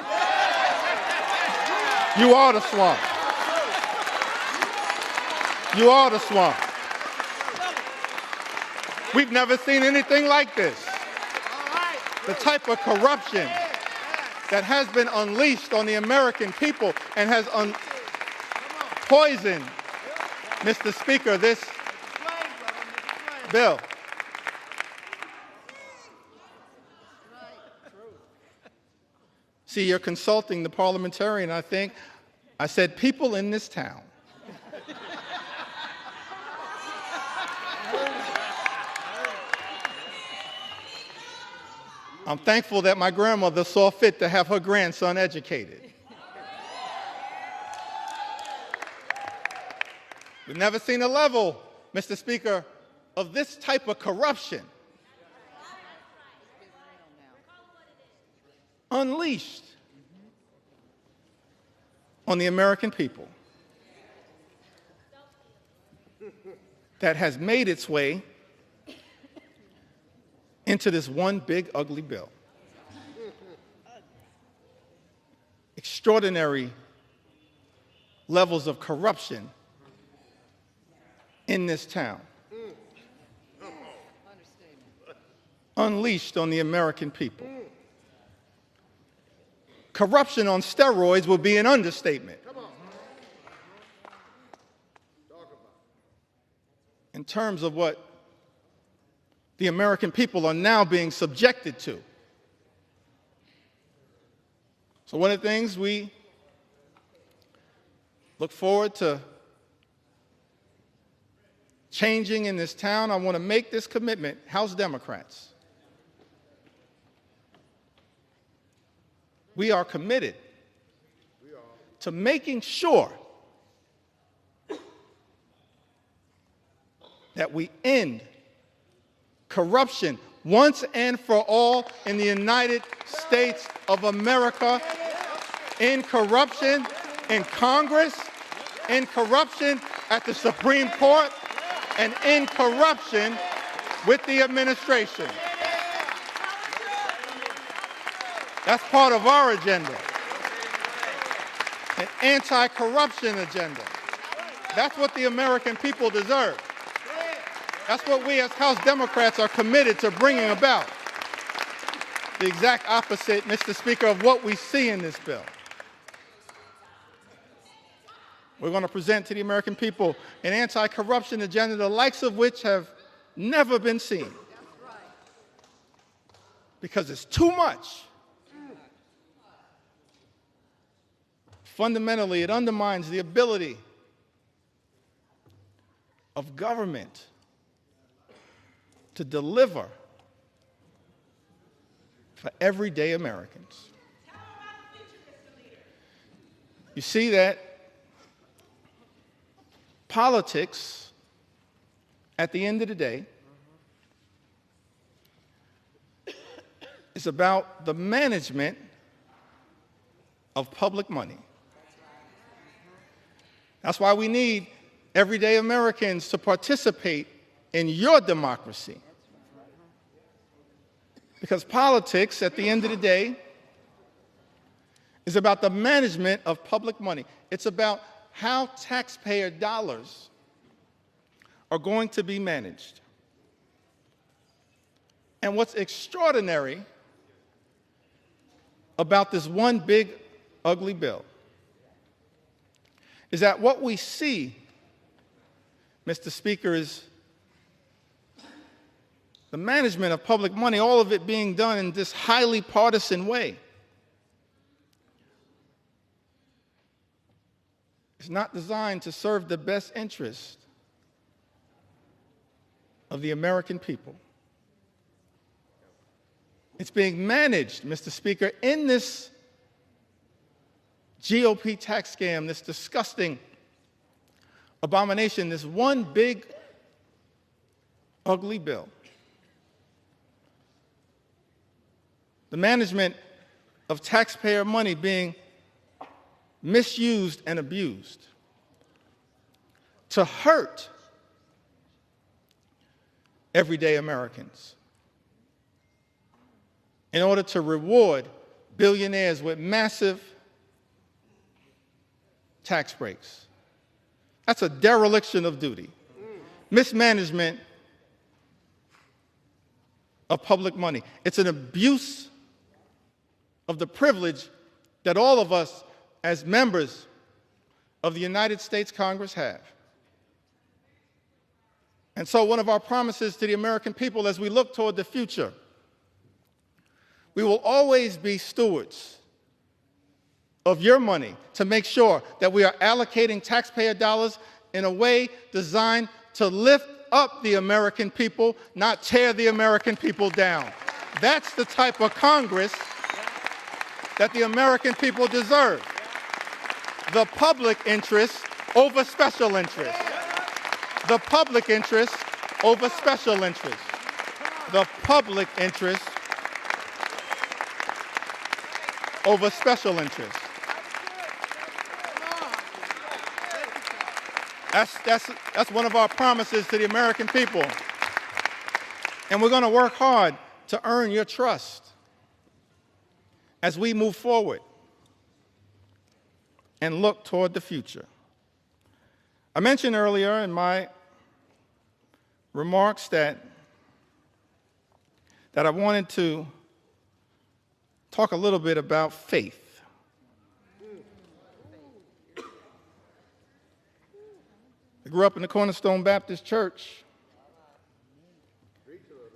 You are the swamp. You are the swamp. We've never seen anything like this. The type of corruption that has been unleashed on the American people and has poisoned, Mr. Speaker, this bill. See, you're consulting the parliamentarian, I think. I said people in this town. I'm thankful that my grandmother saw fit to have her grandson educated. We've never seen a level, Mr. Speaker, of this type of corruption unleashed on the American people that has made its way into this one big, ugly bill. Extraordinary levels of corruption in this town, unleashed on the American people. Corruption on steroids would be an understatement. In terms of what the American people are now being subjected to. So one of the things we look forward to changing in this town, I want to make this commitment, House Democrats. We are committed to making sure that we end corruption once and for all in the United States of America, in corruption in Congress, in corruption at the Supreme Court, and in corruption with the administration. That's part of our agenda, an anti-corruption agenda. That's what the American people deserve. That's what we as House Democrats are committed to bringing about. The exact opposite, Mr. Speaker, of what we see in this bill. We're going to present to the American people an anti-corruption agenda, the likes of which have never been seen. Because it's too much. Fundamentally, it undermines the ability of government to deliver for everyday Americans. You see that politics, at the end of the day, is about the management of public money. That's why we need everyday Americans to participate in your democracy. Because politics, at the end of the day, is about the management of public money. It's about how taxpayer dollars are going to be managed. And what's extraordinary about this one big, ugly bill is that what we see, Mr. Speaker, is the management of public money, all of it being done in this highly partisan way. It's not designed to serve the best interest of the American people. It's being managed, Mr. Speaker, in this GOP tax scam, this disgusting abomination, this one big, ugly bill. The management of taxpayer money being misused and abused to hurt everyday Americans in order to reward billionaires with massive tax breaks. That's a dereliction of duty. Mismanagement of public money. It's an abuse of the privilege that all of us as members of the United States Congress have. And so one of our promises to the American people as we look toward the future, we will always be stewards of your money to make sure that we are allocating taxpayer dollars in a way designed to lift up the American people, not tear the American people down. That's the type of Congress that the American people deserve. The public interest over special interest. The public interest over special interest. The public interest over special interest. That's one of our promises to the American people. And we're going to work hard to earn your trust as we move forward and look toward the future. I mentioned earlier in my remarks that I wanted to talk a little bit about faith. I grew up in the Cornerstone Baptist Church.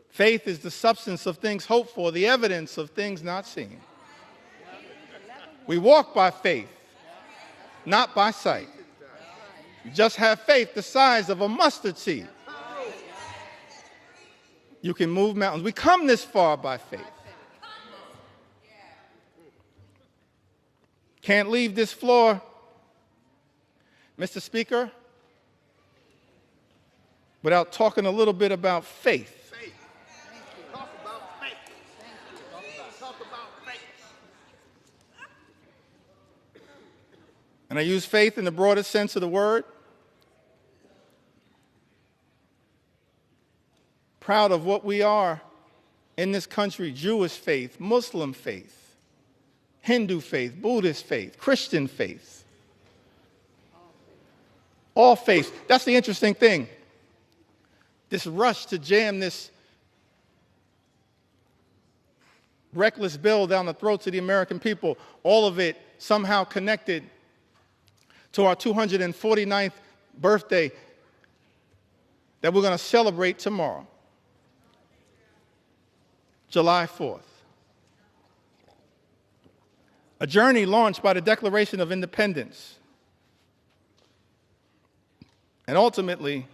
Faith is the substance of things hoped for, the evidence of things not seen. We walk by faith, not by sight. You just have faith the size of a mustard seed. You can move mountains. We come this far by faith. Can't leave this floor, Mr. Speaker, without talking a little bit about faith. And I use faith in the broadest sense of the word. Proud of what we are in this country: Jewish faith, Muslim faith, Hindu faith, Buddhist faith, Christian faith. All faiths. That's the interesting thing. this rush to jam this reckless bill down the throats of the American people, all of it somehow connected to our 249th birthday that we're going to celebrate tomorrow, July 4th. A journey launched by the Declaration of Independence, and ultimately,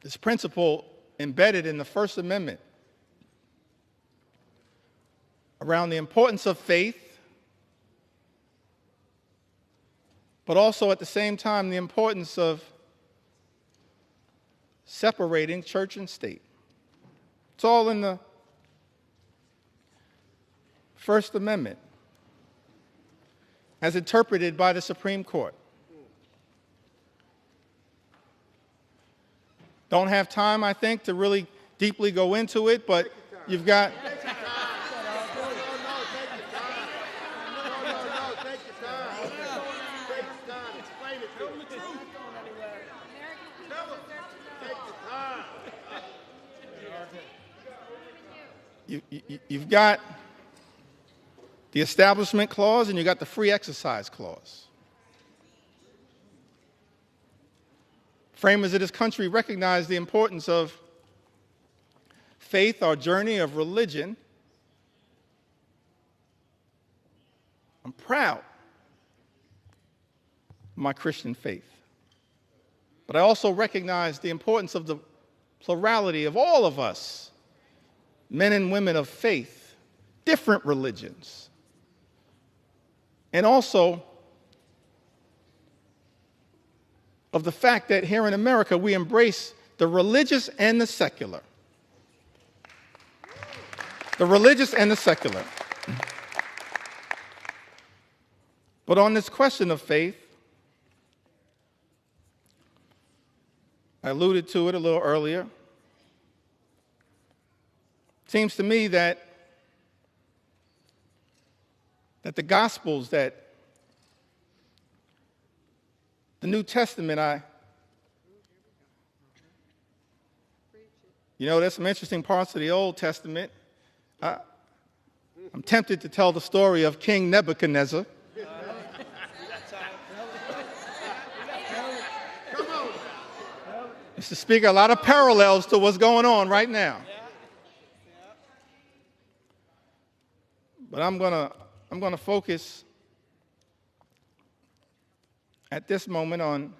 this principle embedded in the First Amendment around the importance of faith, but also at the same time the importance of separating church and state. It's all in the First Amendment as interpreted by the Supreme Court. Don't have time, I think, to really deeply go into it, but you've got... You've got the Establishment Clause and you've got the Free Exercise Clause. Framers of this country recognize the importance of faith, our journey of religion. I'm proud of my Christian faith. But I also recognize the importance of the plurality of all of us, men and women of faith, different religions, and also of the fact that here in America we embrace the religious and the secular. The religious and the secular. But on this question of faith, I alluded to it a little earlier. It seems to me that the Gospels, that the New Testament, there's some interesting parts of the Old Testament. I'm tempted to tell the story of King Nebuchadnezzar. Mr. Speaker, a lot of parallels to what's going on right now. But I'm going to focus at this moment on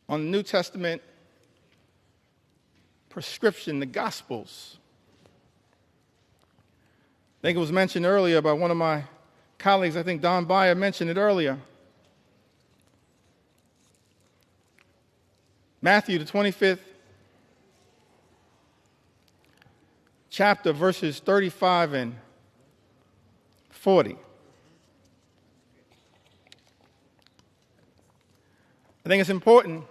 the New Testament prescription, the Gospels. I think it was mentioned earlier by one of my colleagues. I think Don Beyer mentioned it earlier. Matthew, the 25th chapter, verses 35 and 40. I think it's important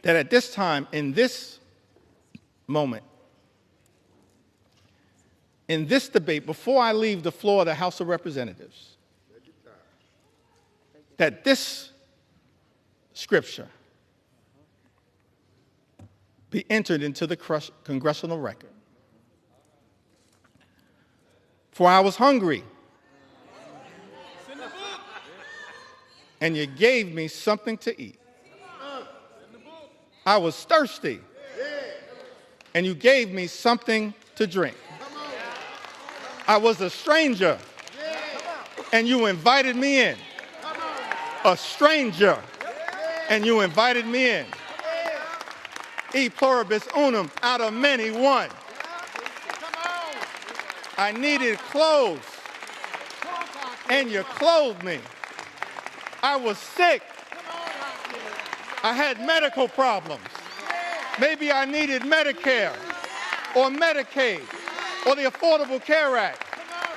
that at this time, in this moment, in this debate, before I leave the floor of the House of Representatives, that this Scripture be entered into the congressional record. For I was hungry, and you gave me something to eat. I was thirsty, and you gave me something to drink. I was a stranger, and you invited me in. A stranger, and you invited me in. E pluribus unum, out of many, one. I needed clothes, and you clothed me. I was sick. I had medical problems. Maybe I needed Medicare or Medicaid or the Affordable Care Act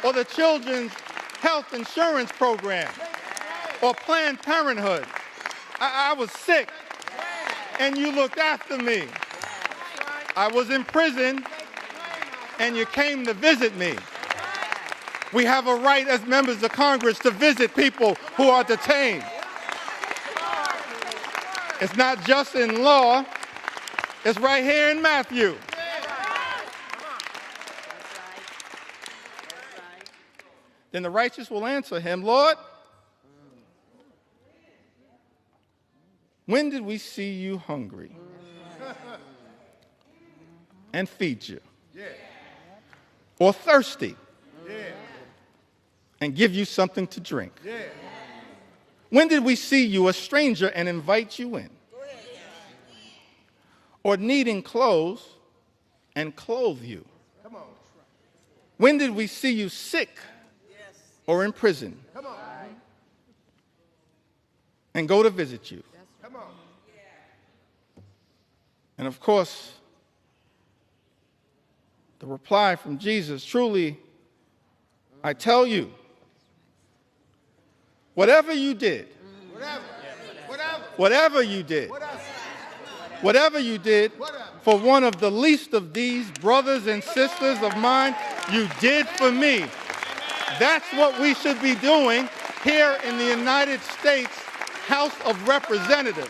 or the Children's Health Insurance Program or Planned Parenthood. I was sick, and you looked after me. I was in prison, and you came to visit me. We have a right as members of Congress to visit people who are detained. It's not just in law, it's right here in Matthew. Then the righteous will answer him, Lord, when did we see you hungry and feed you? Or thirsty and give you something to drink? When did we see you a stranger and invite you in? Or needing clothes and clothe you? When did we see you sick or in prison and go to visit you? And of course, the reply from Jesus, truly, I tell you, whatever you did, whatever you did for one of the least of these brothers and sisters of mine, you did for me. That's what we should be doing here in the United States House of Representatives.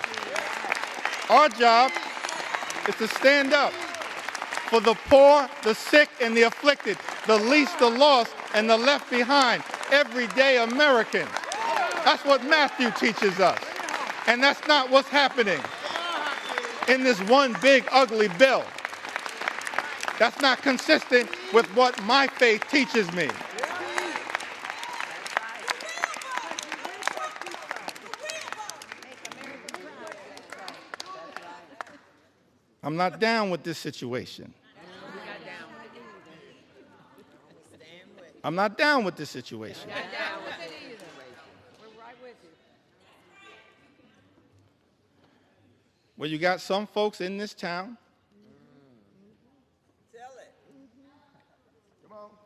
Our job is to stand up for the poor, the sick, and the afflicted, the least, the lost, and the left behind, everyday American. That's what Matthew teaches us. And that's not what's happening in this one big, ugly bill. That's not consistent with what my faith teaches me. I'm not down with this situation. I'm not down with this situation. Well, you got some folks in this town.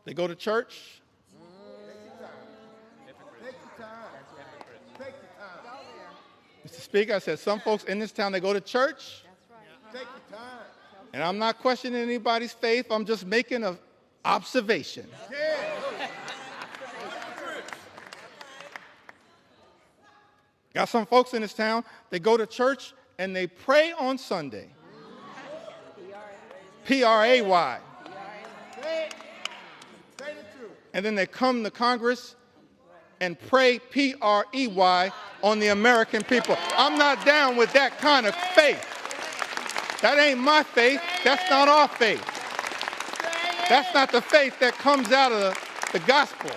They go to church. Mr. Speaker, I said some folks in this town, they go to church. And I'm not questioning anybody's faith. I'm just making an observation. Got some folks in this town, they go to church and they pray on Sunday. P-R-A-Y. And then they come to Congress and pray P-R-E-Y on the American people. I'm not down with that kind of faith. That ain't my faith. That's not our faith. That's not the faith that comes out of the gospel.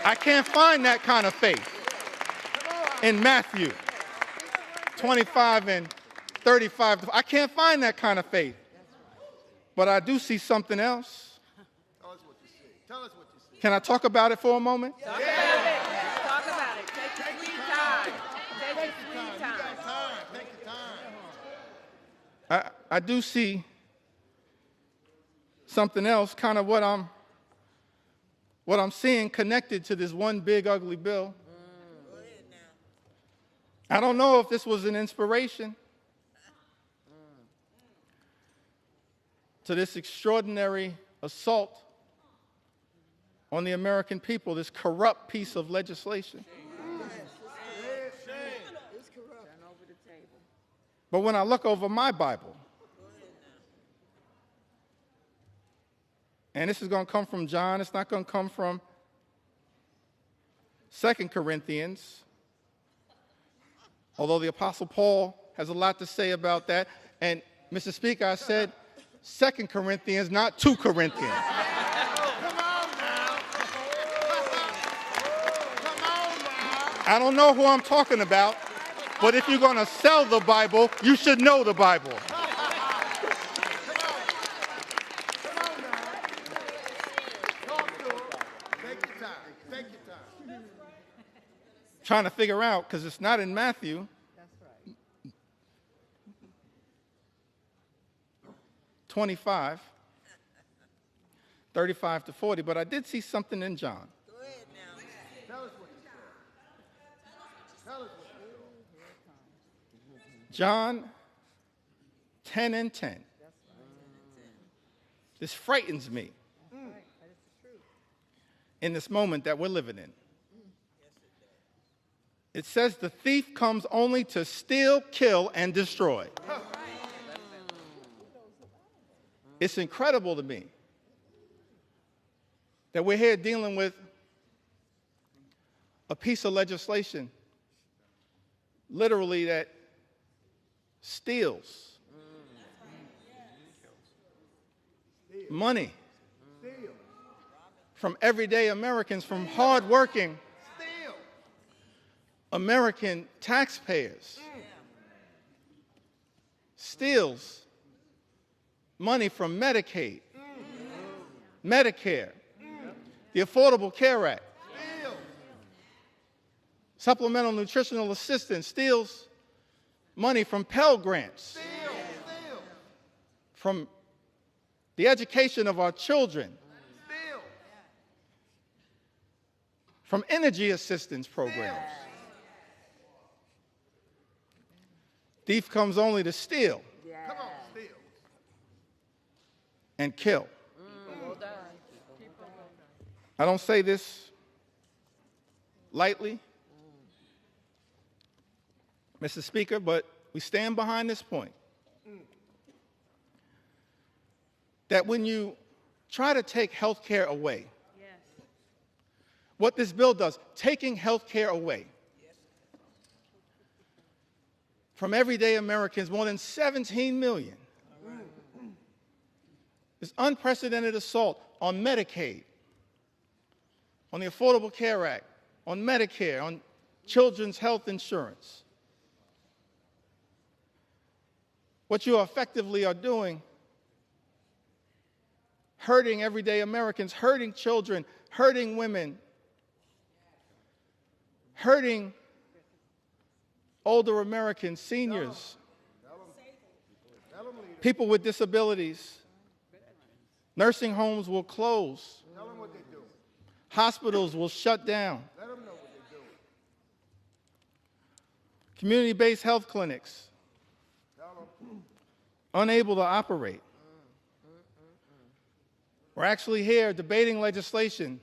I can't find that kind of faith in Matthew 25 and 35. I can't find that kind of faith. But I do see something else. Tell us what you see. Tell us what you see. Can I talk about it for a moment? Talk about it. Talk about it. Take your sweet time. Take your sweet time. You got time. Take your time. I do see something else, kind of what I'm seeing connected to this one big ugly bill. I don't know if this was an inspiration to this extraordinary assault on the American people, this corrupt piece of legislation. But when I look over my Bible, and this is going to come from John, it's not going to come from 2 Corinthians, although the Apostle Paul has a lot to say about that. And, Mr. Speaker, I said 2 Corinthians, not 2 Corinthians. I don't know who I'm talking about, but if you're going to sell the Bible, you should know the Bible. Trying to figure out, because it's not in Matthew. That's right. 25, 35 to 40, but I did see something in John. Go ahead now. Tell us what you saw. Tell us what you saw. John 10 and 10. This frightens me in this moment that we're living in. It says the thief comes only to steal, kill, and destroy. It's incredible to me that we're here dealing with a piece of legislation literally that steals money from everyday Americans, from hardworking American taxpayers. Steals money from Medicaid, Medicare, the Affordable Care Act, supplemental nutritional assistance, steals money from Pell Grants, from the education of our children, from energy assistance programs. Thief comes only to steal and kill. I don't say this lightly, Mr. Speaker, but we stand behind this point. That when you try to take health care away, what this bill does, taking health care away from everyday Americans, more than 17 million, this unprecedented assault on Medicaid, on the Affordable Care Act, on Medicare, on children's health insurance. What you effectively are doing, hurting everyday Americans, hurting children, hurting women, hurting older Americans, seniors, people with disabilities. Nursing homes will close. Hospitals will shut down. Community-based health clinics unable to operate. We're actually here debating legislation,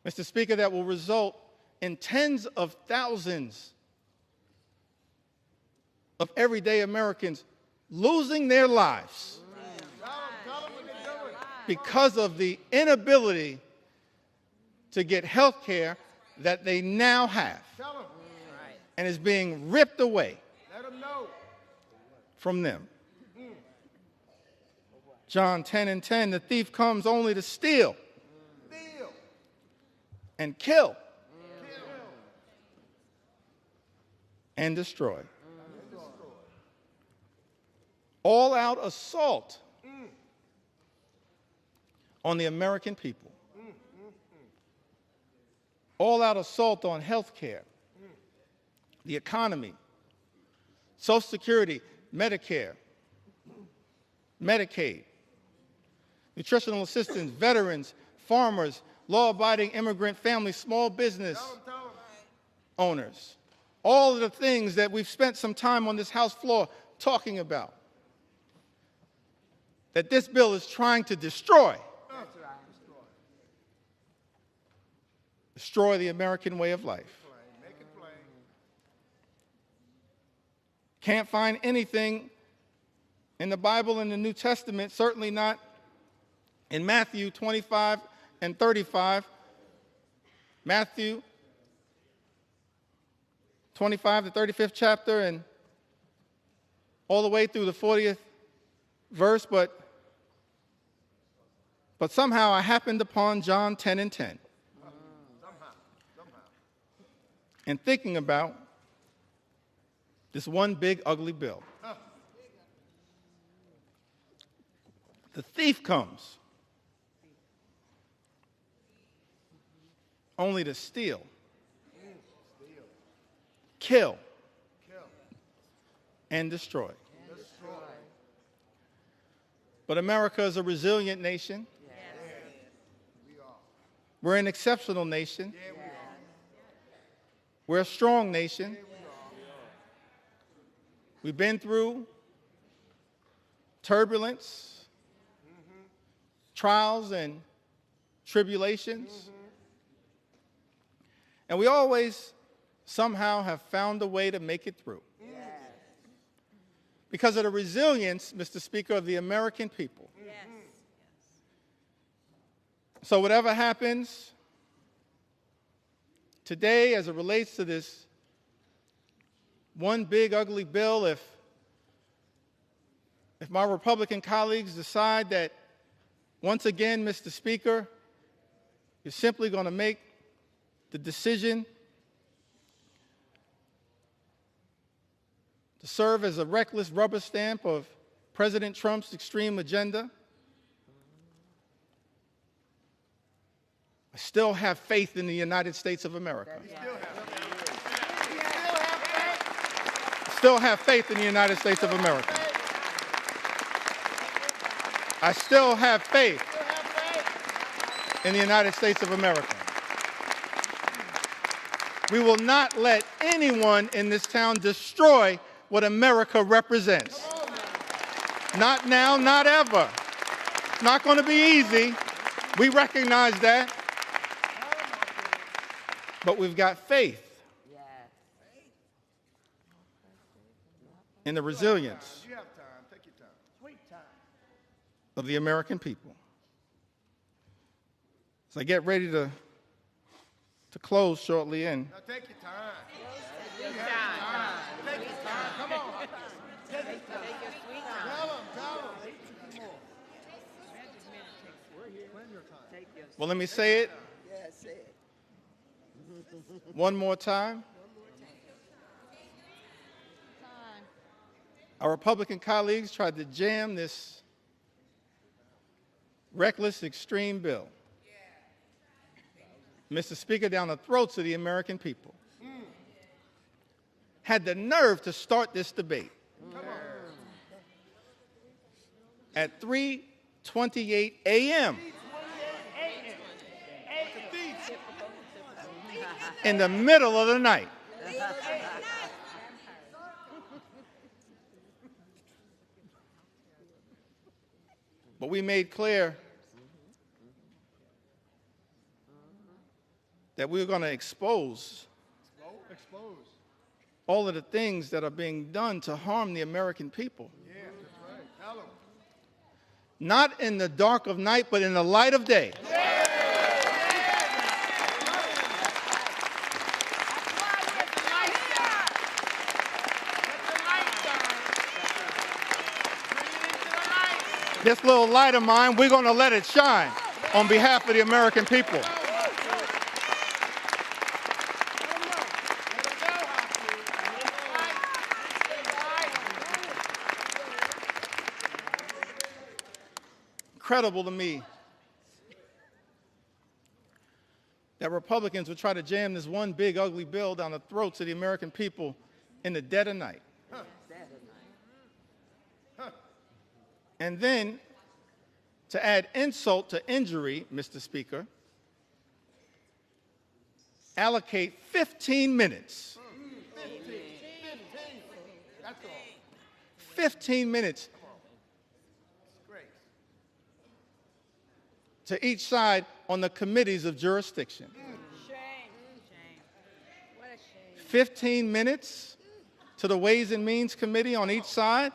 Mr. Speaker, that will result in tens of thousands of everyday Americans losing their lives because of the inability to get health care that they now have and is being ripped away from them. John 10:10, the thief comes only to steal and kill and destroy. All-out assault on the American people. All-out assault on health care, the economy, Social Security, Medicare, Medicaid, nutritional assistance, veterans, farmers, law-abiding immigrant families, small business owners. All of the things that we've spent some time on this House floor talking about, that this bill is trying to destroy. Destroy the American way of life. Can't find anything in the Bible and the New Testament, certainly not in Matthew 25 and 35. Matthew 25, the 35th chapter, and all the way through the 40th verse, but somehow I happened upon John 10:10. And thinking about this one big ugly bill. The thief comes only to steal, kill, and destroy. But America is a resilient nation. We're an exceptional nation. We're a strong nation. We've been through turbulence, trials, and tribulations. And we always somehow have found a way to make it through. Because of the resilience, Mr. Speaker, of the American people. So whatever happens today as it relates to this one big ugly bill, if my Republican colleagues decide that once again, Mr. Speaker, you're simply going to make the decision to serve as a reckless rubber stamp of President Trump's extreme agenda, I still have faith in the United States of America. Still have faith in the United States of America. I still have faith in the United States of America. We will not let anyone in this town destroy what America represents. Not now, not ever. It's not going to be easy. We recognize that. But we've got faith in the resilience of the American people. As I get ready to close shortly in, Now take your time. Take your time. Take your time. Come on. Take your sweet time. Tell them. well, let me say it Yes, say it. one more time. Our Republican colleagues tried to jam this reckless, extreme bill, Mr. Speaker, down the throats of the American people. Had the nerve to start this debate at 3:28 a.m. in the middle of the night. But we made clear that we were going to expose all of the things that are being done to harm the American people. Yeah, that's right. Tell them. Not in the dark of night, but in the light of day. This little light of mine, we're going to let it shine on behalf of the American people. Incredible to me that Republicans would try to jam this one big ugly bill down the throats of the American people in the dead of night. And then, to add insult to injury, Mr. Speaker, allocate 15 minutes. 15 minutes to each side on the committees of jurisdiction. 15 minutes to the Ways and Means Committee on each side.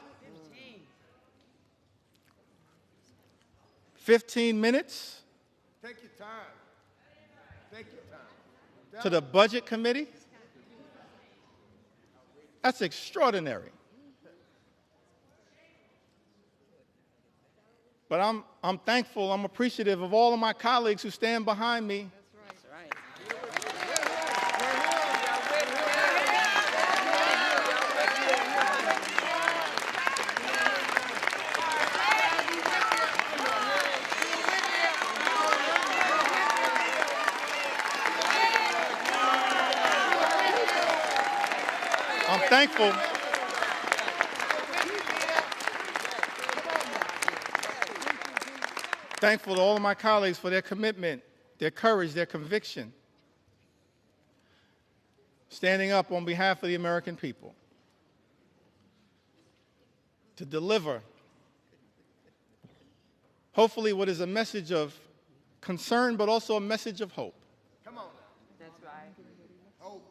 15 minutes Take your time. Take your time. to the Budget Committee. That's extraordinary. But I'm thankful, I'm appreciative of all of my colleagues who stand behind me. I'm thankful. Thankful to all of my colleagues for their commitment, their courage, their conviction, standing up on behalf of the American people to deliver, hopefully, what is a message of concern, but also a message of hope. Come on. That's right. Hope.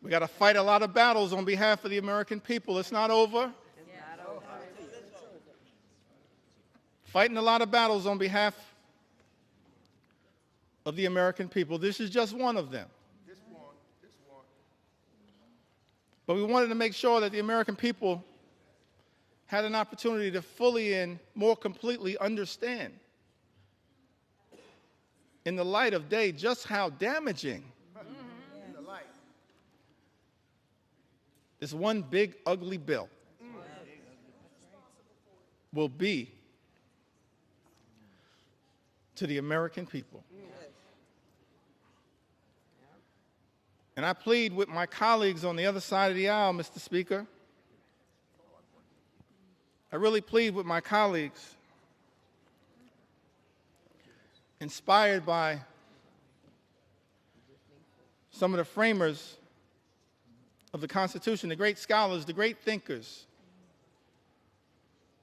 We got to fight a lot of battles on behalf of the American people. It's not over. Fighting a lot of battles on behalf of the American people. This is just one of them. But we wanted to make sure that the American people had an opportunity to fully and more completely understand, in the light of day, just how damaging this one big, ugly bill will be to the American people. And I plead with my colleagues on the other side of the aisle, Mr. Speaker. I really plead with my colleagues, inspired by some of the framers of the Constitution, the great scholars, the great thinkers,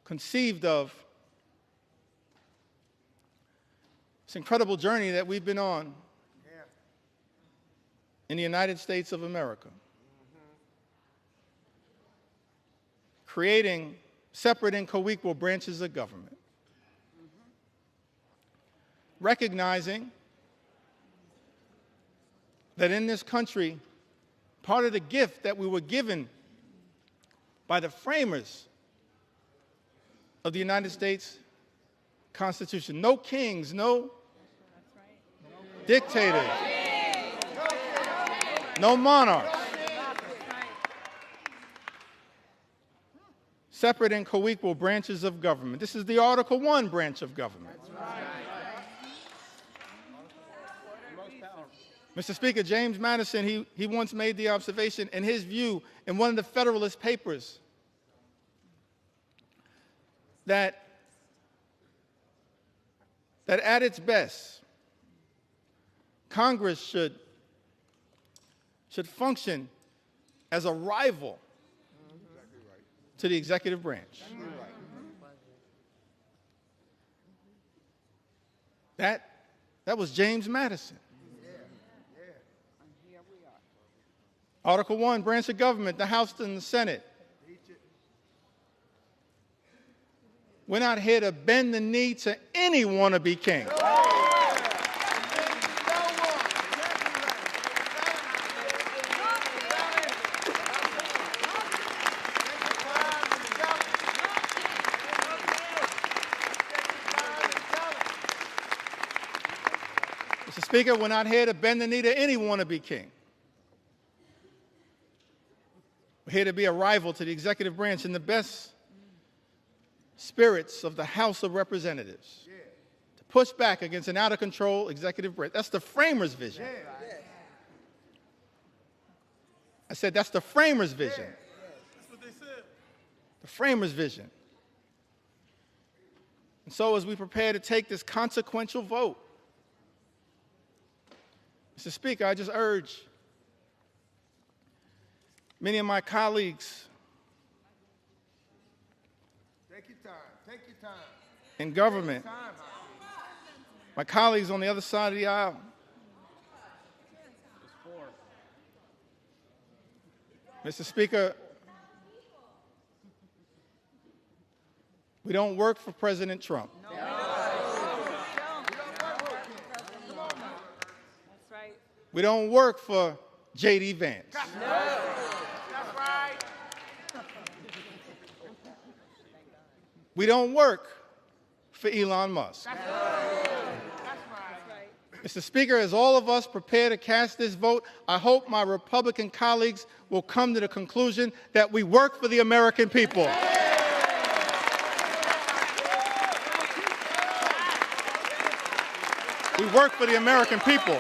conceived of this incredible journey that we've been on in the United States of America, creating separate and co-equal branches of government, recognizing that in this country, part of the gift that we were given by the framers of the United States Constitution, no kings, no dictators, no monarchs, separate and co-equal branches of government. This is the Article I branch of government. Mr. Speaker, James Madison, he once made the observation, in his view, in one of the Federalist Papers, that at its best, Congress should function as a rival to the executive branch. That was James Madison. Article I, branch of government, the House and the Senate. We're not here to bend the knee to any wannabe king. Mr. Speaker, we're not here to bend the knee to any wannabe king. We're here to be a rival to the executive branch in the best spirits of the House of Representatives, to push back against an out-of-control executive branch. That's the framers' vision. I said that's the framers' vision. That's what they said. The framers' vision. And so as we prepare to take this consequential vote, Mr. Speaker, I just urge many of my colleagues in government, my colleagues on the other side of the aisle, Mr. Speaker, we don't work for President Trump. We don't work for J.D. Vance. We don't work for Elon Musk. Mr. Speaker, as all of us prepare to cast this vote, I hope my Republican colleagues will come to the conclusion that we work for the American people. We work for the American people.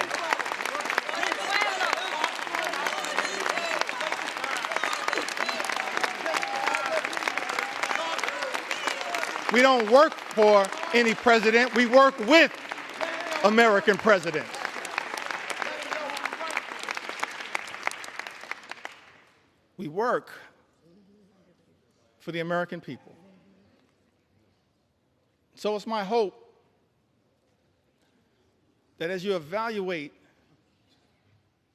We don't work for any president. We work with American presidents. We work for the American people. So it's my hope that as you evaluate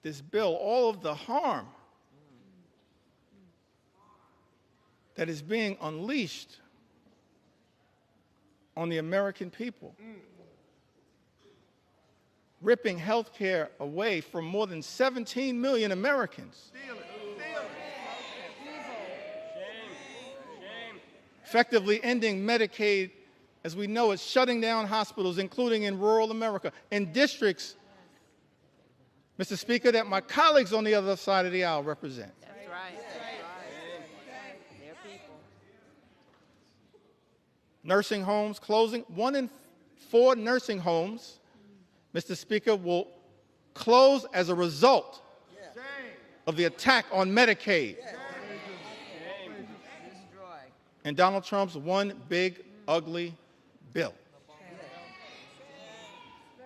this bill, all of the harm that is being unleashed on the American people, ripping health care away from more than 17 million Americans. Effectively ending Medicaid as we know it, shutting down hospitals, including in rural America, in districts, Mr. Speaker, that my colleagues on the other side of the aisle represent. That's right. They're people. Nursing homes closing. 1 in 4 nursing homes, Mr. Speaker, will close as a result of the attack on Medicaid. And Donald Trump's one big, ugly bill.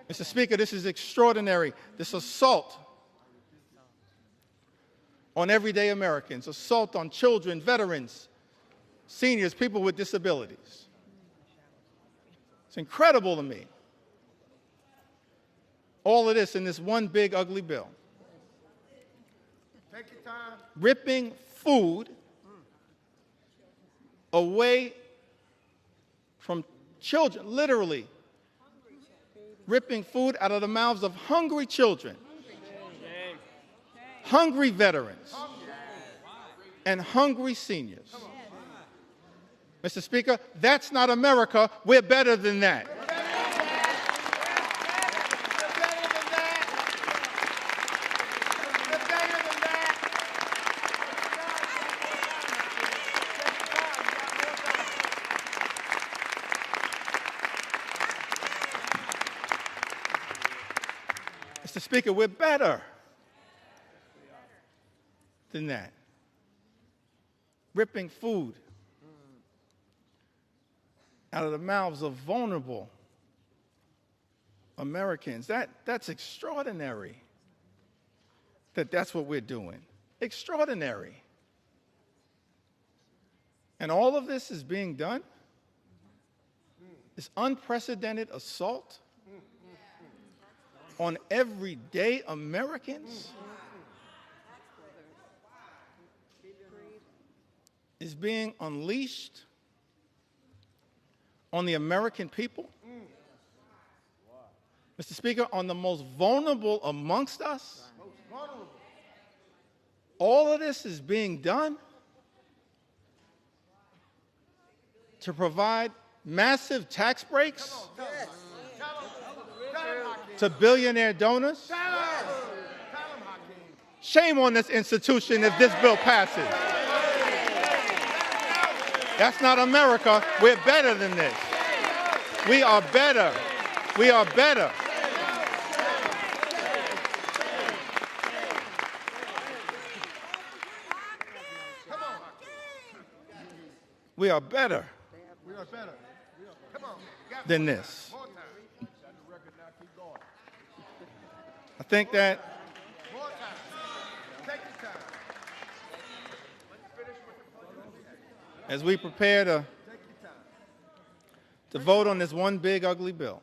Mr. Speaker, this is extraordinary. This assault on everyday Americans, assault on children, veterans, seniors, people with disabilities. It's incredible to me. All of this in this one big, ugly bill. Take your time. Ripping food away from children, literally ripping food out of the mouths of hungry children, hungry veterans, and hungry seniors. Mr. Speaker, that's not America. We're better than that. Mr. Speaker, we're better than that. Ripping food out of the mouths of vulnerable Americans. That's extraordinary that's what we're doing. Extraordinary. And all of this is being done. This unprecedented assault on everyday Americans is being unleashed on the American people. Mr. Speaker, on the most vulnerable amongst us. All of this is being done to provide massive tax breaks to billionaire donors. Shame on this institution if this bill passes. That's not America. We're better than this. We are better. We are better. We are better than this. I think that as we prepare to vote on this one big, ugly bill,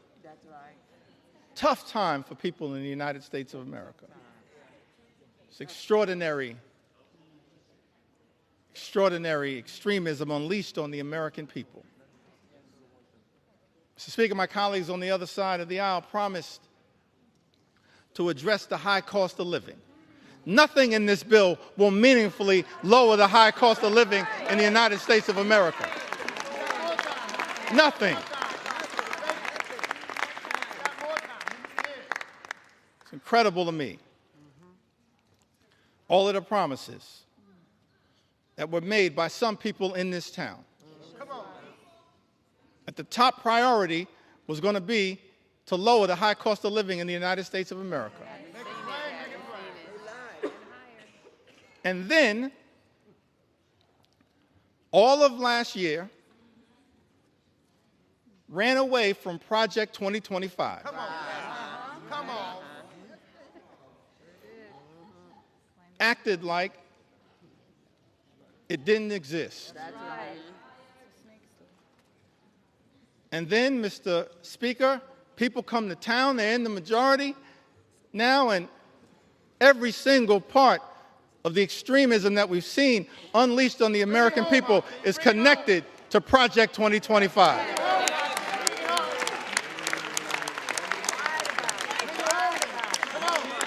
tough time for people in the United States of America. It's extraordinary extremism unleashed on the American people. Mr. Speaker, my colleagues on the other side of the aisle promised to address the high cost of living. Nothing in this bill will meaningfully lower the high cost of living in the United States of America. Nothing. It's incredible to me. All of the promises that were made by some people in this town. That the top priority was going to be to lower the high cost of living in the United States of America. And then, all of last year, ran away from Project 2025. Come on. Acted like it didn't exist. And then, Mr. Speaker, people come to town, they're in the majority now, and every single part of the extremism that we've seen unleashed on the American people is connected to Project 2025.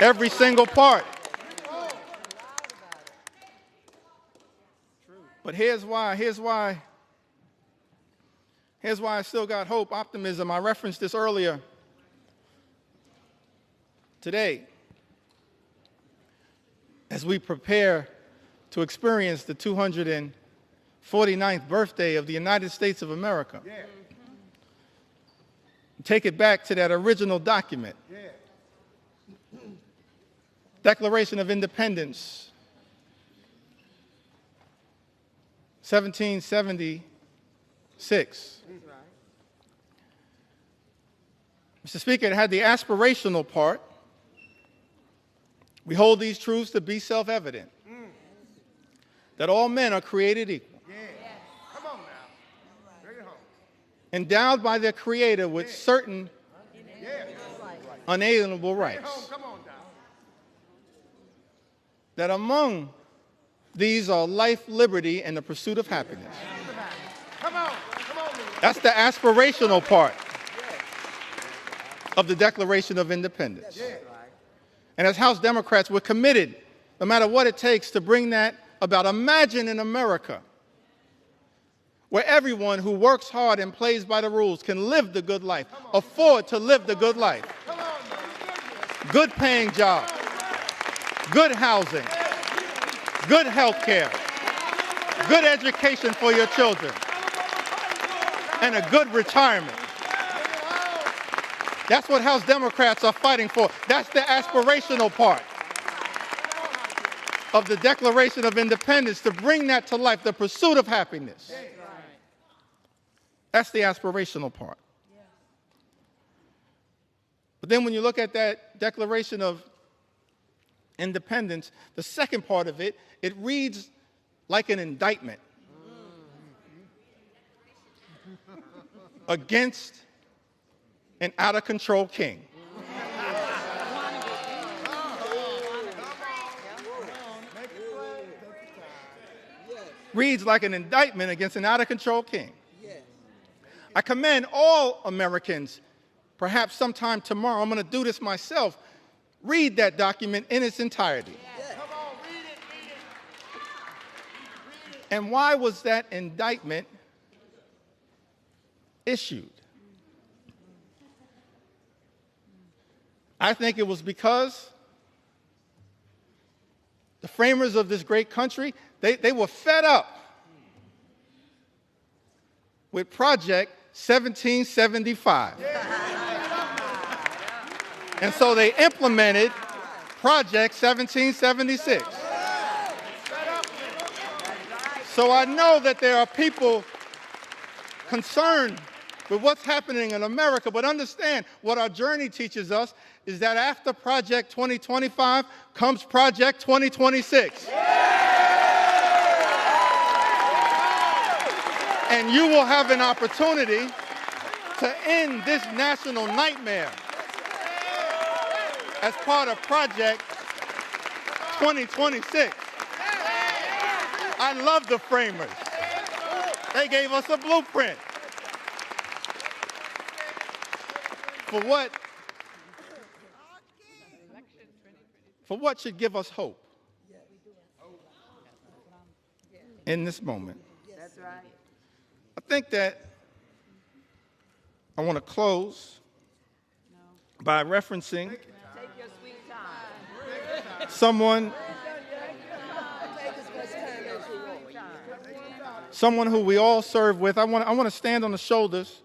Every single part. But here's why I still got hope, optimism. I referenced this earlier today as we prepare to experience the 249th birthday of the United States of America. Yeah. Take it back to that original document. Yeah. Declaration of Independence, 1776. Mr. Speaker, it had the aspirational part. We hold these truths to be self-evident, that all men are created equal, come on now. Bring it home. Endowed by their Creator with certain unalienable rights, that among these are life, liberty, and the pursuit of happiness. That's the aspirational part of the Declaration of Independence. And as House Democrats, we're committed, no matter what it takes, to bring that about. Imagine in America where everyone who works hard and plays by the rules can live the good life, afford to live the good life. Good paying jobs, good housing, good health care, good education for your children, and a good retirement. That's what House Democrats are fighting for. That's the aspirational part of the Declaration of Independence, to bring that to life, the pursuit of happiness. That's the aspirational part. But then when you look at that Declaration of Independence, the second part of it, it reads like an indictment against an out-of-control king. Reads like an indictment against an out-of-control king. I commend all Americans, perhaps sometime tomorrow, I'm going to do this myself, read that document in its entirety. And why was that indictment issued? I think it was because the framers of this great country, they were fed up with Project 1775. And so they implemented Project 1776. So I know that there are people concerned with what's happening in America, but understand what our journey teaches us is that after Project 2025 comes Project 2026. And you will have an opportunity to end this national nightmare as part of Project 2026. I love the framers. They gave us a blueprint for what should give us hope in this moment. That's right. I think that I want to close by referencing someone who we all serve with. I want to stand on the shoulders,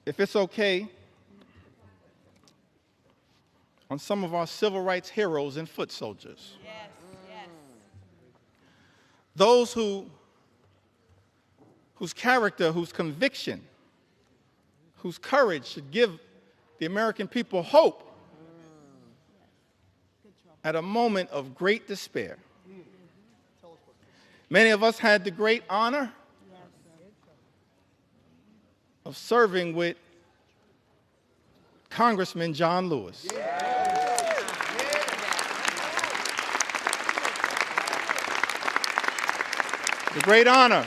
if it's okay, on some of our civil rights heroes and foot soldiers. Yes, yes. Those whose character, whose conviction, whose courage should give the American people hope at a moment of great despair. Many of us had the great honor of serving with Congressman John Lewis. It's a great honor,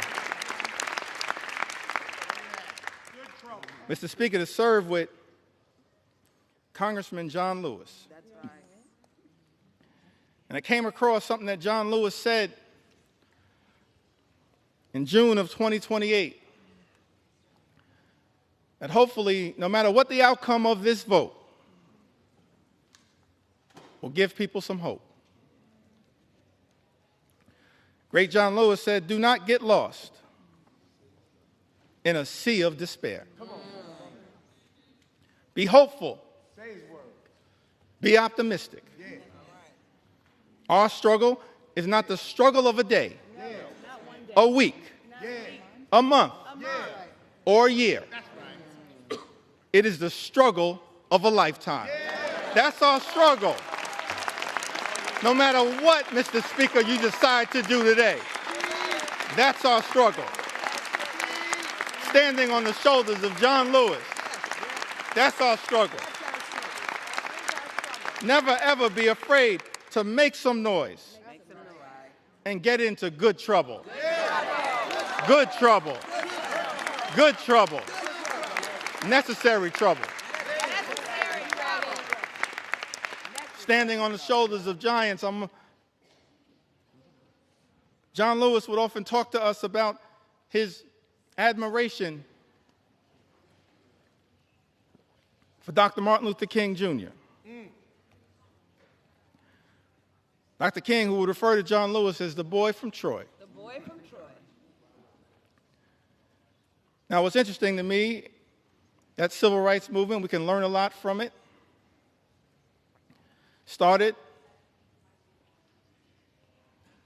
Mr. Speaker, to serve with Congressman John Lewis. That's right. And I came across something that John Lewis said in June of 2028, that hopefully, no matter what the outcome of this vote, will give people some hope. Great John Lewis said, "Do not get lost in a sea of despair. Be hopeful. Be optimistic. Our struggle is not the struggle of a day, a week, a month, or a year. It is the struggle of a lifetime." That's our struggle. No matter what, Mr. Speaker, you decide to do today, that's our struggle. Standing on the shoulders of John Lewis, that's our struggle. Never, ever be afraid to make some noise and get into good trouble. Good trouble. Good trouble. Necessary trouble. Standing on the shoulders of giants, John Lewis would often talk to us about his admiration for Dr. Martin Luther King Jr. Dr. King, who would refer to John Lewis as the boy from Troy. The boy from Troy. Now, what's interesting to me, that civil rights movement, we can learn a lot from it. Started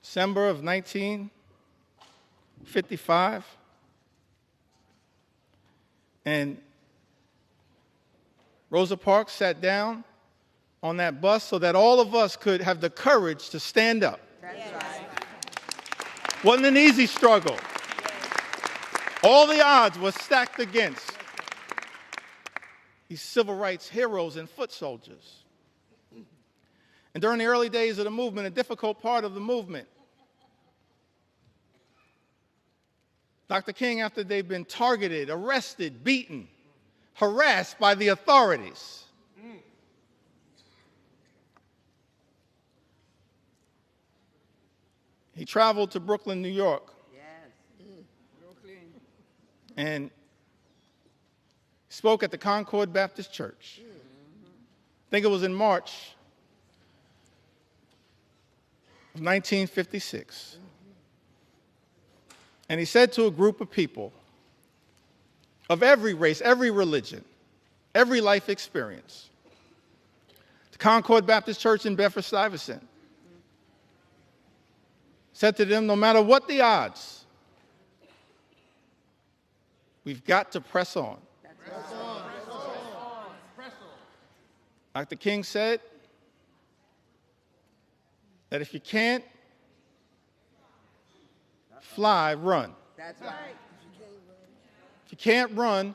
December of 1955, and Rosa Parks sat down on that bus so that all of us could have the courage to stand up. That's right. Wasn't an easy struggle. All the odds were stacked against these civil rights heroes and foot soldiers. And during the early days of the movement, a difficult part of the movement, Dr. King, after they've been targeted, arrested, beaten, harassed by the authorities, he traveled to Brooklyn, New York, and spoke at the Concord Baptist Church. I think it was in March of 1956. And he said to a group of people of every race, every religion, every life experience, the Concord Baptist Church in Bedford-Stuyvesant, said to them, no matter what the odds, we've got to press on. Press on. Press on. Dr. King said that if you can't fly, run. That's right. If you can't run,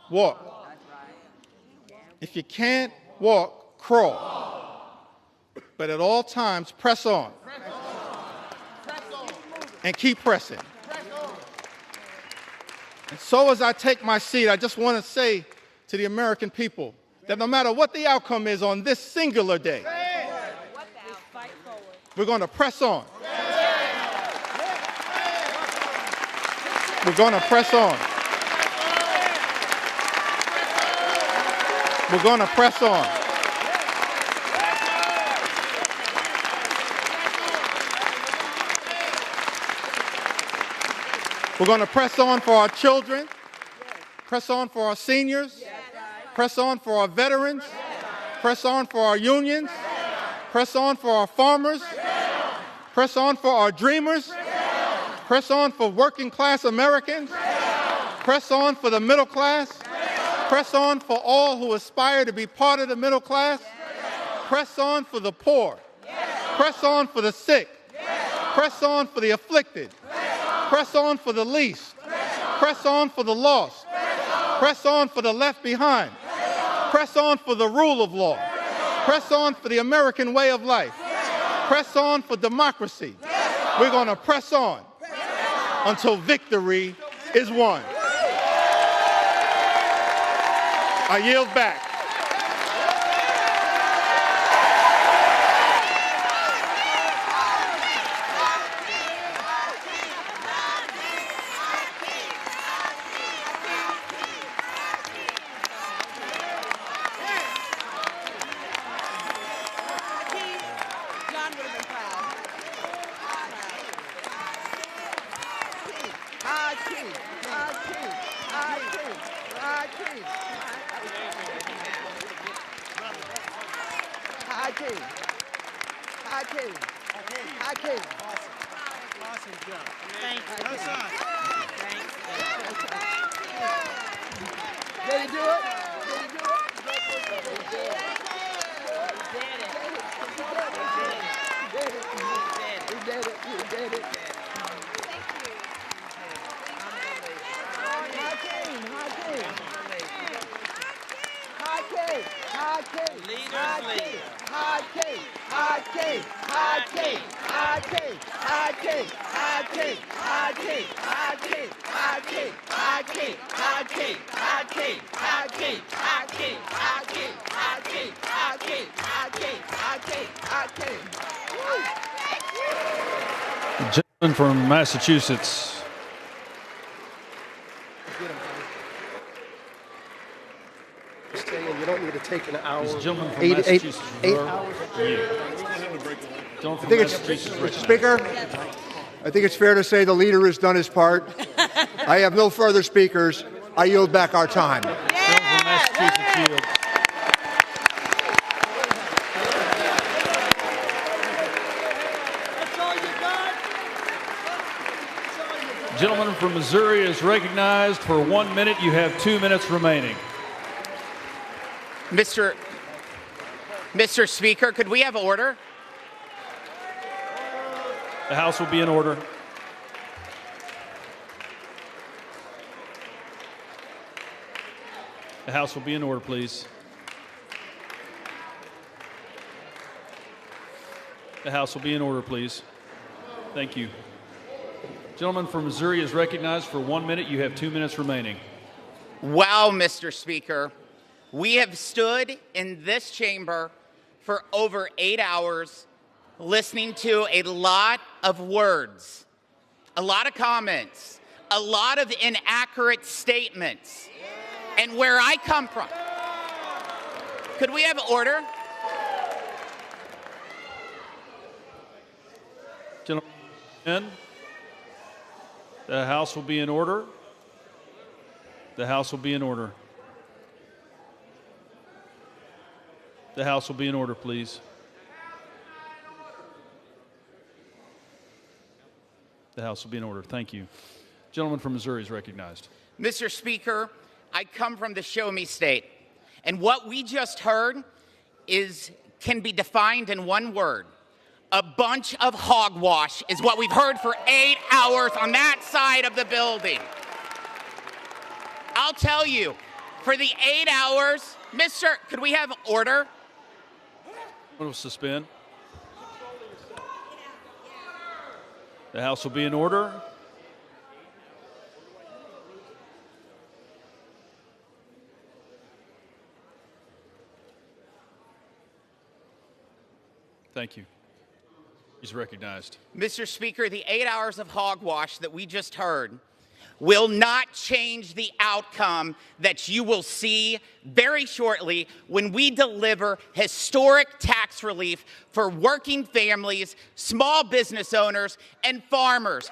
walk. If you can't walk, crawl. But at all times, press on. And keep pressing. And so as I take my seat, I just want to say to the American people that no matter what the outcome is on this singular day, we're going to press on. We're going to press on. We're going to press on. We're going to press on for our children, press on for our seniors, press on for our veterans, press on for our unions, press on for our farmers, press on for our dreamers, press on for working class Americans, press on for the middle class, press on for all who aspire to be part of the middle class, press on for the poor, press on for the sick, press on for the afflicted, press on for the least, press on for the lost, press on for the left behind, press on for the rule of law, press on for the American way of life, press on for democracy. We're going to press on. until victory is won. I yield back. Gentleman from Massachusetts. You don't need to take an hour. This gentleman from Eight Massachusetts. hours. I think it's, Mr. Speaker, I think it's fair to say the leader has done his part. I have no further speakers. I yield back our time. Gentleman from Missouri is recognized for 1 minute. You have 2 minutes remaining. Mr. Speaker, could we have order? The House will be in order. The House will be in order, please. The House will be in order, please. Thank you. Gentleman from Missouri is recognized for 1 minute. You have 2 minutes remaining. Wow, Mr. Speaker. We have stood in this chamber for over 8 hours listening to a lot of words, a lot of comments, a lot of inaccurate statements. And where I come from, could we have order? Gentlemen, the House will be in order. The House will be in order. The House will be in order, please. The House will be in order. Thank you. Gentleman from Missouri is recognized. Mr. Speaker, I come from the Show Me State, and what we just heard can be defined in one word. A bunch of hogwash is what we've heard for 8 hours on that side of the building. I'll tell you, for the 8 hours, could we have order? We'll suspend. The House will be in order. Thank you. He's recognized. Mr. Speaker, the 8 hours of hogwash that we just heard will not change the outcome that you will see very shortly when we deliver historic tax relief for working families, small business owners, and farmers.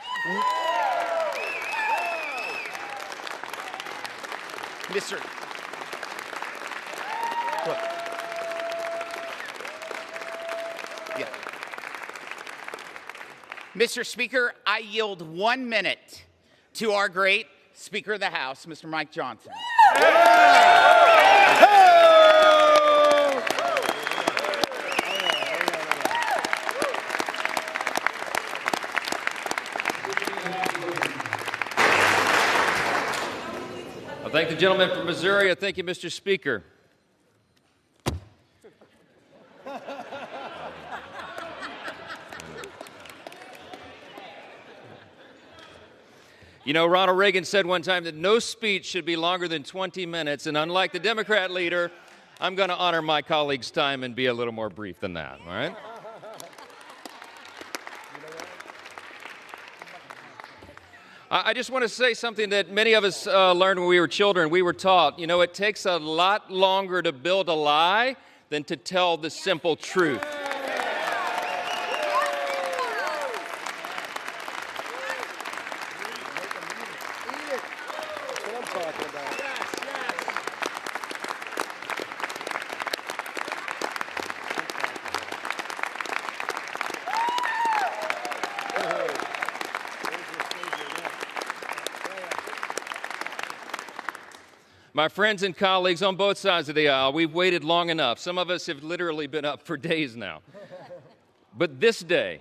Mr. Speaker, I yield 1 minute to our great Speaker of the House, Mr. Mike Johnson. I thank the gentleman from Missouri. I thank you, Mr. Speaker. You know, Ronald Reagan said one time that no speech should be longer than 20 minutes, and unlike the Democrat leader, I'm going to honor my colleague's time and be a little more brief than that, all right? I just want to say something that many of us learned when we were children. We were taught, you know, it takes a lot longer to build a lie than to tell the simple truth. My friends and colleagues on both sides of the aisle, we've waited long enough. Some of us have literally been up for days now. But this day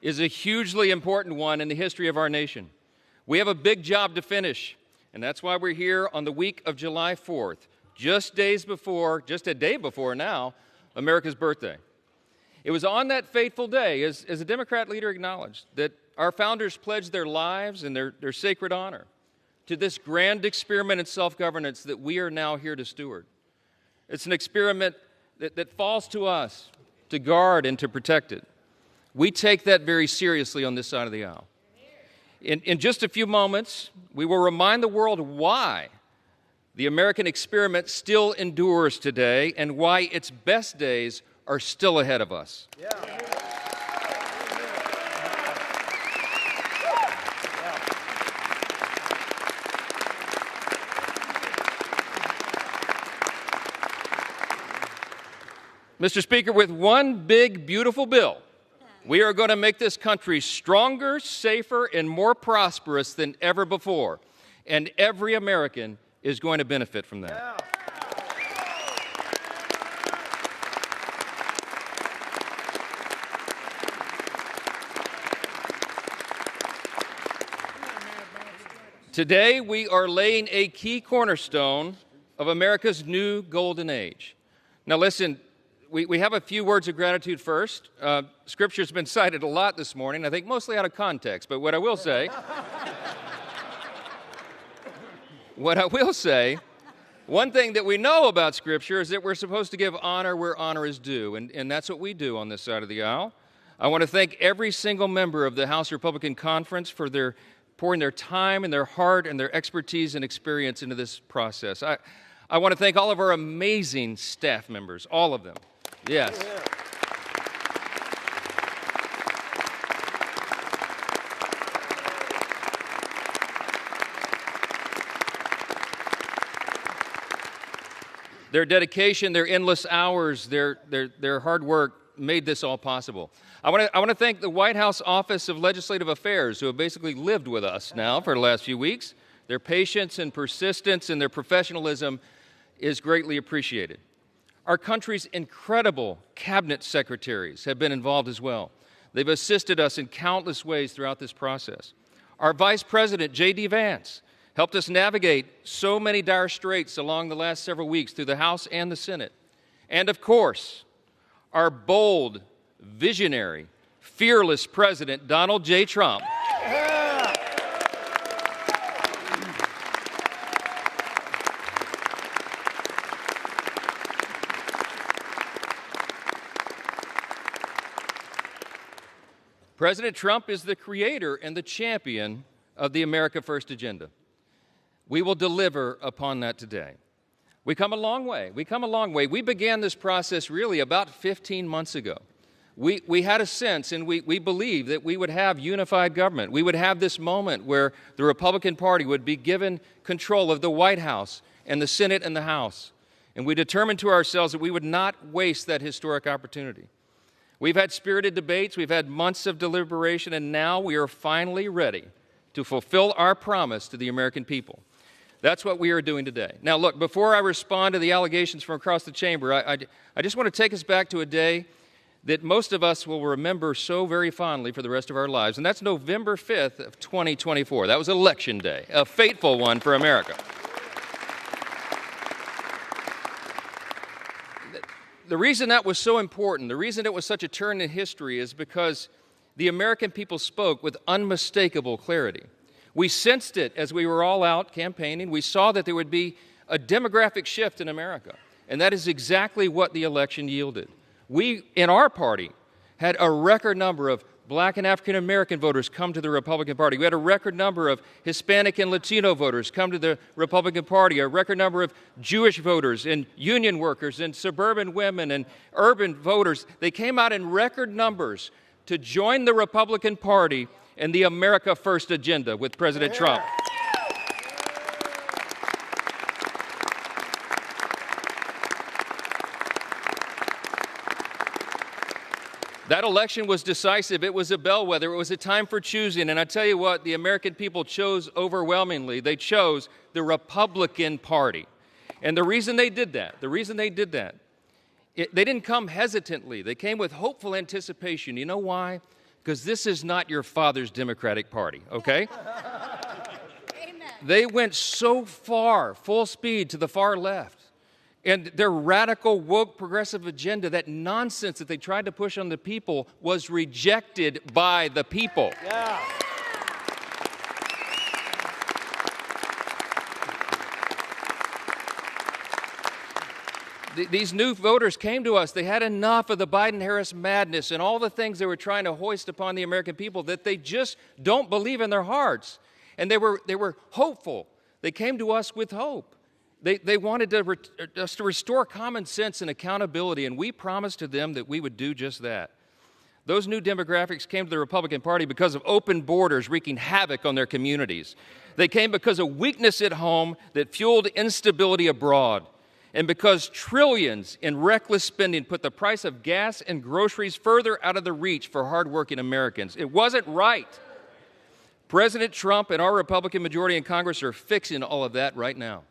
is a hugely important one in the history of our nation. We have a big job to finish, and that's why we're here on the week of July 4th, just a day before now, America's birthday. It was on that fateful day, as a Democrat leader acknowledged, that our founders pledged their lives and their sacred honor to this grand experiment in self-governance that we are now here to steward. It's an experiment that falls to us to guard and to protect it. We take that very seriously on this side of the aisle. In just a few moments, we will remind the world why the American experiment still endures today and why its best days are still ahead of us. Yeah. Mr. Speaker, with one big, beautiful bill, we are going to make this country stronger, safer, and more prosperous than ever before. And every American is going to benefit from that. Yeah. Today, we are laying a key cornerstone of America's new golden age. Now listen, we have a few words of gratitude first. Scripture's been cited a lot this morning, I think mostly out of context, but what I will say, one thing that we know about Scripture is that we're supposed to give honor where honor is due, and that's what we do on this side of the aisle. I want to thank every single member of the House Republican Conference for pouring their time and their heart and their expertise and experience into this process. I want to thank all of our amazing staff members, all of them. Yes. Their dedication, their endless hours, their hard work made this all possible. I want to thank the White House Office of Legislative Affairs, who have basically lived with us now for the last few weeks. Their patience and persistence and their professionalism is greatly appreciated. Our country's incredible cabinet secretaries have been involved as well. They've assisted us in countless ways throughout this process. Our Vice President, J.D. Vance, helped us navigate so many dire straits along the last several weeks through the House and the Senate. And of course, our bold, visionary, fearless President, Donald J. Trump, President Trump is the creator and the champion of the America First agenda. We will deliver upon that today. We come a long way. We began this process really about 15 months ago. We had a sense and we believed that we would have unified government. We would have this moment where the Republican Party would be given control of the White House and the Senate and the House. And we determined to ourselves that we would not waste that historic opportunity. We've had spirited debates, we've had months of deliberation, and now we are finally ready to fulfill our promise to the American people. That's what we are doing today. Now, look, before I respond to the allegations from across the chamber, I just want to take us back to a day that most of us will remember so very fondly for the rest of our lives, and that's November 5th of 2024. That was Election Day, a fateful one for America. The reason that was so important, the reason it was such a turn in history is because the American people spoke with unmistakable clarity. We sensed it as we were all out campaigning. We saw that there would be a demographic shift in America, and that is exactly what the election yielded. We, in our party, had a record number of Black and African American voters come to the Republican Party. We had a record number of Hispanic and Latino voters come to the Republican Party, a record number of Jewish voters and union workers and suburban women and urban voters. They came out in record numbers to join the Republican Party and the America First agenda with President Trump. That election was decisive. It was a bellwether. It was a time for choosing. And I tell you what, the American people chose overwhelmingly. They chose the Republican Party. And the reason they did that, they didn't come hesitantly. They came with hopeful anticipation. You know why? Because this is not your father's Democratic Party, okay? They went so far, full speed, to the far left. And their radical, woke, progressive agenda, that nonsense that they tried to push on the people, was rejected by the people. Yeah. These new voters came to us. They had enough of the Biden-Harris madness and all the things they were trying to hoist upon the American people that they just don't believe in their hearts. And they were hopeful. They came to us with hope. They wanted us to restore common sense and accountability, and we promised to them that we would do just that. Those new demographics came to the Republican Party because of open borders wreaking havoc on their communities. They came because of weakness at home that fueled instability abroad, and because trillions in reckless spending put the price of gas and groceries further out of the reach for hardworking Americans. It wasn't right. President Trump and our Republican majority in Congress are fixing all of that right now.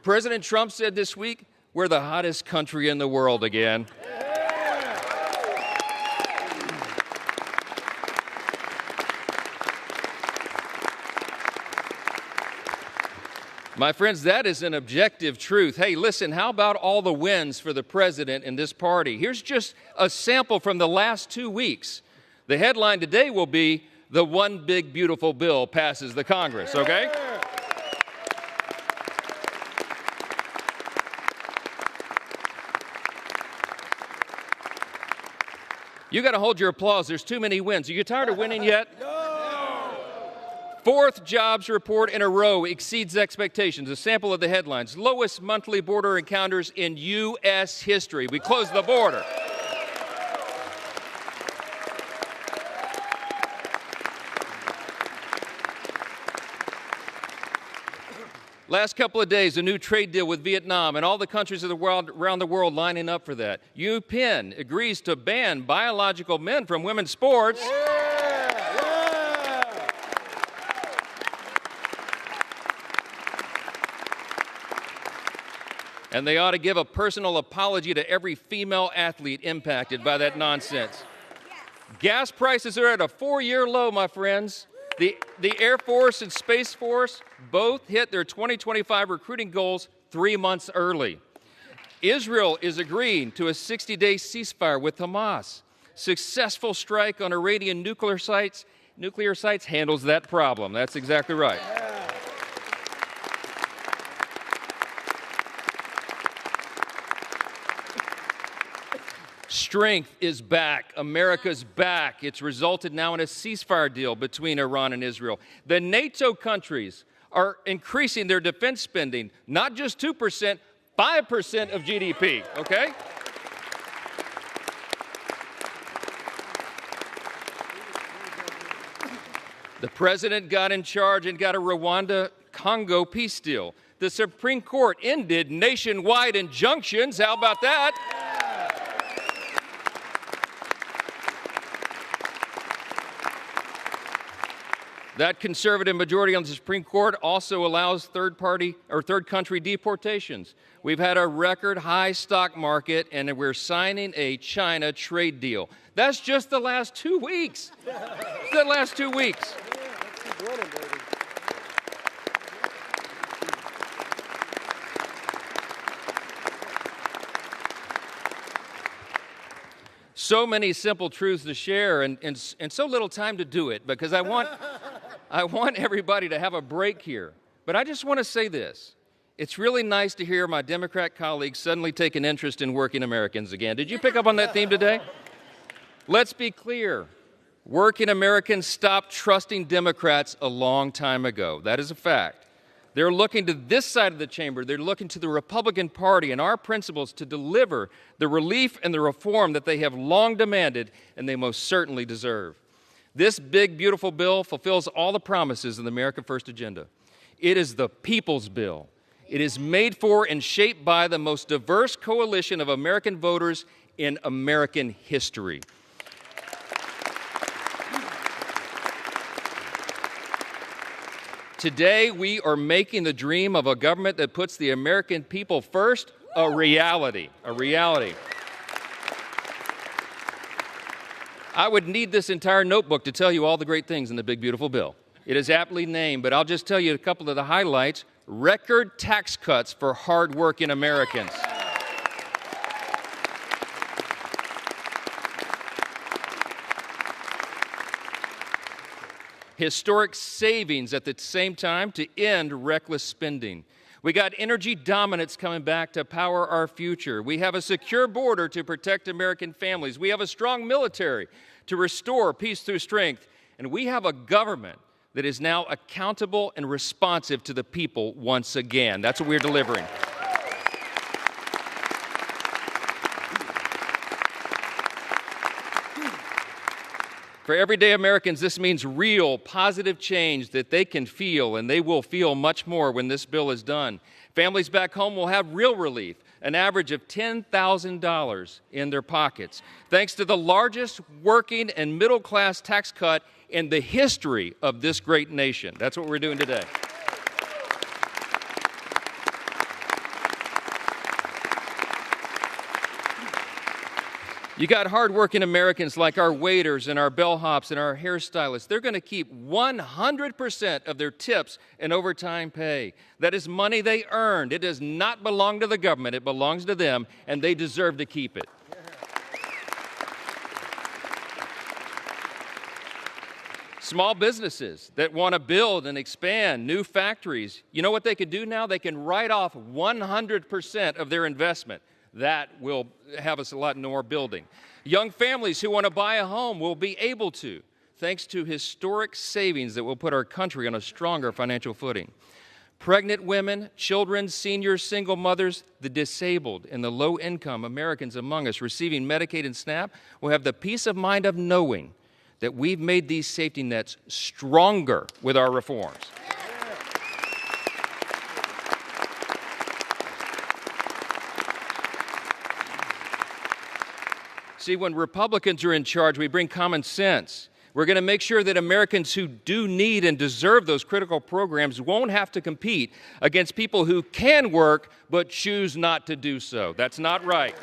President Trump said this week, we're the hottest country in the world again. My friends, that is an objective truth. Hey, listen, how about all the wins for the president and this party? Here's just a sample from the last 2 weeks. The headline today will be, the one big beautiful bill passes the Congress, okay? You got to hold your applause. There's too many wins. Are you tired of winning yet? No! Fourth jobs report in a row exceeds expectations. A sample of the headlines. Lowest monthly border encounters in U.S. history. We closed the border. Last couple of days, a new trade deal with Vietnam and all the countries of the world, around the world lining up for that. UPenn agrees to ban biological men from women's sports. And they ought to give a personal apology to every female athlete impacted by that nonsense. Gas prices are at a 4-year low, my friends. The Air Force and Space Force both hit their 2025 recruiting goals 3 months early. Israel is agreeing to a 60-day ceasefire with Hamas. Successful strike on Iranian nuclear sites handles that problem. That's exactly right. Strength is back. America's back. It's resulted now in a ceasefire deal between Iran and Israel. The NATO countries are increasing their defense spending, not just 2%, 5% of GDP, okay? The president got in charge and got a Rwanda-Congo peace deal. The Supreme Court ended nationwide injunctions. How about that? That conservative majority on the Supreme Court also allows third country deportations. We've had a record high stock market, and we're signing a China trade deal. That's just the last 2 weeks. The last 2 weeks. So many simple truths to share and so little time to do it, because I I want everybody to have a break here. But I just want to say this. It's really nice to hear my Democrat colleagues suddenly take an interest in working Americans again. Did you pick up on that theme today? Let's be clear. Working Americans stopped trusting Democrats a long time ago. That is a fact. They're looking to this side of the chamber. They're looking to the Republican Party and our principles to deliver the relief and the reform that they have long demanded and they most certainly deserve. This big, beautiful bill fulfills all the promises of the America First agenda. It is the people's bill. It is made for and shaped by the most diverse coalition of American voters in American history. Today, we are making the dream of a government that puts the American people first a reality. A reality. I would need this entire notebook to tell you all the great things in the big, beautiful bill. It is aptly named, but I'll just tell you a couple of the highlights. Record tax cuts for hardworking Americans. Historic savings at the same time to end reckless spending. We got energy dominance coming back to power our future. We have a secure border to protect American families. We have a strong military to restore peace through strength. And we have a government that is now accountable and responsive to the people once again. That's what we're delivering. For everyday Americans, this means real, positive change that they can feel, and they will feel much more when this bill is done. Families back home will have real relief, an average of $10,000 in their pockets, thanks to the largest working and middle-class tax cut in the history of this great nation. That's what we're doing today. You got hardworking Americans like our waiters and our bellhops and our hairstylists. They're going to keep 100% of their tips and overtime pay. That is money they earned. It does not belong to the government. It belongs to them, and they deserve to keep it. Small businesses that want to build and expand new factories, you know what they can do now? They can write off 100% of their investment. That will have us a lot more building. Young families who want to buy a home will be able to, thanks to historic savings that will put our country on a stronger financial footing. Pregnant women, children, seniors, single mothers, the disabled, and the low-income Americans among us receiving Medicaid and SNAP will have the peace of mind of knowing that we've made these safety nets stronger with our reforms. See, when Republicans are in charge, we bring common sense. We're going to make sure that Americans who do need and deserve those critical programs won't have to compete against people who can work but choose not to do so. That's not right.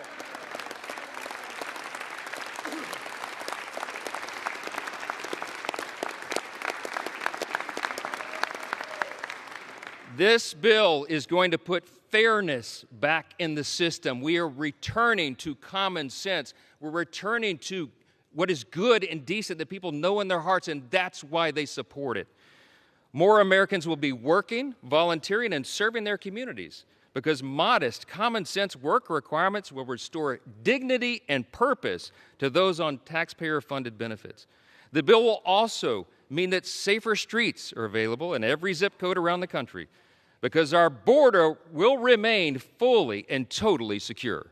This bill is going to put fairness back in the system. We are returning to common sense. We're returning to what is good and decent that people know in their hearts, and that's why they support it. More Americans will be working, volunteering, and serving their communities because modest, common sense work requirements will restore dignity and purpose to those on taxpayer-funded benefits. The bill will also mean that safer streets are available in every zip code around the country because our border will remain fully and totally secure.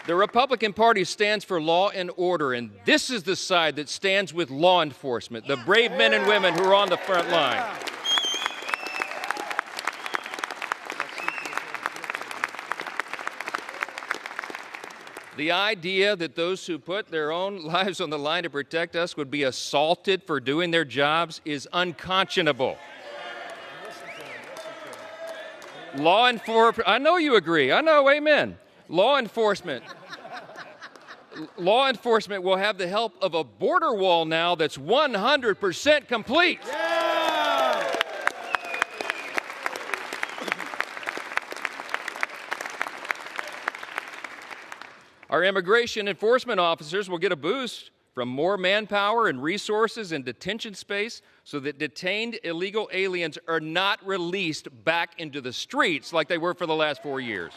The Republican Party stands for law and order, and this is the side that stands with law enforcement, the brave men and women who are on the front line. The idea that those who put their own lives on the line to protect us would be assaulted for doing their jobs is unconscionable. Law enforcement, I know you agree. I know, amen. Law enforcement will have the help of a border wall now that's 100% complete. Yeah! Our immigration enforcement officers will get a boost from more manpower and resources and detention space so that detained illegal aliens are not released back into the streets like they were for the last 4 years.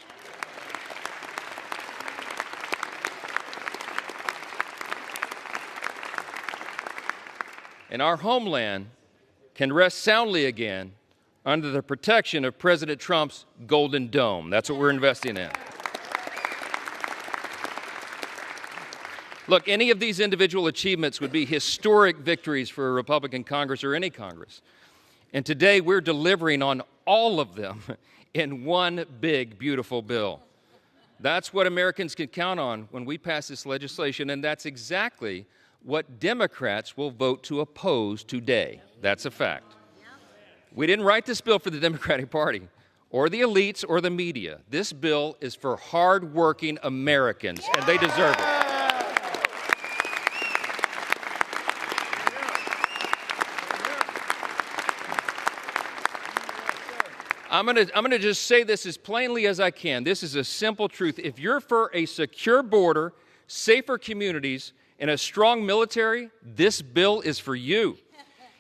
And our homeland can rest soundly again under the protection of President Trump's Golden Dome. That's what we're investing in. Look, any of these individual achievements would be historic victories for a Republican Congress or any Congress. And today we're delivering on all of them in one big, beautiful bill. That's what Americans can count on when we pass this legislation, and that's exactly what Democrats will vote to oppose today. That's a fact. We didn't write this bill for the Democratic Party or the elites or the media. This bill is for hard-working Americans, and they deserve it. I'm going to just say this as plainly as I can. This is a simple truth. If you're for a secure border, safer communities, and a strong military, this bill is for you.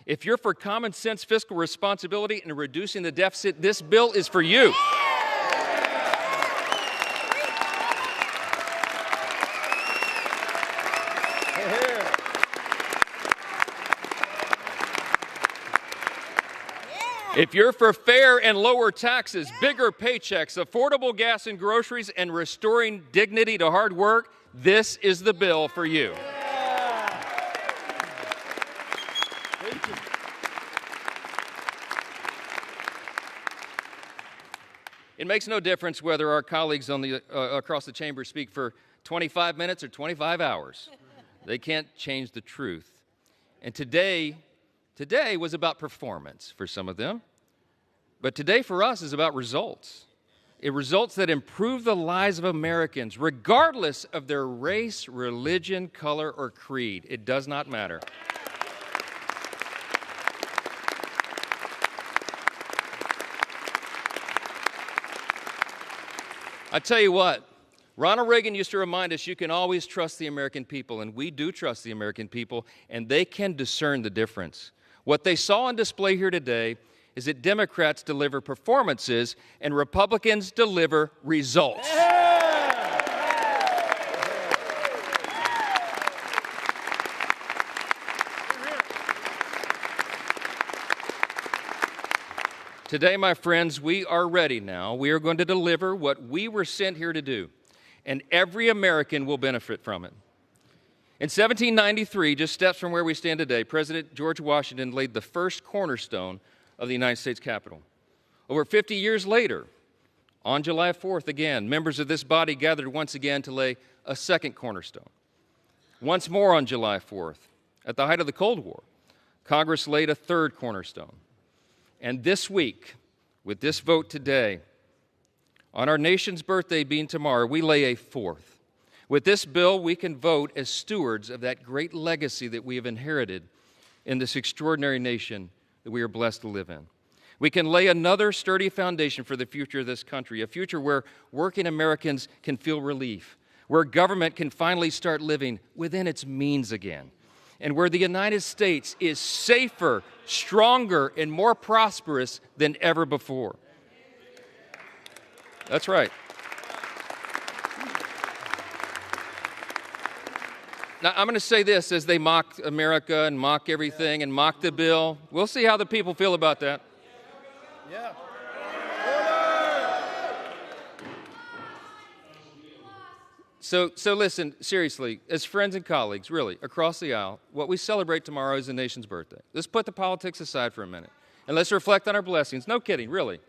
If you're for common sense fiscal responsibility and reducing the deficit, this bill is for you. If you're for fair and lower taxes, bigger paychecks, affordable gas and groceries, and restoring dignity to hard work, this is the bill for you. It makes no difference whether our colleagues on across the chamber speak for 25 minutes or 25 hours. They can't change the truth. And today was about performance for some of them. But today for us is about results. Results that improve the lives of Americans, regardless of their race, religion, color, or creed. It does not matter. I tell you what, Ronald Reagan used to remind us you can always trust the American people, and we do trust the American people, and they can discern the difference. What they saw on display here today is that Democrats deliver performances and Republicans deliver results. Today, my friends, we are ready now. We are going to deliver what we were sent here to do, and every American will benefit from it. In 1793, just steps from where we stand today, President George Washington laid the first cornerstone of the United States Capitol. Over 50 years later, on July 4th again, members of this body gathered once again to lay a second cornerstone. Once more on July 4th, at the height of the Cold War, Congress laid a third cornerstone. And this week, with this vote today, on our nation's birthday being tomorrow, we lay a fourth. With this bill, we can vote as stewards of that great legacy that we have inherited in this extraordinary nation that we are blessed to live in. We can lay another sturdy foundation for the future of this country, a future where working Americans can feel relief, where government can finally start living within its means again, and where the United States is safer, stronger, and more prosperous than ever before. That's right. Now, I'm going to say this as they mock America and mock everything and mock the bill. We'll see how the people feel about that. Yeah. So listen, seriously, as friends and colleagues, really, across the aisle, what we celebrate tomorrow is the nation's birthday. Let's put the politics aside for a minute, and let's reflect on our blessings. No kidding, really.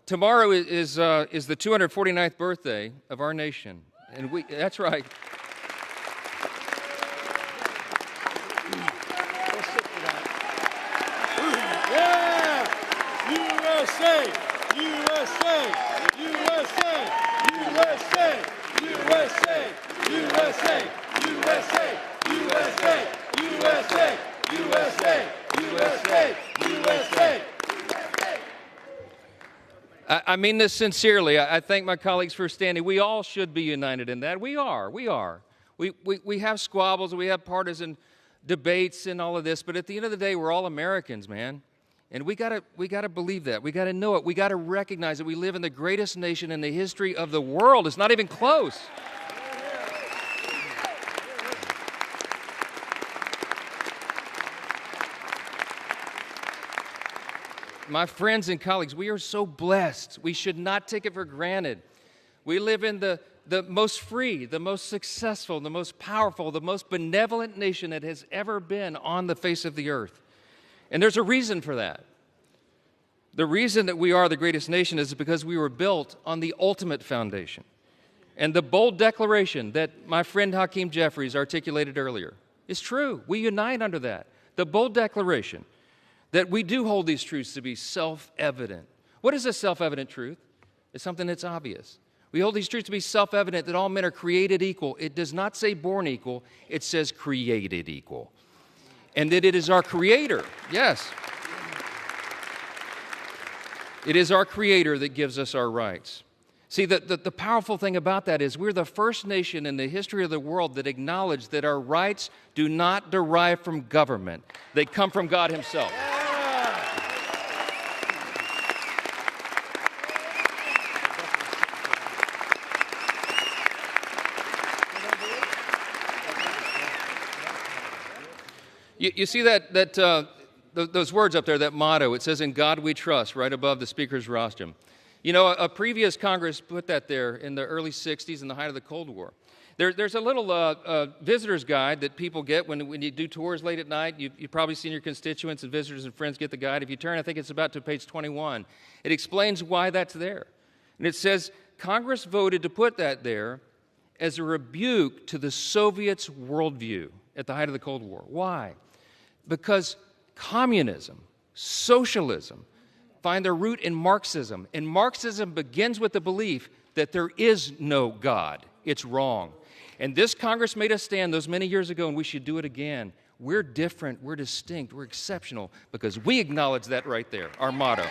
Tomorrow is the 249th birthday of our nation, and that's right. USA! USA! USA! USA! USA! USA! USA! USA! USA! USA! USA! USA! I mean this sincerely. I thank my colleagues for standing. We all should be united in that. We are. We have squabbles, we have partisan debates and all of this, but at the end of the day, we're all Americans, man. And we gotta believe that. We gotta know it. We gotta recognize that we live in the greatest nation in the history of the world. It's not even close. My friends and colleagues, we are so blessed. We should not take it for granted. We live in the most free, the most successful, the most powerful, the most benevolent nation that has ever been on the face of the earth. And there's a reason for that. The reason that we are the greatest nation is because we were built on the ultimate foundation. And the bold declaration that my friend Hakeem Jeffries articulated earlier is true. We unite under that. The bold declaration that we do hold these truths to be self-evident. What is a self-evident truth? It's something that's obvious. We hold these truths to be self-evident that all men are created equal. It does not say born equal, it says created equal. And that it is our Creator, yes. It is our Creator that gives us our rights. See, the powerful thing about that is we're the first nation in the history of the world that acknowledged that our rights do not derive from government. They come from God Himself. You see those words up there, that motto, it says, "In God we trust," right above the Speaker's rostrum. You know, a previous Congress put that there in the early 60s in the height of the Cold War. There's a little visitor's guide that people get when you do tours late at night. You've probably seen your constituents and visitors and friends get the guide. If you turn, I think it's about to page 21. It explains why that's there. And it says, Congress voted to put that there as a rebuke to the Soviets' worldview at the height of the Cold War. Why? Because communism, socialism, find their root in Marxism. And Marxism begins with the belief that there is no God. It's wrong. And this Congress made us stand those many years ago, and we should do it again. We're different, we're distinct, we're exceptional, because we acknowledge that right there, our motto.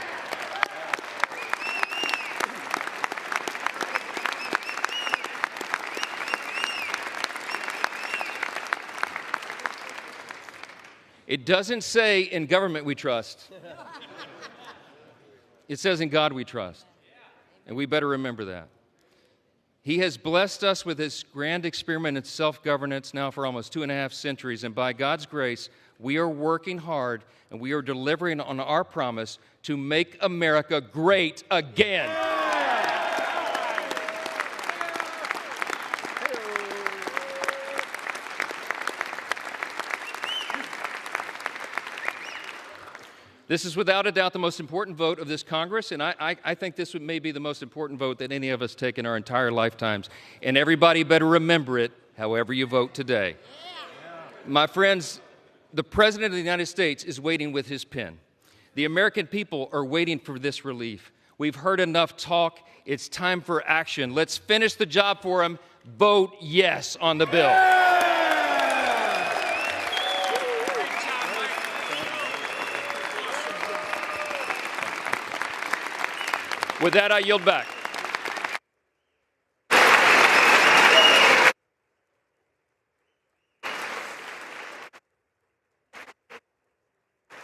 It doesn't say in government we trust. It says in God we trust. And we better remember that. He has blessed us with His grand experiment in self-governance now for almost 2.5 centuries. And by God's grace, we are working hard and we are delivering on our promise to make America great again. This is without a doubt the most important vote of this Congress, and I think this may be the most important vote that any of us take in our entire lifetimes. And everybody better remember it, however you vote today. My friends, the President of the United States is waiting with his pen. The American people are waiting for this relief. We've heard enough talk. It's time for action. Let's finish the job for him. Vote yes on the bill. With that, I yield back.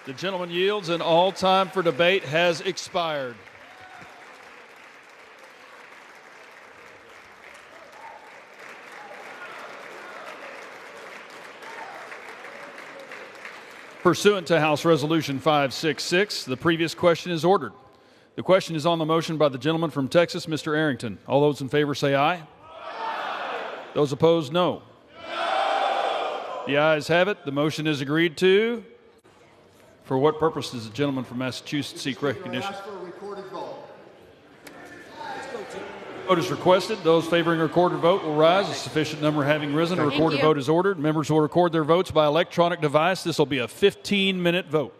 The gentleman yields, and all time for debate has expired. Pursuant to House Resolution 566, the previous question is ordered. The question is on the motion by the gentleman from Texas, Mr. Arrington. All those in favor say aye. Aye. Those opposed, no. No. The ayes have it. The motion is agreed to. For what purpose does the gentleman from Massachusetts seek recognition? Vote is requested. Those favoring a recorded vote will rise. A sufficient number having risen, a recorded vote is ordered. Members will record their votes by electronic device. This will be a 15-minute vote.